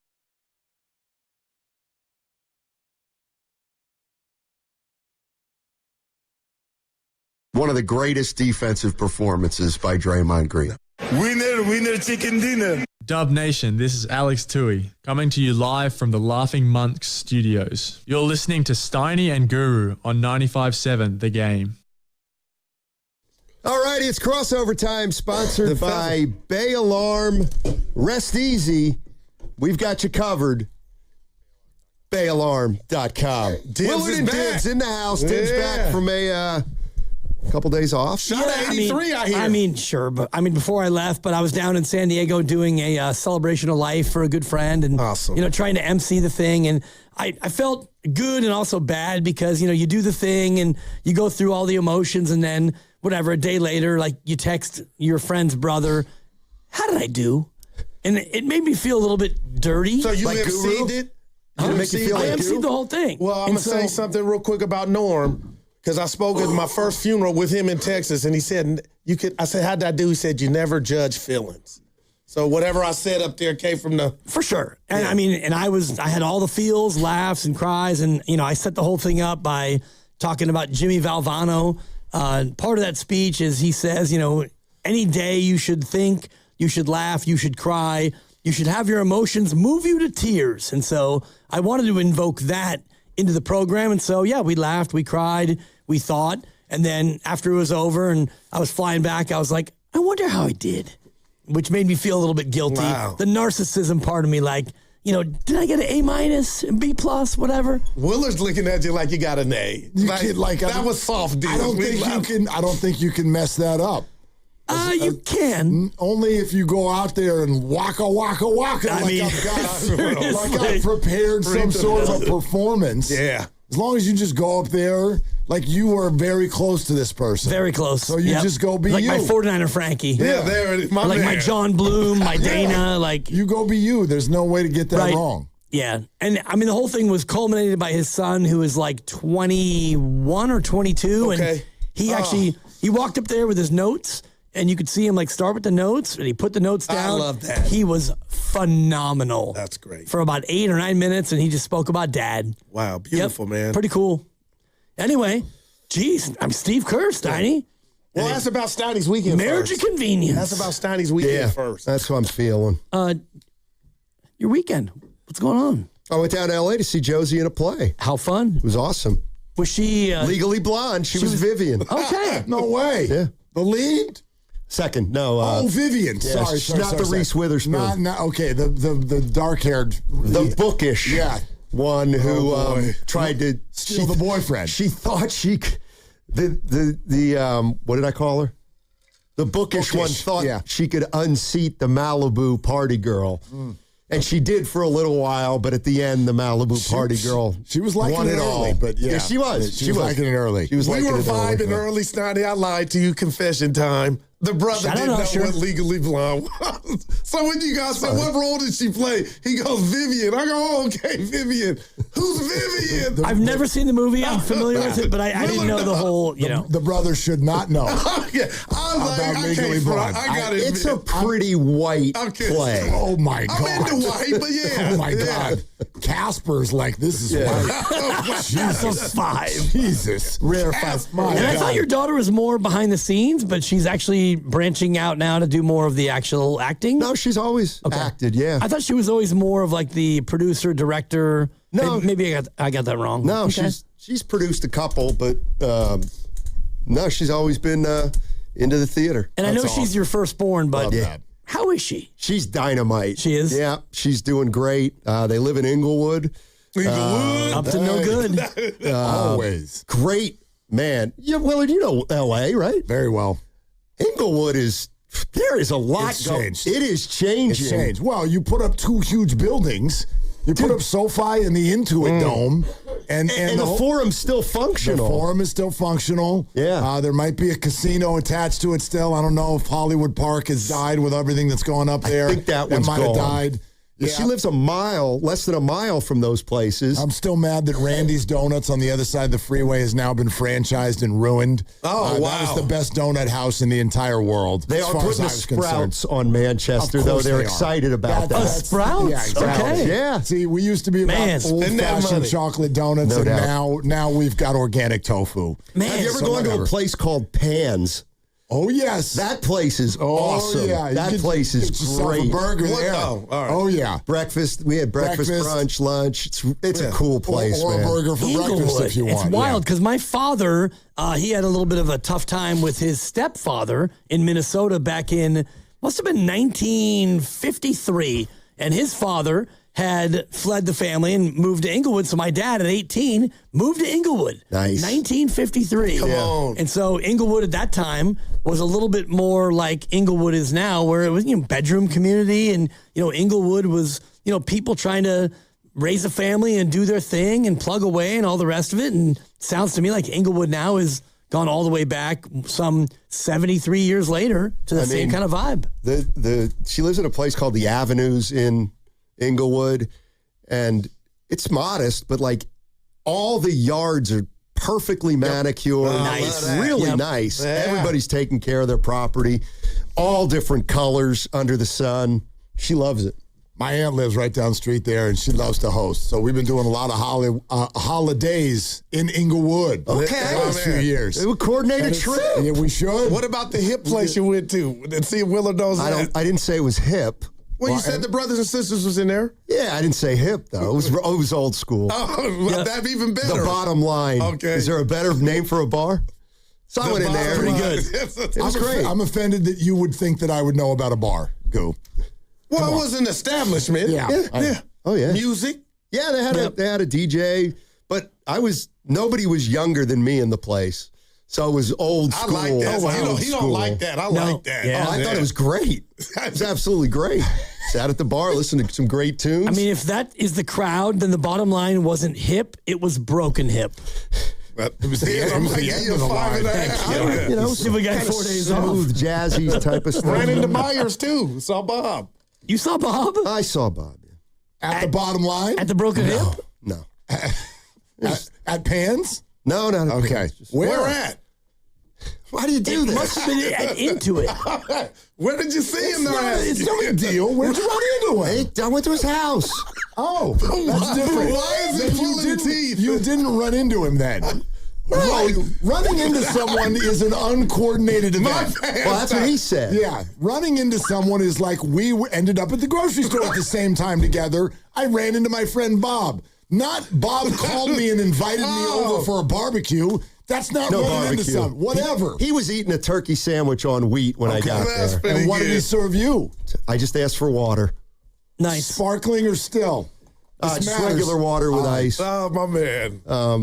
One of the greatest defensive performances by Draymond Green. Winner, chicken dinner. Dub Nation, this is Alex Tui, coming to you live from the Laughing Monk studios. You're listening to Steiny and Guru on 95.7 The Game. All righty, it's crossover time, sponsored by Bay Alarm. Rest easy. We've got you covered. BayAlarm.com. Willard and Dibs in the house. Dibs back from a A couple days off. Shot at 83, I hear. I mean, sure, but before I left, but I was down in San Diego doing a celebration of life for a good friend, and trying to MC the thing, and I felt good and also bad because you do the thing and you go through all the emotions, and then whatever, a day later, like you text your friend's brother, "How did I do?" And it made me feel a little bit dirty. So you Like MC'd Guru? it? Did it make you feel I like MC'd the whole thing. Well, I'm going to say something real quick about Norm, because I spoke at my first funeral with him in Texas, and he said, I said, how'd I do? He said, you never judge feelings. So whatever I said up there came from the... For sure. And I had all the feels, laughs, and cries, and, I set the whole thing up by talking about Jimmy Valvano. Part of that speech is he says, any day you should think, you should laugh, you should cry, you should have your emotions move you to tears. And so I wanted to invoke that into the program. And so, we laughed, we cried, we thought. And then after it was over and I was flying back, I was like, I wonder how I did, which made me feel a little bit guilty. Wow. The narcissism part of me, like, did I get an A-, B+, whatever? Willard's looking at you like you got an A. That was soft, dude. I don't think you can mess that up. You can. Only if you go out there and waka. I've prepared some sort of a performance. Yeah. As long as you just go up there, like you were very close to this person. Very close. So you just go be like you. Like my 49er Frankie. Yeah, there it is. My John Bloom, my Dana. Like you go be you. There's no way to get that wrong. Yeah. And the whole thing was culminated by his son, who is like 21 or 22. Okay. And he walked up there with his notes. And you could see him start with the notes, and he put the notes down. I love that. He was phenomenal. That's great. For about 8 or 9 minutes, and he just spoke about dad. Wow, beautiful, man. Pretty cool. Anyway, geez, I'm Steve Kerr, Steiny. Well, that's about Steiny's weekend Marriage first. and convenience. That's about Steiny's weekend first. That's what I'm feeling. Your weekend, what's going on? I went down to L.A. to see Josie in a play. How fun. It was awesome. Was she... Legally Blonde. She was Vivian. Okay. No way. Yeah. The lead? Second, no. Vivian. Yeah, Sorry. not the Reese Witherspoon. Not okay. The dark-haired, the bookish, one who tried to steal the boyfriend. She thought she, the what did I call her? The bookish one thought she could unseat the Malibu party girl. And she did for a little while, but at the end, the Malibu party girl she was liking it early, but she was. She was liking it early. She was we liking were it vibing early, Steiny. I lied to you. Confession time. The brother didn't know what Legally Blonde was. So when you guys said, what role did she play? He goes, Vivian. I go, oh, okay, Vivian. Who's Vivian? I've never seen the movie. I'm familiar with it, but I didn't know the whole, The brother should not know. I was like, I can't front. I got it. It's a pretty white play. Oh, my God. I'm into white, but yeah. Oh, my God. Casper's like, this is white. That's a 5. Jesus. Rare 5. And I thought your daughter was more behind the scenes, but she's actually branching out now to do more of the actual acting. No, she's always acted, yeah. I thought she was always more of like the producer, director. No. Maybe I got that wrong. No, she's produced a couple, but no, she's always been into the theater. And I know she's your firstborn, but how is she? She's dynamite. She is? Yeah, she's doing great. They live in Inglewood. Up to no good. Always. Great, man. Yeah, well, you know L.A., right? Very well. Inglewood there is a lot going. It is changing. It's changed. Well, you put up 2 huge buildings. You put up SoFi and the Intuit Dome. And the forum's still functional. The forum is still functional. Yeah. There might be a casino attached to it still. I don't know if Hollywood Park has died with everything that's going up there. I think that one's might have died. Yeah. She lives less than a mile from those places. I'm still mad that Randy's Donuts on the other side of the freeway has now been franchised and ruined. Oh, wow. That was the best donut house in the entire world. They are putting the Sprouts on Manchester, though. They're excited about that. Sprouts? Yeah, exactly. Okay. Yeah. See, we used to be about old-fashioned chocolate donuts, and now we've got organic tofu. Man, have you ever gone to a place called Pan's? Oh, yes. That place is awesome. Yeah. That place is great. A burger there. Oh, all right. Oh, yeah. Breakfast. We had breakfast, brunch, lunch. It's a cool place, or man. a burger for breakfast if you want. It's wild because my father, he had a little bit of a tough time with his stepfather in Minnesota back in, must have been 1953. And his father had fled the family and moved to Inglewood. So my dad at 18 moved to Inglewood. Nice. 1953. Come on. And so Inglewood at that time was a little bit more like Inglewood is now, where it was, bedroom community. And, Inglewood was, people trying to raise a family and do their thing and plug away and all the rest of it. And it sounds to me like Inglewood now is gone all the way back some 73 years later to the same kind of vibe. She lives in a place called the Avenues in Inglewood, and it's modest, but like all the yards are perfectly manicured. Nice. Really nice. Yeah. Everybody's taking care of their property. All different colors under the sun. She loves it. My aunt lives right down the street there, and she loves to host. So we've been doing a lot of holidays in Inglewood the last few years. It would coordinate a trip. Yeah, we should. What about the hip place you went to? And see if Willard knows that. I didn't say it was hip. Well, you said the brothers and sisters was in there? Yeah, I didn't say hip, though. It was old school. Oh, that'd be even better. The bottom line. Okay. Is there a better name for a bar? Someone in there. Pretty good. It was great. I'm offended that you would think that I would know about a bar. Go. Well, it was an establishment. Yeah. Oh, yeah. Music. Yeah, they had a DJ, but nobody was younger than me in the place. So it was old school. I like that. He don't like that. I like that. Yeah. I thought it was great. It was absolutely great. Sat at the bar, listened to some great tunes. I mean, if that is the crowd, then the bottom line wasn't hip, it was broken hip. But it was the end of the line. We got 4 days off. Smooth, jazzy type of stuff. Ran into Myers, too. Saw Bob. You saw Bob? I saw Bob. Yeah. At the bottom line? At the broken hip? No. At Pans? No, not at Okay. Pans. Where at? Why do you do this? Must have been into it. Where did you see him? It's no big deal. Where'd you run into him? I went to his house. Oh, that's different. Why is it pulling teeth? You didn't run into him then. No, running into someone is an uncoordinated event. Well, that's what he said. Yeah, running into someone is like we ended up at the grocery store at the same time together. I ran into my friend Bob. Not Bob called me and invited me over for a barbecue. That's not running into someone. Whatever. He was eating a turkey sandwich on wheat when I got there. And what did he serve you? I just asked for water. Nice. Sparkling or still? Just regular water with ice. Oh, my man.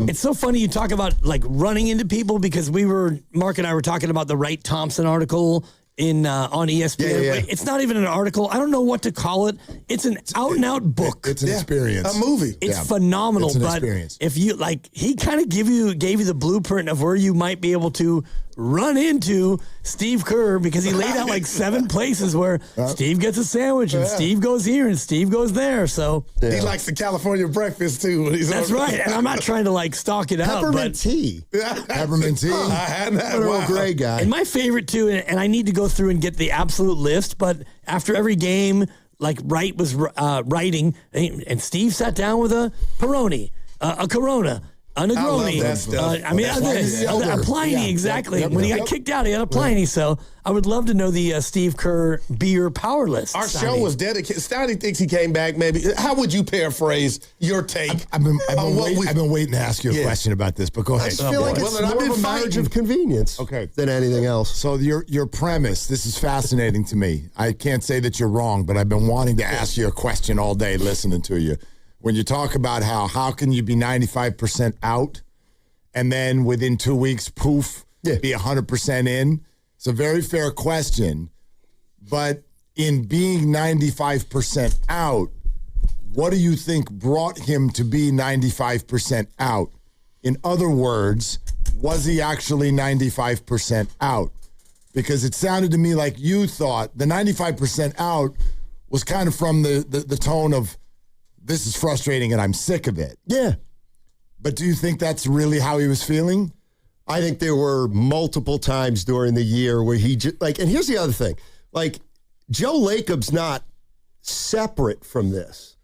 It's so funny you talk about like running into people, because Mark and I were talking about the Wright Thompson article on ESPN. Yeah. It's not even an article. I don't know what to call it. It's an out and out book. It's an experience. A movie. It's phenomenal. It's an but experience. If you he kind of gave you the blueprint of where you might be able to run into Steve Kerr, because he laid out like 7 places where Steve gets a sandwich and Steve goes here and Steve goes there. So he likes the California breakfast too. That's right. And I'm not trying to like stalk it out. Peppermint tea. Peppermint tea. I had that. What an old gray guy. And my favorite too, and I need to go through and get the absolute list, but after every game, like Wright was writing, and Steve sat down with a Peroni, a Corona, a Negroni. A Pliny, exactly. When he got kicked out, he had a Pliny. So I would love to know the Steve Kerr beer power list. Our show was dedicated. Stoney thinks he came back. Maybe. How would you paraphrase your take? I've been waiting to ask you a question about this, but go ahead. I just feel like it's more of a marriage of convenience than anything else. So your premise, this is fascinating to me. I can't say that you're wrong, but I've been wanting to ask you a question all day listening to you. When you talk about how can you be 95% out and then within 2 weeks, poof, be 100% in? It's a very fair question. But in being 95% out, what do you think brought him to be 95% out? In other words, was he actually 95% out? Because it sounded to me like you thought the 95% out was kind of from the tone of, this is frustrating and I'm sick of it. Yeah. But do you think that's really how he was feeling? I think there were multiple times during the year where he just, and here's the other thing. Joe Lacob's not separate from this.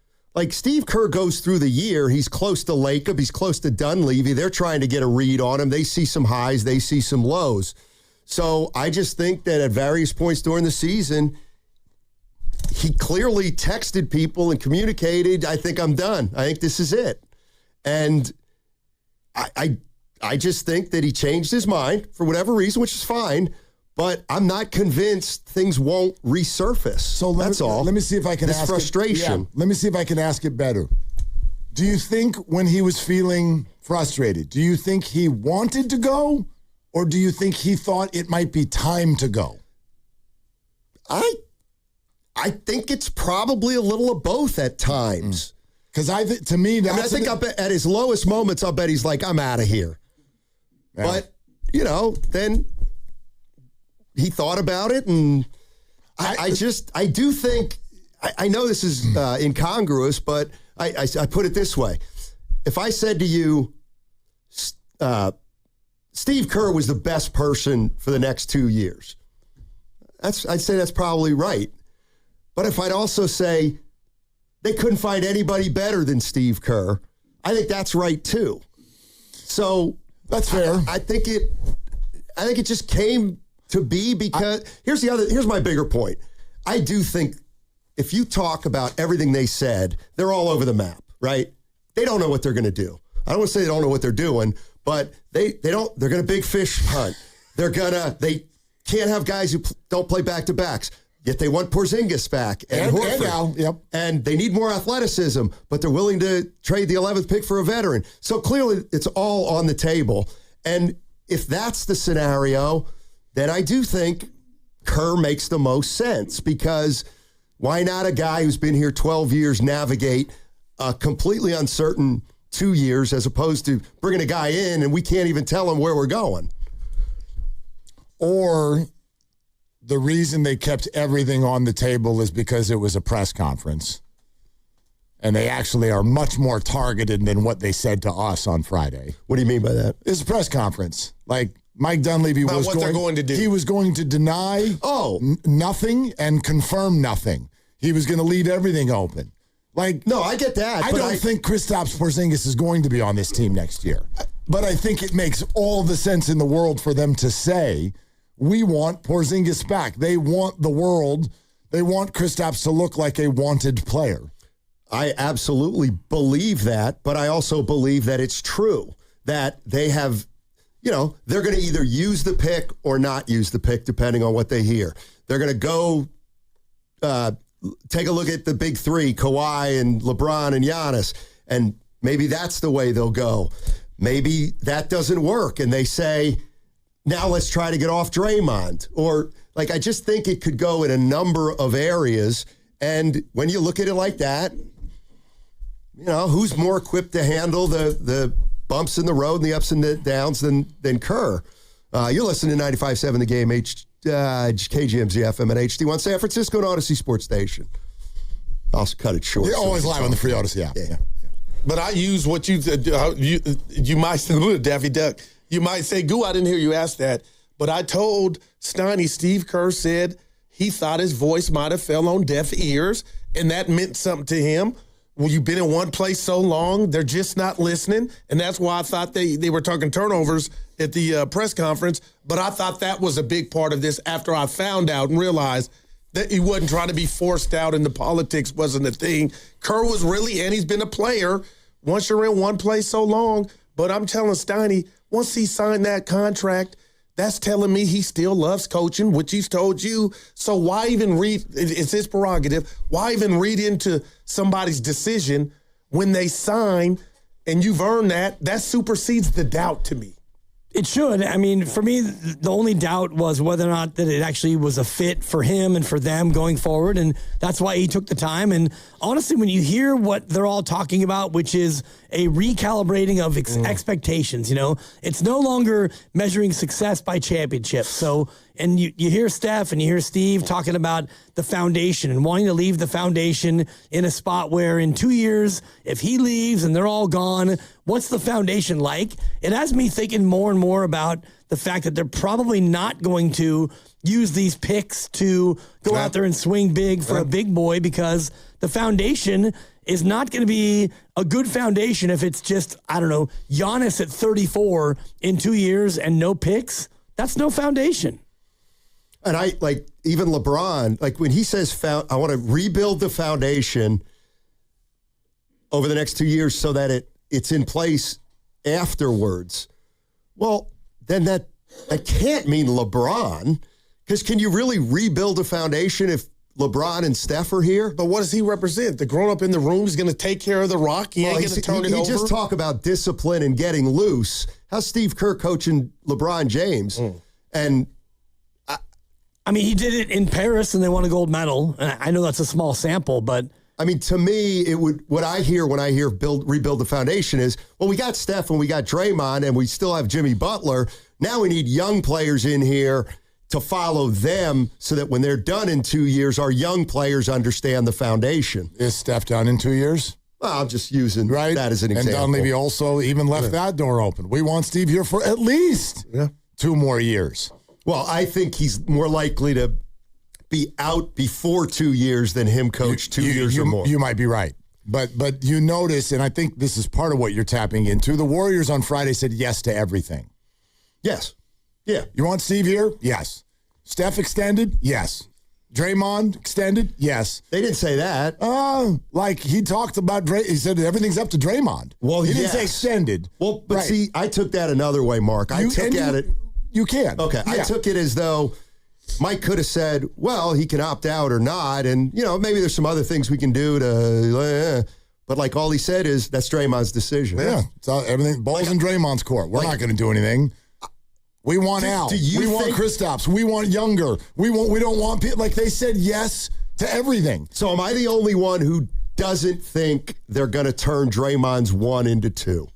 Steve Kerr goes through the year. He's close to Lacob. He's close to Dunlevy. They're trying to get a read on him. They see some highs. They see some lows. So I just think that at various points during the season, he clearly texted people and communicated, I think I'm done. I think this is it. And I just think that he changed his mind for whatever reason, which is fine. But I'm not convinced things won't resurface. So that's all. Let me see if I can ask frustration. Yeah, let me see if I can ask it better. Do you think when he was feeling frustrated, do you think he wanted to go, or do you think he thought it might be time to go? I think it's probably a little of both at times. Because to me, that's I think at his lowest moments, I'll bet he's like, I'm out of here. Yeah. But, then he thought about it, and I do think, I know this is incongruous, but I put it this way. If I said to you, Steve Kerr was the best person for the next 2 years, I'd say that's probably right. But if I'd also say they couldn't find anybody better than Steve Kerr, I think that's right too. So that's fair. I think it just came to be because here's my bigger point. I do think if you talk about everything they said, they're all over the map, right? They don't know what they're going to do. I don't want to say they don't know what they're doing, but they're going to big fish hunt. They can't have guys who don't play back-to-backs. Yet they want Porzingis back and Horford. And they need more athleticism, but they're willing to trade the 11th pick for a veteran. So clearly it's all on the table. And if that's the scenario, then I do think Kerr makes the most sense, because why not a guy who's been here 12 years navigate a completely uncertain 2 years as opposed to bringing a guy in and we can't even tell him where we're going? Or the reason they kept everything on the table is because it was a press conference. And they actually are much more targeted than what they said to us on Friday. What do you mean by that? It's a press conference. Like Mike Dunlevy was what they're going to do. He was going to deny nothing and confirm nothing. He was going to leave everything open. No, I get that. I don't think Kristaps Porzingis is going to be on this team next year. But I think it makes all the sense in the world for them to say, we want Porzingis back. They want the world. They want Kristaps to look like a wanted player. I absolutely believe that, but I also believe that it's true that they have, they're going to either use the pick or not use the pick, depending on what they hear. They're going to go take a look at the big three, Kawhi and LeBron and Giannis, and maybe that's the way they'll go. Maybe that doesn't work, and they say, now let's try to get off Draymond. Or, I just think it could go in a number of areas, and when you look at it like that, who's more equipped to handle the bumps in the road and the ups and the downs than Kerr? You're listening to 95.7 The Game, KGMZ FM at HD1 San Francisco and Odyssey Sports Station. I'll cut it short. You're always live on the free Odyssey app. Yeah. But I use what you might say, Daffy Duck. You might say, Goo, I didn't hear you ask that. But I told Steiny, Steve Kerr said he thought his voice might have fell on deaf ears, and that meant something to him. Well, you've been in one place so long, they're just not listening. And that's why I thought they were talking turnovers at the press conference. But I thought that was a big part of this after I found out and realized that he wasn't trying to be forced out and the politics wasn't a thing. Kerr was really, and he's been a player once you're in one place so long. But I'm telling Steiny, once he signed that contract, that's telling me he still loves coaching, which he's told you. So why even read, it's his prerogative, why even read into somebody's decision when they sign and you've earned that? That supersedes the doubt to me. It should. I mean, for me, the only doubt was whether or not that it actually was a fit for him and for them going forward, and that's why he took the time. And honestly, when you hear what they're all talking about, which is a recalibrating of expectations, it's no longer measuring success by championships. So, and you hear Steph and you hear Steve talking about the foundation and wanting to leave the foundation in a spot where in 2 years, if he leaves and they're all gone, what's the foundation like? It has me thinking more and more about the fact that they're probably not going to use these picks to go out there and swing big for a big boy, because the foundation is not going to be a good foundation if it's just, Giannis at 34 in 2 years and no picks. That's no foundation. And even LeBron, when he says, I want to rebuild the foundation over the next 2 years so that it's in place afterwards. Well, then that can't mean LeBron. Because can you really rebuild a foundation if LeBron and Steph are here? But what does he represent? The grown up in the room is going to take care of the rock. He ain't going to turn it over. You just talk about discipline and getting loose. How's Steve Kerr coaching LeBron James? And I mean, he did it in Paris and they won a gold medal. And I know that's a small sample, but I mean, to me, it would. What I hear when I hear rebuild the foundation is, well, we got Steph and we got Draymond and we still have Jimmy Butler. Now we need young players in here to follow them so that when they're done in 2 years, our young players understand the foundation. Is Steph done in 2 years? Well, I'm just using that as an example. And Dunlevy also even left that door open. We want Steve here for at least 2 more years. Well, I think he's more likely to be out before 2 years than him coach 2 years or more. You might be right. But you notice, and I think this is part of what you're tapping into, the Warriors on Friday said yes to everything. Yes. Yeah. You want Steve here? Yes. Steph extended? Yes. Draymond extended? Yes. They didn't say that. Like he talked about he said everything's up to Draymond. Well, he didn't say extended. Well, but see, I took that another way, Mark. I took it. You can. Okay. Yeah. I took it as though Mike could have said, well, he can opt out or not. And, maybe there's some other things we can do to, but like all he said is that's Draymond's decision. Yeah. It's all, everything, ball's in Draymond's court. We're not going to do anything. We want Al. We want Kristaps. We want Younger. We don't want people. Like they said yes to everything. So am I the only one who doesn't think they're going to turn Draymond's 1 into 2?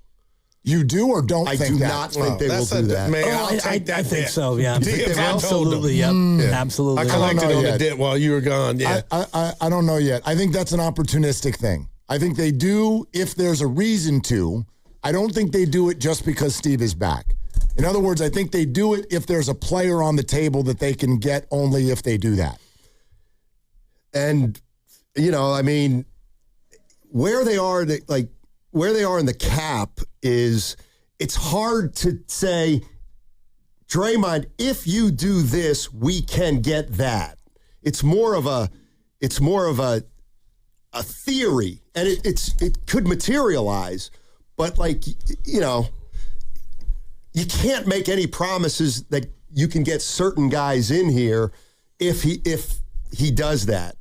You do or don't I think do that? not think they will do that. Man, I'll take that. I think so, yeah. Absolutely, yep. Absolutely. I collected on the debt while you were gone, yeah. I don't know yet. I think that's an opportunistic thing. I think they do if there's a reason to. I don't think they do it just because Steve is back. In other words, I think they do it if there's a player on the table that they can get only if they do that. And, I mean, where they are in the cap is it's hard to say, Draymond, if you do this, we can get that. It's more of a theory, and it could materialize, but you can't make any promises that you can get certain guys in here if he does that.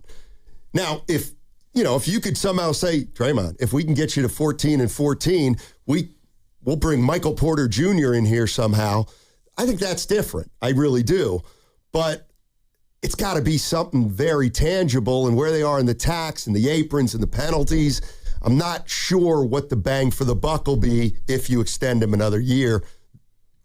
Now, if you could somehow say, Draymond, if we can get you to 14-14, we'll bring Michael Porter Jr. in here somehow. I think that's different. I really do. But it's got to be something very tangible, and where they are in the tax and the aprons and the penalties, I'm not sure what the bang for the buck will be if you extend him another year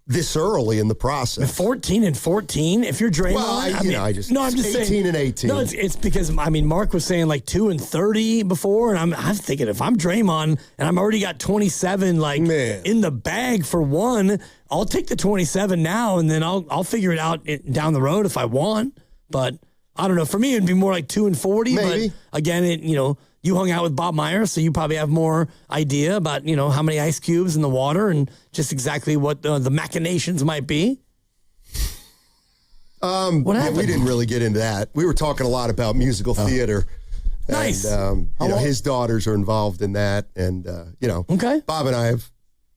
this early in the process. 14-14, if you're Draymond. Well, I'm just 18-18. No, it's because, Mark was saying 2-30 before, and I'm thinking if I'm Draymond and I'm already got 27 in the bag for 1, I'll take the 27 now, and then I'll figure it out down the road if I want. But I don't know. For me, it'd be more like 2-40. Maybe. But again, you hung out with Bob Myers, so you probably have more idea about, how many ice cubes in the water and just exactly what the machinations might be. What happened? We didn't really get into that. We were talking a lot about musical theater. Nice. And, his daughters are involved in that. And, okay. Bob and I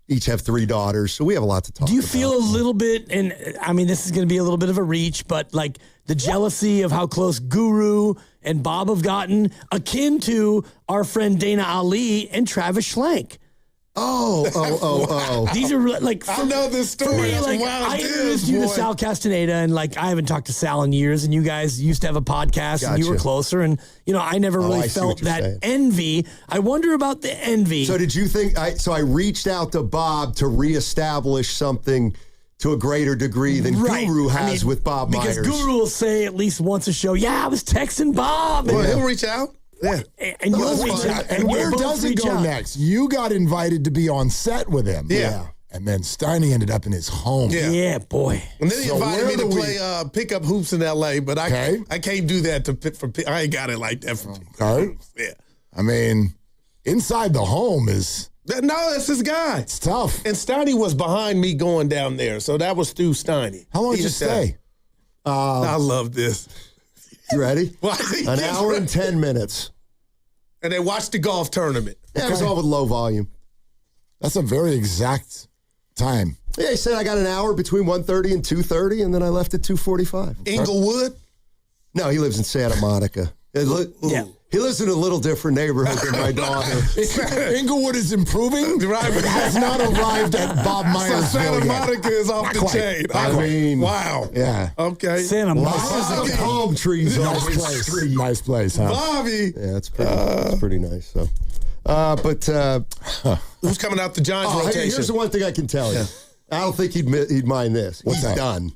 each have 3 daughters, so we have a lot to talk about. Do you feel a little bit, and this is going to be a little bit of a reach, but the jealousy of how close Guru and Bob have gotten, akin to our friend Dana Ali and Travis Schlenk? Oh. These are I know this story. For me, I introduced you to Sal Castaneda, and I haven't talked to Sal in years, and you guys used to have a podcast, and you were closer, and I never really felt that envy. I wonder about the envy. So did you think? I reached out to Bob to reestablish something to a greater degree than Guru has with Bob Myers. Because Guru will say at least once a show, I was texting Bob. Well, he'll reach out. Yeah. And you'll reach out. And where does it go next? You got invited to be on set with him. Yeah. And then Steiny ended up in his home. Yeah, boy. And then he invited me to play pickup hoops in L.A., but I can't do that I ain't got it like that for people. Okay. Yeah. Inside the home is... No, that's his guy. It's tough. And Steiny was behind me going down there, so that was Stu Steiny. How long did you stay? I love this. You ready? An hour and 10 minutes. And they watched the golf tournament. Yeah, it was all with low volume. That's a very exact time? Yeah, he said I got an hour between 1:30 and 2:30, and then I left at 2:45. Inglewood? No, he lives in Santa Monica. He lives in a little different neighborhood than my daughter. Inglewood is improving. Right, but has not arrived at Bob Myers. So Santa Monica is off the chain. I mean, wow. Yeah. Okay. Santa Monica. Palm trees on the street. Nice place, huh? Bobby. Yeah, it's pretty nice. So, who's coming out the Giants rotation? Here's the one thing I can tell you. I don't think he'd mind this. What's He's that? done.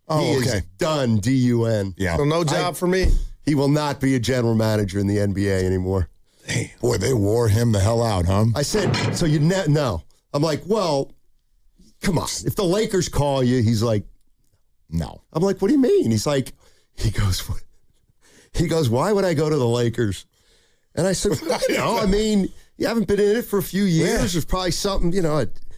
Oh, he okay. is done. D-U-N. Yeah. So no job for me. He will not be a general manager in the NBA anymore. Damn. Boy, they wore him the hell out, huh? I said, so you no. I'm like, well, come on. If the Lakers call you, he's like, no. I'm like, what do you mean? He goes, why would I go to the Lakers? And I said, I mean, you haven't been in it for a few years. Yeah. There's probably something,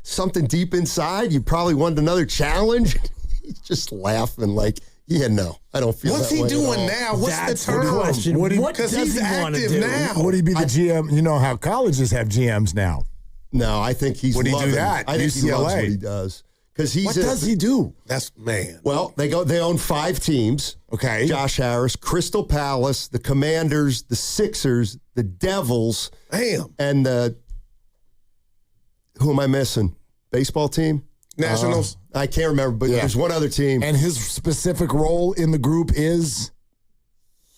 something deep inside. You probably wanted another challenge. He's just laughing like, yeah, no, I don't feel What's that he way doing at all. now? What's That's the term? the question. Because he's active now. Would he be the GM? You know how colleges have GMs now. No, I think he's Would he loving, do that? I think he loves UCLA. what he does. Because What does he do? That's man. Well, they own 5 teams. Okay. Josh Harris, Crystal Palace, the Commanders, the Sixers, the Devils. Damn. And who am I missing? Baseball team? Nationals. I can't remember, but there's one other team. And his specific role in the group is?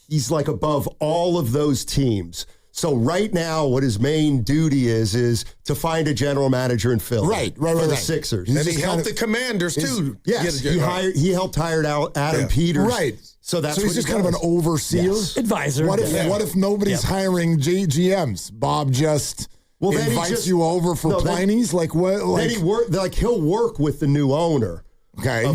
He's like above all of those teams. So right now, what his main duty is to find a general manager in Philly. Right. For the Sixers. And he helped the Commanders, too. Yes, he helped hire out Adam Peters. Right. So that's he's what just he kind of does. an overseer? Yes. Advisor. What if nobody's hiring GMs? Bob just invites you over for Pliny's? Like what? Like, he'll work with the new owner. Okay.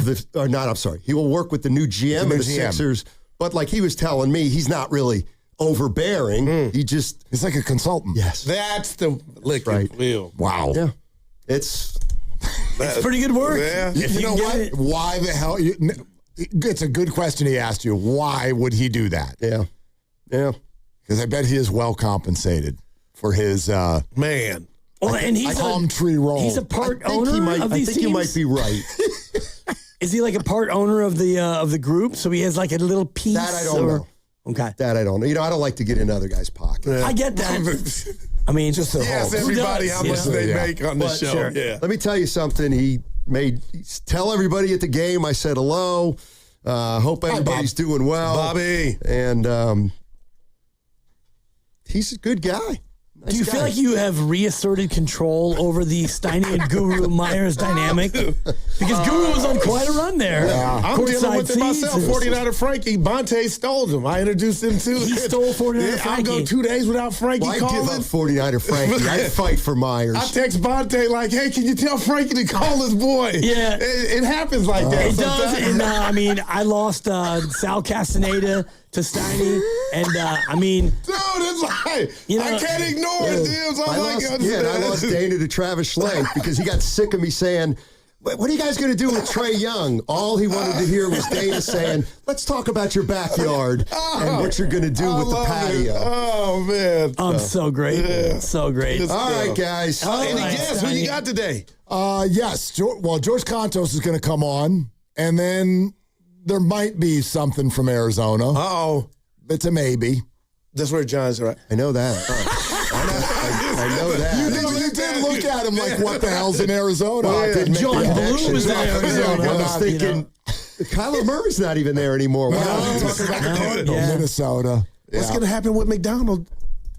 He will work with the new GM of the Sixers. But like he was telling me, he's not really overbearing. He's like a consultant. Yes. That's the liquid wheel. Wow. Yeah. It's pretty good work. Yeah. You know what? Why the hell? It's a good question he asked you. Why would he do that? Yeah. Yeah. Because I bet he is well compensated for his man. Well, and he's palm tree role. He's a part owner of these I think teams? you might be right. Is he like a part owner of the group? So he has like a little piece? That I don't know. Okay. That I don't know. I don't like to get in other guys' pockets. Yeah. I get that. I mean, just yes, everybody how much they make on the show. Sure. Yeah. Let me tell you something. He tell everybody at the game I said hello. Hope everybody's doing well. Bobby. And he's a good guy. Do you feel like you have reasserted control over the Steiny and Guru Myers dynamic? Because Guru was on quite a run there. Yeah. I'm dealing with it myself. 49er Frankie. Bonte stole him. I introduced him to He stole 49er Frankie. I'll go 2 days without Frankie I calling. give up 49er Frankie. I fight for Myers. I text Bonte like, hey, can you tell Frankie to call his boy? Yeah. It happens like that. It does. sometimes. And I lost Sal Castaneda to Steiny. And dude, it's like, I can't ignore it, dude. So I lost Dana to Travis Schlenk because he got sick of me saying, what are you guys going to do with Trae Young? All he wanted to hear was Dana saying, let's talk about your backyard and what you're going to do with the patio. Oh, man. So great. Yeah. So great. All right, guys. Any guess who you got today? Yes. George Contos is going to come on, and then there might be something from Arizona. Uh-oh. It's a maybe. That's where John's right. I know that. I know that. You did look at him like, what the hell's in Arizona? John Bloom was in Arizona. I was thinking, Kyler Murray's not even there anymore. Talking about the Cardinals. Minnesota. What's going to happen with McDonald?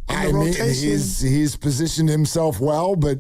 I mean, he's positioned himself well, but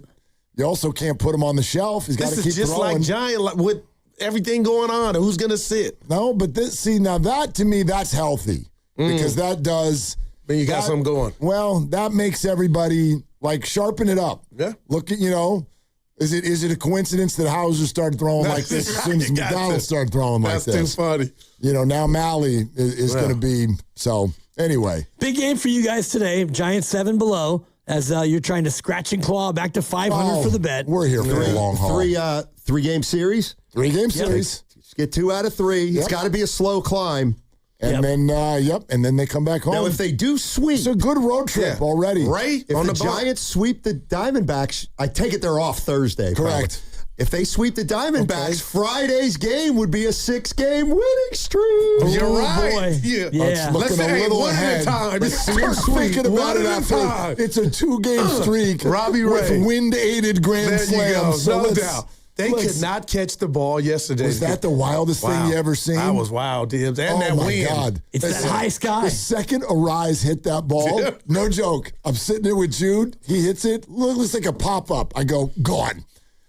you also can't put him on the shelf. He's got to keep This is just throwing. like Giant with everything going on. Who's going to sit? No, but now that to me, that's healthy because that does. Then you got something going. Well, that makes everybody like sharpen it up. Yeah. Look at, is it a coincidence that Hauser started throwing like this as soon as McDonald started throwing like this? That's too funny. Now Malley is going to be, so anyway. Big game for you guys today. Giants 7 below as you're trying to scratch and claw back to 500 for the bet. We're here for a long haul. 3-game series? 3-game series. Just get 2 out of 3. It's got to be a slow climb. And then, and then they come back home. Now, if they do sweep. It's a good road trip already. Right? If the Giants sweep the Diamondbacks, I take it they're off Thursday. Correct. If they sweep the Diamondbacks, Friday's game would be a 6-game winning streak. You're right. Boy. Yeah. Let's look a little one ahead. at a time. We're thinking about it after. It's a 2-game streak. Robbie with Ray. wind-aided grand There slams. you go. So No doubt. They could not catch the ball yesterday. Was that the wildest thing you ever seen? That was wild, Dibs. And that my wind. God. It's that high sky. The second Arise hit that ball, no joke. I'm sitting there with Jude. He hits it. Looks like a pop-up. I go, gone.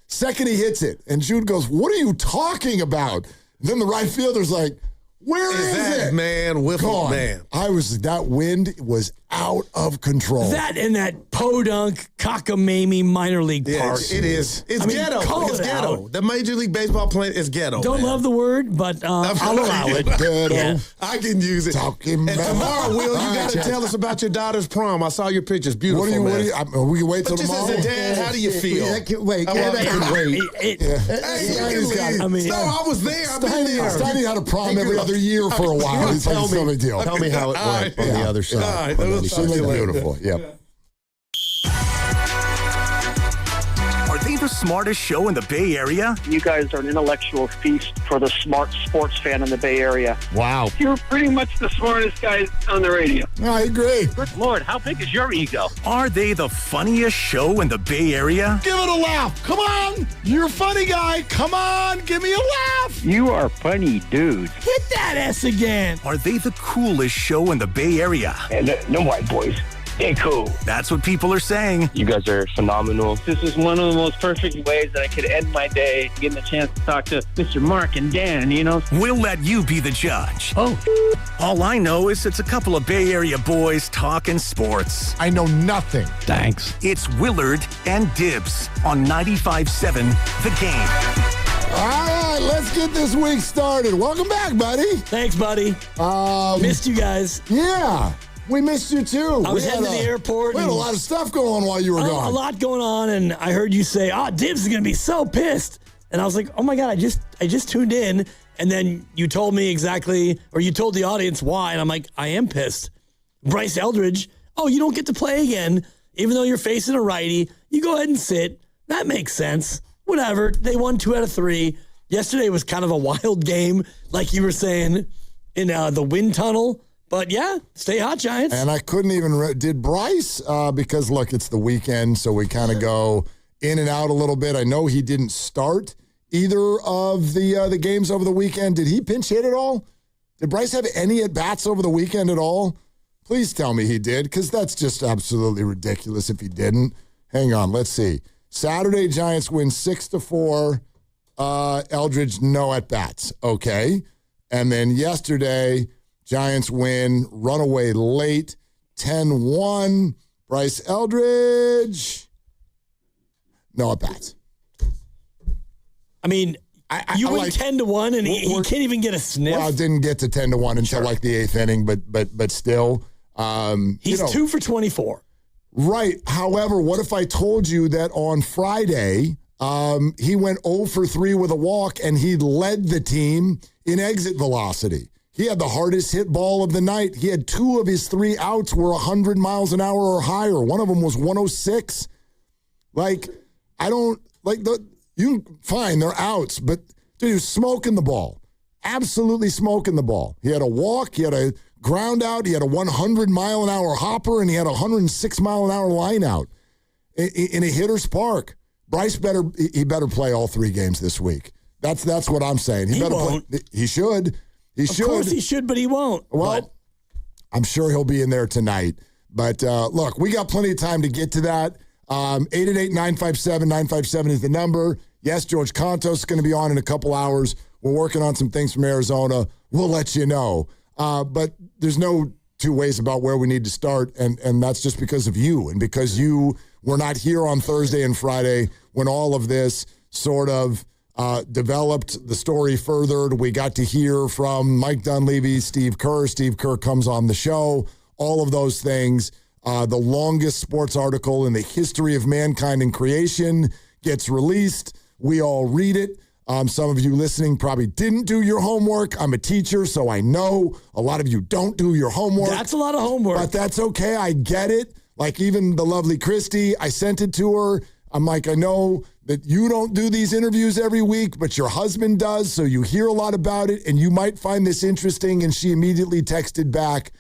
Second he hits it. And Jude goes, what are you talking about? And then the right fielder's like, where is that it? Man, Gone. man. That wind was out of control. That and that podunk cockamamie minor league park. It is. It's ghetto. Call It's it ghetto. out. The Major League Baseball plan is ghetto. Don't man. love the word, but I'll allow it. Ghetto. Yeah. I can use it. Talking And about- tomorrow, Will, you All right, got to Chad. tell us about your daughter's prom. I saw your pictures. Beautiful, What do you, man. we can wait till But just tomorrow? as a dad, how do you feel? That can wait. I That love can wait. Hey, you can leave. I mean, no, I was there. I've been there. Steiny had a prom every other year for a while. It's like no big deal. Tell me how it went on the other side. All right, let's She talk to you looked later. beautiful. Yep. Are they the smartest show in the Bay Area? You guys are an intellectual feast for the smart sports fan in the Bay Area. Wow. You're pretty much the smartest guys on the radio. I agree. Good Lord, how big is your ego? Are they the funniest show in the Bay Area? Give it a laugh. Come on. You're a funny guy. Come on. Give me a laugh. You are funny dudes. Hit that S again. Are they the coolest show in the Bay Area? And no white boys. They're cool. That's what people are saying. You guys are phenomenal. This is one of the most perfect ways that I could end my day, getting a chance to talk to Mr. Mark and Dan, you know? We'll let you be the judge. Oh. All I know is it's a couple of Bay Area boys talking sports. I know nothing. Thanks. It's Willard and Dibs on 95.7 The Game. All right, let's get this week started. Welcome back, buddy. Thanks, buddy. Missed you guys. Yeah, we missed you too. I was heading to the airport. We had a and- lot of stuff going on while you were a gone. lot going on, and I heard you say, Dibs is going to be so pissed. And I was like, oh my God, I just tuned in. And then you told me exactly, or you told the audience why. And I'm like, I am pissed. Bryce Eldridge, you don't get to play again, even though you're facing a righty. You go ahead and sit. That makes sense. Whatever. They won 2 out of 3. Yesterday was kind of a wild game, like you were saying, in the wind tunnel. But yeah, stay hot, Giants. And I couldn't even did Bryce because look, it's the weekend, so we kind of go in and out a little bit. I know he didn't start either of the games over the weekend. Did he pinch hit at all? Did Bryce have any at bats over the weekend at all? Please tell me he did, because that's just absolutely ridiculous if he didn't. Hang on, let's see. Saturday, Giants win 6-4. Eldridge, no at bats. Okay. And then yesterday, Giants win, runaway late, 10-1. Bryce Eldridge, no at bats. I mean, you win 10-1, and he can't even get a sniff. Well, it didn't get to 10-1 until like the 8th inning, but still. He's 2 for 24. Right. However, what if I told you that on Friday, he went 0 for 3 with a walk, and he led the team in exit velocity? He had the hardest hit ball of the night. He had 2 of his 3 outs were 100 miles an hour or higher. One of them was 106. Like, I don't, like, fine, they're outs, but dude, he was smoking the ball. Absolutely smoking the ball. He had a walk, he had a ground out, he had a 100-mile-an-hour hopper, and he had a 106-mile-an-hour line out in a hitter's park. Bryce better play all 3 games this week. That's what I'm saying. He better won't. play. He should. He should. Of course he should, but he won't. Well, I'm sure he'll be in there tonight. But look, we got plenty of time to get to that. 888-957-957 is the number. Yes, George Contos is going to be on in a couple hours. We're working on some things from Arizona. We'll let you know. But there's no 2 ways about where we need to start, and that's just because of you and because you were not here on Thursday and Friday when all of this sort of developed, the story furthered. We got to hear from Mike Dunlevy, Steve Kerr. Steve Kerr comes on the show. All of those things. The longest sports article in the history of mankind and creation gets released. We all read it. Some of you listening probably didn't do your homework. I'm a teacher, so I know a lot of you don't do your homework. That's a lot of homework. But that's okay. I get it. Like even the lovely Christy, I sent it to her. I'm like, I know that you don't do these interviews every week, but your husband does, so you hear a lot about it, and you might find this interesting. And she immediately texted back,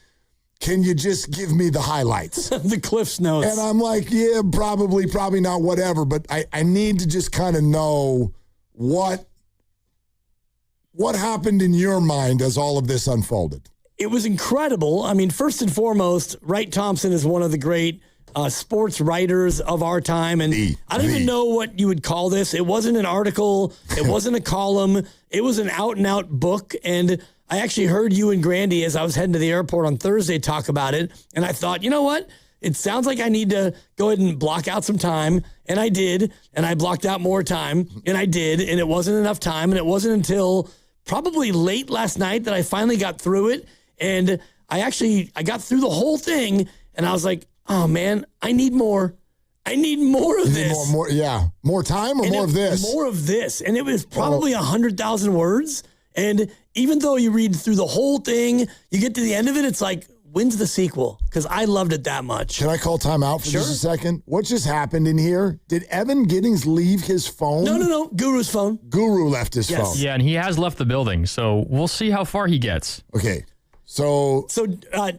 can you just give me the highlights? The Cliff's Notes. And I'm like, yeah, probably not, whatever. But I need to just kind of know what happened in your mind as all of this unfolded. It was incredible. I mean, first and foremost, Wright Thompson is one of the great sports writers of our time. And I don't even know what you would call this. It wasn't an article. It wasn't a column. It was an out-and-out book. And I actually heard you and Grandy as I was heading to the airport on Thursday talk about it. And I thought, you know what? It sounds like I need to go ahead and block out some time. And I did. And I blocked out more time. And I did. And it wasn't enough time. And it wasn't until probably late last night that I finally got through it. And I got through the whole thing. And I was like, oh, man, I need more. I need more of this. More time or more of this? More of this. And it was probably 100,000 words. And even though you read through the whole thing, you get to the end of it, it's like, when's the sequel? Because I loved it that much. Can I call time out for just a second? What just happened in here? Did Evan Giddings leave his phone? No. Guru's phone. Guru left his phone. Yeah, and he has left the building, so we'll see how far he gets. Okay. So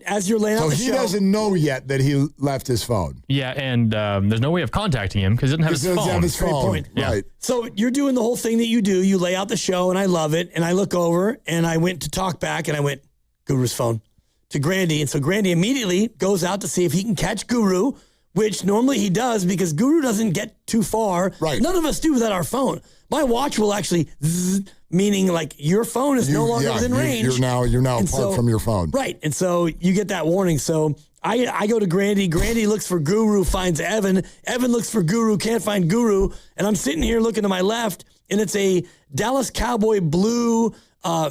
as you're laying out the show. So he doesn't know yet that he left his phone. Yeah, and there's no way of contacting him because he doesn't have his phone. Doesn't have his phone. Great point. Right. So you're doing the whole thing that you do. You lay out the show, and I love it. And I look over, and I went to talk back, and I went, Guru's phone, to Grandy. And so Grandy immediately goes out to see if he can catch Guru, which normally he does because Guru doesn't get too far. Right. None of us do without our phone. My watch will actually zzz, meaning like your phone is no longer within range. You're now apart from your phone. Right. And so you get that warning. So I go to Grandy. Grandy looks for Guru, finds Evan. Evan looks for Guru, can't find Guru. And I'm sitting here looking to my left, and it's a Dallas Cowboy blue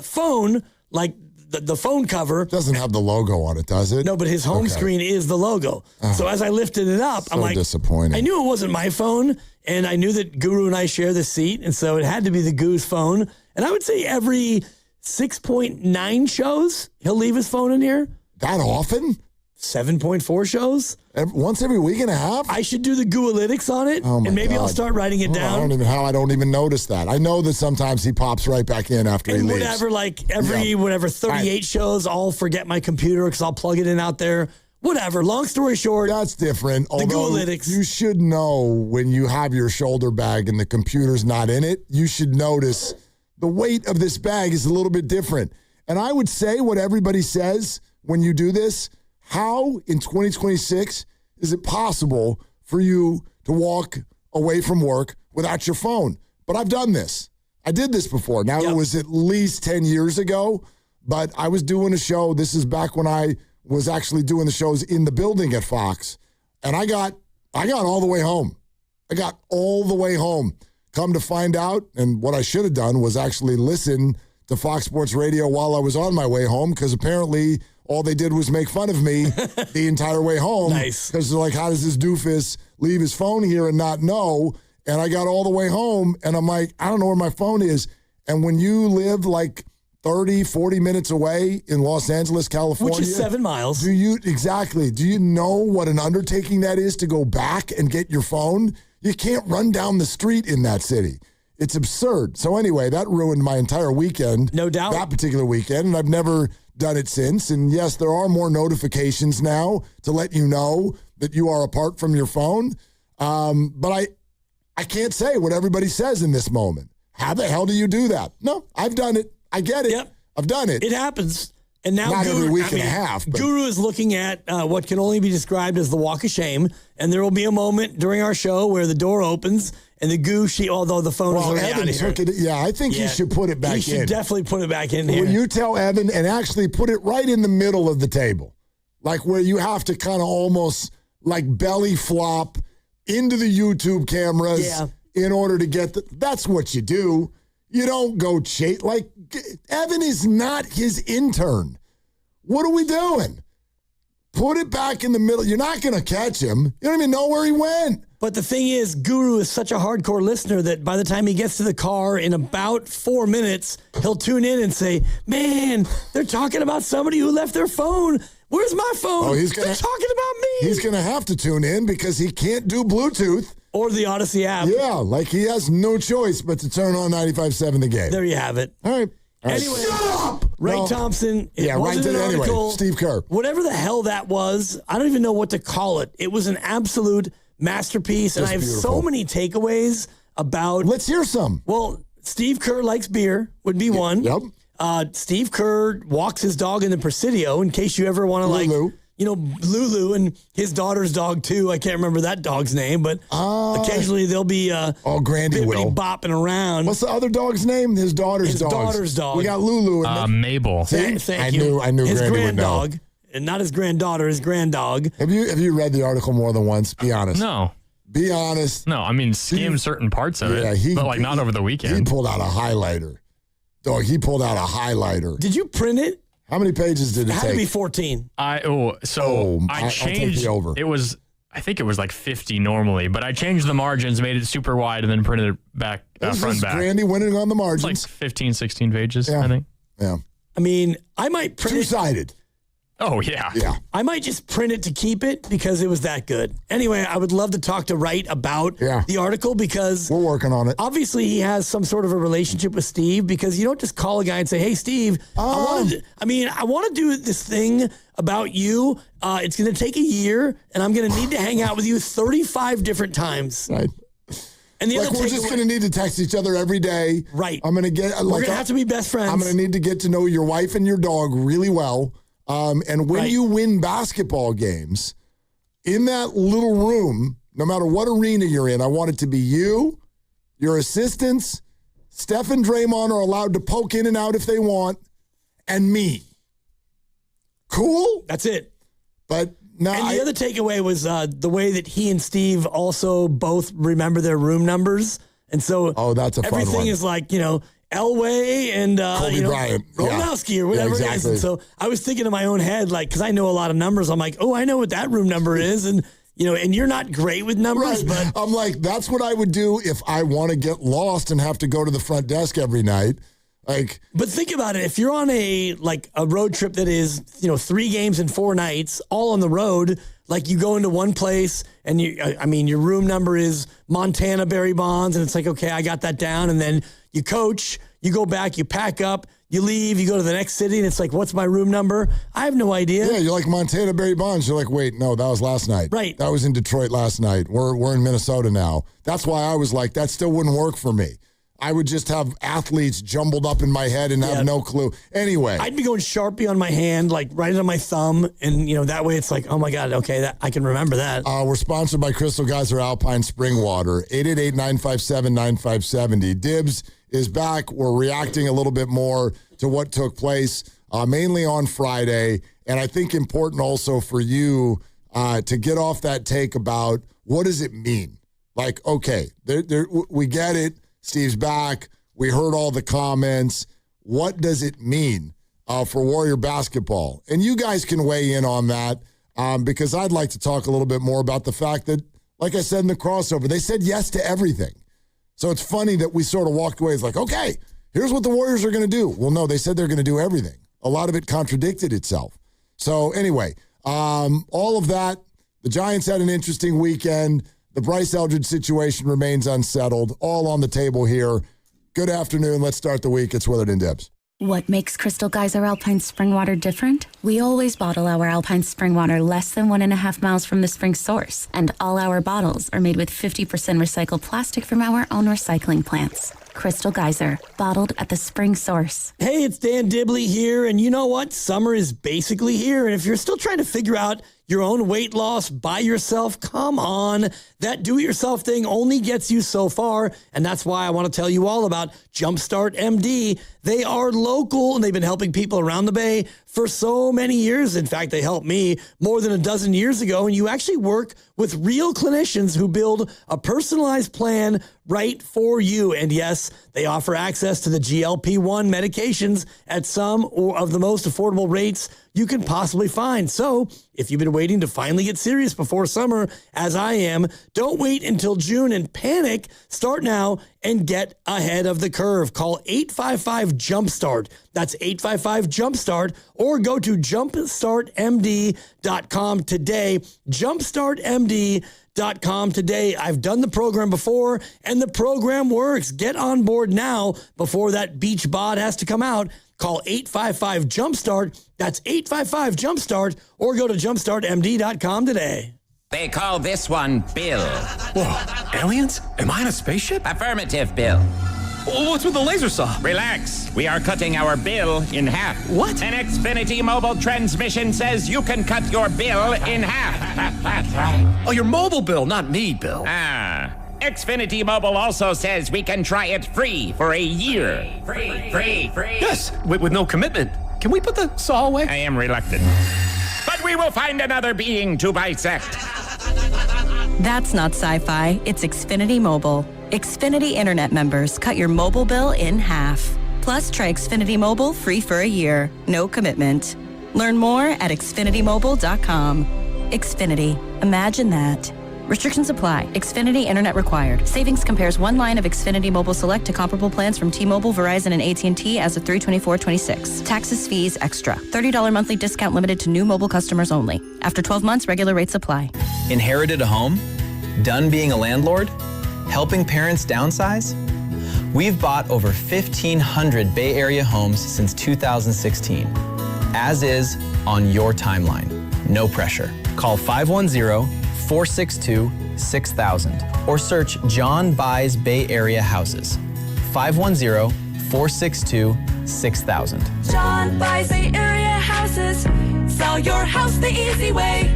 phone, like the phone cover. Doesn't have the logo on it, does it? No, but his home screen is the logo. So as I lifted it up, I'm like, disappointing. I knew it wasn't my phone, and I knew that Guru and I share the seat, and so it had to be the Goo's phone. And I would say every 6.9 shows, he'll leave his phone in here. That often? 7.4 shows. Once every week and a half? I should do the Gooalytics on it, and maybe I'll start writing it down. I don't even notice that. I know that sometimes he pops right back in after he leaves. Whatever, like every 38 shows, I'll forget my computer because I'll plug it in out there. Whatever. Long story short. That's different. The Gooalytics. You should know when you have your shoulder bag and the computer's not in it, you should notice the weight of this bag is a little bit different. And I would say what everybody says when you do this, how in 2026 is it possible for you to walk away from work without your phone? But I've done this. I did this before. Now, It was at least 10 years ago, but I was doing a show. This is back when I was actually doing the shows in the building at Fox, and I got all the way home. I got all the way home. Come to find out, and what I should have done was actually listen to Fox Sports Radio while I was on my way home, because apparently all they did was make fun of me the entire way home. Nice. Because they're like, how does this doofus leave his phone here and not know? And I got all the way home, and I'm like, I don't know where my phone is. And when you live like 30, 40 minutes away in Los Angeles, California. Which is 7 miles. Do you know what an undertaking that is to go back and get your phone? You can't run down the street in that city. It's absurd. So anyway, that ruined my entire weekend. No doubt. That particular weekend, and I've never done it since. And yes, there are more notifications now to let you know that you are apart from your phone. But I can't say what everybody says in this moment. How the hell do you do that? No, I've done it. I get it. Yep. I've done it. It happens. And now Not every week and a half. But Guru is looking at what can only be described as the walk of shame. And there will be a moment during our show where the door opens and the Goo, although the phone is already out of here. I think he should put it back in. He should definitely put it back in here. When you tell Evan, and actually put it right in the middle of the table, like where you have to kind of almost like belly flop into the YouTube cameras in order to get that's what you do. You don't go chase. Like, Evan is not his intern. What are we doing? Put it back in the middle. You're not going to catch him. You don't even know where he went. But the thing is, Guru is such a hardcore listener that by the time he gets to the car in about 4 minutes, he'll tune in and say, man, they're talking about somebody who left their phone. Where's my phone? They're talking about me. He's going to have to tune in because he can't do Bluetooth. Or the Odyssey app. Yeah, like he has no choice but to turn on 95.7 The Game. There you have it. All right. Anyway, shut up! Ray Thompson. It wasn't an article. Anyway, Steve Kerr. Whatever the hell that was, I don't even know what to call it. It was an absolute masterpiece, and I have so many takeaways about. Let's hear some. Well, Steve Kerr likes beer, would be one. Yep. Steve Kerr walks his dog in the Presidio, in case you ever want to Lulu and his daughter's dog too. I can't remember that dog's name, but occasionally they'll be Grandy will bopping around. What's the other dog's name? His daughter's dog. We got Lulu and Mabel. Thank you. I knew his Grandy grand would know. dog, and not his granddaughter, his grand dog. Have you read the article more than once? Be honest. No. Be honest. No, I mean skim certain parts of it, but not over the weekend. He pulled out a highlighter. Dog, he pulled out a highlighter. Did you print it? How many pages did it take? It had to be 14. I changed. I think it was like 50 normally, but I changed the margins, made it super wide, and then printed it back front back. Grandy winning on the margins. It's like 15, 16 pages, I think. Yeah. I mean, I might print two-sided. Oh, yeah. Yeah. I might just print it to keep it because it was that good. Anyway, I would love to talk to Wright about the article because we're working on it. Obviously, he has some sort of a relationship with Steve because you don't just call a guy and say, hey, Steve, I want to do this thing about you. It's going to take a year, and I'm going to need to hang out with you 35 different times. Right. And the we're just going to need to text each other every day. Right. I'm going to get. We're going to have to be best friends. I'm going to need to get to know your wife and your dog really well. And when you win basketball games, in that little room, no matter what arena you're in, I want it to be you, your assistants, Steph and Draymond are allowed to poke in and out if they want, and me. Cool? That's it. But now the other takeaway was the way that he and Steve also both remember their room numbers. And so that's a fun one. Everything is like, Elway and Kobe Bryant, Romanowski or whatever it is. And so I was thinking in my own head, like, because I know a lot of numbers, I'm like, oh, I know what that room number is, and and you're not great with numbers, but I'm like, that's what I would do if I want to get lost and have to go to the front desk every night. But think about it. If you're on a road trip that is 3 games and 4 nights, all on the road. Like you go into one place and your room number is Montana Barry Bonds, and it's like, okay, I got that down. And then you coach, you go back, you pack up, you leave, you go to the next city, and it's like, what's my room number? I have no idea. Yeah, you're like Montana Barry Bonds. You're like, wait, no, that was last night. Right. That was in Detroit last night. We're in Minnesota now. That's why I was like, that still wouldn't work for me. I would just have athletes jumbled up in my head and have no clue. Anyway. I'd be going Sharpie on my hand, like right on my thumb. And, that way it's like, oh, my God, okay, I can remember that. We're sponsored by Crystal Geyser Alpine Spring Water, 888-957-9570. Dibs is back. We're reacting a little bit more to what took place, mainly on Friday. And I think important also for you to get off that take about what does it mean? Like, okay, we get it. Steve's back. We heard all the comments. What does it mean for Warrior basketball? And you guys can weigh in on that because I'd like to talk a little bit more about the fact that, like I said in the crossover, they said yes to everything. So it's funny that we sort of walked away. It's like, okay, here's what the Warriors are going to do. Well, no, they said they're going to do everything. A lot of it contradicted itself. So anyway, all of that, the Giants had an interesting weekend. The Bryce Eldridge situation remains unsettled. All on the table here. Good afternoon. Let's start the week. It's Willard and Dibs. What makes Crystal Geyser Alpine Spring Water different? We always bottle our Alpine Spring Water less than 1.5 miles from the spring source. And all our bottles are made with 50% recycled plastic from our own recycling plants. Crystal Geyser, bottled at the spring source. Hey, it's Dan Dibley here. And you know what? Summer is basically here. And if you're still trying to figure out your own weight loss by yourself, come on. That do-it-yourself thing only gets you so far, and that's why I want to tell you all about Jumpstart MD. They are local, and they've been helping people around the Bay for so many years. In fact, they helped me more than a dozen years ago, and you actually work with real clinicians who build a personalized plan right for you. And yes, they offer access to the GLP-1 medications at some of the most affordable rates you can possibly find. So if you've been waiting to finally get serious before summer, as I am, don't wait until June and panic. Start now and get ahead of the curve. Call 855-JUMPSTART. That's 855-JUMPSTART, or go to jumpstartmd.com today. Jumpstartmd.com. Xfinity.com today. I've done the program before, and the program works. Get on board now before that beach bod has to come out. Call 855-JUMPSTART. That's 855-JUMPSTART, or go to jumpstartmd.com today. They call this one Bill. Whoa, aliens? Am I in a spaceship? Affirmative, Bill. What's with the laser saw? Relax. We are cutting our bill in half. What? An Xfinity mobile transmission says you can cut your bill in half. Oh, your mobile bill, not me, Bill. Xfinity Mobile also says we can try it free for a year. Free. Yes, with no commitment. Can we put the saw away? I am reluctant. But we will find another being to bisect. That's not sci-fi. It's Xfinity Mobile. Xfinity Internet members cut your mobile bill in half. Plus, try Xfinity Mobile free for a year. No commitment. Learn more at xfinitymobile.com. Xfinity. Imagine that. Restrictions apply. Xfinity Internet required. Savings compares one line of Xfinity Mobile Select to comparable plans from T-Mobile, Verizon, and AT&T as of 3/24/26. Taxes, fees, extra. $30 monthly discount limited to new mobile customers only. After 12 months, regular rates apply. Inherited a home? Done being a landlord? Helping parents downsize? We've bought over 1,500 Bay Area homes since 2016. As is, on your timeline. No pressure. Call 510-462-6000 or search John Buys Bay Area Houses. 510-462-6000. John Buys Bay Area Houses. Sell your house the easy way.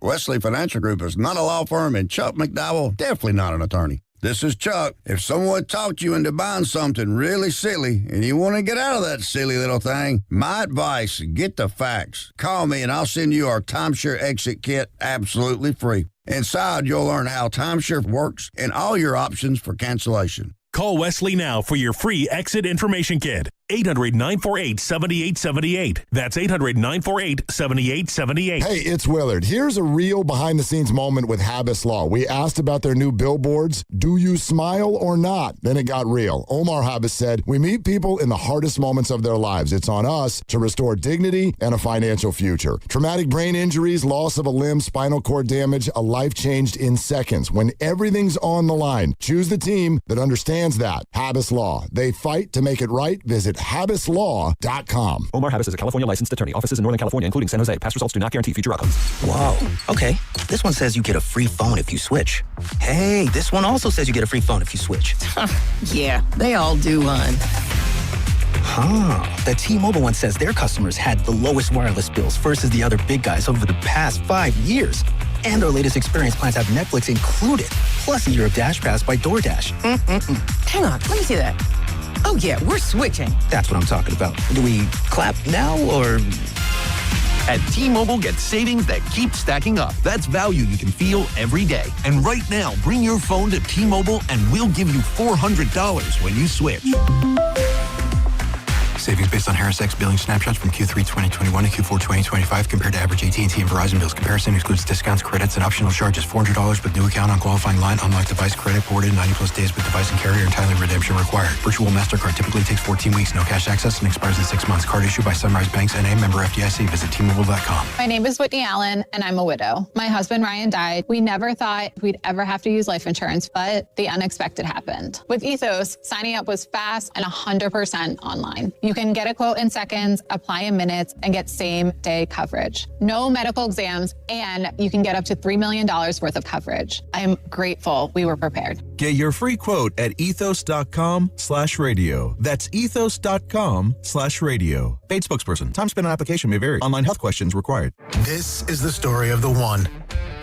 Wesley Financial Group is not a law firm, and Chuck McDowell, definitely not an attorney. This is Chuck. If someone talked you into buying something really silly and you want to get out of that silly little thing, my advice, get the facts. Call me and I'll send you our timeshare exit kit absolutely free. Inside, you'll learn how timeshare works and all your options for cancellation. Call Wesley now for your free exit information kit. 800-948-7878. That's 800-948-7878. Hey, it's Willard. Here's a real behind-the-scenes moment with Habas Law. We asked about their new billboards. Do you smile or not? Then it got real. Omar Habas said, we meet people in the hardest moments of their lives. It's on us to restore dignity and a financial future. Traumatic brain injuries, loss of a limb, spinal cord damage, a life changed in seconds. When everything's on the line, choose the team that understands that. Habas Law. They fight to make it right. Visit HabasLaw.com. Omar Habas is a California licensed attorney. Offices in Northern California, including San Jose. Past results do not guarantee future outcomes. Whoa. Okay. This one says you get a free phone if you switch. Hey, this one also says you get a free phone if you switch. Yeah, they all do, hon. The T-Mobile one says their customers had the lowest wireless bills versus the other big guys over the past 5 years. And our latest experience plans have Netflix included, plus a year of Dash Pass by DoorDash. Hang on, let me see that. Oh, yeah, we're switching. That's what I'm talking about. Do we clap now or... At T-Mobile, get savings that keep stacking up. That's value you can feel every day. And right now, bring your phone to T-Mobile and we'll give you $400 when you switch. Savings based on Harris X billing snapshots from Q3 2021 to Q4 2025 compared to average AT&T and Verizon bills. Comparison excludes discounts, credits, and optional charges. $400 with new account on qualifying line. Unlock device credit ported 90-plus days with device and carrier, and timely redemption required. Virtual MasterCard typically takes 14 weeks. No cash access and expires in 6 months. Card issued by Sunrise Banks N.A. member FDIC. Visit T-Mobile.com. My name is Whitney Allen, and I'm a widow. My husband, Ryan, died. We never thought we'd ever have to use life insurance, but the unexpected happened. With Ethos, signing up was fast and 100% online. You can get a quote in seconds, apply in minutes, and get same-day coverage. No medical exams, and you can get up to $3 million worth of coverage. I am grateful we were prepared. Get your free quote at ethos.com/radio. That's ethos.com/radio. Paid spokesperson. Time spent on application may vary. Online health questions required. This is the story of the one.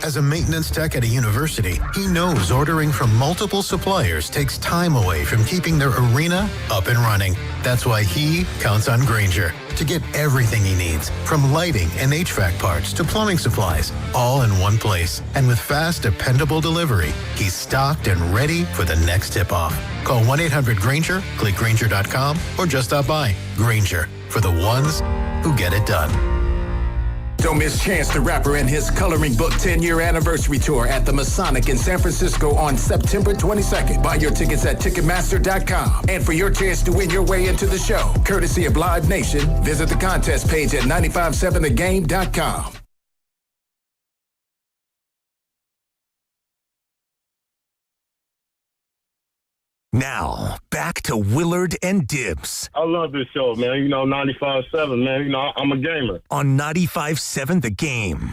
As a maintenance tech at a university, he knows ordering from multiple suppliers takes time away from keeping their arena up and running. That's why he counts on Granger to get everything he needs, from lighting and HVAC parts to plumbing supplies, all in one place. And with fast, dependable delivery, he's stocked and ready for the next tip-off. Call 1-800-GRANGER, click Granger.com, or just stop by. Granger, for the ones who get it done. Don't miss Chance the Rapper and his coloring book 10-year anniversary tour at the Masonic in San Francisco on September 22nd. Buy your tickets at Ticketmaster.com. And for your chance to win your way into the show, courtesy of Live Nation, visit the contest page at 957thegame.com. Now, back to Willard and Dibs. I love this show, man. 95.7, man. I'm a gamer. On 95.7 The Game.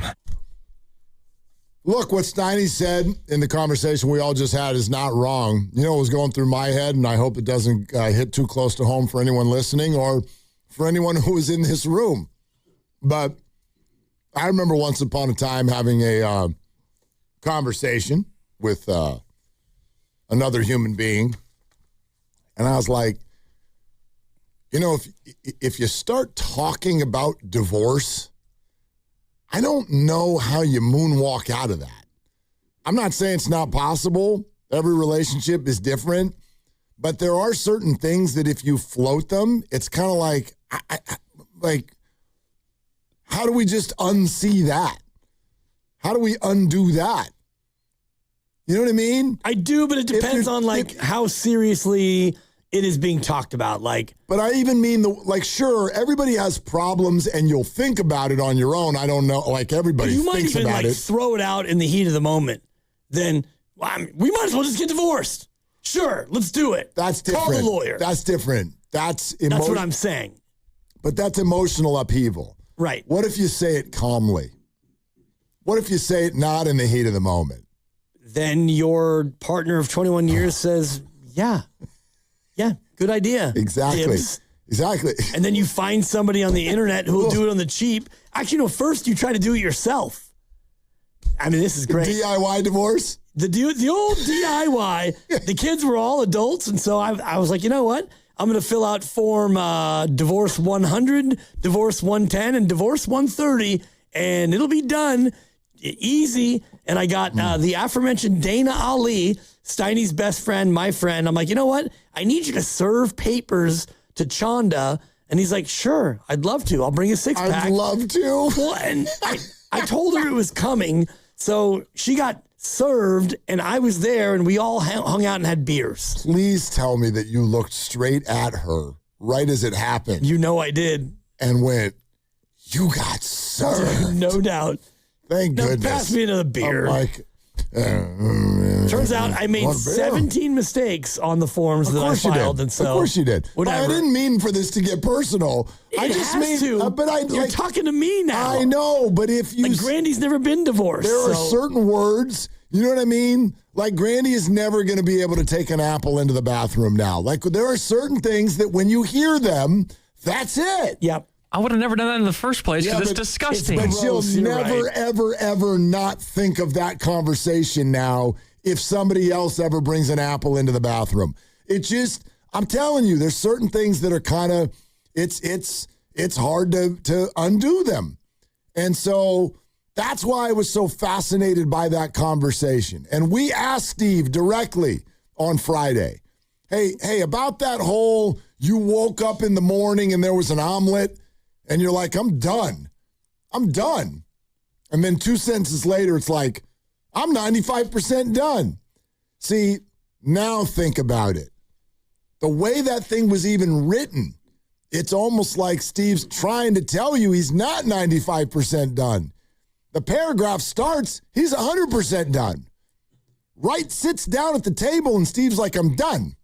Look, what Steiny said in the conversation we all just had is not wrong. You know what was going through my head, and I hope it doesn't hit too close to home for anyone listening or for anyone who was in this room. But I remember once upon a time having a conversation with another human being, and I was like, if you start talking about divorce, I don't know how you moonwalk out of that. I'm not saying it's not possible. Every relationship is different. But there are certain things that if you float them, it's kind of like, how do we just unsee that? How do we undo that? You know what I mean? I do, but it depends on how seriously it is being talked about. But I even mean sure, everybody has problems and you'll think about it on your own. I don't know, everybody thinks about it. You might even throw it out in the heat of the moment. Then we might as well just get divorced. Sure, let's do it. That's different. Call the lawyer. That's different. That's what I'm saying. But that's emotional upheaval. Right. What if you say it calmly? What if you say it not in the heat of the moment? Then your partner of 21 years says, yeah, good idea. Exactly. Dibs. Exactly. And then you find somebody on the internet who will do it on the cheap. Actually, no, first you try to do it yourself. I mean, this is great. DIY divorce? The old DIY, the kids were all adults, and so I was like, you know what? I'm going to fill out form divorce 100, divorce 110, and divorce 130, and it'll be done easy. And I got the aforementioned Dana Ali, Steiny's best friend, my friend. I'm like, you know what? I need you to serve papers to Chanda. And he's like, sure, I'd love to. I'll bring a six-pack. I'd love to. Well, and I told her it was coming, so she got served, and I was there, and we all hung out and had beers. Please tell me that you looked straight at her right as it happened. You know I did. And went, you got served. No doubt. Thank goodness. Pass me another beer. I'm like, turns out I made 17 mistakes on the forms that I filed. And so, of course you did. Whatever. But I didn't mean for this to get personal. I just mean you're talking to me now. I know, but if you... Grandy's never been divorced. There are certain words, you know what I mean? Like Grandy is never going to be able to take an apple into the bathroom now. There are certain things that when you hear them, that's it. Yep. I would have never done that in the first place because it's disgusting. But she'll never, ever, ever not think of that conversation now if somebody else ever brings an apple into the bathroom. I'm telling you, there's certain things that are kind of, it's hard to undo them. And so that's why I was so fascinated by that conversation. And we asked Steve directly on Friday, hey, about that whole, you woke up in the morning and there was an omelet, and you're like, I'm done. And then 2 sentences later, it's like, I'm 95% done. See, now think about it. The way that thing was even written, it's almost like Steve's trying to tell you he's not 95% done. The paragraph starts, he's 100% done. Wright sits down at the table and Steve's like, I'm done.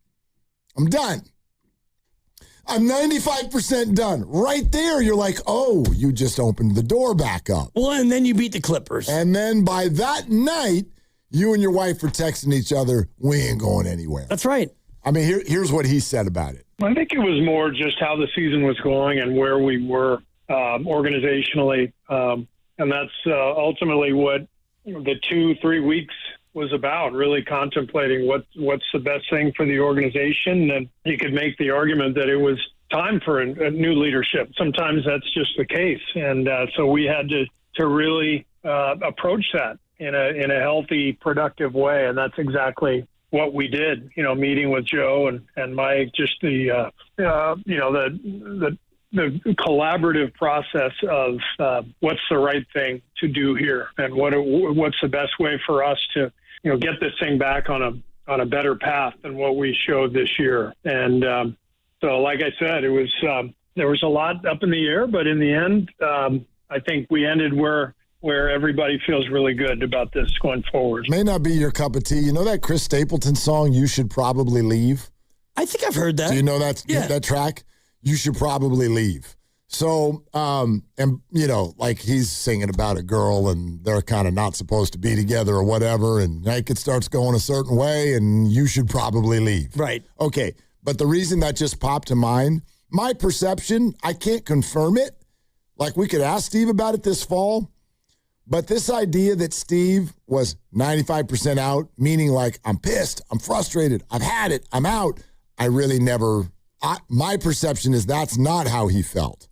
I'm 95% done. Right there, you're like, oh, you just opened the door back up. Well, and then you beat the Clippers. And then by that night, you and your wife were texting each other, we ain't going anywhere. That's right. I mean, here's what he said about it. I think it was more just how the season was going and where we were organizationally. And that's ultimately what the 2-3 weeks was about, really contemplating what's the best thing for the organization. And you could make the argument that it was time for a new leadership. Sometimes that's just the case. And so we had to really approach that in a healthy, productive way. And that's exactly what we did, meeting with Joe and Mike, just the collaborative process of what's the right thing to do here and what's the best way for us to get this thing back on a better path than what we showed this year. And so, like I said, there was a lot up in the air, but in the end, I think we ended where where everybody feels really good about this going forward. May not be your cup of tea. You know that Chris Stapleton song, You Should Probably Leave? I think I've heard that. Do you know that track? You Should Probably Leave. So, and you know, like he's singing about a girl and they're kind of not supposed to be together or whatever, and like it starts going a certain way and you should probably leave. Right. Okay. But the reason that just popped to mind, my perception, I can't confirm it. Like we could ask Steve about it this fall, but this idea that Steve was 95% out, meaning like I'm pissed, I'm frustrated, I've had it, I'm out. I really never, my perception is that's not how he felt.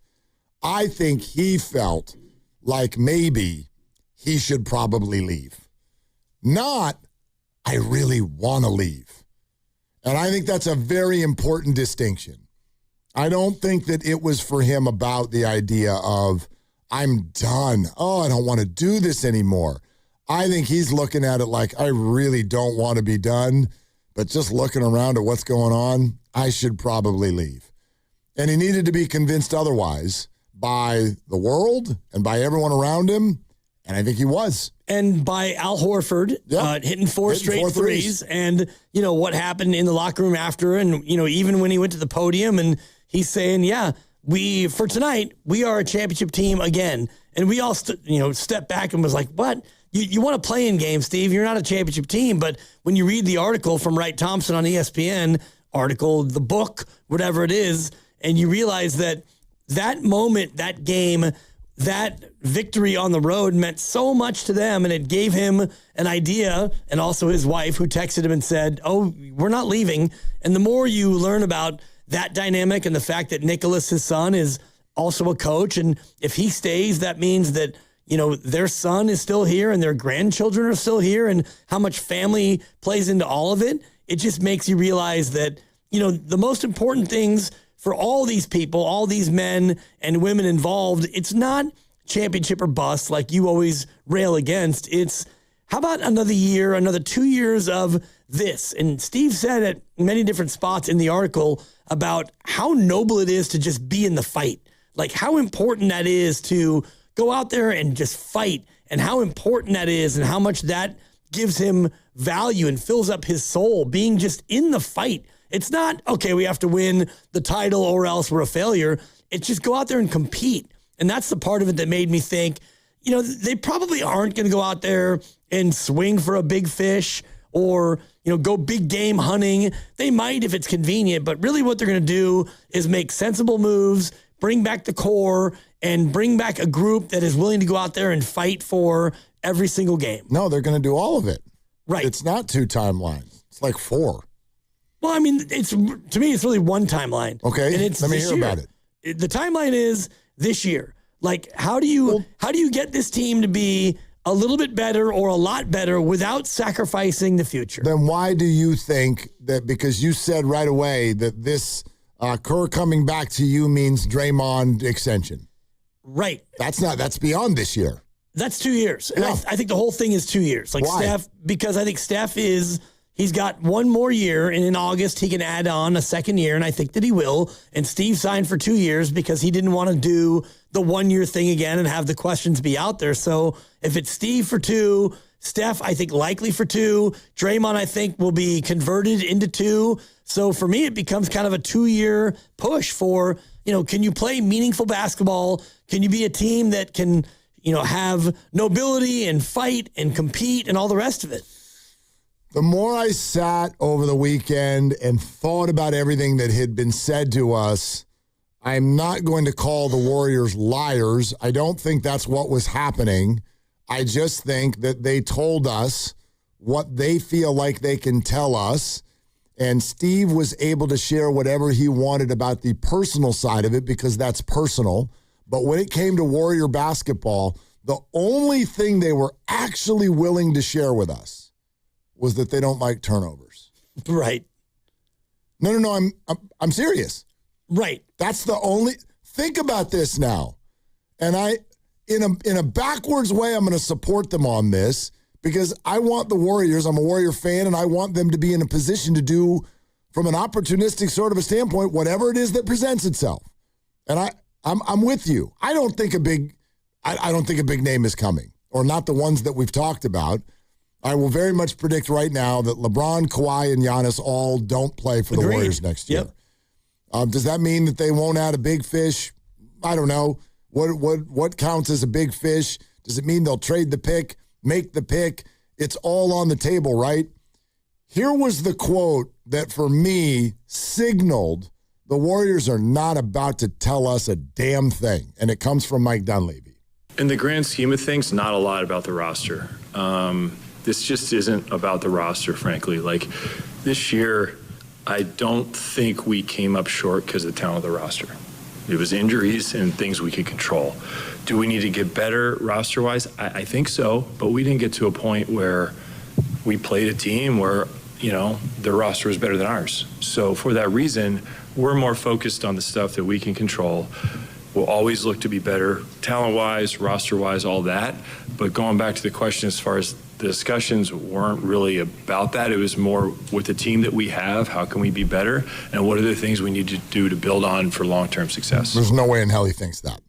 I think he felt like maybe he should probably leave. Not, I really want to leave. And I think that's a very important distinction. I don't think that it was for him about the idea of, I'm done. Oh, I don't want to do this anymore. I think he's looking at it like, I really don't want to be done, but just looking around at what's going on, I should probably leave. And he needed to be convinced otherwise by the world and by everyone around him, and I think he was. And by Al Horford hitting four straight threes, and you know what happened in the locker room after, and you know even when he went to the podium, and he's saying, for tonight we are a championship team again, and we all stepped back and was like, what? You want to play in game, Steve? You're not a championship team. But when you read the article from Wright Thompson on ESPN, the book, whatever it is, and you realize that moment, that game, that victory on the road meant so much to them, and it gave him an idea, and also his wife, who texted him and said, oh, we're not leaving. And the more you learn about that dynamic and the fact that Nicholas, his son, is also a coach, and if he stays, that means that, you know, their son is still here and their grandchildren are still here, and how much family plays into all of it, it just makes you realize that, you know, the most important things for all these people, all these men and women involved, it's not championship or bust like you always rail against. It's how about another year, another 2 years of this? And Steve said at many different spots in the article about how noble it is to just be in the fight. Like how important that is to go out there and just fight, and how important that is and how much that gives him value and fills up his soul, being just in the fight. It's not, okay, we have to win the title or else we're a failure. It's just go out there and compete. And that's the part of it that made me think, you know, they probably aren't going to go out there and swing for a big fish or, you know, go big game hunting. They might if it's convenient, but really what they're going to do is make sensible moves, bring back the core, and bring back a group that is willing to go out there and fight for every single game. No, they're going to do all of it. Right. It's not 2 timelines. It's like 4. Well, I mean, to me, it's really 1 timeline. Okay, and it's let me hear about it. The timeline is this year. Like, how do you get this team to be a little bit better or a lot better without sacrificing the future? Then why do you think that, because you said right away that this Kerr coming back to you means Draymond extension? Right. That's beyond this year. That's 2 years. And I think the whole thing is 2 years. Like why? Steph, because I think Steph he's got 1 more year, and in August he can add on a second year, and I think that he will. And Steve signed for 2 years because he didn't want to do the 1 year thing again and have the questions be out there. So if it's Steve for 2, Steph, I think likely for 2, Draymond, I think will be converted into 2. So for me, it becomes kind of a 2-year push for, you know, can you play meaningful basketball? Can you be a team that can, you know, have nobility and fight and compete and all the rest of it? The more I sat over the weekend and thought about everything that had been said to us, I'm not going to call the Warriors liars. I don't think that's what was happening. I just think that they told us what they feel like they can tell us, and Steve was able to share whatever he wanted about the personal side of it because that's personal. But when it came to Warrior basketball, the only thing they were actually willing to share with us was that they don't like turnovers. Right. No, I'm serious. Right. That's the only. Think about this now. And in a backwards way, I'm going to support them on this because I want the Warriors, I'm a Warrior fan, and I want them to be in a position to do, from an opportunistic sort of a standpoint, whatever it is that presents itself. And I'm with you. I don't think a big name is coming. or not the ones that we've talked about. I will very much predict right now that LeBron, Kawhi, and Giannis all don't play for the Warriors next year. Does that mean that they won't add a big fish? I don't know. What counts as a big fish? Does it mean they'll trade the pick, make the pick? It's all on the table, right? Here was the quote that, for me, signaled the Warriors are not about to tell us a damn thing, and it comes from Mike Dunlevy. In the grand scheme of things, not a lot about the roster. This just isn't about the roster, frankly. Like, this year, I don't think we came up short because of the talent of the roster. It was injuries and things we could control. Do we need to get better roster-wise? I think so, but we didn't get to a point where we played a team where, their roster was better than ours. So for that reason, we're more focused on the stuff that we can control. We'll always look to be better, talent-wise, roster-wise, all that. But going back to the question as far as the discussions weren't really about that. It was more with the team that we have, how can we be better, and what are the things we need to do to build on for long-term success. There's no way in hell he thinks that.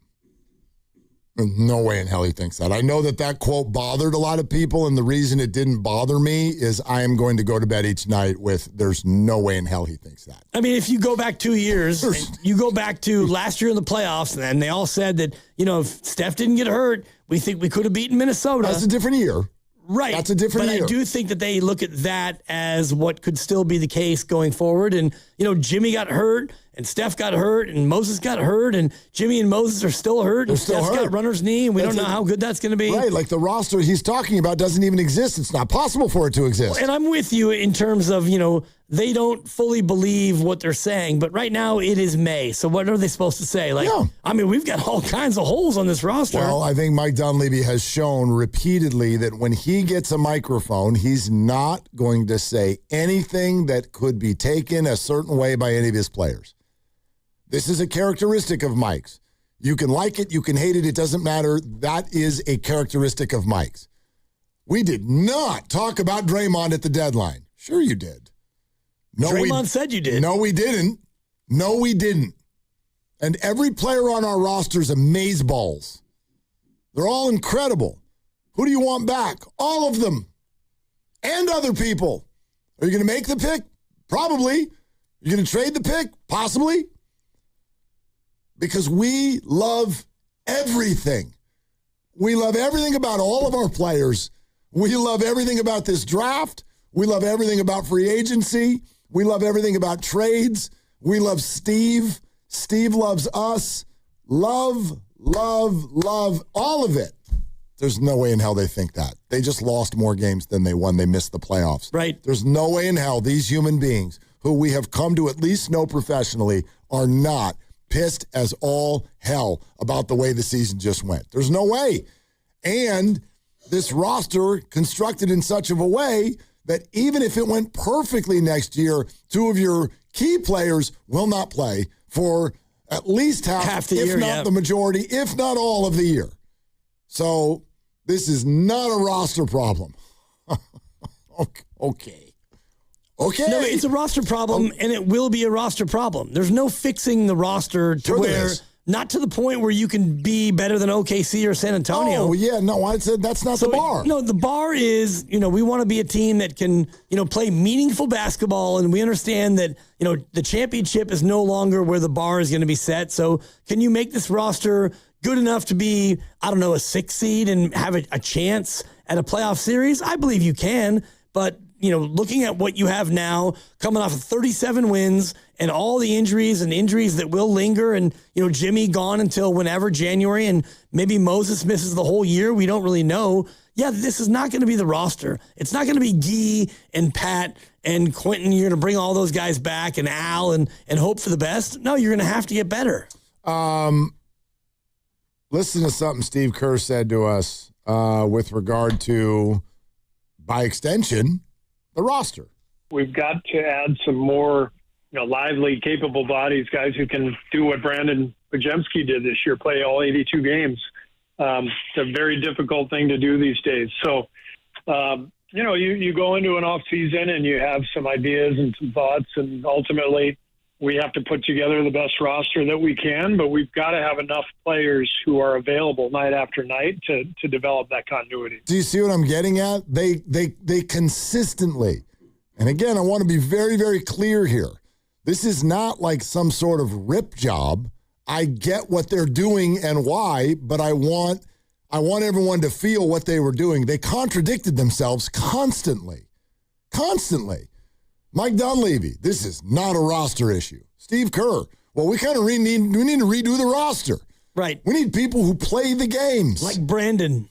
There's no way in hell he thinks that. I know that quote bothered a lot of people, and the reason it didn't bother me is I am going to go to bed each night with there's no way in hell he thinks that. I mean, if you go back 2 years, and you go back to last year in the playoffs, and they all said that, if Steph didn't get hurt, we think we could have beaten Minnesota. That's a different year. Right. That's a different year. But I do think that they look at that as what could still be the case going forward. And, Jimmy got hurt, and Steph got hurt, and Moses got hurt, and Jimmy and Moses are still hurt, and Steph's got runner's knee, and we don't know how good that's going to be. Right, like the roster he's talking about doesn't even exist. It's not possible for it to exist. And I'm with you in terms of, they don't fully believe what they're saying, but right now it is May. So what are they supposed to say? We've got all kinds of holes on this roster. Well, I think Mike Dunleavy has shown repeatedly that when he gets a microphone, he's not going to say anything that could be taken a certain way by any of his players. This is a characteristic of Mike's. You can like it, you can hate it, it doesn't matter. That is a characteristic of Mike's. We did not talk about Draymond at the deadline. Sure you did. No, Draymond said you did. No, we didn't. No, we didn't. And every player on our roster is amazeballs. They're all incredible. Who do you want back? All of them. And other people. Are you going to make the pick? Probably. Are you going to trade the pick? Possibly. Because we love everything. We love everything about all of our players. We love everything about this draft. We love everything about free agency. We love everything about trades. We love Steve. Steve loves us. Love, all of it. There's no way in hell they think that. They just lost more games than they won. They missed the playoffs. Right. There's no way in hell these human beings, who we have come to at least know professionally, are not pissed as all hell about the way the season just went. There's no way. And this roster constructed in such of a way that even if it went perfectly next year, two of your key players will not play for at least half the year, if not the majority, if not all of the year. So this is not a roster problem. Okay. No, it's a roster problem, and it will be a roster problem. There's no fixing the roster to where, not to the point where you can be better than OKC or San Antonio. Oh, yeah, no, I said that's not the bar. No, the bar is, we want to be a team that can, play meaningful basketball, and we understand that, the championship is no longer where the bar is going to be set. So can you make this roster good enough to be, a 6th seed and have a chance at a playoff series? I believe you can, but looking at what you have now, coming off of 37 wins and all the injuries that will linger, and, Jimmy gone until whenever, January, and maybe Moses misses the whole year. We don't really know. Yeah, this is not going to be the roster. It's not going to be Guy and Pat and Quentin. You're going to bring all those guys back, and Al, and hope for the best. No, you're going to have to get better. Listen to something Steve Kerr said to us with regard to, by extension, the roster. We've got to add some more, lively, capable bodies, guys who can do what Brandon Pajemski did this year, play all 82 games. It's a very difficult thing to do these days. So, you go into an off season and you have some ideas and some thoughts, and ultimately we have to put together the best roster that we can, but we've got to have enough players who are available night after night to develop that continuity. Do you see what I'm getting at? They consistently, and again, I want to be very, very clear here. This is not like some sort of rip job. I get what they're doing and why, but I want everyone to feel what they were doing. They contradicted themselves constantly. Constantly. Mike Dunlevy, this is not a roster issue. Steve Kerr, well, we kind of need to redo the roster. Right. We need people who play the games. Like Brandon.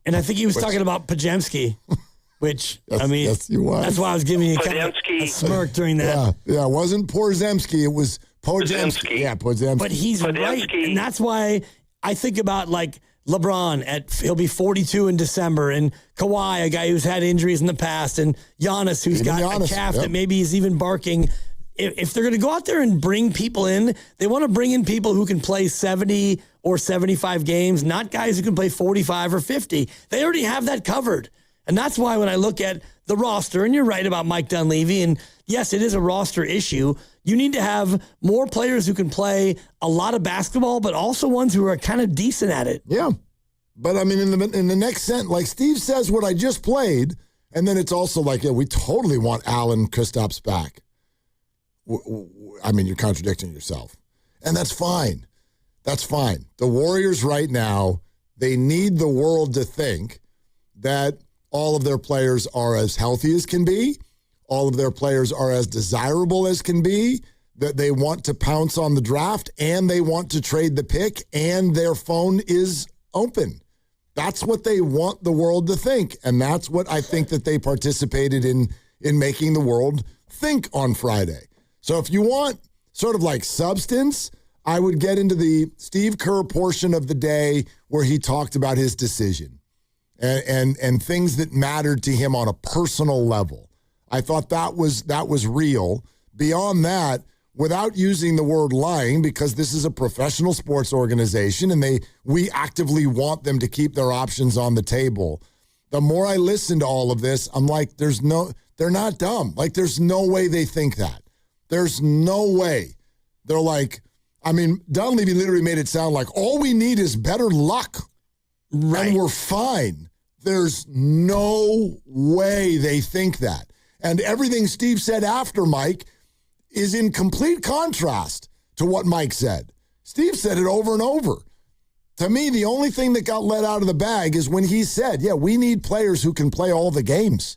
And I think he was talking about Pajemski, which, yes, he was. That's why I was giving you kind of a smirk during that. Yeah, it wasn't Porzemski. It was Pojemski. Yeah, Porzemski. But he's right. And that's why I think about, like, LeBron, he'll be 42 in December, and Kawhi, a guy who's had injuries in the past, and Giannis, who's got a calf that maybe is even barking. If they're going to go out there and bring people in, they want to bring in people who can play 70 or 75 games, not guys who can play 45 or 50. They already have that covered. And that's why when I look at the roster, and you're right about Mike Dunleavy, and yes, it is a roster issue, you need to have more players who can play a lot of basketball, but also ones who are kind of decent at it. Yeah. But, I mean, in the next sentence, like Steve says what I just played, and then it's also like, yeah, we totally want Alan Kristaps back. I mean, you're contradicting yourself. And that's fine. That's fine. The Warriors right now, they need the world to think that all of their players are as healthy as can be, all of their players are as desirable as can be, that they want to pounce on the draft, and they want to trade the pick, and their phone is open. That's what they want the world to think, and that's what I think that they participated in making the world think on Friday. So if you want sort of like substance, I would get into the Steve Kerr portion of the day where he talked about his decision and things that mattered to him on a personal level. I thought that was real. Beyond that, without using the word lying, because this is a professional sports organization and we actively want them to keep their options on the table. The more I listen to all of this, I'm like, they're not dumb. Like, there's no way they think that. There's no way. They're like, I mean, Dunleavy literally made it sound like all we need is better luck. Right. And we're fine. There's no way they think that. And everything Steve said after Mike is in complete contrast to what Mike said. Steve said it over and over. To me, the only thing that got let out of the bag is when he said, yeah, we need players who can play all the games.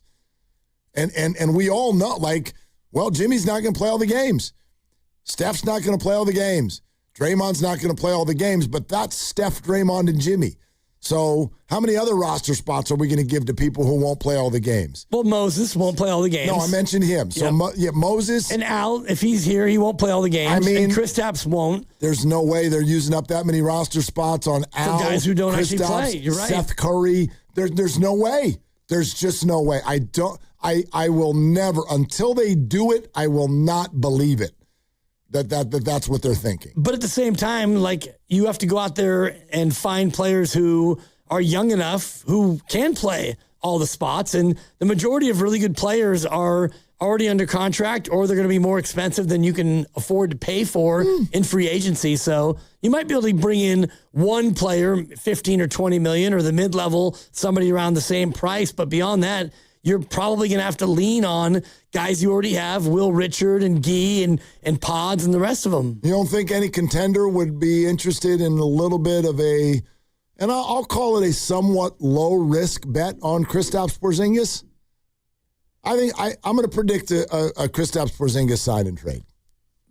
And we all know, like, well, Jimmy's not going to play all the games. Steph's not going to play all the games. Draymond's not going to play all the games, but that's Steph, Draymond, and Jimmy. So how many other roster spots are we going to give to people who won't play all the games? Well, Moses won't play all the games. No, I mentioned him. So, Moses. And Al, if he's here, he won't play all the games. I mean, and Kristaps won't. There's no way they're using up that many roster spots on Al, for guys who don't Kristaps, actually play. You're right. Seth Curry. There's no way. There's just no way. I will never, until they do it, I will not believe it. That's what they're thinking. But at the same time, like, you have to go out there and find players who are young enough who can play all the spots. And the majority of really good players are already under contract, or they're going to be more expensive than you can afford to pay for in free agency. So you might be able to bring in one player, 15 or 20 million, or the mid-level, somebody around the same price. But beyond that, you're probably going to have to lean on guys you already have, Will Richard and Gee and Pods and the rest of them. You don't think any contender would be interested in a little bit of a, and I'll call it a somewhat low-risk bet on Kristaps Porzingis? I think I'm going to predict a Kristaps Porzingis sign and trade.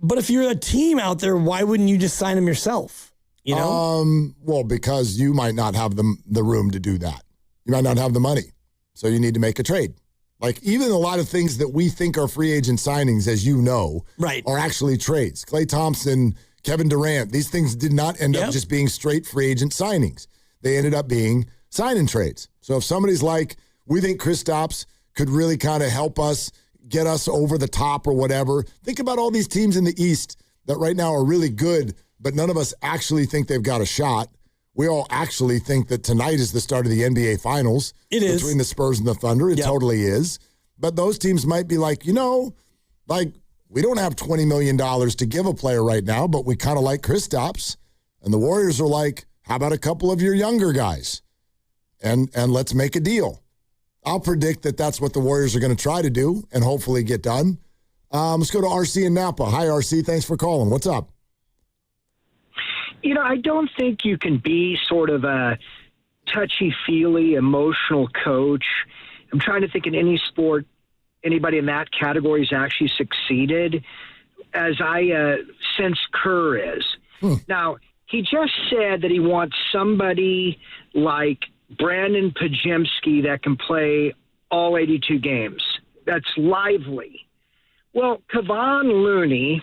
But if you're a team out there, why wouldn't you just sign him yourself? You know? Well, because you might not have the room to do that. You might not have the money. So you need to make a trade. Like, even a lot of things that we think are free agent signings, as you know, are actually trades. Klay Thompson, Kevin Durant, these things did not end up just being straight free agent signings. They ended up being sign and trades. So if somebody's like, we think Kristaps could really kind of help us, get us over the top or whatever, think about all these teams in the East that right now are really good, but none of us actually think they've got a shot. We all actually think that tonight is the start of the NBA Finals. It is. Between the Spurs and the Thunder. It totally is. But those teams might be like, like, we don't have $20 million to give a player right now, but we kind of like Kristaps. And the Warriors are like, how about a couple of your younger guys? And let's make a deal. I'll predict that that's what the Warriors are going to try to do and hopefully get done. Let's go to RC in Napa. Hi, RC. Thanks for calling. What's up? I don't think you can be sort of a touchy-feely, emotional coach. I'm trying to think in any sport, anybody in that category has actually succeeded, as I sense Kerr is. Now, he just said that he wants somebody like Brandon Pajemski that can play all 82 games. That's lively. Well, Kevon Looney,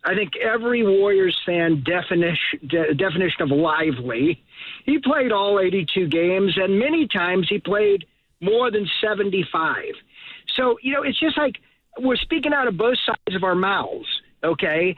I think every Warriors fan definition of lively, he played all 82 games, and many times he played more than 75. So, it's just like we're speaking out of both sides of our mouths, okay?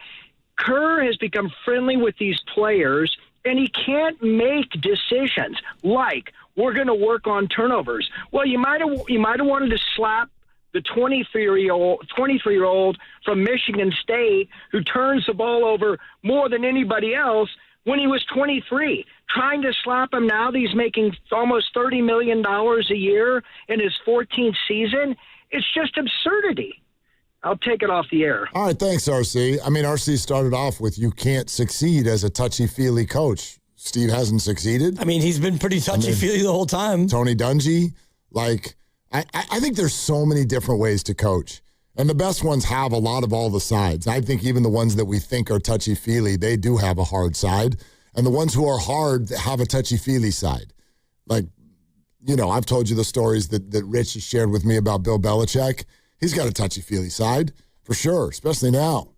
Kerr has become friendly with these players, and he can't make decisions like we're going to work on turnovers. Well, you might have wanted to slap the 23-year-old from Michigan State who turns the ball over more than anybody else when he was 23. Trying to slap him now that he's making almost $30 million a year in his 14th season, it's just absurdity. I'll take it off the air. All right, thanks, RC. I mean, RC started off with you can't succeed as a touchy-feely coach. Steve hasn't succeeded. I mean, he's been pretty touchy-feely the whole time. Tony Dungy, I think there's so many different ways to coach. And the best ones have a lot of all the sides. I think even the ones that we think are touchy-feely, they do have a hard side. And the ones who are hard have a touchy-feely side. I've told you the stories that Rich has shared with me about Bill Belichick. He's got a touchy-feely side, for sure, especially now.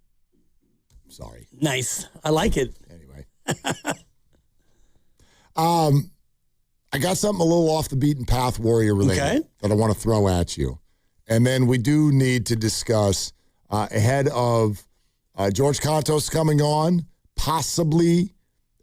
Sorry. Nice. I like it. Anyway. I got something a little off the beaten path, Warrior related, that I want to throw at you. And then we do need to discuss ahead of George Contos coming on, possibly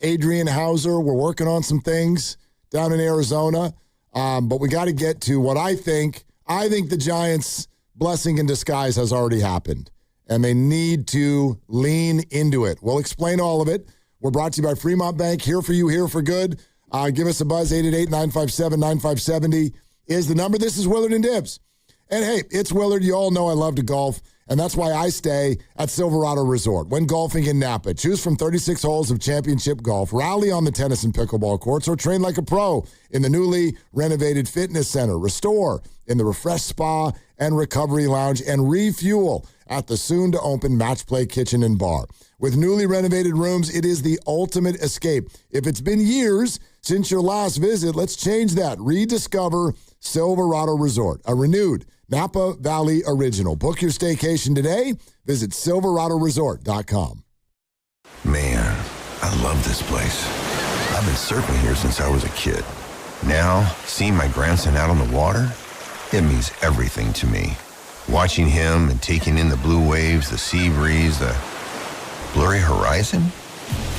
Adrian Hauser. We're working on some things down in Arizona. But we got to get to what I think the Giants' blessing in disguise has already happened, and they need to lean into it. We'll explain all of it. We're brought to you by Fremont Bank, here for you, here for good. Give us a buzz, 888-957-9570 is the number. This is Willard and Dibs. And hey, it's Willard. You all know I love to golf, and that's why I stay at Silverado Resort when golfing in Napa. Choose from 36 holes of championship golf, rally on the tennis and pickleball courts, or train like a pro in the newly renovated fitness center. Restore in the refresh spa and recovery lounge, and refuel at the soon-to-open Match Play kitchen and bar. With newly renovated rooms, it is the ultimate escape. If it's been years since your last visit, let's change that. Rediscover Silverado Resort, a renewed Napa Valley original. Book your staycation today. Visit silveradoresort.com. Man, I love this place. I've been surfing here since I was a kid. Now, seeing my grandson out on the water, it means everything to me. Watching him and taking in the blue waves, the sea breeze, the blurry horizon.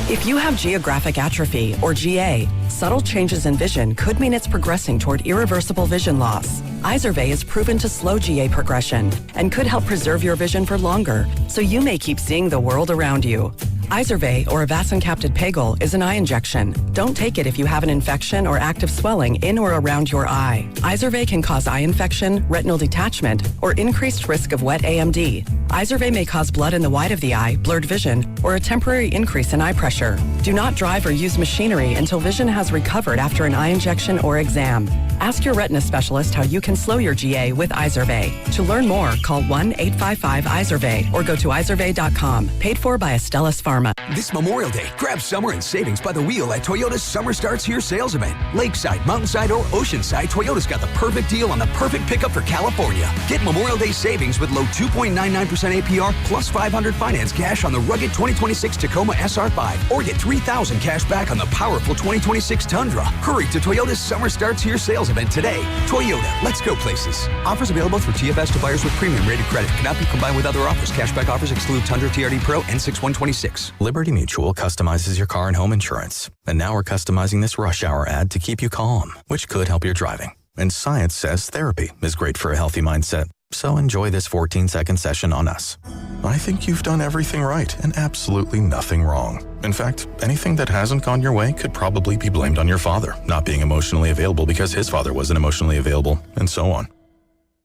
If you have geographic atrophy, or GA, subtle changes in vision could mean it's progressing toward irreversible vision loss. Izervay is proven to slow GA progression and could help preserve your vision for longer, so you may keep seeing the world around you. Izervay, or avacincaptad pegol, is an eye injection. Don't take it if you have an infection or active swelling in or around your eye. Izervay can cause eye infection, retinal detachment, or increased risk of wet AMD. Izervay may cause blood in the white of the eye, blurred vision, or a temporary increase in eye pressure. Do not drive or use machinery until vision has recovered after an eye injection or exam. Ask your retina specialist how you can slow your GA with Izervay. To learn more, call 1-855-IZERVAY or go to izervay.com. Paid for by Astellas Pharma. This Memorial Day, grab summer and savings by the wheel at Toyota's Summer Starts Here sales event. Lakeside, Mountainside, or Oceanside, Toyota's got the perfect deal on the perfect pickup for California. Get Memorial Day savings with low 2.99% APR plus $500 finance cash on the rugged 2026 Tacoma SR5, or get $3,000 cash back on the powerful 2026 Tundra. Hurry to Toyota's Summer Starts Here sales event today. Toyota, let's go places. Offers available through TFS to buyers with premium rated credit. Cannot be combined with other offers. Cashback offers exclude Tundra TRD Pro and 6126. Liberty Mutual customizes your car and home insurance. And now we're customizing this rush hour ad to keep you calm, which could help your driving. And science says therapy is great for a healthy mindset. So enjoy this 14-second session on us. I think you've done everything right and absolutely nothing wrong. In fact, anything that hasn't gone your way could probably be blamed on your father not being emotionally available because his father wasn't emotionally available, and so on.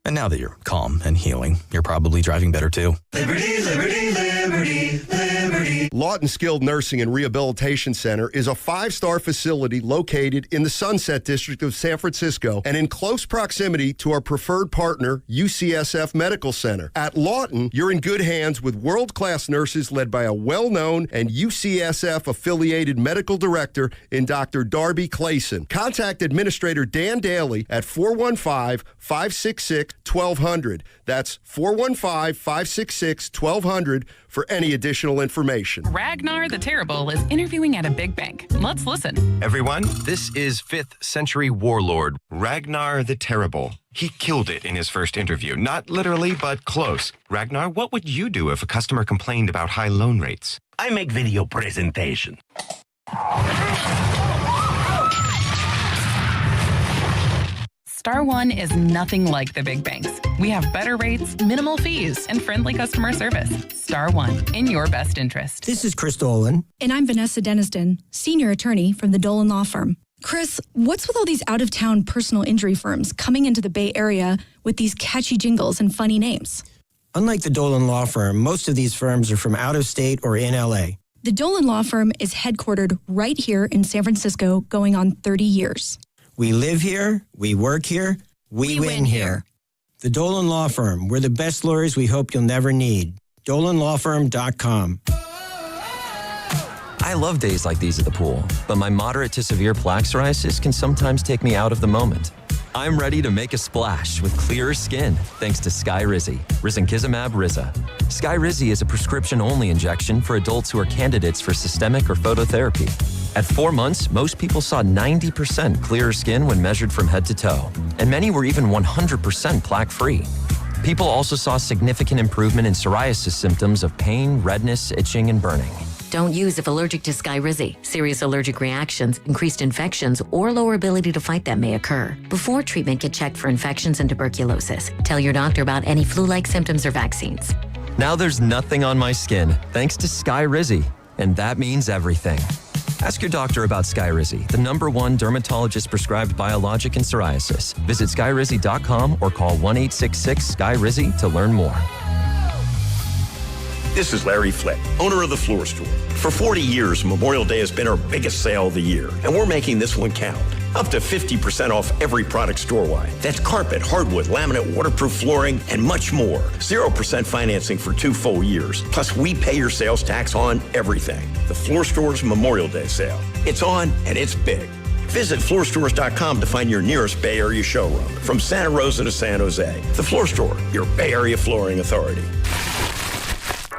And now that you're calm and healing, you're probably driving better too. Liberty, liberty, liberty, liberty. Lawton Skilled Nursing and Rehabilitation Center is a 5-star facility located in the Sunset District of San Francisco and in close proximity to our preferred partner, UCSF Medical Center. At Lawton, you're in good hands with world-class nurses led by a well-known and UCSF-affiliated medical director in Dr. Darby Clayson. Contact Administrator Dan Daly at 415-566-1200. That's 415-566-1200 for any additional information. Ragnar the Terrible is interviewing at a big bank. Let's listen. Everyone, this is 5th century warlord Ragnar the Terrible. He killed it in his first interview. Not literally, but close. Ragnar, what would you do if a customer complained about high loan rates? I make video presentation. Star One is nothing like the big banks. We have better rates, minimal fees, and friendly customer service. Star One, in your best interest. This is Chris Dolan. And I'm Vanessa Deniston, senior attorney from the Dolan Law Firm. Chris, what's with all these out-of-town personal injury firms coming into the Bay Area with these catchy jingles and funny names? Unlike the Dolan Law Firm, most of these firms are from out of state or in L.A. The Dolan Law Firm is headquartered right here in San Francisco, going on 30 years. We live here, we work here, we win here. The Dolan Law Firm, we're the best lawyers we hope you'll never need. DolanLawFirm.com. I love days like these at the pool, but my moderate to severe plaque psoriasis can sometimes take me out of the moment. I'm ready to make a splash with clearer skin thanks to Skyrizi, risankizumab Riza. Skyrizi is a prescription-only injection for adults who are candidates for systemic or phototherapy. At 4 months, most people saw 90% clearer skin when measured from head to toe, and many were even 100% plaque-free. People also saw significant improvement in psoriasis symptoms of pain, redness, itching, and burning. Don't use if allergic to Skyrizi. Serious allergic reactions, increased infections, or lower ability to fight them may occur. Before treatment, get checked for infections and tuberculosis. Tell your doctor about any flu-like symptoms or vaccines. Now there's nothing on my skin thanks to Skyrizi, and that means everything. Ask your doctor about Skyrizi, the #1 dermatologist-prescribed biologic in psoriasis. Visit Skyrizi.com or call 1-866-SKY-RIZI to learn more. This is Larry Flett, owner of The Floor Store. For 40 years, Memorial Day has been our biggest sale of the year, and we're making this one count. Up to 50% off every product store-wide. That's carpet, hardwood, laminate, waterproof flooring, and much more. 0% financing for 2 full years. Plus, we pay your sales tax on everything. The Floor Store's Memorial Day sale. It's on, and it's big. Visit floorstores.com to find your nearest Bay Area showroom. From Santa Rosa to San Jose, The Floor Store, your Bay Area flooring authority.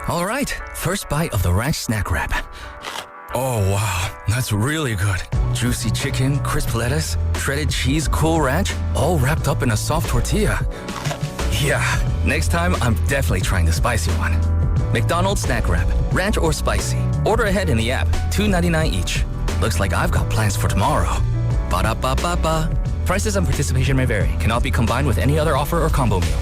All right, first bite of the ranch snack wrap. Oh, wow, that's really good. Juicy chicken, crisp lettuce, shredded cheese, cool ranch, all wrapped up in a soft tortilla. Yeah, next time I'm definitely trying the spicy one. McDonald's snack wrap, ranch or spicy. Order ahead in the app, $2.99 each. Looks like I've got plans for tomorrow. Ba-da-ba-ba-ba. Prices and participation may vary. Cannot be combined with any other offer or combo meal.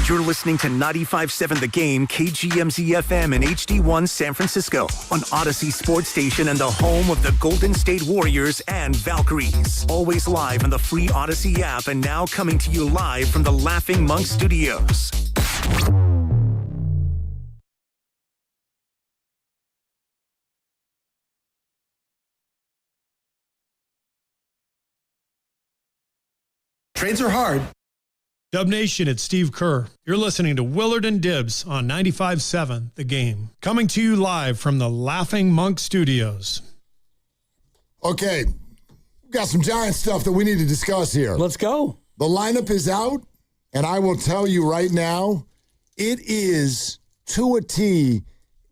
You're listening to 95.7 The Game, KGMZ-FM and HD1 San Francisco on Odyssey Sports Station and the home of the Golden State Warriors and Valkyries. Always live on the free Odyssey app and now coming to you live from the Laughing Monk Studios. Trades are hard. Dub Nation, it's Steve Kerr. You're listening to Willard and Dibbs on 95.7 The Game. Coming to you live from the Laughing Monk Studios. Okay, we've got some Giant stuff that we need to discuss here. Let's go. The lineup is out, and I will tell you right now, it is to a T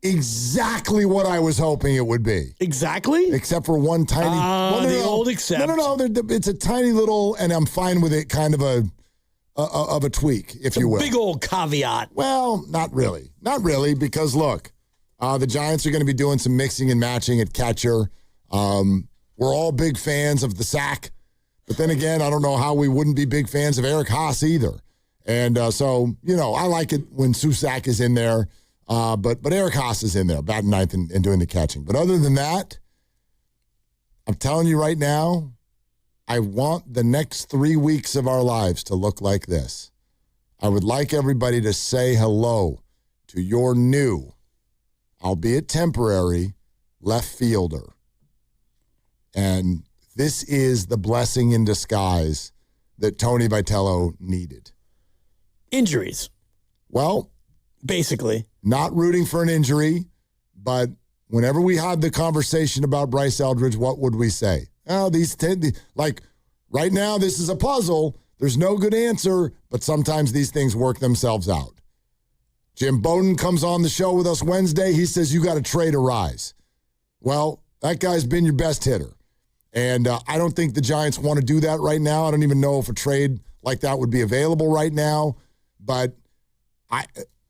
exactly what I was hoping it would be. Exactly? Except for one tiny... old except. No. It's a tiny little, and I'm fine with it, kind of a tweak, if you will. Big old caveat. Well, not really. Not really, because look, the Giants are going to be doing some mixing and matching at catcher. We're all big fans of the sack. But then again, I don't know how we wouldn't be big fans of Eric Haas either. And so, I like it when Susak is in there, but Eric Haas is in there, batting ninth and doing the catching. But other than that, I'm telling you right now, I want the next 3 weeks of our lives to look like this. I would like everybody to say hello to your new, albeit temporary, left fielder. And this is the blessing in disguise that Tony Vitello needed. Injuries. Well, basically. Not rooting for an injury, but whenever we had the conversation about Bryce Eldridge, what would we say? Oh, right now, this is a puzzle. There's no good answer, but sometimes these things work themselves out. Jim Bowden comes on the show with us Wednesday. He says, you got to trade Arise. Well, that guy's been your best hitter. And I don't think the Giants want to do that right now. I don't even know if a trade like that would be available right now. But I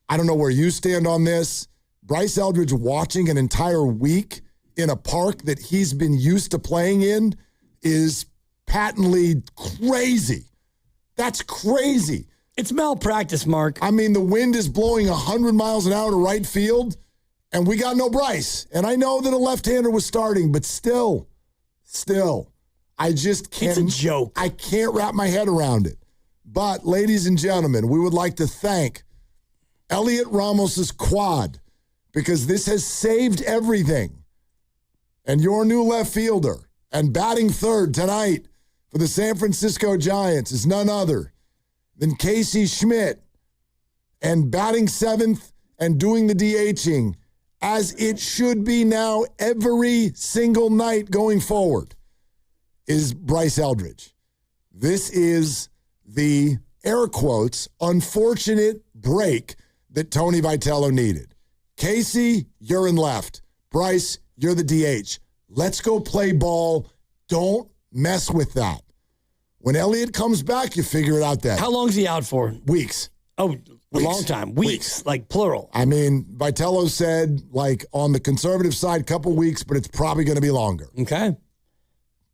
don't know where you stand on this. Bryce Eldridge watching an entire week in a park that he's been used to playing in is patently crazy. That's crazy. It's malpractice, Mark. I mean, the wind is blowing 100 miles an hour to right field, and we got no Bryce. And I know that a left-hander was starting, but still, I just can't. It's a joke. I can't wrap my head around it. But, ladies and gentlemen, we would like to thank Elliot Ramos's quad because this has saved everything. And your new left fielder and batting third tonight for the San Francisco Giants is none other than Casey Schmidt. And batting seventh and doing the DHing, as it should be now every single night going forward, is Bryce Eldridge. This is the, air quotes, unfortunate break that Tony Vitello needed. Casey, you're in left. Bryce, you're the DH. Let's go play ball. Don't mess with that. When Elliott comes back, you figure it out then. How long is he out for? Weeks. Oh, a long time. Weeks, like plural. I mean, Vitello said, on the conservative side, couple weeks, but it's probably going to be longer. Okay.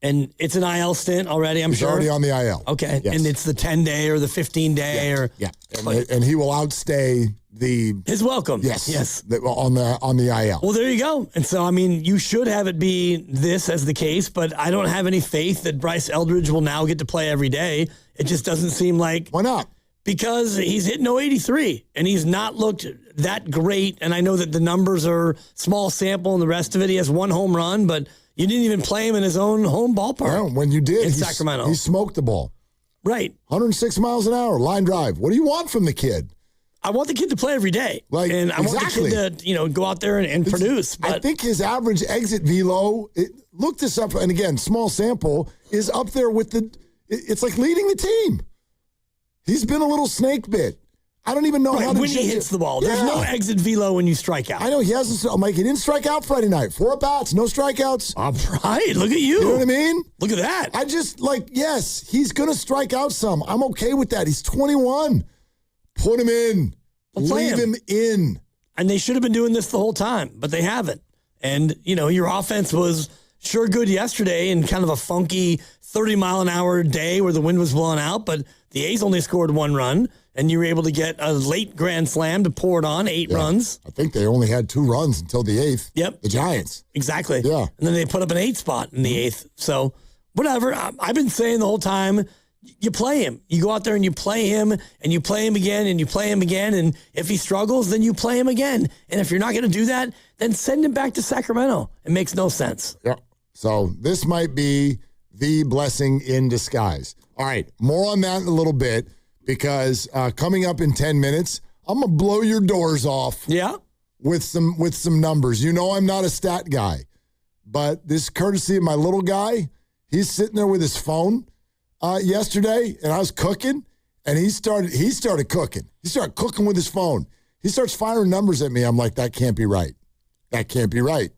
And it's an IL stint already, I'm sure? He's already on the IL. Okay. Yes. And it's the 10-day or the 15-day or... Yeah. And he will outstay his welcome. Yes. On the IL. Well, there you go. And so, I mean, you should have it be this as the case, but I don't have any faith that Bryce Eldridge will now get to play every day. It just doesn't seem like... Why not? Because he's hitting 083, and he's not looked that great. And I know that the numbers are small sample and the rest of it. He has one home run, but you didn't even play him in his own home ballpark. Well, when you did, in Sacramento. He smoked the ball. Right. 106 miles an hour, line drive. What do you want from the kid? I want the kid to play every day. And I want the kid to, go out there and produce. But I think his average exit velo, look this up, and again, small sample, is up there with it's like leading the team. He's been a little snake bit. I don't even know how to when he hits the ball. There's no exit velo when you strike out. I know he hasn't. I'm like, he didn't strike out Friday night. 4 at-bats, no strikeouts. All right, look at you. You know what I mean? Look at that. I just, yes, he's going to strike out some. I'm okay with that. He's 21. Put him in. Leave him in. And they should have been doing this the whole time, but they haven't. And, your offense was sure good yesterday in kind of a funky 30-mile-an-hour day where the wind was blowing out, but the A's only scored 1 run, and you were able to get a late grand slam to pour it on, 8 runs. I think they only had 2 runs until the 8th. Yep. The Giants. Exactly. Yeah. And then they put up an 8 spot in the 8th. So, whatever. I've been saying the whole time, you play him. You go out there and you play him, and you play him again, and you play him again, and if he struggles, then you play him again. And if you're not going to do that, then send him back to Sacramento. It makes no sense. Yeah. So, this might be the blessing in disguise. All right, more on that in a little bit because coming up in 10 minutes, I'm going to blow your doors off. Yeah. With some numbers. I'm not a stat guy, but this courtesy of my little guy, he's sitting there with his phone yesterday, and I was cooking, and he started cooking. He started cooking with his phone. He starts firing numbers at me. I'm like, that can't be right. That can't be right.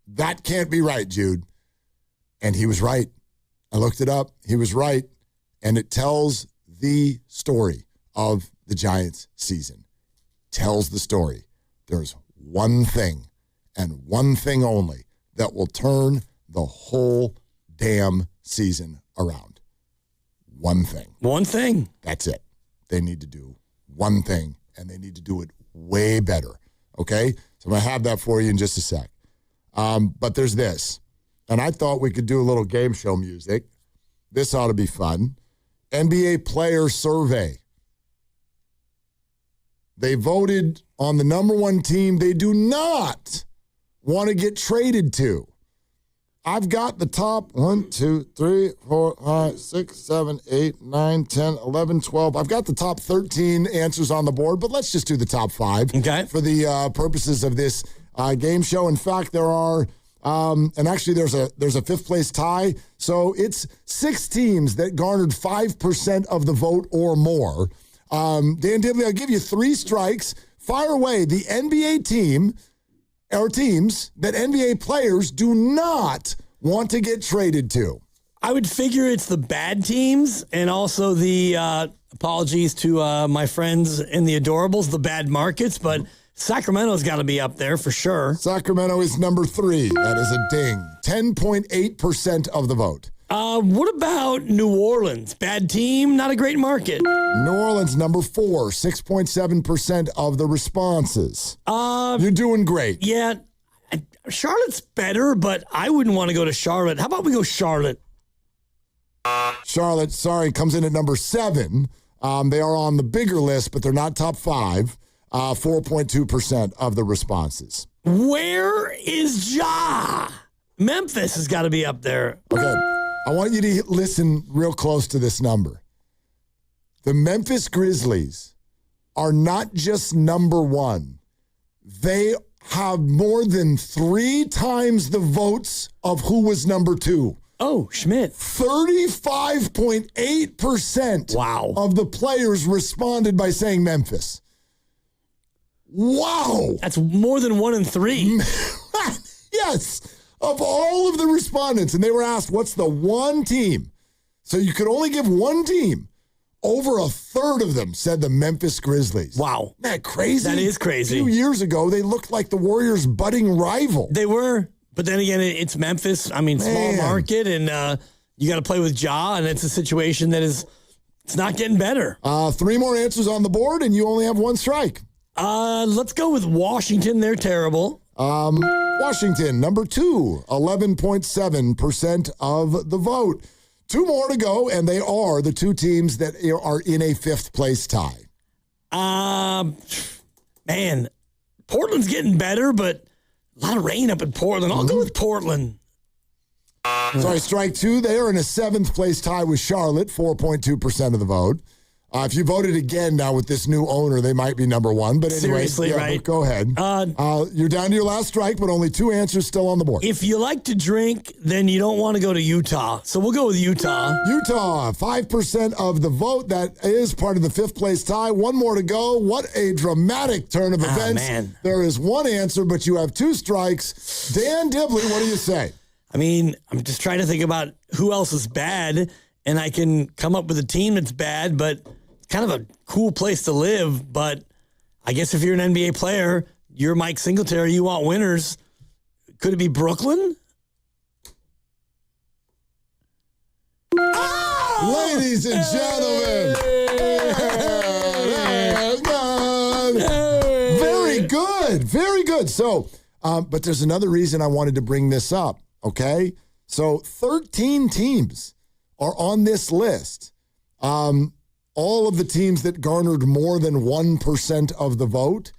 That can't be right, Jude. And he was right. I looked it up. He was right. And it tells the story of the Giants season. Tells the story. There's one thing and one thing only that will turn the whole damn season around. One thing. One thing. That's it. they need to do one thing, and they need to do it way better, okay? So I'm going to have that for you in just a sec. But there's this, and I thought we could do a little game show music. This ought to be fun. NBA player survey. They voted on the number one team they do not want to get traded to. I've got the top 1, 2, 3, 4, 5, 6, 7, 8, 9, 10, 11, 12. I've got the top 13 answers on the board, but let's just do the top 5 for the purposes of this game show. In fact, there are, and actually there's a fifth place tie. So it's 6 teams that garnered 5% of the vote or more. Dan Dibley, I'll give you 3 strikes. Fire away the NBA team or teams that NBA players do not want to get traded to. I would figure it's the bad teams and also the, apologies to my friends in the Adorables, the bad markets, but Sacramento's got to be up there for sure. Sacramento is number 3. That is a ding. 10.8% of the vote. What about New Orleans? Bad team, not a great market. New Orleans, number 4, 6.7% of the responses. You're doing great. Yeah, Charlotte's better, but I wouldn't want to go to Charlotte. How about we go Charlotte? Charlotte, sorry, comes in at number 7. They are on the bigger list, but they're not top 5. 4.2% of the responses. Where is Ja? Memphis has got to be up there. Okay. I want you to listen real close to this number. The Memphis Grizzlies are not just number 1. They have more than 3 times the votes of who was number 2. Oh, Schmidt. 35.8% of the players responded by saying Memphis. Wow. That's more than 1 in 3. Yes. Of all of the respondents, and they were asked, what's the one team? So you could only give one team. Over a third of them said the Memphis Grizzlies. Wow. Isn't that crazy? That is crazy. A few years ago, they looked like the Warriors' budding rival. They were, but then again, it's Memphis. I mean, small market, and you got to play with Ja, and it's a situation that is, it's not getting better. 3 more answers on the board, and you only have 1 strike. Let's go with Washington. They're terrible. Washington, number 2, 11.7% of the vote. 2 more to go, and they are the 2 teams that are in a 5th place tie. Man, Portland's getting better, but a lot of rain up in Portland. I'll go with Portland. Sorry, strike 2. They are in a 7th place tie with Charlotte, 4.2% of the vote. If you voted again now with this new owner, they might be number 1. But anyway, seriously, right? Go ahead. You're down to your last strike, but only 2 answers still on the board. If you like to drink, then you don't want to go to Utah. So we'll go with Utah. Utah, 5% of the vote. That is part of the 5th place tie. 1 more to go. What a dramatic turn of events. Man. There is 1 answer, but you have 2 strikes. Dan Dibley, what do you say? I mean, I'm just trying to think about who else is bad, and I can come up with a team that's bad, but kind of a cool place to live. But I guess if you're an NBA player, you're Mike Singletary, you want winners. Could it be Brooklyn? Oh! Ladies and gentlemen. Very good. Very good. So, but there's another reason I wanted to bring this up, okay? So 13 teams are on this list. All of the teams that garnered more than 1% of the vote,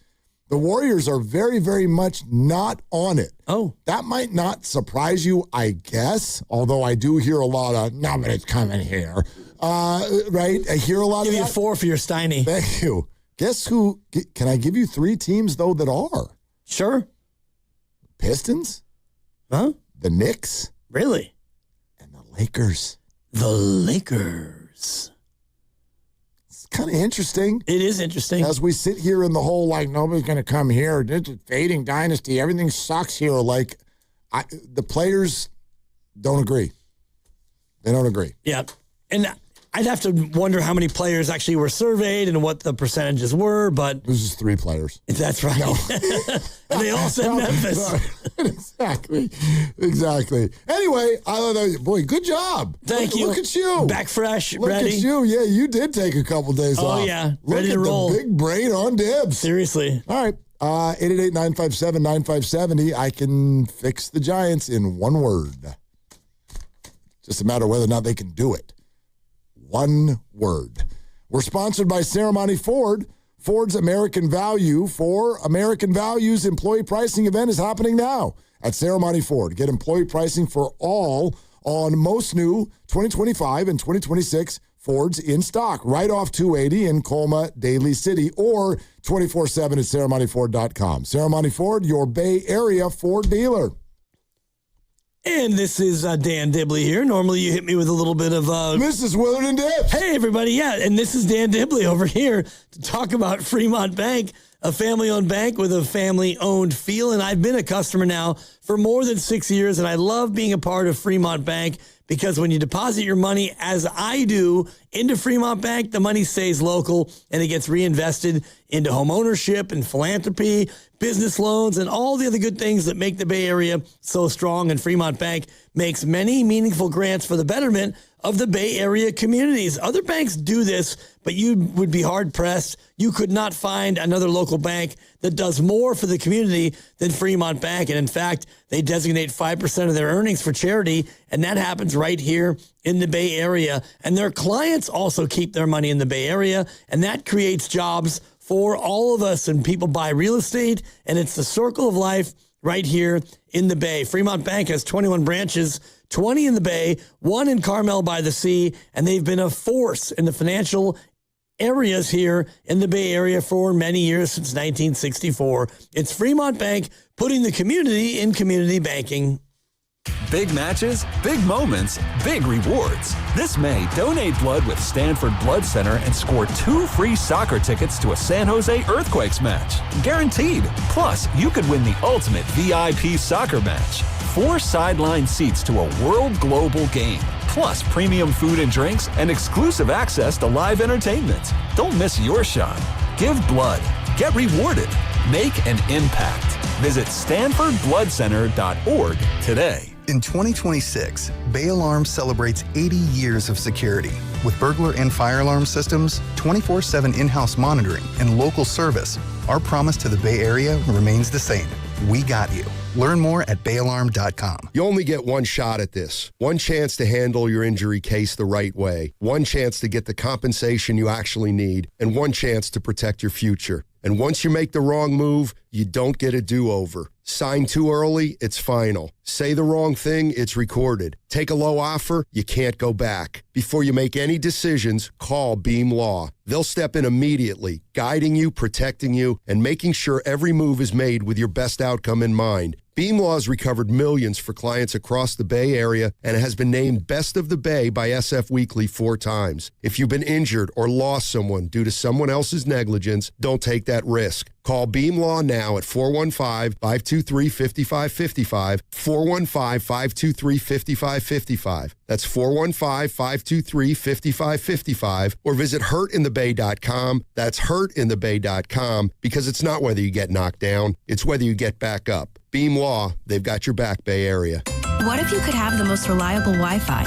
the Warriors are very, very much not on it. Oh. That might not surprise you, I guess, although I do hear a lot of, nobody's coming here. Right? I hear a lot of that. Give you 4 for your Steiny. Thank you. Guess who? Can I give you 3 teams, though, that are? Sure. Pistons? Huh? The Knicks? Really? And the Lakers. The Lakers. Kind of interesting. It is interesting. As we sit here in the whole, like, nobody's going to come here. It's a fading dynasty. Everything sucks here. Like, the players don't agree. They don't agree. Yeah. And I'd have to wonder how many players actually were surveyed and what the percentages were, but... It was just 3 players. That's right. No. And they all said Memphis. Exactly. Anyway, boy, good job. Thank you. Look at you. Back fresh, Look ready. At you. Yeah, you did take a couple days off. Oh, yeah. Look Ready to at roll. The big brain on Dibs. Seriously. All right. 888-957-9570. I can fix the Giants in one word. Just a matter of whether or not they can do it. One word. We're sponsored by Ceremony Ford. Ford's American Value for American Values employee pricing event is happening now at Ceremony Ford. Get employee pricing for all on most new 2025 and 2026 Fords in stock, right off 280 in Colma, Daly City, or 24/7 at ceremonyford.com. Ceremony Ford, your Bay Area Ford dealer. And this is Dan Dibley here. Normally you hit me with a little bit of... Mrs. Willard and Dibs. Hey, everybody. Yeah, and this is Dan Dibley over here to talk about Fremont Bank, a family-owned bank with a family-owned feel. And I've been a customer now for more than 6 years, and I love being a part of Fremont Bank because when you deposit your money, as I do, into Fremont Bank, the money stays local and it gets reinvested into home ownership and philanthropy, business loans, and all the other good things that make the Bay Area so strong. And Fremont Bank makes many meaningful grants for the betterment of the Bay Area communities. Other banks do this, but you would be hard-pressed. You could not find another local bank that does more for the community than Fremont Bank. And in fact, they designate 5% of their earnings for charity, and that happens right here in the Bay Area. And their clients also keep their money in the Bay Area, and that creates jobs for all of us. And people buy real estate, and it's the circle of life right here in the Bay. Fremont Bank has 21 branches, 20 in the Bay, 1 in Carmel by the Sea, and they've been a force in the financial areas here in the Bay Area for many years, since 1964. It's Fremont Bank putting the community in community banking. Big matches, big moments, big rewards. This May, donate blood with Stanford Blood Center and score 2 free soccer tickets to a San Jose Earthquakes match. Guaranteed. Plus, you could win the ultimate VIP soccer match. 4 sideline seats to a world global game. Plus, premium food and drinks and exclusive access to live entertainment. Don't miss your shot. Give blood. Get rewarded. Make an impact. Visit StanfordBloodCenter.org today. In 2026, Bay Alarm celebrates 80 years of security. With burglar and fire alarm systems, 24/7 in-house monitoring, and local service, our promise to the Bay Area remains the same. We got you. Learn more at bayalarm.com. You only get one shot at this. One chance to handle your injury case the right way. One chance to get the compensation you actually need. And one chance to protect your future. And once you make the wrong move, you don't get a do-over. Sign too early, it's final. Say the wrong thing, it's recorded. Take a low offer, you can't go back. Before you make any decisions, call Beam Law. They'll step in immediately, guiding you, protecting you, and making sure every move is made with your best outcome in mind. Beam Law has recovered millions for clients across the Bay Area and has been named Best of the Bay by SF Weekly 4 times. If you've been injured or lost someone due to someone else's negligence, don't take that risk. Call Beam Law now at 415-523-5555, 415-523-5555. That's 415-523-5555, or visit hurtinthebay.com. That's hurtinthebay.com, because it's not whether you get knocked down, it's whether you get back up. Beam Law, they've got your back, Bay Area. What if you could have the most reliable Wi-Fi?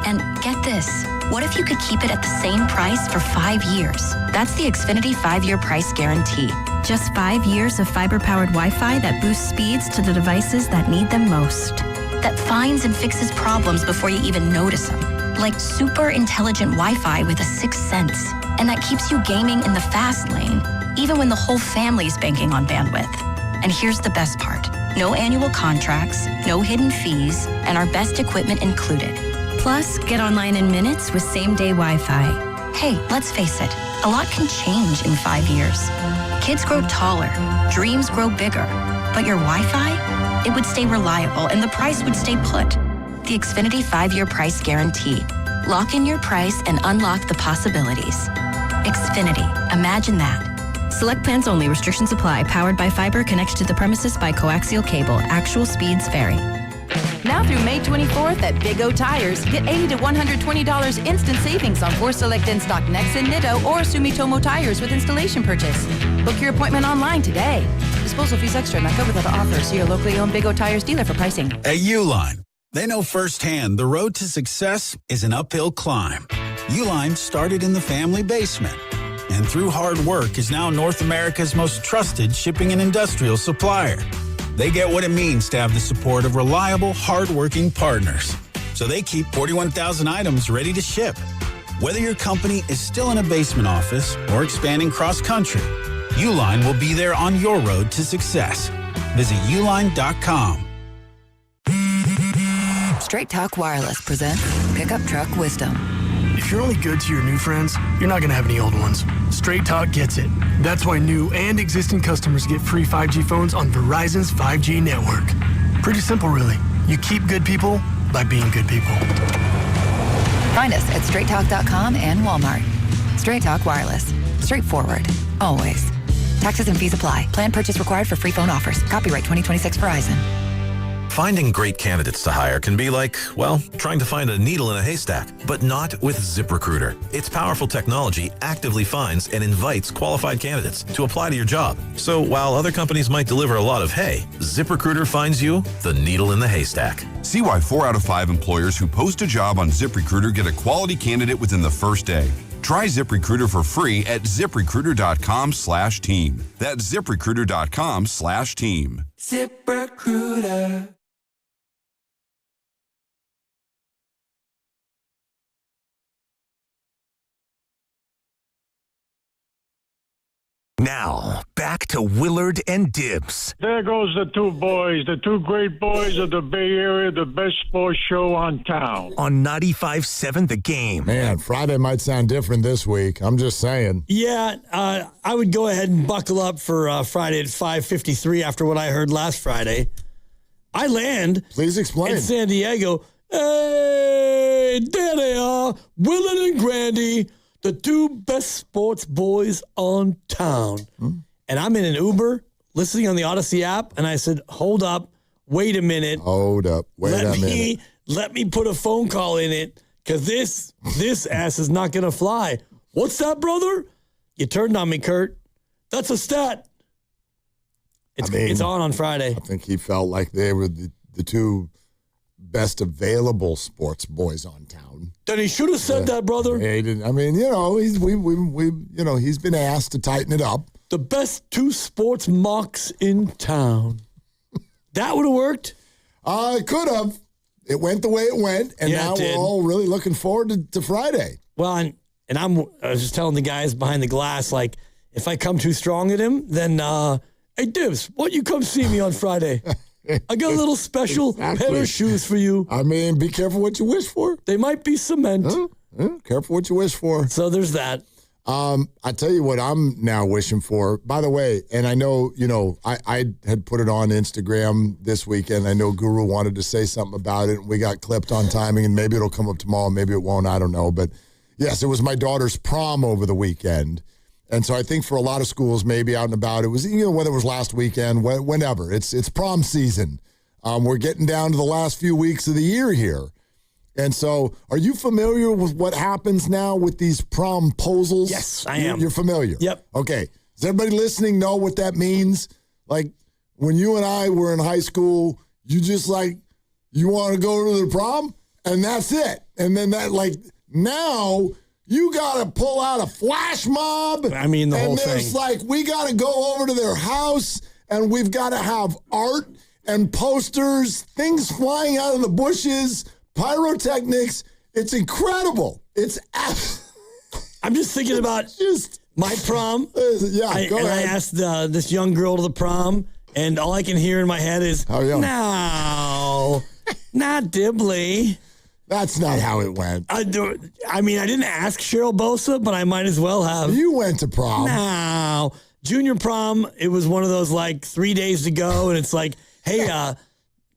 And get this, what if you could keep it at the same price for 5 years? That's the Xfinity 5-year price guarantee. Just 5 years of fiber-powered Wi-Fi that boosts speeds to the devices that need them most. That finds and fixes problems before you even notice them. Like super intelligent Wi-Fi with a 6th sense. And that keeps you gaming in the fast lane, even when the whole family's banking on bandwidth. And here's the best part. No annual contracts, no hidden fees, and our best equipment included. Plus, get online in minutes with same-day Wi-Fi. Hey, let's face it, a lot can change in 5 years. Kids grow taller, dreams grow bigger, but your Wi-Fi, it would stay reliable and the price would stay put. The Xfinity 5-year price guarantee. Lock in your price and unlock the possibilities. Xfinity, imagine that. Select plans only. Restrictions apply. Powered by fiber. Connected to the premises by coaxial cable. Actual speeds vary. Now Now through May 24th at Big O Tires, get $80 to $120 instant savings on 4 select in-stock Nexen, Nitto, or Sumitomo tires with installation purchase. Book your appointment online today. Disposal fees extra, not covered with other offers. See your locally owned Big O Tires dealer for pricing. At Uline, they know firsthand the road to success is an uphill climb. Uline started in the family basement, and through hard work is now North America's most trusted shipping and industrial supplier. They get what it means to have the support of reliable, hard-working partners. So they keep 41,000 items ready to ship. Whether your company is still in a basement office or expanding cross-country, Uline will be there on your road to success. Visit uline.com. Straight Talk Wireless presents Pickup Truck Wisdom. If you're only good to your new friends, you're not going to have any old ones. Straight Talk gets it. That's why new and existing customers get free 5G phones on Verizon's 5G network. Pretty simple, really. You keep good people by being good people. Find us at straighttalk.com and Walmart. Straight Talk Wireless. Straightforward. Always. Taxes and fees apply. Plan purchase required for free phone offers. Copyright 2026 Verizon. Finding great candidates to hire can be like, well, trying to find a needle in a haystack, but not with ZipRecruiter. Its powerful technology actively finds and invites qualified candidates to apply to your job. So while other companies might deliver a lot of hay, ZipRecruiter finds you the needle in the haystack. See why 4 out of 5 employers who post a job on ZipRecruiter get a quality candidate within the first day. Try ZipRecruiter for free at ZipRecruiter.com/team. That's ZipRecruiter.com/team. ZipRecruiter. Now, back to Willard and Dibs. There goes the two boys, the two great boys of the Bay Area, the best sports show on town. On 95.7 The Game. Man, Friday might sound different this week. I'm just saying. Yeah, I would go ahead and buckle up for Friday at 5:53 after what I heard last Friday. I land. Please explain. In San Diego. Hey, there they are, Willard and Grandy, the two best sports boys on town. And I'm in an Uber listening on the Odyssey app, and I said, hold up, wait a minute. Hold up, wait a minute. Let me put a phone call in it, because this ass is not going to fly. What's that, brother? You turned on me, Kurt. That's a stat. It's on Friday. I think he felt like they were the two best available sports boys on town. Then he should have said that, brother. Yeah, he didn't. I mean, he's been asked to tighten it up. The best two sports mocks in town. That would have worked. It could have. It went the way it went, and now we're all really looking forward to Friday. Well, and I was just telling the guys behind the glass, like, if I come too strong at him, then hey, Dibs, why don't you come see me on Friday? I got a little special pair of shoes for you. I mean, be careful what you wish for. They might be cement. Careful what you wish for. So there's that. I tell you what I'm now wishing for. By the way, and I know, I had put it on Instagram this weekend. I know Guru wanted to say something about it, and we got clipped on timing, and maybe it'll come up tomorrow, maybe it won't, I don't know. But yes, it was my daughter's prom over the weekend. And so I think for a lot of schools, maybe out and about, it was, whether it was last weekend, whenever, it's prom season. We're getting down to the last few weeks of the year here. And so are you familiar with what happens now with these promposals? Yes, I am. You're familiar? Yep. Okay. Does everybody listening know what that means? Like when you and I were in high school, you just you want to go to the prom and that's it. And then now you got to pull out a flash mob. I mean, the whole thing. And there's we got to go over to their house and we've got to have art and posters, things flying out of the bushes, pyrotechnics. It's incredible. I'm just thinking about my prom. Go ahead. I asked this young girl to the prom, and all I can hear in my head is, no, not Dibley. That's not how it went. I didn't ask Cheryl Bosa, but I might as well have. You went to prom. No. Junior prom, it was one of those 3 days to go, and it's like, hey,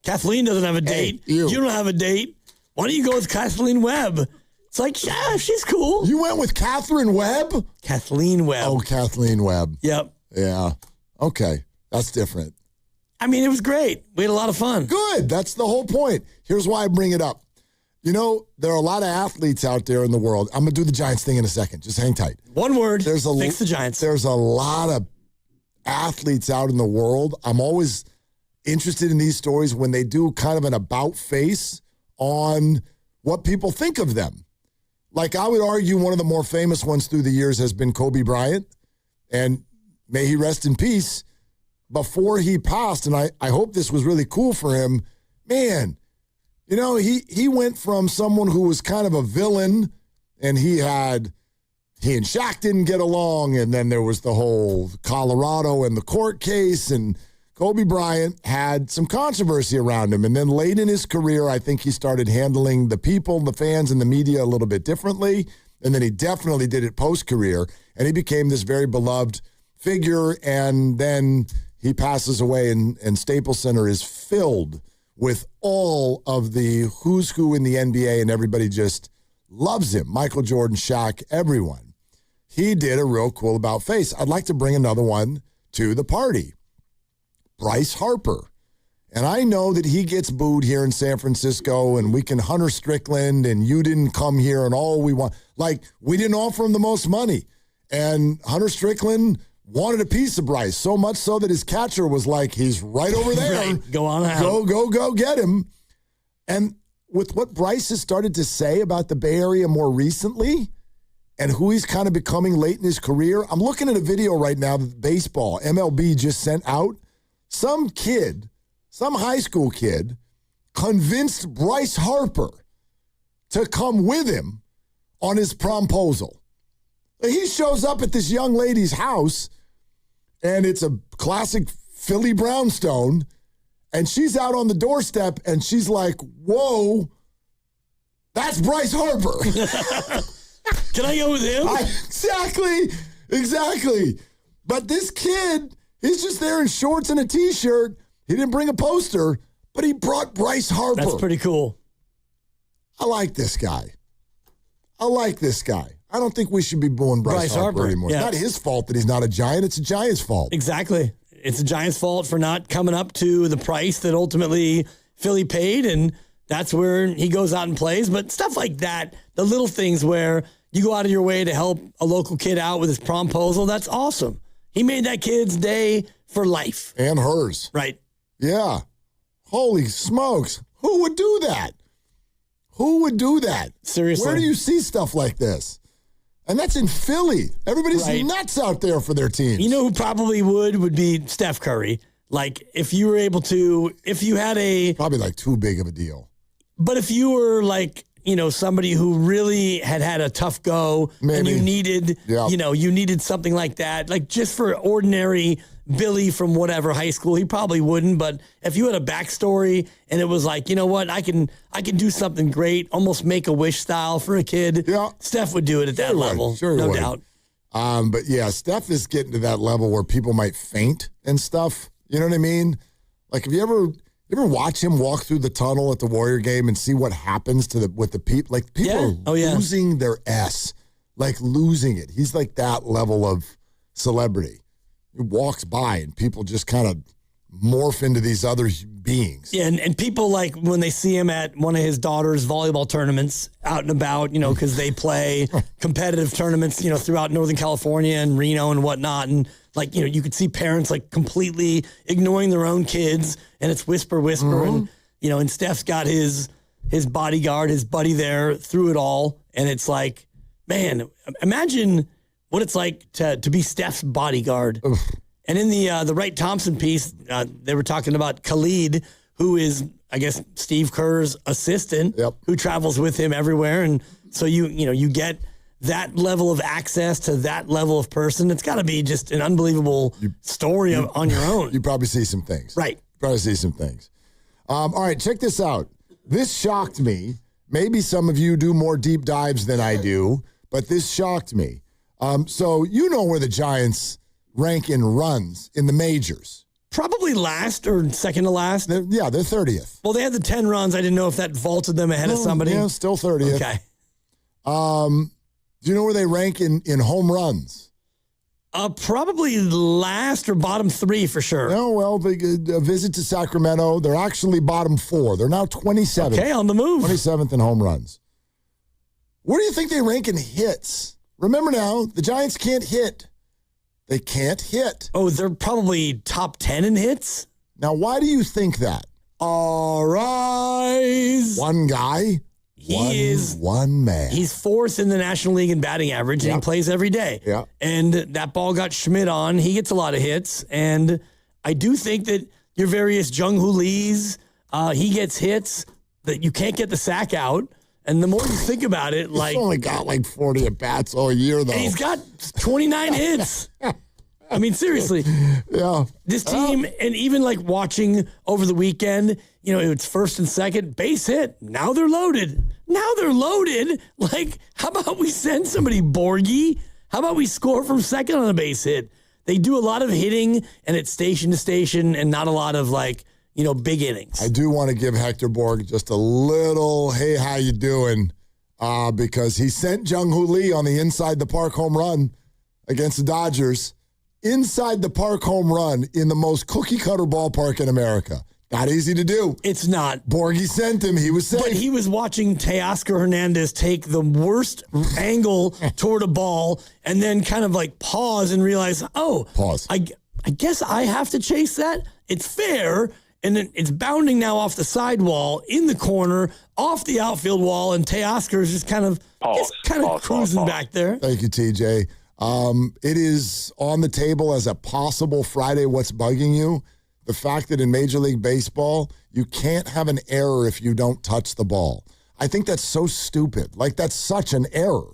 Kathleen doesn't have a date. Hey, you don't have a date. Why don't you go with Kathleen Webb? It's like, yeah, she's cool. You went with Catherine Webb? Kathleen Webb. Oh, Kathleen Webb. Yep. Yeah. Okay. That's different. I mean, it was great. We had a lot of fun. Good. That's the whole point. Here's why I bring it up. You know, there are a lot of athletes out there in the world. I'm going to do the Giants thing in a second. Just hang tight. One word, fix the Giants. There's a lot of athletes out in the world. I'm always interested in these stories when they do kind of an about face on what people think of them. Like, I would argue one of the more famous ones through the years has been Kobe Bryant, and may he rest in peace. Before he passed, and I hope this was really cool for him, man, you know, he went from someone who was kind of a villain, and he and Shaq didn't get along, and then there was the whole Colorado and the court case, and Kobe Bryant had some controversy around him. And then late in his career, I think he started handling the people, the fans, and the media a little bit differently. And then he definitely did it post-career. And he became this very beloved figure. And then he passes away, and Staples Center is filled with all of the who's who in the NBA, and everybody just loves him. Michael Jordan, Shaq, everyone. He did a real cool about face. I'd like to bring another one to the party. Bryce Harper. And I know that he gets booed here in San Francisco, and we can Hunter Strickland, and you didn't come here, and all we want. Like, we didn't offer him the most money. And Hunter Strickland wanted a piece of Bryce, so much so that his catcher was like, he's right over there. Right. Go on out. Go get him. And with what Bryce has started to say about the Bay Area more recently and who he's kind of becoming late in his career, I'm looking at a video right now that baseball, MLB, just sent out. Some kid, some high school kid, convinced Bryce Harper to come with him on his promposal. He shows up at this young lady's house, and it's a classic Philly brownstone, and she's out on the doorstep, and she's like, whoa, that's Bryce Harper. Can I go with him? Exactly. But this kid, he's just there in shorts and a T-shirt. He didn't bring a poster, but he brought Bryce Harper. That's pretty cool. I like this guy. I don't think we should be booing Bryce Harper anymore. Yeah. It's not his fault that he's not a Giant. It's a Giants' fault. Exactly. It's a Giants' fault for not coming up to the price that ultimately Philly paid, and that's where he goes out and plays. But stuff like that, the little things where you go out of your way to help a local kid out with his promposal, that's awesome. He made that kid's day for life. And hers. Right. Yeah. Holy smokes. Who would do that? Seriously. Where do you see stuff like this? And that's in Philly. Everybody's nuts out there for their teams. You know who probably would be Steph Curry. Like, if you were able to, if you had probably like too big of a deal. But if you were like, you know, somebody who really had a tough go, maybe. And you needed, you needed something like that, like just for ordinary Billy from whatever high school, he probably wouldn't. But if you had a backstory and it was like, you know what, I can do something great, almost Make-A-Wish style for a kid. Yeah. Steph would do it at that level, no doubt. But yeah, Steph is getting to that level where people might faint and stuff. You know what I mean? Like, have you ever watch him walk through the tunnel at the Warrior game and see what happens with the people? Like, people are losing their S, like losing it. He's like that level of celebrity. He walks by and people just kind of morph into these other beings. Yeah, and people, like, when they see him at one of his daughter's volleyball tournaments out and about, you know, because they play competitive tournaments, you know, throughout Northern California and Reno and whatnot. And, like, you know, you could see parents, like, completely ignoring their own kids, and it's whisper. Mm-hmm. And, you know, and Steph's got his bodyguard, his buddy there through it all. And it's like, man, imagine what it's like to be Steph's bodyguard. Oof. And in the Wright Thompson piece, they were talking about Khalid, who is, I guess, Steve Kerr's assistant, who travels with him everywhere. And so you get that level of access to that level of person. It's got to be just an unbelievable story on your own. You probably see some things. Right. All right, check this out. This shocked me. Maybe some of you do more deep dives than I do, but this shocked me. So you know where the Giants rank in runs in the majors. Probably last or second to last. They're 30th. Well, they had the 10 runs. I didn't know if that vaulted them ahead of somebody. Yeah, still 30th. Okay. Do you know where they rank in home runs? Probably last or bottom 3 for sure. No, well, a visit to Sacramento. They're actually bottom 4. They're now 27th. Okay, on the move. 27th in home runs. Where do you think they rank in hits? Remember now, the Giants can't hit. They can't hit. Oh, they're probably top 10 in hits? Now, why do you think that? All rise. One guy. One man. He's 4th in the National League in batting average, and he plays every day. Yeah. And that ball got Schmidt on. He gets a lot of hits. And I do think that your various Jung-Hoo Lees, he gets hits that you can't get the sack out. And the more you think about it, He's only got like 40 at-bats all year, though. And he's got 29 hits. I mean, seriously. Yeah. This team, and even like watching over the weekend, it's first and second, base hit. Now they're loaded. Like, how about we send somebody Borgie? How about we score from second on a base hit? They do a lot of hitting, and it's station to station, and not a lot of big innings. I do want to give Hector Borg just a little, hey, how you doing? Because he sent Jung-Hoo Lee on the inside the park home run against the Dodgers. Inside the park home run in the most cookie-cutter ballpark in America. Not easy to do. It's not. Borgie sent him. He was safe. But he was watching Teoscar Hernandez take the worst angle toward a ball and then kind of like pause and realize, pause. I guess I have to chase that. It's fair. And then it's bounding now off the sidewall, in the corner, off the outfield wall, and Teoscar is just kind of cruising back there. Thank you, TJ. It is on the table as a possible Friday What's Bugging You. The fact that in Major League Baseball, you can't have an error if you don't touch the ball. I think that's so stupid. Like, that's such an error.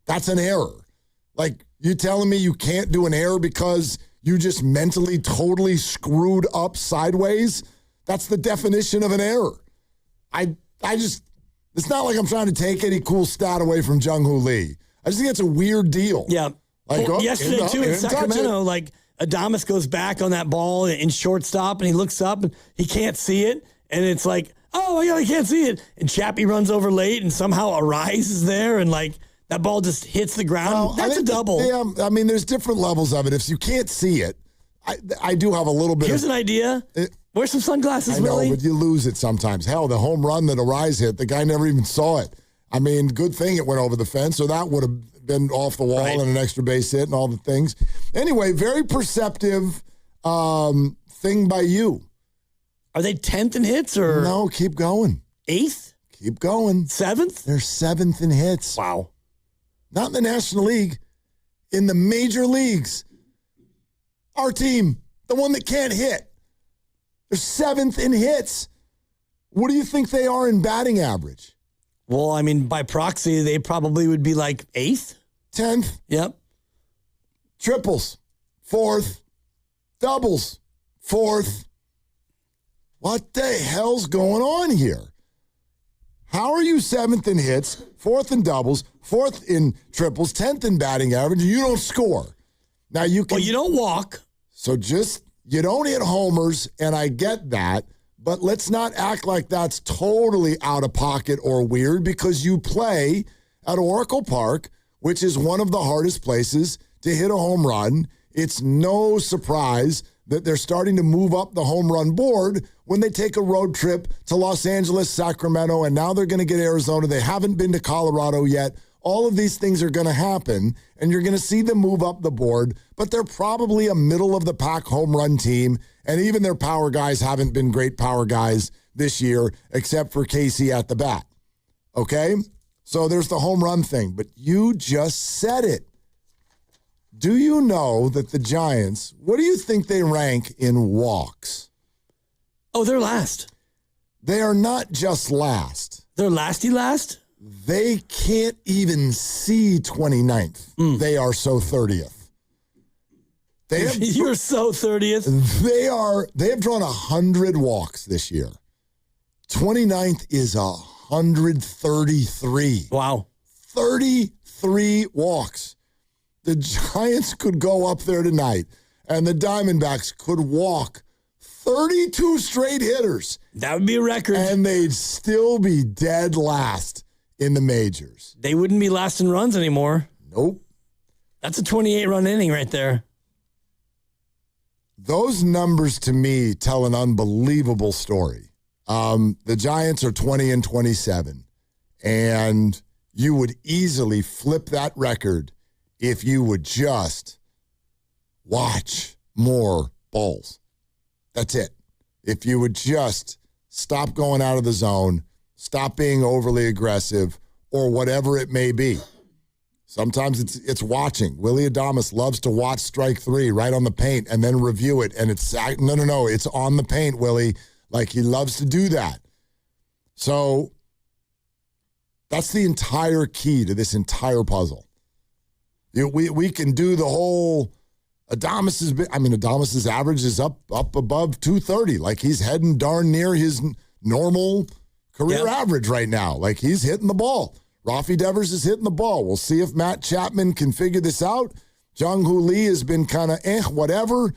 That's an error. Like, you telling me you can't do an error because you just mentally totally screwed up sideways? That's the definition of an error. It's not like I'm trying to take any cool stat away from Jung-Hoo Lee. I just think it's a weird deal. Yeah. Like, yesterday, too, in Sacramento, like, Adames goes back on that ball in shortstop, and he looks up, and he can't see it. And it's like, oh, my God, I can't see it. And Chappie runs over late, and somehow Arise is there, and, like, that ball just hits the ground. Well, That's a double. I mean, there's different levels of it. If you can't see it, I do have a little bit Here's an idea. Wear some sunglasses, I know, Willie. but you lose it sometimes. Hell, the home run that Arise hit, the guy never even saw it. I mean, good thing it went over the fence, or that would have been off the wall and an extra base hit and all the things. Anyway, very perceptive thing by you. Are they 10th in hits or? No, keep going. 8th? Keep going. 7th? They're 7th in hits. Wow. Not in the National League, in the major leagues. Our team, the one that can't hit. They're 7th in hits. What do you think they are in batting average? Well, I mean, by proxy, they probably would be like 8th? 10th. Yep. Triples, 4th. Doubles, 4th. What the hell's going on here? How are you 7th in hits, 4th in doubles, 4th in triples, 10th in batting average, and you don't score? Now you can. Well, you don't walk. So you don't hit homers, and I get that. But let's not act like that's totally out of pocket or weird, because you play at Oracle Park, which is one of the hardest places to hit a home run. It's no surprise that they're starting to move up the home run board when they take a road trip to Los Angeles, Sacramento, and now they're going to get Arizona. They haven't been to Colorado yet. All of these things are going to happen, and you're going to see them move up the board, but they're probably a middle-of-the-pack home run team, and even their power guys haven't been great power guys this year, except for Casey at the bat. Okay? So there's the home run thing, but you just said it. Do you know that the Giants, what do you think they rank in walks? Oh, they're last. They are not just last. They're lasty last? They can't even see 29th. They are so 30th. You're so 30th. They have drawn 100 walks this year. 29th is 133. Wow. 33 walks. The Giants could go up there tonight, and the Diamondbacks could walk 32 straight hitters. That would be a record. And they'd still be dead last in the majors. They wouldn't be last in runs anymore. Nope. That's a 28-run inning right there. Those numbers to me tell an unbelievable story. The Giants are 20-27, and you would easily flip that record if you would just watch more balls. That's it. If you would just stop going out of the zone, stop being overly aggressive, or whatever it may be. Sometimes it's watching. Willie Adames loves to watch strike three right on the paint and then review it. And it's no, it's on the paint, Willie. Like, he loves to do that. So that's the entire key to this entire puzzle. We can do the whole Adames's average is up above 230. Like, he's heading darn near his normal career average right now. Like, he's hitting the ball. Rafi Devers is hitting the ball. We'll see if Matt Chapman can figure this out. Jung-Hoo Lee has been kind of whatever.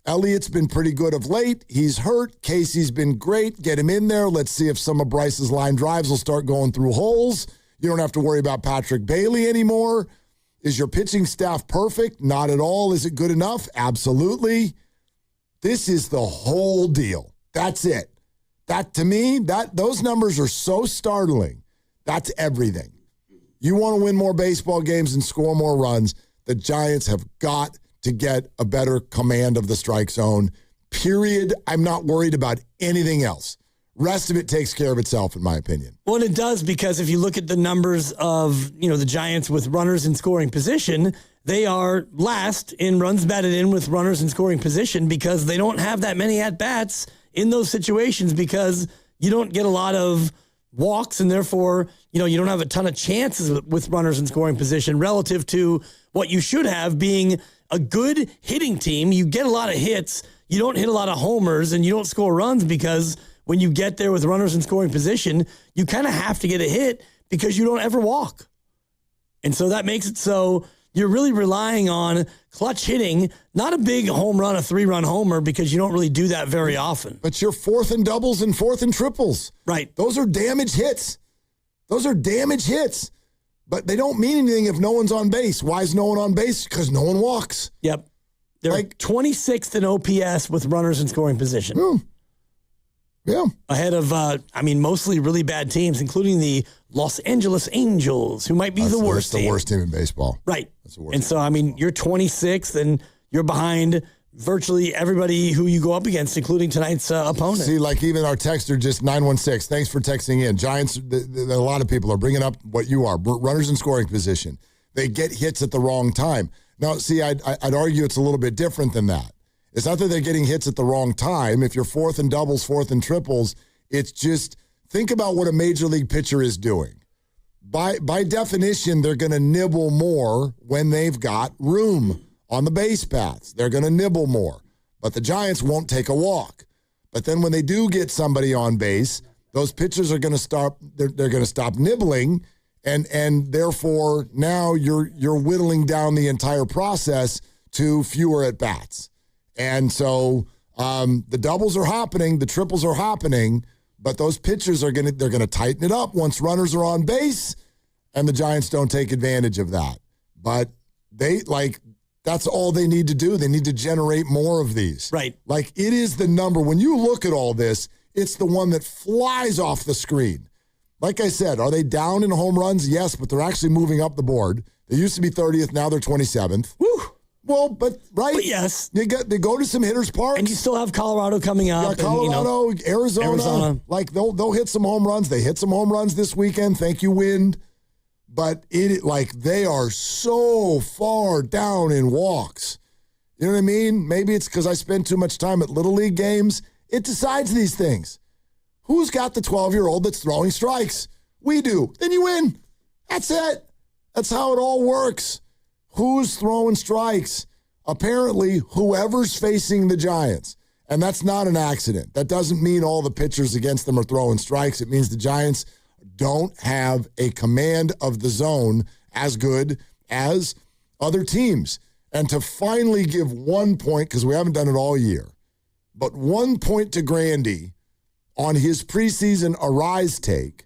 Elliott's been pretty good of late. He's hurt. Casey's been great. Get him in there. Let's see if some of Bryce's line drives will start going through holes. You don't have to worry about Patrick Bailey anymore. Is your pitching staff perfect? Not at all. Is it good enough? Absolutely. This is the whole deal. That's it. That, to me, those numbers are so startling. That's everything. You want to win more baseball games and score more runs, the Giants have got to get a better command of the strike zone, period. I'm not worried about anything else. Rest of it takes care of itself, in my opinion. Well, it does, because if you look at the numbers of, the Giants with runners in scoring position, they are last in runs batted in with runners in scoring position, because they don't have that many at-bats in those situations, because you don't get a lot of walks, and therefore, you don't have a ton of chances with runners in scoring position relative to what you should have being a good hitting team. You get a lot of hits, you don't hit a lot of homers, and you don't score runs, because when you get there with runners in scoring position, you kind of have to get a hit because you don't ever walk. And so that makes it so you're really relying on clutch hitting, not a big home run, a 3-run homer, because you don't really do that very often. But you're fourth in doubles and fourth in triples. Right. Those are damage hits. But they don't mean anything if no one's on base. Why is no one on base? Because no one walks. Yep. They're 26th in OPS with runners in scoring position. Yeah. Ahead of, mostly really bad teams, including the Los Angeles Angels, who might be the worst team. That's the worst team in baseball. Right. That's the worst and so, you're 26th, and you're behind virtually everybody who you go up against, including tonight's opponent. See, like even our texter, just 916, thanks for texting in. Giants, a lot of people are bringing up what you are, runners in scoring position. They get hits at the wrong time. Now, see, I'd argue it's a little bit different than that. It's not that they're getting hits at the wrong time. If you're fourth in doubles, fourth in triples, it's just think about what a major league pitcher is doing. By definition, they're going to nibble more when they've got room on the base paths. They're going to nibble more. But the Giants won't take a walk. But then when they do get somebody on base, those pitchers are going to stop. They're going to stop nibbling, and therefore now you're whittling down the entire process to fewer at bats. And so the doubles are happening, the triples are happening, but those pitchers they're going to tighten it up once runners are on base, and the Giants don't take advantage of that. But that's all they need to do. They need to generate more of these. Right. Like, it is the number. When you look at all this, it's the one that flies off the screen. Like I said, are they down in home runs? Yes, but they're actually moving up the board. They used to be 30th, now they're 27th. Woo! Well, but yes, they go to some hitters' parks, and you still have Colorado coming up. Yeah, Colorado, Arizona. Like they'll hit some home runs. They hit some home runs this weekend. Thank you, wind. But they are so far down in walks. You know what I mean? Maybe it's because I spend too much time at Little League games. It decides these things. Who's got the 12-year-old that's throwing strikes? We do. Then you win. That's it. That's how it all works. Who's throwing strikes? Apparently, whoever's facing the Giants. And that's not an accident. That doesn't mean all the pitchers against them are throwing strikes. It means the Giants don't have a command of the zone as good as other teams. And to finally give 1 point, because we haven't done it all year, but 1 point to Grandy on his preseason Arise take,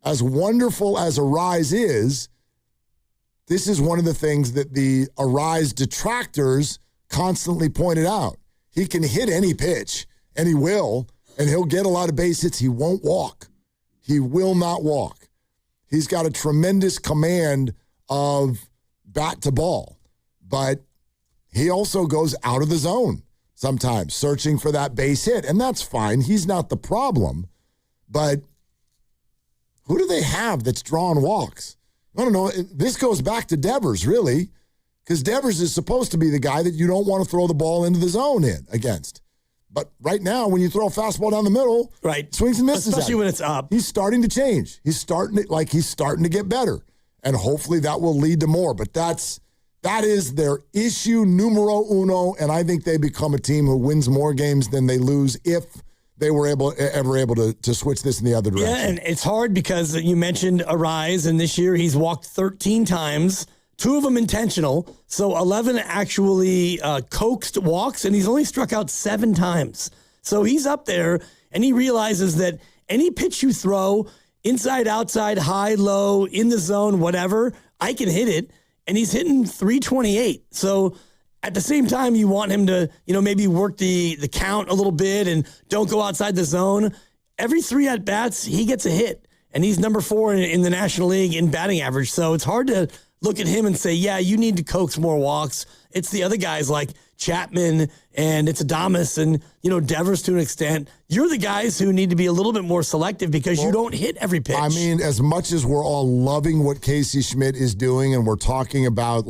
as wonderful as Arise is, this is one of the things that the Arise detractors constantly pointed out. He can hit any pitch, and he will, and he'll get a lot of base hits. He won't walk. He will not walk. He's got a tremendous command of bat to ball, but he also goes out of the zone sometimes, searching for that base hit, and that's fine. He's not the problem, but who do they have that's drawing walks? I don't know. This goes back to Devers, really, because Devers is supposed to be the guy that you don't want to throw the ball into the zone against. But right now, when you throw a fastball down the middle, right, swings and misses, especially when it's up, he's starting to change. He's starting to get better, and hopefully that will lead to more. But that is their issue numero uno, and I think they become a team who wins more games than they lose if they were ever able to switch this in the other direction. Yeah, and it's hard because you mentioned Arise, and this year he's walked 13 times, 2 of them intentional, so 11 actually coaxed walks, and he's only struck out 7 times. So he's up there, and he realizes that any pitch you throw, inside, outside, high, low, in the zone, whatever, I can hit it, and he's hitting 328. So at the same time, you want him to, maybe work the count a little bit and don't go outside the zone. Every 3 at-bats, he gets a hit, and he's number 4 in the National League in batting average. So it's hard to look at him and say, yeah, you need to coax more walks. It's the other guys like Chapman and it's Adames and, Devers to an extent. You're the guys who need to be a little bit more selective because you don't hit every pitch. I mean, as much as we're all loving what Casey Schmidt is doing and we're talking about,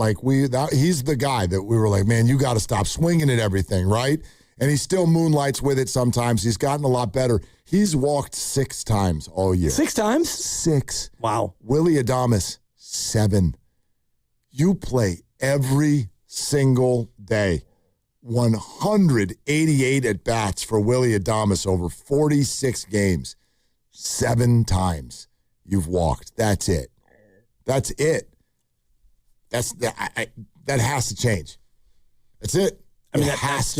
he's the guy that we were like, man, you got to stop swinging at everything, right? And he still moonlights with it sometimes. He's gotten a lot better. He's walked 6 times all year. 6 times? 6. Wow. Willie Adames, 7. You play every single day. 188 at-bats for Willie Adames over 46 games. 7 times you've walked. That's it. That's it. That has to change. That's it. I mean, it has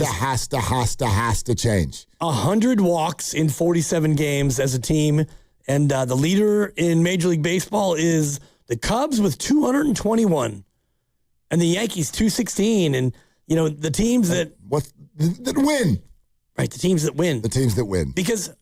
to change. 100 walks in 47 games as a team, and the leader in Major League Baseball is the Cubs with 221, and the Yankees 216, and the teams that win, right? The teams that win, because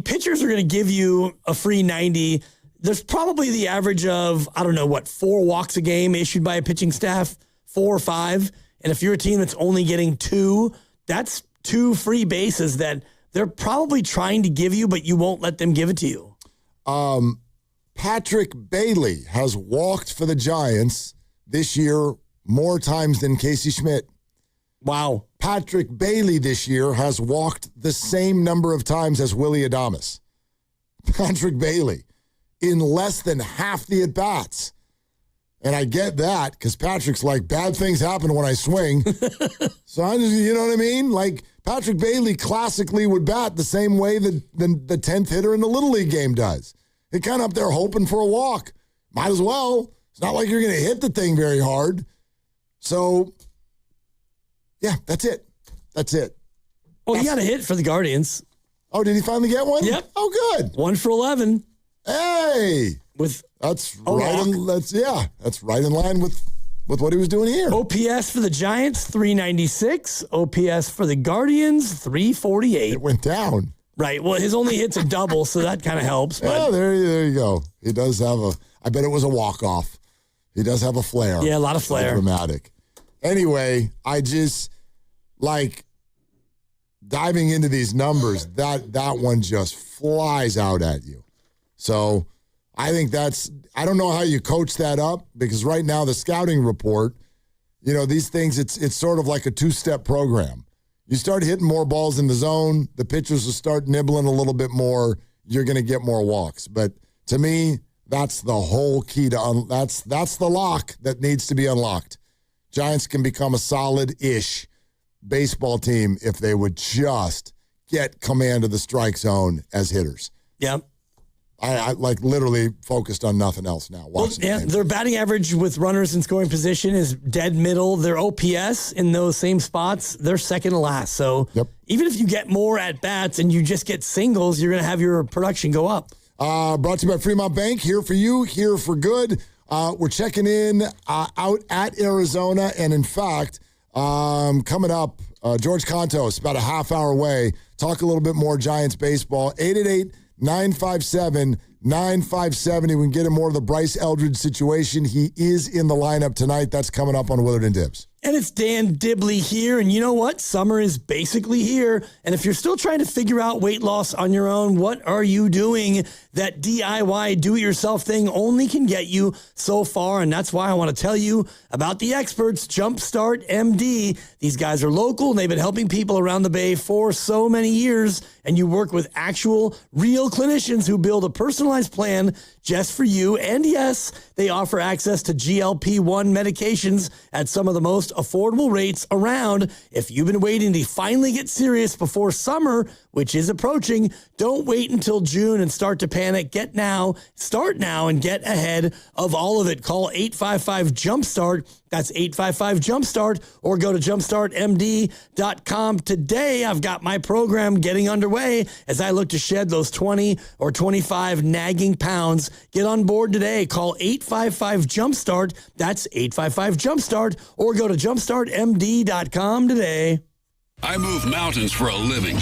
pitchers are going to give you a free 90. There's probably the average of 4 walks a game issued by a pitching staff, 4 or 5. And if you're a team that's only getting 2, that's 2 free bases that they're probably trying to give you, but you won't let them give it to you. Patrick Bailey has walked for the Giants this year more times than Casey Schmidt. Wow. Patrick Bailey this year has walked the same number of times as Willie Adames. Patrick Bailey in less than half the at-bats. And I get that because Patrick's like, bad things happen when I swing. So I just, you know what I mean? Like Patrick Bailey classically would bat the same way the 10th hitter in the Little League game does. They're kind of up there hoping for a walk. Might as well. It's not like you're going to hit the thing very hard. So, yeah, that's it. Well, he got a hit for the Guardians. Oh, did he finally get one? Yep. Oh, good. 1 for 11. Hey. That's right in line with what he was doing here. OPS for the Giants, 396. OPS for the Guardians, 348. It went down. Right. Well, his only hit's a double, so that kind of helps. But. Yeah, there you go. He does have I bet it was a walk-off. He does have a flair. Yeah, a lot of flair. Dramatic. Anyway, I just diving into these numbers, that one just flies out at you. So I think I don't know how you coach that up because right now the scouting report, these things, it's sort of like a 2-step program. You start hitting more balls in the zone, the pitchers will start nibbling a little bit more, you're going to get more walks. But to me, that's the whole key to that's the lock that needs to be unlocked. Giants can become a solid-ish baseball team if they would just get command of the strike zone as hitters. Yep. I literally focused on nothing else now. Their batting average with runners in scoring position is dead middle. Their OPS in those same spots, they're second to last. So even if you get more at bats and you just get singles, you're going to have your production go up. Brought to you by Fremont Bank. Here for you, here for good. We're checking in out at Arizona, and in fact, coming up, George Contos, about a half hour away. Talk a little bit more Giants baseball. 888-957-9570. We can get him more of the Bryce Eldridge situation. He is in the lineup tonight. That's coming up on Willard and Dibs. And it's Dan Dibley here, and you know what? Summer is basically here, and if you're still trying to figure out weight loss on your own, what are you doing? That DIY do-it-yourself thing only can get you so far, and that's why I want to tell you about the experts, Jumpstart MD. These guys are local, and they've been helping people around the Bay for so many years, and you work with actual, real clinicians who build a personalized plan just for you, and yes, they offer access to GLP-1 medications at some of the most affordable rates around. If you've been waiting to finally get serious before summer, which is approaching, don't wait until June and start to panic. Start now and get ahead of all of it. Call 855-JUMPSTART. That's 855-JUMPSTART, or go to jumpstartmd.com today. I've got my program getting underway as I look to shed those 20 or 25 nagging pounds. Get on board today. Call 855-JUMPSTART. That's 855-JUMPSTART, or go to jumpstartmd.com today. I move mountains for a living.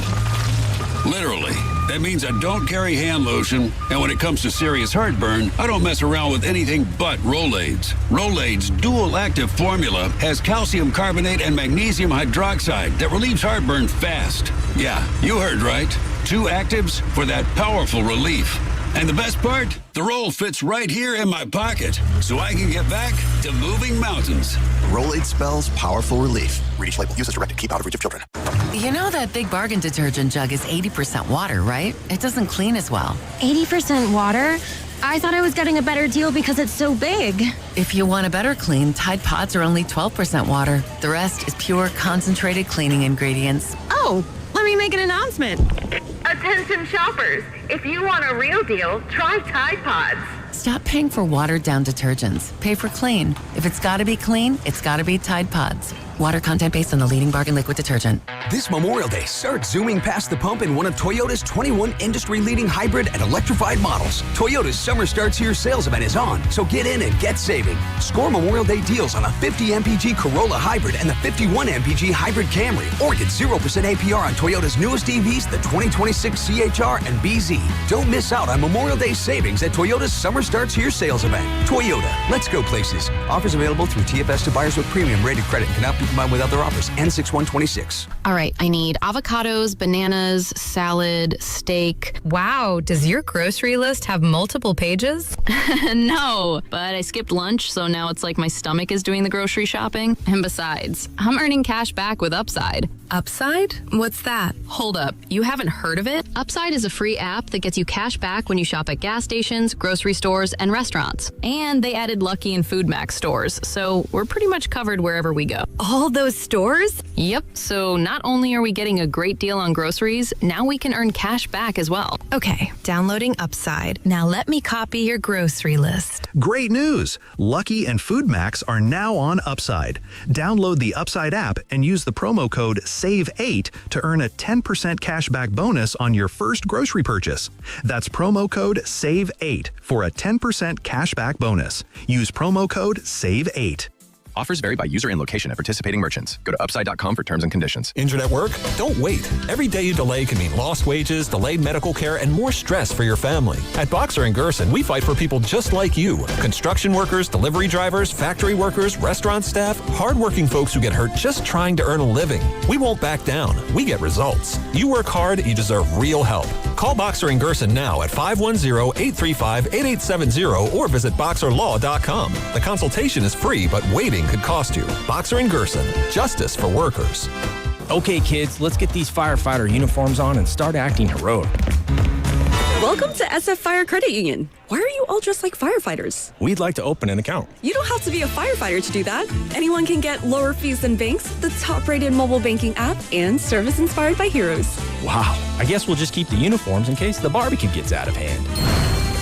Literally. That means I don't carry hand lotion, and when it comes to serious heartburn, I don't mess around with anything but Rolaids. Rolaids' dual-active formula has calcium carbonate and magnesium hydroxide that relieves heartburn fast. Yeah, you heard right. 2 actives for that powerful relief. And the best part? The roll fits right here in my pocket, so I can get back to moving mountains. Rolade spells powerful relief. Read each label. Use as directed. Keep out of reach of children. You know that big bargain detergent jug is 80% water, right? It doesn't clean as well. 80% water? I thought I was getting a better deal because it's so big. If you want a better clean, Tide Pods are only 12% water. The rest is pure concentrated cleaning ingredients. Oh, let me make an announcement. Attention shoppers, if you want a real deal, try Tide Pods. Stop paying for watered-down detergents. Pay for clean. If it's got to be clean, it's got to be Tide Pods. Water content based on the leading bargain liquid detergent. This Memorial Day, start zooming past the pump in one of Toyota's 21 industry-leading hybrid and electrified models. Toyota's Summer Starts Here sales event is on, so get in and get saving. Score Memorial Day deals on a 50 MPG Corolla Hybrid and the 51 MPG Hybrid Camry, or get 0% APR on Toyota's newest EVs, the 2026 CHR and BZ. Don't miss out on Memorial Day savings at Toyota's Summer Starts Here sales event. Toyota, let's go places. Offers available through TFS to buyers with premium rated credit and cannot be combined with other offers. N6126. All right, I need avocados, bananas, salad, steak. Wow, does your grocery list have multiple pages? No, but I skipped lunch, so now it's like my stomach is doing the grocery shopping. And besides, I'm earning cash back with Upside. Upside? What's that? Hold up, you haven't heard of it? Upside is a free app that gets you cash back when you shop at gas stations, grocery stores, and restaurants. And they added Lucky and Food Max stores, so we're pretty much covered wherever we go. All those stores? Yep, so not only are we getting a great deal on groceries, now we can earn cash back as well. Okay, downloading Upside. Now let me copy your grocery list. Great news! Lucky and Food Max are now on Upside. Download the Upside app and use the promo code SAVE8 to earn a 10% cashback bonus on your first grocery purchase. That's promo code SAVE8 for a 10% cashback bonus. Use promo code SAVE8. Offers vary by user and location at participating merchants. Go to upside.com for terms and conditions. Injured at work? Don't wait. Every day you delay can mean lost wages, delayed medical care, and more stress for your family. At Boxer & Gerson, we fight for people just like you. Construction workers, delivery drivers, factory workers, restaurant staff, hardworking folks who get hurt just trying to earn a living. We won't back down. We get results. You work hard, you deserve real help. Call Boxer & Gerson now at 510-835-8870 or visit boxerlaw.com. The consultation is free, but waiting could cost you. Boxer & Gerson, justice for workers. Okay, kids, let's get these firefighter uniforms on and start acting heroic. Welcome to SF Fire Credit Union. Why are you all dressed like firefighters? We'd like to open an account. You don't have to be a firefighter to do that. Anyone can get lower fees than banks, the top-rated mobile banking app, and service inspired by heroes. Wow, I guess we'll just keep the uniforms in case the barbecue gets out of hand.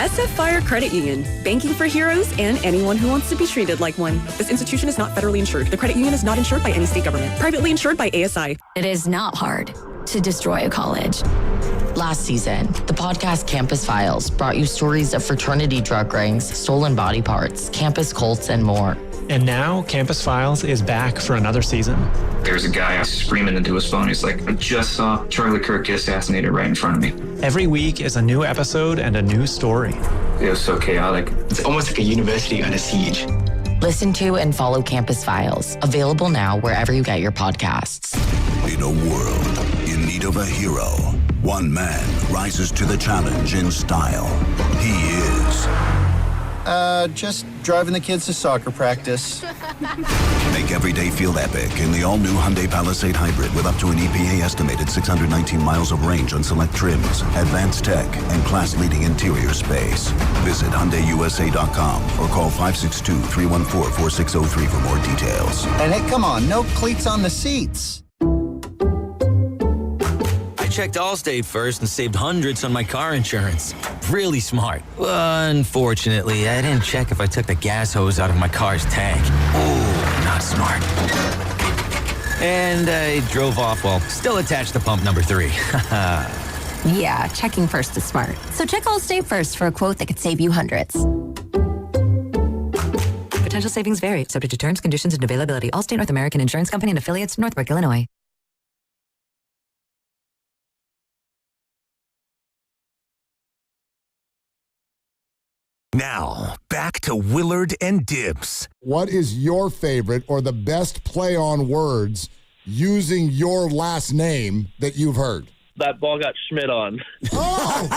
SF Fire Credit Union, banking for heroes and anyone who wants to be treated like one. This institution is not federally insured. The credit union is not insured by any state government. Privately insured by ASI. It is not hard to destroy a college. Last season, the podcast Campus Files brought you stories of fraternity drug rings, stolen body parts, campus cults, and more. And now, Campus Files is back for another season. There's a guy screaming into his phone. He's like, I just saw Charlie Kirk get assassinated right in front of me. Every week is a new episode and a new story. It was so chaotic. It's almost like a university under siege. Listen to and follow Campus Files, available now wherever you get your podcasts. In a world in need of a hero, one man rises to the challenge in style. He is... just driving the kids to soccer practice. Make every day feel epic in the all-new Hyundai Palisade Hybrid with up to an EPA-estimated 619 miles of range on select trims, advanced tech, and class-leading interior space. Visit HyundaiUSA.com or call 562-314-4603 for more details. And hey, come on, no cleats on the seats. I checked Allstate first and saved hundreds on my car insurance. Really smart. Unfortunately, I didn't check if I took the gas hose out of my car's tank. Oh, not smart. And I drove off while still attached to pump number 3. Yeah, checking first is smart. So check Allstate first for a quote that could save you hundreds. Potential savings vary, subject to terms, conditions, and availability. Allstate North American Insurance Company and affiliates, Northbrook, Illinois. Now, back to Willard and Dibs. What is your favorite or the best play on words using your last name that you've heard? That ball got Schmidt on. Oh!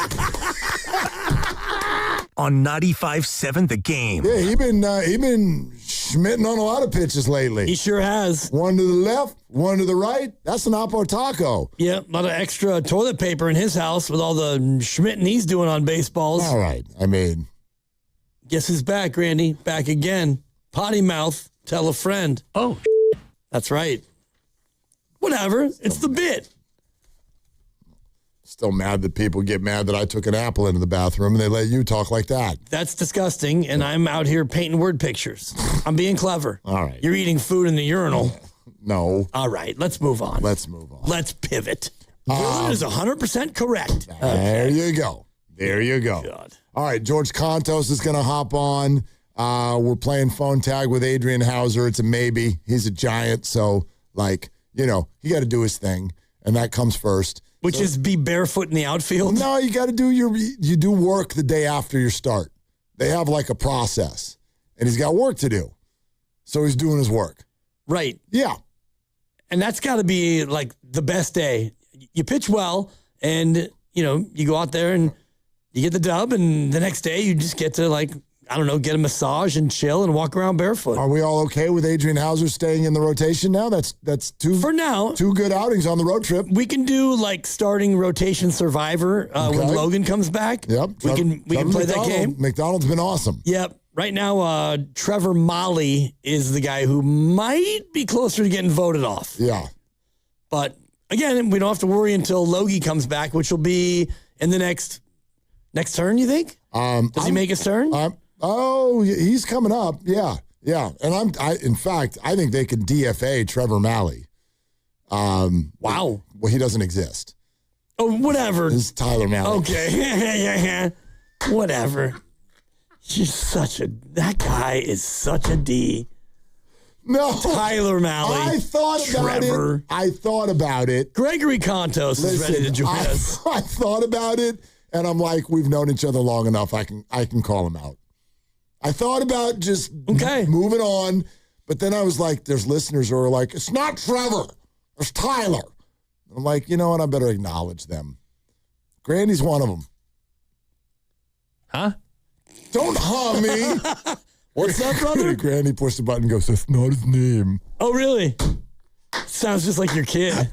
On 95.7 The Game. Yeah, he been schmitting on a lot of pitches lately. He sure has. One to the left, one to the right. That's an Oppo taco. Yeah, a lot of extra toilet paper in his house with all the schmitting he's doing on baseballs. All right, I mean... Guess who's back, Randy? Back again. Potty mouth. Tell a friend. Oh, that's right. Whatever. It's the bit. Still mad that people get mad that I took an apple into the bathroom and they let you talk like that. That's disgusting, and I'm out here painting word pictures. I'm being clever. All right. You're eating food in the urinal. No. All right, let's move on. Let's move on. Let's pivot. Willard is 100% correct. There you go. There you go. God. All right, George Contos is going to hop on. We're playing phone tag with Adrian Hauser. It's a maybe. He's a Giant, so, he got to do his thing, and that comes first. Which is be barefoot in the outfield? No, you got to do you do work the day after your start. They have, a process, and he's got work to do, so he's doing his work. Right. Yeah. And that's got to be, the best day. You pitch well, and, you go out there and you get the dub, and the next day you just get to, get a massage and chill and walk around barefoot. Are we all okay with Adrian Hauser staying in the rotation now? That's two for now. 2 good outings on the road trip. We can do starting rotation survivor when Logan comes back. Yep. We can play that game. McDonald's been awesome. Yep. Right now, Trevor Molly is the guy who might be closer to getting voted off. Yeah. But again, we don't have to worry until Logie comes back, which will be in the next turn, you think? Does he make his turn? He's coming up. Yeah. And in fact, I think they can DFA Trevor Malley. Wow. Well, he doesn't exist. Oh, whatever. This is Tyler Malley. Okay. Whatever. That guy is such a D. No. Tyler Malley. I thought about it. Gregory Contos is ready to join us. I thought about it. And I'm like, we've known each other long enough. I can call him out. I thought about just moving on, but then I was like, there's listeners who are like, it's not Trevor, it's Tyler. I'm like, you know what? I better acknowledge them. Grandy's one of them. Huh? Don't me. What's up, brother? Grandy pushed the button and goes, that's not his name. Oh, really? Sounds just like your kid.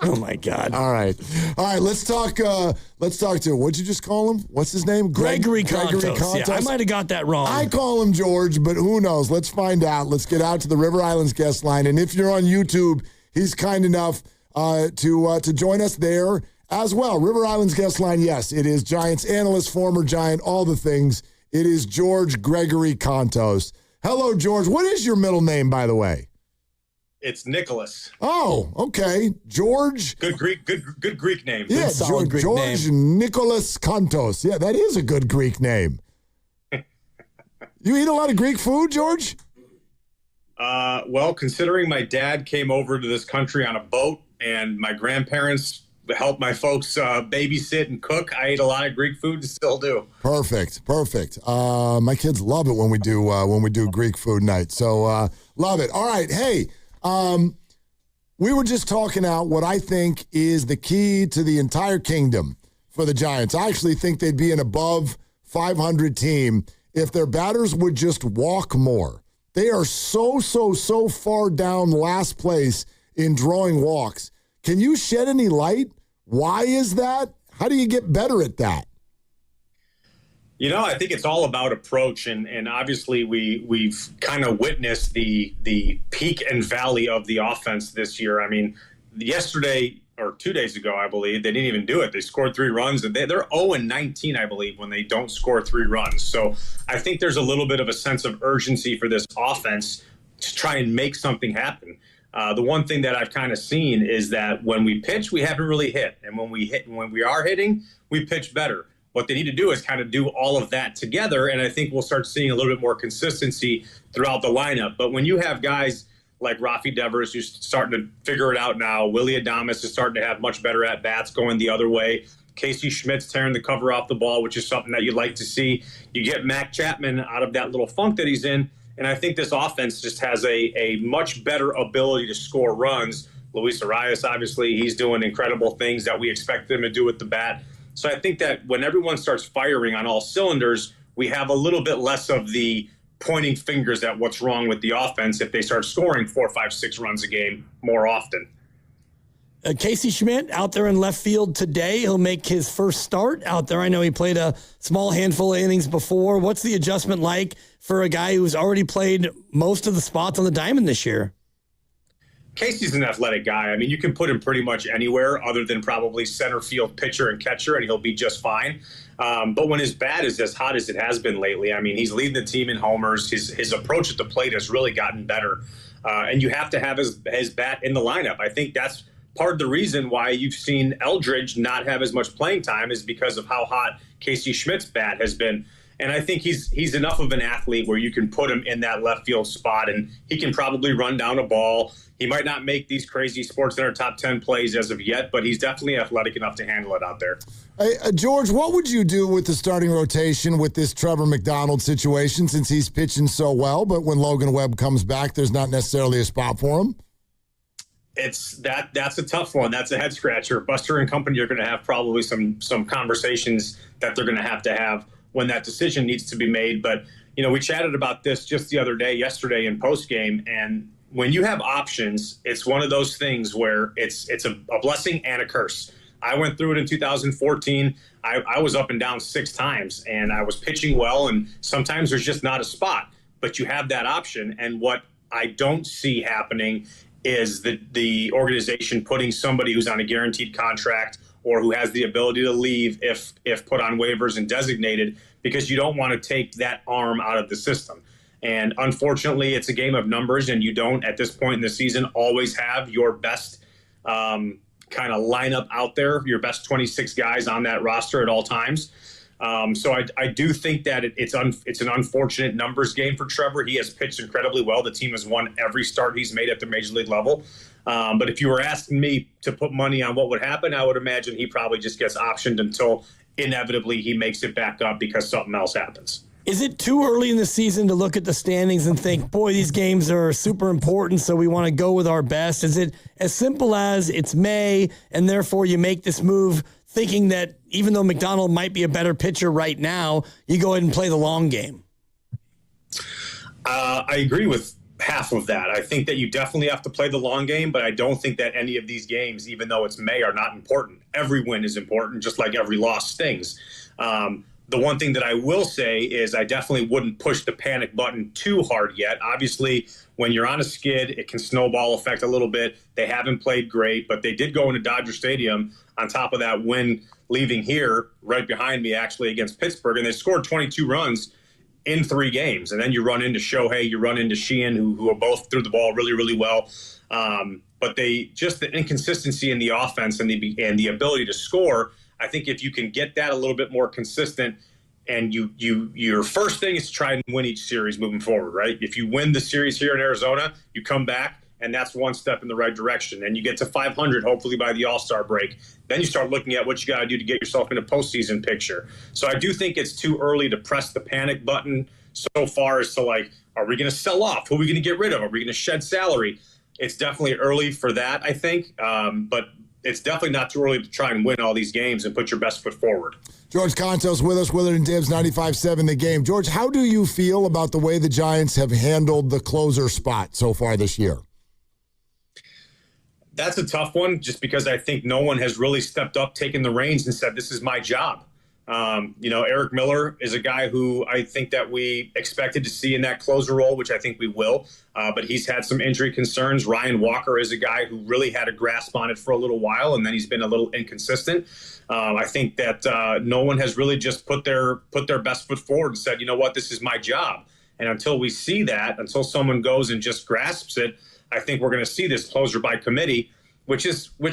Oh, my God. All right. Let's talk to, what'd you just call him? What's his name? Gregory Contos. Yeah, I might have got that wrong. I call him George, but who knows? Let's find out. Let's get out to the River Islands guest line. And if you're on YouTube, he's kind enough to join us there as well. River Islands guest line, yes, it is Giants analyst, former Giant, all the things. It is George Gregory Contos. Hello, George. What is your middle name, by the way? It's Nicholas. Oh, okay. George. Good Greek name. Yeah, solid Greek George Nicholas Kantos. Yeah, that is a good Greek name. You eat a lot of Greek food, George? Well, considering my dad came over to this country on a boat and my grandparents helped my folks babysit and cook, I ate a lot of Greek food and still do. Perfect. My kids love it when we do Greek food night. So love it. All right. Hey, we were just talking out what I think is the key to the entire kingdom for the Giants. I actually think they'd be an above 500 team if their batters would just walk more. They are so far down last place in drawing walks. Can you shed any light? Why is that? How do you get better at that? I think it's all about approach, and obviously we've kind of witnessed the peak and valley of the offense this year. I mean, yesterday or 2 days ago, I believe, they didn't even do it. They scored 3 runs, and they're 0-19, I believe, when they don't score 3 runs. So I think there's a little bit of a sense of urgency for this offense to try and make something happen. The one thing that I've kind of seen is that when we pitch, we haven't really hit, and when we are hitting, we pitch better. What they need to do is kind of do all of that together, and I think we'll start seeing a little bit more consistency throughout the lineup. But when you have guys like Rafi Devers, who's starting to figure it out now, Willie Adames is starting to have much better at-bats going the other way, Casey Schmidt's tearing the cover off the ball, which is something that you'd like to see. You get Mac Chapman out of that little funk that he's in, and I think this offense just has a much better ability to score runs. Luis Arias, obviously, he's doing incredible things that we expect him to do with the bat. So I think that when everyone starts firing on all cylinders, we have a little bit less of the pointing fingers at what's wrong with the offense if they start scoring 4, 5, 6 runs a game more often. Casey Schmidt out there in left field today. He'll make his first start out there. I know he played a small handful of innings before. What's the adjustment like for a guy who's already played most of the spots on the diamond this year? Casey's an athletic guy. I mean, you can put him pretty much anywhere other than probably center field pitcher and catcher, and he'll be just fine. But when his bat is as hot as it has been lately, I mean, he's leading the team in homers. His approach at the plate has really gotten better. And you have to have his bat in the lineup. I think that's part of the reason why you've seen Eldridge not have as much playing time is because of how hot Casey Schmidt's bat has been. And I think he's enough of an athlete where you can put him in that left field spot, and he can probably run down a ball. He might not make these crazy SportsCenter top 10 plays as of yet, but he's definitely athletic enough to handle it out there. Hey, George, what would you do with the starting rotation with this Trevor McDonald situation since he's pitching so well, but when Logan Webb comes back, there's not necessarily a spot for him? That's a tough one. That's a head scratcher. Buster and company are going to have probably some conversations that they're going to have when that decision needs to be made. But, we chatted about this just the other day, yesterday in postgame, and when you have options, it's one of those things where it's a blessing and a curse. I went through it in 2014. I was up and down 6 times, and I was pitching well, and sometimes there's just not a spot. But you have that option, and what I don't see happening is the organization putting somebody who's on a guaranteed contract or who has the ability to leave if put on waivers and designated, because you don't want to take that arm out of the system. And unfortunately, it's a game of numbers, and you don't, at this point in the season, always have your best kind of lineup out there, your best 26 guys on that roster at all times. So I do think that it's an unfortunate numbers game for Trevor. He has pitched incredibly well. The team has won every start he's made at the major league level. But if you were asking me to put money on what would happen, I would imagine he probably just gets optioned until inevitably he makes it back up because something else happens. Is it too early in the season to look at the standings and think, boy, these games are super important, so we want to go with our best? Is it as simple as it's May, and therefore you make this move thinking that even though McDonald might be a better pitcher right now, you go ahead and play the long game? I agree with half of that. I think that you definitely have to play the long game, but I don't think that any of these games, even though it's May, are not important. Every win is important, just like every loss stings. The one thing that I will say is I definitely wouldn't push the panic button too hard yet. Obviously, when you're on a skid, it can snowball effect a little bit. They haven't played great, but they did go into Dodger Stadium on top of that win leaving here, right behind me actually, against Pittsburgh, and they scored 22 runs in 3 games. And then you run into Shohei, you run into Sheehan, who both threw the ball really, really well. But the inconsistency in the offense and the ability to score, I think if you can get that a little bit more consistent, and your first thing is to try and win each series moving forward, right? If you win the series here in Arizona, you come back, and that's one step in the right direction. And you get to 500, hopefully by the All-Star break. Then you start looking at what you got to do to get yourself in a postseason picture. So I do think it's too early to press the panic button so far as to, like, are we going to sell off? Who are we going to get rid of? Are we going to shed salary? It's definitely early for that, I think. But it's definitely not too early to try and win all these games and put your best foot forward. George Contos with us, Willard and Dibs, 95.7 The Game. George, how do you feel about the way the Giants have handled the closer spot so far this year? That's a tough one, just because I think no one has really stepped up, taken the reins, and said, this is my job. Eric Miller is a guy who I think that we expected to see in that closer role, which I think we will. But he's had some injury concerns. Ryan Walker is a guy who really had a grasp on it for a little while, and then he's been a little inconsistent. I think that no one has really just put their best foot forward and said, you know what, this is my job. And until we see that, until someone goes and just grasps it, I think we're going to see this closer by committee, which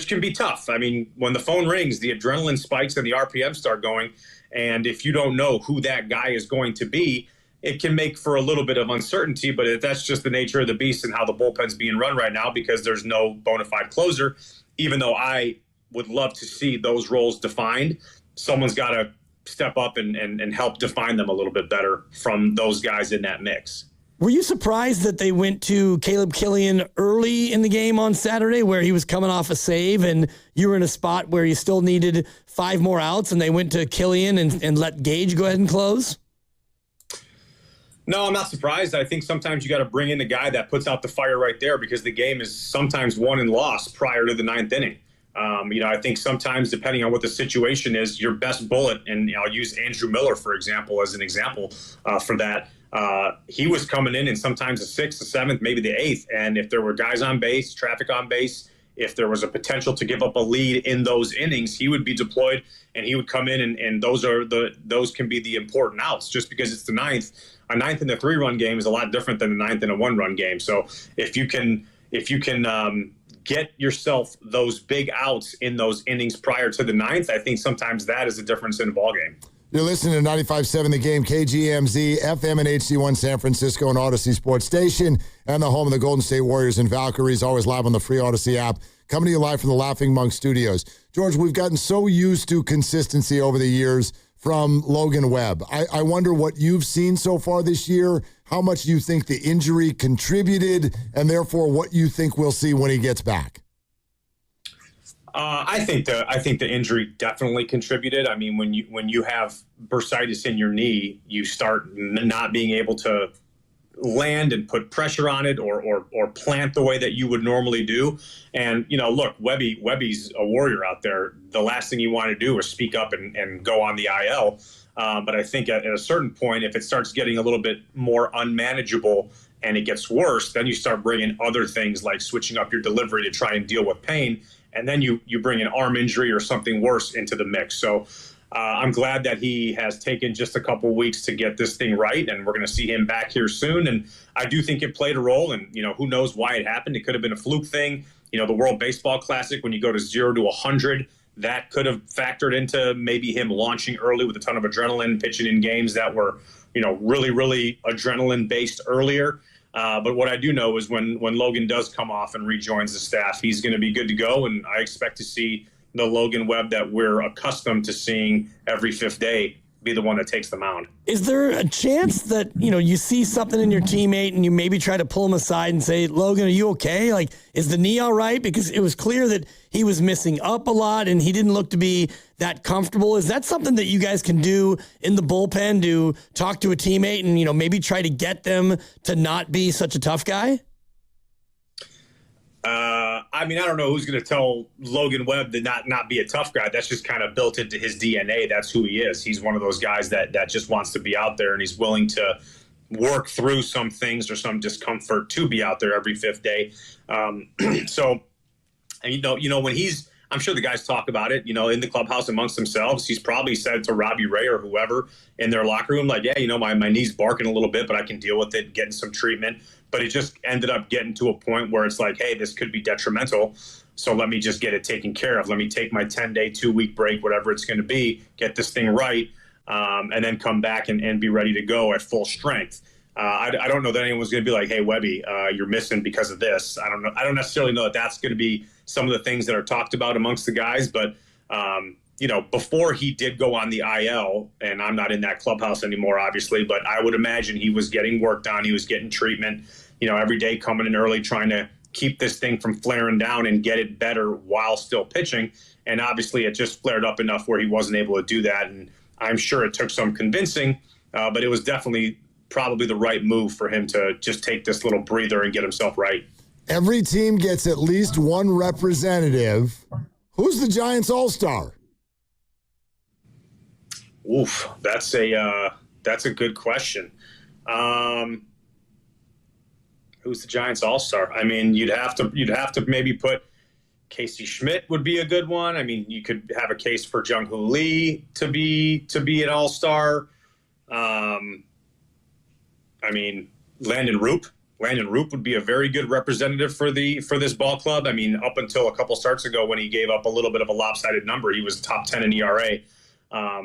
can be tough. I mean, when the phone rings, the adrenaline spikes and the RPM start going. And if you don't know who that guy is going to be, it can make for a little bit of uncertainty. But that's just the nature of the beast and how the bullpen's being run right now, because there's no bona fide closer. Even though I would love to see those roles defined, someone's got to step up and help define them a little bit better from those guys in that mix. Were you surprised that they went to Caleb Killian early in the game on Saturday, where he was coming off a save and you were in a spot where you still needed 5 more outs, and they went to Killian and let Gage go ahead and close? No, I'm not surprised. I think sometimes you got to bring in the guy that puts out the fire right there, because the game is sometimes won and lost prior to the 9th inning. I think sometimes, depending on what the situation is, your best bullet, and I'll use Andrew Miller, for example, as an example for that. He was coming in sometimes the 6th, the 7th, maybe the 8th. And if there were guys on base, traffic on base, if there was a potential to give up a lead in those innings, he would be deployed and he would come in. And those can be the important outs. Just because it's the 9th, a 9th in a 3-run game is a lot different than a 9th in a 1-run game. So if you can get yourself those big outs in those innings prior to the 9th, I think sometimes that is the difference in a ball game. You're listening to 95.7 The Game, KGMZ, FM and HD1 San Francisco, and Odyssey Sports Station, and the home of the Golden State Warriors and Valkyries, always live on the free Odyssey app. Coming to you live from the Laughing Monk Studios. George, we've gotten so used to consistency over the years from Logan Webb. I wonder what you've seen so far this year, how much you think the injury contributed, and therefore what you think we'll see when he gets back. I think the injury definitely contributed. I mean, when you have bursitis in your knee, you start not being able to land and put pressure on it or plant the way that you would normally do. And look, Webby's a warrior out there. The last thing you want to do is speak up and go on the IL. But I think at a certain point, if it starts getting a little bit more unmanageable and it gets worse, then you start bringing other things like switching up your delivery to try and deal with pain. And then you bring an arm injury or something worse into the mix. So I'm glad that he has taken just a couple weeks to get this thing right, and we're going to see him back here soon. And I do think it played a role, and who knows why it happened. It could have been a fluke thing. The World Baseball Classic, when you go to 0 to 100, that could have factored into maybe him launching early with a ton of adrenaline, pitching in games that were really, really adrenaline-based earlier. But what I do know is when Logan does come off and rejoins the staff, he's going to be good to go. And I expect to see the Logan Webb that we're accustomed to seeing every 5th day be the one that takes the mound. Is there a chance that, you see something in your teammate and you maybe try to pull him aside and say, Logan, are you okay? Like, is the knee all right? Because it was clear that he was missing up a lot and he didn't look to be that comfortable. Is that something that you guys can do in the bullpen, to talk to a teammate and, maybe try to get them to not be such a tough guy? I don't know who's going to tell Logan Webb to not be a tough guy. That's just kind of built into his DNA. That's who he is. He's one of those guys that just wants to be out there, and he's willing to work through some things or some discomfort to be out there every 5th day. So, and when he's, I'm sure the guys talk about it, in the clubhouse amongst themselves. He's probably said to Robbie Ray or whoever in their locker room, like, yeah, my knee's barking a little bit, but I can deal with it, getting some treatment. But it just ended up getting to a point where it's like, hey, this could be detrimental. So let me just get it taken care of. Let me take my 10-day, 2-week break, whatever it's going to be, get this thing right, and then come back and be ready to go at full strength. I don't know that anyone's going to be like, hey, Webby, you're missing because of this. I don't know. I don't necessarily know that that's going to be some of the things that are talked about amongst the guys. But, before he did go on the IL, and I'm not in that clubhouse anymore, obviously, but I would imagine he was getting worked on. He was getting treatment, every day, coming in early, trying to keep this thing from flaring down and get it better while still pitching. And obviously it just flared up enough where he wasn't able to do that. And I'm sure it took some convincing, but it was definitely probably the right move for him to just take this little breather and get himself right. Every team gets at least one representative. Who's the Giants All-Star? Oof, that's a good question. Who's the Giants All-Star? I mean, you'd have to maybe put Casey Schmidt would be a good one. I mean, you could have a case for Jung-Hoo Lee to be an All-Star. I mean, Landon Roop would be a very good representative for this ball club. I mean, up until a couple starts ago when he gave up a little bit of a lopsided number, he was top 10 in ERA.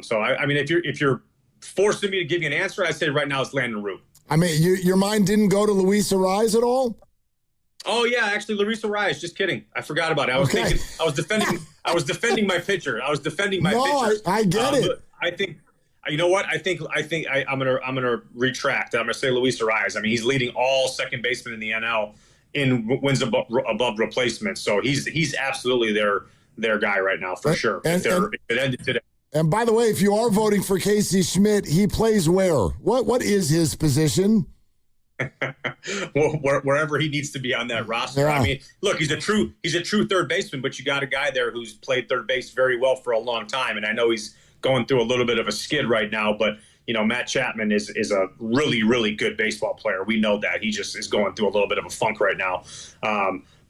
So I mean, if you're forcing me to give you an answer, I'd say right now it's Landon Roop. I mean, your mind didn't go to Luis Ariz at all? Oh yeah, actually, Luis Ariz. Just kidding. I forgot about it. I was thinking. I was defending my pitcher. I get it. I think. You know what? I'm gonna retract. I'm gonna say Luis Ariz. I mean, he's leading all second basemen in the NL in wins above replacement. So he's absolutely their guy right now for sure. If it ended today. And by the way, if you are voting for Casey Schmidt, he plays where? What is his position? Well, wherever he needs to be on that roster. Yeah. I mean, look, he's a true third baseman, but you got a guy there who's played third base very well for a long time, and I know he's going through a little bit of a skid right now, but Matt Chapman is a really, really good baseball player. We know that. He just is going through a little bit of a funk right now.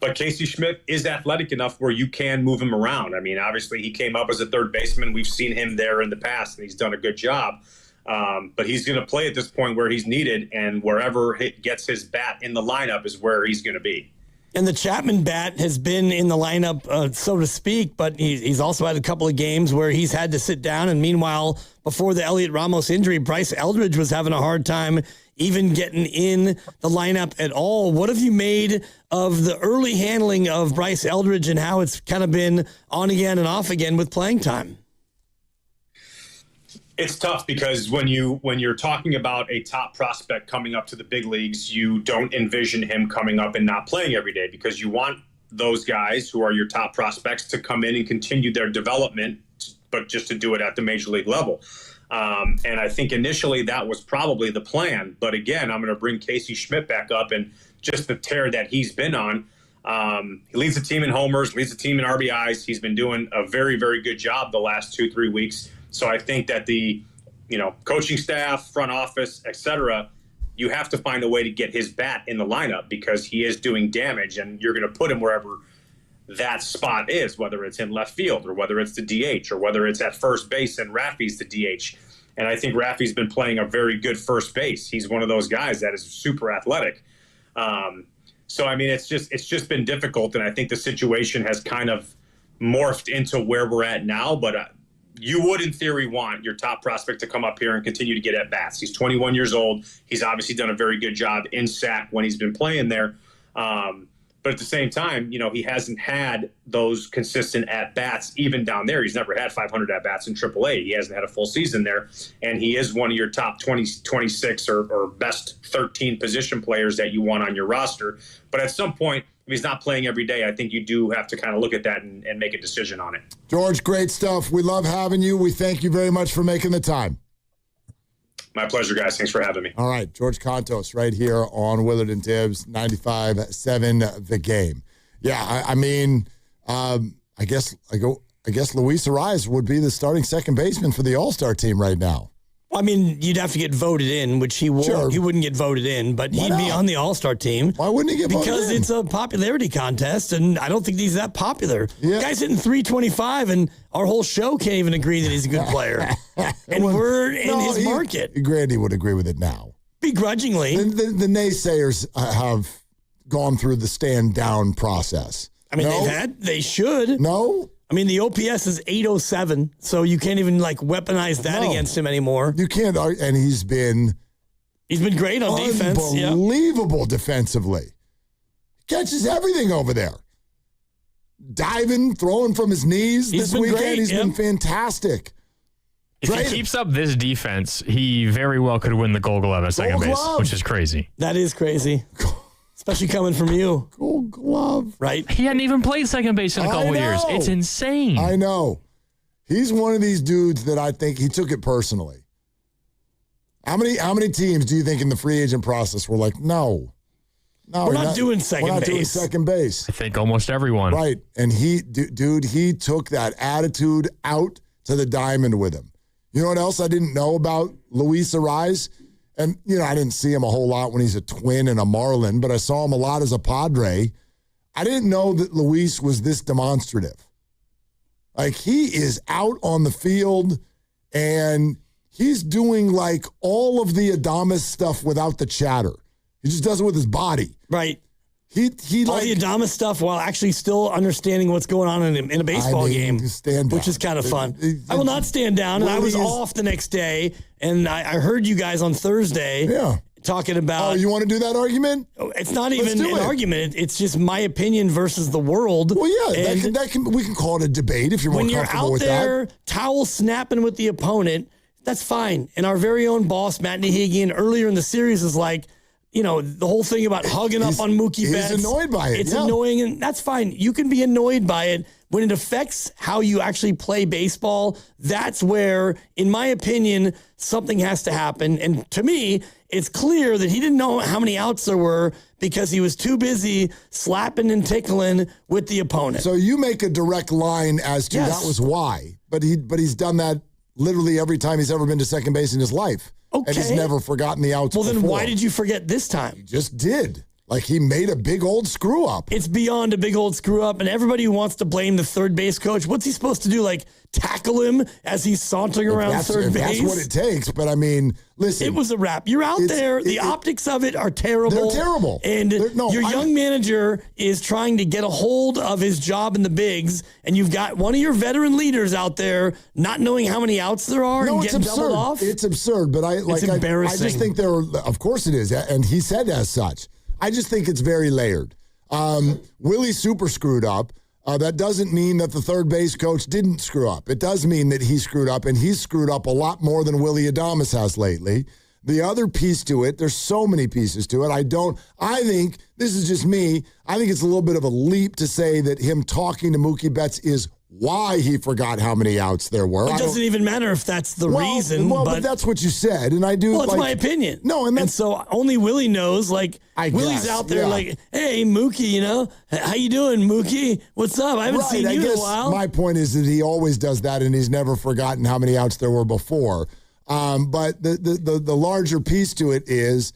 But Casey Schmidt is athletic enough where you can move him around. I mean, obviously he came up as a third baseman. We've seen him there in the past, and he's done a good job. But he's going to play at this point where he's needed, and wherever he gets his bat in the lineup is where he's going to be. And the Chapman bat has been in the lineup, so to speak, but he's also had a couple of games where he's had to sit down. And meanwhile, before the Elliot Ramos injury, Bryce Eldridge was having a hard time even getting in the lineup at all. What have you made of the early handling of Bryce Eldridge and how it's kind of been on again and off again with playing time? It's tough because when you're talking about a top prospect coming up to the big leagues, you don't envision him coming up and not playing every day because you want those guys who are your top prospects to come in and continue their development, but just to do it at the major league level. And I think initially that was probably the plan. But again, I'm going to bring Casey Schmidt back up and just the tear that he's been on. He leads the team in homers, leads the team in RBIs. He's been doing a very, very good job the last 2-3 weeks. So I think that the, coaching staff, front office, et cetera, you have to find a way to get his bat in the lineup because he is doing damage, and you're going to put him wherever that spot is, whether it's in left field or whether it's the DH or whether it's at first base and Raffy's the DH. And I think Raffy's been playing a very good first base. He's one of those guys that is super athletic. So, I mean, it's just been difficult, and I think the situation has kind of morphed into where we're at now, but you would, in theory, want your top prospect to come up here and continue to get at-bats. He's 21 years old. He's obviously done a very good job in SAC when he's been playing there. But at the same time, he hasn't had those consistent at-bats even down there. He's never had 500 at-bats in AAA. He hasn't had a full season there. And he is one of your top 20, 26 or best 13 position players that you want on your roster. But at some point, if he's not playing every day, I think you do have to kind of look at that and make a decision on it. George, great stuff. We love having you. We thank you very much for making the time. My pleasure, guys. Thanks for having me. All right, George Contos right here on Willard and Tibbs, 95.7 The Game. Yeah, I mean, I guess Luis Ariz would be the starting second baseman for the All-Star team right now. I mean, you'd have to get voted in, which he won't. Sure. He wouldn't get voted in, but he'd be on the All-Star team. Why wouldn't he get voted in? Because it's a popularity contest, and I don't think he's that popular. Yeah. Guy's hitting 325, and our whole show can't even agree that he's a good player. And we're in his market. Grandy would agree with it now. Begrudgingly. The naysayers have gone through the stand-down process. I mean, they should. No? I mean, the OPS is 807, so you can't even, weaponize that against him anymore. You can't, and he's been great on defense. Unbelievable defensively. Catches everything over there. Diving, throwing from his knees this weekend. Great. He's been fantastic. If he keeps up this defense, he very well could win the Gold Glove at second base, which is crazy. That is crazy. Especially coming from you. Gold Glove. Right? He hadn't even played second base in a couple years. It's insane. I know. He's one of these dudes that I think he took it personally. How many teams do you think in the free agent process were like, no, we're not doing second base. We're not doing second base. I think almost everyone. Right. And he took that attitude out to the diamond with him. You know what else I didn't know about Luis Ariz? And, I didn't see him a whole lot when he's a Twin and a Marlin, but I saw him a lot as a Padre. I didn't know that Luis was this demonstrative. He is out on the field, and he's doing, all of the Adames stuff without the chatter. He just does it with his body. Right. He all the Adames stuff while actually still understanding what's going on in a baseball game, which is kind of fun. I will not stand down, and I was off the next day, and I heard you guys on Thursday talking about... Oh, you want to do that argument? It's not even an argument. It's just my opinion versus the world. Well, yeah, we can call it a debate if you're more comfortable with that. When you're out there, towel snapping with the opponent, that's fine. And our very own boss, Matt Nahigian, earlier in the series is like, the whole thing about hugging up on Mookie Betts. He's annoyed by it. It's annoying, and that's fine. You can be annoyed by it. When it affects how you actually play baseball, that's where, in my opinion, something has to happen. And to me, it's clear that he didn't know how many outs there were because he was too busy slapping and tickling with the opponent. So you make a direct line as to that was why. But he's done that literally every time he's ever been to second base in his life. Okay. And he's never forgotten the outs Well, then before. why did you forget this time? He just did. He made a big old screw up. It's beyond a big old screw up. And everybody who wants to blame the third base coach, what's he supposed to do? Tackle him as he's sauntering around third base? That's what it takes. But I mean, listen. It was a wrap. You're out there. The optics of it are terrible. They're terrible. And your young manager is trying to get a hold of his job in the bigs. And you've got one of your veteran leaders out there not knowing how many outs there are and getting doubled off. It's absurd. But it's embarrassing. I just think of course it is. And he said as such. I just think it's very layered. Willie super screwed up. That doesn't mean that the third base coach didn't screw up. It does mean that he screwed up, and he's screwed up a lot more than Willie Adames has lately. The other piece to it, there's so many pieces to it. I think, this is just me, I think it's a little bit of a leap to say that him talking to Mookie Betts is why he forgot how many outs there were. It doesn't even matter if that's the reason. But that's what you said, and I do. Well, it's my opinion. No, and so only Willie knows. Willie's out there, hey, Mookie, how you doing, Mookie? What's up? I haven't seen you in a while. My point is that he always does that, and he's never forgotten how many outs there were before. But the larger piece to it is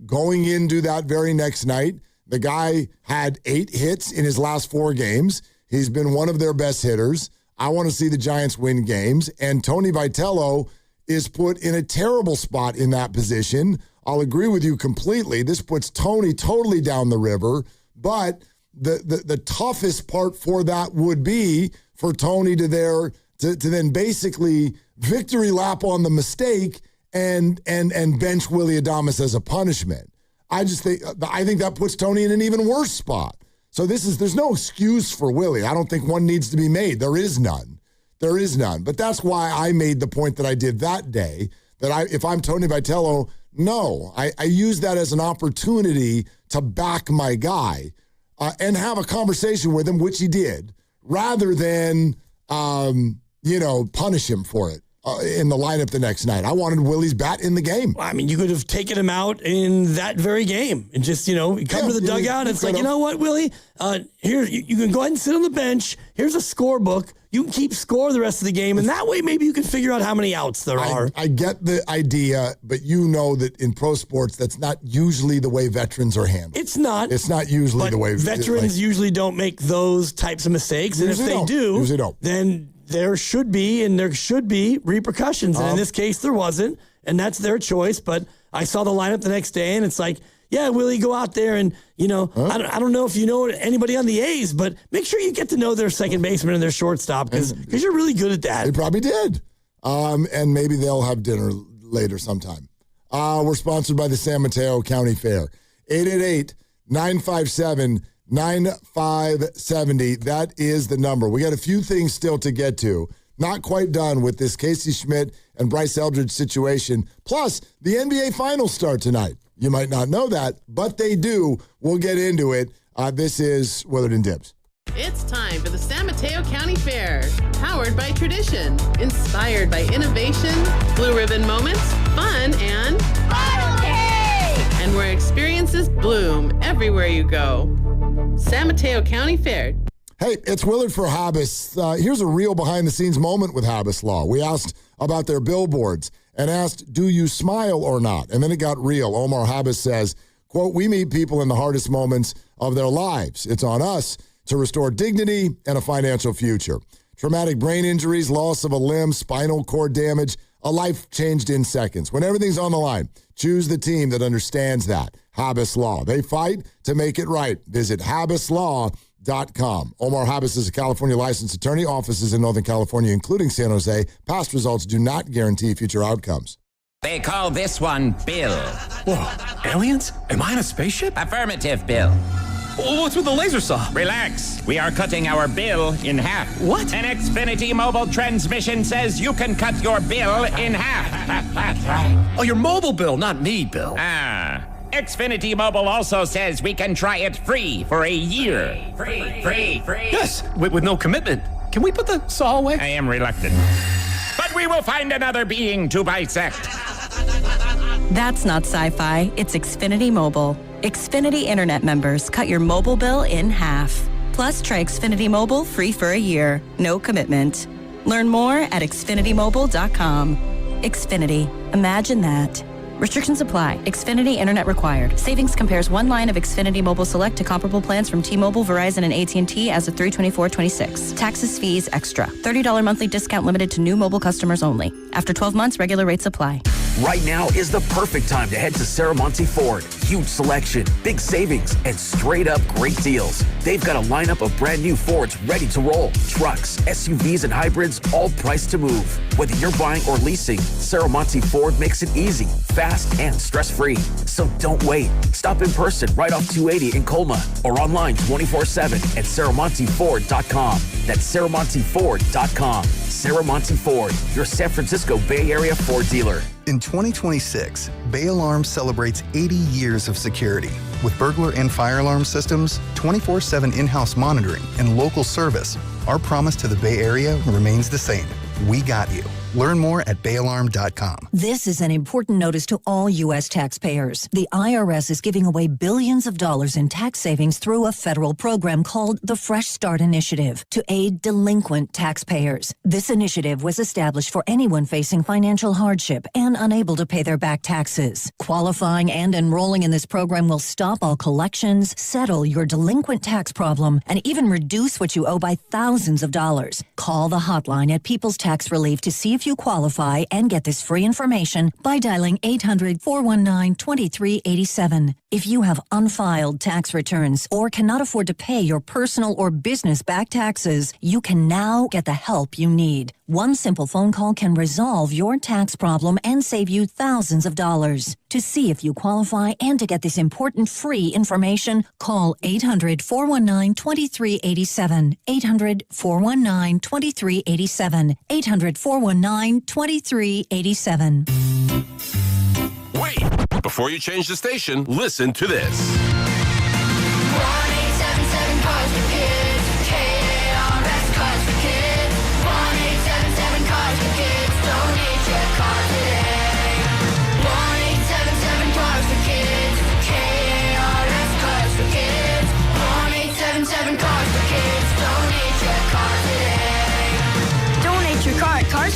going into that very next night. The guy had 8 hits in his last 4 games. He's been one of their best hitters. I want to see the Giants win games. And Tony Vitello is put in a terrible spot in that position. I'll agree with you completely. This puts Tony totally down the river. But the toughest part for that would be for Tony to then basically victory lap on the mistake and bench Willie Adames as a punishment. I think that puts Tony in an even worse spot. So there's no excuse for Willie. I don't think one needs to be made. There is none. But that's why I made the point that I did that day, that if I'm Tony Vitello, I use that as an opportunity to back my guy and have a conversation with him, which he did, rather than, punish him for it. in the lineup the next night. I wanted Willie's bat in the game. I mean, you could have taken him out in that very game and just, come to the dugout. And it's like, you know what, Willie? Here, you can go ahead and sit on the bench. Here's a scorebook. You can keep score the rest of the game. And that way, maybe you can figure out how many outs there are. I get the idea, but you know that in pro sports, that's not usually the way veterans are handled. It's not. It's not usually the way. Veterans usually don't make those types of mistakes. And if they do, then there should be repercussions. And in this case, there wasn't. And that's their choice. But I saw the lineup the next day, and it's like, yeah, Willie, go out there and, I don't know if you know anybody on the A's, but make sure you get to know their second baseman and their shortstop because you're really good at that. They probably did. And maybe they'll have dinner later sometime. We're sponsored by the San Mateo County Fair. 888-957-9570. That is the number. We got a few things still to get to. Not quite done with this Casey Schmidt and Bryce Eldridge situation. Plus, the NBA Finals start tonight. You might not know that, but they do. We'll get into it. This is Willard and Dibs. It's time for the San Mateo County Fair. Powered by tradition, inspired by innovation, blue ribbon moments, fun, and bottle cake! And where experiences bloom everywhere you go. San Mateo County Fair. Hey, it's Willard for Habas. Here's a real behind-the-scenes moment with Habas Law. We asked about their billboards and asked, do you smile or not? And then it got real. Omar Habas says, quote, we meet people in the hardest moments of their lives. It's on us to restore dignity and a financial future. Traumatic brain injuries, loss of a limb, spinal cord damage, a life changed in seconds. When everything's on the line, choose the team that understands that. Habas Law. They fight to make it right. Visit habaslaw.com. Omar Habas is a California licensed attorney, offices in Northern California, including San Jose. Past results do not guarantee future outcomes. They call this one Bill. Whoa, aliens? Am I in a spaceship? Affirmative, Bill. What's with the laser saw? Relax. We are cutting our bill in half. What? An Xfinity mobile transmission says you can cut your bill in half. Oh, your mobile bill, not me, Bill. Xfinity Mobile also says we can try it free for a year. Free. Yes, with no commitment. Can we put the saw away? I am reluctant. But we will find another being to bisect. That's not sci-fi. It's Xfinity Mobile. Xfinity Internet members cut your mobile bill in half. Plus, try Xfinity Mobile free for a year. No commitment. Learn more at xfinitymobile.com. Xfinity. Imagine that. Restrictions apply. Xfinity Internet required. Savings compares one line of Xfinity Mobile Select to comparable plans from T-Mobile, Verizon, and AT&T as of 3/24/26. Taxes, fees, extra. $30 monthly discount limited to new mobile customers only. After 12 months, regular rates apply. Right now is the perfect time to head to Saramonte Ford. Huge selection, big savings, and straight up great deals. They've got a lineup of brand new Fords ready to roll. Trucks, SUVs, and hybrids, all priced to move. Whether you're buying or leasing, Saramonte Ford makes it easy, fast, and stress-free. So don't wait. Stop in person right off 280 in Colma or online 24/7 at SaramonteFord.com. That's SaramonteFord.com. Saramonte Ford, your San Francisco Bay Area Ford dealer. In 2026, Bay Alarm celebrates 80 years of security. With burglar and fire alarm systems, 24/7 in-house monitoring, and local service, our promise to the Bay Area remains the same. We got you. Learn more at bayalarm.com. This is an important notice to all U.S. taxpayers. The IRS is giving away billions of dollars in tax savings through a federal program called the Fresh Start Initiative to aid delinquent taxpayers. This initiative was established for anyone facing financial hardship and unable to pay their back taxes. Qualifying and enrolling in this program will stop all collections, settle your delinquent tax problem, and even reduce what you owe by thousands of dollars. Call the hotline at People's Tax Relief to see if you qualify and get this free information by dialing 800-419-2387. If you have unfiled tax returns or cannot afford to pay your personal or business back taxes, you can now get the help you need. One simple phone call can resolve your tax problem and save you thousands of dollars. To see if you qualify and to get this important free information, call 800-419-2387. 800-419-2387. 800-419-2387. Wait! Before you change the station, listen to this. 1-877 Cars for Kids. KARS Cars for Kids. 1-877 Cars for Kids. Donate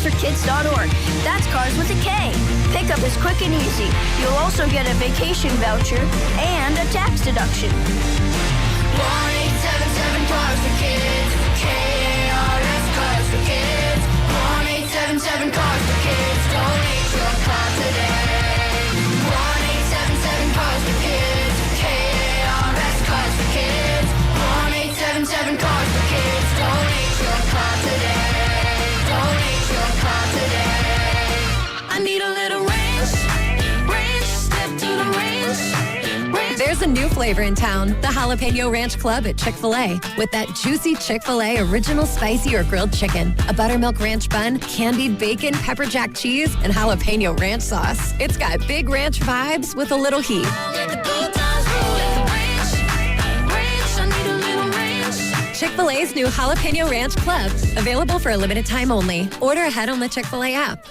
carsforkids.org. That's cars with a K. Pickup is quick and easy. You'll also get a vacation voucher and a tax deduction. 1-877 Cars for Kids. KARS Cars for Kids. 1-877 Cars for Kids. Donate your car today. 1-877 Cars for Kids. KARS Cars for Kids. 1-877 Cars for Kids. Donate your car today. Donate your car today. I need a little ranch. Step to the ranch. There's a new flavor in town, the Jalapeno Ranch Club at Chick-fil-A. With that juicy Chick-fil-A original spicy or grilled chicken, a buttermilk ranch bun, candied bacon, pepper jack cheese, and jalapeno ranch sauce. It's got big ranch vibes with a little heat. Chick-fil-A's new Jalapeno Ranch Club, available for a limited time only. Order ahead on the Chick-fil-A app.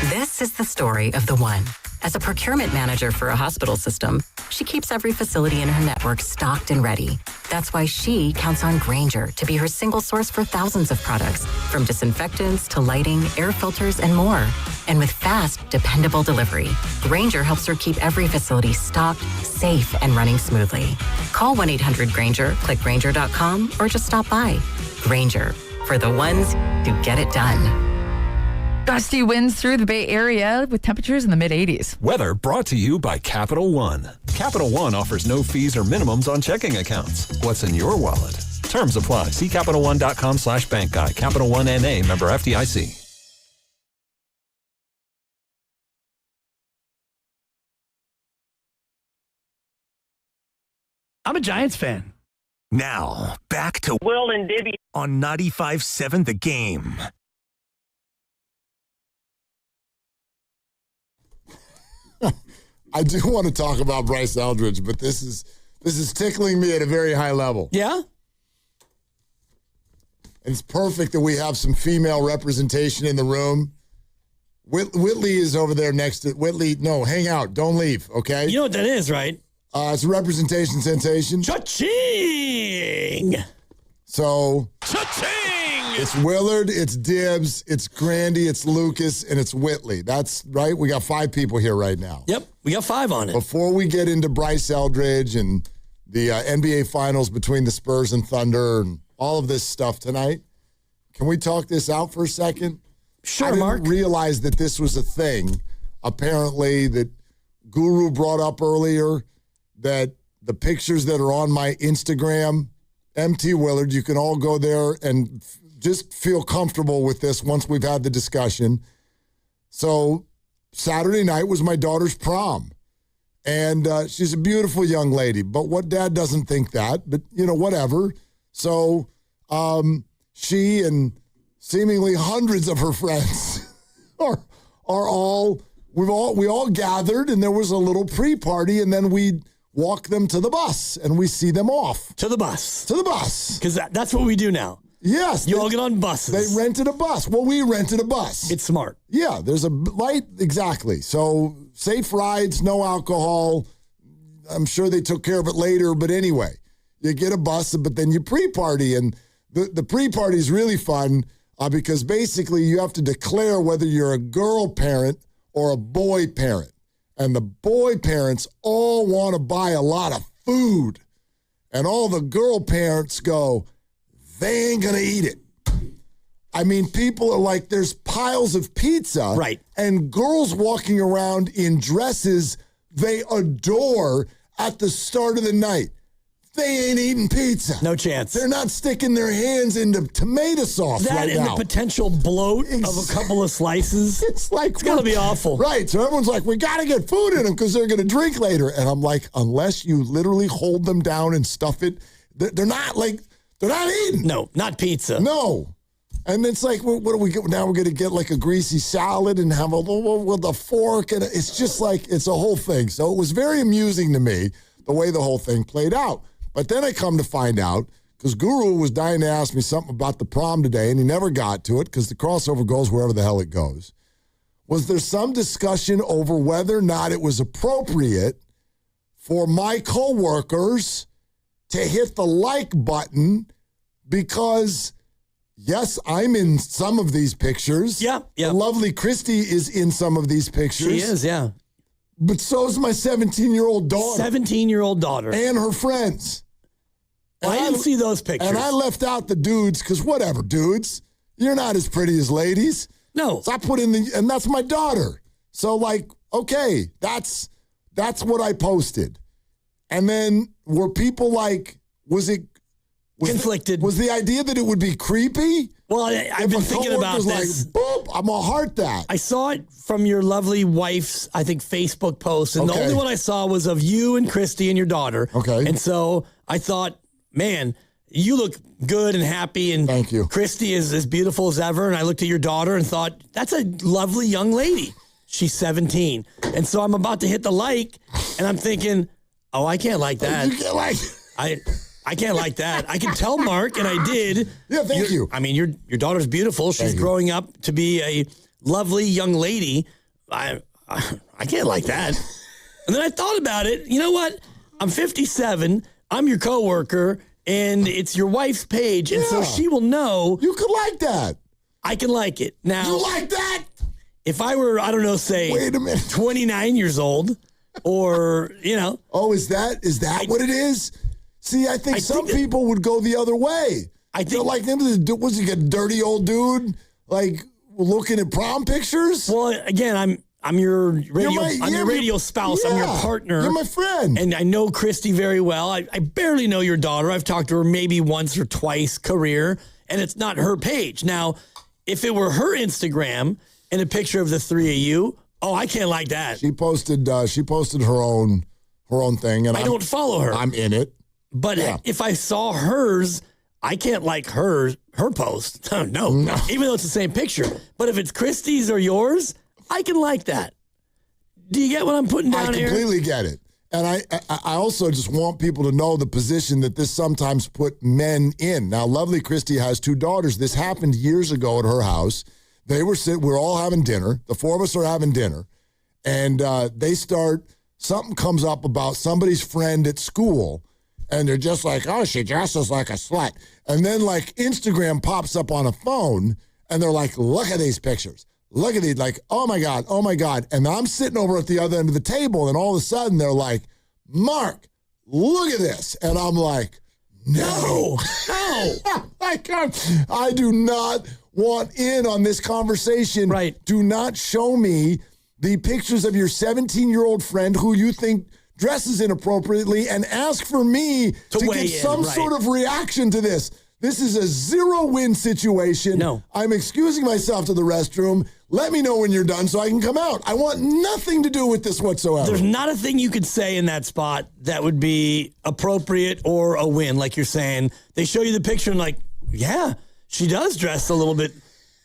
This is the story of the one. As a procurement manager for a hospital system, she keeps every facility in her network stocked and ready. That's why she counts on Granger to be her single source for thousands of products, from disinfectants to lighting, air filters, and more. And with fast, dependable delivery, Granger helps her keep every facility stocked, safe, and running smoothly. Call 1-800-GRANGER, click Granger.com, or just stop by. Granger, for the ones who get it done. Gusty winds through the Bay Area with temperatures in the mid-80s. Weather brought to you by Capital One. Capital One offers no fees or minimums on checking accounts. What's in your wallet? Terms apply. See CapitalOne.com/bank guide. Capital One NA, member FDIC. I'm a Giants fan. Now, back to Will and Dibby on 95.7 The Game. I do want to talk about Bryce Eldridge, but this is tickling me at a very high level. Yeah? And it's perfect that we have some female representation in the room. Whitley is over there next to Whitley. No, hang out. Don't leave, okay? You know what that is, right? It's a representation sensation. Cha-ching! So, cha-ching! It's Willard, it's Dibbs, it's Grandy, it's Lucas, and it's Whitley. That's right. We got 5 people here right now. Yep, we got 5 on it. Before we get into Bryce Eldridge and the NBA Finals between the Spurs and Thunder and all of this stuff tonight, can we talk this out for a second? Sure, I didn't Mark. realize that this was a thing, apparently, that Guru brought up earlier, that the pictures that are on my Instagram, MT Willard, you can all go there and just feel comfortable with this once we've had the discussion. So Saturday night was my daughter's prom. And she's a beautiful young lady. But what dad doesn't think that? But, whatever. So she and seemingly hundreds of her friends are all, we all gathered, and there was a little pre-party, and then we walk them to the bus, and we see them off. To the bus. To the bus. Because that's what we do now. Yes. You all get on buses. They rented a bus. Well, we rented a bus. It's smart. Yeah, there's a light. Exactly. So safe rides, no alcohol. I'm sure they took care of it later. But anyway, you get a bus, but then you pre-party. And the pre-party is really fun because basically you have to declare whether you're a girl parent or a boy parent. And the boy parents all want to buy a lot of food. And all the girl parents go, they ain't going to eat it. I mean, people are like, there's piles of pizza. Right. And girls walking around in dresses they adore at the start of the night. They ain't eating pizza. No chance. They're not sticking their hands into tomato sauce that right and now. The potential bloat of a couple of slices. It's going to be awful. Right. So everyone's like, we got to get food in them because they're going to drink later. And I'm like, unless you literally hold them down and stuff it, they're not eating. No, not pizza. No. And it's like, what do we get? Now we're going to get like a greasy salad and have with a fork. And it's just like, it's a whole thing. So it was very amusing to me the way the whole thing played out. But then I come to find out, because Guru was dying to ask me something about the prom today, and he never got to it because the crossover goes wherever the hell it goes. Was there some discussion over whether or not it was appropriate for my coworkers to hit the like button because, yes, I'm in some of these pictures. Yeah. The lovely Christy is in some of these pictures. She is, yeah. But so is my 17-year-old daughter. 17-year-old daughter. And her friends. I didn't see those pictures. And I left out the dudes, because whatever, dudes. You're not as pretty as ladies. No. So I put in and that's my daughter. So like, okay, that's what I posted. And then were people like, was conflicted? Was the idea that it would be creepy? Well, I've been thinking about this. Like, boop, I'm gonna heart that. I saw it from your lovely wife's, I think, Facebook post, and the only one I saw was of you and Christy and your daughter. Okay. And so I thought, man, you look good and happy, and thank you. Christy is as beautiful as ever. And I looked at your daughter and thought, that's a lovely young lady. She's 17. And so I'm about to hit the like, and I'm thinking, oh, I can't like that. You can't like I can't like that. I can tell Mark, and I did. Yeah, thank you. I mean, your daughter's beautiful. She's growing up to be a lovely young lady. I can't like that. And then I thought about it. You know what? I'm 57. I'm your coworker, and it's your wife's page, and so she will know. You could like that. I can like it. Now, you like that? If I were, I don't know, say, wait a minute, 29 years old, or, you know. Oh, is that what it is? See, I think some people would go the other way. I think like him. Was he a dirty old dude, like looking at prom pictures? Well, again, I'm your radio spouse. Yeah, I'm your partner. You're my friend. And I know Christy very well. I barely know your daughter. I've talked to her maybe once or twice career, and it's not her page. Now, if it were her Instagram and a picture of the three of you, oh, I can't like that. She posted her own thing, and I don't follow her. I'm in it. But if I saw hers, I can't like her post. No, even though it's the same picture. But if it's Christy's or yours, I can like that. Do you get what I'm putting down here? I completely get it. And I also just want people to know the position that this sometimes put men in. Now, lovely Christy has two daughters. This happened years ago at her house. We're all having dinner. The four of us are having dinner. And something comes up about somebody's friend at school. And they're just like, oh, she dresses like a slut. And then like Instagram pops up on a phone and they're like, look at these pictures. Look at these, like, oh my God. And I'm sitting over at the other end of the table and all of a sudden they're like, Mark, look at this. And I'm like, no. I do not want in on this conversation. Right. Do not show me the pictures of your 17-year-old friend who you think dresses inappropriately and ask for me to get some sort of reaction to this. This is a 0-win situation. No. I'm excusing myself to the restroom. Let me know when you're done so I can come out. I want nothing to do with this whatsoever. There's not a thing you could say in that spot that would be appropriate or a win, like you're saying. They show you the picture and like, yeah, she does dress a little bit.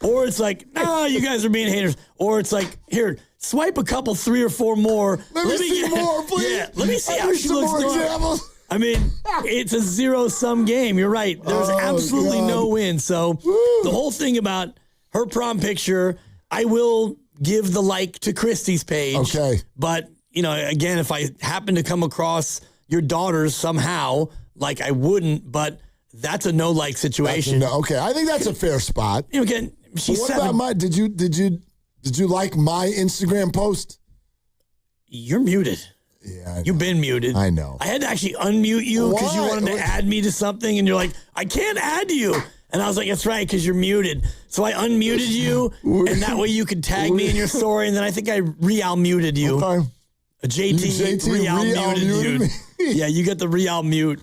Or it's like, no, you guys are being haters. Or it's like, here, swipe a couple, 3 or 4 more. Let me see more, please. Yeah, let me see how she looks. More examples. I mean, it's a zero-sum game. You're right. There's absolutely no win. So the whole thing about her prom picture, I will give the like to Christy's page. Okay. But, again, if I happen to come across your daughters somehow, like I wouldn't, but that's a no-like situation. Okay, I think that's a fair spot. Again, she's what 7. about my, did you like my Instagram post? You're muted. Yeah, you've been muted. I know. I had to actually unmute you because you wanted to add me to something, and you're like, I can't add you. And I was like, that's right, because you're muted. So I unmuted you, and that way you could tag me in your story, and then I think I muted you. Okay. JT muted you. Yeah, you got the mute.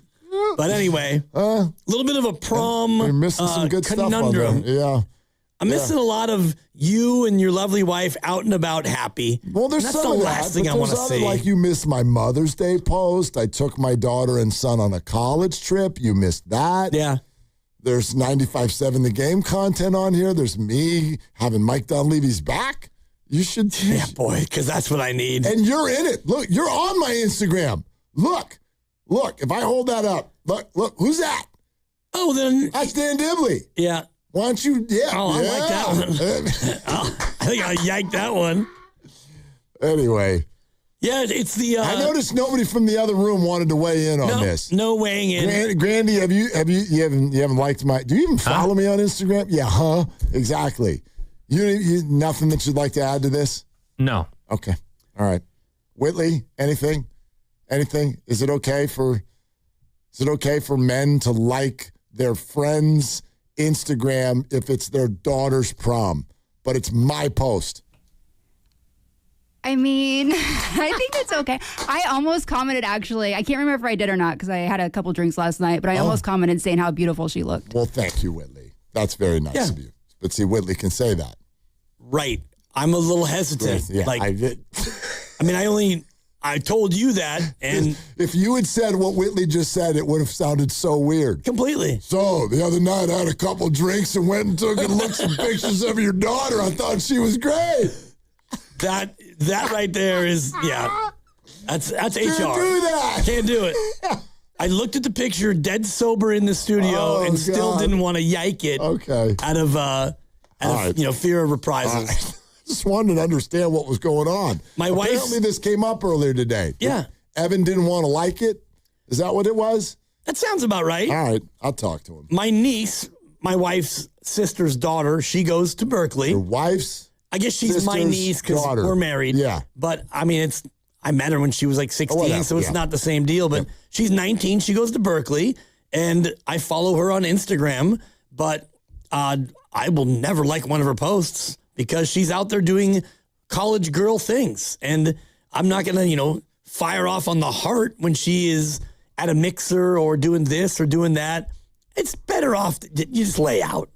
But anyway, a little bit of a prom you're missing some good conundrum. Stuff on there. Yeah. I'm missing a lot of you and your lovely wife out and about happy. Well, there's that's some the of last that, thing I want to see. Like you missed my Mother's Day post. I took my daughter and son on a college trip. You missed that. Yeah. There's 95.7 The Game content on here. There's me having Mike Dunlevy's back. You should. Yeah, boy, because that's what I need. And you're in it. Look, you're on my Instagram. Look. If I hold that up. Look, who's that? Oh, then. That's Dan Dibley. Yeah. Why don't you? Yeah. Oh, I like that one. I think I'll yank that one. Anyway, Yeah, it's the. I noticed nobody from the other room wanted to weigh in on this. No weighing in. Grandy, you haven't liked my? Do you even follow me on Instagram? Yeah, exactly. You nothing that you'd like to add to this? No. Okay. All right. Whitley, anything? Is it okay for men to like their friends' Instagram if it's their daughter's prom, but it's my post? I mean, I think it's okay. I almost commented, actually. I can't remember if I did or not because I had a couple drinks last night, but I almost commented saying how beautiful she looked. Well, thank you, Whitley. That's very nice of you. But see, Whitley can say that. Right. I'm a little hesitant. Yeah, I mean, I told you that, and if you had said what Whitley just said, it would have sounded so weird. Completely. So the other night I had a couple drinks and went and took and looked some pictures of your daughter. I thought she was great. That right there is, that's HR. Can't do that. Can't do it. I looked at the picture dead sober in the studio and still didn't want to yike it. Okay. Out of fear of reprisals. Just wanted to understand what was going on. Apparently this came up earlier today. Yeah. Evan didn't want to like it. Is that what it was? That sounds about right. All right. I'll talk to him. My niece, my wife's sister's daughter, she goes to Berkeley. Your wife's I guess she's my niece because we're married. Yeah. But, I mean, I met her when she was like 16, so it's not the same deal. But she's 19. She goes to Berkeley, and I follow her on Instagram. But I will never like one of her posts because she's out there doing college girl things. And I'm not going to, fire off on the heart when she is at a mixer or doing this or doing that. It's better off you just lay out.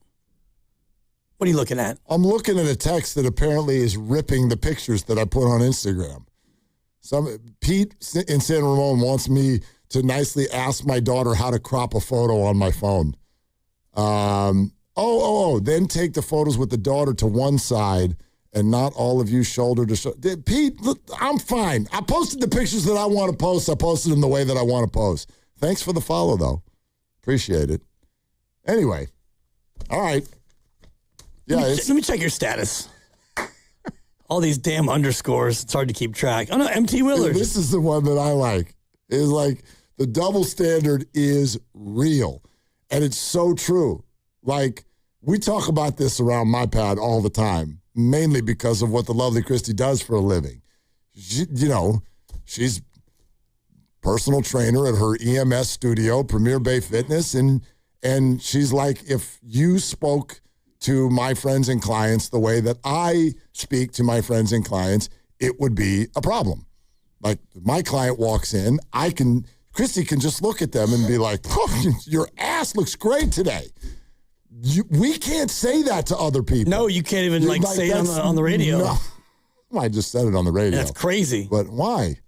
What are you looking at? I'm looking at a text that apparently is ripping the pictures that I put on Instagram. Pete in San Ramon wants me to nicely ask my daughter how to crop a photo on my phone. Then take the photos with the daughter to one side and not all of you shoulder to shoulder. Pete, look, I'm fine. I posted the pictures that I want to post. I posted them the way that I want to post. Thanks for the follow, though. Appreciate it. Anyway, all right. Yeah, let me check your status. All these damn underscores. It's hard to keep track. Oh, no, MT Willard. This is the one that I like. It's like the double standard is real. And it's so true. Like, we talk about this around my pad all the time, mainly because of what the lovely Christy does for a living. She's personal trainer at her EMS studio, Premier Bay Fitness, and she's like, if you spoke to my friends and clients the way that I speak to my friends and clients, it would be a problem. Like, my client walks in, Christy can just look at them and be like, oh, your ass looks great today. We can't say that to other people. No, you can't even say it on the radio. No. I just said it on the radio. That's crazy. But why?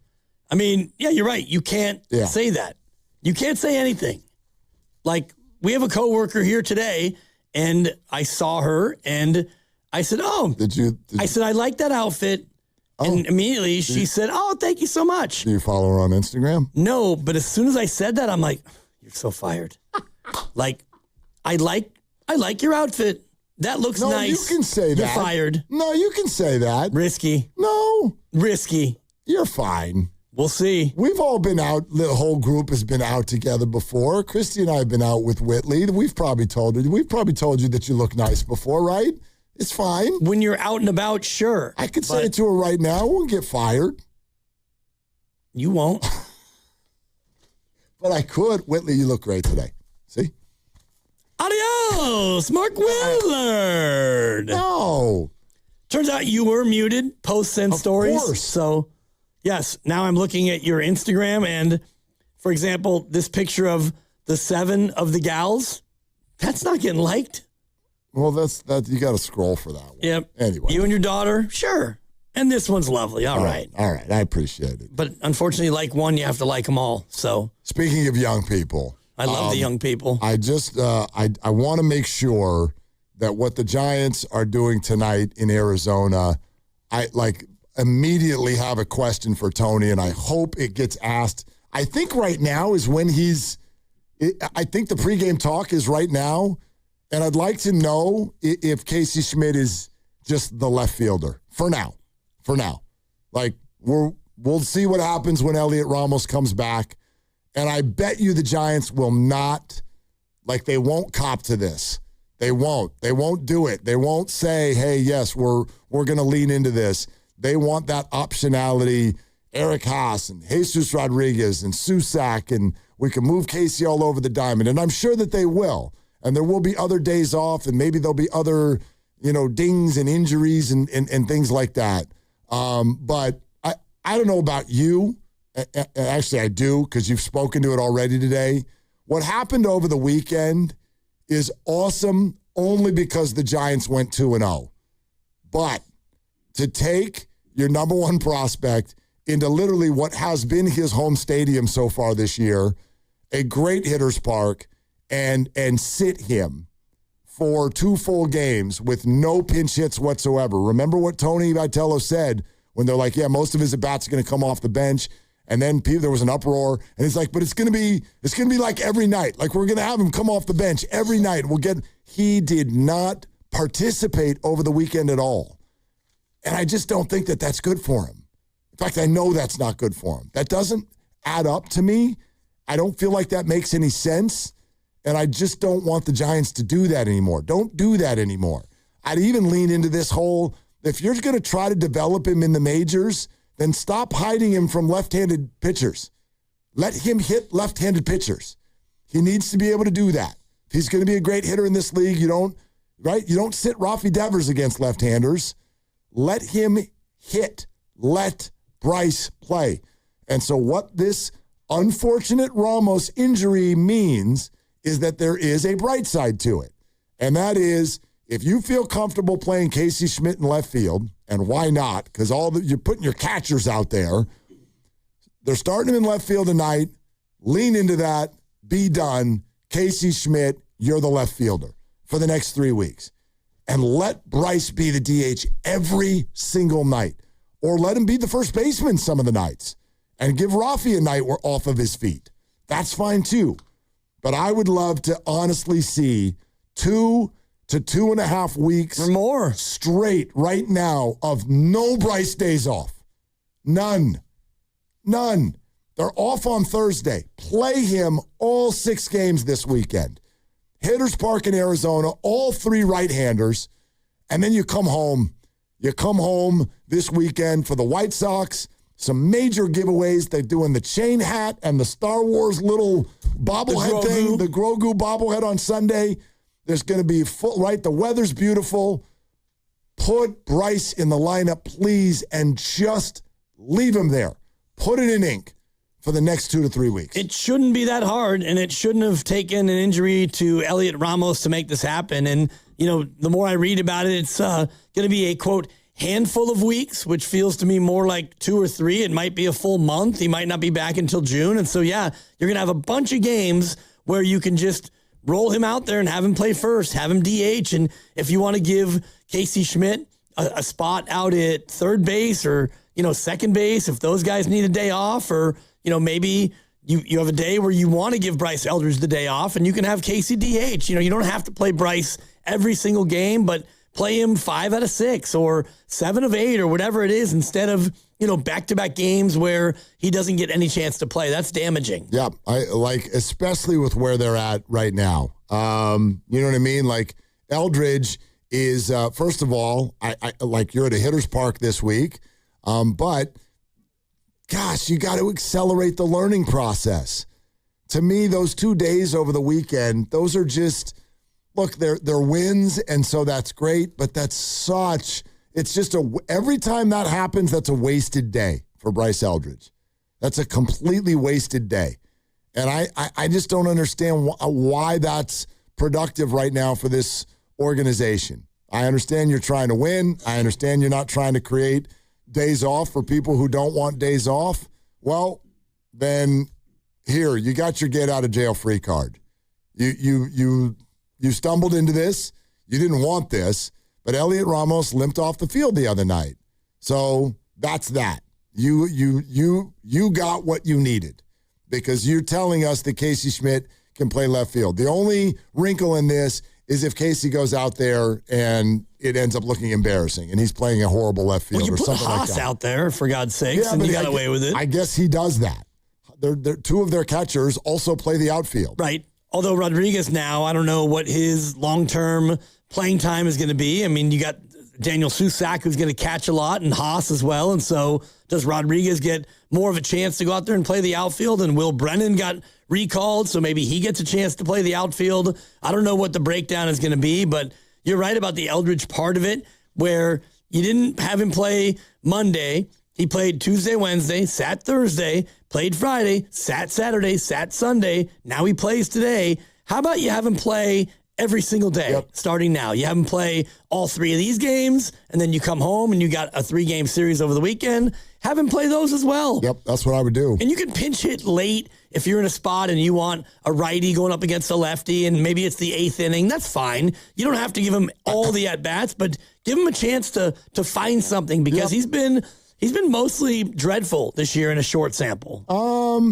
I mean, yeah, you're right. You can't say that. You can't say anything. Like, we have a coworker here today, and I saw her, and I said, I said, I like that outfit. And immediately she said, oh, thank you so much. Do you follow her on Instagram? No, but as soon as I said that, I'm like, you're so fired. Like, I like your outfit. That looks nice. No, you can say that. You're fired. No, you can say that. Risky. No. Risky. You're fine. We'll see. We've all been out. The whole group has been out together before. Christy and I have been out with Whitley. We've probably told you that you look nice before, right? It's fine. When you're out and about, sure. I could say it to her right now. I won't get fired. You won't. But I could. Whitley, you look great today. See? Adios, Mark Willard. No. Turns out you were muted, post-send stories. Of course. So, yes, now I'm looking at your Instagram, and, for example, this picture of the 7 of the gals, that's not getting liked. Well, that's you got to scroll for that one. Yep. Anyway. You and your daughter, sure. And this one's lovely. All right. All right. I appreciate it. But unfortunately, like one, you have to like them all. So, speaking of young people. I love the young people. I just, I want to make sure that what the Giants are doing tonight in Arizona, I immediately have a question for Tony, and I hope it gets asked. I think right now is when I think the pregame talk is right now, and I'd like to know if Casey Schmidt is just the left fielder for now. Like, We'll see what happens when Elliot Ramos comes back. And I bet you the Giants will not, they won't cop to this. They won't. They won't do it. They won't say, hey, yes, we're going to lean into this. They want that optionality. Eric Haas and Jesus Rodriguez and Susak, and we can move Casey all over the diamond. And I'm sure that they will. And there will be other days off, and maybe there'll be other, dings and injuries and things like that. But I don't know about you. Actually, I do, because you've spoken to it already today. What happened over the weekend is awesome only because the Giants went 2-0. But to take your number one prospect into literally what has been his home stadium so far this year, a great hitter's park, and sit him for 2 full games with no pinch hits whatsoever. Remember what Tony Vitello said when they're like, yeah, most of his at-bats are going to come off the bench. And then there was an uproar, and he's like, but it's going to be like every night. Like, we're going to have him come off the bench every night. He did not participate over the weekend at all. And I just don't think that that's good for him. In fact, I know that's not good for him. That doesn't add up to me. I don't feel like that makes any sense. And I just don't want the Giants to do that anymore. Don't do that anymore. I'd even lean into this whole, if you're going to try to develop him in the majors, then stop hiding him from left-handed pitchers. Let him hit left-handed pitchers. He needs to be able to do that. If he's going to be a great hitter in this league, you don't sit Rafi Devers against left-handers. Let him hit. Let Bryce play. And so what this unfortunate Ramos injury means is that there is a bright side to it. And that is, if you feel comfortable playing Casey Schmidt in left field, and why not? Because you're putting your catchers out there. They're starting him in left field tonight. Lean into that. Be done. Casey Schmidt, you're the left fielder for the next 3 weeks. And let Bryce be the DH every single night. Or let him be the first baseman some of the nights. And give Rafi a night off of his feet. That's fine too. But I would love to honestly see 2 to 2.5 weeks or more straight right now of no Bryce days off. None. They're off on Thursday. Play him all 6 games this weekend. Hitters Park in Arizona, all 3 right-handers. And then you come home. You come home this weekend for the White Sox. Some major giveaways. They're doing the chain hat and the Star Wars little bobblehead thing, the Grogu bobblehead on Sunday. There's going to be the weather's beautiful. Put Bryce in the lineup, please, and just leave him there. Put it in ink for the next 2 to 3 weeks. It shouldn't be that hard, and it shouldn't have taken an injury to Elliot Ramos to make this happen. And, the more I read about it, it's going to be a, quote, handful of weeks, which feels to me more like 2 or 3. It might be a full month. He might not be back until June. And so, yeah, you're going to have a bunch of games where you can just roll him out there and have him play first, have him DH. And if you want to give Casey Schmidt a spot out at third base or, second base, if those guys need a day off, or, maybe you have a day where you want to give Bryce Eldridge the day off and you can have Casey DH. You don't have to play Bryce every single game, but play him 5 out of 6 or 7 of 8 or whatever it is instead of, back-to-back games where he doesn't get any chance to play. That's damaging. Yeah, especially with where they're at right now. You know what I mean? Like, Eldridge is, first of all, you're at a hitter's park this week, but, gosh, you got to accelerate the learning process. To me, those 2 days over the weekend, those are just, look, they're wins, and so that's great, but it's just every time that happens, that's a wasted day for Bryce Eldridge. That's a completely wasted day. And I just don't understand why that's productive right now for this organization. I understand you're trying to win. I understand you're not trying to create days off for people who don't want days off. Well, then here, you got your get out of jail free card. You stumbled into this. You didn't want this. But Elliot Ramos limped off the field the other night. So that's that. You got what you needed because you're telling us that Casey Schmidt can play left field. The only wrinkle in this is if Casey goes out there and it ends up looking embarrassing, and he's playing a horrible left field or something like that. Haas out there, for God's sakes, and he got away with it. I guess he does that. Two of their catchers also play the outfield. Right. Although Rodriguez now, I don't know what his long-term playing time is going to be. I mean, you got Daniel Susak, who's going to catch a lot, and Haas as well. And so does Rodriguez get more of a chance to go out there and play the outfield? And Will Brennan got recalled, so maybe he gets a chance to play the outfield. I don't know what the breakdown is going to be, but you're right about the Eldridge part of it, where you didn't have him play Monday. He played Tuesday, Wednesday, sat Thursday, played Friday, sat Saturday, sat Sunday. Now he plays today. How about you have him play every single day, starting now? You have him play all 3 of these games, and then you come home and you got a 3-game series over the weekend. Have him play those as well. Yep, that's what I would do. And you can pinch hit late if you're in a spot and you want a righty going up against a lefty, and maybe it's the 8th inning. That's fine. You don't have to give him all the at-bats, but give him a chance to find something, because he's been mostly dreadful this year in a short sample.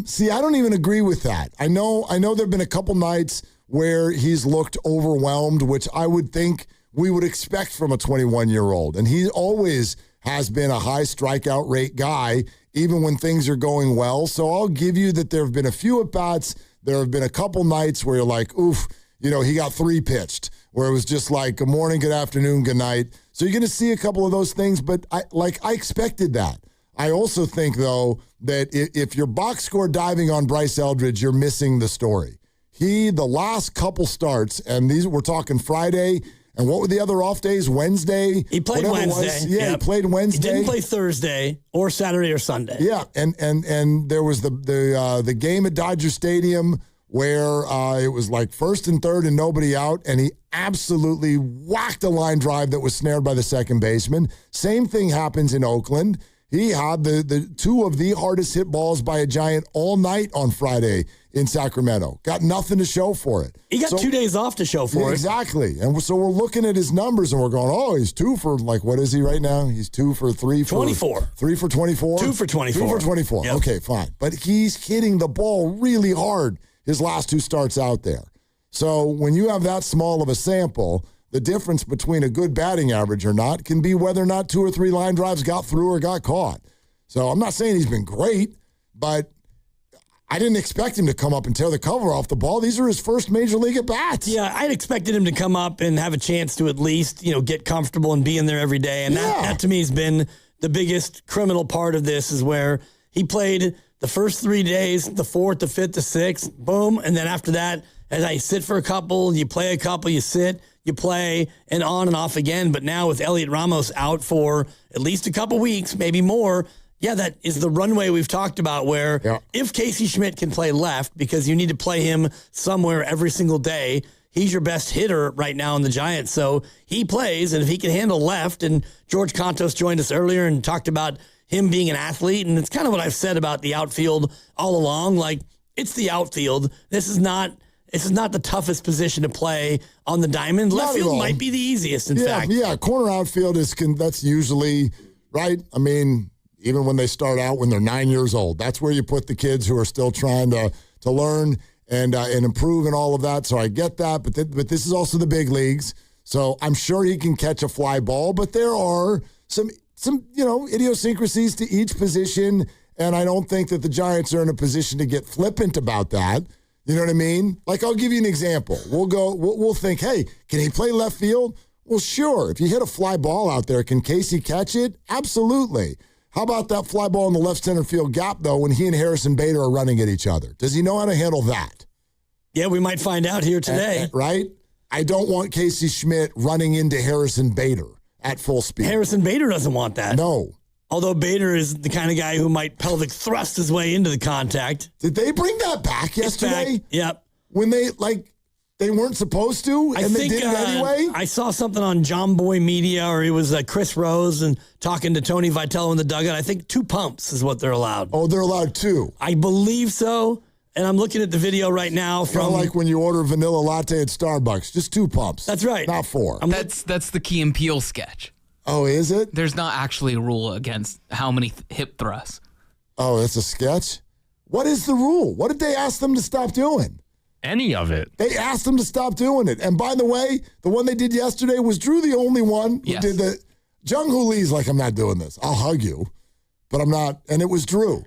See, I don't even agree with that. I know there've been a couple nights where he's looked overwhelmed, which I would think we would expect from a 21-year-old. And he always has been a high strikeout rate guy, even when things are going well. So I'll give you that there have been a few at-bats. There have been a couple nights where you're like, oof, he got 3 pitched, where it was just like, good morning, good afternoon, good night. So you're going to see a couple of those things, but I expected that. I also think, though, that if you're box score diving on Bryce Eldridge, you're missing the story. The last couple starts, and we're talking Friday, and what were the other off days? Wednesday? He played Wednesday. Yeah, he played Wednesday. He didn't play Thursday or Saturday or Sunday. Yeah, and there was the game at Dodger Stadium where it was like 1st and 3rd and nobody out, and he absolutely whacked a line drive that was snared by the second baseman. Same thing happens in Oakland. He had the 2 of the hardest hit balls by a Giant all night on Friday in Sacramento. Got nothing to show for it. He got 2 days off to show for it. Exactly. And so we're looking at his numbers and we're going, oh, he's 2 for, what is he right now? He's 2 for 3 for 24. 3 for 24? 2 for 24. 2 for 24. Yep. Okay, fine. But he's hitting the ball really hard his last 2 starts out there. So when you have that small of a sample, the difference between a good batting average or not can be whether or not 2 or 3 line drives got through or got caught. So I'm not saying he's been great, but I didn't expect him to come up and tear the cover off the ball. These are his first major league at-bats. Yeah, I'd expected him to come up and have a chance to at least, get comfortable and be in there every day. And that to me has been the biggest criminal part of this, is where he played the first 3 days, the 4th, the 5th, the 6th, boom. And then after that, as I sit for a couple, you play a couple, you sit, you play, and on and off again. But now with Elliot Ramos out for at least a couple weeks, maybe more, that is the runway we've talked about, where if Casey Schmidt can play left, because you need to play him somewhere every single day, he's your best hitter right now in the Giants. So he plays, and if he can handle left, and George Contos joined us earlier and talked about him being an athlete, and it's kind of what I've said about the outfield all along. Like, it's the outfield. This is not the toughest position to play on the diamond. Left field might be the easiest, in fact. Yeah, corner outfield that's usually, right? I mean, even when they start out when they're 9 years old, that's where you put the kids who are still trying to learn and improve and all of that. So I get that, but this is also the big leagues. So I'm sure he can catch a fly ball, but there are some idiosyncrasies to each position, and I don't think that the Giants are in a position to get flippant about that. You know what I mean? Like, I'll give you an example. We'll think, hey, can he play left field? Well, sure. If you hit a fly ball out there, can Casey catch it? Absolutely. How about that fly ball in the left center field gap, though, when he and Harrison Bader are running at each other? Does he know how to handle that? Yeah, we might find out here today. Right? I don't want Casey Schmidt running into Harrison Bader at full speed. Harrison Bader doesn't want that. No. Although Bader is the kind of guy who might pelvic thrust his way into the contact. Did they bring that back yesterday? Yep. When they weren't supposed to, and they did it anyway? I saw something on John Boy Media, or it was Chris Rose and talking to Tony Vitello in the dugout. I think 2 pumps is what they're allowed. Oh, they're allowed 2? I believe so. And I'm looking at the video right now from... like when you order a vanilla latte at Starbucks. Just 2 pumps. That's right. Not 4. That's the Key and Peele sketch. Oh, is it? There's not actually a rule against how many hip thrusts. Oh, it's a sketch? What is the rule? What did they ask them to stop doing? any of it. They asked him to stop doing it. And by the way, the one they did yesterday, was Drew the only one who did the... Jung Hoo Lee's like, I'm not doing this. I'll hug you, but I'm not. And it was Drew.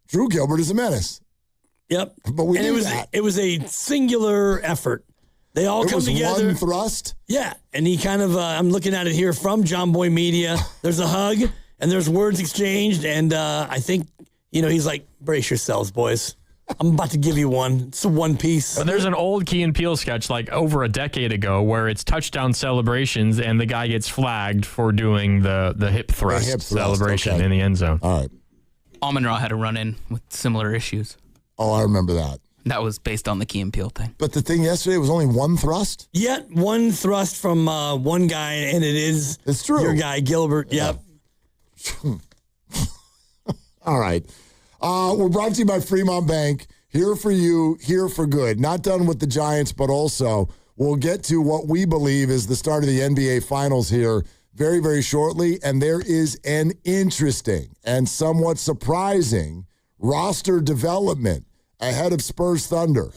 Drew Gilbert is a menace. Yep. But we knew that. It was a singular effort. They all come together. One thrust? Yeah. And he kind of, I'm looking at it here from John Boy Media. There's a hug and there's words exchanged. And I think, he's like, brace yourselves, boys. I'm about to give you one. It's a one piece. But there's an old Key and Peele sketch like over a decade ago where it's touchdown celebrations and the guy gets flagged for doing the hip thrust celebration in the end zone. All right. Amon-Ra had a run-in with similar issues. Oh, I remember that. That was based on the Key and Peele thing. But the thing yesterday was only one thrust? Yeah, one thrust from one guy, and it's true. Your guy, Gilbert. Yep. All right. We're brought to you by Fremont Bank. Here for you, here for good. Not done with the Giants, but also we'll get to what we believe is the start of the NBA Finals here very, very shortly. And there is an interesting and somewhat surprising roster development ahead of Spurs Thunder.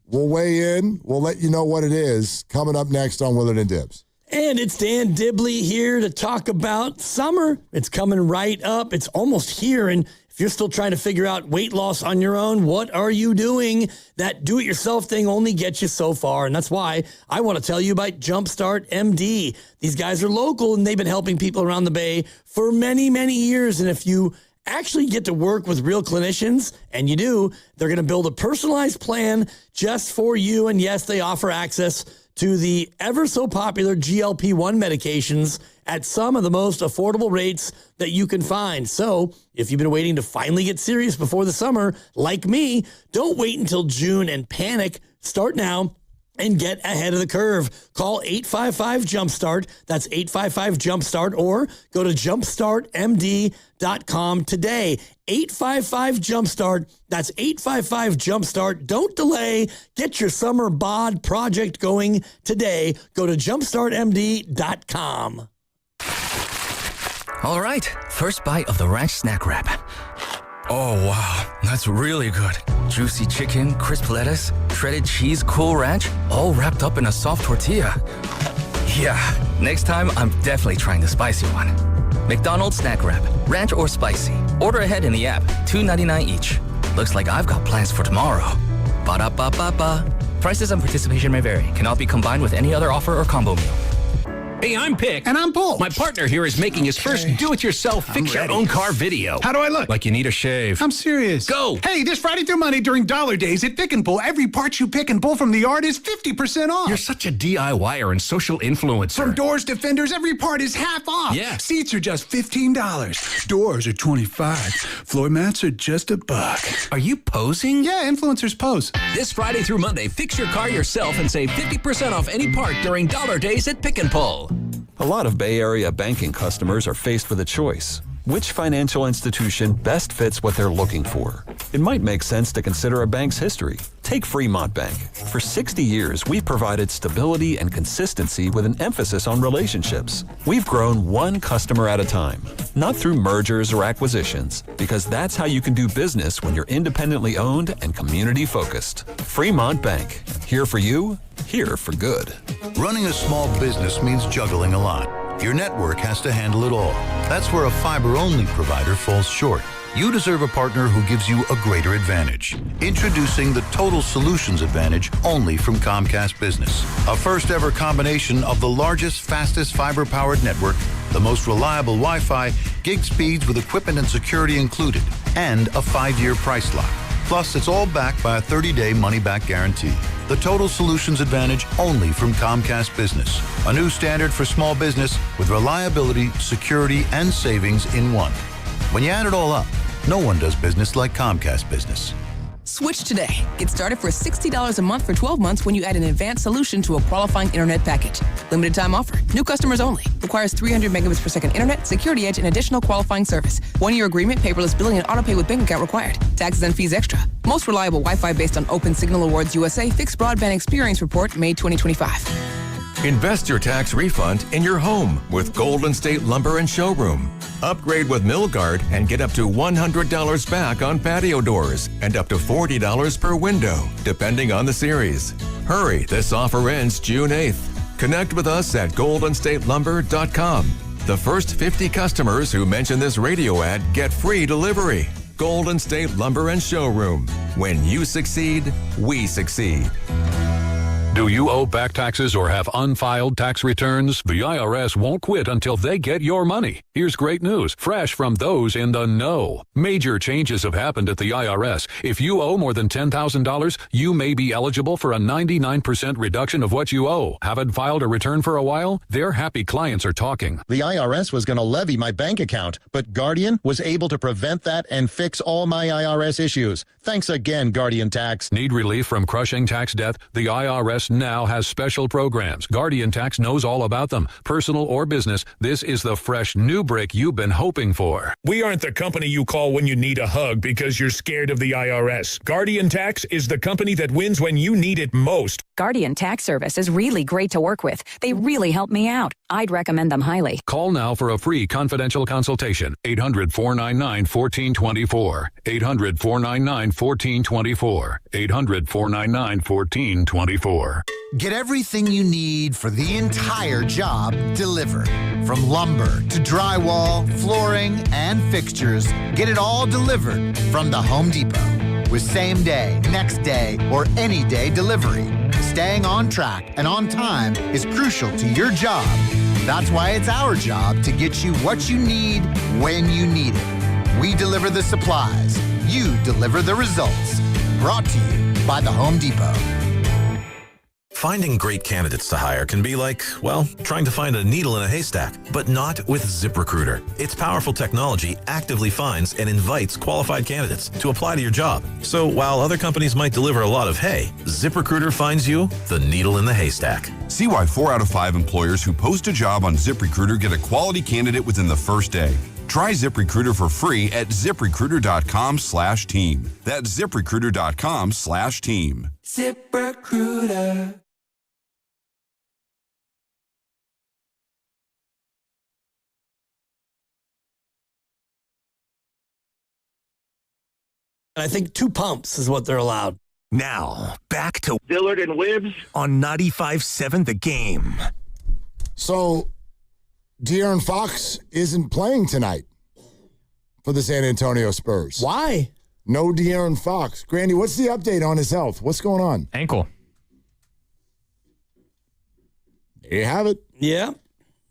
We'll weigh in. We'll let you know what it is coming up next on Willard and Dibs. And it's Dan Dibley here to talk about summer. It's coming right up. It's almost here. And if you're still trying to figure out weight loss on your own, what are you doing? That do-it-yourself thing only gets you so far. And that's why I want to tell you about Jumpstart MD. These guys are local, and they've been helping people around the Bay for many, many years. And if you actually get to work with real clinicians, and you do, they're going to build a personalized plan just for you. And yes, they offer access to the ever so popular GLP-1 medications at some of the most affordable rates that you can find. So if you've been waiting to finally get serious before the summer, like me, don't wait until June and panic. Start now and get ahead of the curve. Call 855-JUMPSTART. That's 855-JUMPSTART, or go to jumpstartmd.com today. 855-JUMPSTART. That's 855-JUMPSTART. Don't delay. Get your summer bod project going today. Go to jumpstartmd.com. All right, first bite of the ranch snack wrap. Oh, wow, that's really good. Juicy chicken, crisp lettuce, shredded cheese, Cool Ranch, all wrapped up in a soft tortilla. Yeah, next time I'm definitely trying the spicy one. McDonald's snack wrap, ranch or spicy. Order ahead in the app, $2.99 each. Looks like I've got plans for tomorrow. Ba-da-ba-ba-ba. Prices and participation may vary. Cannot be combined with any other offer or combo meal. Hey, I'm Pick. And I'm Paul. My partner here is making his first do-it-yourself fix-your-own-car video. How do I look? Like you need a shave. I'm serious. Go! Hey, this Friday through Monday during Dollar Days at Pick and Pull, every part you pick and pull from the yard is 50% off. You're such a DIYer and social influencer. From doors to fenders, every part is half off. Yeah. Seats are just $15. Doors are $25. Floor mats are just $1. Are you posing? Yeah, influencers pose. This Friday through Monday, fix your car yourself and save 50% off any part during Dollar Days at Pick and Pull. A lot of Bay Area banking customers are faced with a choice. Which financial institution best fits what they're looking for? It might make sense to consider a bank's history. Take Fremont Bank. For 60 years, we've provided stability and consistency with an emphasis on relationships. We've grown one customer at a time, not through mergers or acquisitions, because that's how you can do business when you're independently owned and community focused. Fremont Bank. Here for you, here for good. Running a small business means juggling a lot. Your network has to handle it all. That's where a fiber-only provider falls short. You deserve a partner who gives you a greater advantage. Introducing the Total Solutions Advantage only from Comcast Business. A first-ever combination of the largest, fastest fiber-powered network, the most reliable Wi-Fi, gig speeds with equipment and security included, and a 5-year price lock. Plus, it's all backed by a 30-day money-back guarantee. The Total Solutions Advantage only from Comcast Business. A new standard for small business with reliability, security, and savings in one. When you add it all up, no one does business like Comcast Business. Switch today. Get started for $60 a month for 12 months when you add an advanced solution to a qualifying internet package. Limited time offer. New customers only. Requires 300 megabits per second internet, security edge, and additional qualifying service. 1-year agreement, paperless billing, and autopay with bank account required. Taxes and fees extra. Most reliable Wi-Fi based on Open Signal Awards USA Fixed Broadband Experience Report, May 2025. Invest your tax refund in your home with Golden State Lumber and Showroom. Upgrade with Millguard and get up to $100 back on patio doors and up to $40 per window, depending on the series. Hurry, this offer ends June 8th. Connect with us at goldenstatelumber.com. The first 50 customers who mention this radio ad get free delivery. Golden State Lumber and Showroom. When you succeed, we succeed. Do you owe back taxes or have unfiled tax returns? The IRS won't quit until they get your money. Here's great news, fresh from those in the know. Major changes have happened at the IRS. If you owe more than $10,000, you may be eligible for a 99% reduction of what you owe. Haven't filed a return for a while? Their happy clients are talking. The IRS was going to levy my bank account, but Guardian was able to prevent that and fix all my IRS issues. Thanks again, Guardian Tax. Need relief from crushing tax debt? The IRS now has special programs. Guardian Tax knows all about them. Personal or business, this is the fresh new break you've been hoping for. We aren't the company you call when you need a hug because you're scared of the IRS. Guardian Tax is the company that wins when you need it most. Guardian Tax Service is really great to work with. They really help me out. I'd recommend them highly. Call now for a free confidential consultation. 800-499-1424. 800-499-1424. 800-499-1424. Get everything you need for the entire job delivered. From lumber to drywall, flooring, and fixtures, get it all delivered from the Home Depot. With same day, next day, or any day delivery. Staying on track and on time is crucial to your job. That's why it's our job to get you what you need when you need it. We deliver the supplies. You deliver the results. Brought to you by the Home Depot. Finding great candidates to hire can be like, well, trying to find a needle in a haystack, but not with ZipRecruiter. Its powerful technology actively finds and invites qualified candidates to apply to your job. So while other companies might deliver a lot of hay, ZipRecruiter finds you the needle in the haystack. See why 4 out of 5 employers who post a job on ZipRecruiter get a quality candidate within the first day. Try ZipRecruiter for free at ZipRecruiter.com/team. That's ZipRecruiter.com/team. ZipRecruiter. I think 2 pumps is what they're allowed. Now, back to Dillard and Wibbs on 95.7 The Game. So, De'Aaron Fox isn't playing tonight for the San Antonio Spurs. Why? No De'Aaron Fox. Grandy, what's the update on his health? What's going on? Ankle. There you have it. Yeah.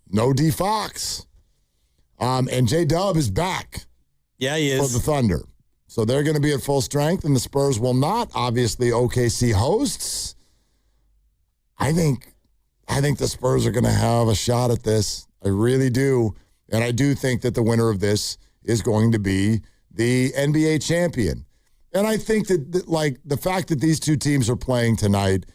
No D Fox. And J-Dub is back. Yeah, he is. For the Thunder. So they're going to be at full strength, and the Spurs will not. Obviously, OKC hosts. I think the Spurs are going to have a shot at this. I really do. And I do think that the winner of this is going to be the NBA champion. And I think that like, the fact that these two teams are playing tonight,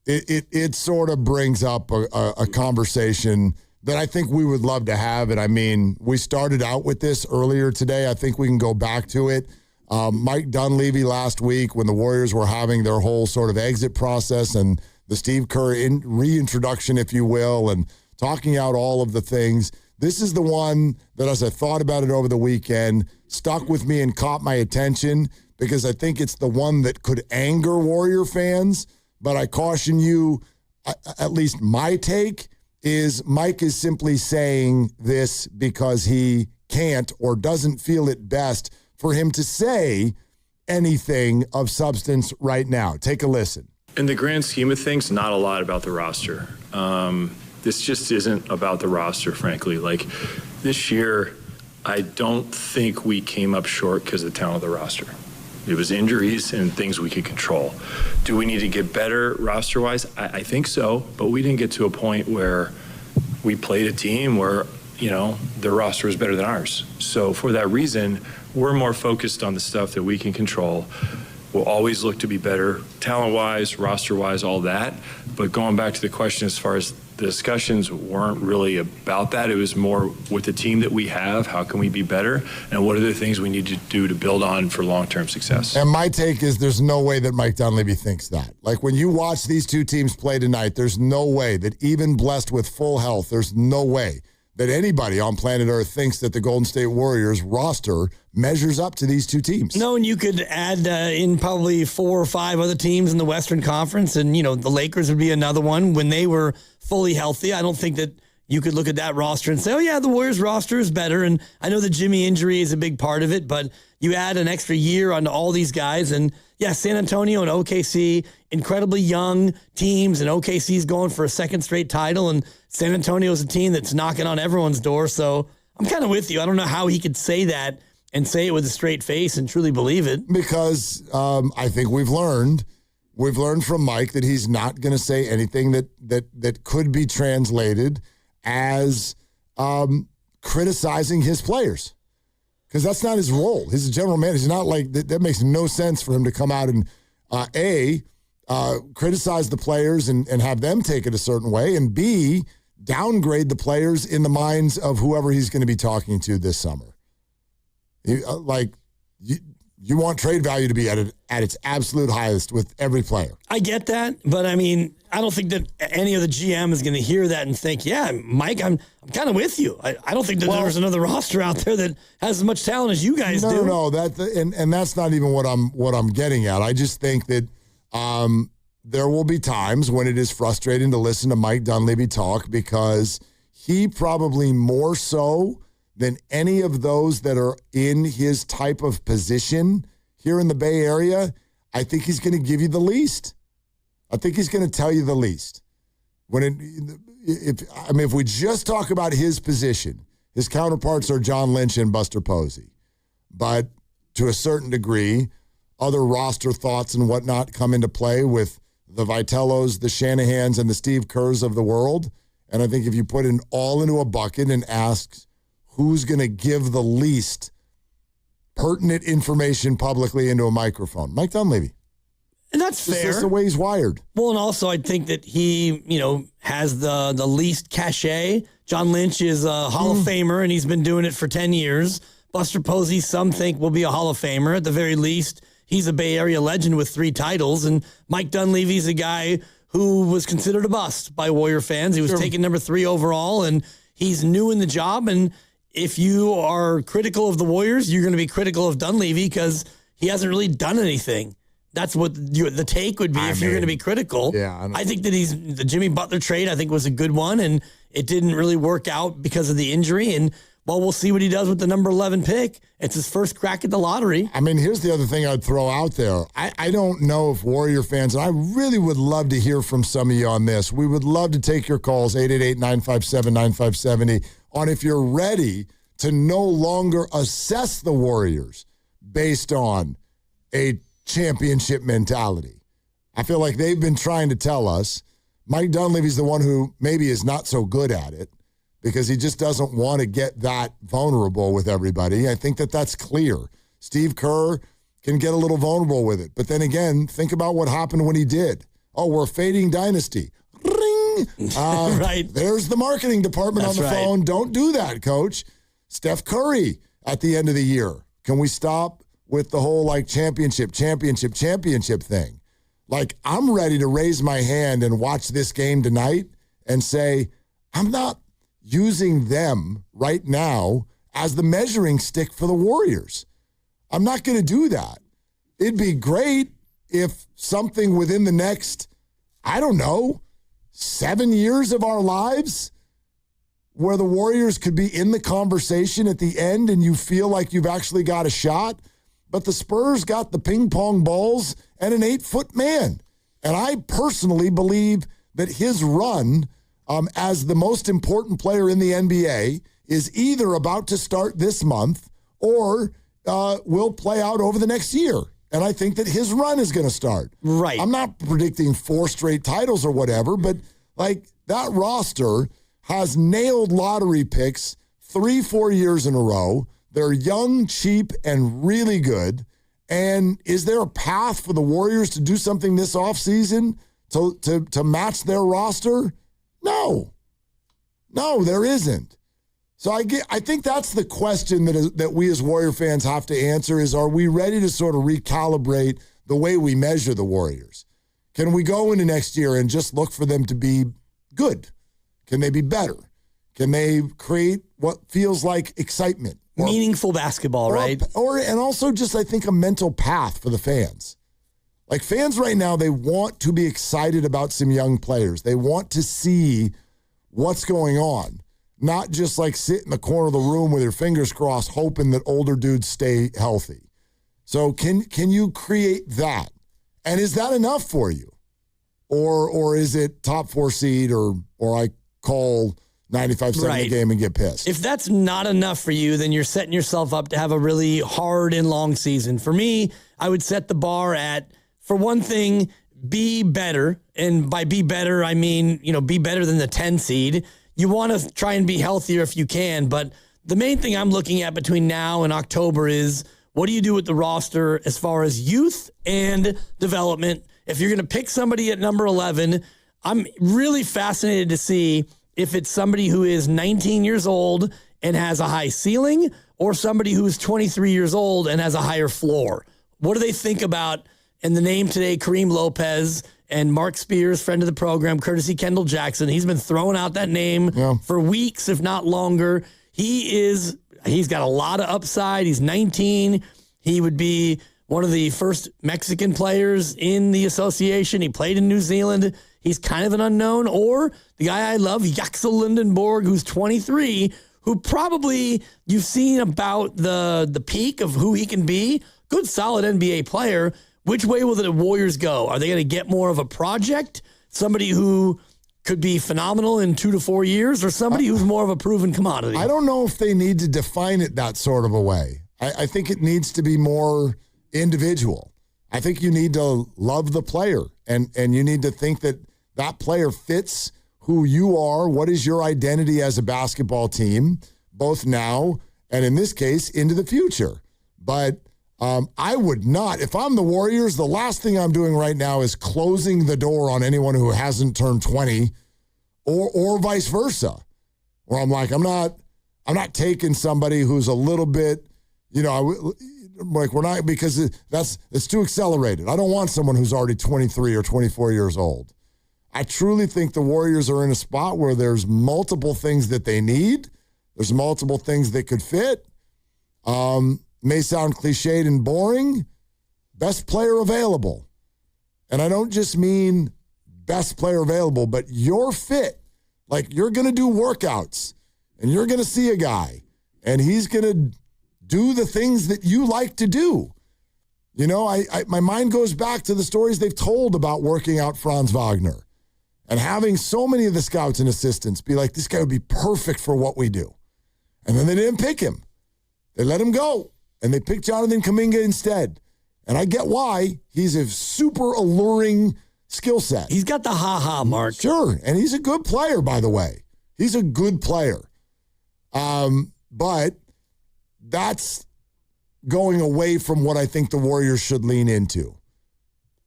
it sort of brings up a conversation that I think we would love to have. And I mean, we started out with this earlier today. I think we can go back to it. Mike Dunlevy last week, when the Warriors were having their whole sort of exit process and the Steve Kerr reintroduction, if you will, and talking out all of the things. This is the one that, as I thought about it over the weekend, stuck with me and caught my attention because I think it's the one that could anger Warrior fans. But I caution you, at least my take is Mike is simply saying this because he can't or doesn't feel it best for him to say anything of substance right now. Take a listen. In the grand scheme of things, not a lot about the roster. This just isn't about the roster, frankly. Like, this year, I don't think we came up short because of the talent of the roster. It was injuries and things we could control. Do we need to get better roster-wise? I think so, but we didn't get to a point where we played a team where, you know, their roster was better than ours. So for that reason, we're more focused on the stuff that we can control. We'll always look to be better talent-wise, roster-wise, all that. But going back to the question as far as the discussions weren't really about that. It was more with the team that we have, how can we be better, and what are the things we need to do to build on for long-term success. And my take is there's no way that Mike Dunlevy thinks that. Like when you watch these two teams play tonight, there's no way that even blessed with full health, there's no way that anybody on planet Earth thinks that the Golden State Warriors roster measures up to these two teams. No, and you could add in probably 4 or 5 other teams in the Western Conference, and, the Lakers would be another one when they were fully healthy. I don't think that you could look at that roster and say, oh, yeah, the Warriors roster is better, and I know the Jimmy injury is a big part of it, but you add an extra year onto all these guys, and, yeah, San Antonio and OKC, incredibly young teams, and OKC's going for a second straight title, and San Antonio's a team that's knocking on everyone's door, so I'm kind of with you. I don't know how he could say that and say it with a straight face and truly believe it. Because I think we've learned from Mike that he's not going to say anything that could be translated as criticizing his players. Because that's not his role. He's a general manager. He's not like, that makes no sense for him to come out and, criticize the players and have them take it a certain way, and B, downgrade the players in the minds of whoever he's going to be talking to this summer. You want trade value to be at its absolute highest with every player. I get that, but I mean, I don't think that any of the GM is going to hear that and think, yeah, Mike, I'm kind of with you. I don't think that there's another roster out there that has as much talent as you guys do. No, and that's not even what I'm getting at. I just think that there will be times when it is frustrating to listen to Mike Dunleavy talk, because he probably more so than any of those that are in his type of position here in the Bay Area, I think he's going to give you the least. I think he's going to tell you the least. If we just talk about his position, his counterparts are John Lynch and Buster Posey. But to a certain degree, other roster thoughts and whatnot come into play with the Vitellos, the Shanahans, and the Steve Kerrs of the world. And I think if you put it all into a bucket and ask who's going to give the least pertinent information publicly into a microphone, Mike Dunleavy. And that's fair. That's the way he's wired. Well, and also I think that he, has the least cachet. John Lynch is a Hall of Famer, and he's been doing it for 10 years. Buster Posey, some think, will be a Hall of Famer. At the very least, he's a Bay Area legend with 3 titles. And Mike Dunleavy's a guy who was considered a bust by Warrior fans. He was taken number 3 overall, and he's new in the job. And if you are critical of the Warriors, you're going to be critical of Dunleavy because he hasn't really done anything. That's what the take would be you're going to be critical. Yeah, I think that the Jimmy Butler trade, I think, was a good one, and it didn't really work out because of the injury. And, well, we'll see what he does with the number 11 pick. It's his first crack at the lottery. I mean, here's the other thing I'd throw out there. I don't know if Warrior fans, and I really would love to hear from some of you on this. We would love to take your calls, 888-957-9570, on if you're ready to no longer assess the Warriors based on a championship mentality. I feel like they've been trying to tell us. Mike Dunleavy's the one who maybe is not so good at it because he just doesn't want to get that vulnerable with everybody. I think that's clear. Steve Kerr can get a little vulnerable with it. But then again, think about what happened when he did. Oh, we're a fading dynasty. Ring! Right. There's the marketing department on the phone. Don't do that, coach. Steph Curry at the end of the year. Can we stop with the whole championship thing? I'm ready to raise my hand and watch this game tonight and say, I'm not using them right now as the measuring stick for the Warriors. I'm not going to do that. It'd be great if something within the next, 7 years of our lives where the Warriors could be in the conversation at the end and you feel like you've actually got a shot. But the Spurs got the ping pong balls and an 8-foot man. And I personally believe that his run as the most important player in the NBA is either about to start this month or will play out over the next year. And I think that his run is going to start. Right. I'm not predicting 4 straight titles or whatever, but that roster has nailed lottery picks 3-4 years in a row. They're young, cheap, and really good. And is there a path for the Warriors to do something this offseason to match their roster? No, there isn't. So I think that's the question that we as Warrior fans have to answer is, are we ready to sort of recalibrate the way we measure the Warriors? Can we go into next year and just look for them to be good? Can they be better? Can they create what feels like excitement? Meaningful basketball, right? And also just, I think, a mental path for the fans. Like fans right now, they want to be excited about some young players. They want to see what's going on. Not just like sit in the corner of the room with your fingers crossed, hoping that older dudes stay healthy. So can you create that? And is that enough for you? Or is it top 4 seed or I call 95-7 game and get pissed? If that's not enough for you, then you're setting yourself up to have a really hard and long season. For me, I would set the bar at, for one thing, be better. And by be better, I mean, be better than the 10 seed. You want to try and be healthier if you can, but the main thing I'm looking at between now and October is, what do you do with the roster as far as youth and development? If you're going to pick somebody at number 11, I'm really fascinated to see if it's somebody who is 19 years old and has a high ceiling, or somebody who's 23 years old and has a higher floor. What do they think about, and the name today, Kareem Lopez, and Mark Spears, friend of the program, courtesy Kendall Jackson. He's been throwing out that name for weeks, if not longer. He's got a lot of upside. He's 19. He would be one of the first Mexican players in the association. He played in New Zealand. He's kind of an unknown. Or the guy I love, Yaxel Lindenborg, who's 23, who probably you've seen about the peak of who he can be. Good, solid NBA player. Which way will the Warriors go? Are they going to get more of a project, somebody who could be phenomenal in 2 to 4 years, or somebody who's more of a proven commodity? I don't know if they need to define it that sort of a way. I think it needs to be more individual. I think you need to love the player, and you need to think that player fits who you are, what is your identity as a basketball team, both now and in this case, into the future. But I would not. If I'm the Warriors, the last thing I'm doing right now is closing the door on anyone who hasn't turned 20 or vice versa. Where I'm like, I'm not taking somebody who's a little bit, like we're not, because it's too accelerated. I don't want someone who's already 23 or 24 years old. I truly think the Warriors are in a spot where there's multiple things that they need. There's multiple things that could fit. May sound cliched and boring. Best player available. And I don't just mean best player available, but your fit. Like, you're going to do workouts, and you're going to see a guy, and he's going to do the things that you like to do. My mind goes back to the stories they've told about working out Franz Wagner and having so many of the scouts and assistants be like, this guy would be perfect for what we do. And then they didn't pick him. They let him go. And they picked Jonathan Kuminga instead. And I get why. He's a super alluring skill set. He's got the ha-ha mark. Sure. And he's a good player, by the way. He's a good player. But that's going away from what I think the Warriors should lean into.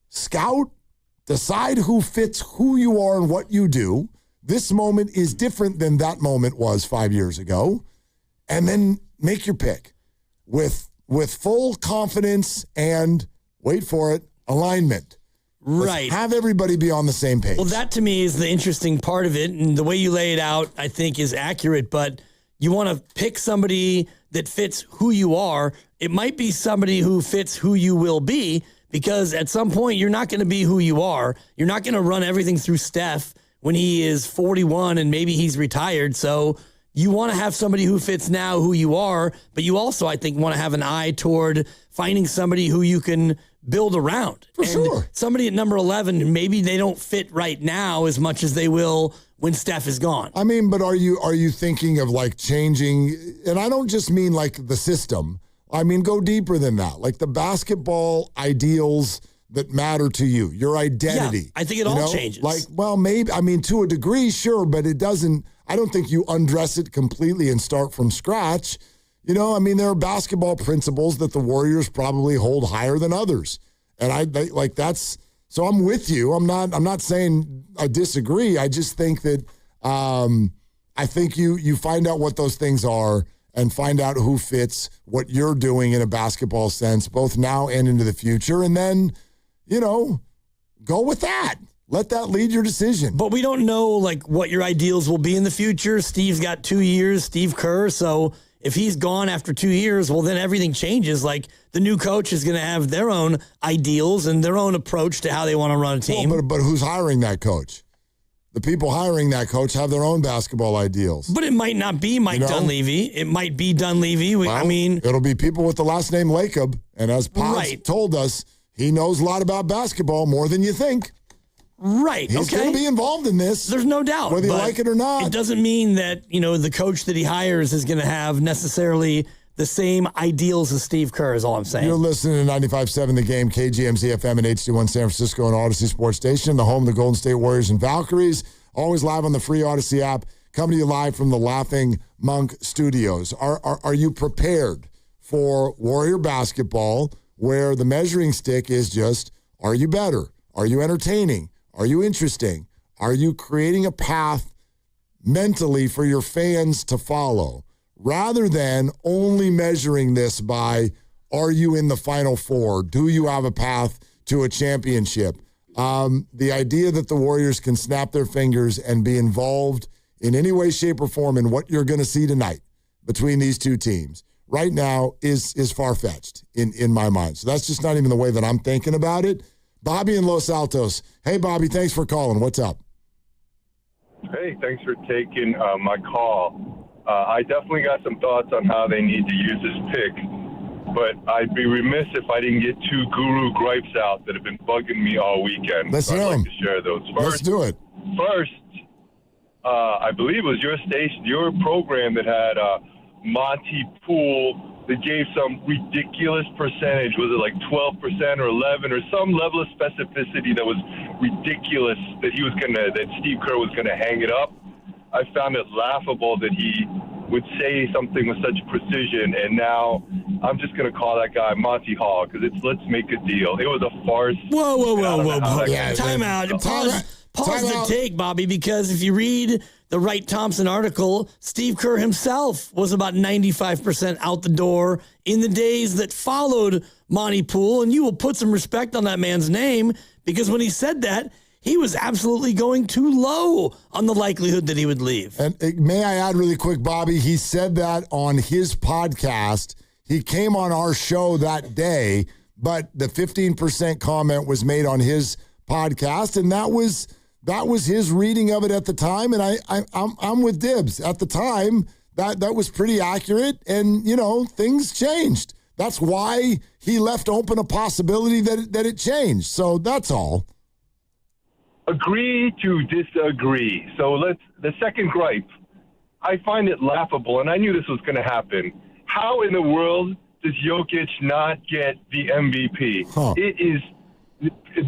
Scout, decide who fits who you are and what you do. This moment is different than that moment was 5 years ago. And then make your pick. With full confidence and, wait for it, alignment. Right. Let's have everybody be on the same page. Well, that to me is the interesting part of it, and the way you lay it out, I think, is accurate, but you want to pick somebody that fits who you are. It might be somebody who fits who you will be, because at some point you're not going to be who you are. You're not going to run everything through Steph when he is 41 and maybe he's retired, so you want to have somebody who fits now who you are, but you also, I think, want to have an eye toward finding somebody who you can build around. For sure. Somebody at number 11, maybe they don't fit right now as much as they will when Steph is gone. I mean, but are you thinking of like changing, and I don't just mean like the system. I mean, go deeper than that. Like the basketball ideals that matter to you, your identity. Yeah, I think it all changes. Like, well, maybe, I mean, to a degree, sure, but it doesn't, I don't think you undress it completely and start from scratch. I mean, there are basketball principles that the Warriors probably hold higher than others. And that's, so I'm with you. I'm not saying I disagree. I just think that I think you find out what those things are and find out who fits what you're doing in a basketball sense, both now and into the future. And then, go with that. Let that lead your decision. But we don't know what your ideals will be in the future. Steve's got 2 years, Steve Kerr. So if he's gone after 2 years, well, then everything changes. The new coach is going to have their own ideals and their own approach to how they want to run a team. Well, but who's hiring that coach? The people hiring that coach have their own basketball ideals. But it might not be Mike Dunlevy. It might be Dunlevy. It'll be people with the last name Lacob. And as Pops told us, he knows a lot about basketball, more than you think. Right. He's going to be involved in this. There's no doubt. Whether you like it or not. It doesn't mean that, the coach that he hires is going to have necessarily the same ideals as Steve Kerr is all I'm saying. You're listening to 95.7 The Game, KGMZ FM and HD1 San Francisco and Odyssey Sports Station, the home of the Golden State Warriors and Valkyries. Always live on the free Odyssey app. Coming to you live from the Laughing Monk Studios. Are you prepared for Warrior basketball where the measuring stick is just, are you better? Are you entertaining? Are you interesting? Are you creating a path mentally for your fans to follow? Rather than only measuring this by, are you in the Final Four? Do you have a path to a championship? The idea that the Warriors can snap their fingers and be involved in any way, shape, or form in what you're going to see tonight between these two teams right now is far-fetched in my mind. So that's just not even the way that I'm thinking about it. Bobby in Los Altos. Hey, Bobby, thanks for calling. What's up? Hey, thanks for taking my call. I definitely got some thoughts on how they need to use this pick, but I'd be remiss if I didn't get two guru gripes out that have been bugging me all weekend. Let's hear them. I'd like to share those. Let's do it. First, I believe it was your station, your program that had Monty Poole that gave some ridiculous percentage. Was it like 12% or 11 or some level of specificity that was ridiculous that that Steve Kerr was gonna hang it up? I found it laughable that he would say something with such precision, and now I'm just going to call that guy Monty Hall because it's let's make a deal. It was a farce. Whoa. Yeah, time out. Pause the take, Bobby, because if you read the Wright Thompson article, Steve Kerr himself was about 95% out the door in the days that followed Monty Poole, and you will put some respect on that man's name because when he said that, he was absolutely going too low on the likelihood that he would leave. And may I add really quick, Bobby, he said that on his podcast. He came on our show that day, but the 15% comment was made on his podcast, and that was his reading of it at the time. And I'm with Dibs. At the time, that was pretty accurate, and, things changed. That's why he left open a possibility that it changed. So that's all. Agree to disagree. So the second gripe, I find it laughable, and I knew this was going to happen. How in the world does Jokic not get the MVP? Huh.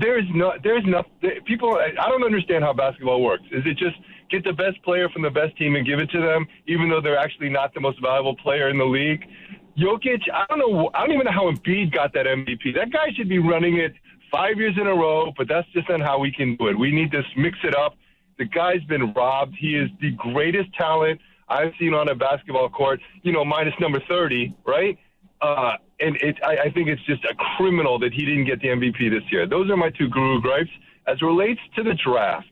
There's no, people, I don't understand how basketball works. Is it just get the best player from the best team and give it to them, even though they're actually not the most valuable player in the league? Jokic, I don't even know how Embiid got that MVP. That guy should be running it 5 years in a row, but that's just not how we can do it. We need to mix it up. The guy's been robbed. He is the greatest talent I've seen on a basketball court, minus number 30, right? And I think it's just a criminal that he didn't get the MVP this year. Those are my two guru gripes. As it relates to the draft,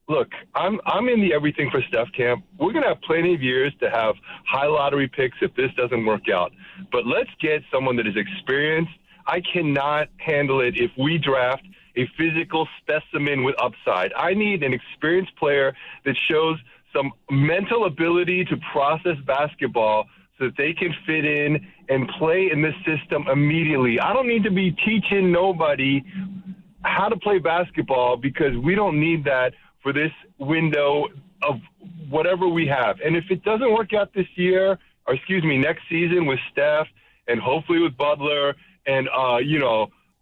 look, I'm in the everything for Steph camp. We're going to have plenty of years to have high lottery picks if this doesn't work out. But let's get someone that is experienced. I cannot handle it if we draft a physical specimen with upside. I need an experienced player that shows some mental ability to process basketball so that they can fit in and play in this system immediately. I don't need to be teaching nobody how to play basketball because we don't need that for this window of whatever we have. And if it doesn't work out this year, next season with Steph and hopefully with Butler and,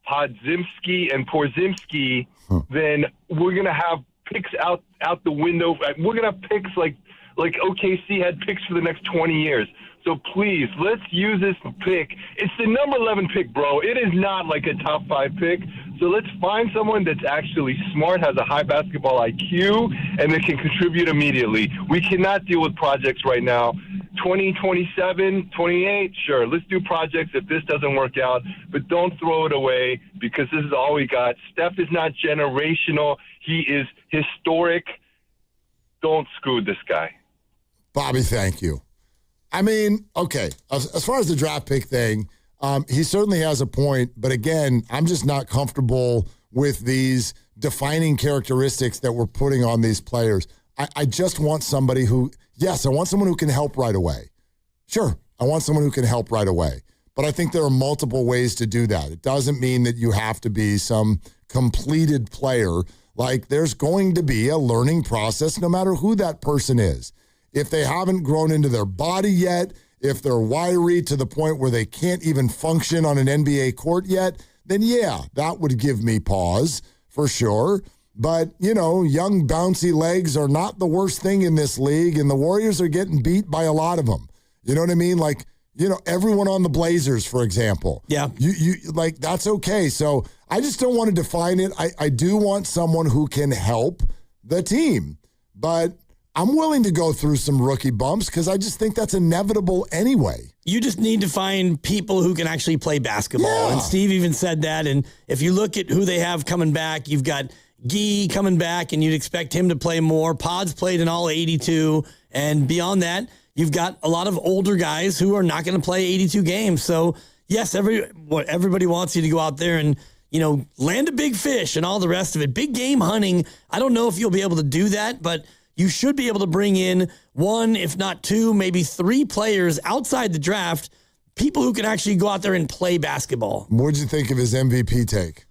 Podzimski and Porzimski, then we're going to have picks out the window. We're going to have picks like OKC had picks for the next 20 years. So please, let's use this pick. It's the number 11 pick, bro. It is not like a top 5 pick. So let's find someone that's actually smart, has a high basketball IQ, and that can contribute immediately. We cannot deal with projects right now. 2027, 28, sure, let's do projects if this doesn't work out, but don't throw it away because this is all we got. Steph is not generational. He is historic. Don't screw this guy. Bobby, thank you. I mean, okay, as far as the draft pick thing, he certainly has a point, but again, I'm just not comfortable with these defining characteristics that we're putting on these players. I just want somebody who, yes, I want someone who can help right away. Sure, I want someone who can help right away. But I think there are multiple ways to do that. It doesn't mean that you have to be some completed player. Like, there's going to be a learning process no matter who that person is. If they haven't grown into their body yet, if they're wiry to the point where they can't even function on an NBA court yet, then yeah, that would give me pause for sure. But, you know, young bouncy legs are not the worst thing in this league, and the Warriors are getting beat by a lot of them. You know what I mean? Like, you know, everyone on the Blazers, for example. Yeah. You like, that's okay. So I just don't want to define it. I do want someone who can help the team. But I'm willing to go through some rookie bumps because I just think that's inevitable anyway. You just need to find people who can actually play basketball. Yeah. And Steve even said that. And if you look at who they have coming back, you've got Gee coming back, and you'd expect him to play more. Pod's played in all 82. And beyond that, you've got a lot of older guys who are not going to play 82 games. So, yes, everybody wants you to go out there and, you know, land a big fish and all the rest of it. Big game hunting, I don't know if you'll be able to do that, but you should be able to bring in one, if not two, maybe three players outside the draft, people who can actually go out there and play basketball. What did you think of his MVP take?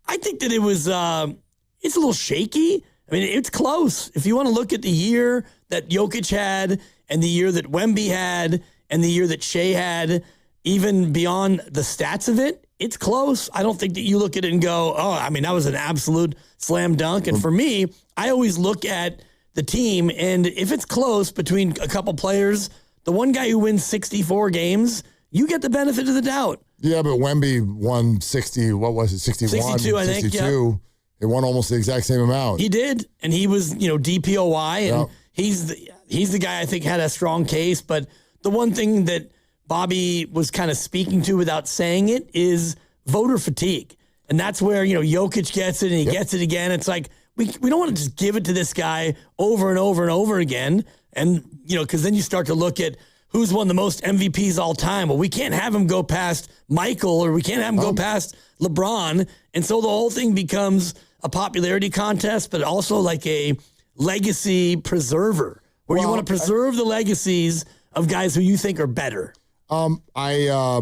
I think that it was, it's a little shaky. I mean, it's close. If you want to look at the year that Jokic had and the year that Wemby had and the year that Shea had, even beyond the stats of it, it's close. I don't think that you look at it and go, oh, I mean, that was an absolute slam dunk. And for me, I always look at the team, and if it's close between a couple players, the one guy who wins 64 games, you get the benefit of the doubt. Yeah, but Wemby won 60, what was it, 61? 62, I think, 62. He won almost the exact same amount. He did, and he was, you know, DPOY, and he's the guy I think had a strong case. But the one thing that Bobby was kind of speaking to without saying it is voter fatigue. And that's where, you know, Jokic gets it, and he gets it again. It's like, we don't want to just give it to this guy over and over and over again. And, you know, because then you start to look at who's won the most MVPs all time. Well, we can't have him go past Michael, or we can't have him go past LeBron. And so the whole thing becomes a popularity contest, but also like a legacy preserver, where you want to preserve the legacies of guys who you think are better. I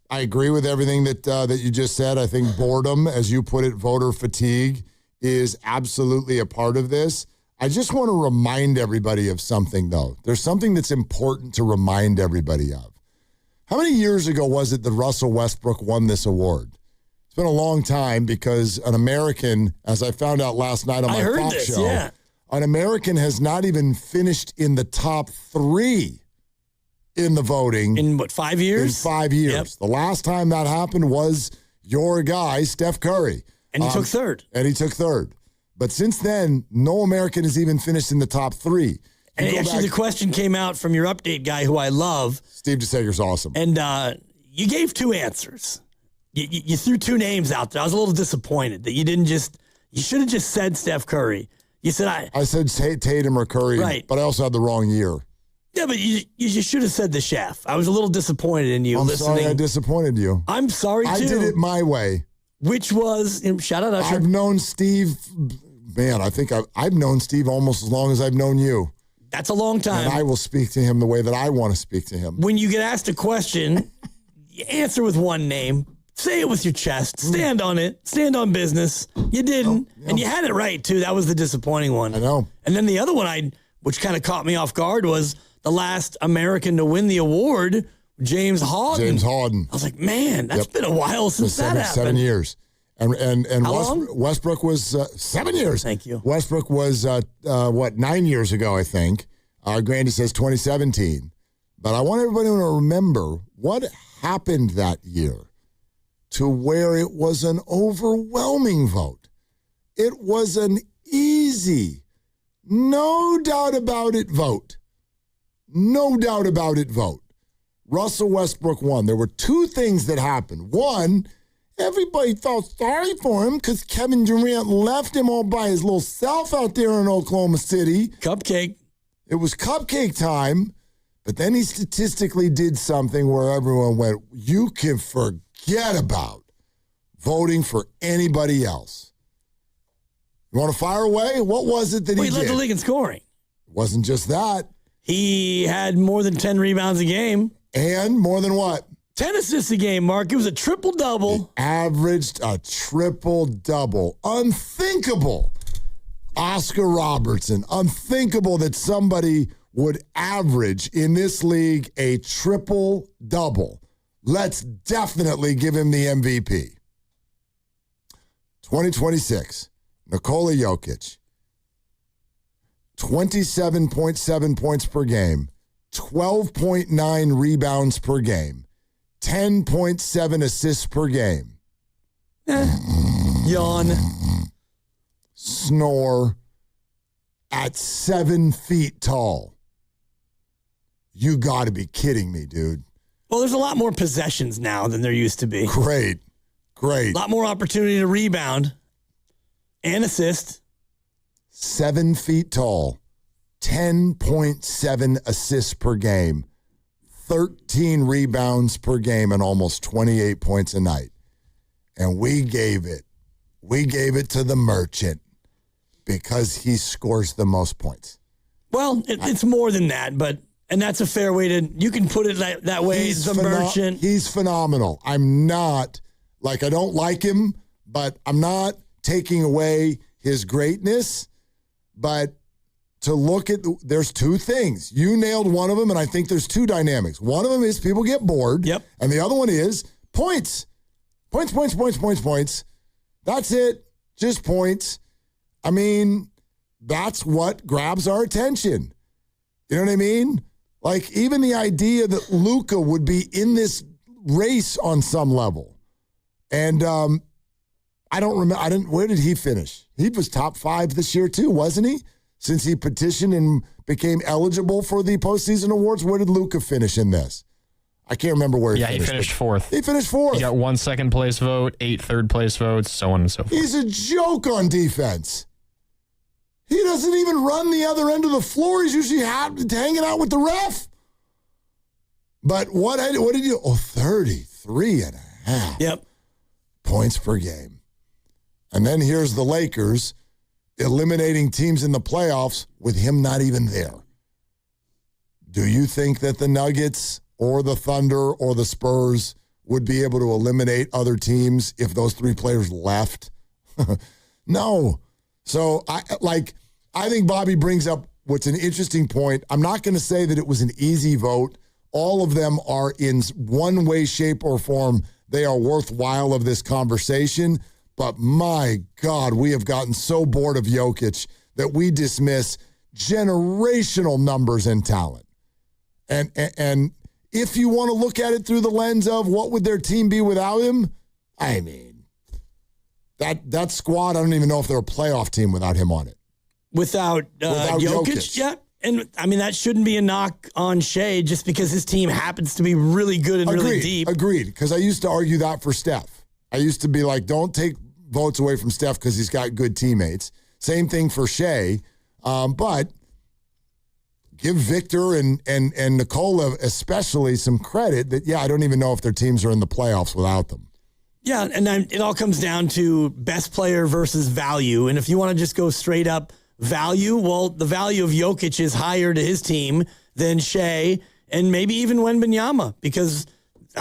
agree with everything that you just said. I think boredom, as you put it, voter fatigue, is absolutely a part of this. I just want to remind everybody of something, though. There's something that's important to remind everybody of. How many years ago was it that Russell Westbrook won this award? It's been a long time, because an American, as I found out last night on my talk show, an American has not even finished in the top 3 in the voting. In what, 5 years? In 5 years. Yep. The last time that happened was your guy, Steph Curry. And he took third. And he took third. But since then, no American has even finished in the top 3. And actually, the question came out from your update guy, who I love. Steve DeSager's awesome. And you gave 2 answers. You threw 2 names out there. I was a little disappointed that you didn't just, you should have just said Steph Curry. You said I said Tatum or Curry, right. But I also had the wrong year. Yeah, but you should have said the chef. I was a little disappointed in you. I'm listening. sorry I disappointed you. I'm sorry, too. I did it my way. Which was, shout out Usher. I've known Steve, man, I think I've known Steve almost as long as I've known you. That's a long time. And I will speak to him the way that I want to speak to him. When you get asked a question, you answer with one name. Say it with your chest. Stand on it. Stand on business. You didn't. And you had it right, too. That was the disappointing one. I know. And then the other one, which kind of caught me off guard, was the last American to win the award, James Harden. James Harden. I was like, man, that's been a while since that happened. 7 years. And How long? Westbrook was 7 years. Thank you. Westbrook was, 9 years ago, I think. Grandy says 2017. But I want everybody to remember what happened that year. to where it was an overwhelming vote. It was an easy, no doubt about it vote. No doubt about it vote. Russell Westbrook won. There were two things that happened. One, everybody felt sorry for him because Kevin Durant left him all by his little self out there in Oklahoma City. Cupcake. It was cupcake time, but then he statistically did something where everyone went, you can forget about voting for anybody else. You want to fire away? What was it that he did? He led the league in scoring. It wasn't just that. He had more than 10 rebounds a game. And more than what? 10 assists a game, Mark. It was a triple-double. He averaged a triple-double. Unthinkable. Oscar Robertson. Unthinkable that somebody would average in this league a triple-double. Let's definitely give him the MVP. 2026, Nikola Jokic. 27.7 points per game, 12.9 rebounds per game, 10.7 assists per game. Yawn. Snore at 7 feet tall. You got to be kidding me, dude. Well, there's a lot more possessions now than there used to be. Great. A lot more opportunity to rebound and assist. 7 feet tall, 10.7 assists per game, 13 rebounds per game, and almost 28 points a night. And we gave it to the merchant because he scores the most points. Well, it's more than that, and that's a fair way to, you can put it that way. He's the merchant. He's phenomenal. I'm not, I don't like him, but I'm not taking away his greatness. But to look at, there's two things. You nailed one of them, and I think there's two dynamics. One of them is people get bored. Yep. And the other one is points. Points. That's it. Just points. I mean, that's what grabs our attention. You know what I mean? Even the idea that Luka would be in this race on some level. And I don't remember. Where did he finish? He was top 5 this year too, wasn't he? Since he petitioned and became eligible for the postseason awards, where did Luka finish in this? I can't remember where he finished. He finished 4th. He finished 4th. He got 1 second place vote, 8 third place votes, so on and so forth. He's a joke on defense. He doesn't even run the other end of the floor. He's usually hanging out with the ref. But what did you? 33 and a half. Yep. Points per game. And then here's the Lakers eliminating teams in the playoffs with him not even there. Do you think that the Nuggets or the Thunder or the Spurs would be able to eliminate other teams if those 3 players left? No. So I think Bobby brings up what's an interesting point. I'm not going to say that it was an easy vote. All of them are in one way, shape, or form. They are worthwhile of this conversation. But my God, we have gotten so bored of Jokic that we dismiss generational numbers and talent. And if you want to look at it through the lens of what would their team be without him, I mean, that squad, I don't even know if they're a playoff team without him on it. Without Jokic? Yeah. And, I mean, that shouldn't be a knock on Shea just because his team happens to be really good and really deep. Agreed, because I used to argue that for Steph. I used to be like, don't take votes away from Steph because he's got good teammates. Same thing for Shea. But give Victor and Nikola especially some credit that, I don't even know if their teams are in the playoffs without them. Yeah, and then it all comes down to best player versus value. And if you want to just go straight up value, well, the value of Jokic is higher to his team than Shea and maybe even Wembanyama because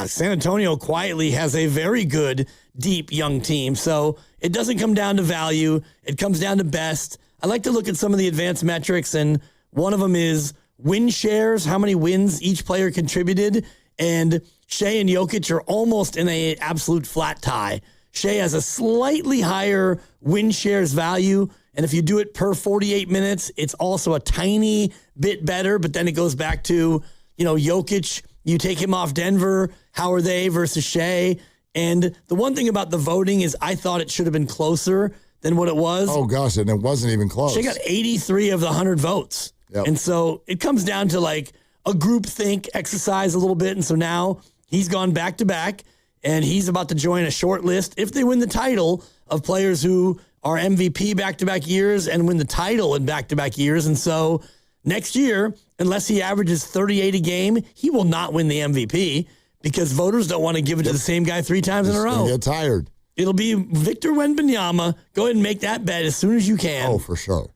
San Antonio quietly has a very good, deep, young team. So it doesn't come down to value. It comes down to best. I like to look at some of the advanced metrics, and one of them is win shares, how many wins each player contributed. And Shea and Jokic are almost in an absolute flat tie. Shea has a slightly higher win shares value, and if you do it per 48 minutes, it's also a tiny bit better, but then it goes back to, Jokic, you take him off Denver, how are they versus Shea? And the one thing about the voting is I thought it should have been closer than what it was. Oh, gosh, and it wasn't even close. She got 83 of the 100 votes. Yep. And so it comes down to like a group think exercise a little bit. And so now he's gone back to back, and he's about to join a short list, if they win the title, of players who are MVP back-to-back years and win the title in back-to-back years. And so next year, unless he averages 38 a game, he will not win the MVP because voters don't want to give it to the same guy 3 times in a row. Get tired. It'll be Victor Wembanyama. Go ahead and make that bet as soon as you can. Oh, for sure.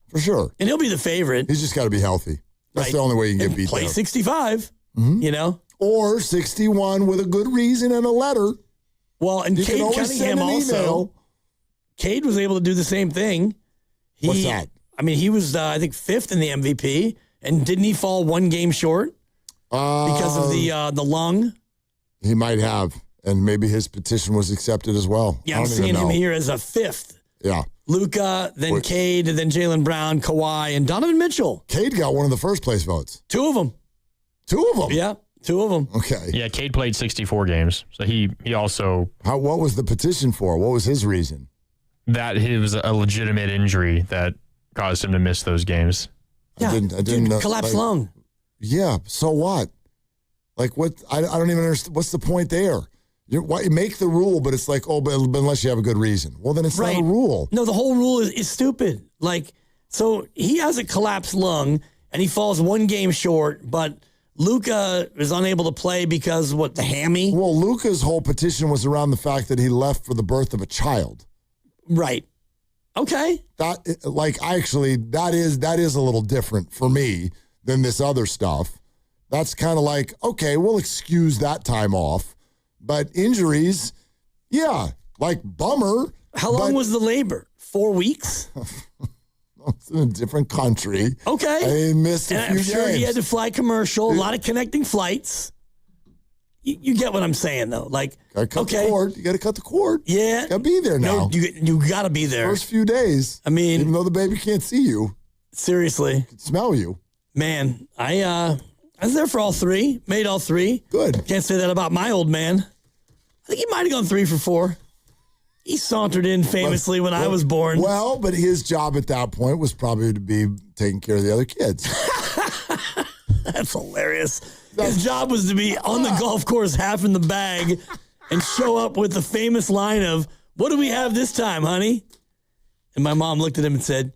For sure. And he'll be the favorite. He's just got to be healthy. That's the only way you can get beat play there. 65, Or 61 with a good reason and a letter. Well, and you Cade can always Cunningham send an also. email. Cade was able to do the same thing. What's that? I mean, he was, I think, 5th in the MVP. And didn't he fall 1 game short because of the lung? He might have. And maybe his petition was accepted as well. Yeah, I'm seeing him here as a 5th. Yeah. Luka, then Cade, and then Jaylen Brown, Kawhi, and Donovan Mitchell. Cade got one of the first place votes. 2 of them. 2 of them? Yeah, 2 of them. Okay. Yeah, Cade played 64 games. So he also... What was the petition for? What was his reason? That it was a legitimate injury that caused him to miss those games. Yeah, I didn't know. Collapsed lung. Yeah, so what? Like, what? I don't even understand. What's the point there? You make the rule, but it's like, but unless you have a good reason. Well, then it's not a rule. No, the whole rule is stupid. Like, so he has a collapsed lung, and he falls 1 game short, but Luka is unable to play because, the hammy? Well, Luka's whole petition was around the fact that he left for the birth of a child. Right. Okay. That is a little different for me than this other stuff. That's kind of like, okay, we'll excuse that time off. But injuries, yeah, like bummer. How long was the labor? 4 weeks? It's in a different country. Okay. I missed a few I'm sure games. he had to fly commercial, a lot of connecting flights. You get what I'm saying, though. Like, gotta cut the cord. You got to cut the cord. Yeah. Gotta be there now. No, you got to be there. First few days. I mean, even though the baby can't see you. Seriously. Can smell you. Man, I was there for all 3. Made all 3. Good. Can't say that about my old man. I think he might have gone 3 for 4. He sauntered in famously when I was born. Well, but his job at that point was probably to be taking care of the other kids. That's hilarious. His job was to be on the golf course, half in the bag, and show up with the famous line of, "What do we have this time, honey?" And my mom looked at him and said,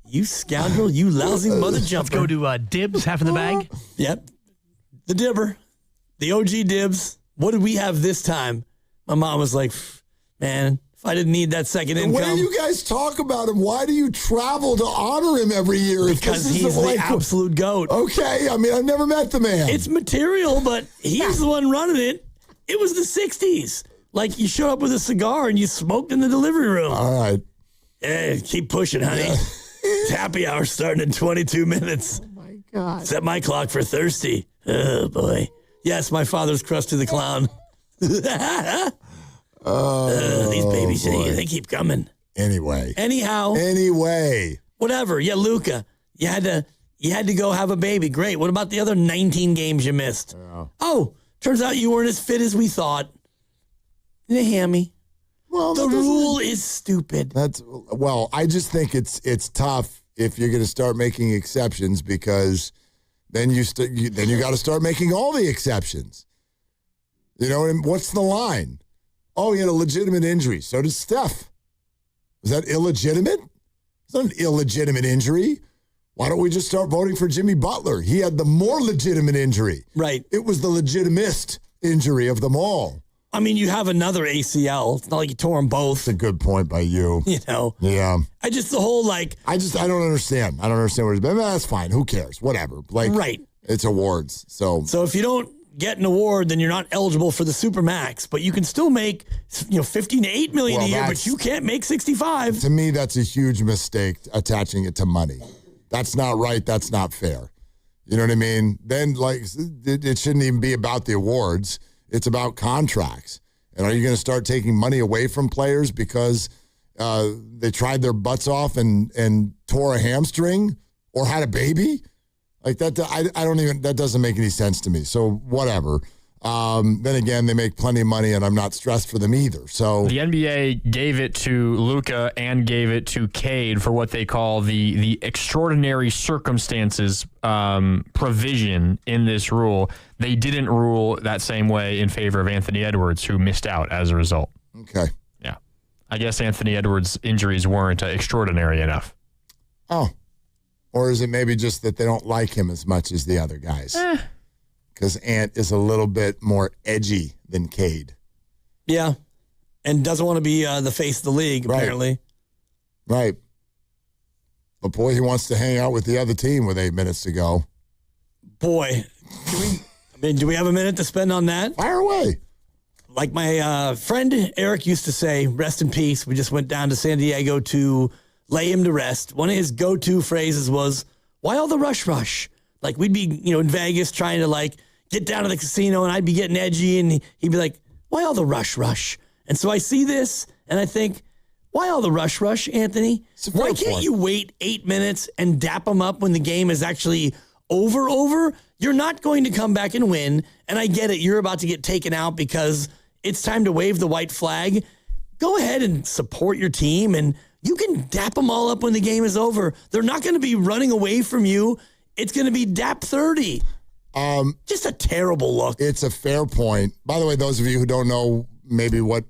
"You scoundrel, you lousy mother jumper." Let's go to Dibs, half in the bag. Yep. The dibber. The OG Dibs. What did we have this time? My mom was like, man, if I didn't need that second income. The way you guys talk about him, why do you travel to honor him every year? Because he's the absolute GOAT. Okay, I mean, I've never met the man. It's material, but he's the one running it. It was the 60s. Like, you showed up with a cigar and you smoked in the delivery room. All right. Keep pushing, honey. It's happy hour starting in 22 minutes. Oh, my God. Set my clock for thirsty. Oh, boy. Yes, my father's Krusty the Clown. These babies, they keep coming. Anyway. Anyhow. Whatever. Yeah, Luka. You had to go have a baby. Great. What about the other 19 games you missed? Yeah. Oh, turns out you weren't as fit as we thought. The hammy. Well, the rule is stupid. I just think it's tough if you're going to start making exceptions because then you got to start making all the exceptions. You know, and what's the line? Oh, he had a legitimate injury. So did Steph. Was that illegitimate? It's not an illegitimate injury. Why don't we just start voting for Jimmy Butler? He had the more legitimate injury. Right. It was the legitimist injury of them all. I mean, you have another ACL. It's not like you tore them both. That's a good point by you. You know. Yeah. I don't understand. I don't understand what it's been. That's fine. Who cares? Whatever. Right. It's awards. So if you don't get an award, then you're not eligible for the Supermax. But you can still make, $15 to $8 million a year, but you can't make 65. To me, that's a huge mistake attaching it to money. That's not right. That's not fair. You know what I mean? Then, it shouldn't even be about the awards. It's about contracts. And are you going to start taking money away from players because they tried their butts off and tore a hamstring or had a baby? Like that, I don't even, that doesn't make any sense to me. So whatever. Then again, they make plenty of money, and I'm not stressed for them either. So the NBA gave it to Luka and gave it to Cade for what they call the extraordinary circumstances provision in this rule. They didn't rule that same way in favor of Anthony Edwards, who missed out as a result. Okay. Yeah. I guess Anthony Edwards' injuries weren't extraordinary enough. Oh. Or is it maybe just that they don't like him as much as the other guys? Because Ant is a little bit more edgy than Cade. Yeah. And doesn't want to be the face of the league, apparently. Right. But, boy, he wants to hang out with the other team with 8 minutes to go. Boy. Do we have a minute to spend on that? Fire away. Like my friend Eric used to say, rest in peace. We just went down to San Diego to lay him to rest. One of his go-to phrases was, why all the rush? Like, we'd be, in Vegas trying to, get down to the casino, and I'd be getting edgy, and he'd be like, why all the rush? And so I see this, and I think, why all the rush, Anthony? Why can't you wait 8 minutes and dap them up when the game is actually over? You're not going to come back and win, and I get it. You're about to get taken out because it's time to wave the white flag. Go ahead and support your team, and you can dap them all up when the game is over. They're not going to be running away from you. It's going to be dap 30. Just a terrible look. It's a fair point. By the way, those of you who don't know maybe what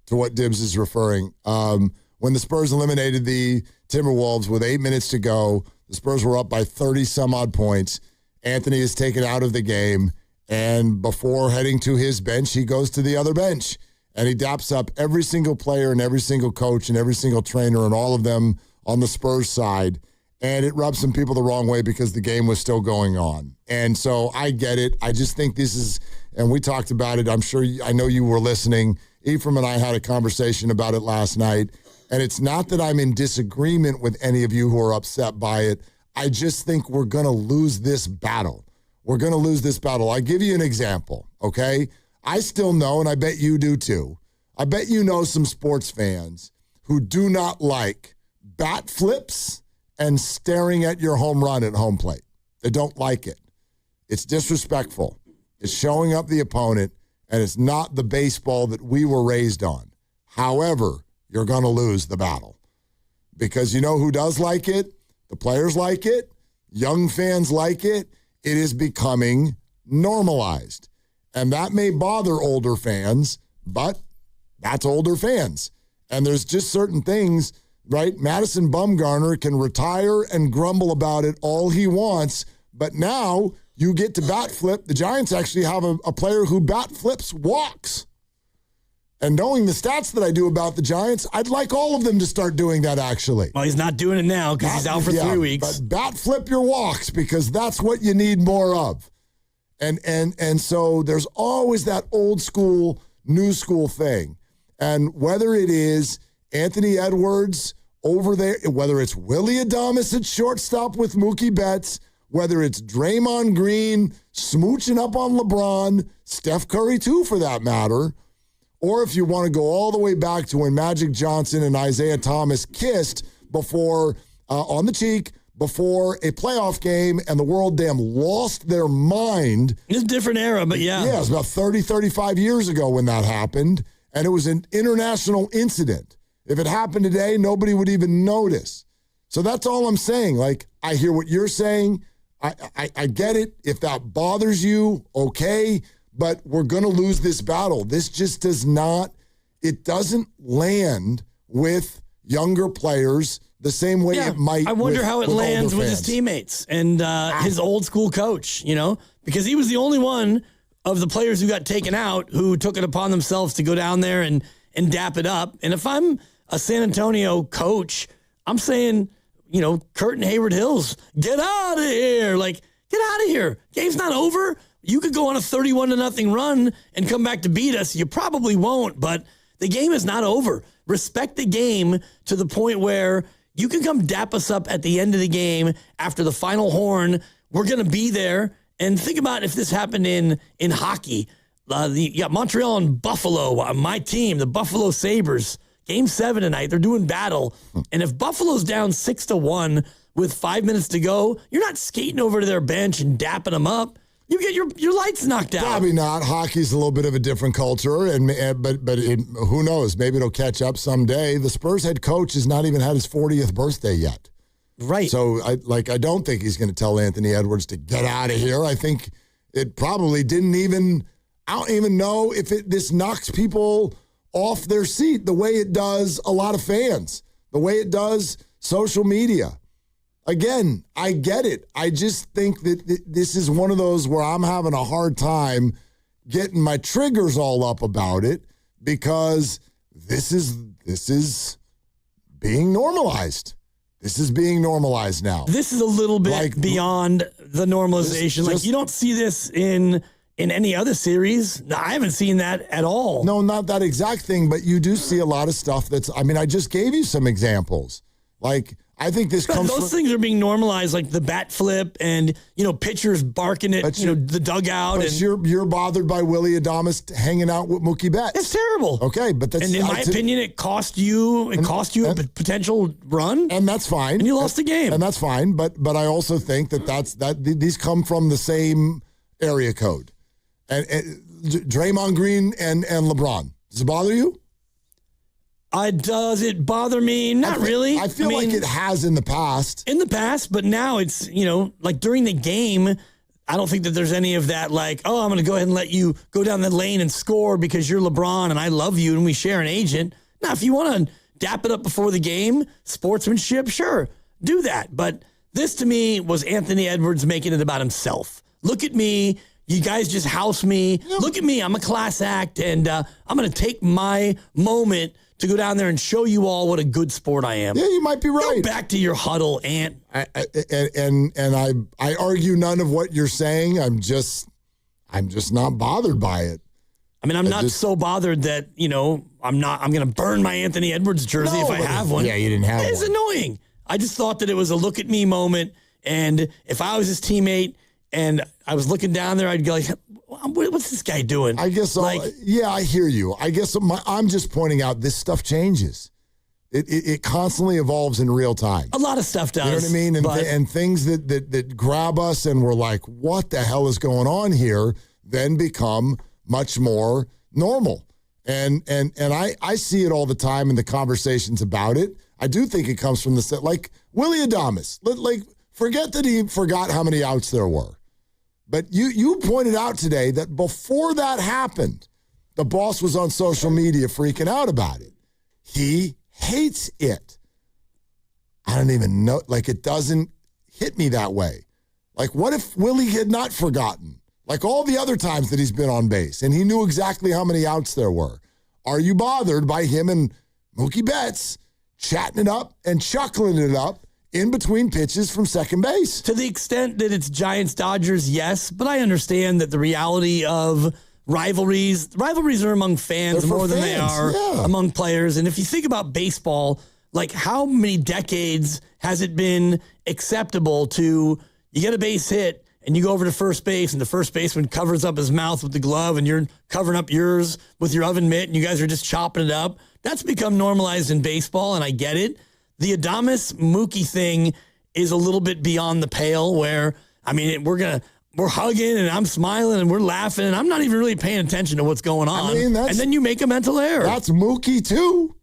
Dibs is referring, when the Spurs eliminated the Timberwolves with 8 minutes to go, the Spurs were up by 30-some-odd points. Anthony is taken out of the game, and before heading to his bench, he goes to the other bench, and he daps up every single player and every single coach and every single trainer and all of them on the Spurs side. And it rubs some people the wrong way because the game was still going on. And so I get it. I just think this is, and we talked about it. I know you were listening. Ephraim and I had a conversation about it last night. And it's not that I'm in disagreement with any of you who are upset by it. I just think we're going to lose this battle. I'll give you an example, okay? I still know, and I bet you do too. I bet you know some sports fans who do not like bat flips and staring at your home run at home plate. They don't like it. It's disrespectful. It's showing up the opponent, and it's not the baseball that we were raised on. However, you're going to lose the battle. Because you know who does like it? The players like it. Young fans like it. It is becoming normalized. And that may bother older fans, but that's older fans. And there's just certain things, right? Madison Bumgarner can retire and grumble about it all he wants, but now you get to bat flip. The Giants actually have a player who bat flips walks. And knowing the stats that I do about the Giants, I'd like all of them to start doing that, actually. Well, he's not doing it now because he's out for 3 weeks. But bat flip your walks because that's what you need more of. And so there's always that old school, new school thing. And whether it is Anthony Edwards over there, whether it's Willie Adames at shortstop with Mookie Betts, whether it's Draymond Green smooching up on LeBron, Steph Curry too for that matter, or if you want to go all the way back to when Magic Johnson and Isaiah Thomas kissed before on the cheek before a playoff game and the world lost their mind. It's a different era, but yeah. Yeah, it was about 30, 35 years ago when that happened, and it was an international incident. If it happened today, nobody would even notice. So that's all I'm saying. I hear what you're saying. I get it. If that bothers you, okay, but we're going to lose this battle. This just doesn't land with younger players the same way it might. I wonder how it lands with his teammates and his old school coach, because he was the only one of the players who got taken out who took it upon themselves to go down there and dap it up. And if I'm a San Antonio coach, I'm saying, Kurt and Hayward Hills, get out of here. Get out of here. Game's not over. You could go on a 31-0 run and come back to beat us. You probably won't, but the game is not over. Respect the game to the point where you can come dap us up at the end of the game after the final horn. We're going to be there. And think about if this happened in hockey. Montreal and Buffalo, my team, the Buffalo Sabres, Game 7 tonight. They're doing battle. And if Buffalo's down 6-1 with 5 minutes to go, you're not skating over to their bench and dapping them up. You get your lights knocked out. Probably not. Hockey's a little bit of a different culture, but who knows? Maybe it'll catch up someday. The Spurs head coach has not even had his 40th birthday yet. Right. So I don't think he's going to tell Anthony Edwards to get out of here. I think it probably didn't even. I don't even know if this knocks people off their seat the way it does a lot of fans, the way it does social media. Again, I get it. I just think that this is one of those where I'm having a hard time getting my triggers all up about it because this is being normalized. This is being normalized now. This is a little bit beyond the normalization. You don't see this in any other series. No, I haven't seen that at all. No, not that exact thing, but you do see a lot of stuff I just gave you some examples. I think this comes those things are being normalized, like the bat flip and, pitchers barking at, the dugout. But you're bothered by Willie Adames hanging out with Mookie Betts. It's terrible. Okay, but that's... And in my opinion, it cost you a potential run. And that's fine. And you lost the game. And that's fine, but I also think that these come from the same area code. And Draymond Green and LeBron. Does it bother you? Does it bother me? Not really. I feel like it has in the past. In the past, but now it's, like during the game, I don't think that there's any of that I'm going to go ahead and let you go down the lane and score because you're LeBron and I love you and we share an agent. Now, if you want to dap it up before the game, sportsmanship, sure, do that. But this to me was Anthony Edwards making it about himself. Look at me. You guys just house me. Yep. Look at me. I'm a class act, and I'm going to take my moment to go down there and show you all what a good sport I am. Yeah, you might be right. Go back to your huddle, Ant. I argue none of what you're saying. I'm just not bothered by it. I mean, I'm not so bothered that, I'm going to burn my Anthony Edwards jersey if I have one. Yeah, you didn't have one. It's annoying. I just thought that it was a look at me moment, and if I was his teammate and I was looking down there, I'd go like, what's this guy doing? I guess, I hear you. I guess I'm just pointing out this stuff changes. It constantly evolves in real time. A lot of stuff does. You know what I mean? And things that grab us and we're like, what the hell is going on here, then become much more normal. And I see it all the time in the conversations about it. I do think it comes from like Willie Adames. Forget that he forgot how many outs there were. But you pointed out today that before that happened, the boss was on social media freaking out about it. He hates it. I don't even know. It doesn't hit me that way. What if Willie had not forgotten? All the other times that he's been on base, and he knew exactly how many outs there were. Are you bothered by him and Mookie Betts chatting it up and chuckling it up in between pitches from second base? To the extent that it's Giants-Dodgers, yes, but I understand that the reality of rivalries are among fans more than they are among players. And if you think about baseball, how many decades has it been acceptable to, you get a base hit and you go over to first base and the first baseman covers up his mouth with the glove and you're covering up yours with your oven mitt and you guys are just chopping it up? That's become normalized in baseball, and I get it. The Adames Mookie thing is a little bit beyond the pale where, we're hugging and I'm smiling and we're laughing and I'm not even really paying attention to what's going on. And then you make a mental error. That's Mookie too.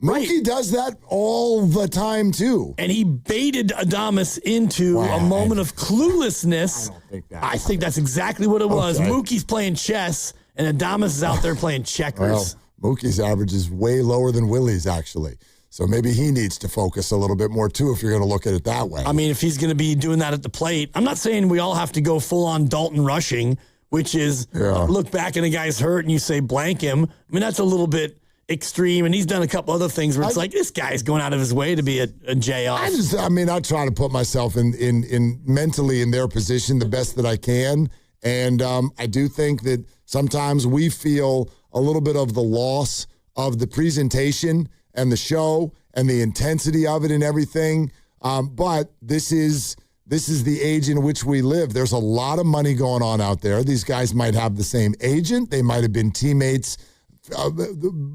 Mookie does that all the time too. And he baited Adames into a moment of cluelessness. I think that's exactly what it was. Okay. Mookie's playing chess and Adames is out there playing checkers. Well, Mookie's average is way lower than Willie's actually. So maybe he needs to focus a little bit more, too, if you're going to look at it that way. I mean, if he's going to be doing that at the plate, I'm not saying we all have to go full-on Dalton rushing, which is look back and the guy's hurt and you say blank him. I mean, that's a little bit extreme, and he's done a couple other things where it's this guy's going out of his way to be a J off. I try to put myself in mentally in their position the best that I can, and I do think that sometimes we feel a little bit of the loss of the presentation and the show and the intensity of it and everything. But this is the age in which we live. There's a lot of money going on out there. These guys might have the same agent. They might have been teammates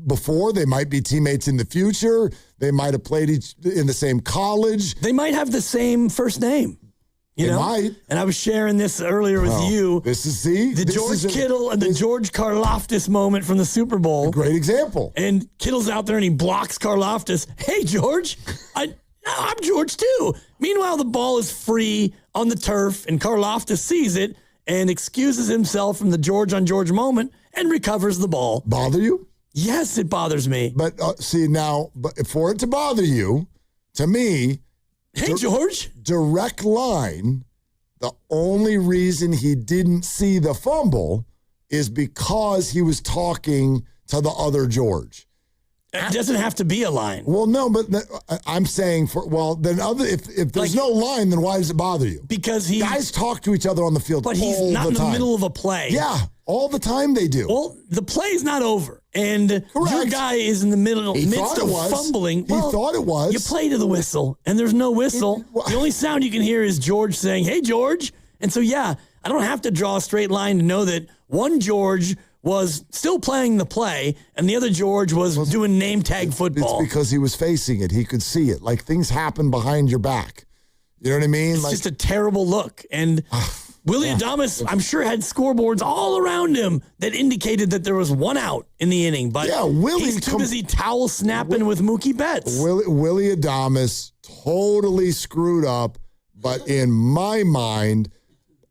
before. They might be teammates in the future. They might have played in the same college. They might have the same first name. You It know? might. And I was sharing this earlier with you. The George Kittle and the George Karlaftis moment from the Super Bowl. Great example. And Kittle's out there and he blocks Karlaftis. Hey, George, I'm George too. Meanwhile, the ball is free on the turf and Karlaftis sees it and excuses himself from the George on George moment and recovers the ball. Bother you? Yes, it bothers me. But see now, but for it to bother you, to me, hey, George, direct line, the only reason he didn't see the fumble is because he was talking to the other George. It doesn't have to be a line. Well, no, but I'm saying if there's no line, then why does it bother you? Because guys talk to each other on the field, but he's not in the middle of a play. Yeah, all the time they do. Well, the play's not over, and your guy is in the midst of fumbling. He thought it was. You play to the whistle, and there's no whistle. The only sound you can hear is George saying, "Hey, George." And so, yeah, I don't have to draw a straight line to know that one George was still playing the play, and the other George was doing name tag football. It's because he was facing it. He could see it. Like, things happen behind your back. You know what I mean? It's just a terrible look. And Willie Adames, I'm sure, had scoreboards all around him that indicated that there was one out in the inning. But he's too busy towel snapping with Mookie Betts. Willie Adames totally screwed up, but in my mind,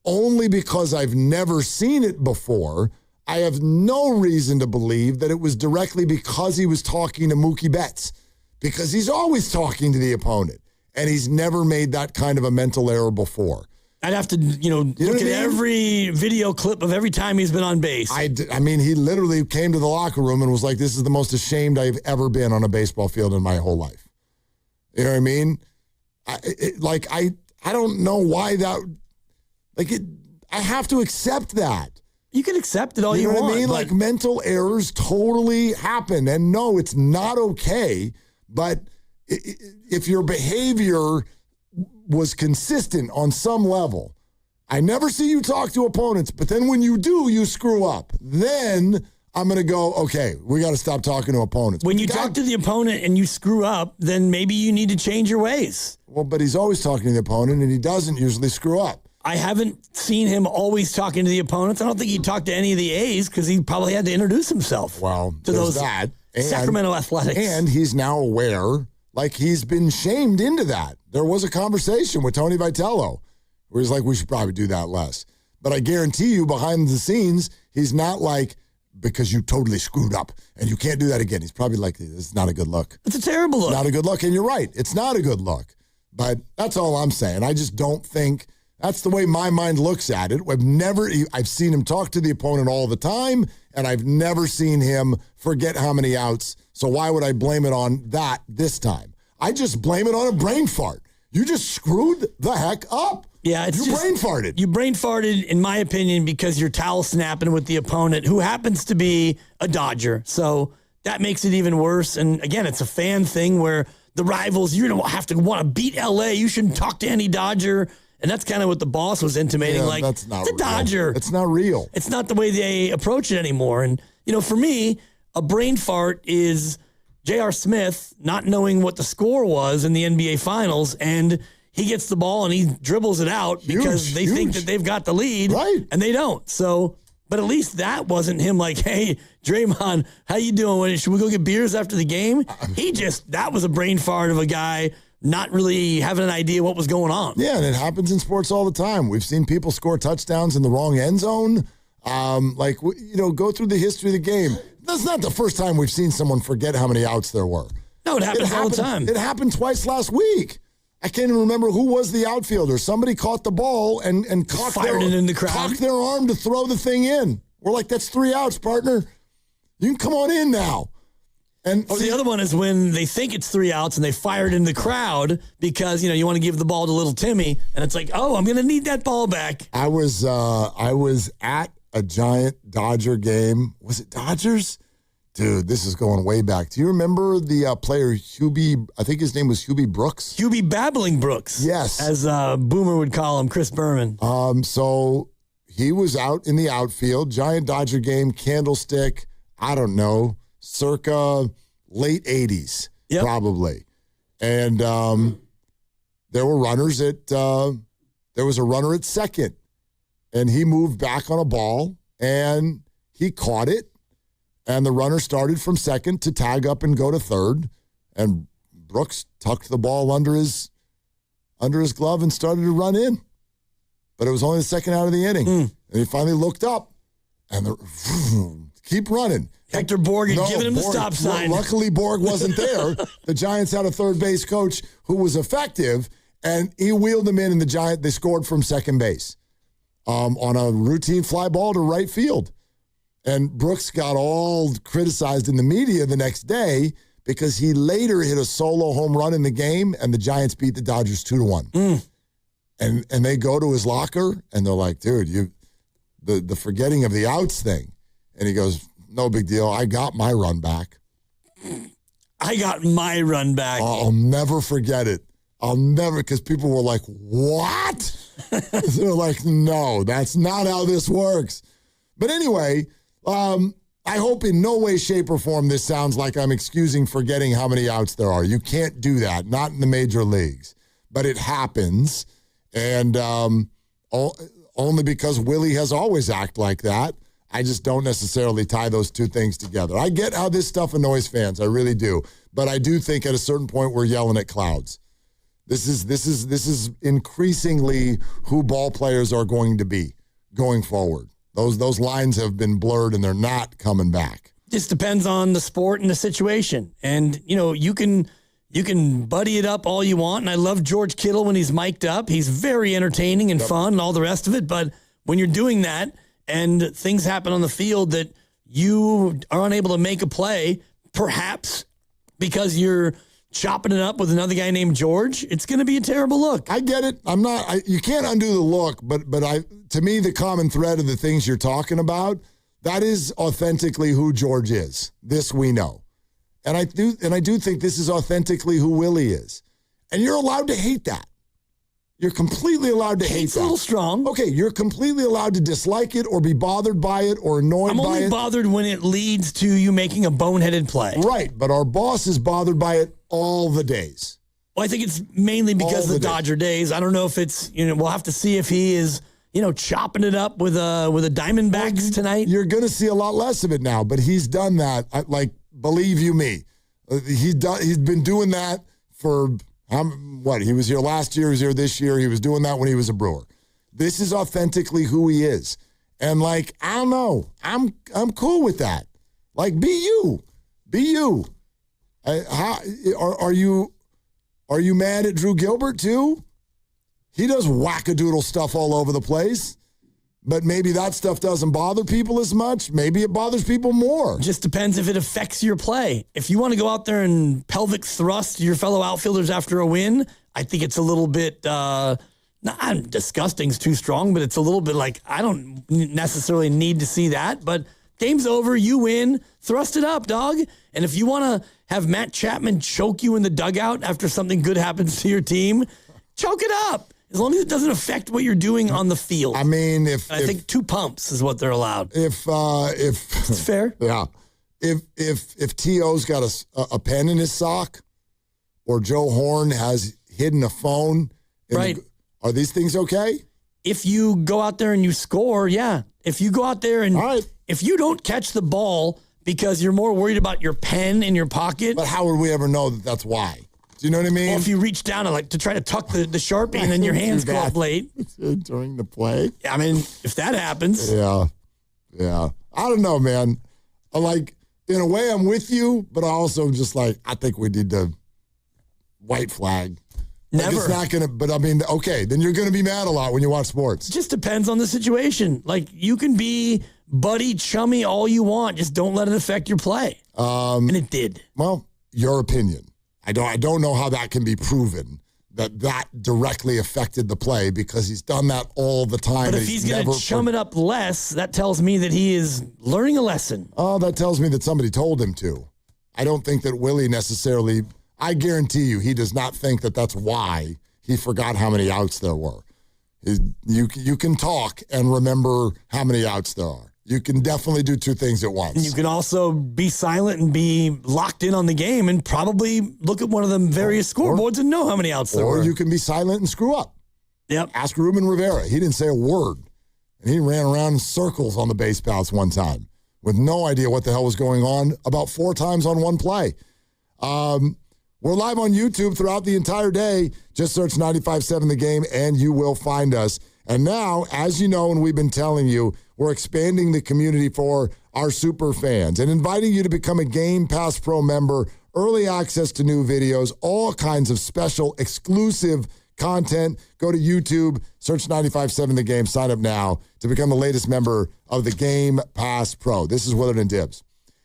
only because I've never seen it before, I have no reason to believe that it was directly because he was talking to Mookie Betts, because he's always talking to the opponent, and he's never made that kind of a mental error before. I'd have to, look at every video clip of every time he's been on base. I mean, he literally came to the locker room and was like, "This is the most ashamed I've ever been on a baseball field in my whole life." You know what I mean? I don't know why that. I have to accept that. You can accept it all you know want. What I mean? Like, mental errors totally happen. And no, it's not okay. But if your behavior was consistent on some level, I never see you talk to opponents, but then when you do, you screw up. Then I'm going to go, okay, we got to stop talking to opponents. When you talk to the opponent and you screw up, then maybe you need to change your ways. Well, but he's always talking to the opponent, and he doesn't usually screw up. I haven't seen him always talking to the opponents. I don't think he talked to any of the A's because he probably had to introduce himself. Well, to those Sacramento Athletics. And he's now aware, like, he's been shamed into that. There was a conversation with Tony Vitello where he's like, we should probably do that less. But I guarantee you, behind the scenes, he's not like, because you totally screwed up and you can't do that again. He's probably like, this is not a good look. It's a terrible look. Not a good look. And you're right. It's not a good look. But that's all I'm saying. I just don't think that's the way my mind looks at it. I've seen him talk to the opponent all the time, and I've never seen him forget how many outs. So why would I blame it on that this time? I just blame it on a brain fart. You just screwed the heck up. Yeah, you brain farted. You brain farted, in my opinion, because you're towel snapping with the opponent, who happens to be a Dodger. So that makes it even worse. And again, it's a fan thing where the rivals, you don't have to want to beat LA. You shouldn't talk to any Dodger. And that's kind of what the boss was intimating. Yeah, that's not it's a Dodger. It's not real. It's not the way they approach it anymore. And, for me, a brain fart is J.R. Smith not knowing what the score was in the NBA Finals, and he gets the ball and he dribbles it out because they think that they've got the lead, right? And they don't. So, but at least that wasn't him like, hey, Draymond, how you doing? Should we go get beers after the game? That was a brain fart of a guy not really having an idea what was going on. Yeah, and it happens in sports all the time. We've seen people score touchdowns in the wrong end zone. Go through the history of the game. That's not the first time we've seen someone forget how many outs there were. No, it happens all the time. It happened twice last week. I can't even remember who was the outfielder. Somebody caught the ball and fired it in the crowd. Cocked their arm to throw the thing in. We're like, that's 3 outs, partner. You can come on in now. And the other one is when they think it's 3 outs and they fire it in the crowd because, you want to give the ball to little Timmy. And it's like, oh, I'm going to need that ball back. I was at a Giant Dodger game. Was it Dodgers? Dude, this is going way back. Do you remember the player Hubie? I think his name was Hubie Brooks. Hubie Babbling Brooks. Yes. As Boomer would call him, Chris Berman. So he was out in the outfield. Giant Dodger game, Candlestick, I don't know, circa late 80s, probably. And there were runners at there was a runner at second, and he moved back on a ball, and he caught it, and the runner started from second to tag up and go to third, and Brooks tucked the ball under his glove and started to run in. But it was only the second out of the inning. And he finally looked up, and keep running. Hector Borg had given him the stop sign. Luckily, Borg wasn't there. The Giants had a third base coach who was effective, and he wheeled him in, and they scored from second base on a routine fly ball to right field. And Brooks got all criticized in the media the next day because he later hit a solo home run in the game, and the Giants beat the Dodgers 2-1. And they go to his locker, and they're like, dude, the forgetting of the outs thing. And he goes, no big deal. I got my run back. I'll never forget it. Because people were like, what? They're like, no, that's not how this works. But anyway, I hope in no way, shape, or form this sounds like I'm excusing forgetting how many outs there are. You can't do that, not in the major leagues. But it happens, and only because Willie has always acted like that. I just don't necessarily tie those two things together. I get how this stuff annoys fans. I really do. But I do think at a certain point we're yelling at clouds. This is increasingly who ball players are going to be going forward. Those lines have been blurred, and they're not coming back. Just depends on the sport and the situation. And, you can buddy it up all you want. And I love George Kittle when he's mic'd up. He's very entertaining and fun and all the rest of it. But when you're doing that and things happen on the field that you are unable to make a play, perhaps because you're chopping it up with another guy named George, it's going to be a terrible look. I get it. You can't undo the look, but to me, the common thread of the things you're talking about, that is authentically who George is. This we know. And I do think this is authentically who Willie is. And you're allowed to hate that. You're completely allowed to hate that. It's a little strong. Okay, you're completely allowed to dislike it or be bothered by it or annoyed by it. I'm only bothered when it leads to you making a boneheaded play. Right, but our boss is bothered by it all the days. Well, I think it's mainly because of the Dodger days. I don't know if it's, we'll have to see if he is, chopping it up with a Diamondbacks tonight. You're going to see a lot less of it now, but he's done that. Believe you me, he's been doing that for he was here last year, he was here this year, he was doing that when he was a Brewer. This is authentically who he is. And I don't know, I'm cool with that. Be you. Are you mad at Drew Gilbert too? He does wackadoodle stuff all over the place. But maybe that stuff doesn't bother people as much. Maybe it bothers people more. Just depends if it affects your play. If you want to go out there and pelvic thrust your fellow outfielders after a win, I think it's a little bit, disgusting's too strong, but it's a little bit I don't necessarily need to see that. But game's over, you win, thrust it up, dog. And if you want to have Matt Chapman choke you in the dugout after something good happens to your team, choke it up. As long as it doesn't affect what you're doing on the field. I mean, I think 2 pumps is what they're allowed. If it's fair. Yeah. If T.O.'s got a pen in his sock, or Joe Horn has hidden a phone, right? Are these things okay? If you go out there and you score, yeah. If you go out there and if you don't catch the ball because you're more worried about your pen in your pocket. But how would we ever know that that's why? Do you know what I mean? Or if you reach down to try to tuck the Sharpie and then your hands go up late. During the play? I mean, if that happens. Yeah. I don't know, man. In a way, I'm with you, but I also just I think we need to white flag. Never. It's not going to, but I mean, okay, then you're going to be mad a lot when you watch sports. It just depends on the situation. You can be buddy, chummy all you want. Just don't let it affect your play. And it did. Well, your opinion. I don't know how that can be proven that directly affected the play because he's done that all the time. But if he's going to chum it up less, that tells me that he is learning a lesson. Oh, that tells me that somebody told him to. I don't think that Willie necessarily, I guarantee you, he does not think that that's why he forgot how many outs there were. You can talk and remember how many outs there are. You can definitely do 2 things at once. And you can also be silent and be locked in on the game and probably look at one of the various scoreboards and know how many outs there were. Or you can be silent and screw up. Yep. Ask Ruben Rivera. He didn't say a word. And he ran around in circles on the base paths one time with no idea what the hell was going on about 4 times on one play. We're live on YouTube throughout the entire day. Just search 95.7 The Game and you will find us. And now, as you know, and we've been telling you, we're expanding the community for our super fans and inviting you to become a Game Pass Pro member, early access to new videos, all kinds of special exclusive content. Go to YouTube, search 95.7 The Game, sign up now to become the latest member of the Game Pass Pro. This is Willard and Dibbs.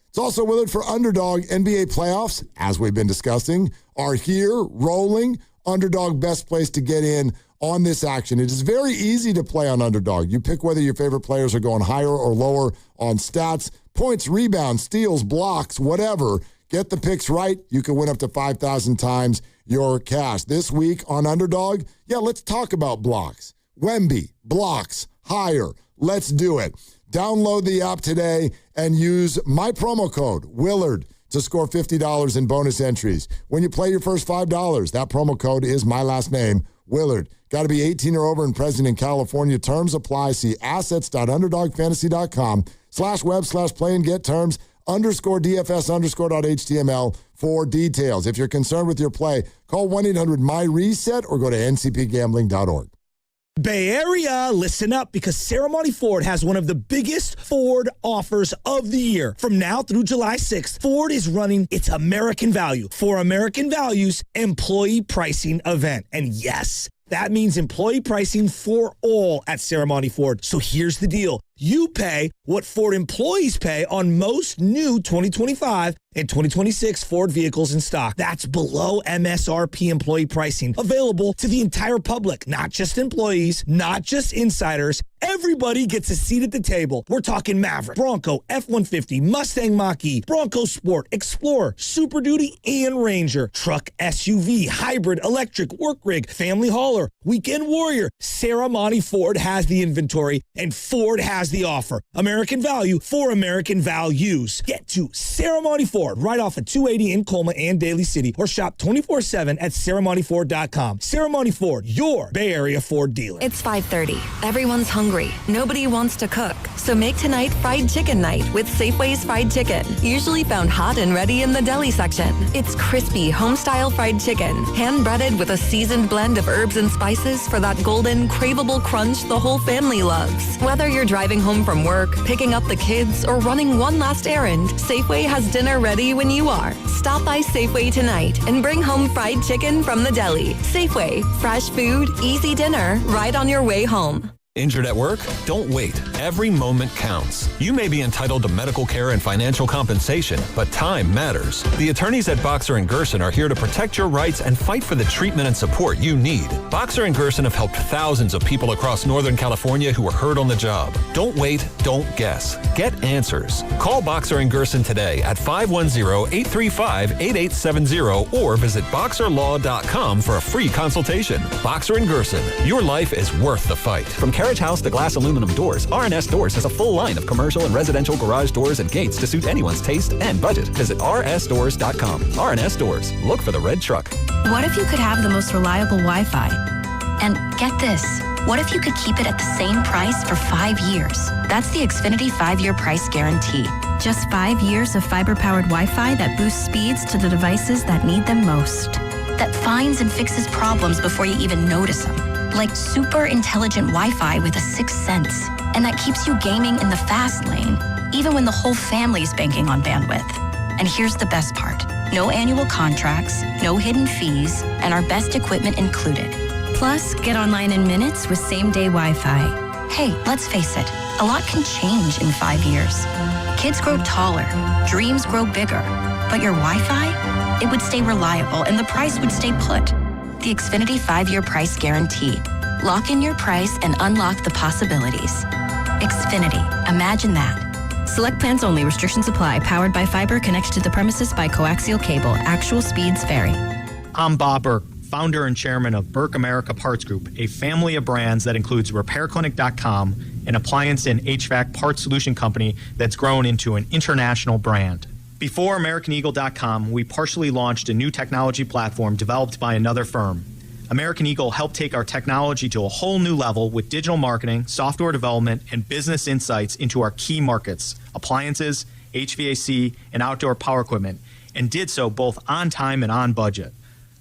It's also Willard for Underdog. NBA playoffs, as we've been discussing, are here, rolling. Underdog, best place to get in on this action. It is very easy to play on Underdog. You pick whether your favorite players are going higher or lower on stats, points, rebounds, steals, blocks, whatever. Get the picks right. You can win up to 5,000 times your cash. This week on Underdog, let's talk about blocks. Wemby, blocks, higher. Let's do it. Download the app today and use my promo code, Willard, to score $50 in bonus entries. When you play your first $5, that promo code is my last name, Willard. Got to be 18 or over and present in California. Terms apply. See assets.underdogfantasy.com/web/play and get terms _DFS_.html for details. If you're concerned with your play, call 1-800-MY-RESET or go to ncpgambling.org. Bay Area, listen up, because Ceremony Ford has one of the biggest Ford offers of the year. From now through July 6th, Ford is running its American Value for American Values employee pricing event. And yes, that means employee pricing for all at Ceremony Ford. So here's the deal. You pay what Ford employees pay on most new 2025 and 2026 Ford vehicles in stock. That's below MSRP employee pricing, available to the entire public, not just employees, not just insiders. Everybody gets a seat at the table. We're talking Maverick, Bronco, F-150, Mustang Mach-E, Bronco Sport, Explorer, Super Duty, and Ranger, truck, SUV, hybrid, electric, work rig, family hauler, weekend warrior. Ceremony Ford has the inventory, and Ford has the offer. American Value for American Values. Get to Ceremony Ford right off of 280 in Colma and Daly City, or shop 24/7 at ceremonyford.com. Ceremony Ford, your Bay Area Ford dealer. It's 5:30. Everyone's hungry. Nobody wants to cook. So make tonight fried chicken night with Safeway's fried chicken, usually found hot and ready in the deli section. It's crispy, home-style fried chicken, hand-breaded with a seasoned blend of herbs and spices for that golden, craveable crunch the whole family loves. Whether you're driving home from work, picking up the kids, or running one last errand, Safeway has dinner ready when you are. Stop by Safeway tonight and bring home fried chicken from the deli. Safeway, fresh food, easy dinner, right on your way home. Injured at work? Don't wait. Every moment counts. You may be entitled to medical care and financial compensation, but time matters. The attorneys at Boxer & Gerson are here to protect your rights and fight for the treatment and support you need. Boxer & Gerson have helped thousands of people across Northern California who were hurt on the job. Don't wait, don't guess. Get answers. Call Boxer & Gerson today at 510-835-8870 or visit boxerlaw.com for a free consultation. Boxer & Gerson, your life is worth the fight. From carriage house to glass aluminum doors, R&S Doors has a full line of commercial and residential garage doors and gates to suit anyone's taste and budget. Visit rsdoors.com. R&S Doors. Look for the red truck. What if you could have the most reliable Wi-Fi? And get this, what if you could keep it at the same price for 5 years? That's the Xfinity 5-year price guarantee. Just 5 years of fiber-powered Wi-Fi that boosts speeds to the devices that need them most. That finds and fixes problems before you even notice them. Like super intelligent Wi-Fi with a sixth sense. And that keeps you gaming in the fast lane, even when the whole family's banking on bandwidth. And here's the best part. No annual contracts, no hidden fees, and our best equipment included. Plus, get online in minutes with same-day Wi-Fi. Hey, let's face it, a lot can change in 5 years. Kids grow taller, dreams grow bigger, but your Wi-Fi, it would stay reliable and the price would stay put. The Xfinity 5-year price guarantee. Lock in your price and unlock the possibilities. Xfinity. Imagine that. Select plans only. Restrictions apply. Powered by fiber. Connected to the premises by coaxial cable. Actual speeds vary. I'm Bob Burke, founder and chairman of Burke America Parts Group, a family of brands that includes RepairClinic.com, an appliance and HVAC parts solution company that's grown into an international brand. Before AmericanEagle.com, we partially launched a new technology platform developed by another firm. American Eagle helped take our technology to a whole new level with digital marketing, software development, and business insights into our key markets, appliances, HVAC, and outdoor power equipment, and did so both on time and on budget.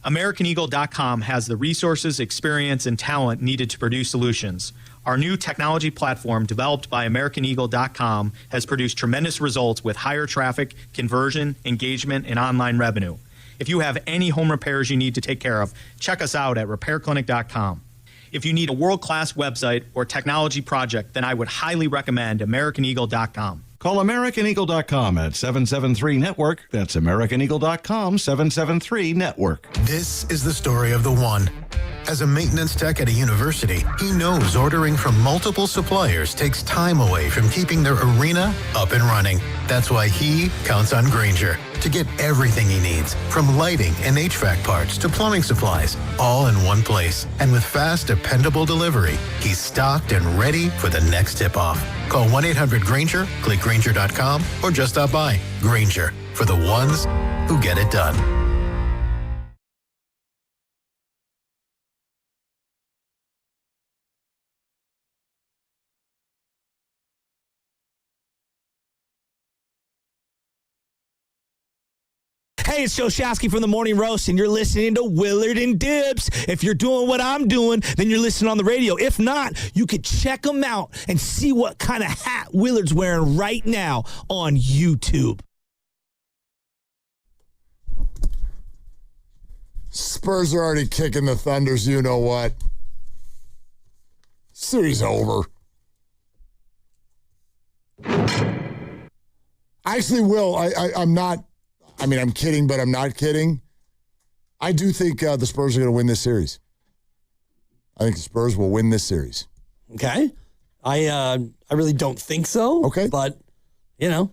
AmericanEagle.com has the resources, experience, and talent needed to produce solutions. Our new technology platform, developed by AmericanEagle.com, has produced tremendous results with higher traffic, conversion, engagement, and online revenue. If you have any home repairs you need to take care of, check us out at RepairClinic.com. If you need a world-class website or technology project, then I would highly recommend AmericanEagle.com. Call AmericanEagle.com at 773-NETWORK. That's AmericanEagle.com, 773-NETWORK. This is the story of the one. As a maintenance tech at a university, he knows ordering from multiple suppliers takes time away from keeping their arena up and running. That's why he counts on Granger to get everything he needs, from lighting and HVAC parts to plumbing supplies, all in one place. And with fast, dependable delivery, he's stocked and ready for the next tip-off. Call 1-800-GRANGER, click Granger.com, or just stop by. Granger, for the ones who get it done. Hey, it's Joe Shasky from the Morning Roast, and you're listening to Willard and Dibbs. If you're doing what I'm doing, then you're listening on the radio. If not, you could check them out and see what kind of hat Willard's wearing right now on YouTube. Spurs are already kicking the Thunder's you-know-what. Series over. Actually, Will, I'm not... I mean, I'm kidding, but I'm not kidding. I do think the Spurs are going to win this series. I think the Spurs will win this series. Okay. I really don't think so. Okay. But, you know,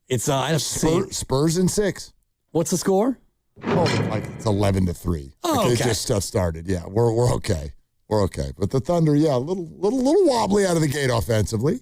it's I have to see. Spurs in 6. What's the score? Oh, like it's 11-3. Oh, okay. okay. It just started. Yeah, we're okay. We're okay. But the Thunder, yeah, a little wobbly out of the gate offensively.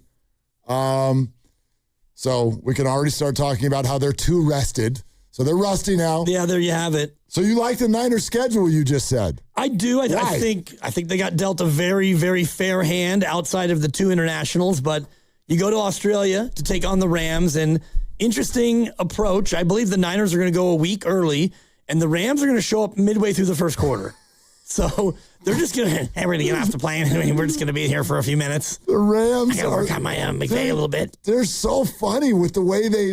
So we can already start talking about how they're too rested. So they're rusty now. Yeah, there you have it. So you like the Niners schedule, you just said. I do. I think they got dealt a very, very fair hand outside of the 2 internationals, but you go to Australia to take on the Rams, and interesting approach. I believe the Niners are going to go a week early, and the Rams are going to show up midway through the first quarter. So they're just going to, hey, we're going to get off the plane. I mean, we're just going to be here for a few minutes. The Rams. I got to work on my McVay a little bit. They're so funny with the way they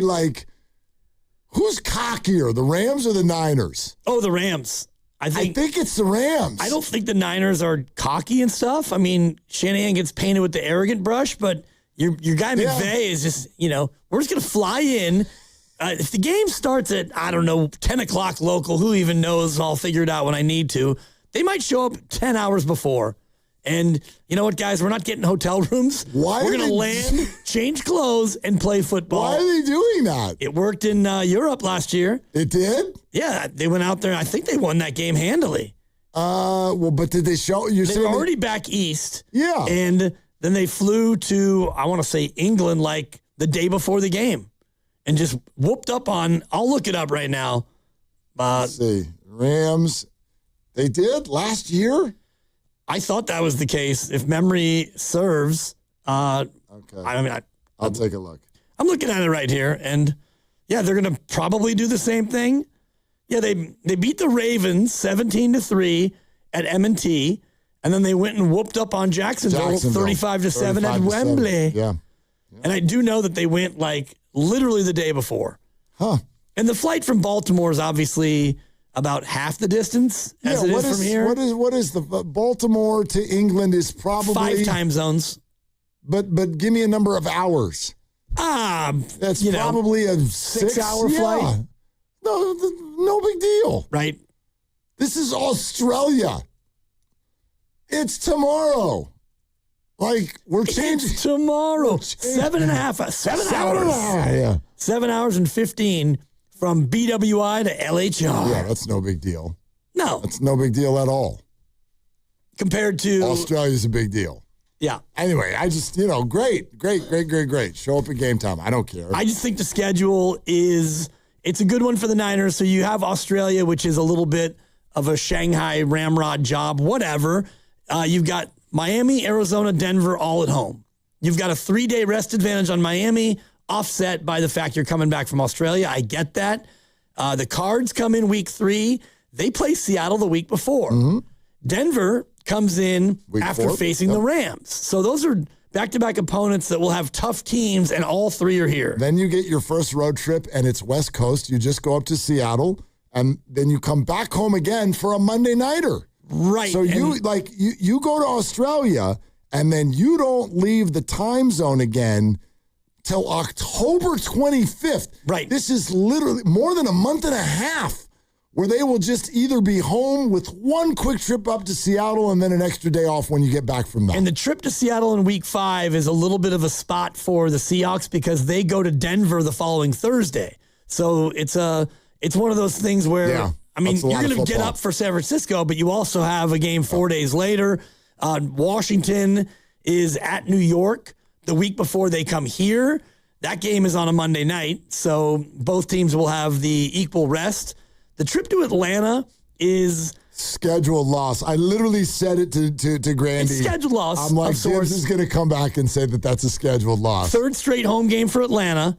who's cockier, the Rams or the Niners? Oh, the Rams. I think it's the Rams. I don't think the Niners are cocky and stuff. I mean, Shanahan gets painted with the arrogant brush, but your guy McVay is just, we're just going to fly in. If the game starts at, 10 o'clock local, who even knows? I'll figure it out when I need to. They might show up 10 hours before. And you know what, guys? We're not getting hotel rooms. Why? We're going to land, change clothes, and play football. Why are they doing that? It worked in Europe last year. It did? Yeah, they went out there. I think they won that game handily. But did they show? They're already back east. Yeah. And then they flew to, I want to say, England like the day before the game and just whooped up on, I'll look it up right now. Let's see. Rams. They did last year? I thought that was the case. If memory serves. Okay. I'll take a look. I'm looking at it right here. And, yeah, they're going to probably do the same thing. Yeah, they beat the Ravens 17-3 at M&T. And then they went and whooped up on Jacksonville 35-7 at Wembley. Yeah. And I do know that they went, literally the day before. Huh. And the flight from Baltimore is obviously about half the distance as it is from here. What is the Baltimore to England is probably 5 time zones. But give me a number of hours. That's probably a 6-hour flight. No big deal. Right. This is Australia. It's tomorrow. We're changing. It's tomorrow. 7.5. 7 hours. Yeah. 7 hours and 15 from BWI to LHR. Yeah, that's no big deal. No. That's no big deal at all. Compared to Australia's a big deal. Yeah. Anyway, I just, great. Show up at game time. I don't care. I just think the schedule it's a good one for the Niners. So you have Australia, which is a little bit of a Shanghai Ramrod job, whatever. You've got Miami, Arizona, Denver, all at home. You've got a 3-day rest advantage on Miami, offset by the fact you're coming back from Australia. I get that. The Cards come in week 3. They play Seattle the week before. Mm-hmm. Denver comes in Week after 4. facing the Rams. So those are back-to-back opponents that will have tough teams, and all 3 are here. Then you get your first road trip, and it's West Coast. You just go up to Seattle, and then you come back home again for a Monday nighter. Right. So you go to Australia, and then you don't leave the time zone again till October 25th. Right. This is literally more than a month and a half where they will just either be home with one quick trip up to Seattle and then an extra day off when you get back from that. And the trip to Seattle in week 5 is a little bit of a spot for the Seahawks because they go to Denver the following Thursday. So it's one of those things where, you're going to get up for San Francisco, but you also have a game 4 days later. Washington is at New York the week before they come here. That game is on a Monday night, so both teams will have the equal rest. The trip to Atlanta is scheduled loss. I literally said it to Grandy. It's scheduled loss. I'm like, James is going to come back and say that that's a scheduled loss. 3rd straight home game for Atlanta,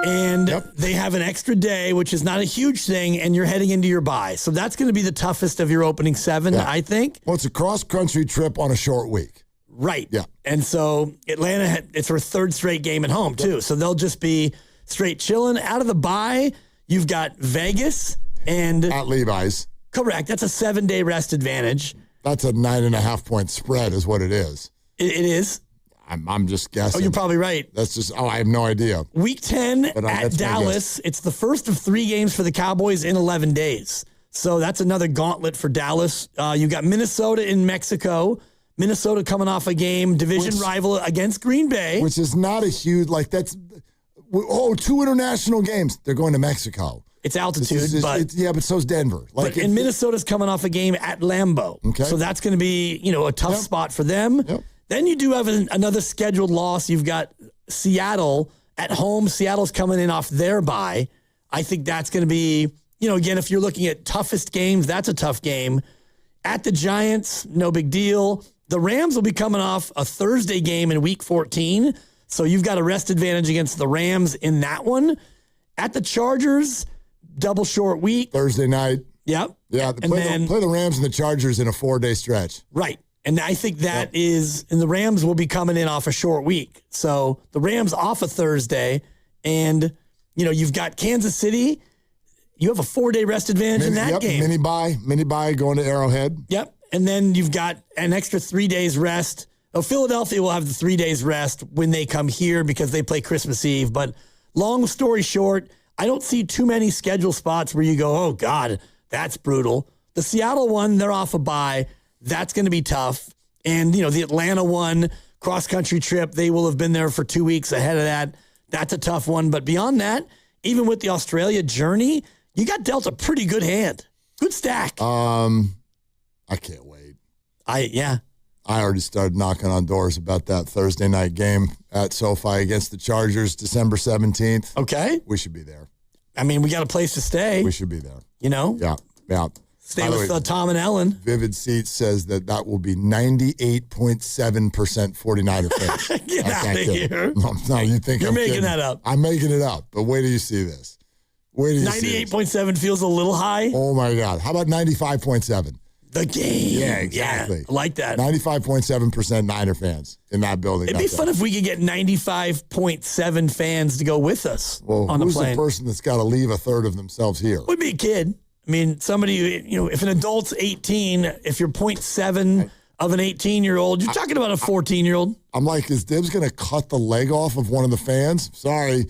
and they have an extra day, which is not a huge thing, and you're heading into your bye. So that's going to be the toughest of your opening 7, I think. Well, it's a cross-country trip on a short week. Right. Yeah. And so Atlanta, it's her 3rd straight game at home, too. So they'll just be straight chilling. Out of the bye, you've got Vegas and at Levi's. Correct. That's a 7-day rest advantage. That's a 9.5-point spread is what it is. It is. I'm just guessing. Oh, you're probably right. That's just, I have no idea. Week 10 at Dallas. It's the first of 3 games for the Cowboys in 11 days. So that's another gauntlet for Dallas. You've got Minnesota in Mexico. Minnesota coming off a game, division rival against Green Bay. Which is not a huge, 2 international games. They're going to Mexico. It's altitude, but so's Denver. And Minnesota's coming off a game at Lambeau. Okay. So that's going to be, a tough spot for them. Yep. Then you do have another scheduled loss. You've got Seattle at home. Seattle's coming in off their bye. I think that's going to be, again, if you're looking at toughest games, that's a tough game. At the Giants, no big deal. The Rams will be coming off a Thursday game in week 14. So you've got a rest advantage against the Rams in that one. At the Chargers, double short week. Thursday night. Yep. Yeah, play the Rams and the Chargers in a 4-day stretch. Right. And I think that is, and the Rams will be coming in off a short week. So the Rams off a Thursday, and, you've got Kansas City. You have a 4-day rest advantage in that game. Mini bye going to Arrowhead. Yep. And then you've got an extra 3 days rest. Philadelphia will have the 3 days rest when they come here because they play Christmas Eve. But long story short, I don't see too many schedule spots where you go, oh, God, that's brutal. The Seattle one, they're off a bye. That's going to be tough. And, the Atlanta one, cross-country trip, they will have been there for 2 weeks ahead of that. That's a tough one. But beyond that, even with the Australia journey, you got dealt a pretty good hand. Good stack. I can't wait. I already started knocking on doors about that Thursday night game at SoFi against the Chargers, December 17th. Okay. We should be there. I mean, we got a place to stay. We should be there. Yeah. Stay with Tom and Ellen. Vivid Seats says that will be 98.7% 49er fans. Get out of here. No, you think You're making that up. I'm making it up, but wait till you see this. 98.7 feels a little high. Oh, my God. How about 95.7? The game. Yeah, exactly. Yeah, I like that. 95.7% Niner fans in that building. It'd be fun if we could get 95.7 fans to go with us on the plane. Who's the person that's got to leave a third of themselves here? Would be a kid. I mean, somebody, if an adult's 18, if you're 0.7 of an 18-year-old, you're talking about a 14-year-old. I'm like, is Dibs going to cut the leg off of one of the fans? Sorry.